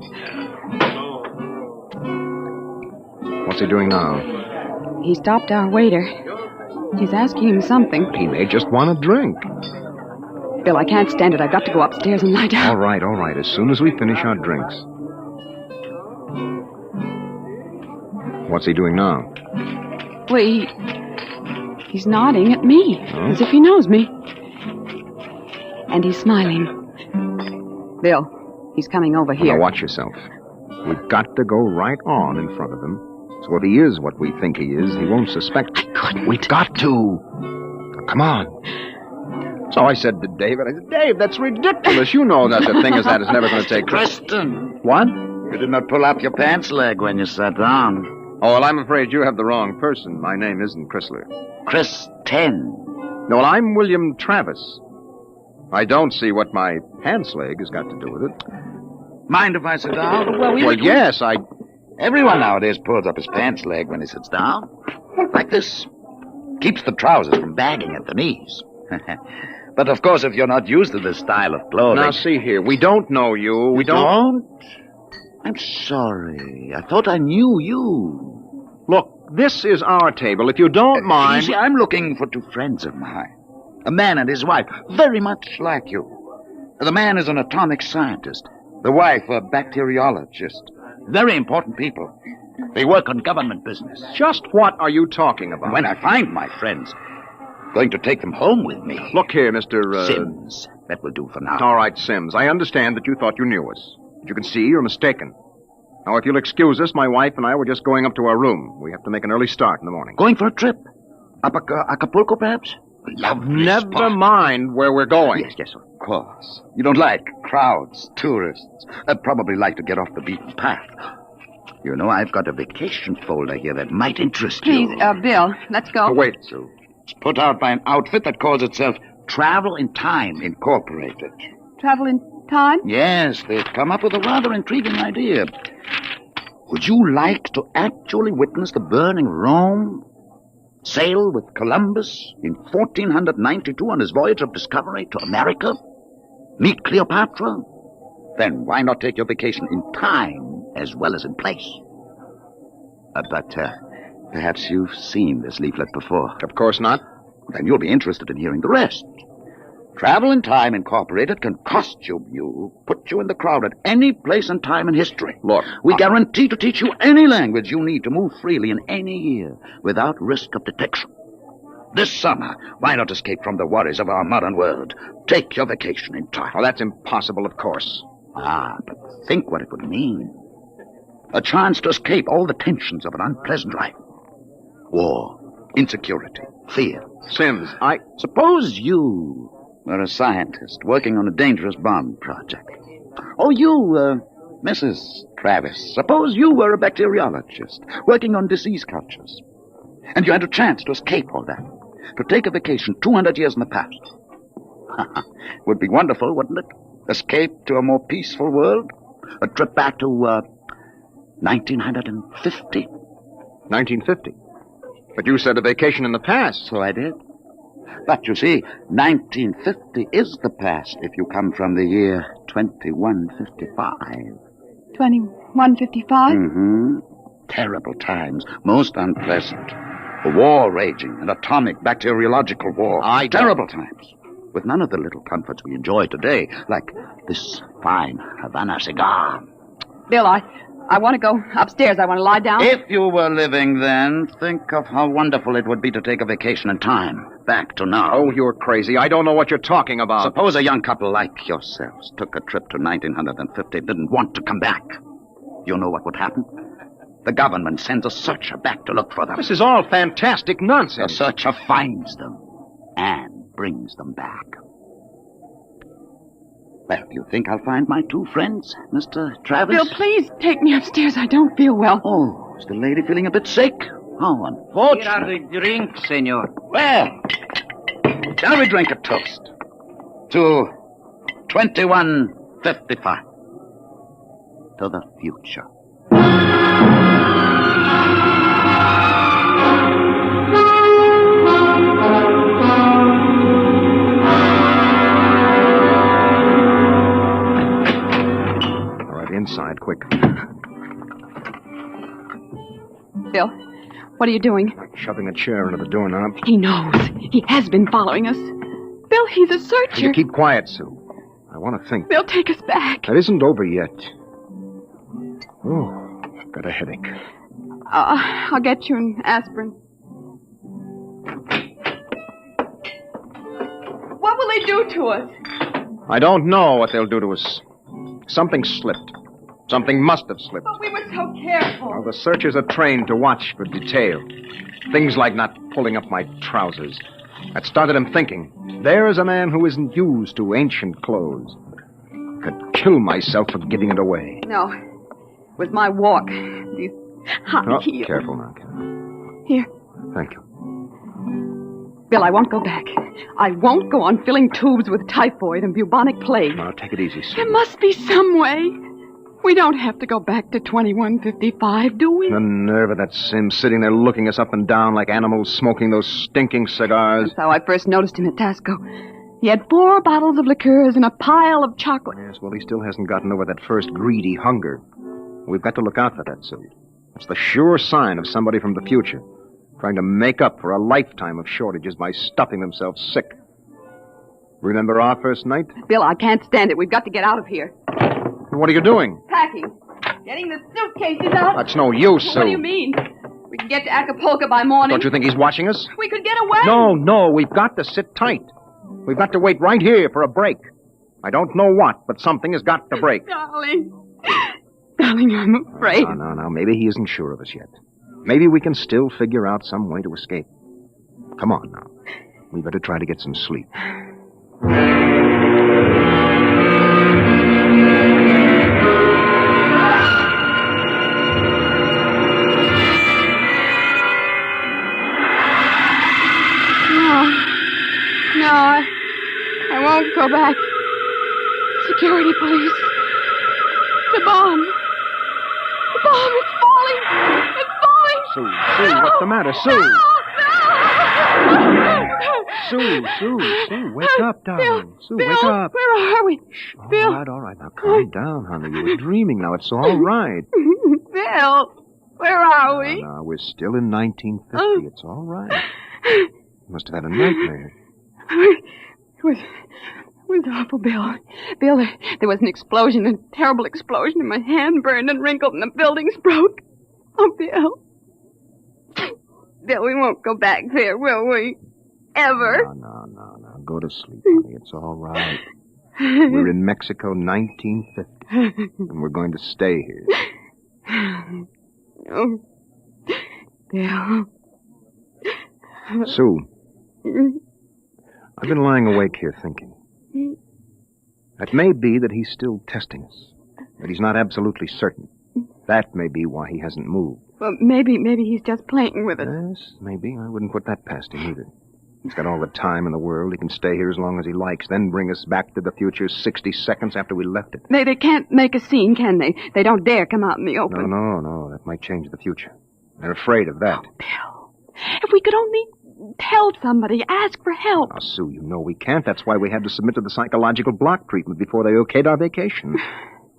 What's he doing now? He stopped our waiter. He's asking him something. He may just want a drink. Bill, I can't stand it. I've got to go upstairs and lie down. All right. As soon as we finish our drinks. What's he doing now? Well, he's nodding at me, as if he knows me. And he's smiling. Bill, he's coming over here. Now watch yourself. We've got to go right on in front of him. So if he is what we think he is, he won't suspect. I couldn't. We've got to. Come on. So I said to David, Dave, that's ridiculous. You know that a thing as that is never going to take place. Kristen. What? You did not pull up your pants leg when you sat down. Oh, well, I'm afraid you have the wrong person. My name isn't Chrysler. Kristen. No, well, I'm William Travis. I don't see what my pants leg has got to do with it. Mind if I sit down? Well, yes, Everyone nowadays pulls up his pants leg when he sits down. Like this. Keeps the trousers from bagging at the knees. But, of course, if you're not used to this style of clothing... Now, see here. We don't know you. We don't? I'm sorry. I thought I knew you. Look, this is our table. If you don't mind... You see, I'm looking for 2 friends of mine. A man and his wife, very much like you. The man is an atomic scientist. The wife, a bacteriologist. Very important people. They work on government business. Just what are you talking about? When I find my friends, going to take them home with me. Look here, Mr. Sims. That will do for now. All right, Sims. I understand that you thought you knew us. But you can see you're mistaken. Now, if you'll excuse us, my wife and I were just going up to our room. We have to make an early start in the morning. Going for a trip? Up Acapulco, perhaps? Never mind where we're going. Yes, of course. You don't like crowds, tourists. Probably like to get off the beaten path. You know, I've got a vacation folder here that might interest you. Please, Bill, let's go. Oh, wait. So, it's put out by an outfit that calls itself Travel in Time Incorporated. Travel in time? Yes, they've come up with a rather intriguing idea. Would you like to actually witness the burning Rome? Sail with Columbus in 1492 on his voyage of discovery to America? Meet Cleopatra? Then why not take your vacation in time as well as in place? But perhaps you've seen this leaflet before. Of course not. Then you'll be interested in hearing the rest. Travel in Time Incorporated can costume you, put you in the crowd at any place and time in history. Look, we guarantee to teach you any language you need to move freely in any year without risk of detection. This summer, why not escape from the worries of our modern world? Take your vacation in time. Oh, that's impossible, of course. But think what it would mean. A chance to escape all the tensions of an unpleasant life. War, insecurity, fear. Sims, Suppose you were a scientist working on a dangerous bomb project. Or you, Mrs. Travis, suppose you were a bacteriologist working on disease cultures. And you had a chance to escape all that. To take a vacation 200 years in the past. Would be wonderful, wouldn't it? Escape to a more peaceful world? A trip back to, 1950. 1950? But you said a vacation in the past. So I did. But you see, 1950 is the past if you come from the year 2155. 2155? Mm-hmm. Terrible times. Most unpleasant. A war raging, an atomic bacteriological war. Terrible times. With none of the little comforts we enjoy today, like this fine Havana cigar. Bill, I want to go upstairs. I want to lie down. If you were living then, think of how wonderful it would be to take a vacation in time. Back to now. Oh, you're crazy. I don't know what you're talking about. Suppose a young couple like yourselves took a trip to 1950 and didn't want to come back. You know what would happen? The government sends a searcher back to look for them. This is all fantastic nonsense. The searcher finds them and brings them back. Well, do you think I'll find my 2 friends, Mr. Travis? Bill, please take me upstairs. I don't feel well. Oh, is the lady feeling a bit sick? How unfortunate. Here are the drinks, senor. Well, shall we drink a toast to 2155? to the future. All right, inside, quick. Bill, what are you doing? Shoving a chair into the doorknob. He knows. He has been following us. Bill, he's a searcher. You keep quiet, Sue. I want to think. They'll take us back. That isn't over yet. Oh, I've got a headache. I'll get you an aspirin. What will they do to us? I don't know what they'll do to us. Something slipped. Something must have slipped. But we were so careful. Well, the searchers are trained to watch for detail. Things like not pulling up my trousers. That started him thinking. There's a man who isn't used to ancient clothes. Could kill myself for giving it away. No. It was my walk. These high heels. Careful now, Ken. Here. Thank you. Bill, I won't go back. I won't go on filling tubes with typhoid and bubonic plague. Now, take it easy, Sue. There must be some way. We don't have to go back to 2155, do we? The nerve of that Sim sitting there looking us up and down like animals smoking those stinking cigars. That's how I first noticed him at Tasco. He had 4 bottles of liqueurs and a pile of chocolate. Yes, well, he still hasn't gotten over that first greedy hunger. We've got to look out for that, Sue. It's the sure sign of somebody from the future, trying to make up for a lifetime of shortages by stuffing themselves sick. Remember our first night? Bill, I can't stand it. We've got to get out of here. What are you doing? Packing. Getting the suitcases out. That's no use, Sue. What do you mean? We can get to Acapulco by morning. Don't you think he's watching us? We could get away. No, we've got to sit tight. We've got to wait right here for a break. I don't know what, but something has got to break. Darling, I'm afraid. No. Maybe he isn't sure of us yet. Maybe we can still figure out some way to escape. Come on now. We better try to get some sleep. No, I won't go back. Security police. The bomb. The bomb is falling. It's falling. Sue, what's the matter? Sue! Sue, wake up, darling. Sue, wake up. Where are we? Bill. All right, now calm down, honey. You were dreaming now. It's all right. Bill, where are we? No, we're still in 1950. It's all right. You must have had a nightmare. It was awful, Bill. Bill, there was an explosion, a terrible explosion, and my hand burned and wrinkled, and the buildings broke. Oh, Bill. Bill, we won't go back there, will we? Ever? No. Go to sleep, honey. It's all right. We're in Mexico, 1950, and we're going to stay here. Oh, Bill. Sue, I've been lying awake here thinking. It may be that he's still testing us, but he's not absolutely certain. That may be why he hasn't moved. Well, maybe he's just playing with us. Yes, maybe. I wouldn't put that past him either. He's got all the time in the world. He can stay here as long as he likes, then bring us back to the future 60 seconds after we left it. They can't make a scene, can they? They don't dare come out in the open. No. That might change the future. They're afraid of that. Oh, Bill, if we could only tell somebody, ask for help. Now, Sue, you know we can't. That's why we had to submit to the psychological block treatment before they okayed our vacation.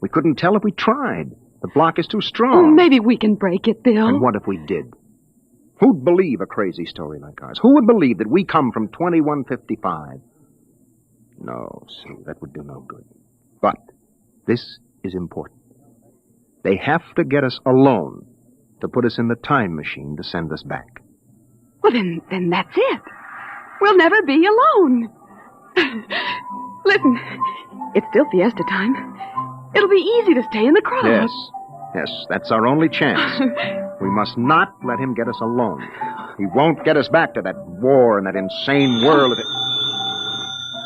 We couldn't tell if we tried. The block is too strong. Well, maybe we can break it, Bill. And what if we did? Who'd believe a crazy story like ours? Who would believe that we come from 2155? No, Sue, that would do no good. But this is important. They have to get us alone to put us in the time machine to send us back. Well, then that's it. We'll never be alone. Listen, it's still fiesta time. It'll be easy to stay in the crowd. Yes, that's our only chance. We must not let him get us alone. He won't get us back to that war and that insane world.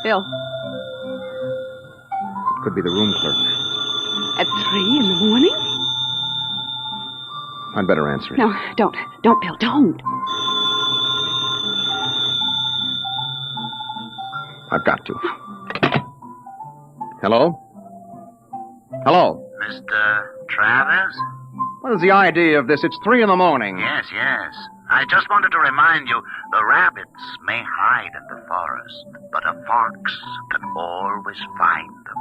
Bill. It could be the room clerk. At 3 in the morning? I'd better answer it. No, don't. Don't, Bill, don't. I've got to. Hello? Hello? Mr. Travis? What is the idea of this? It's 3 a.m. Yes. I just wanted to remind you, the rabbits may hide in the forest, but a fox can always find them.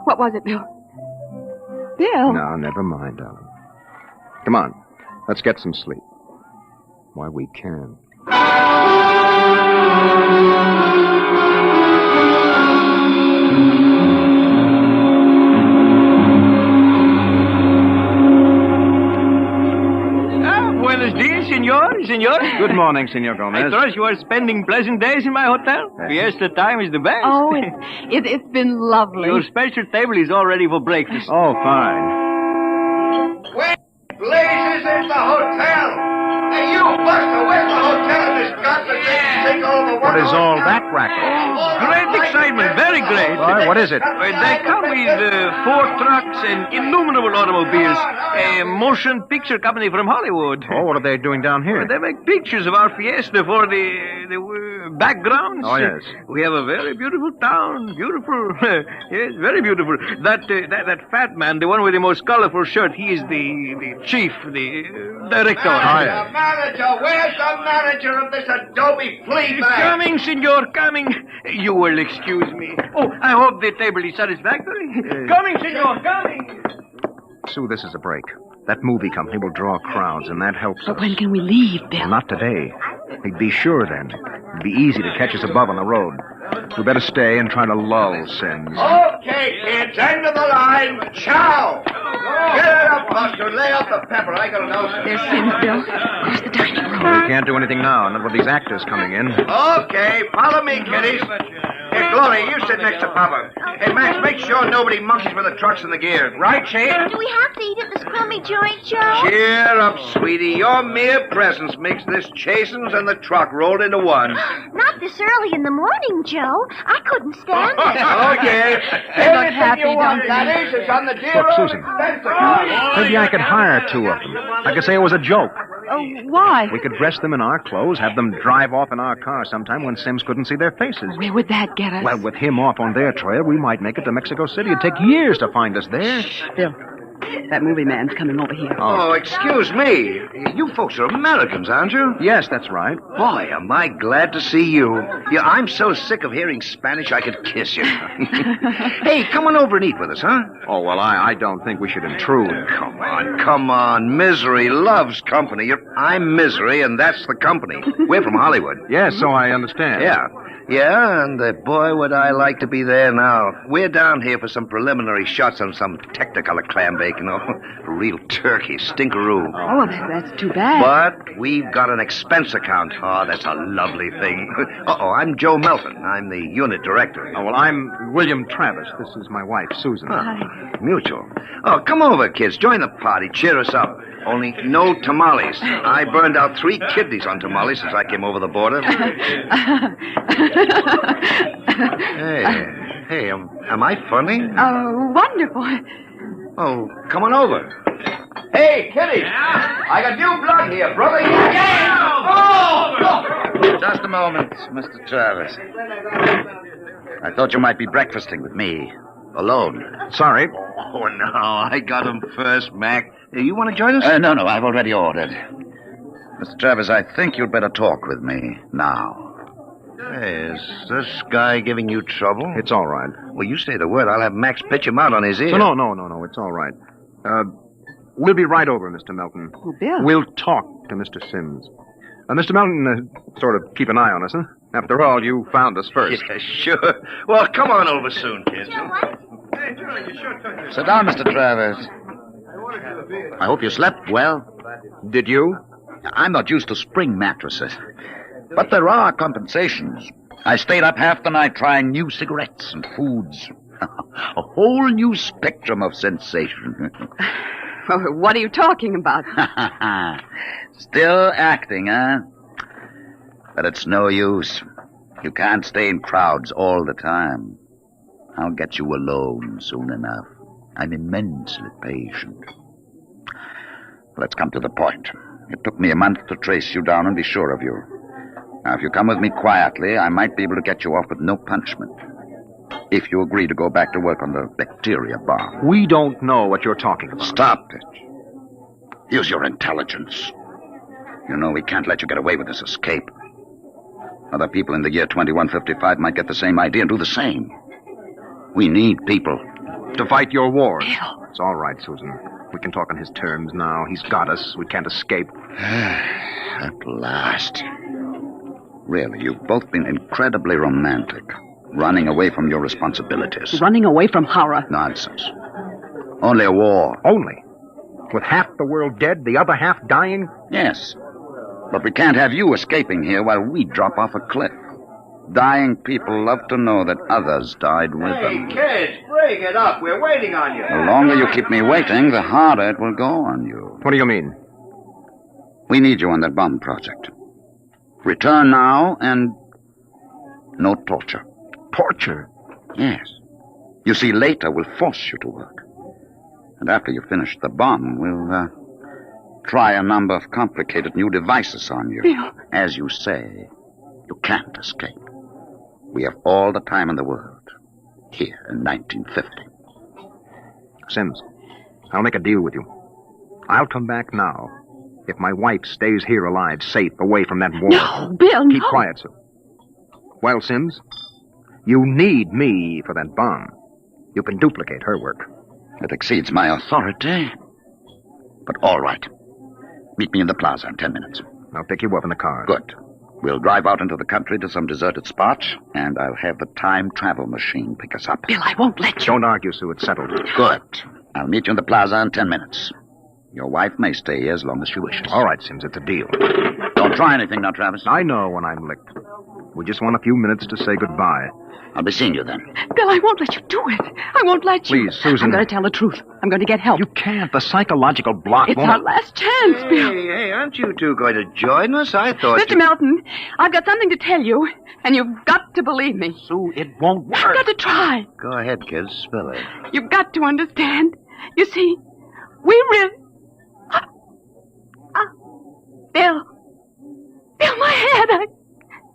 What was it, Bill? Bill? No, never mind, darling. Come on. Let's get some sleep. Why, we can. Buenos dias, senor. Good morning, Senor Gomez. I trust you are spending pleasant days in my hotel. Fiesta time is the best. Oh, it's been lovely. Your special table is all ready for breakfast. Oh, fine. Where blazes is the hotel? Hey, you, Buster, where's the hotel in this godforsaken sinkhole? What is all that racket? Great excitement, very great. Why, what is it? They come with 4 trucks and innumerable automobiles. A motion picture company from Hollywood. Oh, what are they doing down here? They make pictures of our fiesta for the backgrounds. Oh, yes. We have a very beautiful town. Beautiful. Yes, very beautiful. That fat man, the one with the most colorful shirt, he is the chief, the director. Oh, yes. Manager, where's the manager of this Adobe flea bag? Coming, senor, coming. You will excuse me. Oh, I hope the table is satisfactory. Coming, senor, coming. Sue, this is a break. That movie company will draw crowds, and that helps But us. when can we leave, Bill? Well, not today. We'd be sure then. It'd be easy to catch us above on the road. We better stay and try to lull Sims. Okay, kids, end of the line. Ciao. Get out of Buster. Lay out the pepper. I gotta know. There's Sims, Bill. Across the dining room. We can't do anything now, not with these actors coming in. Okay, follow me, kiddies. Hey, Glory, you sit next to Papa. Hey, Max, make sure nobody monkeys with the trucks and the gears. Right, Shane? Do we have to eat at this crummy joint, Joe? Cheer up, sweetie. Your mere presence makes this chasins and the truck rolled into one. Not this early in the morning, Joe. I couldn't stand it. Okay. They look happy, you want, don't they? Daddies, is on the dear Look, old Susan. expense account. Maybe I could hire 2 of them. I could say it was a joke. Oh, why? We could dress them in our clothes, have them drive off in our car sometime when Sims couldn't see their faces. Where would that get us? Well, with him off on their trail, we might make it to Mexico City. It'd take years to find us there. Bill, that movie man's coming over here. Oh, excuse me. You folks are Americans, aren't you? Yes, that's right. Boy, am I glad to see you. Yeah, I'm so sick of hearing Spanish I could kiss you. Hey, come on over and eat with us, huh? Oh, well, I don't think we should intrude. Come on. Misery loves company. I'm Misery, and that's the company. We're from Hollywood. Yes, so I understand. Yeah, and boy, would I like to be there now. We're down here for some preliminary shots on some Technicolor clam bake, you know. Real turkey, stinkeroo. Oh, that's too bad. But we've got an expense account. Oh, that's a lovely thing. I'm Joe Melton. I'm the unit director. Oh, well, I'm William Travis. This is my wife, Susan. Hi. Mutual. Oh, come over, kids. Join the party. Cheer us up. Only no tamales. I burned out 3 kidneys on tamales since I came over the border. Hey, am I funny? Oh, wonderful. Oh, come on over. Hey, Kitty. I got new blood here, brother. Just a moment, Mr. Travis. I thought you might be breakfasting with me. Alone. Sorry. Oh, no. I got him first, Mac. You want to join us? No, I've already ordered. Mr. Travis, I think you'd better talk with me now. Hey, is this guy giving you trouble? It's all right. Well, you say the word. I'll have Max pitch him out on his ear. No. It's all right. We'll be right over, Mr. Melton. Oh, Bill. We'll talk to Mr. Sims. Mr. Melton, sort of keep an eye on us, huh? After all, you found us first. Yeah, sure. Well, come on over soon, kids. Sit down, Mr. Travis. I hope you slept well. Did you? I'm not used to spring mattresses. But there are compensations. I stayed up half the night trying new cigarettes and foods. A whole new spectrum of sensation. Well, what are you talking about? Still acting, huh? But it's no use. You can't stay in crowds all the time. I'll get you alone soon enough. I'm immensely patient. Let's come to the point. It took me a month to trace you down and be sure of you. Now, if you come with me quietly, I might be able to get you off with no punishment. if you agree to go back to work on the bacteria bomb. We don't know what you're talking about. Stop it. Use your intelligence. You know we can't let you get away with this escape. Other people in the year 2155 might get the same idea and do the same. We need people. To fight your war. Bill. It's all right, Susan. We can talk on his terms now. He's got us. We can't escape. At last. Really, you've both been incredibly romantic. Running away from your responsibilities. Running away from horror. Nonsense. Only a war. Only? With half the world dead, the other half dying? Yes. But we can't have you escaping here while we drop off a cliff. Dying people love to know that others died with them. Kids, bring it up. We're waiting on you. The longer you keep me waiting, the harder it will go on you. What do you mean? We need you on that bomb project. Return now and no torture. Torture? Yes. You see, later we'll force you to work. And after you finish the bomb, we'll try a number of complicated new devices on you. Bill. As you say, you can't escape. We have all the time in the world. Here in 1950. Sims, I'll make a deal with you. I'll come back now if my wife stays here alive, safe, away from that war. No, Bill, Keep no. quiet, Sue. Well, Sims, you need me for that bomb. You can duplicate her work. It exceeds my authority. But all right. Meet me in the plaza in 10 minutes. I'll pick you up in the car. Good. We'll drive out into the country to some deserted spot, and I'll have the time travel machine pick us up. Bill, I won't let you. Don't argue, Sue. It's settled. Good. I'll meet you in the plaza in 10 minutes. Your wife may stay here as long as she wishes. All right, Sims. It's a deal. Don't try anything now, Travis. I know when I'm licked. We just want a few minutes to say goodbye. I'll be seeing you then. Bill, I won't let you do it. I won't let you. Please, Susan. I'm going to tell the truth. I'm going to get help. You can't. The psychological block It's won't... our last chance, Bill. Hey, aren't you two going to join us? I thought Mr. Melton, I've got something to tell you, and you've got to believe me. Sue, it won't work. You've got to try. Go ahead, kids. Spill it. You've got to understand. You see, we really... Bill, my head.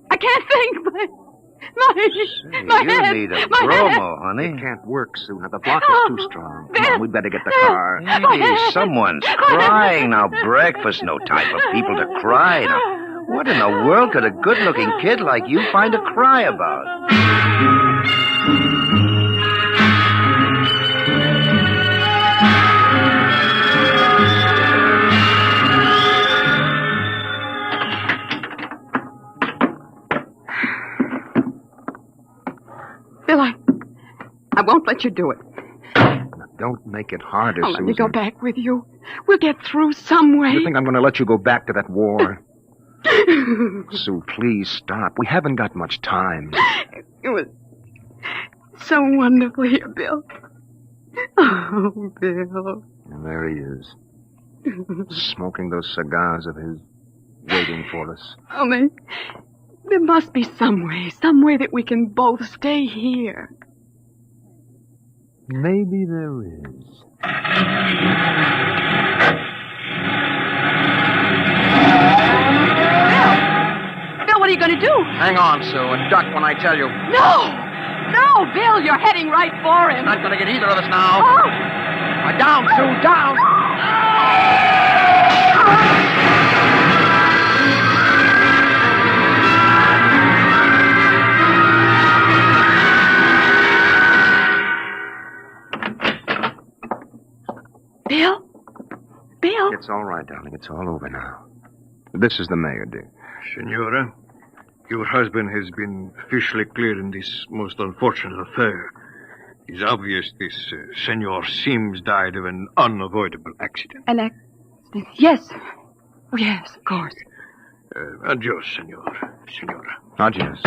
I can't think. My you head. need a my bromo, head. honey. It can't work, Sue. Now, the block is too strong. Come on, we'd better get the car. Hey, someone's crying now. Breakfast, no time for people to cry. Now, what in the world could a good-looking kid like you find to cry about? Bill, I won't let you do it. Don't make it harder, I'll Susan. let me go back with you. We'll get through some way. You think I'm going to let you go back to that war? Sue, please stop. We haven't got much time. It was so wonderful here, Bill. Oh, Bill. And there he is, smoking those cigars of his, waiting for us. Only, there must be some way that we can both stay here. Maybe there is. Bill, what are you going to do? Hang on, Sue, and duck when I tell you. No, Bill, you're heading right for him. Not going to get either of us now. Oh. Down, Sue, down! Bill? It's all right, darling. It's all over now. This is the mayor, dear. Senora, your husband has been officially cleared in this most unfortunate affair. It's obvious this Senor Sims died of an unavoidable accident. An accident? Yes. Oh, yes, of course. Adios, Senora. Adios.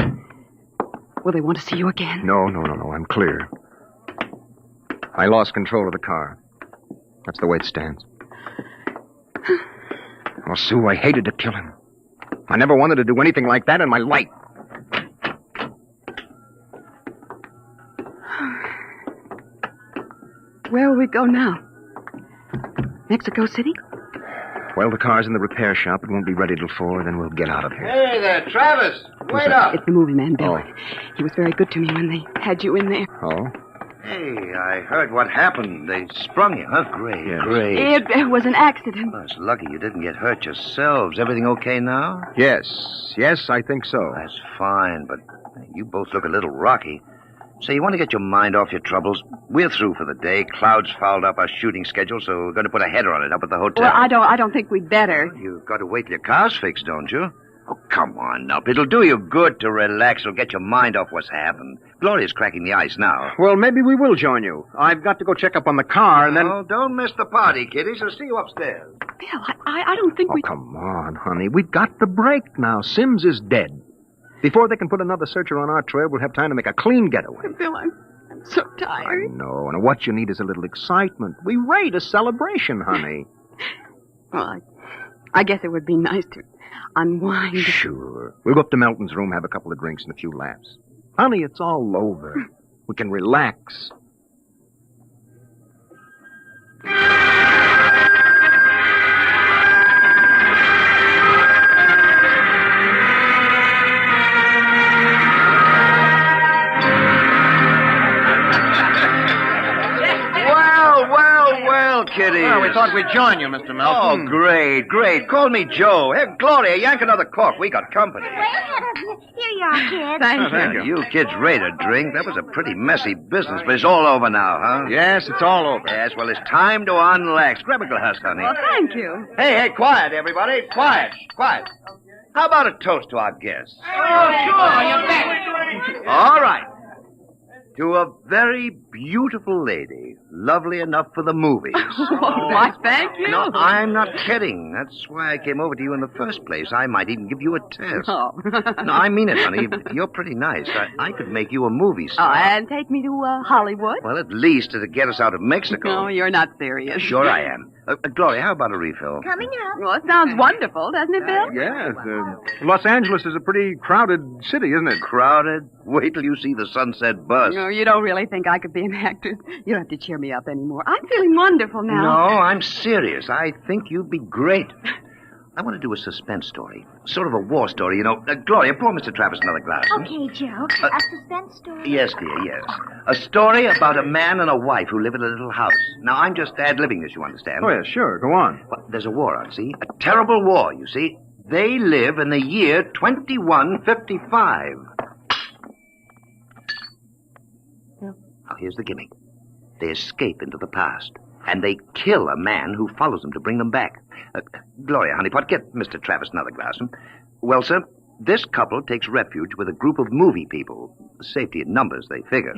Will they want to see you again? No. I'm clear. I lost control of the car. That's the way it stands. Oh, Sue, I hated to kill him. I never wanted to do anything like that in my life. Where will we go now? Mexico City? Well, the car's in the repair shop. It won't be ready till 4, then we'll get out of here. Hey there, Travis. Wait up. It's the movie man, Bill. Oh. He was very good to me when they had you in there. Oh? Hey, I heard what happened. They sprung you, huh? Great, Yes. great. It was an accident. Well, it's lucky you didn't get hurt yourselves. Everything okay now? Yes, I think so. That's fine, but you both look a little rocky. So you want to get your mind off your troubles? We're through for the day. Cloud's fouled up our shooting schedule, so we're going to put a header on it up at the hotel. Well, I don't think we'd better. You've got to wait till your car's fixed, don't you? Oh, come on, up. It'll do you good to relax. It'll get your mind off what's happened. Gloria's cracking the ice now. Well, maybe we will join you. I've got to go check up on the car, and then... Oh, don't miss the party, kiddies. I'll see you upstairs. Bill, I don't think we... Come on, honey. We've got the break now. Sims is dead. Before they can put another searcher on our trail, we'll have time to make a clean getaway. Bill, I'm so tired. No, and what you need is a little excitement. We rate a celebration, honey. Well, I guess it would be nice to unwind. Sure. We'll go up to Melton's room, have a couple of drinks and a few laughs. Honey, it's all over. We can relax. Well, kiddies. Well, we thought we'd join you, Mr. Melton. Oh, great. Call me Joe. Hey, Gloria, yank another cork. We got company. Way ahead of you. Here you are, kids. Thank you. You kids ready to drink? That was a pretty messy business, but it's all over now, huh? Yes, it's all over. Yes, well, it's time to unlax. Grab a glass, honey. Well, thank you. Hey, quiet, everybody. Quiet. How about a toast to our guests? Oh, sure, you bet. All right. To a very beautiful lady, lovely enough for the movies. Why, thank you. No, I'm not kidding. That's why I came over to you in the first place. I might even give you a test. Oh. No, I mean it, honey. You're pretty nice. I could make you a movie star. And take me to Hollywood? Well, at least it'll get us out of Mexico. No, you're not serious. Sure I am. Gloria, how about a refill? Coming up. Well, it sounds wonderful, doesn't it, Bill? Yes. Los Angeles is a pretty crowded city, isn't it? Crowded? Wait till you see the Sunset bus. No, you don't really think I could be an actress. You don't have to cheer me up anymore. I'm feeling wonderful now. No, I'm serious. I think you'd be great. I want to do a suspense story. Sort of a war story, you know. Gloria, pour Mr. Travis another glass. Okay, Joe. A suspense story. Yes, dear, yes. A story about a man and a wife who live in a little house. Now, I'm just ad-libbing this, you understand? Oh, yeah, sure. Go on. Well, there's a war on, see? A terrible war, you see. They live in the year 2155. Now, here's the gimmick. They escape into the past, and they kill a man who follows them to bring them back. Gloria, honeypot, get Mr. Travis another glass. Well, sir, this couple takes refuge with a group of movie people. Safety in numbers, they figure.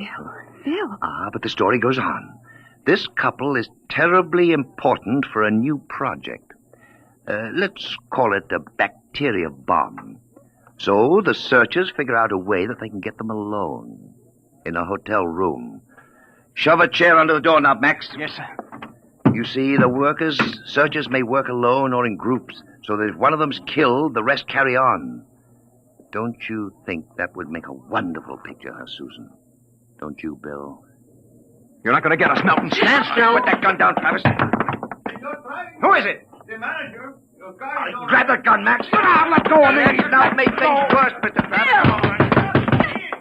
Bill. But the story goes on. This couple is terribly important for a new project. Let's call it a bacteria bomb. So the searchers figure out a way that they can get them alone in a hotel room. Shove a chair under the doorknob, Max. Yes, sir. You see, the searchers may work alone or in groups, so that if one of them's killed, the rest carry on. Don't you think that would make a wonderful picture, huh, Susan? Don't you, Bill? You're not going to get us, Melton. Stand still. Put that gun down, Travis. Who is it? The manager. Grab that gun, Max. Let go of me. Now make things worse, Mr. Travis.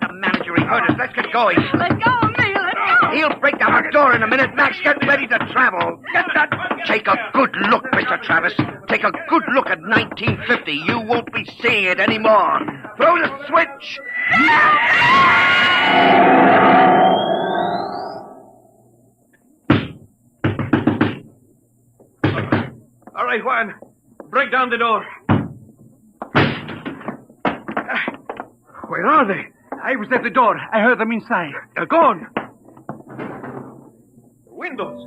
The manager, he heard us. Let's get going. Let go of me. Let go. He'll break down the door in a minute. Max, get ready to travel. Get that. Take a good look, Mr. Travis. Take a good look at 1950. You won't be seeing it anymore. Throw the switch. All right, Juan. Break down the door. Where are they? I was at the door. I heard them inside. They're gone. Windows.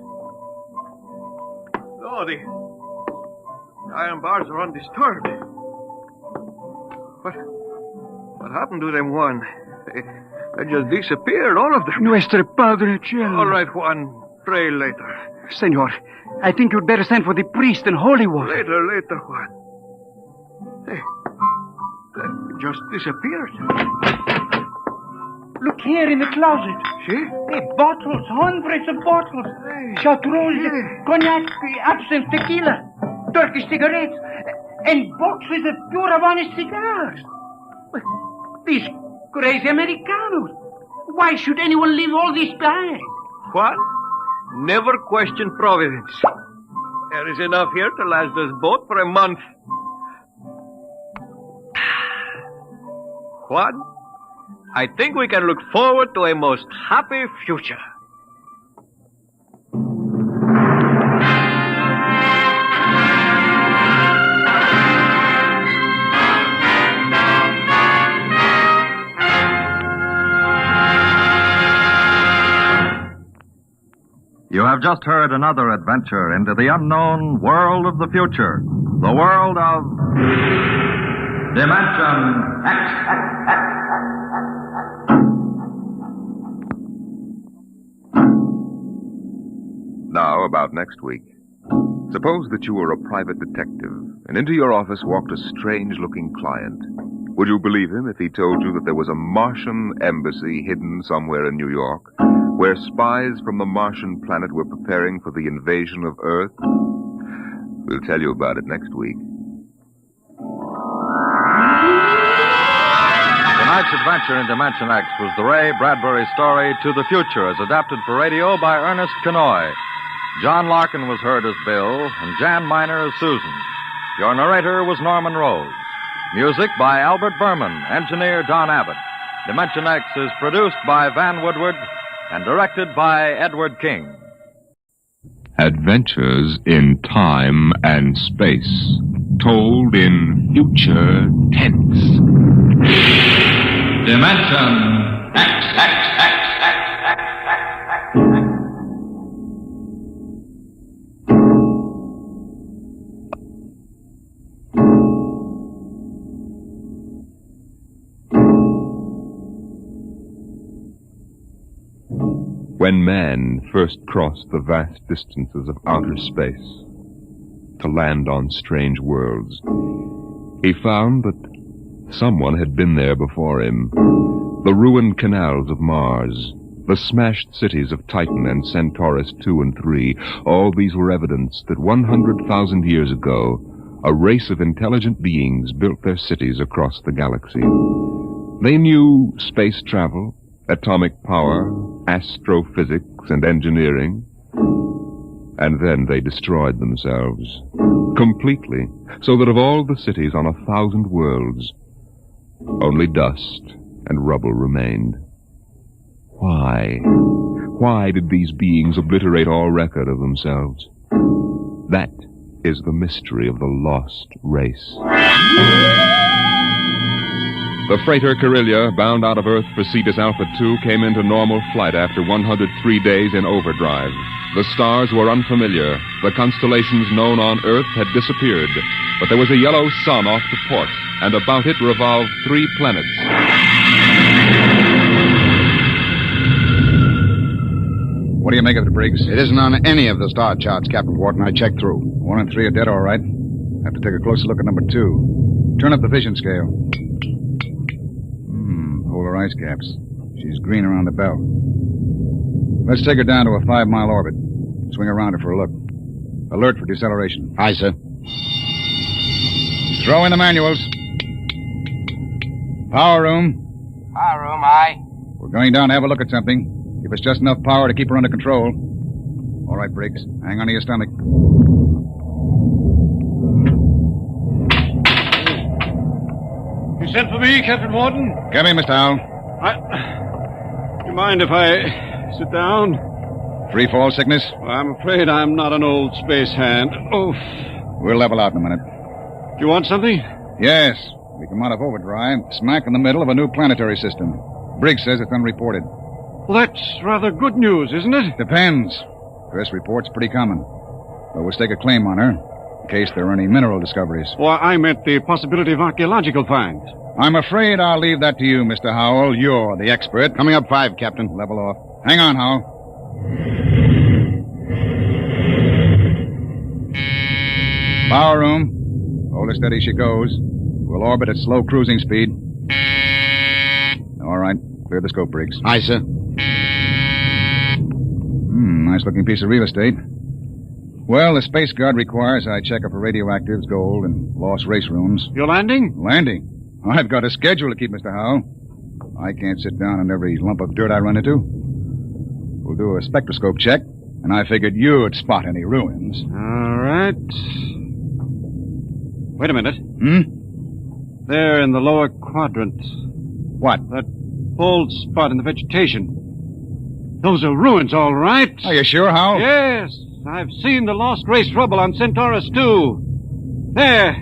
Oh, the iron bars are undisturbed. What happened to them, Juan? They just disappeared, all of them. Nuestro Padre Cielo. All right, Juan. Pray later. Senor, I think you'd better send for the priest and holy water. Later, Juan. Hey, they just disappeared. Look here in the closet. See? Hey, bottles, hundreds of bottles. Chartreuse, cognac, absinthe, tequila, Turkish cigarettes, and boxes of pure Havana cigars. These crazy Americanos. Why should anyone leave all this behind? What? Never question providence. There is enough here to last us both for a month. What? I think we can look forward to a most happy future. You have just heard another adventure into the unknown world of the future. The world of Dimension X. Now, about next week. Suppose that you were a private detective, and into your office walked a strange-looking client. Would you believe him if he told you that there was a Martian embassy hidden somewhere in New York, where spies from the Martian planet were preparing for the invasion of Earth? We'll tell you about it next week. Tonight's adventure in Dimension X was the Ray Bradbury story To the Future, as adapted for radio by Ernest Kenoy. John Larkin was heard as Bill, and Jan Miner as Susan. Your narrator was Norman Rose. Music by Albert Berman, engineer Don Abbott. Dimension X is produced by Van Woodward and directed by Edward King. Adventures in time and space, told in future tense. Dimension X. When man first crossed the vast distances of outer space to land on strange worlds, he found that someone had been there before him. The ruined canals of Mars, the smashed cities of Titan and Centaurus II and III, all these were evidence that 100,000 years ago, a race of intelligent beings built their cities across the galaxy. They knew space travel, atomic power, astrophysics, and engineering. And then they destroyed themselves. Completely. So that of all the cities on 1,000 worlds, only dust and rubble remained. Why? Why did these beings obliterate all record of themselves? That is the mystery of the lost race. The freighter Carillia, bound out of Earth for Cetus Alpha 2, came into normal flight after 103 days in overdrive. The stars were unfamiliar. The constellations known on Earth had disappeared. But there was a yellow sun off to port, and about it revolved 3 planets. What do you make of it, Briggs? It isn't on any of the star charts, Captain Wharton. I checked through. 1 and 3 are dead, all right. Have to take a closer look at number 2. Turn up the vision scale. Polar ice caps. She's green around the belt. Let's take her down to a 5-mile orbit. Swing around her for a look. Alert for deceleration. Aye, sir. Throw in the manuals. Power room. Power room, aye. We're going down to have a look at something. Give us just enough power to keep her under control. All right, Briggs. Hang on to your stomach. You sent for me, Captain Wharton? Come in, Mr. Howell. Do you mind if I sit down? Free fall sickness? Well, I'm afraid I'm not an old space hand. Oof. We'll level out in a minute. Do you want something? Yes. We come out of overdrive, smack in the middle of a new planetary system. Briggs says it's unreported. Well, that's rather good news, isn't it? Depends. First report's pretty common. But we'll stake a claim on her, in case there are any mineral discoveries. Well, I meant the possibility of archaeological finds. I'm afraid I'll leave that to you, Mr. Howell. You're the expert. Coming up 5, Captain. Level off. Hang on, Howell. Power room. Hold her steady she goes. We'll orbit at slow cruising speed. All right. Clear the scope, Briggs. Aye, sir. Nice-looking piece of real estate. Well, the Space Guard requires I check up for radioactives, gold, and lost race rooms. You're landing? Landing? I've got a schedule to keep, Mr. Howell. I can't sit down on every lump of dirt I run into. We'll do a spectroscope check, and I figured you'd spot any ruins. All right. Wait a minute. There in the lower quadrant. What? That bald spot in the vegetation. Those are ruins, all right. Are you sure, Howell? Yes. I've seen the lost race rubble on Centaurus, too. There.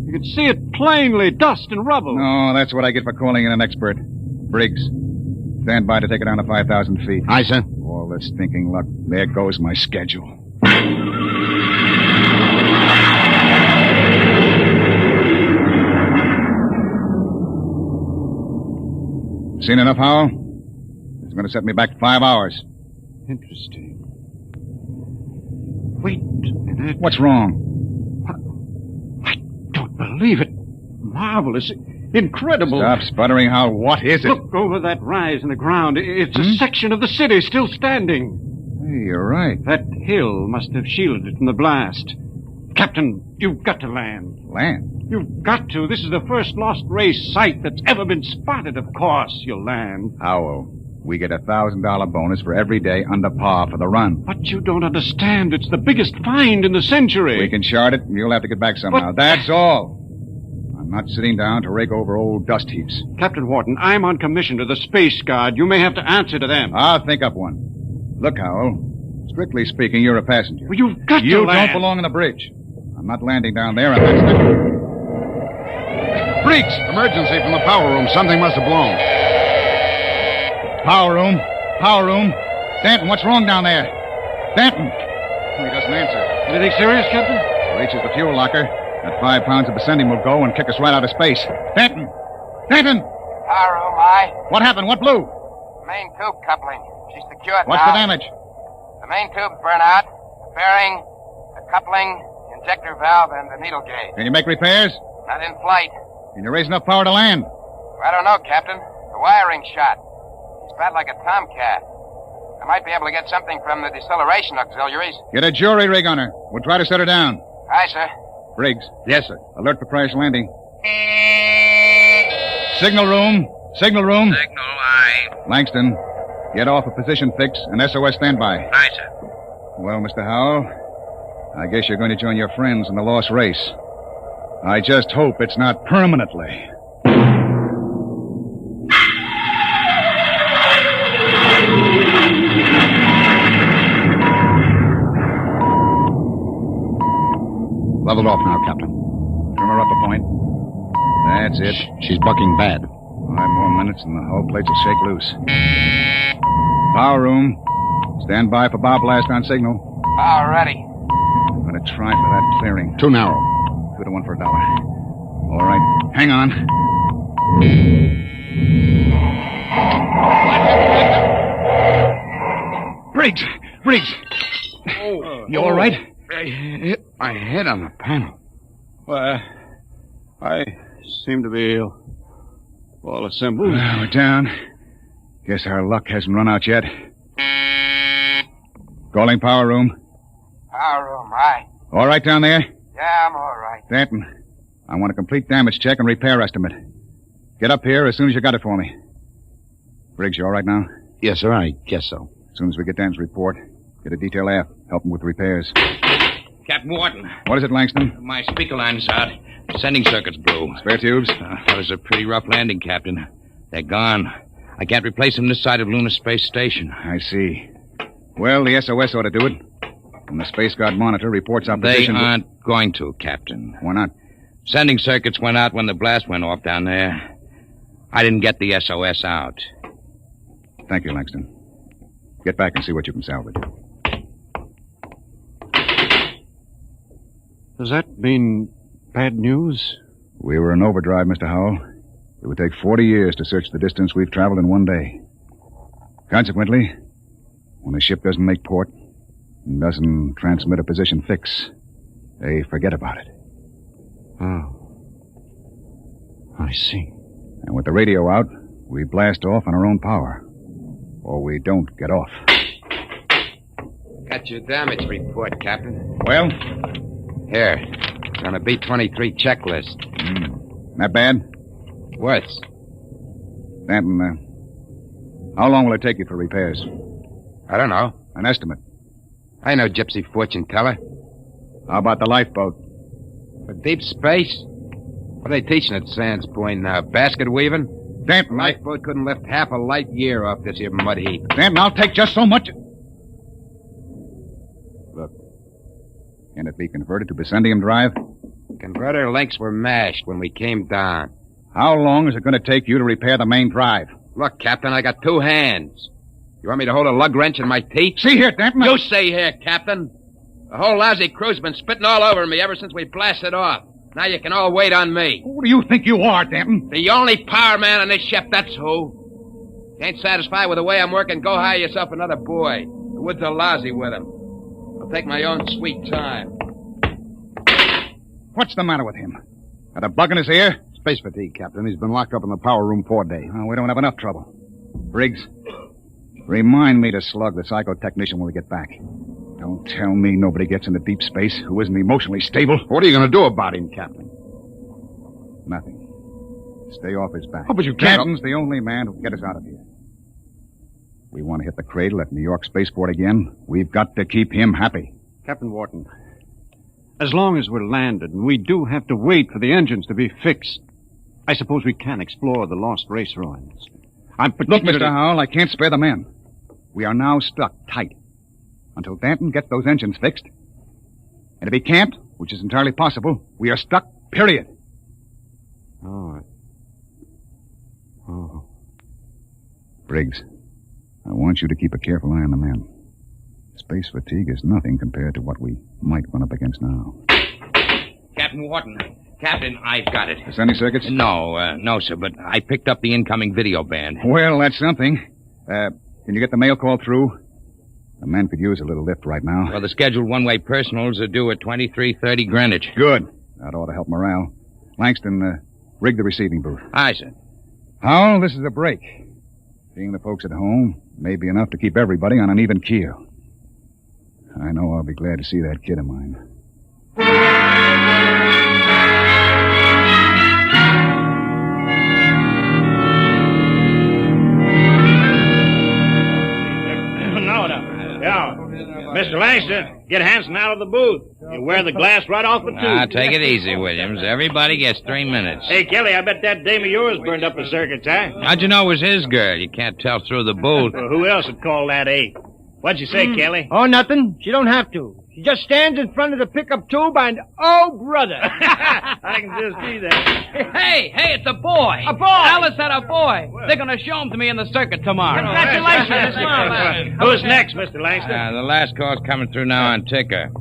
You can see it plainly, dust and rubble. No, that's what I get for calling in an expert. Briggs, stand by to take it down to 5,000 feet. Aye, sir. All this thinking luck. There goes my schedule. Seen enough, Howell? It's going to set me back 5 hours. Interesting. Wait a minute. What's wrong? I don't believe it. Marvelous. Incredible. Stop sputtering, Howell. What is it? Look over that rise in the ground. It's a section of the city still standing. Hey, you're right. That hill must have shielded it from the blast. Captain, you've got to land. Land? You've got to. This is the first lost race site that's ever been spotted. Of course you'll land. Howell, we get a $1,000 bonus for every day under par for the run. But you don't understand. It's the biggest find in the century. We can chart it, and you'll have to get back somehow. That's all. I'm not sitting down to rake over old dust heaps. Captain Wharton, I'm on commission to the Space Guard. You may have to answer to them. I'll think up one. Look, Howell, strictly speaking, you're a passenger. Well, you've got to You land. don't belong on the bridge. I'm not landing down there, and that's not... Briggs! Emergency from the power room. Something must have blown. Power room. Power room. Danton, what's wrong down there? Danton! He doesn't answer. Anything serious, Captain? Reaches the fuel locker. That 5 pounds of ascending will go and kick us right out of space. Danton! Danton! Power room, aye. What happened? What blew? Main tube coupling. She's secured What's now. the damage? The main tube's burnt out. The bearing, the coupling, the injector valve, and the needle gauge. Can you make repairs? Not in flight. Can you raise enough power to land? I don't know, Captain. The wiring's shot. It's bad like a tomcat. I might be able to get something from the deceleration auxiliaries. Get a jury rig on her. We'll try to set her down. Aye, sir. Briggs. Yes, sir. Alert for crash landing. Signal room. Signal room. Signal, aye. Langston, get off a position fix and SOS standby. Aye, sir. Well, Mr. Howell, I guess you're going to join your friends in the lost race. I just hope it's not permanently. Leveled off now, Captain. Trim her up a point. That's it. She's bucking bad. 5 more minutes and the hull plates will shake loose. Power room. Stand by for bow blast on signal. Power ready. I'm going to try for that clearing. Too narrow. 2 to 1 for $1. All right. Hang on. Briggs! Briggs! You all right? I hit my head on the panel. Well, I seem to be all assembled. We're down. Guess our luck hasn't run out yet. Calling power room. Power room, aye. All right down there? Yeah, I'm all right. Danton, I want a complete damage check and repair estimate. Get up here as soon as you got it for me. Briggs, you all right now? Yes, sir, I guess so. As soon as we get Dan's report, get a detail aft. Help him with repairs. Captain Wharton. What is it, Langston? My speaker line's out. Sending circuits blew. Spare tubes? That was a pretty rough landing, Captain. They're gone. I can't replace them this side of Lunar Space Station. I see. Well, the SOS ought to do it. And the Space Guard monitor reports our position. They aren't going to, Captain. Why not? Sending circuits went out when the blast went off down there. I didn't get the SOS out. Thank you, Langston. Get back and see what you can salvage. Does that mean bad news? We were in overdrive, Mr. Howell. It would take 40 years to search the distance we've traveled in one day. Consequently, when a ship doesn't make port and doesn't transmit a position fix, they forget about it. Oh. I see. And with the radio out, we blast off on our own power. Or we don't get off. Got your damage report, Captain. Well? Here. It's on a B-23 checklist. Not bad? Worse. Danton, how long will it take you for repairs? I don't know. An estimate. I know gypsy fortune teller. How about the lifeboat? For deep space? What are they teaching at Sands Point now? Basket weaving? Danton, Lifeboat couldn't lift half a light year off this here mud heap. Danton, I'll take just so much. Look. Can it be converted to Bessendium drive? Converter links were mashed when we came down. How long is it going to take you to repair the main drive? Look, Captain, I got 2 hands. You want me to hold a lug wrench in my teeth? See here, Danton. You see here, Captain. The whole lousy crew's been spitting all over me ever since we blasted off. Now you can all wait on me. Who do you think you are, Danton? The only power man on this ship, that's who. If you ain't satisfied with the way I'm working, go hire yourself another boy. The woods are lousy with him. I'll take my own sweet time. What's the matter with him? Got a bug in his ear? Space fatigue, Captain. He's been locked up in the power room 4 days. Oh, we don't have enough trouble. Briggs, remind me to slug the psychotechnician when we get back. Don't tell me nobody gets into deep space who isn't emotionally stable. What are you going to do about him, Captain? Nothing. Stay off his back. Oh, but you can't. Captain's the only man who can get us out of here. We want to hit the cradle at New York Spaceport again. We've got to keep him happy. Captain Wharton, as long as we're landed, and we do have to wait for the engines to be fixed, I suppose we can explore the lost race ruins. Look, Mr. Howell, I can't spare the men. We are now stuck tight until Danton gets those engines fixed. And if he can't, which is entirely possible, we are stuck, period. Oh. Briggs, I want you to keep a careful eye on the men. Space fatigue is nothing compared to what we might run up against now. Captain Wharton. Captain, I've got it. Is any circuits? No, sir, but I picked up the incoming video band. Well, that's something. Can you get the mail call through? The men could use a little lift right now. Well, the scheduled one-way personals are due at 23:30 Greenwich. Good. That ought to help morale. Langston, rig the receiving booth. Aye, sir. Howell, this is a break. Seeing the folks at home may be enough to keep everybody on an even keel. I know I'll be glad to see that kid of mine. Yeah. Mr. Langston, get Hanson out of the booth. You wear the glass right off the tube. Take it easy, Williams. Everybody gets 3 minutes. Hey, Kelly, I bet that dame of yours burned up the circuits, huh? How'd you know it was his girl? You can't tell through the booth. Well, who else would call that eight? What'd you say, Kelly? Oh, nothing. She don't have to. She just stands in front of the pickup tube and, oh, brother. I can just see that. Hey, it's a boy. A boy. Alice had a boy. They're going to show him to me in the circuit tomorrow. Congratulations. Who's next, Mr. Langston? The last call's coming through now on ticker.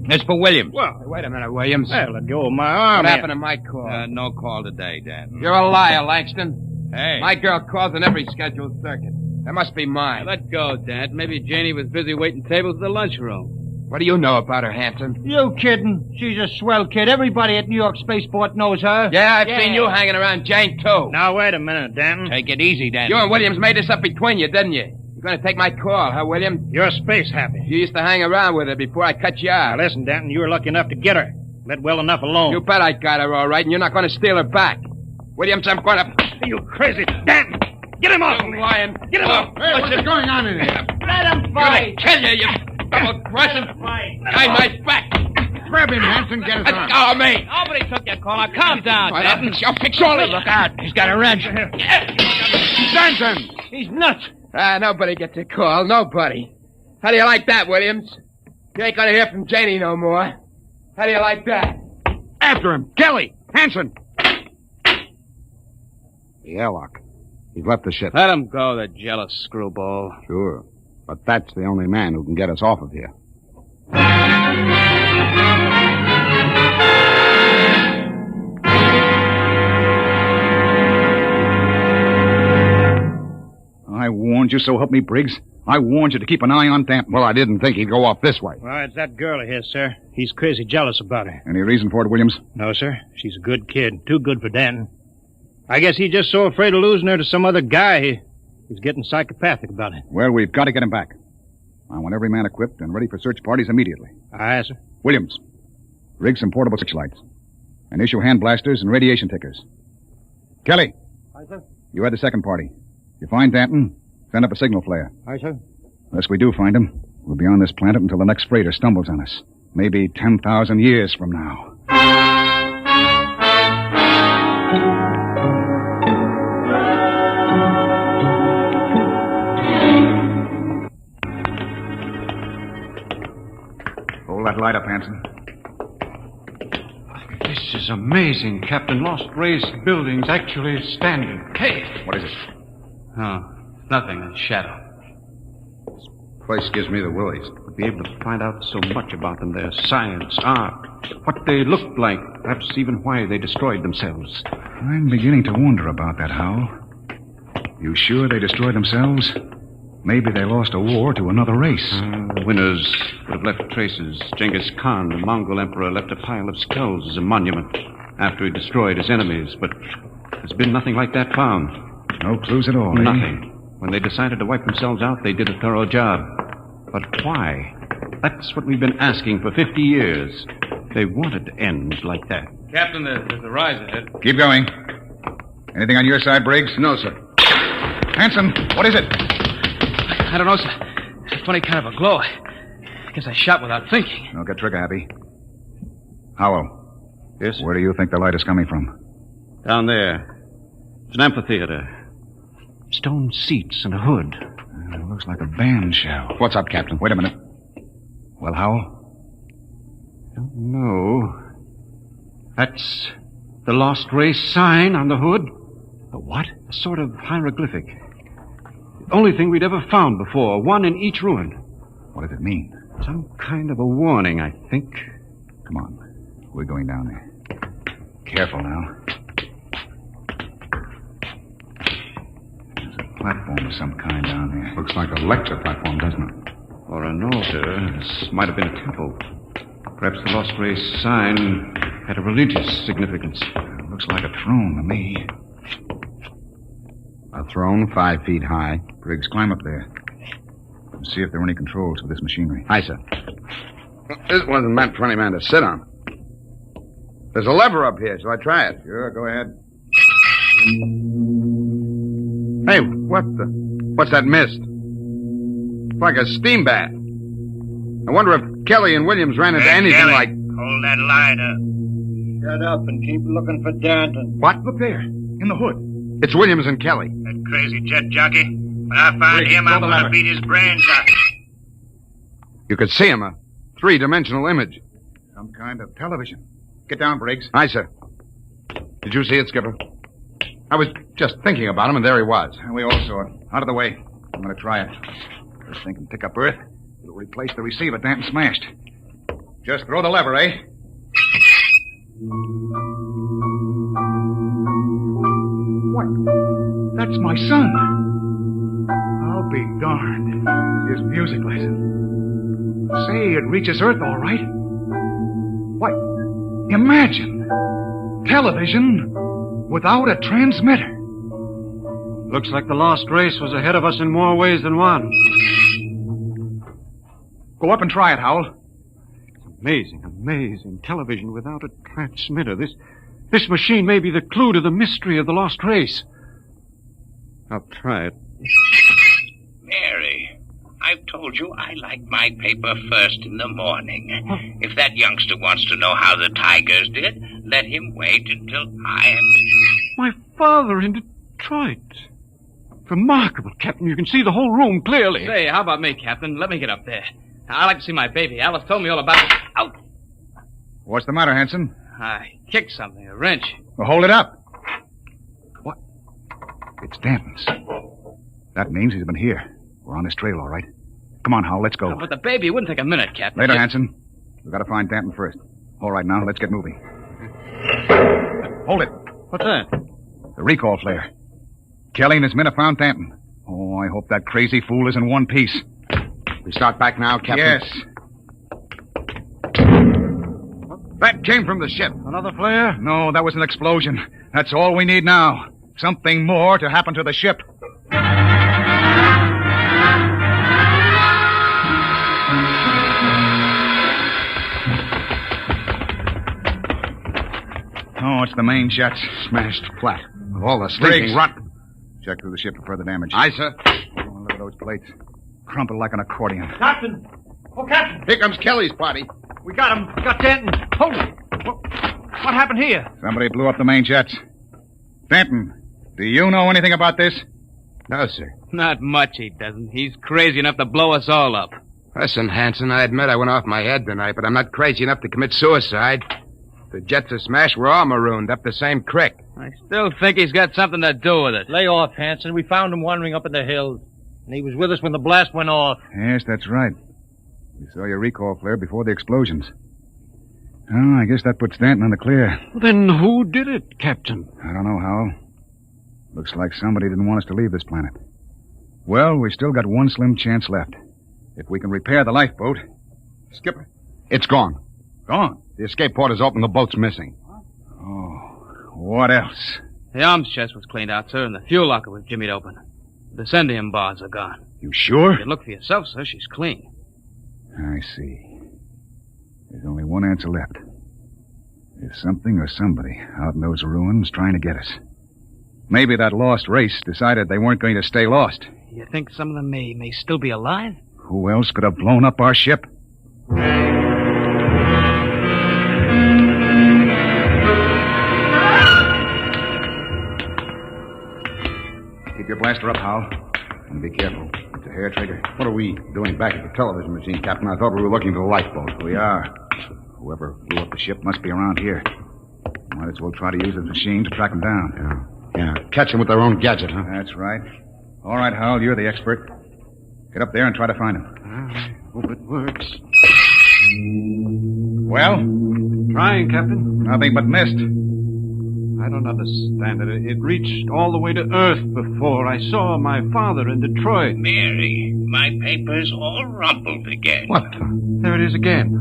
It's for Williams. Well, wait a minute, Williams. Hey, let go of my arm. What happened to my call? No call today, Dan. You're a liar, Langston. Hey. My girl calls on every scheduled circuit. That must be mine. Let go, Dad. Maybe Janie was busy waiting tables in the lunchroom. What do you know about her, Hanson? You kidding? She's a swell kid. Everybody at New York Spaceport knows her. Yeah, I've seen you hanging around Jane, too. Now, wait a minute, Danton. Take it easy, Dan. You and Williams made this up between you, didn't you? You're going to take my call, huh, Williams? You're space happy. You used to hang around with her before I cut you out. Now, listen, Danton, you were lucky enough to get her. Let well enough alone. You bet I got her all right, and you're not going to steal her back. Williams, I'm going to... You crazy. Danton! Get him off me! Lion. Get him off! Hey, what's going on in here? Let him fight! I'm going to kill you, double-crossing. Behind my back. Grab him, Hanson. Get his arm. Oh, me. Nobody took your call. Calm down, Danton. I'll fix all this. Look out. He's got a wrench. Danton! He's nuts. Nobody gets a call. Nobody. How do you like that, Williams? You ain't going to hear from Janie no more. How do you like that? After him. Kelly! Hanson! The airlock. He's left the ship. Let him go, the jealous screwball. Sure. But that's the only man who can get us off of here. I warned you, so help me, Briggs. I warned you to keep an eye on Danton. Well, I didn't think he'd go off this way. Well, it's that girl of his, sir. He's crazy jealous about her. Any reason for it, Williams? No, sir. She's a good kid. Too good for Danton. I guess he's just so afraid of losing her to some other guy, he's getting psychopathic about it. Well, we've got to get him back. I want every man equipped and ready for search parties immediately. Aye, sir. Williams, rig some portable searchlights and issue hand blasters and radiation tickers. Kelly, Aye, sir. You had the second party. If you find Danton, send up a signal flare. Aye, sir. Unless we do find him, we'll be on this planet until the next freighter stumbles on us. Maybe 10,000 years from now. Hold that light up, Hanson. This is amazing, Captain. Lost Race building's actually standing. Hey! What is it? Oh, nothing. A shadow. Place gives me the willies. We'll be able to find out so much about them, their science, art, what they looked like, perhaps even why they destroyed themselves. I'm beginning to wonder about that, Hal. You sure they destroyed themselves? Maybe they lost a war to another race. The winners would have left traces. Genghis Khan, the Mongol emperor, left a pile of skulls as a monument after he destroyed his enemies, but there's been nothing like that found. No clues at all, eh? Nothing. When they decided to wipe themselves out, they did a thorough job. But why? That's what we've been asking for 50 years. They wanted to end like that. Captain, there's a rise ahead. Keep going. Anything on your side, Briggs? No, sir. Hanson, what is it? I don't know, sir. It's a funny kind of a glow. I guess I shot without thinking. Don't get trigger happy. Howell. Yes? Where do you think the light is coming from? Down there. It's an amphitheater. Stone seats and a hood. It looks like a band shell. What's up, Captain? Wait a minute. Well, Howell? No. That's the Lost Race sign on the hood. A what? A sort of hieroglyphic. The only thing we'd ever found before. One in each ruin. What does it mean? Some kind of a warning, I think. Come on. We're going down there. Careful now. There's a platform of some kind down there. Looks like a lecture platform, doesn't it? Or an altar. This might have been a temple. Perhaps the Lost Race sign had a religious significance. It looks like a throne to me. A throne 5 feet high. Briggs, climb up there. And see if there are any controls for this machinery. Aye, sir. This wasn't meant for any man to sit on. There's a lever up here. Shall I try it? Sure, go ahead. Hey, what's that mist? It's like a steam bath. I wonder if Kelly and Williams ran into anything Kelly, like... hold that light up. Shut up and keep looking for Danton. What? Look there, in the hood. It's Williams and Kelly. That crazy jet jockey. When I find Wait, him, I'm pull the going to lever. beat his brains out. You could see him, a three-dimensional image. Some kind of television. Get down, Briggs. Aye, sir. Did you see it, Skipper? I was just thinking about him, and there he was. And we all saw it. Out of the way. I'm going to try it. This thing can pick up Earth. It'll replace the receiver Danton smashed. Just throw the lever, eh? What? That's my son. I'll be darned. His music lesson. Say, it reaches Earth all right. What? Imagine. Television without a transmitter. Looks like the Lost Race was ahead of us in more ways than one. Go up and try it, Howell. Amazing, amazing. Television without a transmitter. This machine may be the clue to the mystery of the Lost Race. I'll try it. Mary, I've told you I like my paper first in the morning. If that youngster wants to know how the Tigers did, let him wait until I am... My father in Detroit. Remarkable, Captain. You can see the whole room clearly. Say, how about me, Captain? Let me get up there. I like to see my baby. Alice told me all about it. Out! What's the matter, Hanson? I kicked something, a wrench. Well, hold it up. What? It's Danton's. That means he's been here. We're on his trail, all right. Come on, Howell, let's go. But the baby wouldn't take a minute, Captain. Later, Hanson. We've got to find Danton first. All right, now, let's get moving. Hold it. What's that? The recall flare. Kelly and his men have found Danton. Oh, I hope that crazy fool is in one piece. We start back now, Captain? Yes. That came from the ship. Another flare? No, that was an explosion. That's all we need now. Something more to happen to the ship. Oh, it's the main jets. Smashed flat. Of all the stinking rot. Check through the ship for further damage. Aye, sir. Oh, look at those plates. Crumpled like an accordion. Captain! Oh, Captain! Here comes Kelly's party. We got him. We got Denton. Hold it. What happened here? Somebody blew up the main jets. Denton, do you know anything about this? No, sir. Not much he doesn't. He's crazy enough to blow us all up. Listen, Hanson, I admit I went off my head tonight, but I'm not crazy enough to commit suicide. The jets are smashed, we're all marooned up the same creek. I still think he's got something to do with it. Lay off, Hanson. We found him wandering up in the hills. And he was with us when the blast went off. Yes, that's right. We saw your recall flare before the explosions. Oh, I guess that puts Stanton in the clear. Then who did it, Captain? I don't know, Howell. Looks like somebody didn't want us to leave this planet. Well, we still got one slim chance left. If we can repair the lifeboat... Skipper, it's gone. Gone? The escape port is open, the boat's missing. Oh, what else? The arms chest was cleaned out, sir, and the fuel locker was jimmied open. The descendium bars are gone. You sure? You can look for yourself, sir. She's clean. I see. There's only one answer left. There's something or somebody out in those ruins trying to get us. Maybe that lost race decided they weren't going to stay lost. You think some of them may still be alive? Who else could have blown up our ship? Keep your blaster up, Hal. And be careful. It's a hair trigger. What are we doing back at the television machine, Captain? I thought we were looking for the lifeboat. We are. Whoever blew up the ship must be around here. Might as well try to use the machine to track them down. Yeah. Catch them with their own gadget, huh? That's right. All right, Hal, you're the expert. Get up there and try to find them. I hope it works. Well? Trying, Captain. Nothing but mist. I don't understand it. It reached all the way to Earth before. I saw my father in Detroit. Mary, my paper's all rumpled again. What? There it is again.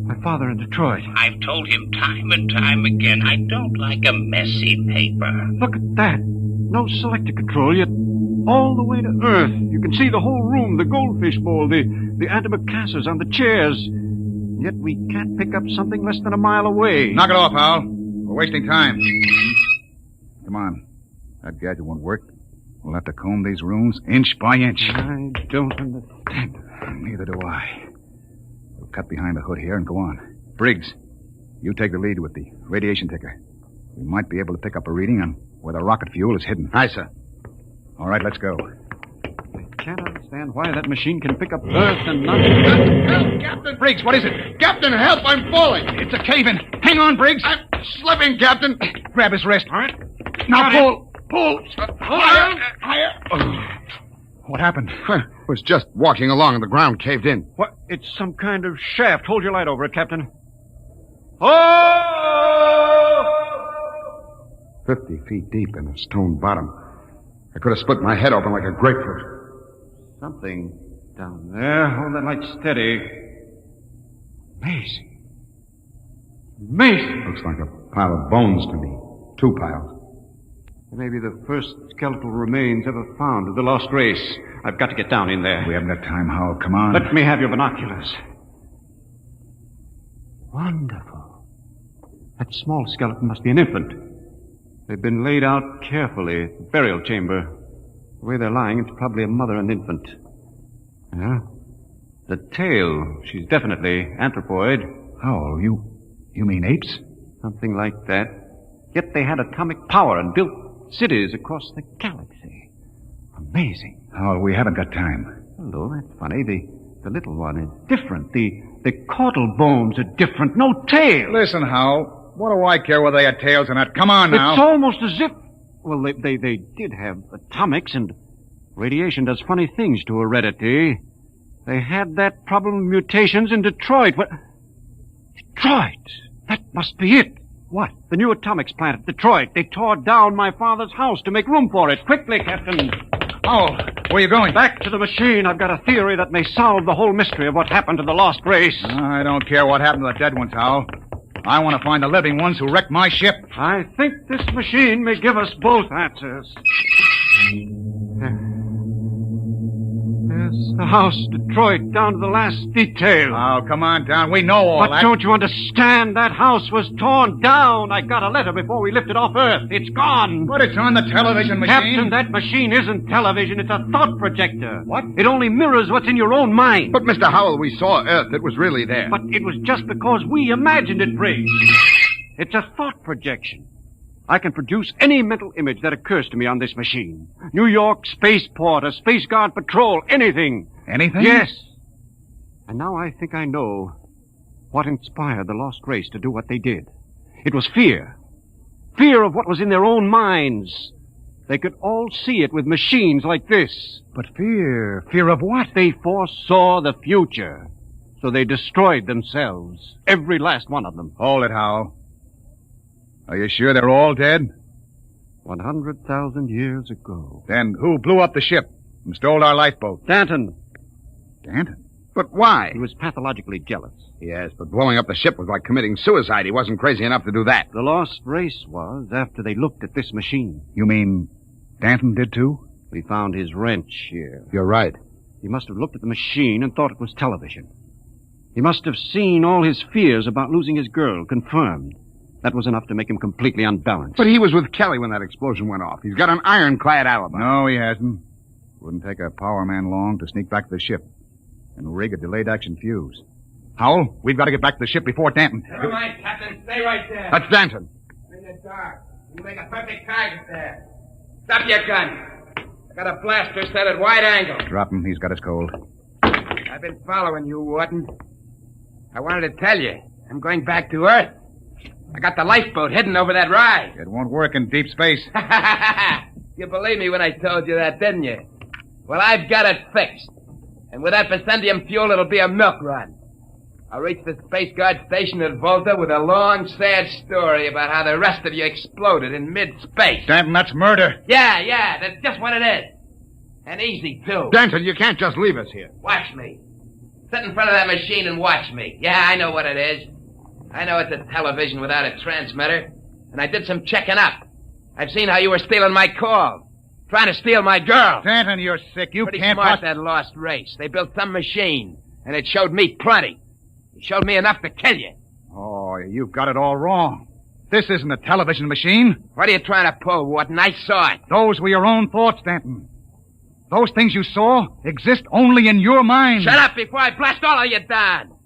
My father in Detroit. I've told him time and time again I don't like a messy paper. Look at that. No selector control, yet all the way to Earth. You can see the whole room, the goldfish bowl, the antimacassars on the chairs. Yet we can't pick up something less than a mile away. Knock it off, Hal. We're wasting time. Come on. That gadget won't work. We'll have to comb these rooms inch by inch. I don't understand. Neither do I. We'll cut behind the hood here and go on. Briggs, you take the lead with the radiation ticker. We might be able to pick up a reading on where the rocket fuel is hidden. Aye, sir. All right, let's go. I can't understand why that machine can pick up Earth and not... Help, Captain! Briggs, what is it? Captain, help! I'm falling! It's a cave-in. Hang on, Briggs. I'm slipping, Captain. Grab his wrist. All right. Now pull. Pull. Higher. Higher. Oh. What happened? I was just walking along and the ground caved in. What? It's some kind of shaft. Hold your light over it, Captain. Oh! 50 feet deep in a stone bottom. I could have split my head open like a grapefruit. Something down there. Hold that light steady. Amazing. Amazing. Looks like a pile of bones to me. 2 piles. Maybe the first skeletal remains ever found of the lost race. I've got to get down in there. We haven't got time, Hal. Come on. Let me have your binoculars. Wonderful. That small skeleton must be an infant. They've been laid out carefully. Burial chamber. The way they're lying, it's probably a mother and infant. Yeah. The tail, she's definitely anthropoid. Oh, you mean apes? Something like that. Yet they had atomic power and built cities across the galaxy. Amazing. Oh, we haven't got time. Hello, that's funny. The little one is different. The caudal bones are different. No tail. Listen, Hal. What do I care whether they had tails or not? Come on now. It's almost as if... Well, they did have atomics, and radiation does funny things to heredity. They had that problem of mutations in Detroit. What? Detroit? That must be it. What? The new atomics plant at Detroit. They tore down my father's house to make room for it. Quickly, Captain. Oh, where are you going? Back to the machine. I've got a theory that may solve the whole mystery of what happened to the lost race. I don't care what happened to the dead ones, Hal. I want to find the living ones who wrecked my ship. I think this machine may give us both answers. Yes, the house destroyed down to the last detail. Oh, come on, Don. We know all But that. don't you understand? That house was torn down. I got a letter before we lifted off Earth. It's gone. But it's on the television machine. Captain, that machine isn't television. It's a thought projector. What? It only mirrors what's in your own mind. But, Mr. Howell, we saw Earth. It was really there. But it was just because we imagined it, Briggs. It's a thought projection. I can produce any mental image that occurs to me on this machine. New York spaceport, a space guard patrol, anything. Anything? Yes. And now I think I know what inspired the Lost Race to do what they did. It was fear. Fear of what was in their own minds. They could all see it with machines like this. But fear? Fear of what? They foresaw the future. So they destroyed themselves. Every last one of them. Hold it, Howell. Are you sure they're all dead? 100,000 years ago. Then who blew up the ship and stole our lifeboat? Danton. Danton? But why? He was pathologically jealous. Yes, but blowing up the ship was like committing suicide. He wasn't crazy enough to do that. The Lost Race was after they looked at this machine. You mean Danton did too? We found his wrench here. You're right. He must have looked at the machine and thought it was television. He must have seen all his fears about losing his girl confirmed. That was enough to make him completely unbalanced. But he was with Kelly when that explosion went off. He's got an ironclad alibi. No, he hasn't. Wouldn't take a power man long to sneak back to the ship and rig a delayed action fuse. Howell, we've got to get back to the ship before Danton. Never mind, Captain. Stay right there. That's Danton. I'm in the dark. You make a perfect target there. Stop your gun. I got a blaster set at wide angle. Drop him. He's got us cold. I've been following you, Wharton. I wanted to tell you. I'm going back to Earth. I got the lifeboat hidden over that rise. It won't work in deep space. You believed me when I told you that, didn't you? Well, I've got it fixed. And with that Bessendium fuel, it'll be a milk run. I'll reach the Space Guard station at Volta with a long, sad story about how the rest of you exploded in mid-space. Danton, that's murder. Yeah, that's just what it is. And easy, too. Danton, you can't just leave us here. Watch me. Sit in front of that machine and watch me. Yeah, I know what it is. I know it's a television without a transmitter. And I did some checking up. I've seen how you were stealing my call. Trying to steal my girl. Danton, you're sick. You Pretty can't... smart, that Lost Race. They built some machine. And it showed me plenty. It showed me enough to kill you. Oh, you've got it all wrong. This isn't a television machine. What are you trying to pull, Wharton? I saw it. Those were your own thoughts, Danton. Those things you saw exist only in your mind. Shut up before I blast all of you down.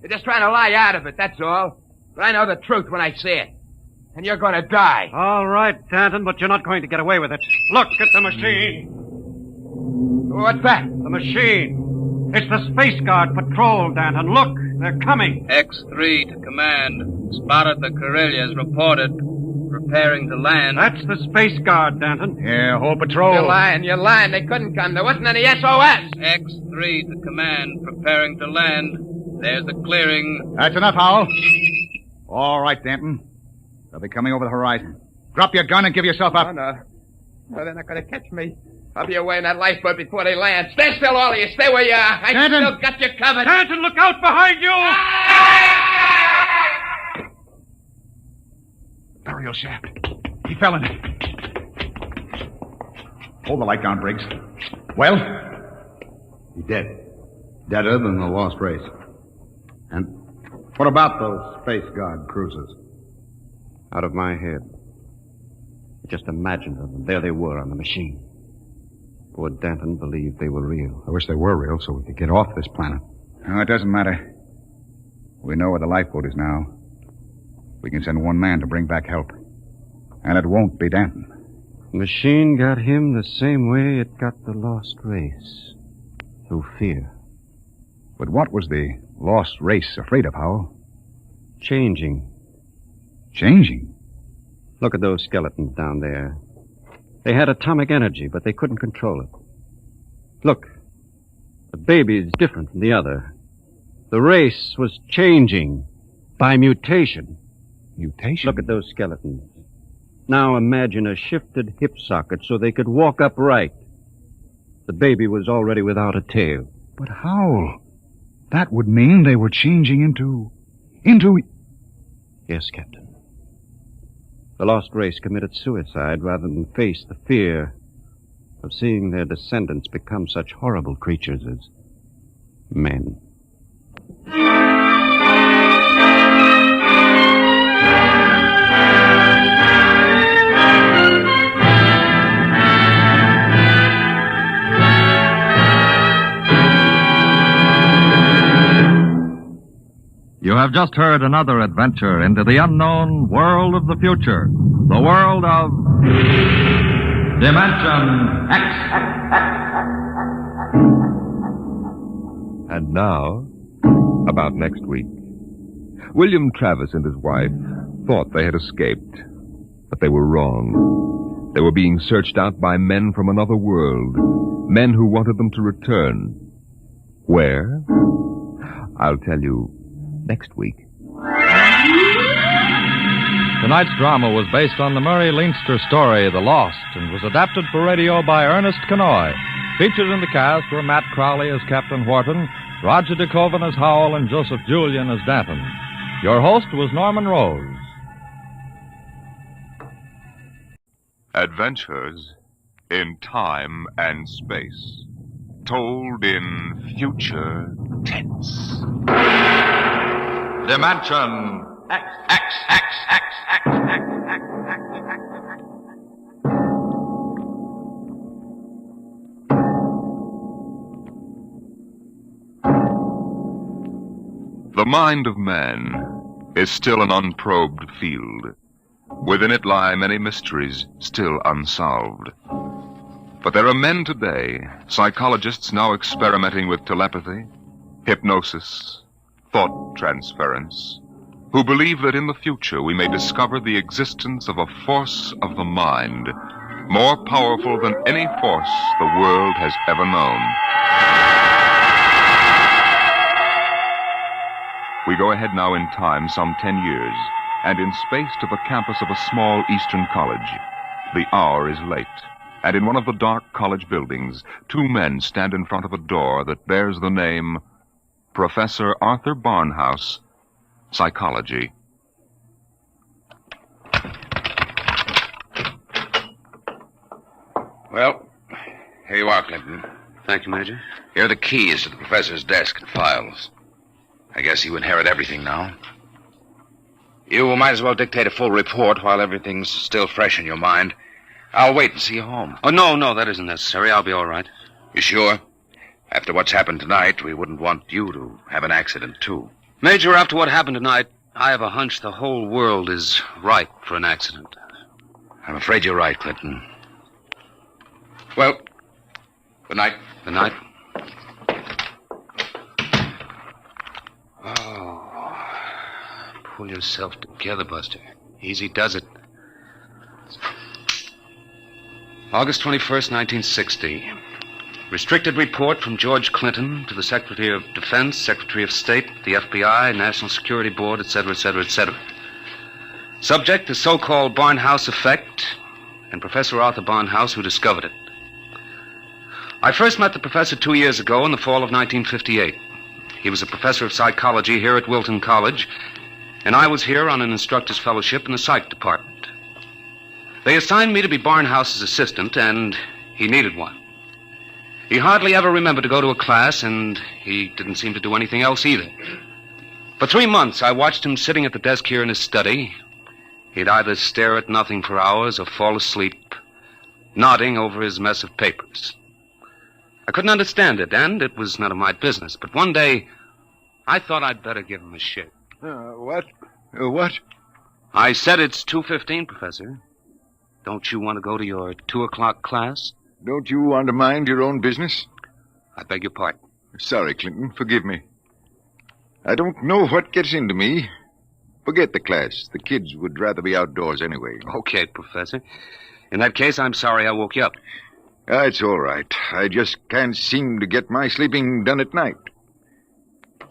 You're just trying to lie out of it, that's all. But I know the truth when I see it. And you're going to die. All right, Danton, but you're not going to get away with it. Look at the machine. What's that? The machine. It's the Space Guard patrol, Danton. Look, they're coming. X3 to command. Spotted the Corellias. Reported. Preparing to land. That's the Space Guard, Danton. Yeah, whole patrol. You're lying. They couldn't come. There wasn't any SOS. X3 to command. Preparing to land. There's the clearing. That's enough, Howell. All right, Danton. They'll be coming over the horizon. Drop your gun and give yourself up. Oh, no. No, they're not going to catch me. I'll be away in that lifeboat before they land. Stand still, all of you. Stay where you are. I still got you covered. Danton, look out behind you! Burial shaft. He fell in it. Hold the light down, Briggs. Well? He's dead. Deader than the Lost Race. And what about those Space Guard cruisers? Out of my head. Just imagined them. There they were on the machine. Poor Danton believed they were real. I wish they were real so we could get off this planet. No, it doesn't matter. We know where the lifeboat is now. We can send one man to bring back help. And it won't be Danton. The machine got him the same way it got the Lost Race. Through fear. But what was the Lost Race afraid of, Howell? Changing. Changing? Look at those skeletons down there. They had atomic energy, but they couldn't control it. Look. The baby is different from the other. The race was changing by mutation. Mutation? Look at those skeletons. Now imagine a shifted hip socket so they could walk upright. The baby was already without a tail. But Howell, that would mean they were changing into... Yes, Captain. The Lost Race committed suicide rather than face the fear of seeing their descendants become such horrible creatures as men. You have just heard another adventure into the unknown world of the future. The world of Dimension X. And now, about next week. William Travis and his wife thought they had escaped, but they were wrong. They were being searched out by men from another world, men who wanted them to return. Where? I'll tell you next week. Tonight's drama was based on the Murray Leinster story, The Lost, and was adapted for radio by Ernest Kenoy. Featured in the cast were Matt Crowley as Captain Wharton, Roger DeKoven as Howell, and Joseph Julian as Danton. Your host was Norman Rose. Adventures in time and space, told in future tense. Dimension X. The mind of man is still an unprobed field. Within it lie many mysteries still unsolved. But there are men today, psychologists now experimenting with telepathy, hypnosis, thought transference, who believe that in the future we may discover the existence of a force of the mind, more powerful than any force the world has ever known. We go ahead now in time some 10 years, and in space to the campus of a small eastern college. The hour is late, and in one of the dark college buildings, two men stand in front of a door that bears the name Professor Arthur Barnhouse, Psychology. Well, here you are, Clinton. Thank you, Major. Here are the keys to the professor's desk and files. I guess you inherit everything now. You might as well dictate a full report while everything's still fresh in your mind. I'll wait and see you home. Oh, no, that isn't necessary. I'll be all right. You sure? After what's happened tonight, we wouldn't want you to have an accident, too. Major, after what happened tonight, I have a hunch the whole world is ripe for an accident. I'm afraid you're right, Clinton. Well, good night. Good night. Pull yourself together, Buster. Easy does it. August 21st, 1960. Restricted report from George Clinton to the Secretary of Defense, Secretary of State, the FBI, National Security Board, etc., etc., etc. Subject, the so-called Barnhouse effect, and Professor Arthur Barnhouse, who discovered it. I first met the professor 2 years ago in the fall of 1958. He was a professor of psychology here at Wilton College, and I was here on an instructor's fellowship in the psych department. They assigned me to be Barnhouse's assistant, and he needed one. He hardly ever remembered to go to a class, and he didn't seem to do anything else either. For 3 months, I watched him sitting at the desk here in his study. He'd either stare at nothing for hours or fall asleep, nodding over his mess of papers. I couldn't understand it, and it was none of my business. But one day, I thought I'd better give him a shake. What? What? I said it's 2:15, Professor. Don't you want to go to your 2 o'clock class? Don't you want to mind your own business? I beg your pardon. Sorry, Clinton. Forgive me. I don't know what gets into me. Forget the class. The kids would rather be outdoors anyway. Okay, Professor. In that case, I'm sorry I woke you up. It's all right. I just can't seem to get my sleeping done at night.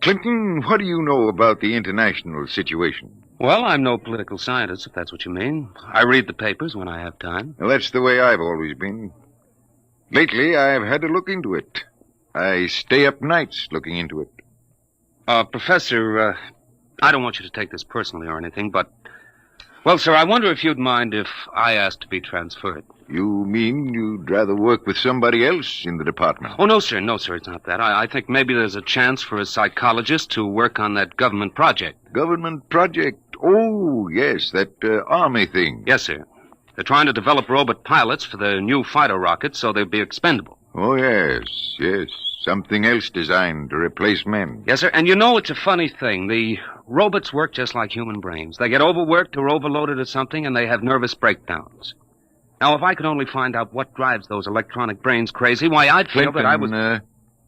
Clinton, what do you know about the international situation? Well, I'm no political scientist, if that's what you mean. I read the papers when I have time. Well, that's the way I've always been. Lately, I've had to look into it. I stay up nights looking into it. Professor, I don't want you to take this personally or anything, but... Well, sir, I wonder if you'd mind if I asked to be transferred. You mean you'd rather work with somebody else in the department? Oh, no, sir. No, sir, it's not that. I think maybe there's a chance for a psychologist to work on that government project. Government project? Oh, yes, that army thing. Yes, sir. They're trying to develop robot pilots for the new fighter rockets so they'll be expendable. Oh, yes, yes. Something else designed to replace men. Yes, sir. And you know, it's a funny thing. The robots work just like human brains. They get overworked or overloaded or something, and they have nervous breakdowns. Now, if I could only find out what drives those electronic brains crazy, why, I'd feel Clinton, that I was...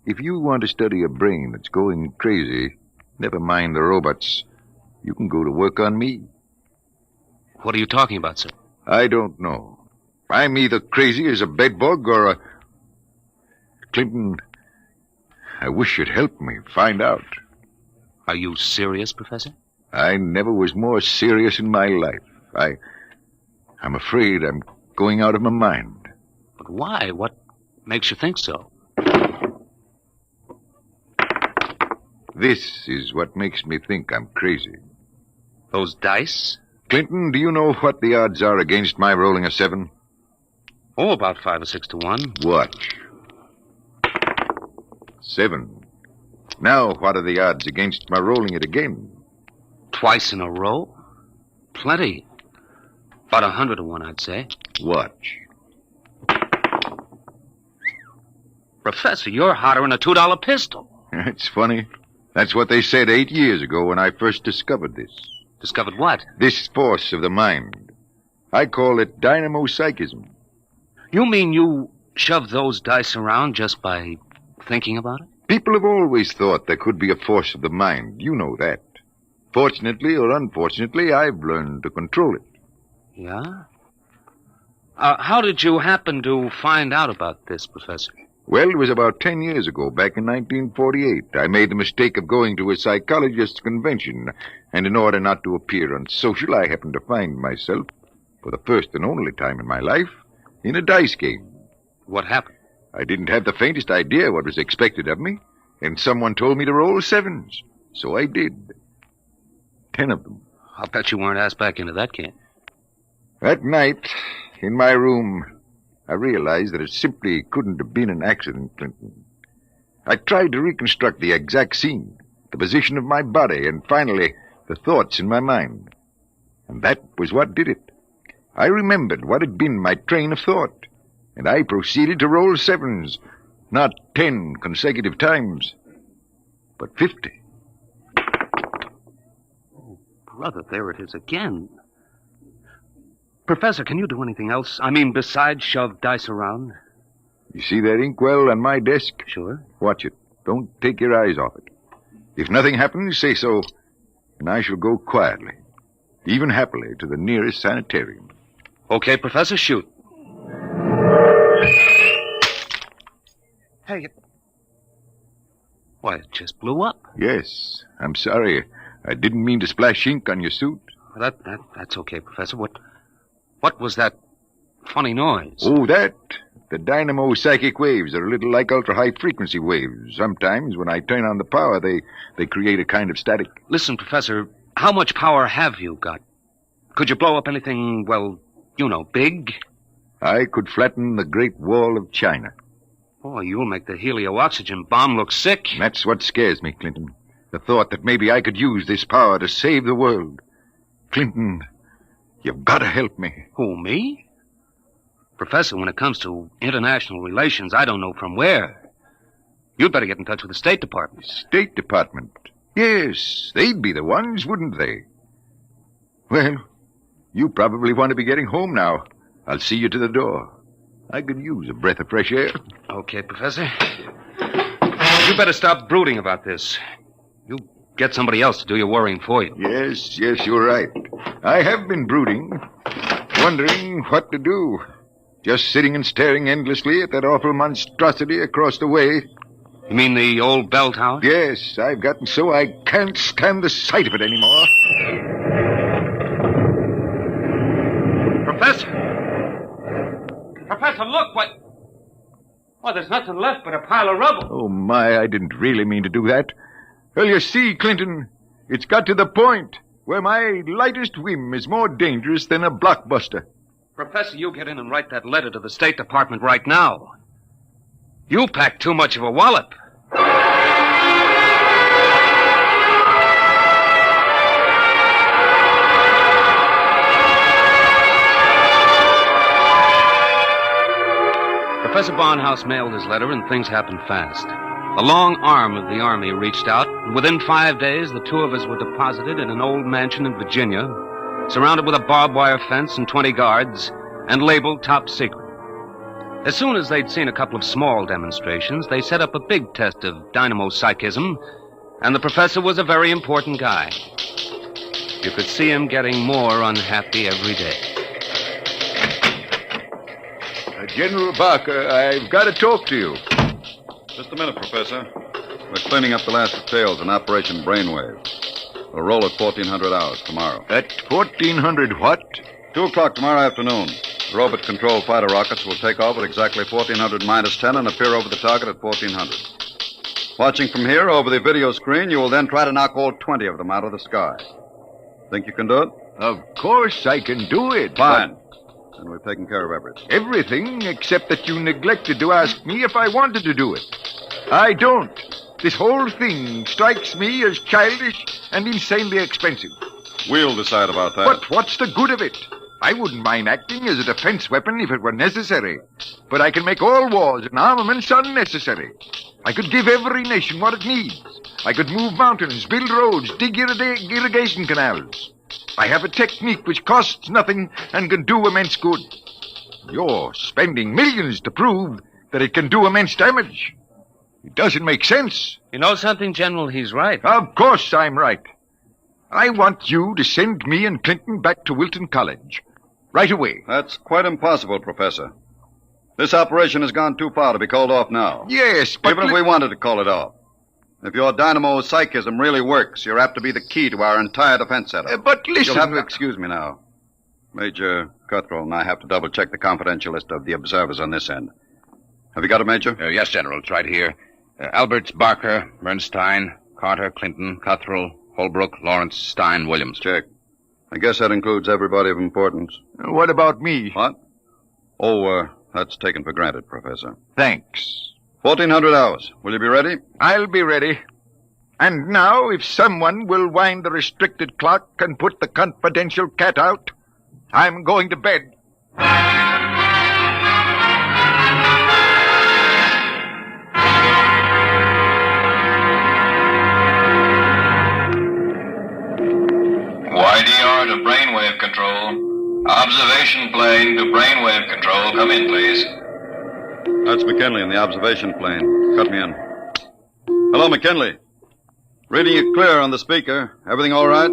if you want to study a brain that's going crazy, never mind the robots. You can go to work on me. What are you talking about, sir? I don't know. I'm either crazy as a bedbug or a... Clinton, I wish you'd help me find out. Are you serious, Professor? I never was more serious in my life. I'm afraid I'm going out of my mind. But why? What makes you think so? This is what makes me think I'm crazy. Those dice? Clinton, do you know what the odds are against my rolling a 7? Oh, about 5 or 6 to 1. Watch. 7. Now, what are the odds against my rolling it again? Twice in a row? Plenty. About 100 to 1, I'd say. Watch. Professor, you're hotter than a $2 pistol. It's funny. That's what they said 8 years ago when I first discovered this. Discovered what? This force of the mind. I call it dynamo-psychism. You mean you shove those dice around just by thinking about it? People have always thought there could be a force of the mind. You know that. Fortunately or unfortunately, I've learned to control it. Yeah? How did you happen to find out about this, Professor? Well, it was about 10 years ago, back in 1948. I made the mistake of going to a psychologist's convention, and in order not to appear unsocial, I happened to find myself, for the first and only time in my life, in a dice game. What happened? I didn't have the faintest idea what was expected of me, and someone told me to roll 7s. So I did. 10 of them. I'll bet you weren't asked back into that game. That night, in my room, I realized that it simply couldn't have been an accident, Clinton. I tried to reconstruct the exact scene, the position of my body, and finally, the thoughts in my mind. And that was what did it. I remembered what had been my train of thought, and I proceeded to roll 7s, not 10 consecutive times, but 50. Oh, brother, there it is again. Professor, can you do anything else? I mean, besides shove dice around? You see that inkwell on my desk? Sure. Watch it. Don't take your eyes off it. If nothing happens, say so, and I shall go quietly, even happily, to the nearest sanitarium. Okay, Professor, shoot. Hey, why, it just blew up. Yes, I'm sorry. I didn't mean to splash ink on your suit. That's okay, Professor. What was that funny noise? Oh, that? The dynamo psychic waves are a little like ultra-high frequency waves. Sometimes, when I turn on the power, they create a kind of static. Listen, Professor, how much power have you got? Could you blow up anything, well, you know, big? I could flatten the Great Wall of China. Boy, you'll make the helio-oxygen bomb look sick. That's what scares me, Clinton. The thought that maybe I could use this power to save the world. Clinton, you've got to help me. Who, me? Professor, when it comes to international relations, I don't know from where. You'd better get in touch with the State Department. State Department? Yes, they'd be the ones, wouldn't they? Well, you probably want to be getting home now. I'll see you to the door. I could use a breath of fresh air. Okay, Professor. You better stop brooding about this. You get somebody else to do your worrying for you. Yes, you're right. I have been brooding, wondering what to do. Just sitting and staring endlessly at that awful monstrosity across the way. You mean the old bell tower? Yes, I've gotten so I can't stand the sight of it anymore. Professor! Professor, look, what... Well, there's nothing left but a pile of rubble. Oh, my, I didn't really mean to do that. Well, you see, Clinton, it's got to the point where my lightest whim is more dangerous than a blockbuster. Professor, you get in and write that letter to the State Department right now. You packed too much of a wallop. Professor Barnhouse mailed his letter, and things happened fast. The long arm of the Army reached out, and within 5 days, the two of us were deposited in an old mansion in Virginia, surrounded with a barbed wire fence and 20 guards, and labeled top secret. As soon as they'd seen a couple of small demonstrations, they set up a big test of dynamo psychism, and the professor was a very important guy. You could see him getting more unhappy every day. General Barker, I've got to talk to you. Just a minute, Professor. We're cleaning up the last details in Operation Brainwave. We'll roll at 1400 hours tomorrow. At 1400 what? 2 o'clock tomorrow afternoon. The robot-controlled fighter rockets will take off at exactly 1400 minus 10 and appear over the target at 1400. Watching from here over the video screen, you will then try to knock all 20 of them out of the sky. Think you can do it? Of course I can do it. Fine. And we've taken care of everything. Everything except that you neglected to ask me if I wanted to do it. I don't. This whole thing strikes me as childish and insanely expensive. We'll decide about that. But what's the good of it? I wouldn't mind acting as a defense weapon if it were necessary. But I can make all wars and armaments unnecessary. I could give every nation what it needs. I could move mountains, build roads, dig irrigation canals. I have a technique which costs nothing and can do immense good. You're spending millions to prove that it can do immense damage. It doesn't make sense. You know something, General? He's right. Of course I'm right. I want you to send me and Clinton back to Wilton College. Right away. That's quite impossible, Professor. This operation has gone too far to be called off now. Yes, but... Even if we wanted to call it off. If your dynamo psychism really works, you're apt to be the key to our entire defense setup. But listen... You'll have to excuse me now. Major Cuthrell and I have to double-check the confidential list of the observers on this end. Have you got it, Major? Yes, General. It's right here. Alberts, Barker, Bernstein, Carter, Clinton, Cuthrell, Holbrook, Lawrence, Stein, Williams. Check. I guess that includes everybody of importance. What about me? What? Oh, that's taken for granted, Professor. Thanks. 1400 hours. Will you be ready? I'll be ready. And now, if someone will wind the restricted clock and put the confidential cat out, I'm going to bed. YDR to brainwave control. Observation plane to brainwave control. Come in, please. That's McKinley in the observation plane. Cut me in. Hello, McKinley. Reading you clear on the speaker. Everything all right?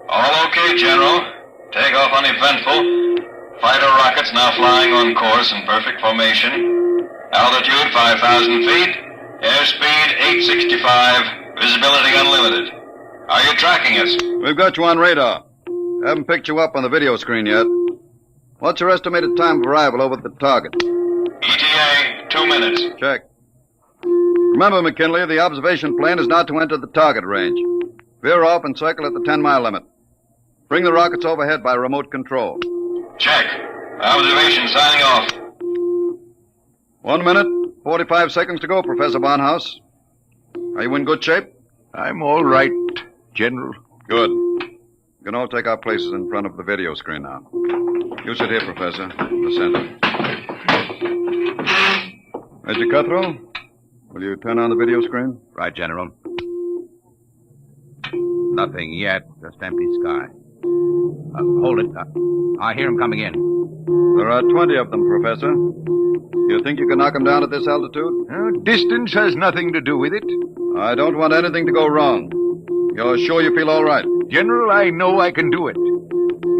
All okay, General. Takeoff uneventful. Fighter rockets now flying on course in perfect formation. Altitude 5,000 feet. Airspeed 865. Visibility unlimited. Are you tracking us? We've got you on radar. Haven't picked you up on the video screen yet. What's your estimated time of arrival over at the target? ETA, 2 minutes. Check. Remember, McKinley, the observation plane is not to enter the target range. Veer off and circle at the 10-mile limit. Bring the rockets overhead by remote control. Check. Observation signing off. 1 minute, 45 seconds to go, Professor Barnhouse. Are you in good shape? I'm all right, General. Good. We can all take our places in front of the video screen now. You sit here, Professor, in the center. Major Cuthrell, will you turn on the video screen? Right, General. Nothing yet, just empty sky. Hold it. I hear him coming in. There are 20 of them, Professor. You think you can knock them down at this altitude? Distance has nothing to do with it. I don't want anything to go wrong. You're sure you feel all right? General, I know I can do it.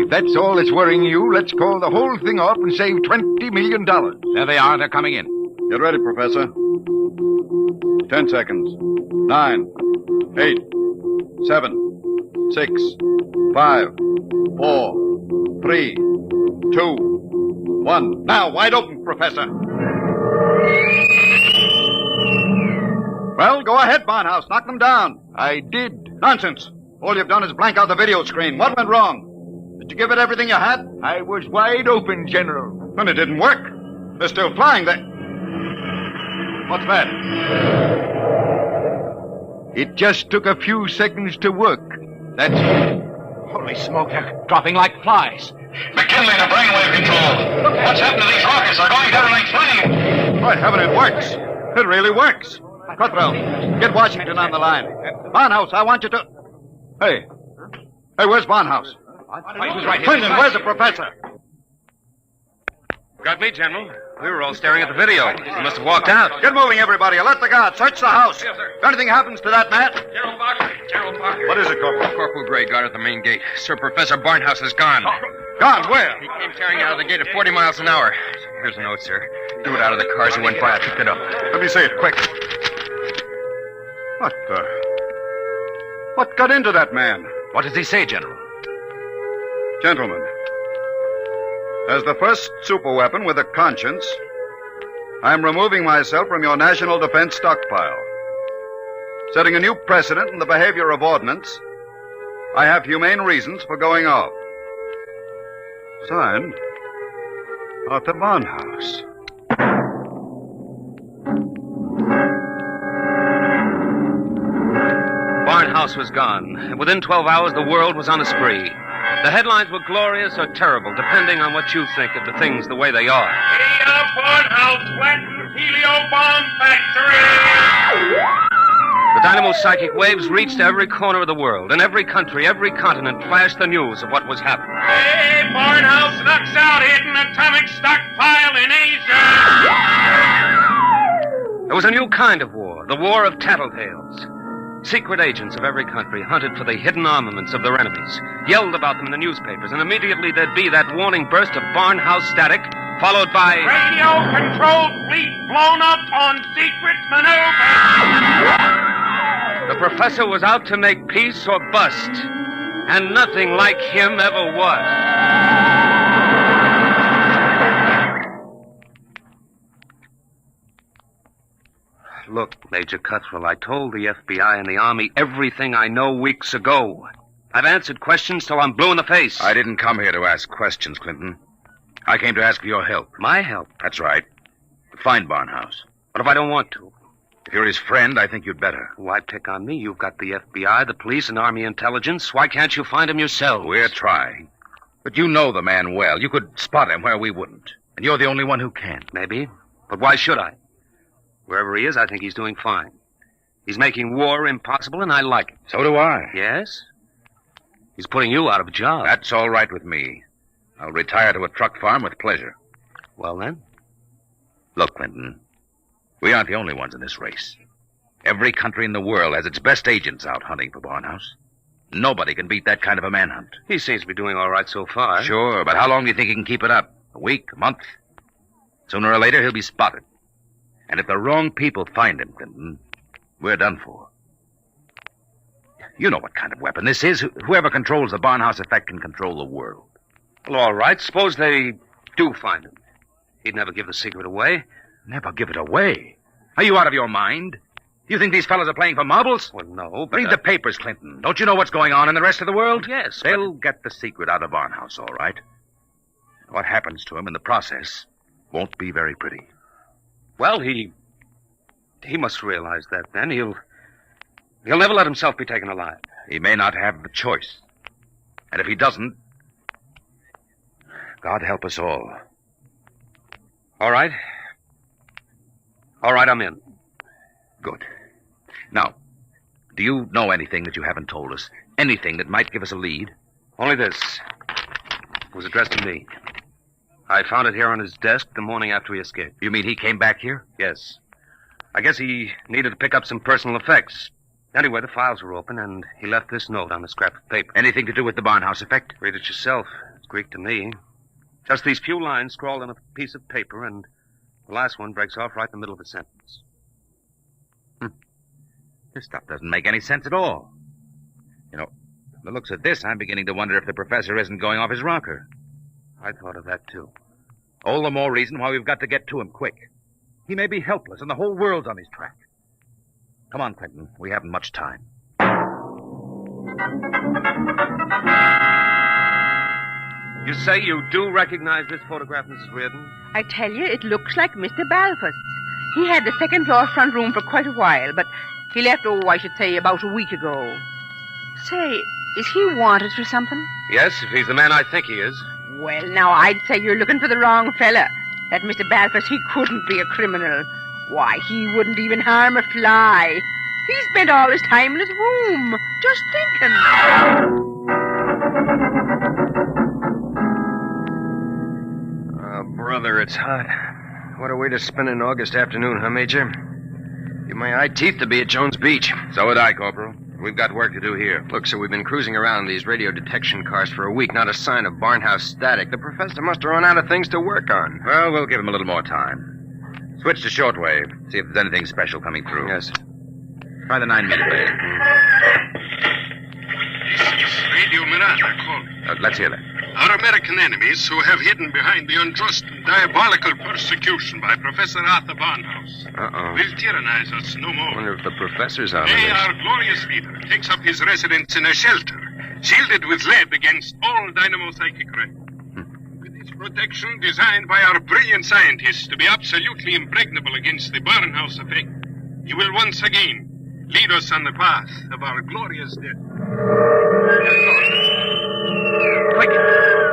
If that's all that's worrying you, let's call the whole thing off and save $20 million. There they are. They're coming in. Get ready, Professor. 10 seconds. 9, 8, 7, 6, 5, 4, 3, 2, 1. Now, wide open, Professor. Well, go ahead, Barnhouse. Knock them down. I did. Nonsense. All you've done is blank out the video screen. What went wrong? Did you give it everything you had? I was wide open, General. And it didn't work. They're still flying. What's that? It just took a few seconds to work. That's Holy smoke, they're dropping like flies. McKinley to brainwave control. What's happened to these rockets? They're going down like flame. By heaven, it works. It really works. Cuthrell, get Washington on the line. Barnhouse, I want you to... Hey, where's Barnhouse? Who's right here? Clinton, where's the professor? Got me, General. We were all staring at the video. He must have walked out. Get moving, everybody. Let the guard search the house. Yes, sir. If anything happens to that man... General Parker. What is it, Corporal? Corporal Gray guard at the main gate. Sir Professor Barnhouse is gone. Gone? Where? He came tearing out of the gate at 40 miles an hour. Here's a note, sir. Threw it out of the car as he went by. I picked it up. Let me see it, quick. What got into that man? What does he say, General? Gentlemen, as the first superweapon with a conscience, I'm removing myself from your national defense stockpile. Setting a new precedent in the behavior of ordnance, I have humane reasons for going off. Signed, Arthur Barnhouse. Barnhouse was gone, and within 12 hours the world was on a spree. The headlines were glorious or terrible, depending on what you think of the things the way they are. Barnhouse flattened helio bomb factory! The dynamo's psychic waves reached every corner of the world. In every country, every continent flashed the news of what was happening. Hey, Barnhouse knocks out hidden atomic stockpile in Asia! There was a new kind of war, the war of tattletales. Secret agents of every country hunted for the hidden armaments of their enemies, yelled about them in the newspapers, and immediately there'd be that warning burst of Barnhouse static, followed by... Radio-controlled fleet blown up on secret maneuver! The professor was out to make peace or bust, and nothing like him ever was. Look, Major Cuthrell, I told the FBI and the Army everything I know weeks ago. I've answered questions till I'm blue in the face. I didn't come here to ask questions, Clinton. I came to ask for your help. My help? That's right. To find Barnhouse. What if I don't want to? If you're his friend, I think you'd better. Why pick on me? You've got the FBI, the police, and Army intelligence. Why can't you find him yourselves? We're trying. But you know the man well. You could spot him where we wouldn't. And you're the only one who can. Maybe. But why should I? Wherever he is, I think he's doing fine. He's making war impossible, and I like it. So do I. Yes? He's putting you out of a job. That's all right with me. I'll retire to a truck farm with pleasure. Well, then? Look, Clinton, we aren't the only ones in this race. Every country in the world has its best agents out hunting for Barnhouse. Nobody can beat that kind of a manhunt. He seems to be doing all right so far. Sure, but how long do you think he can keep it up? A week? A month? Sooner or later, he'll be spotted. And if the wrong people find him, Clinton, we're done for. You know what kind of weapon this is. Whoever controls the Barnhouse effect can control the world. Well, all right. Suppose they do find him. He'd never give the secret away. Never give it away? Are you out of your mind? Do you think these fellas are playing for marbles? Well, no, but... Read the papers, Clinton. Don't you know what's going on in the rest of the world? Yes, They'll get the secret out of Barnhouse, all right. What happens to him in the process won't be very pretty. Well, he must realize that then. He'll never let himself be taken alive. He may not have the choice. And if he doesn't, God help us all. All right. All right, I'm in. Good. Now, do you know anything that you haven't told us? Anything that might give us a lead? Only this. It was addressed to me. I found it here on his desk the morning after he escaped. You mean he came back here? Yes. I guess he needed to pick up some personal effects. Anyway, the files were open, and he left this note on a scrap of paper. Anything to do with the Barnhouse effect? Read it yourself. It's Greek to me. Just these few lines scrawled on a piece of paper, and the last one breaks off right in the middle of a sentence. This stuff doesn't make any sense at all. You know, from the looks of this, I'm beginning to wonder if the professor isn't going off his rocker. I thought of that, too. All the more reason why we've got to get to him quick. He may be helpless, and the whole world's on his track. Come on, Clinton. We haven't much time. You say you do recognize this photograph, Mrs. Reardon? I tell you, it looks like Mr. Balfour's. He had the second floor front room for quite a while, but he left, I should say, about a week ago. Say, is he wanted for something? Yes, if he's the man I think he is. Well, now, I'd say you're looking for the wrong fella. That Mr. Balfour, he couldn't be a criminal. Why, he wouldn't even harm a fly. He spent all his time in his room, just thinking. Oh, brother, it's hot. What a way to spend an August afternoon, huh, Major? Give my eye teeth to be at Jones Beach. So would I, Corporal. We've got work to do here. Look, sir, we've been cruising around these radio detection cars for a week. Not a sign of Barnhouse static. The professor must have run out of things to work on. Well, we'll give him a little more time. Switch to shortwave. See if there's anything special coming through. Yes. Try the 9-meter band. This is Radio Miranda calling. Let's hear that. Our American enemies who have hidden behind the unjust and diabolical persecution by Professor Arthur Barnhouse will tyrannize us no more. I wonder if the professor's out of Today, this. our glorious leader takes up his residence in a shelter, shielded with lead against all dynamo-psychic rays. With its protection designed by our brilliant scientists to be absolutely impregnable against the Barnhouse effect, he will once again lead us on the path of our glorious death. Quick,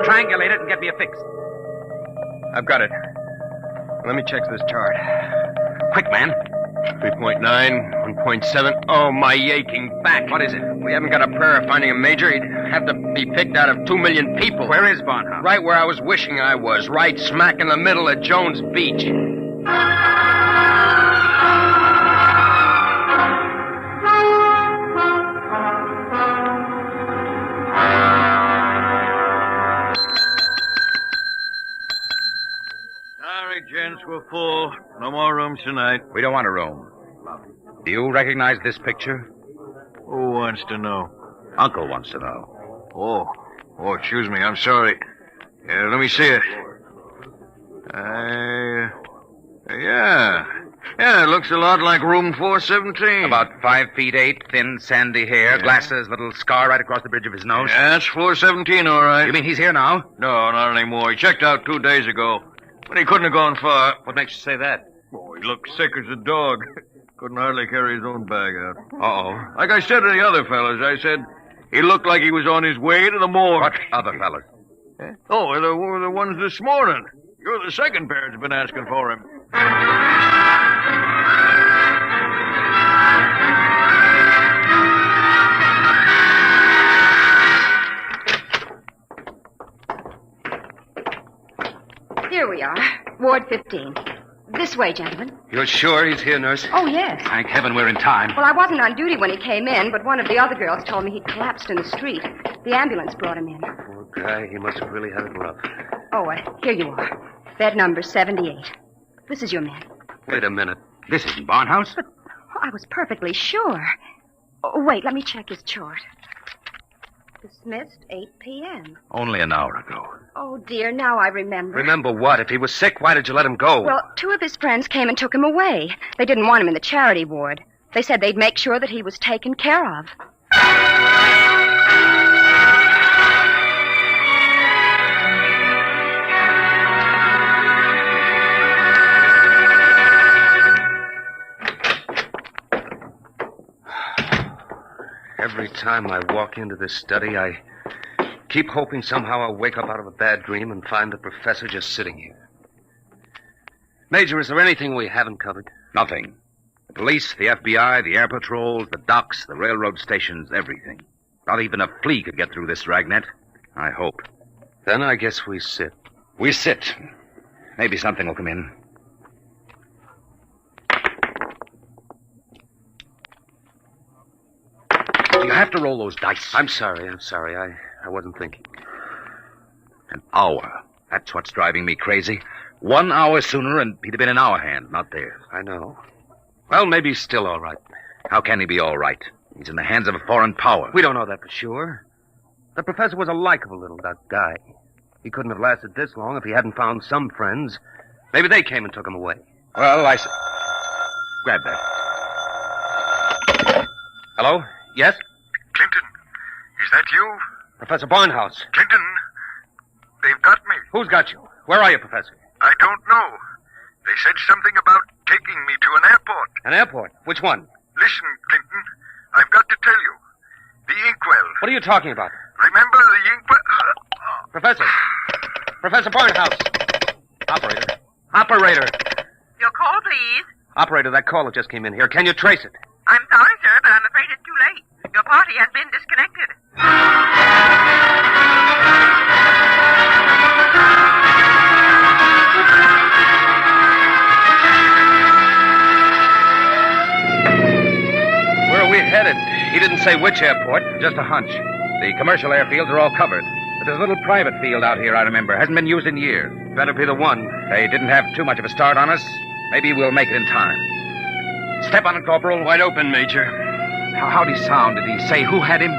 triangulate it and get me a fix. I've got it. Let me check this chart. Quick, man. 3.9, 1.7. Oh, my aching back. What is it? We haven't got a prayer of finding a major. He'd have to be picked out of 2 million people. Where is Barnhouse? Right where I was wishing I was. Right smack in the middle of Jones Beach. Sorry, gents, we're full. No more rooms tonight. We don't want a room. Do you recognize this picture? Who wants to know? Uncle wants to know. Oh, excuse me. I'm sorry. Let me see it. Yeah, it looks a lot like room 417. About 5 feet 8, thin, sandy hair, glasses, little scar right across the bridge of his nose. Yeah, that's 417, all right. You mean he's here now? No, not anymore. He checked out 2 days ago. But he couldn't have gone far. What makes you say that? Oh, he looked sick as a dog. Couldn't hardly carry his own bag out. Uh-oh. Like I said to the other fellas, I said he looked like he was on his way to the morgue. What other fellas? Oh, the ones this morning. You're the second pair that's been asking for him. Here we are, Ward 15. This way, gentlemen. You're sure he's here, nurse? Oh, yes. Thank heaven we're in time. Well, I wasn't on duty when he came in, but one of the other girls told me he'd collapsed in the street. The ambulance brought him in. Poor guy, he must have really had it rough. Oh, here you are. Bed number 78. This is your man. Wait a minute. This isn't Barnhouse. But I was perfectly sure. Oh, wait, let me check his chart. Dismissed 8 p.m. Only an hour ago. Oh, dear, now I remember. Remember what? If he was sick, why did you let him go? Well, 2 of his friends came and took him away. They didn't want him in the charity ward. They said they'd make sure that he was taken care of. Every time I walk into this study, I keep hoping somehow I'll wake up out of a bad dream and find the professor just sitting here. Major, is there anything we haven't covered? Nothing. The police, the FBI, the air patrols, the docks, the railroad stations, everything. Not even a flea could get through this dragnet. I hope. Then I guess we sit. We sit. Maybe something will come in. You have to roll those dice. I'm sorry. I wasn't thinking. An hour. That's what's driving me crazy. 1 hour sooner and he'd have been in our hand, not theirs. I know. Well, maybe he's still all right. How can he be all right? He's in the hands of a foreign power. We don't know that for sure. The professor was a likable little guy. He couldn't have lasted this long if he hadn't found some friends. Maybe they came and took him away. Well, grab that. Hello? Yes? Clinton, is that you? Professor Barnhouse. Clinton, They've got me. Who's got you? Where are you, Professor? I don't know. They said something about taking me to an airport. An airport? Which one? Listen, Clinton, I've got to tell you. The inkwell. What are you talking about? Remember the inkwell? Professor. Professor Barnhouse. Operator. Your call, please. Operator, that caller just came in here. Can you trace it? I'm sorry, sir, but I'm afraid it's too late. Your party has been disconnected. Where are we headed? He didn't say which airport. Just a hunch. The commercial airfields are all covered. But there's a little private field out here, I remember. Hasn't been used in years. Better be the one. They didn't have too much of a start on us. Maybe we'll make it in time. Step on it, Corporal. Wide open, Major. How'd he sound? Did he say who had him?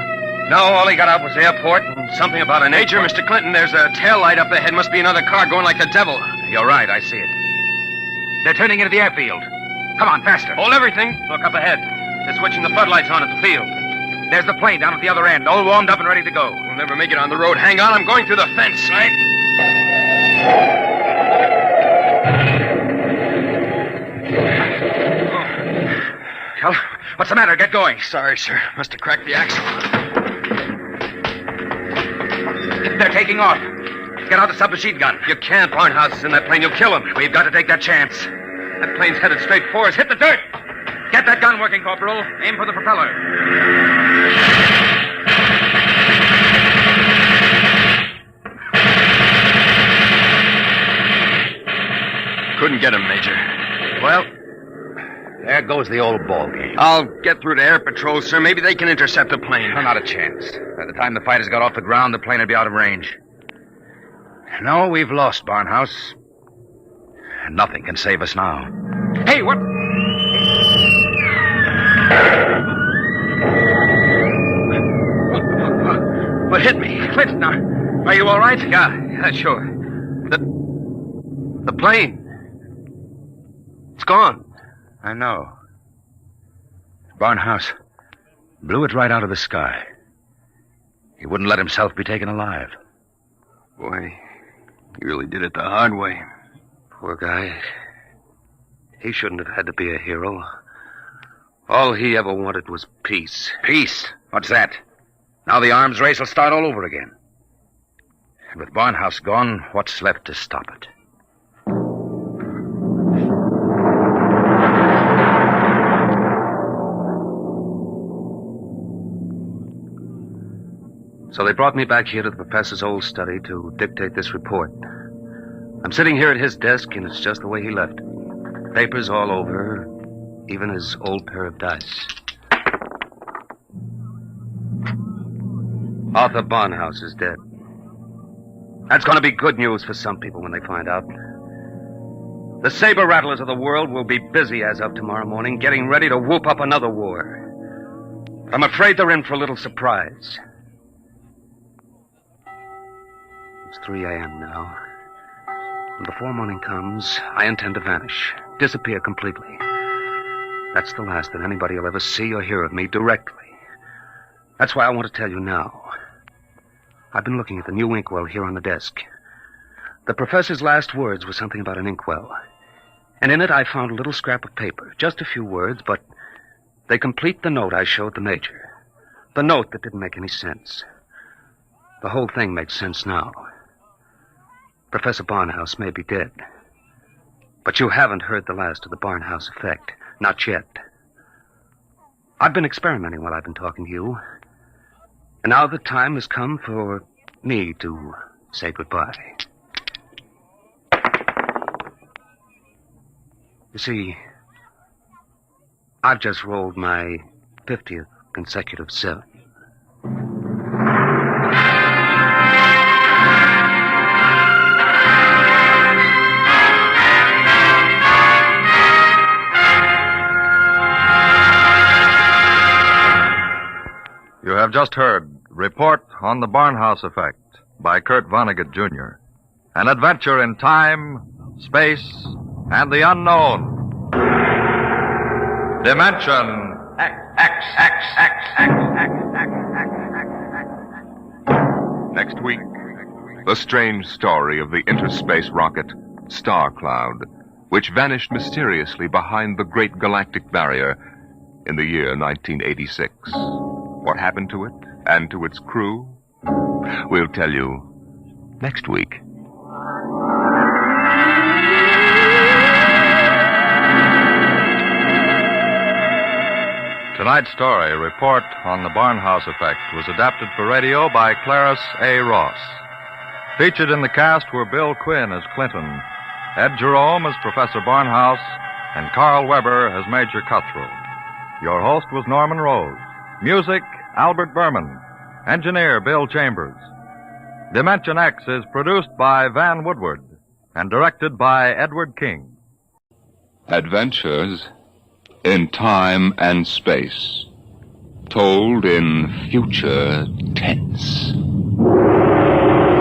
No, all he got out was airport and something about an Major, Mr. Clinton, there's a tail light up ahead. Must be another car going like the devil. You're right, I see it. They're turning into the airfield. Come on, faster. Hold everything. Look up ahead. They're switching the floodlights on at the field. There's the plane down at the other end, all warmed up and ready to go. We'll never make it on the road. Hang on, I'm going through the fence. Right. Cal, what's the matter? Get going. Sorry, sir. Must have cracked the axle. They're taking off. Get out the submachine gun. You can't. Barnhouse is in that plane. You'll kill him. We've got to take that chance. That plane's headed straight for us. Hit the dirt. Get that gun working, Corporal. Aim for the propeller. Couldn't get him, Major. Well, there goes the old ball game. I'll get through to Air Patrol, sir. Maybe they can intercept the plane. Not a chance. By the time the fighters got off the ground, the plane would be out of range. No, we've lost, Barnhouse. Nothing can save us now. Hey, what? What hit me? Clinton, are you all right? Yeah, sure. The plane. It's gone. I know. Barnhouse blew it right out of the sky. He wouldn't let himself be taken alive. Boy, he really did it the hard way. Poor guy. He shouldn't have had to be a hero. All he ever wanted was peace. Peace? What's that? Now the arms race will start all over again. And with Barnhouse gone, what's left to stop it? So they brought me back here to the professor's old study to dictate this report. I'm sitting here at his desk, and it's just the way he left it. Papers all over, even his old pair of dice. Arthur Barnhouse is dead. That's going to be good news for some people when they find out. The saber rattlers of the world will be busy as of tomorrow morning, getting ready to whoop up another war. But I'm afraid they're in for a little surprise. It's 3 a.m. now. When before morning comes, I intend to vanish, disappear completely. That's the last that anybody will ever see or hear of me directly. That's why I want to tell you now. I've been looking at the new inkwell here on the desk. The professor's last words were something about an inkwell. And in it I found a little scrap of paper. Just a few words, but they complete the note I showed the major. The note that didn't make any sense. The whole thing makes sense now. Professor Barnhouse may be dead. But you haven't heard the last of the Barnhouse effect. Not yet. I've been experimenting while I've been talking to you. And now the time has come for me to say goodbye. You see, I've just rolled my 50th consecutive 7. You have just heard Report on the Barnhouse Effect by Kurt Vonnegut, Jr. An adventure in time, space, and the unknown. Dimension X. Next week, The strange story of the interspace rocket Star Cloud, which vanished mysteriously behind the Great Galactic Barrier in the year 1986. What happened to it and to its crew? We'll tell you next week. Tonight's story, Report on the Barnhouse Effect, was adapted for radio by Clarice A. Ross. Featured in the cast were Bill Quinn as Clinton, Ed Jerome as Professor Barnhouse, and Carl Weber as Major Cutthroat. Your host was Norman Rose. Music, Albert Berman. Engineer, Bill Chambers. Dimension X is produced by Van Woodward and directed by Edward King. Adventures in time and space, told in future tense.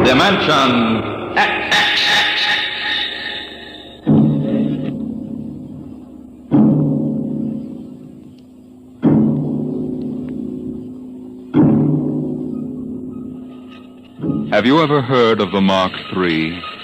Dimension X. Have you ever heard of the Mark III?